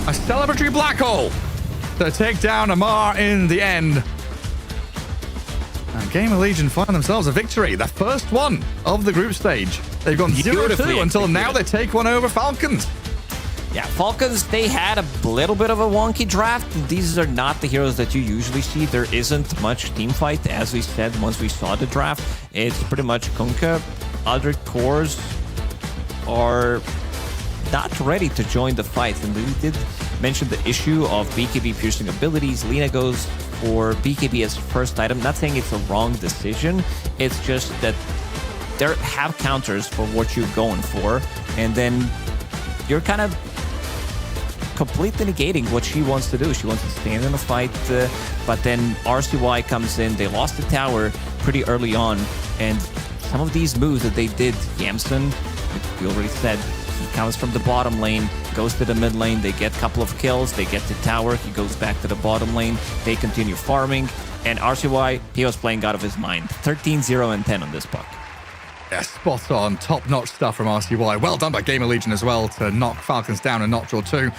A celebratory black hole. to take down Amar in the end. And GamerLegion find themselves a victory, the first one of the group stage. They've gone 0-2 until now they take one over Falcons. Yeah, Falcons, they had a little bit of a wonky draft. These are not the heroes that you usually see. There isn't much team fight, as we said once we saw the draft. It's pretty much Kunkka. Other cores are not ready to join the fight. And we did mention the issue of BKB piercing abilities. Lina goes for BKB as first item. Not saying it's a wrong decision. It's just that there have counters for what you're going for. And then you're kind of completely negating what she wants to do. She wants to stand in a fight, but then RCY comes in. They lost the tower pretty early on, and some of these moves that they did, Yamson, we already said, he comes from the bottom lane, goes to the mid lane, they get a couple of kills, they get the tower, he goes back to the bottom lane, they continue farming, and RCY, he was playing out of his mind. 13, 0, and 10 on this puck. Yeah, spot on, top-notch stuff from RCY. Well done by GamerLegion as well to knock Falcons down and not draw 2.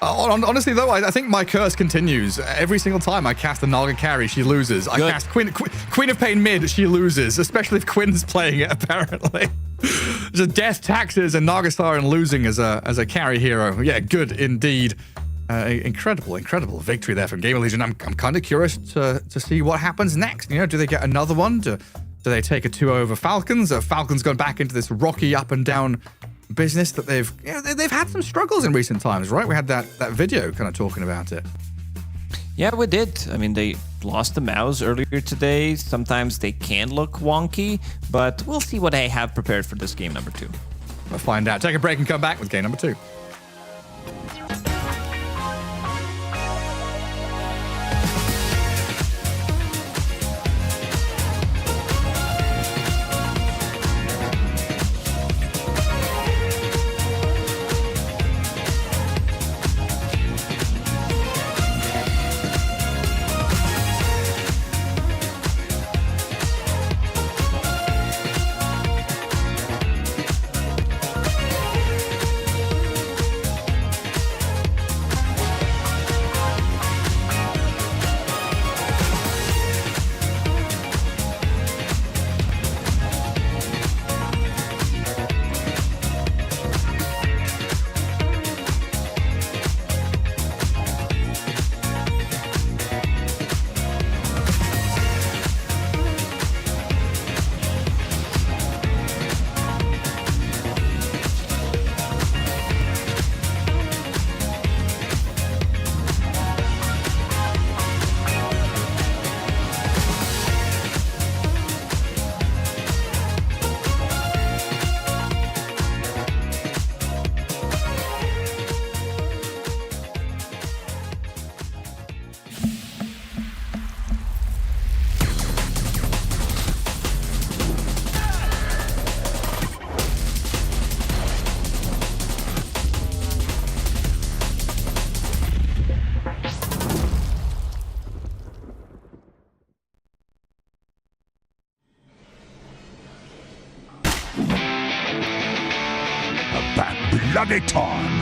Honestly, though, I think my curse continues. Every single time I cast a Naga carry, she loses. I cast Queen of Pain mid, she loses, especially if Quinn's playing it, apparently. Just death, taxes, and Nagastar and losing as a carry hero. Yeah, good indeed. Incredible victory there from GamerLegion. I'm kind of curious to see what happens next. You know, do they get another one? Do they take a 2 over Falcons? Falcons gone back into this rocky up and down business that they've had some struggles in recent times, right? We had that video kind of talking about it. Yeah, we did. I mean, they lost the mouse earlier today. Sometimes they can look wonky, but we'll see what they have prepared for this game number 2. We'll find out. Take a break and come back with game number 2. Bloody time.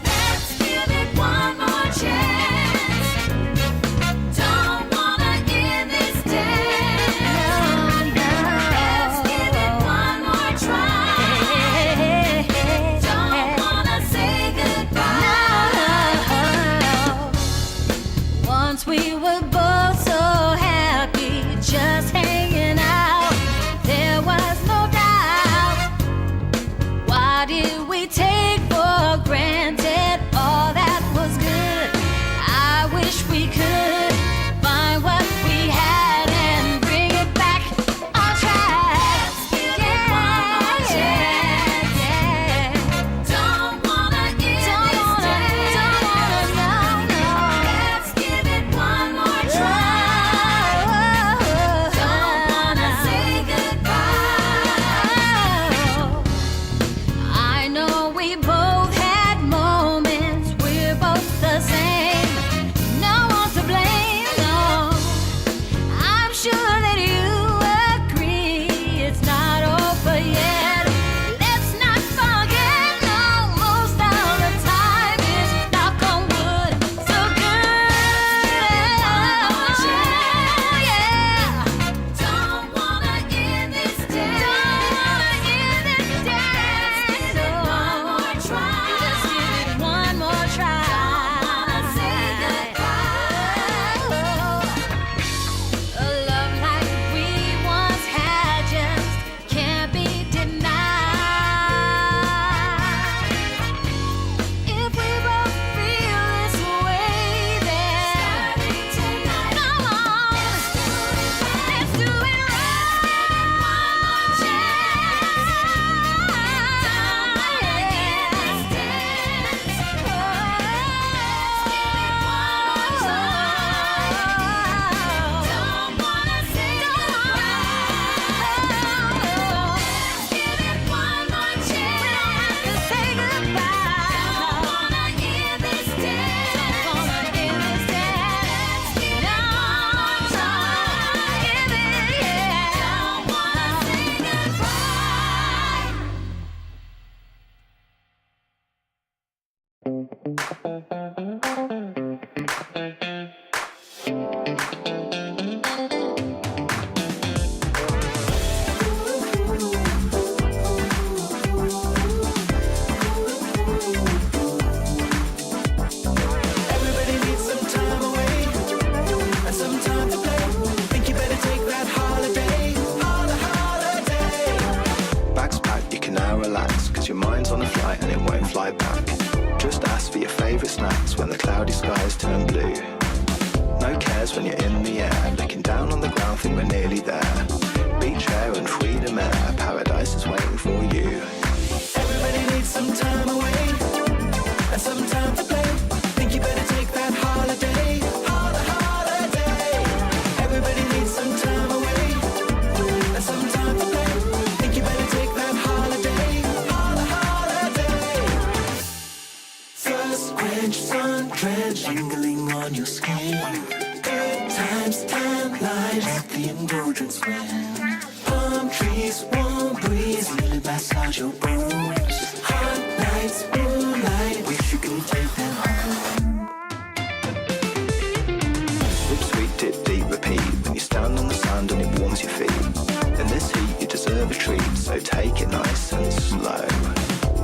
Let's give it one more chance. Everybody needs some time away and some time to play. Think you better take that holiday, holiday. Bags packed, you can now relax, cause your mind's on a flight and it won't fly back. Just ask for your favourite snacks when the cloudy skies turn blue. No cares when you're in the air, looking down on the ground, think we're nearly there. Beach air and freedom air, paradise is waiting for you. Everybody needs some time away and some time to play. Think you better take that holiday, holiday. Everybody needs some time away and some time to play. Think you better take that holiday, holiday. First quench, sun drench, tingling on your skin. Good times and lives, the indulgence when. Palm trees, warm breeze, really massage your bones. Hot nights, moonlight, wish you could take them home. Rip sweet, dip deep, repeat. When you stand on the sand and it warms your feet. In this heat, you deserve a treat, so take it nice and slow.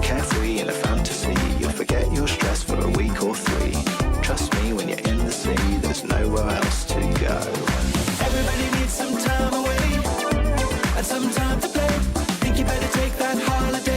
Carefree in a fantasy, you'll forget your stress for a week or 3. Trust me, when you're in the sea, there's nowhere else to go. Everybody needs some time away and some time to play. Think you better take that holiday.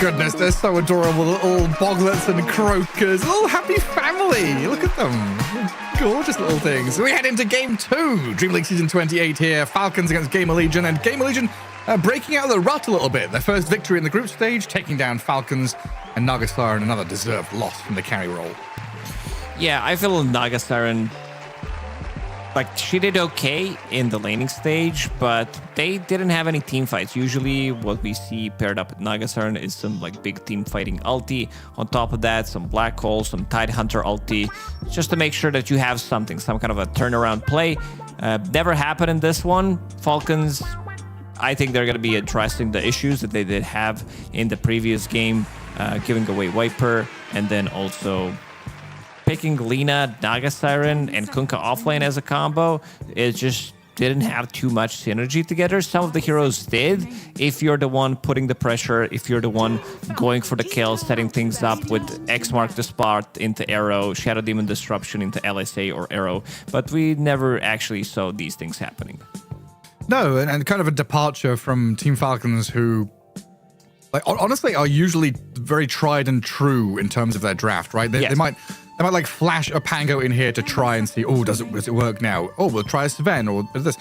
goodness, they're so adorable. Little boglets and croakers. Little happy family. Look at them. Gorgeous little things. We head into game 2. DreamLeague Season 28 here. Falcons against GamerLegion. And GamerLegion breaking out of the rut a little bit. Their first victory in the group stage, taking down Falcons. And Nagasiren, another deserved loss from the carry role. Yeah, I feel Nagasiren, like, she did okay in the laning stage, but they didn't have any team fights. Usually what we see paired up with Nagasiren is some like big team fighting ulti. On top of that, some Black Hole, some Tidehunter ulti, just to make sure that you have something, some kind of a turnaround play. Never happened in this one. Falcons, I think they're going to be addressing the issues that they did have in the previous game, giving away Viper, and then also picking Lina, Nagasiren, and Kunkka offlane as a combo. It just didn't have too much synergy together. Some of the heroes did. If you're the one putting the pressure, if you're the one going for the kill, setting things up with X mark the spot into Arrow, Shadow Demon Disruption into LSA or Arrow, but we never actually saw these things happening. No, and kind of a departure from Team Falcons, who, like, honestly are usually very tried and true in terms of their draft, right? They might like flash a Pango in here to try and see, oh, does it work now? Oh, we'll try a Sven or this.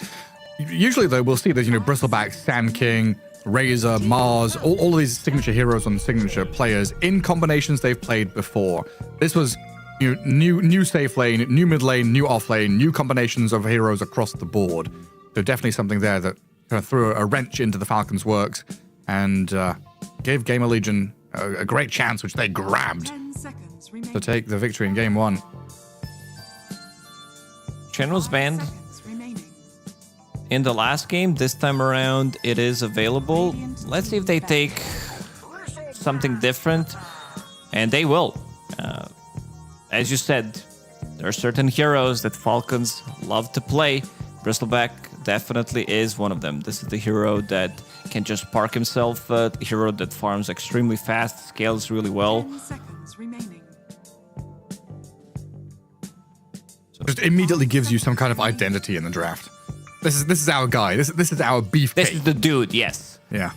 Usually, though, we'll see that, Bristleback, Sand King, Razor, Mars, all of these signature heroes and signature players in combinations they've played before. This was new safe lane, new mid lane, new off lane, new combinations of heroes across the board. So definitely something there that kind of threw a wrench into the Falcons' works and gave GamerLegion a great chance, which they grabbed to take the victory in game 1. Chen was banned in the last game. This time around, it is available. Let's see if they take something different, and they will. As you said, there are certain heroes that Falcons love to play. Bristleback definitely is one of them. This is the hero that can just park himself, a hero that farms extremely fast, scales really well. Just immediately gives you some kind of identity in the draft. This is our guy. This is our beefcake. This is the dude, yes. Yeah.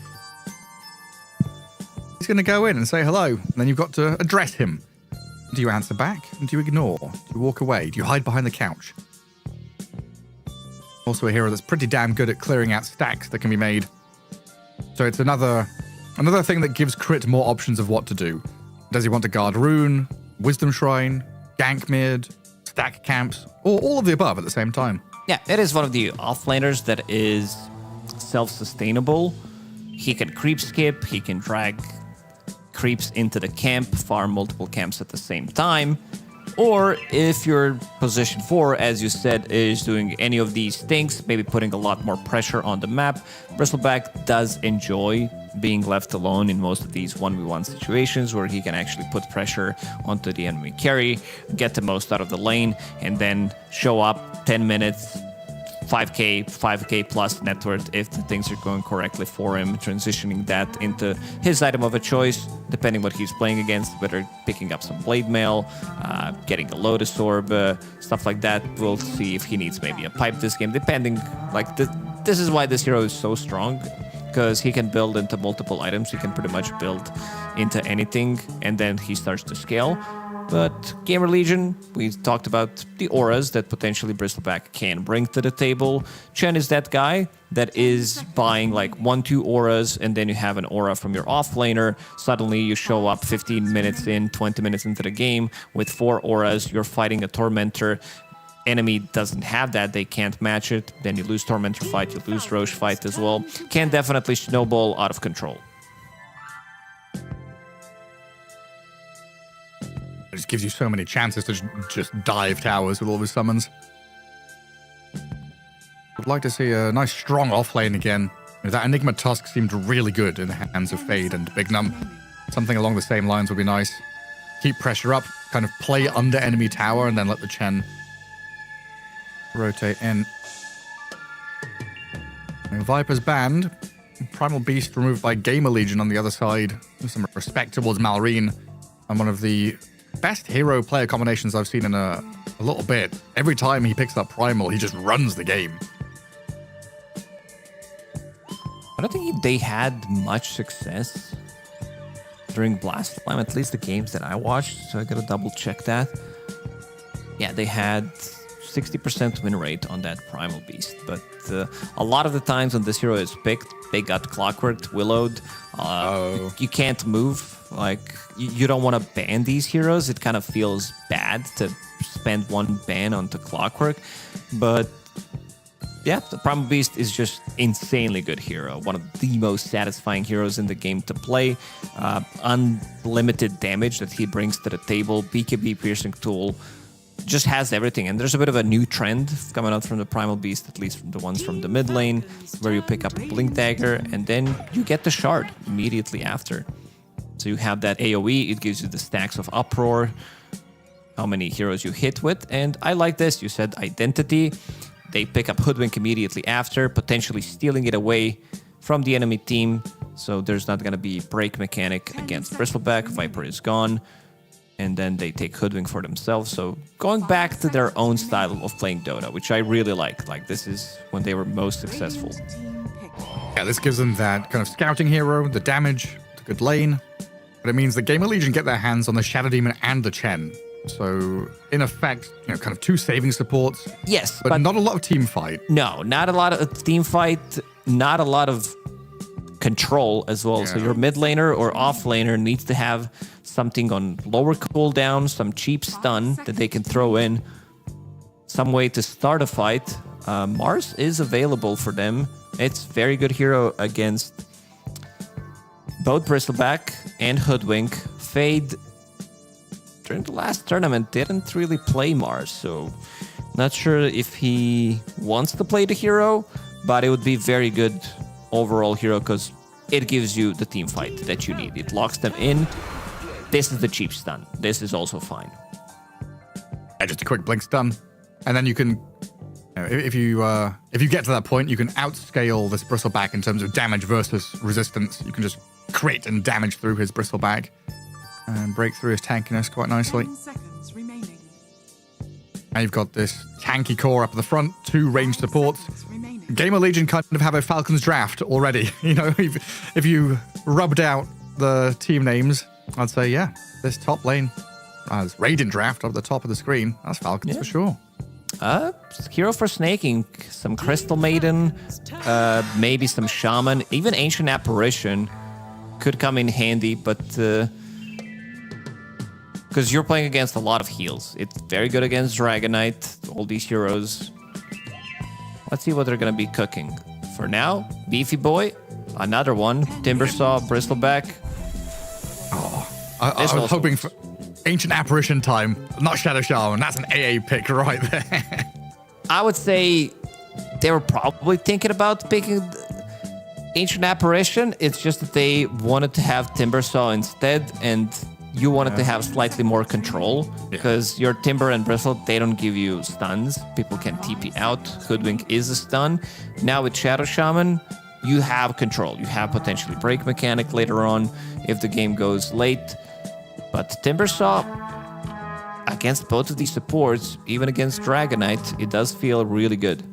He's going to go in and say hello, and then you've got to address him. Do you answer back? Do you ignore? Do you walk away? Do you hide behind the couch? Also a hero that's pretty damn good at clearing out stacks that can be made. So it's another thing that gives Crit more options of what to do. Does he want to guard Rune, Wisdom Shrine, gank mid, stack camps, or all of the above at the same time? Yeah, it is one of the offlaners that is self-sustainable. He can creep skip, he can drag creeps into the camp, farm multiple camps at the same time. Or if your position 4, as you said, is doing any of these things, maybe putting a lot more pressure on the map, Bristleback does enjoy being left alone in most of these 1v1 situations where he can actually put pressure onto the enemy carry, get the most out of the lane, and then show up 10 minutes, 5k plus net worth if the things are going correctly for him, transitioning that into his item of a choice, depending what he's playing against, whether picking up some blade mail, getting a Lotus Orb, stuff like that. We'll see if he needs maybe a pipe this game, depending. Like, this is why this hero is so strong, because he can build into multiple items. He can pretty much build into anything, and then he starts to scale. But GamerLegion, we talked about the auras that potentially Bristleback can bring to the table. Chen is that guy that is buying like 1-2 auras, and then you have an aura from your offlaner. Suddenly you show up 15 minutes in, 20 minutes into the game with 4 auras. You're fighting a Tormentor. Enemy doesn't have that, they can't match it. Then you lose Tormentor fight, you lose Roche fight as well. Can definitely snowball out of control. It just gives you so many chances to just dive towers with all of his summons. I'd like to see a nice strong offlane again. That Enigma Tusk seemed really good in the hands of Fade and Big Num. Something along the same lines would be nice. Keep pressure up, kind of play under enemy tower, and then let the Chen rotate in. And Viper's banned. Primal Beast removed by GamerLegion on the other side. Some respect towards Malrine. And one of the best hero player combinations I've seen in a little bit. Every time he picks up Primal, he just runs the game. I don't think they had much success during Blast Time, at least the games that I watched, so I gotta double check that. Yeah, they had 60% win rate on that Primal Beast, but a lot of the times when this hero is picked, they got clockworked, willowed. You can't move. Like, you don't want to ban these heroes. It kind of feels bad to spend one ban onto clockwork, but yeah, the Primal Beast is just insanely good hero. One of the most satisfying heroes in the game to play. Unlimited damage that he brings to the table. BKB piercing tool. Just has everything. And there's a bit of a new trend coming out from the Primal Beast, at least from the ones from the mid lane, where you pick up a Blink Dagger and then you get the Shard immediately after. So you have that AoE. It gives you the stacks of Uproar, how many heroes you hit with. And I like this. You said Identity. They pick up Hoodwink immediately after, potentially stealing it away from the enemy team. So there's not going to be break mechanic against Bristleback. Viper is gone. And then they take Hoodwink for themselves. So going back to their own style of playing Dota, which I really like. Like, this is when they were most successful. Yeah, this gives them that kind of scouting hero, the damage, the good lane. But it means the GamerLegion get their hands on the Shadow Demon and the Chen. So, in effect, kind of two saving supports. Yes, but not a lot of team fight. No, not a lot of team fight, not a lot of control as well. Yeah. So your mid laner or off laner needs to have something on lower cooldown, some cheap stun that they can throw in, some way to start a fight. Mars is available for them. It's very good hero against both Bristleback and Hoodwink. Fade during the last tournament didn't really play Mars, so not sure if he wants to play the hero, but it would be very good overall hero because it gives you the team fight that you need. It locks them in. This is the cheap stun. This is also fine. Yeah, just a quick blink stun, and then you can, if you get to that point, you can outscale this Bristleback in terms of damage versus resistance. You can just crit and damage through his Bristleback and break through his tankiness quite nicely. Now you've got this tanky core up at the front, two ranged supports. GamerLegion kind of have a Falcons draft already. If you rubbed out the team names, I'd say, yeah, this top lane has Radiant draft up at the top of the screen. That's Falcons for sure. Hero for snaking, some Crystal Maiden, maybe some Shaman, even Ancient Apparition could come in handy, but because you're playing against a lot of heals. It's very good against Dragonite, all these heroes. Let's see what they're going to be cooking. For now, Beefy Boy, another one, Timbersaw, Bristleback. I was hoping for Ancient Apparition time, not Shadow Shaman. That's an AA pick right there. I would say they were probably thinking about picking Ancient Apparition. It's just that they wanted to have Timbersaw instead, and you wanted to have slightly more control because your Timber and Bristle, they don't give you stuns. People can TP out. Hoodwink is a stun. Now with Shadow Shaman, you have control. You have potentially break mechanic later on if the game goes late. But Timbersaw, against both of these supports, even against Dragonite, it does feel really good.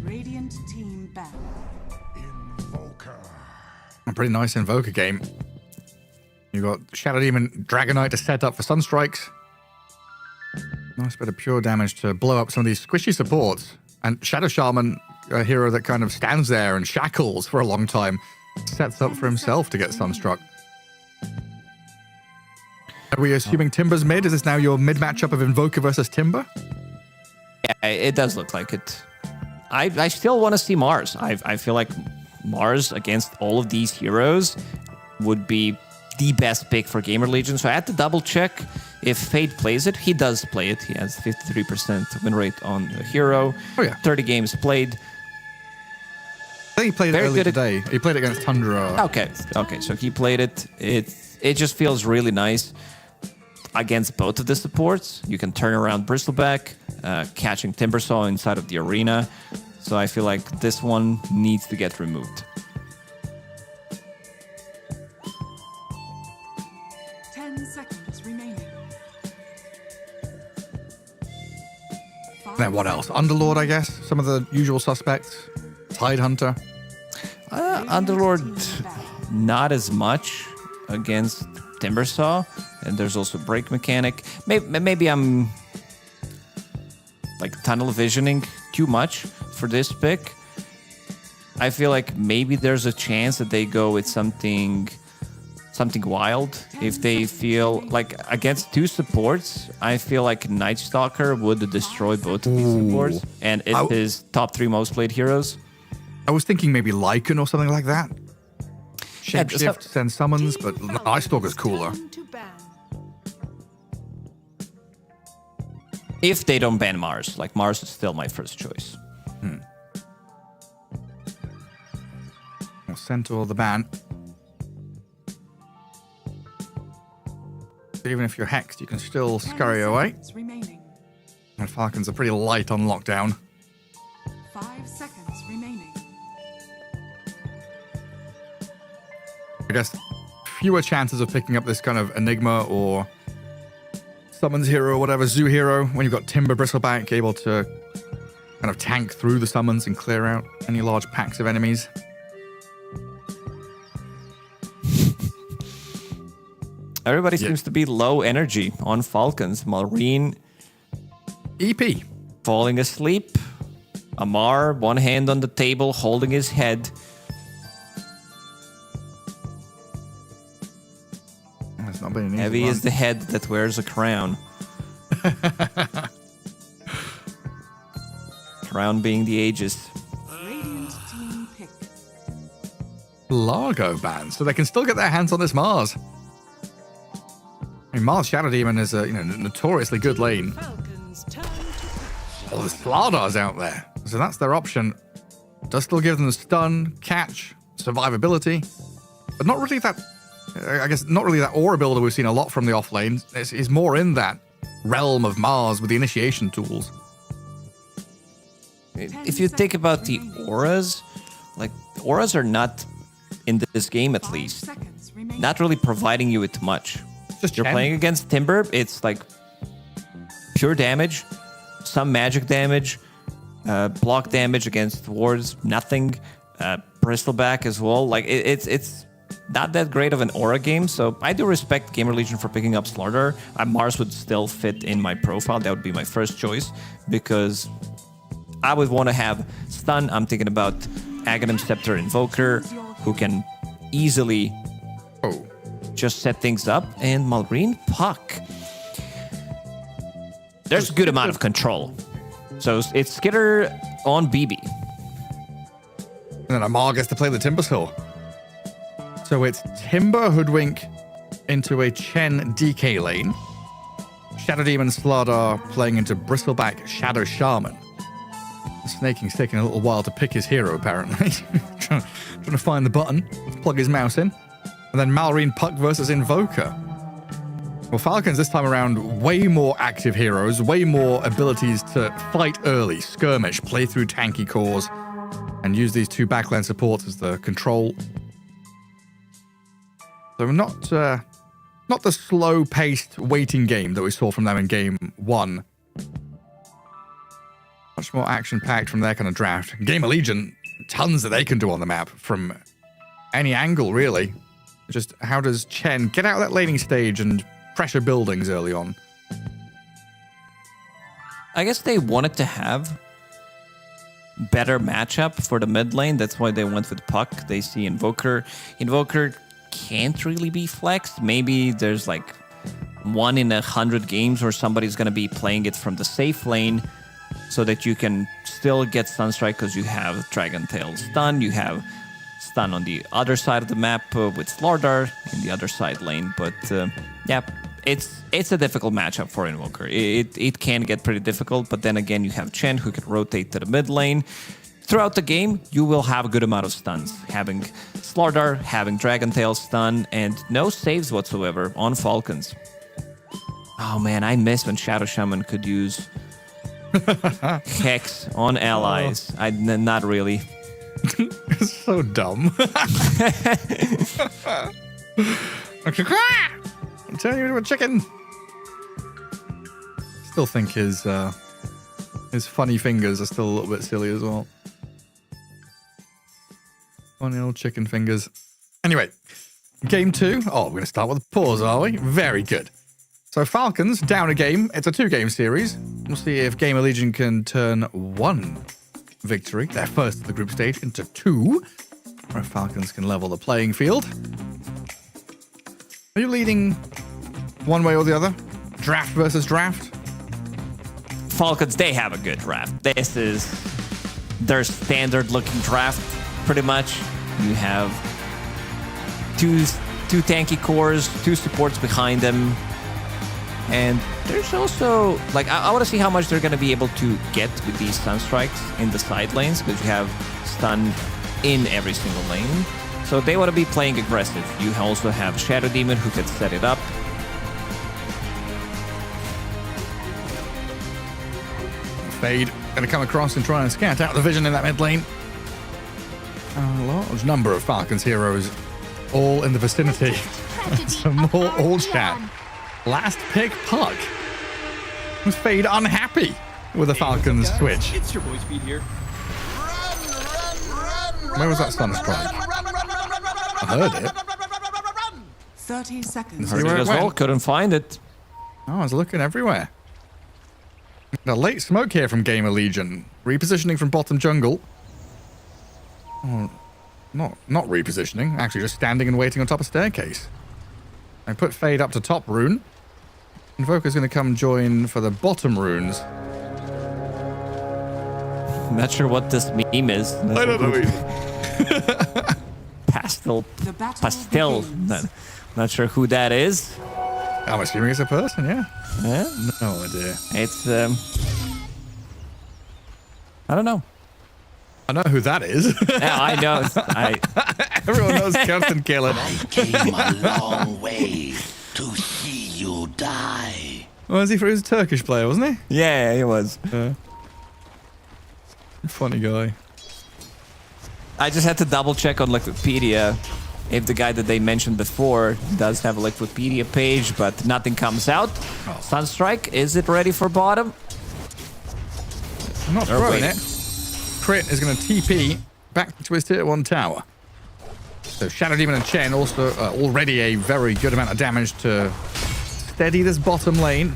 Radiant team back. A pretty nice Invoker game. You got Shadow Demon, Dragonite to set up for Sunstrikes. Nice bit of pure damage to blow up some of these squishy supports. And Shadow Shaman, a hero that kind of stands there and shackles for a long time, sets up for himself to get Sunstruck. Are we assuming Timber's mid? Is this now your mid matchup of Invoker versus Timber? Yeah, it does look like it. I still want to see Mars. I feel like Mars against all of these heroes would be the best pick for GamerLegion. So I had to double check if Fade plays it. He does play it. He has 53% win rate on the hero. 30 games played. I think he played it earlier today. He played it against Tundra. Okay, so he played it. It just feels really nice against both of the supports. You can turn around Bristleback, catching Timbersaw inside of the arena. So I feel like this one needs to get removed. 10 seconds remaining. Then what else? Underlord, I guess. Some of the usual suspects. Tidehunter. Underlord, not as much. against Timbersaw, and there's also break mechanic. Maybe I'm like tunnel visioning too much for this pick. I feel like maybe there's a chance that they go with something wild. If they feel like against two supports, I feel like Night Stalker would destroy both of these supports, and it's his top 3 most played heroes. I was thinking maybe Lycan or something like that. Shapeshift, send summons, but Night Stalker's cooler. If they don't ban Mars, like Mars is still my first choice. Well, Centaur the ban. Even if you're hexed, you can still scurry away. And Falcons are pretty light on lockdown. 5 seconds remaining. I guess fewer chances of picking up this kind of Enigma or Summons hero or whatever, Zoo hero, when you've got Timber Bristleback able to kind of tank through the summons and clear out any large packs of enemies. Everybody seems to be low energy on Falcons. Marine. EP. Falling asleep. Amar, one hand on the table, holding his head. It's not been an easy Heavy one. is the head that wears a crown. Crown being the Aegis. Radiant team pick. Largo ban, so they can still get their hands on this Mars. I mean, Mars Shadow Demon is a notoriously good lane. Oh, the Slardar's out there, so that's their option. Does still give them the stun, catch, survivability, but not really that. I guess not really that aura builder we've seen a lot from the off lane. It's more in that realm of Mars with the initiation tools. If you think about the auras, like auras are not in this game at least, not really providing you with much. You're playing against Timber, it's like pure damage, some magic damage, block damage against wards, nothing, Bristleback as well. Like it's not that great of an aura game, so I do respect GamerLegion for picking up Slardar. Mars would still fit in my profile. That would be my first choice because I would want to have stun. I'm thinking about Aghanim Scepter Invoker, who can easily just set things up, and Marine Puck. There's a good amount of control. So it's Skitter on BB. And then Amar gets to play the Timber's Hill. So it's Timber Hoodwink into a Chen DK lane. Shadow Demon Slardar playing into Bristleback Shadow Shaman. Snaking's taking a little while to pick his hero, apparently. trying to find the button, plug his mouse in. And then Malrine Puck versus Invoker. Well, Falcons this time around, way more active heroes, way more abilities to fight early, skirmish, play through tanky cores, and use these two backline supports as the control. So not the slow-paced waiting game that we saw from them in game 1. Much more action-packed from their kind of draft. GamerLegion, tons that they can do on the map from any angle, really. Just how does Chen get out of that laning stage and pressure buildings early on? I guess they wanted to have better matchup for the mid lane. That's why they went with Puck. They see Invoker. Invoker can't really be flexed. Maybe there's like 1 in 100 games where somebody's going to be playing it from the safe lane so that you can still get stun strike because you have Dragon Tail stun. You have stun on the other side of the map with Slardar in the other side lane. But yeah, it's a difficult matchup for Invoker. It can get pretty difficult, but then again, you have Chen who can rotate to the mid lane. Throughout the game, you will have a good amount of stuns. Having Slardar, having Dragon Tail stun, and no saves whatsoever on Falcons. Oh man, I miss when Shadow Shaman could use Hex on allies. Not really. It's so dumb. I'm telling you, a chicken. Still think his funny fingers are still a little bit silly as well. Funny old chicken fingers. Anyway, Game 2. Oh, we're going to start with a pause, are we? Very good. So Falcons down a game. It's a 2-game series. We'll see if GamerLegion can turn one victory, their first of the group stage, into 2, or if Falcons can level the playing field. Are you leading one way or the other? Draft versus draft? Falcons, they have a good draft. This is their standard-looking draft, pretty much. You have two tanky cores, 2 supports behind them. And there's also, like, I want to see how much they're going to be able to get with these stun strikes in the side lanes, because you have stun in every single lane. So they want to be playing aggressive. You also have Shadow Demon who can set it up. Fade going to come across and try and scout out the vision in that mid lane. A large number of Falcons heroes all in the vicinity. Some more all chat. Last pick Puck. Was Fade unhappy with the Falcons switch? It's your boy Speed here. Where was that stun strike? I heard it. 30 seconds. Heard it as well, couldn't find it. Oh, I was looking everywhere. A late smoke here from GamerLegion. Repositioning from bottom jungle. Oh, not repositioning. Actually, just standing and waiting on top of staircase. I put Fade up to top rune. Invoker's going to come join for the bottom runes. I'm not sure what this meme is. I don't know either. Pastel. Not sure who that is. I'm assuming it's a person, yeah. Yeah? No idea. It's, I don't know. I know who that is. Yeah, I know. Everyone knows Captain Killer. I came a long way to see you die. Was he for his Turkish player, wasn't he? Yeah, he was. Funny guy. I just had to double check on Wikipedia if the guy that they mentioned before does have a Wikipedia page, but nothing comes out. Oh. Sunstrike, is it ready for bottom? I'm not throwing it. Crit is going to TP back to his tier 1 tower. So Shadow Demon and Chen also already a very good amount of damage to steady this bottom lane.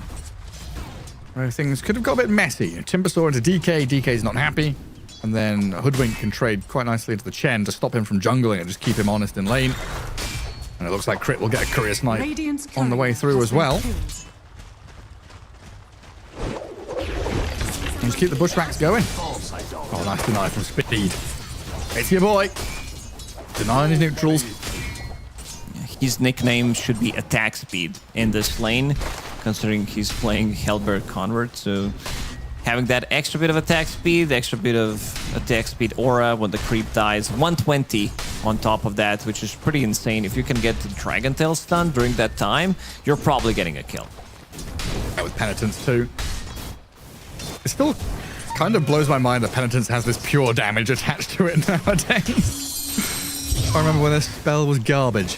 Where things could have got a bit messy. Timbersaw into DK. DK's not happy. And then Hoodwink can trade quite nicely into the Chen to stop him from jungling and just keep him honest in lane. And it looks like Crit will get a Courier Snipe on the way through as well. And just keep the bushwhacks going. Oh, nice deny from Speed. It's your boy. Denying his neutrals. His nickname should be Attack Speed in this lane, considering he's playing Hellberg Convert. So having that extra bit of attack speed, extra bit of attack speed aura when the creep dies, 120 on top of that, which is pretty insane. If you can get the Dragon Tail stun during that time, you're probably getting a kill. That was Penitence too. It still kind of blows my mind that Penitence has this pure damage attached to it nowadays. I remember when this spell was garbage.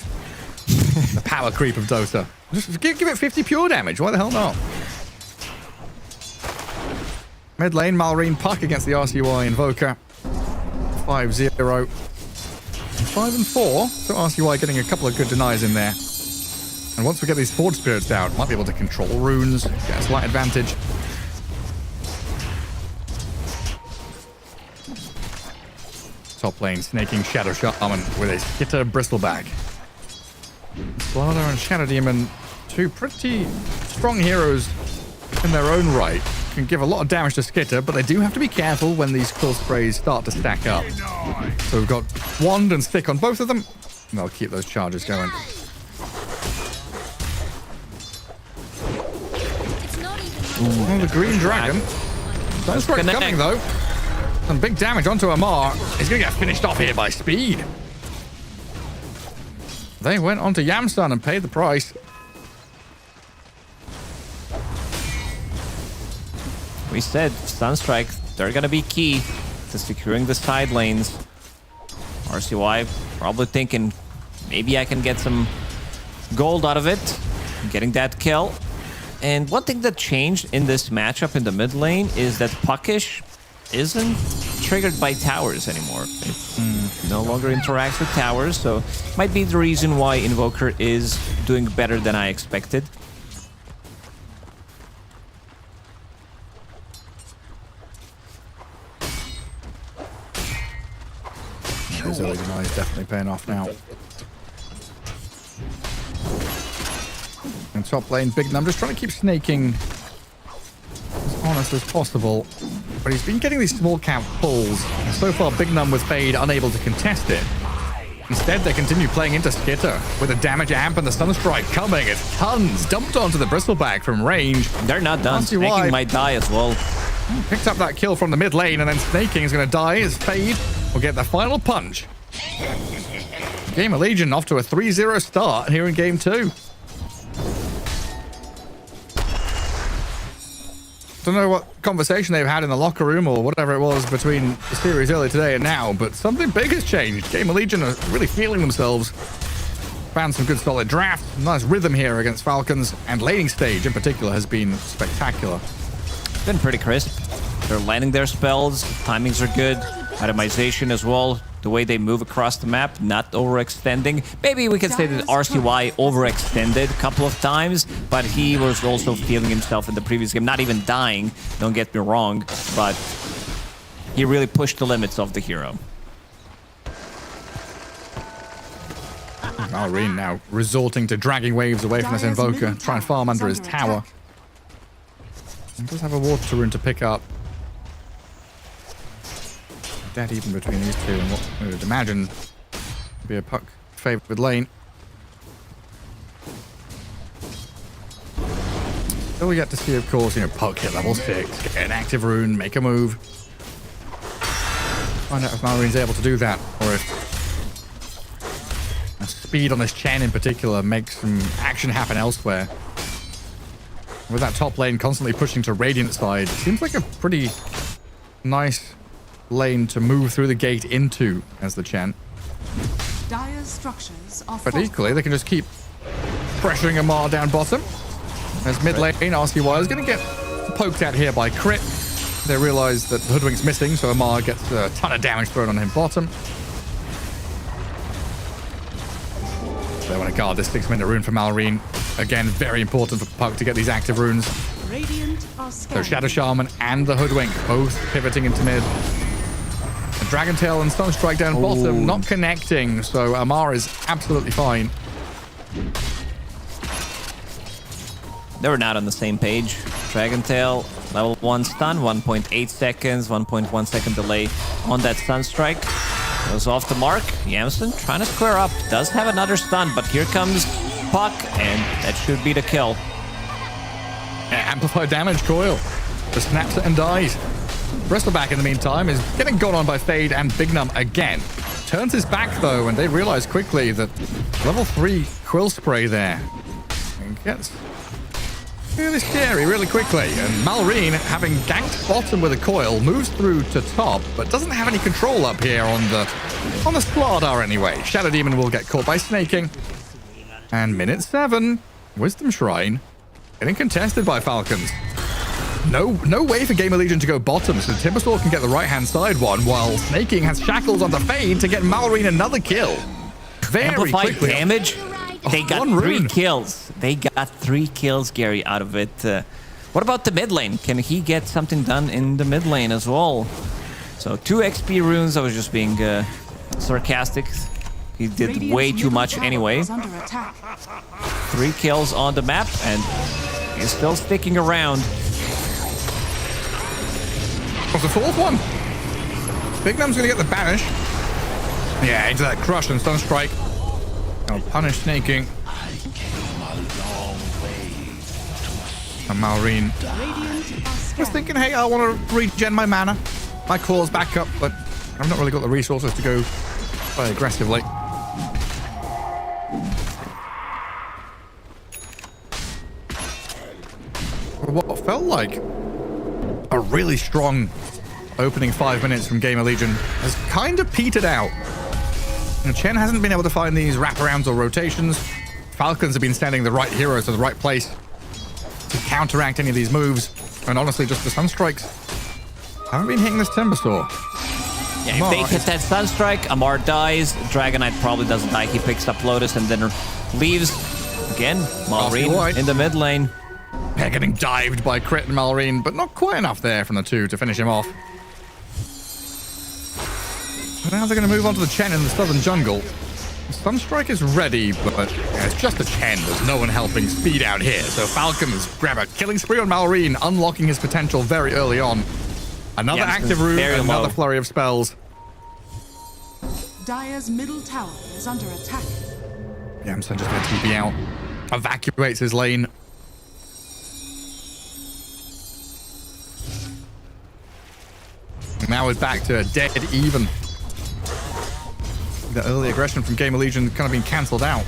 The power creep of Dota. Just give it 50 pure damage. Why the hell not? Mid lane, Malrine Puck against the RCY Invoker. 5-0. 5 and 4. So RCY getting a couple of good denies in there. And once we get these Forge Spirits down, might be able to control runes, get a slight advantage. Top lane, snaking Shadow Shaman with a Skitter Bristleback. Slardar and Shadow Demon, 2 pretty strong heroes in their own right. Can give a lot of damage to Skitter, but they do have to be careful when these quill sprays start to stack up. So we've got Wand and Stick on both of them, and they'll keep those charges going. Oh, the Green Dragon. Sunstrike coming though. Some big damage onto Amar. He's going to get finished off here by Speed. They went onto Yamsun and paid the price. We said Sunstrike, they're going to be key to securing the side lanes. RCY probably thinking maybe I can get some gold out of it. Getting that kill. And one thing that changed in this matchup in the mid lane is that Puckish isn't triggered by towers anymore. It no longer interacts with towers, so might be the reason why Invoker is doing better than I expected. His early deny is definitely paying off now. And top lane, Big Num just trying to keep snaking as honest as possible. But he's been getting these small camp pulls. And so far, Big Num with Fade unable to contest it. Instead, they continue playing into Skitter with a damage amp and the Sunstrike coming. It's tons dumped onto the Bristleback from range. They're not done. Snaking might die as well. Picked up that kill from the mid lane, and then Snaking is going to die as Fade will get the final punch. GamerLegion off to a 3-0 start here in game 2. Don't know what conversation they've had in the locker room or whatever it was between the series earlier today and now, but something big has changed. GamerLegion are really feeling themselves. Found some good solid draft, nice rhythm here against Falcons, and laning stage in particular has been spectacular. Been pretty crisp. They're landing their spells, timings are good, itemization as well. The way they move across the map, not overextending. Maybe we could say that RCY overextended a couple of times, but he was also feeling himself in the previous game, not even dying, don't get me wrong, but he really pushed the limits of the hero. Malrine now resorting to dragging waves away from this Invoker, try and farm under his tower. He does have a water rune to pick up. Dead even between these two, and what we would imagine would be a puck favored lane. Still we get to see, of course, puck hit level 6, get an active rune, make a move. Find out if Malrine's able to do that, or if speed on this Chen in particular makes some action happen elsewhere. With that top lane constantly pushing to Radiant side, it seems like a pretty nice lane to move through the gate into as the Chen. Dire's structures are But equally, they can just keep pressuring Amar down bottom. As mid lane, RCY is going to get poked at here by Crit. They realize that the Hoodwink's missing, so Amar gets a ton of damage thrown on him bottom. They want to guard this 6-minute rune for Malrine. Again, very important for Puck to get these active runes. Radiant are So Shadow Shaman and the Hoodwink both pivoting into mid. The Dragon Tail and Sunstrike down bottom, not connecting, so Amar is absolutely fine. They were not on the same page. Dragon Tail, level 1 stun, 1.8 seconds, 1.1 second delay on that Sunstrike. Goes off the mark. Yamson trying to square up. Does have another stun, but here comes Puck, and that should be the kill. Amplified damage coil. Just snaps it and dies. Bristleback in the meantime is getting gone on by Fade and Big Num again. Turns his back though, and they realize quickly that level 3 Quill Spray there. And gets really scary really quickly. And Malrine, having ganked bottom with a coil, moves through to top, but doesn't have any control up here on the Slardar anyway. Shadow Demon will get caught by snaking. And minute 7, Wisdom Shrine getting contested by Falcons. No way for GamerLegion to go bottom, so Timbersaw can get the right-hand side one, while Snaking has shackles on the Fade to get Malrine another kill. Very Amplified quickly. damage. They got 3 kills. They got 3 kills, Gary, out of it. What about the mid lane? Can he get something done in the mid lane as well? So 2 XP runes. I was just being sarcastic. He did way too much anyway. 3 kills on the map, and he's still sticking around. What's the 4th one? Big Num's gonna get the banish. Yeah, into that crush and Sunstrike. I'll punish Snaking. And Malrine was thinking, hey, I want to regen my mana. My claw's back up, but I've not really got the resources to go play aggressively. What felt like a really strong opening 5 minutes from GamerLegion has kind of petered out. Chen hasn't been able to find these wraparounds or rotations. Falcons have been sending the right heroes to the right place to counteract any of these moves. And honestly, just the Sunstrikes haven't been hitting this Timber Saw. Yeah, if they hit that Sunstrike, Amar dies. Dragonite probably doesn't die. He picks up Lotus and then leaves. Again, Malrine in the mid lane. They're getting dived by Crit and Malrine, but not quite enough there from the two to finish him off. Now they're going to move on to the Chen in the southern jungle. Sunstrike is ready, but it's just a Chen. There's no one helping speed out here. So Falcons grab a killing spree on Malrine, unlocking his potential very early on. Another active rune, another flurry of spells. Dire's middle tower is under attack. Yamsen just going to TP out. Evacuates his lane. Now it's back to a dead even. The early aggression from GamerLegion kind of being cancelled out.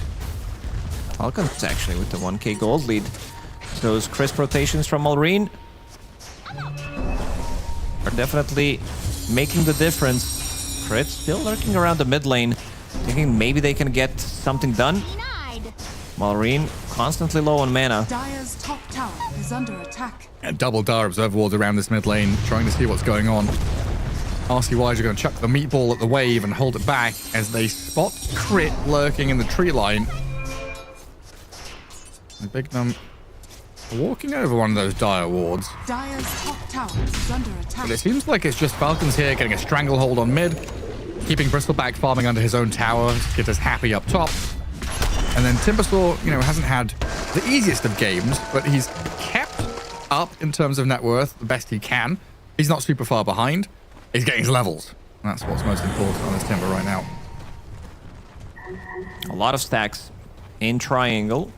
Falcons actually with the 1k gold lead. Those crisp rotations from Malrine are definitely making the difference. Crit still lurking around the mid lane, thinking maybe they can get something done. Malrine constantly low on mana. Dire's top tower is under attack. And double Dire Observer Wards around this mid lane, trying to see what's going on. RCYs are going to chuck the meatball at the wave and hold it back as they spot Crit lurking in the tree line. And Bignum walking over one of those Dire wards. Dire's top tower is under attack. But it seems like it's just Falcons here getting a stranglehold on mid, keeping Bristleback farming under his own tower, get us happy up top. And then Timbersaw, hasn't had the easiest of games, but he's kept up in terms of net worth the best he can. He's not super far behind. He's getting his levels. That's what's most important on this Timber right now. A lot of stacks in triangle.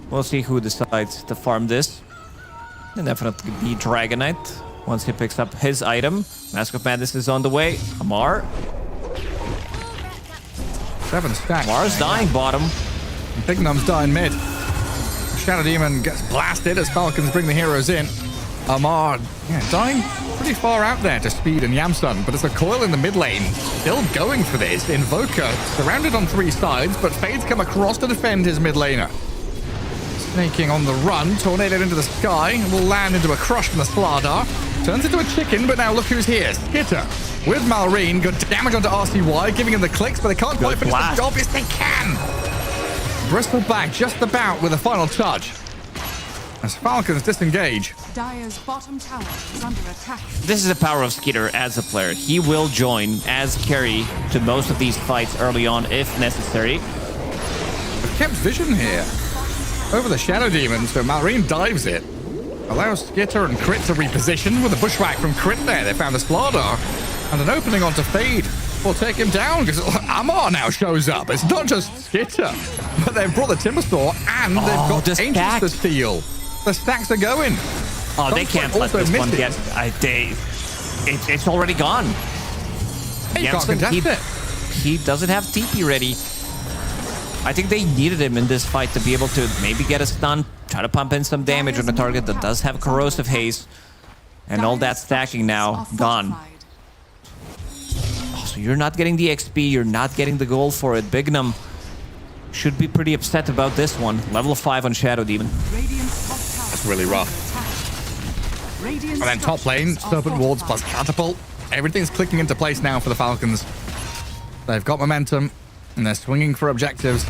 We'll see who decides to farm this. And definitely be Dragonite once he picks up his item. Mask of Madness is on the way. Amar. 7 stacks. Amar's dying bottom. Bignum's dying mid. Shadow Demon gets blasted as Falcons bring the heroes in. Amar, dying pretty far out there to Speed and Yamsun, but it's a Coil in the mid lane. Still going for this. Invoker surrounded on 3 sides, but Fade's come across to defend his mid laner. Snaking on the run, tornadoed into the sky, will land into a crush from the Slardar. Turns into a chicken, but now look who's here. Skitter with Malrine, got damage onto RCY, giving him the clicks, but they can't quite finish the job. Yes, they can! Bristleback just about with a final touch. As Falcons disengage. Dire's bottom tower is under attack. This is the power of Skitter as a player. He will join as carry to most of these fights early on if necessary. They've kept vision here over the Shadow Demon, so Malrine dives it. Allows Skitter and Crit to reposition with a bushwhack from Crit there. They found the Slardar and an opening onto Fade. Will take him down because Amar now shows up. It's not just Skitter, but they've brought the Timbersaw and they've got Ancients to steal. The stacks are going. Oh, they can't let this one get. It's already gone. He can't contest it. He doesn't have TP ready. I think they needed him in this fight to be able to maybe get a stun, try to pump in some damage on a target that does have corrosive haze, and all that stacking now gone. Oh, so you're not getting the XP, you're not getting the gold for it. Bignum should be pretty upset about this one. Level 5 on Shadow Demon. That's really rough. And then top lane, Serpent Wards plus Catapult. Everything's clicking into place now for the Falcons. They've got momentum, and they're swinging for objectives.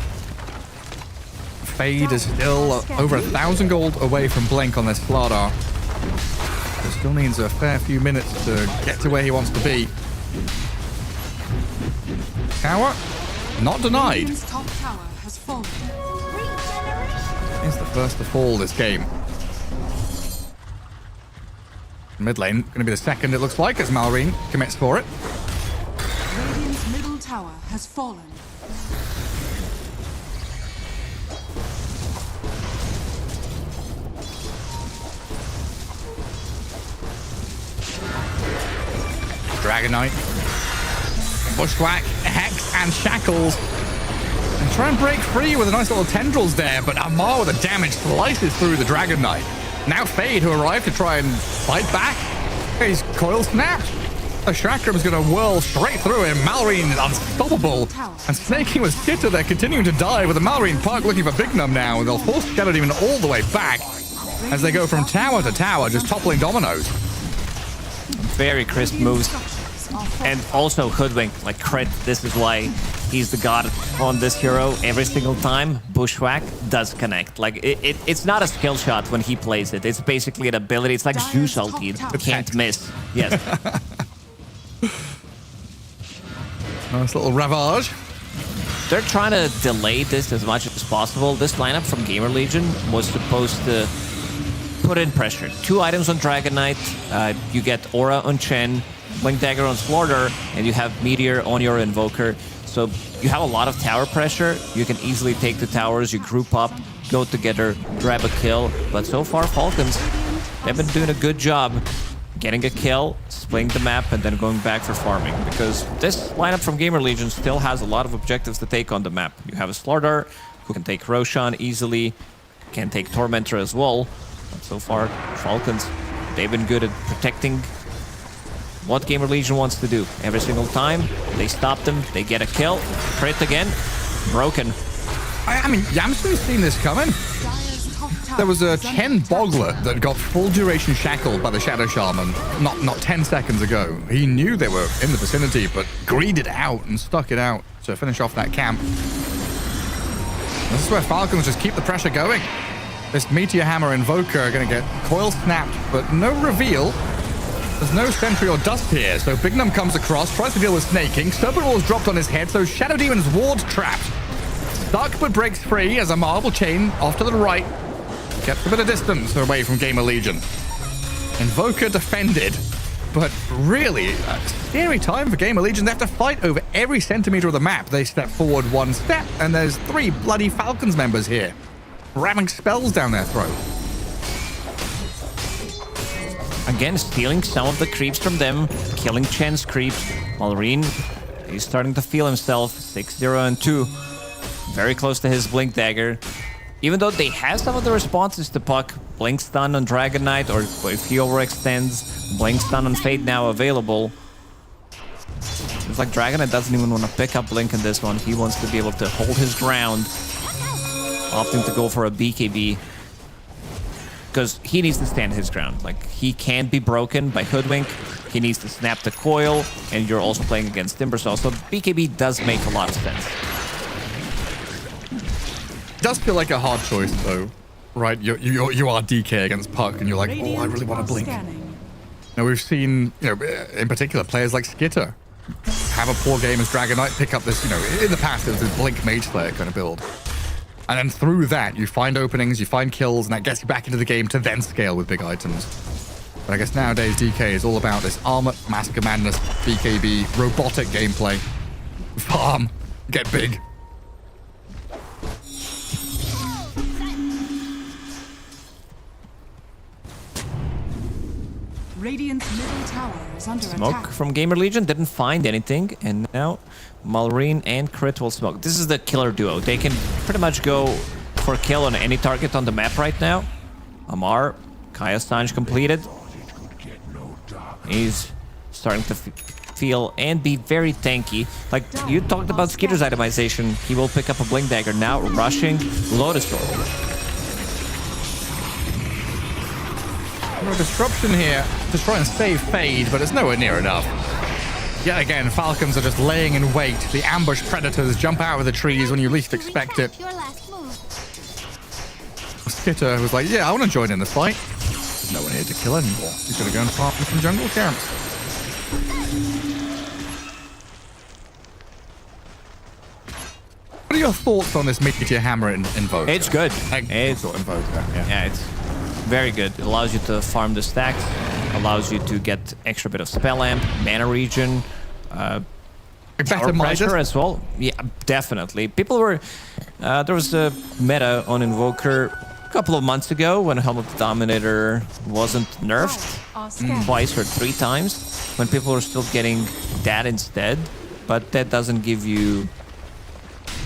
Fade is still over 1,000 gold away from Blink on this Slardar. It still needs a fair few minutes to get to where he wants to be. Tower, not denied. Top tower has fallen. He's the first to fall this game. Mid lane, going to be the second, it looks like, as Malrine commits for it. Radiant's middle tower has fallen. Dragonite, Bushwhack, Hex, and Shackles. And try and break free with a nice little tendrils there, but Amar with the damage slices through the Dragonite. Now Fade, who arrived to try and fight back. His coil snapped. The Shakram's going to whirl straight through him. Malrine is unstoppable. And snaking with Skitter, they're continuing to die with the Malrine Park looking for Bignum now. And they'll force Shadow Demon all the way back as they go from tower to tower, just toppling dominoes. Very crisp moves. And also Hoodwink, like crit. This is why he's the god on this hero. Every single time, Bushwhack does connect. Like, it's not a skill shot when he plays it. It's basically an ability. It's like Zeus ulti. It can't miss. Yes. Nice little ravage. They're trying to delay this as much as possible. This lineup from GamerLegion was supposed to put in pressure. 2 items on Dragon Knight. You get Aura on Chen, Blink Dagger on Slaughter, and you have Meteor on your Invoker. So you have a lot of tower pressure. You can easily take the towers. You group up, go together, grab a kill. But so far, Falcons, they've been doing a good job getting a kill, splitting the map, and then going back for farming. Because this lineup from GamerLegion still has a lot of objectives to take on the map. You have a Slaughter who can take Roshan easily, can take Tormentor as well. But so far, Falcons, they've been good at protecting what GamerLegion wants to do. Every single time, they stop them, they get a kill, crit again, broken. I mean, Yamsu's seen this coming. There was a Chen Boggler that got full duration shackled by the Shadow Shaman not 10 seconds ago. He knew they were in the vicinity, but greeded out and stuck it out to finish off that camp. This is where Falcons just keep the pressure going. This Meteor Hammer Invoker are going to get coil snapped, but no reveal. There's no sentry or dust here, so Bignum comes across, tries to deal with snaking. Serpent Wall's dropped on his head, so Shadow Demon's ward's trapped. Stuck but breaks free as a marble chain off to the right. Gets a bit of distance away from GamerLegion. Invoker defended, but really, a scary time for GamerLegion. They have to fight over every centimeter of the map. They step forward 1 step, and there's 3 bloody Falcons members here, ramming spells down their throat. Again, stealing some of the creeps from them, killing Chen's creeps. Malrine, he's starting to feel himself. 6-0 and 2. Very close to his Blink Dagger. Even though they have some of the responses to Puck, Blink Stun on Dragon Knight, or if he overextends, Blink Stun on Fate now available. It's like Dragon Knight doesn't even want to pick up Blink in this one. He wants to be able to hold his ground, opting to go for a BKB. Because he needs to stand his ground. Like, he can't be broken by Hoodwink. He needs to snap the coil, and you're also playing against Timbersaw. So BKB does make a lot of sense. It does feel like a hard choice, though, right? You are DK against Puck, and you're like, oh, I really want to blink. Now, we've seen, in particular, players like Skitter have a poor game as Dragon Knight, pick up this, in the past, it was this Blink Mage Slayer kind of build. And then through that, you find openings, you find kills, and that gets you back into the game to then scale with big items. But I guess nowadays, DK is all about this Armor, Mask of Madness, BKB, robotic gameplay. Farm, get big. Radiant's middle tower is under Smoke attack. from GamerLegion, didn't find anything, and now Malrine and Crit will smoke. This is the killer duo. They can pretty much go for kill on any target on the map right now. Amar, Kaya Stange completed. He's starting to feel and be very tanky. Like, you talked about Skitter's itemization. He will pick up a Blink Dagger now, rushing Lotus Orb. A disruption here to try and save Fade, but it's nowhere near enough. Yet again, Falcons are just laying in wait. The ambush predators jump out of the trees when you least expect it. Skitter was like, yeah, I want to join in the fight. There's no one here to kill anymore. He's going to go and farm some jungle camps. What are your thoughts on this Meteor Hammer Invoker? It's good. It's Invoker, yeah. It's very good. It allows you to farm the stacks, allows you to get extra bit of spell amp, mana regen, tower pressure as well. Yeah, definitely. People were there was a meta on Invoker a couple of months ago when Helm of the Dominator wasn't nerfed twice or 3 times, when people were still getting that instead, but that doesn't give you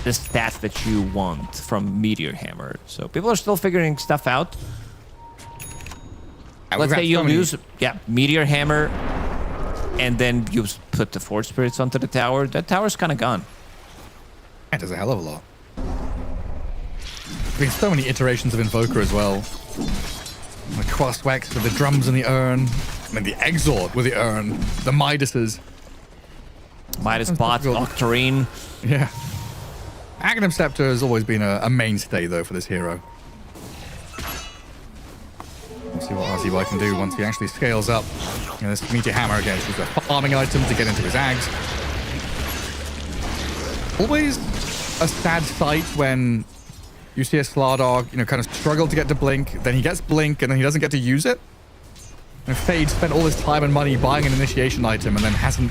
the stats that you want from Meteor Hammer. So people are still figuring stuff out. Let's say you lose, Meteor Hammer, and then you put the Force Spirits onto the tower. That tower's kind of gone. That does a hell of a lot. There's been so many iterations of Invoker as well. Like Crosswax with the drums and the urn, I mean, the Exort with the Urn, the Midases. Midas bot, Octarine. Yeah. Aghanim Scepter has always been a mainstay, though, for this hero. We'll see what RZY can do once he actually scales up. You know, this Meteor Hammer again is a farming item to get into his Ags. Always a sad sight when you see a Slardog, you know, kind of struggle to get to Blink, then he gets Blink, and then he doesn't get to use it. And Fade spent all his time and money buying an initiation item and then hasn't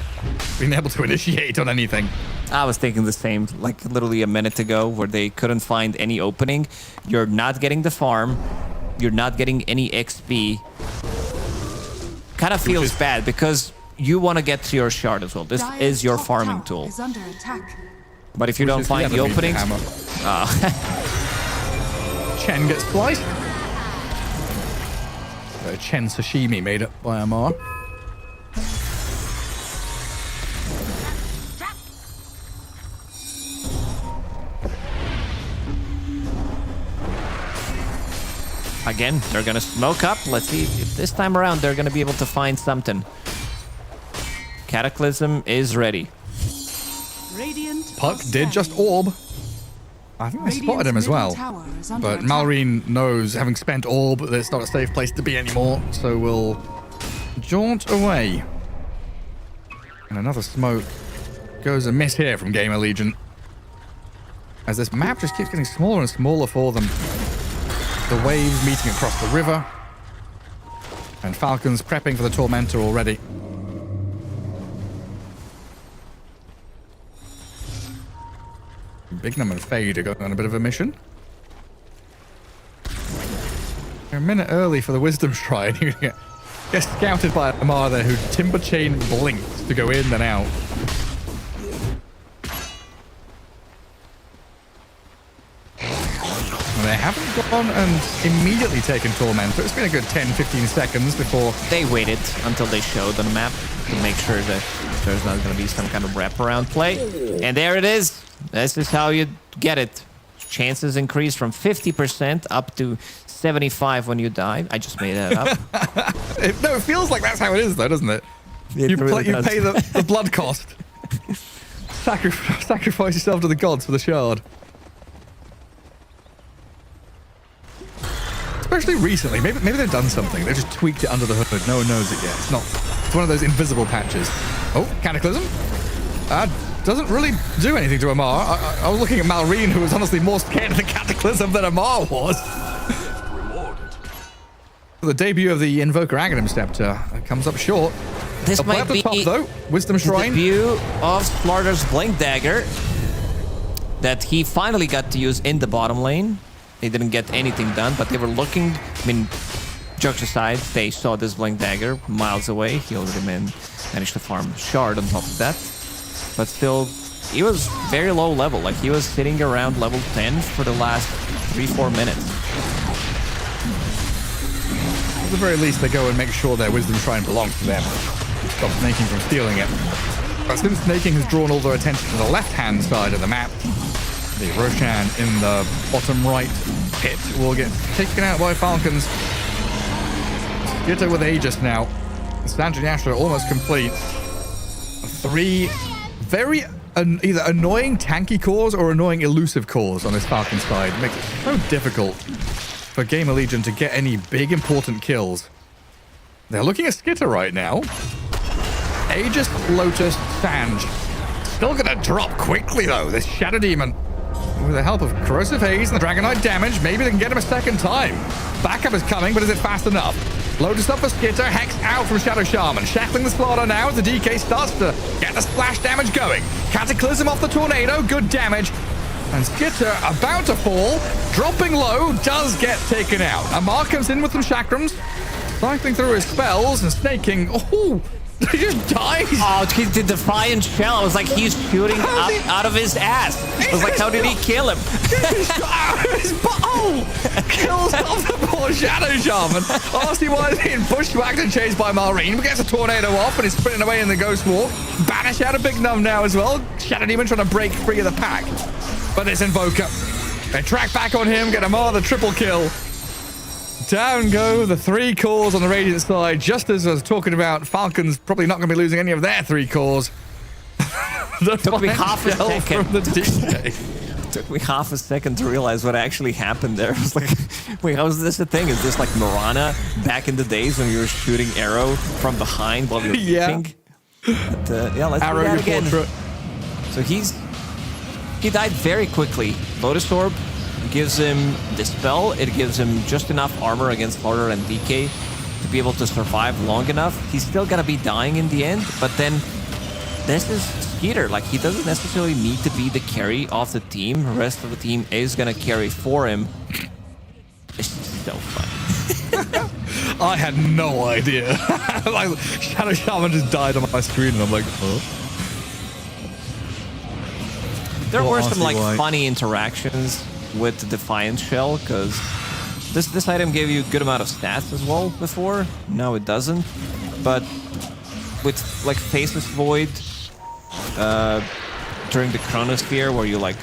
been able to initiate on anything. I was thinking the same, like literally a minute ago, where they couldn't find any opening. You're not getting the farm. You're not getting any XP. Kind of feels bad because you want to get to your shard as well. This is your farming tool. Is under attack. But if you don't find the openings... Chen gets sliced. Chen sashimi made up by Amar. Again, they're gonna smoke up. Let's see if this time around they're gonna be able to find something. Cataclysm is ready. Puck did just orb. I think they spotted him as well. But Malrine knows, having spent orb, that it's not a safe place to be anymore. So we'll jaunt away. And another smoke goes amiss here from GamerLegion. As this map just keeps getting smaller and smaller for them. The waves meeting across the river. And Falcons prepping for the Tormentor already. Bignum and Fade are going on a bit of a mission. They're a minute early for the Wisdom Shrine. You're going to get scouted by Amar there, who Timber Chain blinks to go in and out. They haven't gone and immediately taken Tormentor. It's been a good 10-15 seconds before... They waited until they showed on the map to make sure that there's not going to be some kind of wraparound play. And there it is. This is how you get it. Chances increase from 50% up to 75% when you die. I just made that up. No, it feels like that's how it is, though, doesn't it? You pay the blood cost. Sacrifice yourself to the gods for the shard. Especially recently. Maybe they've done something. They've just tweaked it under the hood. No one knows it yet. It's one of those invisible patches. Oh, Cataclysm. Doesn't really do anything to Amar. I was looking at Malrine, who was honestly more scared of the Cataclysm than Amar was. The debut of the Invoker Aghanim Scepter comes up short. This might be top, though. Wisdom Shrine. The debut of Slarder's Blink Dagger that he finally got to use in the bottom lane. They didn't get anything done, but they were looking. I mean, jokes aside, they saw this Blink Dagger miles away. He already managed to farm Shard on top of that. But still, he was very low level. Like, he was sitting around level 10 for the last 3-4 minutes. At the very least, they go and make sure their Wisdom Shrine belongs to them. Stop Snaking from stealing it. But since Snaking has drawn all their attention to the left-hand side of the map, the Roshan in the bottom right pit will get taken out by Falcons. Skitter with Aegis now. Sandra and Astra almost complete. 3 very either annoying tanky cores or annoying elusive cores on this Falcon side. It makes it so difficult for GamerLegion to get any big important kills. They're looking at Skitter right now. Aegis, Lotus, Sanj. Still gonna drop quickly though, this Shadow Demon. With the help of Corrosive Haze and the Dragonite damage, maybe they can get him a second time. Backup is coming, but is it fast enough? Lotus up for Skitter, Hex out from Shadow Shaman. Shackling the Slaughter now as the DK starts to get the splash damage going. Cataclysm off the Tornado, good damage. And Skitter about to fall, dropping low, does get taken out. Amar comes in with some Chakrams, cycling through his spells and Snaking. Oh, he just dies. Oh, he's the Defiant Shell. I was like, he's shooting out of his ass. I was like, how did he kill him? His butthole kills off the poor Shadow Shaman. RCY is being bushwhacked and chased by Malrine. But gets a Tornado off and is sprinting away in the Ghost Walk. Banish out a Big Numb now as well. Shadow Demon trying to break free of the pack. But it's Invoker. They track back on him, get Amar the triple kill. Down go the 3 cores on the Radiant side. Just as I was talking about, Falcons probably not going to be losing any of their 3 cores. Took me half a second. From the DK. Took me half a second to realize what actually happened there. I was like, wait, how is this a thing? Is this like Mirana back in the days when you were shooting arrow from behind while you're leaping? But, let's Arrow do that your again. portrait. So he died very quickly. Lotus Orb gives him Dispel. It gives him just enough armor against Horror and DK to be able to survive long enough. He's still gonna be dying in the end, but then this is Skeeter. Like, he doesn't necessarily need to be the carry of the team. The rest of the team is gonna carry for him. It's so fun. I had no idea. Like, Shadow Shaman just died on my screen, and I'm like, huh? There were some like funny interactions with the Defiant Shell, because this item gave you a good amount of stats as well before. Now it doesn't. But with like Faceless Void during the Chronosphere, where you like,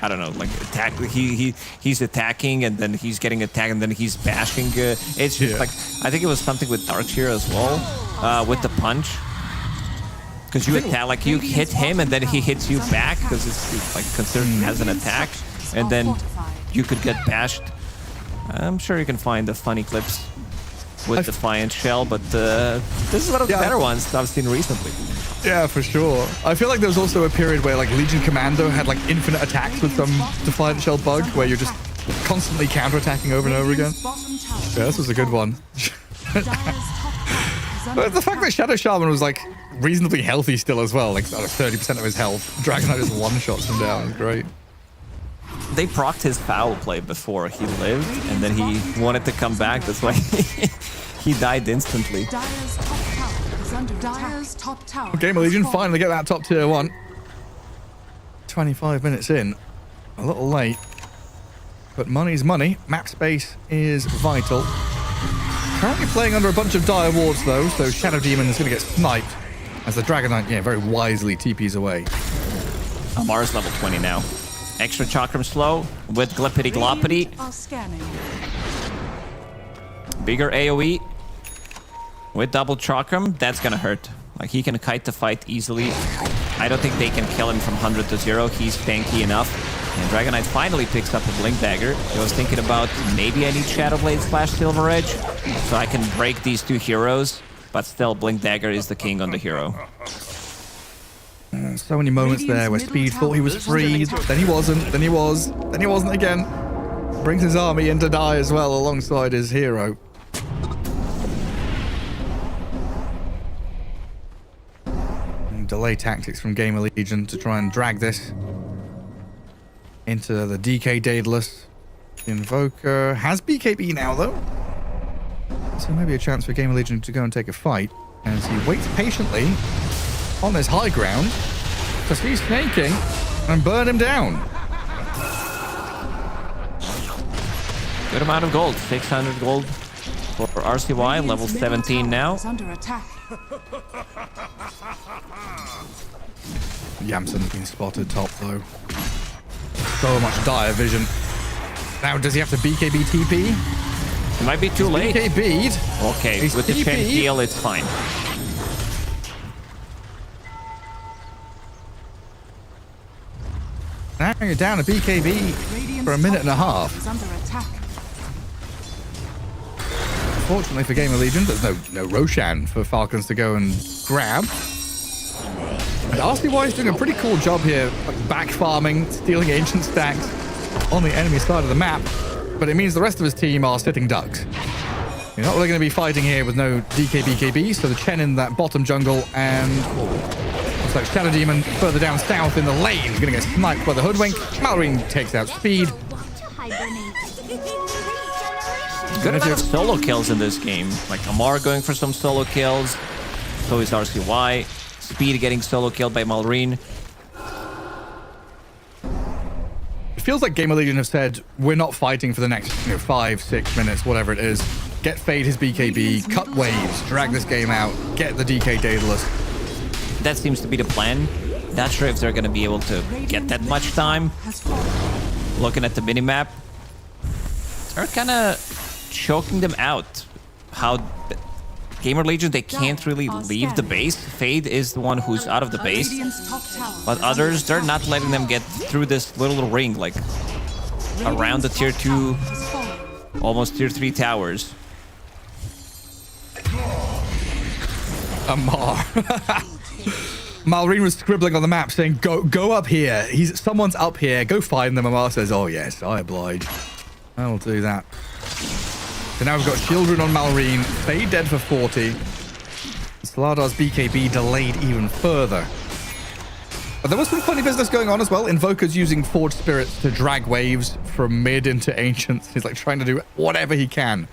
I don't know, like attack. He's attacking, and then he's getting attacked, and then he's bashing. It's just like, I think it was something with Darkseer as well, with the punch. Because you attack, like you hit him, and then he hits you back, because it's like considered as an attack, and then you could get bashed. I'm sure you can find the funny clips with Defiant Shell, but this is one of the better ones I've seen recently. Yeah, for sure. I feel like there was also a period where like Legion Commando had like infinite attacks with some Defiant Shell bug, where you're just constantly counterattacking over and over again. Yeah, this was a good one. But the fact that Shadow Shaman was like reasonably healthy still as well, like 30% of his health. Dragonite just one-shots him down. It was great. They procced his foul play before he lived, and then he wanted to come back. That's why he died instantly. GamerLegion finally get that top tier 1. 25 minutes in. A little late. But money's money. Map space is vital. Currently playing under a bunch of dire wards though, so Shadow Demon is going to get sniped as the Dragonite, very wisely TPs away. Amar's level 20 now. Extra Chakram slow with Glippity Gloppity. Bigger AoE with double Chakram. That's gonna hurt. Like, he can kite the fight easily. I don't think they can kill him from 100 to 0. He's tanky enough. And Dragonite finally picks up a Blink Dagger. He was thinking about, maybe I need Shadow Blade / Silver Edge so I can break these 2 heroes. But still, Blink Dagger is the king on the hero. So many moments there where Speed thought he was free, then he wasn't, then he was, then he wasn't again. Brings his army in to die as well alongside his hero. And delay tactics from GamerLegion to try and drag this into the DK Daedalus. Invoker has BKB now though. So maybe a chance for GamerLegion to go and take a fight as he waits patiently on this high ground, because he's snaking and burn him down. Good amount of gold, 600 gold for RCY, level 17 now. Yamson's been spotted top though. So much dire vision. Now does he have to BKB TP? It might be too late. BKB'd. Okay, He's with the chain TP'd. heal, it's fine. Now you're down to BKB for a minute and a half. Fortunately for GamerLegion, there's no Roshan for Falcons to go and grab. And RCY is doing a pretty cool job here, like back farming, stealing ancient stacks on the enemy side of the map. But it means the rest of his team are sitting ducks. You're not really going to be fighting here with no DK/BKB, so the Chen in that bottom jungle, and looks like Shadow Demon further down south in the lane is going to get sniped by the Hoodwink. Malrine takes out Speed. Good amount of solo kills in this game. Like Amar going for some solo kills. So is RCY. Speed getting solo killed by Malrine. It feels like GamerLegion have said, we're not fighting for the next 5-6 minutes, whatever it is. Get Fade his BKB, cut waves, drag this game out, get the DK Daedalus. That seems to be the plan. Not sure if they're going to be able to get that much time. Looking at the minimap, they're kind of choking them out. How GamerLegion, they can't really leave the base. Fade is the one who's out of the base. But others, they're not letting them get through this little ring, like around the tier 2, almost tier 3 towers. Amar. Malrine was scribbling on the map saying, go up here. Someone's up here. Go find them. Amar says, oh yes, I oblige. I'll do that. So now we've got Children on Malrine. Fade dead for 40. Sladar's BKB delayed even further. But there was some funny business going on as well. Invoker's using Forged Spirits to drag waves from mid into Ancients. He's like trying to do whatever he can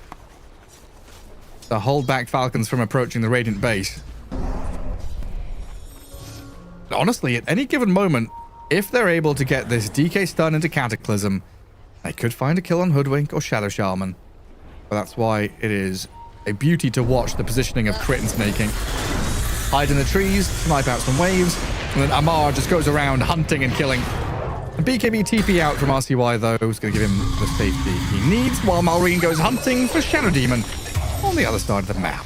to hold back Falcons from approaching the Radiant base. Honestly, at any given moment, if they're able to get this DK stun into Cataclysm, they could find a kill on Hoodwink or Shadow Shaman. But that's why it is a beauty to watch the positioning of Crit and Snaking. Hide in the trees, snipe out some waves, and then Amar just goes around hunting and killing. And BKB TP out from RCY, though, is going to give him the safety he needs, while Malrine goes hunting for Shadow Demon on the other side of the map.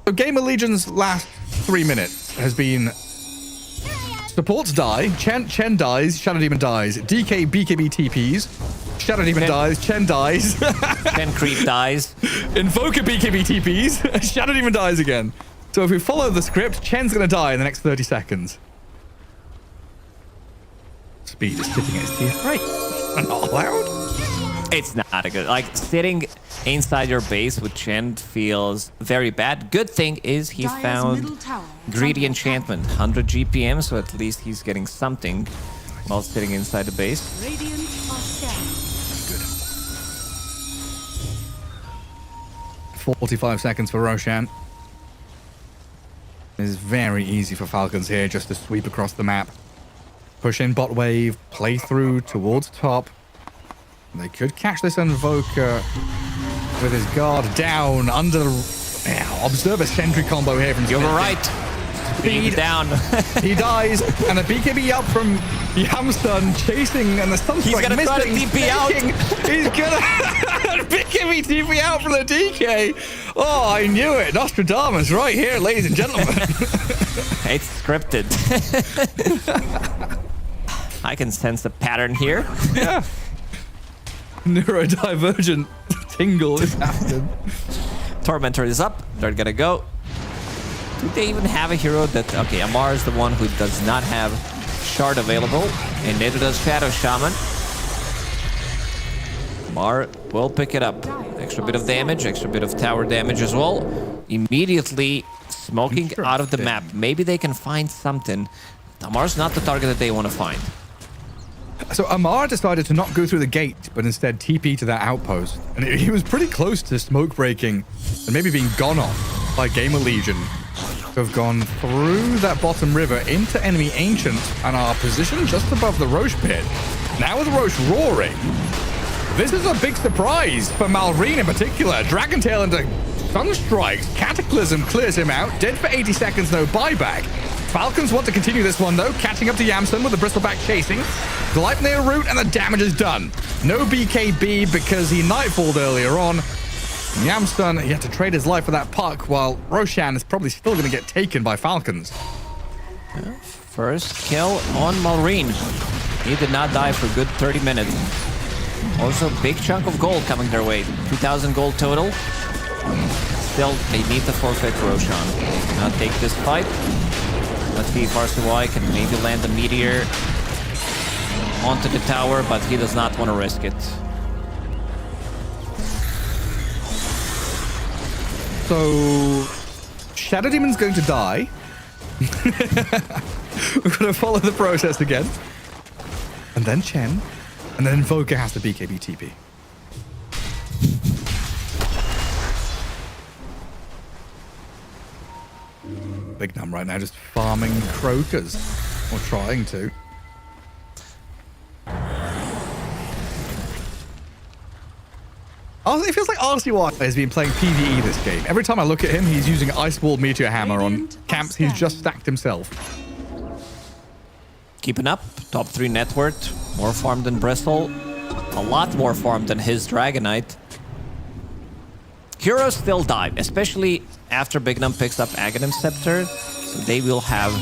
So GamerLegion's last 3 minutes has been supports die, Chen dies, Shadow Demon dies, DK BKB TPs, Shadow Demon dies, Chen dies, Chen Creep dies, Invoker BKB TPs, Shadow Demon dies again. So if we follow the script, Chen's going to die in the next 30 seconds. Speed is sitting at his tier 3. Not allowed. It's not a good... Like, sitting inside your base with Chen feels very bad. Good thing is he found Greedy Enchantment. 100 GPM, so at least he's getting something while sitting inside the base. 45 seconds for Roshan. It is very easy for Falcons here just to sweep across the map. Push in bot wave, play through towards top. They could catch this Invoker with his guard down under the... Yeah, observe a sentry combo here from... You're right. Speed down. He dies, and a BKB up from Yamstun chasing, and the Sunstrike He's gonna try to TP out. He's gonna BKB TP out from the DK. Oh, I knew it. Nostradamus right here, ladies and gentlemen. It's scripted. I can sense a pattern here. Yeah. Neurodivergent tingle is happening. Tormentor is up. They're gonna go. Do they even have a hero that... Okay, Amar is the one who does not have Shard available, and neither does Shadow Shaman. Amar will pick it up. Extra bit of damage, extra bit of tower damage as well. Immediately smoking out of the map. Maybe they can find something. Amar's not the target that they want to find. So Amar decided to not go through the gate, but instead TP to that outpost. And he was pretty close to smoke breaking and maybe being gone off by GamerLegion. To have gone through that bottom river into enemy Ancient and are positioned just above the Roche pit. Now with Roche roaring, this is a big surprise for Malrine in particular. Dragon Tail into Sunstrikes. Cataclysm clears him out. Dead for 80 seconds, no buyback. Falcons want to continue this one, though, catching up to Yamstun with the Bristleback chasing. Gleipnir route, and the damage is done. No BKB because he nightfalled earlier on. Yamstun, he had to trade his life for that puck, while Roshan is probably still going to get taken by Falcons. First kill on Malrine. He did not die for a good 30 minutes. Also, big chunk of gold coming their way. 2,000 gold total. Still, they need to forfeit Roshan. Now take this fight. Let's see if RCY can maybe land the meteor onto the tower, but he does not want to risk it. So, Shadow Demon's going to die. We're going to follow the process again. And then Chen. And then Invoker has the BKB TP. Big Num right now just farming Croakers. Or trying to. It feels like RCY has been playing PvE this game. Every time I look at him, he's using Ice Wall Meteor Hammer on camps he's just stacked himself. Keeping up. Top 3 net worth. More farm than Bristle. A lot more farm than his Dragonite. Heroes still die, especially after Bignum picks up Aghanim Scepter. So they will have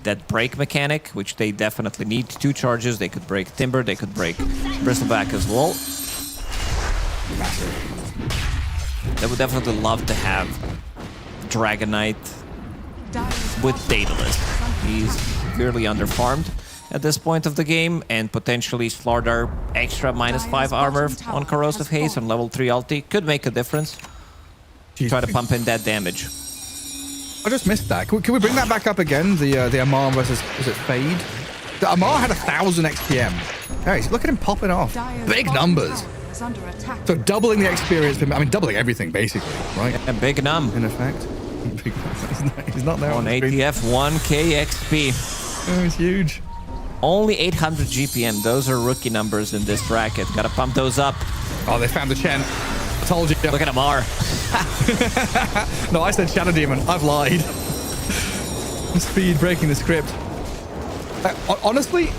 that break mechanic, which they definitely need. 2 charges. They could break Timber. They could break Bristleback as well. They would definitely love to have Dragonite with Daedalus. He's severely underfarmed at this point of the game, and potentially Slardar extra -5 armor on Corrosive Haze on level 3 ulti could make a difference. Try to pump in that damage. I just missed that. Can we bring that back up again? The Amar versus, was it Fade? The Amar had 1,000 XPM. Guys, look at him popping off. Big numbers. So doubling the experience, I mean doubling everything basically, right? A big num. In effect. He's not there on ATF, 1k XP. Oh, it's huge. Only 800 GPM. Those are rookie numbers in this bracket. Gotta pump those up. Oh, they found the Chen. I told you. Look at Amar. No, I said Shadow Demon. I've lied. Speed breaking the script. Honestly,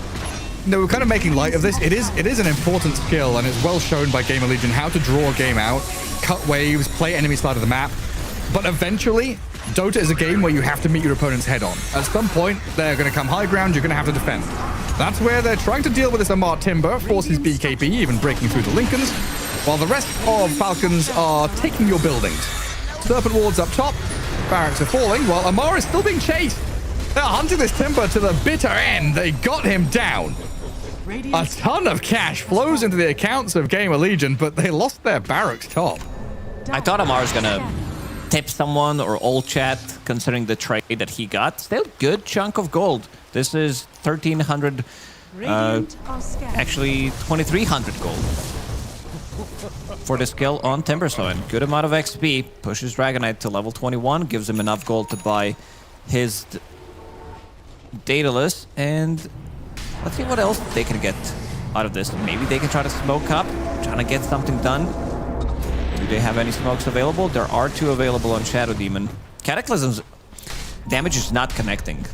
no, we're kind of making light of this. It is an important skill, and it's well shown by GamerLegion how to draw a game out, cut waves, play enemy side of the map. But eventually, Dota is a game where you have to meet your opponents head on. At some point, they're going to come high ground, you're going to have to defend. That's where they're trying to deal with this Amar Timber, forces BKB, even breaking through the Lincolns, while the rest of Falcons are taking your buildings. Serpent wards up top, barracks are falling, while Amar is still being chased. They're hunting this Timber to the bitter end. They got him down. A ton of cash flows into the accounts of GamerLegion, but they lost their barracks top. I thought Amar was gonna tip someone or all chat, considering the trade that he got. Still good chunk of gold. This is 1,300, actually 2,300 gold for the skill on Timberstone. Good amount of XP, pushes Dragonite to level 21, gives him enough gold to buy his Daedalus, and let's see what else they can get out of this. Maybe they can try to smoke up, trying to get something done. Do they have any smokes available? There are 2 available on Shadow Demon. Cataclysm's damage is not connecting.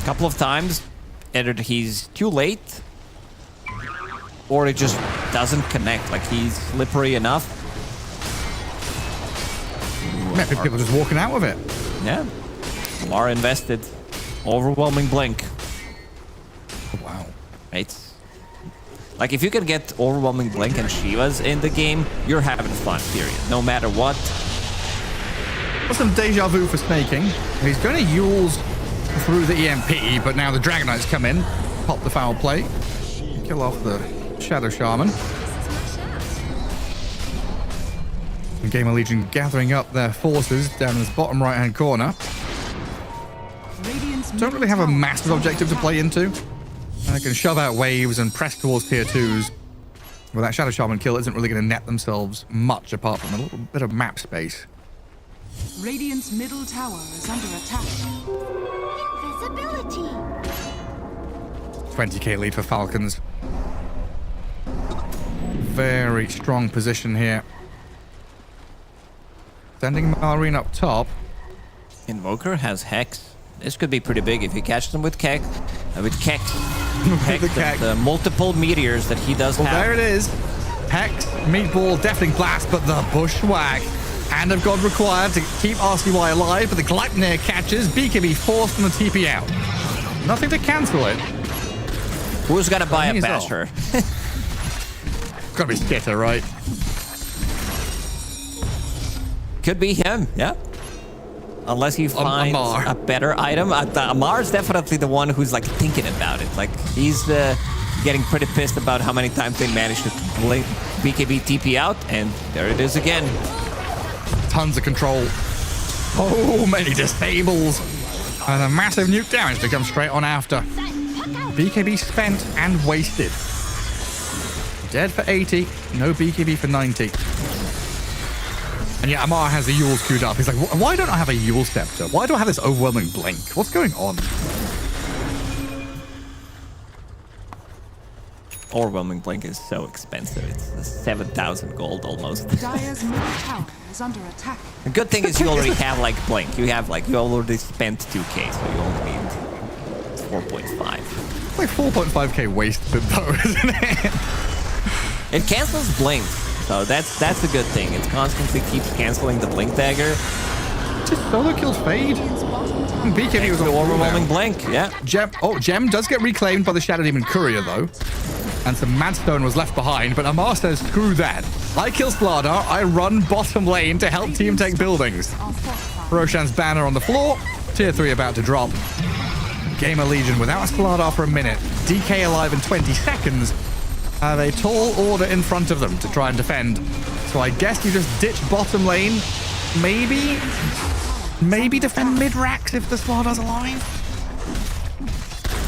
A couple of times, either he's too late, or it just doesn't connect. Like, he's slippery enough. Maybe people just walking out of it. Yeah. Lara invested. Overwhelming blink. Wow. It's like, if you can get overwhelming blink and Shivas in the game, you're having fun, period. No matter what. Got some deja vu for snaking. He's going to Yules through the EMP, but now the Dragonites come in, pop the foul play, kill off the Shadow Shaman. And GamerLegion gathering up their forces down in this bottom right-hand corner. Don't really have a massive objective to play into. They can shove out waves and press towards tier 2s. Well, that Shadow Shaman kill isn't really going to net themselves much apart from a little bit of map space. Radiant's middle tower is under attack. Invisibility. 20k lead for Falcons. Very strong position here. Sending Marine up top. Invoker has Hex. This could be pretty big if he catches them with Keck. With Keck. The multiple meteors that he does have. There it is. Hex, Meatball, Deafening Blast, but the Bushwhack. Hand of God required to keep RCY alive, but the Gleipnir catches. BKB forced from the TP out. Nothing to cancel it. Who's gonna buy a Basher? Gotta be Skitter, right? Could be him, yeah. Unless he finds a better item. Amar's definitely the one who's like thinking about it. Like, he's getting pretty pissed about how many times they managed to play BKB TP out, and there it is again. Tons of control. Oh, many disables. And a massive nuke damage to come straight on after. BKB spent and wasted. Dead for 80, no BKB for 90. And yeah, Amar has the Yules queued up. He's like, why don't I have a Yule Scepter? Why do I have this overwhelming blink? What's going on? Overwhelming blink is so expensive. It's 7,000 gold almost. Dire's middle tower is under attack. The good thing is you already have like blink. You already spent 2k, so you only need 4.5. It's like 4.5k wasted though, isn't it? It cancels blink, so that's a good thing. It constantly keeps canceling the blink dagger. Just solo killed Fade. BKB was overwhelming blink, yeah. Gem does get reclaimed by the Shadow Demon Courier though. And some Madstone was left behind, but Amar says, screw that. I kill Slardar, I run bottom lane to help team take buildings. Roshan's banner on the floor, tier 3 about to drop. GamerLegion without Slardar for a minute, DK alive in 20 seconds, have a tall order in front of them to try and defend. So I guess you just ditch bottom lane, maybe defend mid-racks if the Slardar's alive.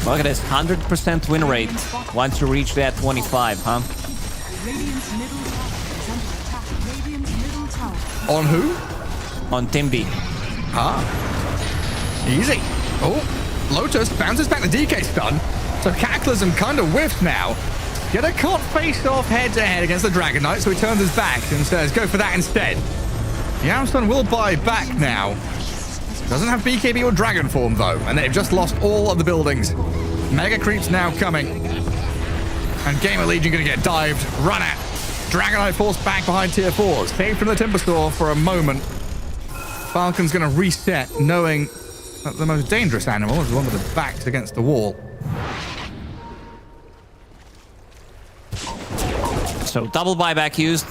Look at this, 100% win rate once you reach that 25, huh? On who? On Timby. Easy. Oh, Lotus bounces back the DK stun. So Cataclysm kind of whiffs now. Yet I can't face off head-to-head against the Dragon Knight, so he turns his back and says, go for that instead. Yamson will buy back now. Doesn't have BKB or Dragon Form, though, and they've just lost all of the buildings. Mega Creep's now coming. And GamerLegion gonna get dived, run at. Dragon Knight forced back behind tier 4s. Saved from the Timber Store for a moment. Falcon's gonna reset, knowing that the most dangerous animal is the one with its backs against the wall. So double buyback used.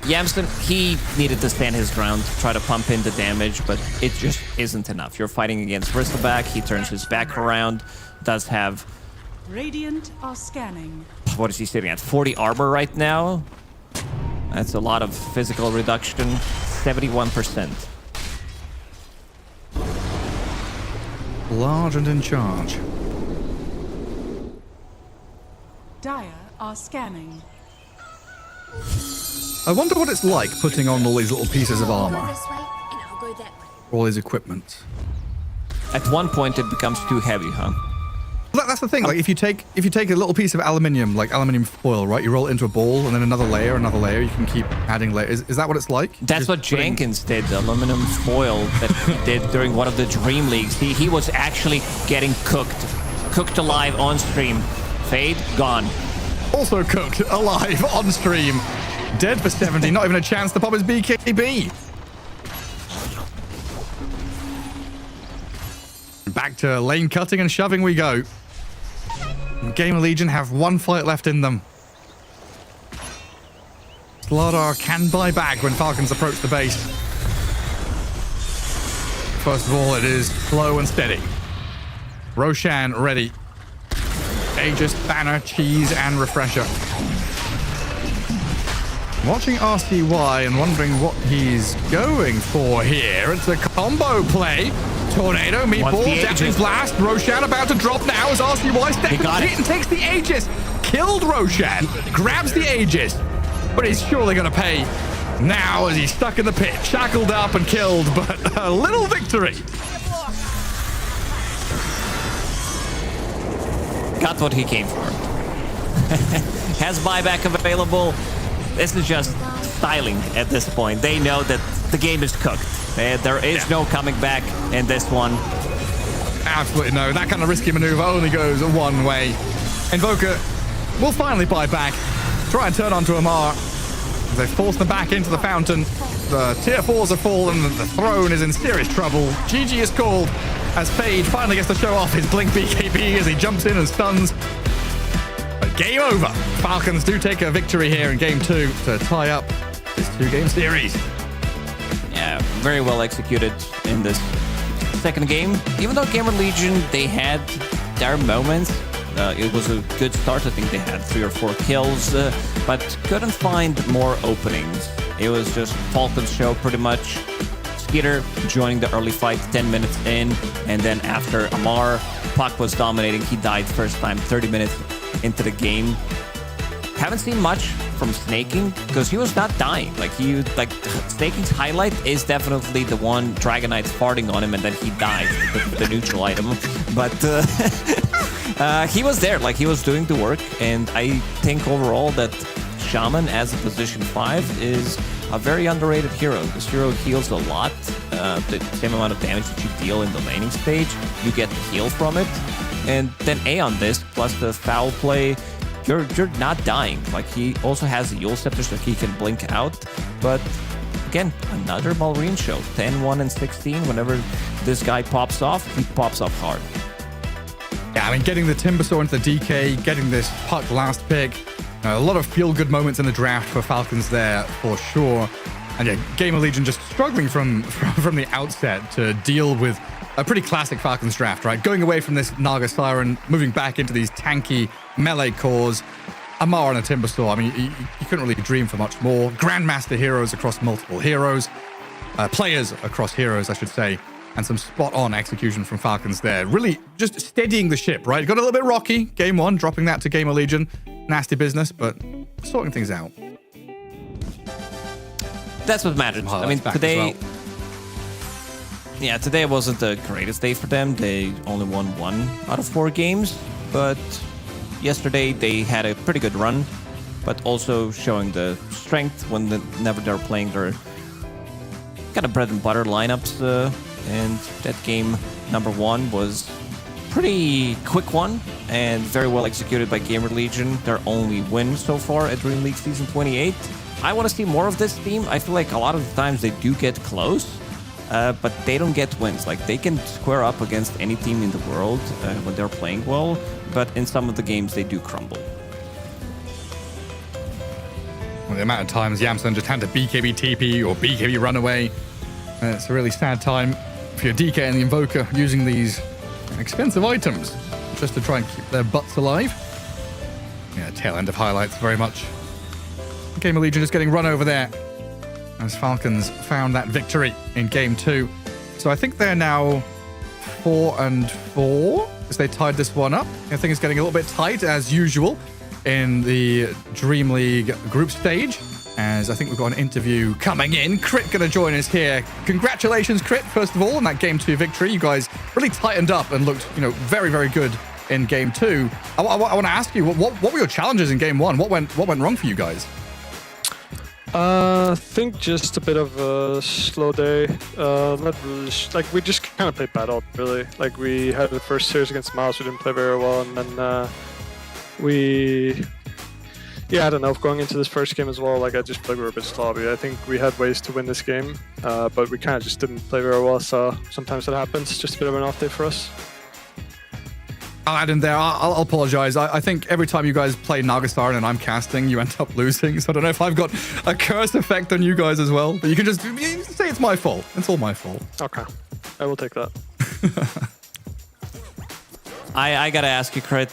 Yamson, he needed to stand his ground, try to pump in the damage, but it just isn't enough. You're fighting against Bristleback. He turns his back around, does have... Radiant are scanning. What is he sitting at? 40 armor right now? That's a lot of physical reduction. 71%. Large and in charge. Dire are scanning. I wonder what it's like putting on all these little pieces of armor. All these equipment. At one point, it becomes too heavy, huh? That's the thing. Like if you take a little piece of aluminium, like aluminium foil, right? You roll it into a ball, and then another layer. You can keep adding layers. Is that what it's like? That's what Jenkins did. The aluminum foil that he did during one of the Dream Leagues. He was actually getting cooked alive on stream. Fade gone. Also cooked alive on stream. Dead for 70. Not even a chance to pop his BKB. Back to lane cutting and shoving we go. GamerLegion have one fight left in them. Slardar can buy back when Falcons approach the base. First of all, it is slow and steady. Roshan ready. Aegis, banner, cheese, and refresher. Watching RCY and wondering what he's going for here. It's a combo play. Tornado, meatball, Dapping Blast. Roshan about to drop now as RCY steps in and takes the Aegis. Killed Roshan, grabs the Aegis, but he's surely going to pay now as he's stuck in the pit, shackled up and killed, but a little victory. Got what he came for. Has buyback available. This is just styling at this point. They know that the game is cooked. There is no coming back in this one. Absolutely no. That kind of risky maneuver only goes one way. Invoker will finally buy back. Try and turn onto Amar. They force them back into the fountain. The tier 4s have fallen. The throne is in serious trouble. GG is called as Fade finally gets to show off his Blink BKB as he jumps in and stuns. But game over. Falcons do take a victory here in game 2 to tie up this 2-game series. Yeah, very well executed in this second game. Even though GamerLegion, they had their moments. It was a good start. I think they had 3 or 4 kills, but couldn't find more openings. It was just Falcons show pretty much. Skeeter joining the early fight 10 minutes in, and then after Amar, Puck was dominating. He died first time 30 minutes into the game. Haven't seen much from Snaking because he was not dying. Snaking's highlight is definitely the one Dragon Knight's farting on him and then he died, the neutral item. But he was there, he was doing the work, and I think overall that Shaman as a position 5 is a very underrated hero. This hero heals a lot. The same amount of damage that you deal in the laning stage, you get the heal from it. And then A on this, plus the foul play, you're not dying. Like, he also has the Yule Scepter so he can blink out. But again, another Malrine show. 10-1 and 16. Whenever this guy pops off, he pops off hard. Yeah, I mean, getting the Timbersaw into the DK, getting this puck last pick, a lot of feel-good moments in the draft for Falcons there, for sure. And yeah, GamerLegion just struggling from the outset to deal with a pretty classic Falcons draft, right? Going away from this Naga Siren, moving back into these tanky melee cores. Amar and a Timbersaw, I mean, you couldn't really dream for much more. Grandmaster heroes across multiple heroes. Players across heroes, I should say. And some spot-on execution from Falcons there. Really just steadying the ship, right? Got a little bit rocky, game one, dropping that to GamerLegion. Nasty business, but sorting things out. That's what matters. I mean, today... Yeah, today wasn't the greatest day for them. They only won 1 out of 4 games. But yesterday, they had a pretty good run. But also showing the strength whenever they're playing their kind of bread and butter lineups. And that game number 1 was pretty quick one and very well executed by GamerLegion. Their only win so far at DreamLeague Season 28. I want to see more of this team. I feel like a lot of the times they do get close, but they don't get wins. Like, they can square up against any team in the world when they're playing well, but in some of the games they do crumble. Well, the amount of times Yamson just had to BKB TP or BKB run away. It's a really sad time for your DK and the Invoker using these expensive items just to try and keep their butts alive. Yeah, tail end of highlights very much. GamerLegion just getting run over there as Falcons found that victory in game 2. So I think they're now 4-4 as they tied this one up. I think it's getting a little bit tight as usual in the DreamLeague group stage. As I think we've got an interview coming in. Crit going to join us here. Congratulations, Crit, first of all, on that Game 2 victory. You guys really tightened up and looked, very, very good in Game 2. I want to ask you, what were your challenges in Game 1? What went wrong for you guys? I think just a bit of a slow day. Not really, we just kind of played bad out, really. Like, we had the first series against Miles, we didn't play very well, and then yeah, I don't know, going into this first game as well, I just feel like we were a bit sloppy. I think we had ways to win this game, but we kind of just didn't play very well, so sometimes it happens. Just a bit of an off day for us. I'll add in there, I'll apologize. I think every time you guys play Nagastar and I'm casting, you end up losing, so I don't know if I've got a curse effect on you guys as well, but you can just say it's my fault. It's all my fault. Okay, I will take that. I gotta ask you, Crit,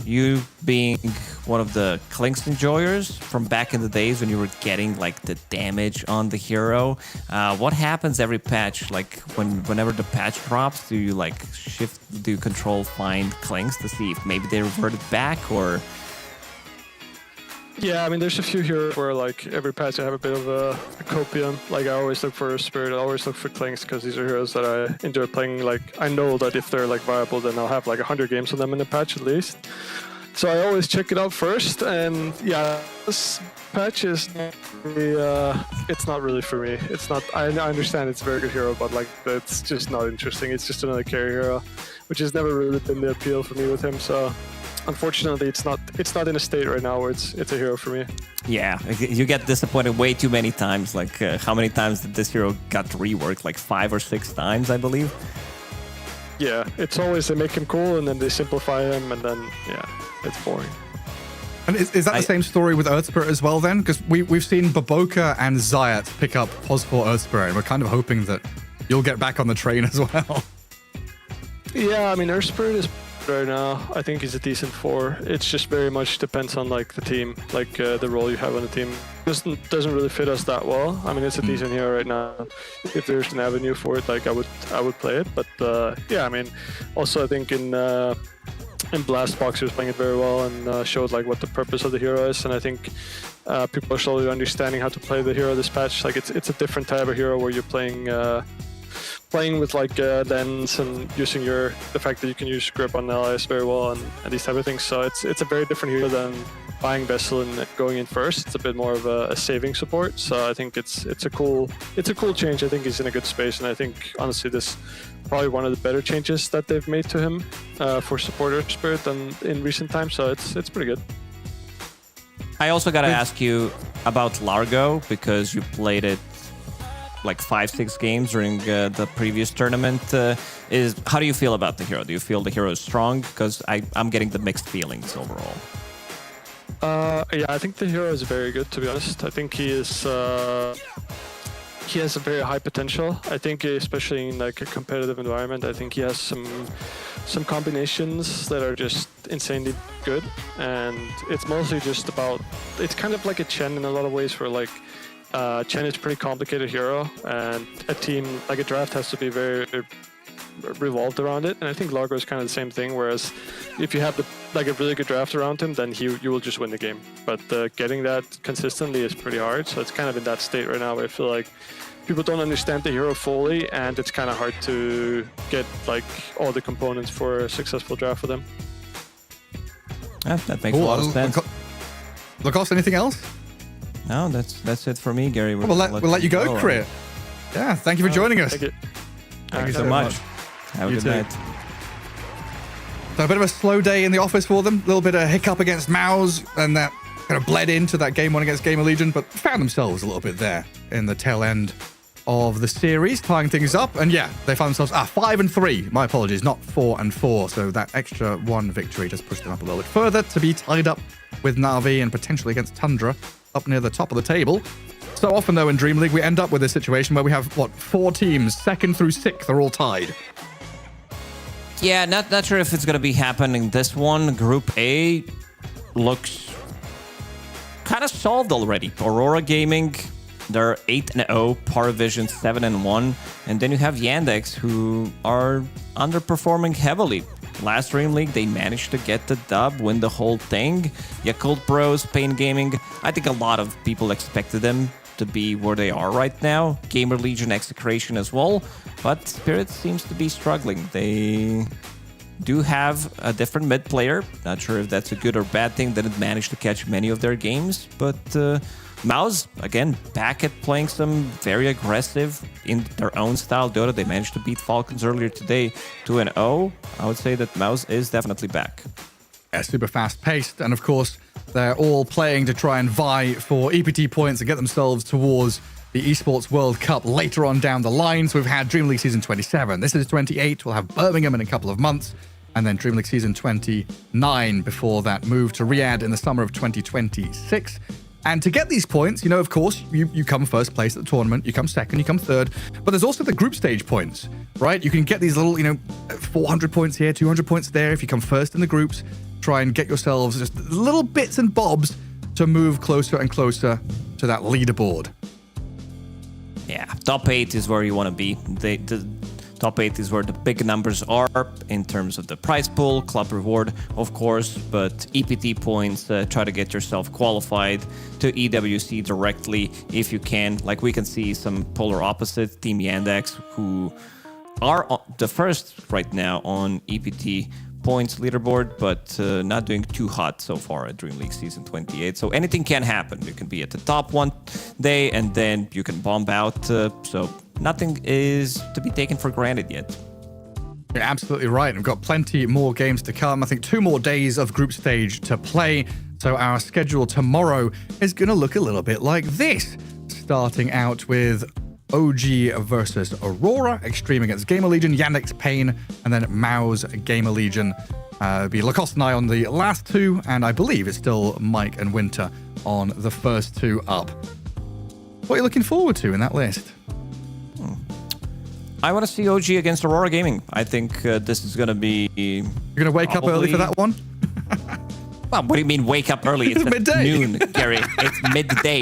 you being one of the Clinks enjoyers from back in the days when you were getting the damage on the hero, what happens every patch? Like, whenever the patch drops, do you do you control find Clinks to see if maybe they reverted back, or? Yeah, I mean, there's a few heroes where every patch I have a bit of a copium. I always look for a Spirit, I always look for Clinks, because these are heroes that I enjoy playing. I know that if they're viable, then I'll have 100 games on them in the patch at least. So I always check it out first, and yeah, this patch is really, it's not really for me. It's not. I understand it's a very good hero, but it's just not interesting. It's just another carry hero, which has never really been the appeal for me with him. So unfortunately, it's not in a state right now where it's a hero for me. Yeah, you get disappointed way too many times. How many times did this hero got reworked? 5 or 6 times, I believe. Yeah, it's always they make him cool and then they simplify him, and then yeah, it's boring. And is that the same story with Earth Spirit as well then? Because we've seen Baboka and Zayat pick up POS4 Earth Spirit, and we're kind of hoping that you'll get back on the train as well. Yeah, I mean, Earth Spirit is right now. I think he's a decent 4. It's just very much depends on the team, the role you have on the team. Doesn't really fit us that well. I mean, it's a decent hero right now. If there's an avenue for it, I would play it. But yeah, I mean, also I think in Blastbox he was playing it very well and showed what the purpose of the hero is. And I think people are slowly understanding how to play the hero this patch. It's a different type of hero where you're playing with lens and using the fact that you can use grip on allies very well and these type of things. So it's a very different hero than buying Vessel and going in first. It's a bit more of a saving support. So I think it's a cool change. I think he's in a good space, and I think honestly this probably one of the better changes that they've made to him for supporter spirit than in recent times. So it's pretty good. I also got to ask you about Largo, because you played it like 5-6 games during the previous tournament. How do you feel about the hero? Do you feel the hero is strong? Because I'm getting the mixed feelings overall. Yeah, I think the hero is very good, to be honest. I think he has a very high potential. I think especially in like a competitive environment, I think he has some combinations that are just insanely good. And it's mostly just about, it's kind of like a Chen in a lot of ways, where like Chen is a pretty complicated hero, and a team, like a draft, has to be very revolved around it. And I think Largo is kind of the same thing, whereas if you have a really good draft around him, then you will just win the game. But getting that consistently is pretty hard. So it's kind of in that state right now where I feel like people don't understand the hero fully, and it's kind of hard to get like all the components for a successful draft with him. Yeah, that makes a lot of sense. Lacoste, anything else? No, that's it for me, Gary. We'll let you go, Crit. Yeah, thank you for joining us. Thank you. Thank you so much. Have a good night. So a bit of a slow day in the office for them. A little bit of hiccup against Mouse, and that kind of bled into that game 1 against GamerLegion, but found themselves a little bit there in the tail end of the series, tying things up. And yeah, they found themselves 5-3. My apologies, not 4-4. So that extra 1 victory just pushed them up a little bit further to be tied up with Na'Vi and potentially against Tundra up near the top of the table. So often, though, in DreamLeague, we end up with a situation where we have, 4 teams, 2nd through 6th are all tied. Yeah, not sure if it's going to be happening this one. Group A looks kind of solved already. Aurora Gaming, they're 8-0, Paravision 7-1, and then you have Yandex, who are underperforming heavily. Last DreamLeague, they managed to get the dub, win the whole thing. Yakult Bros, Pain Gaming, I think a lot of people expected them to be where they are right now. GamerLegion Execration as well, but Spirit seems to be struggling. They do have a different mid player. Not sure if that's a good or bad thing. Didn't manage to catch many of their games, but Mouse, again, back at playing some very aggressive in their own style Dota. They managed to beat Falcons earlier today 2-0. I would say that Mouse is definitely back. Yeah, super fast-paced, and of course, they're all playing to try and vie for EPT points and get themselves towards the Esports World Cup later on down the line. So we've had DreamLeague Season 27. This is 28. We'll have Birmingham in a couple of months, and then DreamLeague Season 29 before that move to Riyadh in the summer of 2026. And to get these points, of course, you come first place at the tournament, you come second, you come third, but there's also the group stage points, right? You can get these little, 400 points here, 200 points there if you come first in the groups. Try and get yourselves just little bits and bobs to move closer and closer to that leaderboard. Yeah, top 8 is where you want to be. The top 8 is where the big numbers are in terms of the prize pool, club reward, of course, but EPT points, try to get yourself qualified to EWC directly if you can. Like we can see some polar opposites, Team Yandex, who are the first right now on EPT points leaderboard, but not doing too hot so far at DreamLeague Season 28. So anything can happen. You can be at the top one day and then you can bomb out. So nothing is to be taken for granted yet. You're absolutely right. We've got plenty more games to come. I think 2 more days of group stage to play. So our schedule tomorrow is going to look a little bit like this. Starting out with OG versus Aurora, Extreme against GamerLegion, Yandex Pain, and then Mouse GamerLegion. Be Lacoste and I on the last 2, and I believe it's still Mike and Winter on the first 2 up. What are you looking forward to in that list? I want to see OG against Aurora Gaming. I think this is going to be... You're going to wake up early for that one? Well, what do you mean wake up early? It's midday. Noon, Gary. It's midday.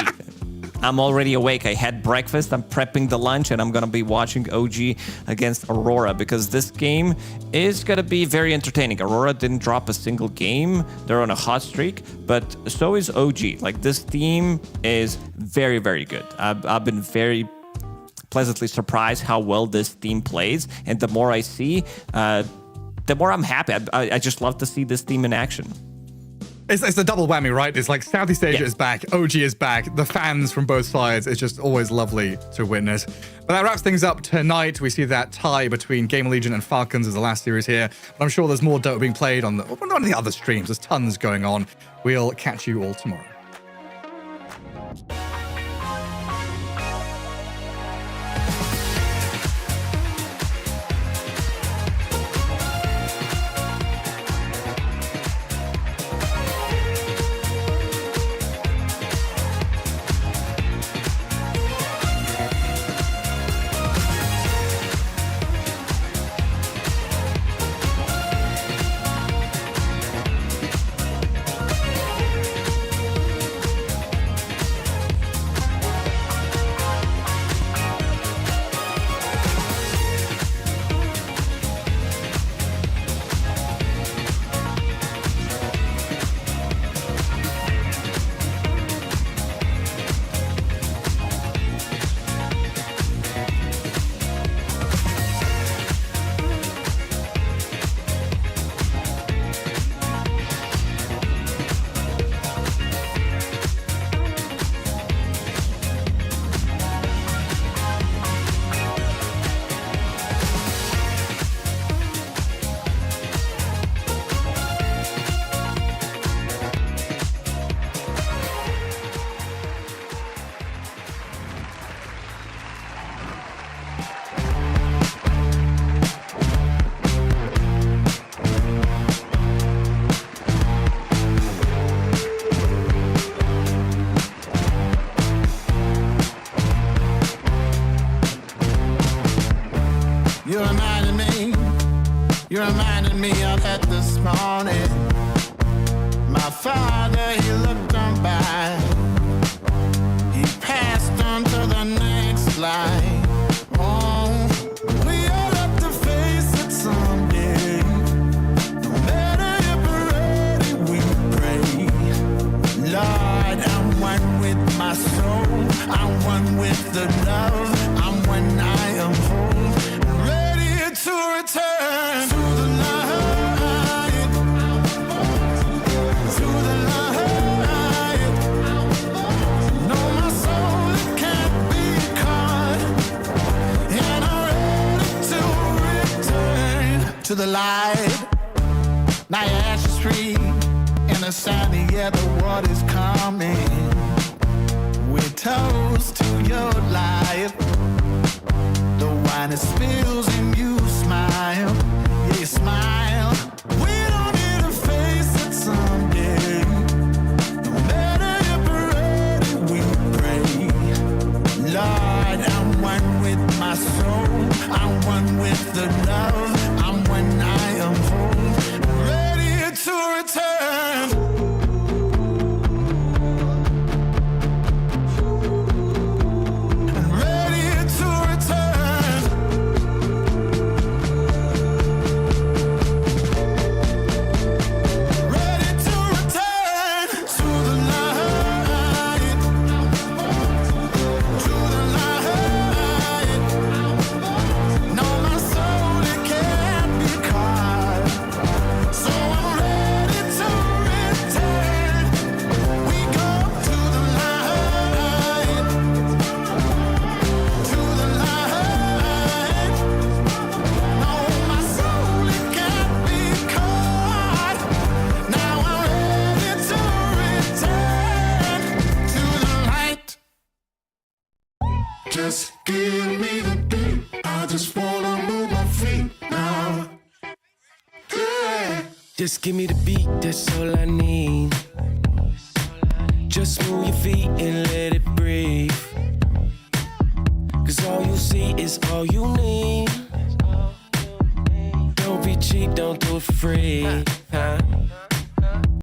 I'm already awake. I had breakfast. I'm prepping the lunch, and I'm going to be watching OG against Aurora because this game is going to be very entertaining. Aurora didn't drop a single game. They're on a hot streak, but so is OG. Like, this team is very, very good. I've been very pleasantly surprised how well this team plays, and the more I see, the more I'm happy. I just love to see this team in action. It's the double whammy, right? It's like Southeast Asia is back, OG is back, the fans from both sides. It's just always lovely to witness. But that wraps things up tonight. We see that tie between GamerLegion and Falcons as the last series here. But I'm sure there's more Dota being played on the other streams. There's tons going on. We'll catch you all tomorrow. You reminded me of that this morning. My father, he looked on by. He passed on to the next life. Oh, we all have to face it someday. No matter if we're ready, we pray. Lord, I'm one with my soul. I'm one with the love. I'm one I am whole. Ready to return to the light. To the light. No, my soul, it can't be caught. And I'm ready to return to the light. Now your ash is free. In the sunny, yeah, the water's coming. We toast to your life. The wine it spills and you smile. Yeah, you smile. We don't need to face it someday. No matter if we're ready, we pray. Lord, I'm one with my soul. I'm one with the love. I'm one I am whole. Ready to return. Just give me the beat. I just wanna move my feet now. Yeah. Just give me the beat, that's all I need. Just move your feet and let it breathe. Cause all you see is all you need. Don't be cheap, don't do it for free.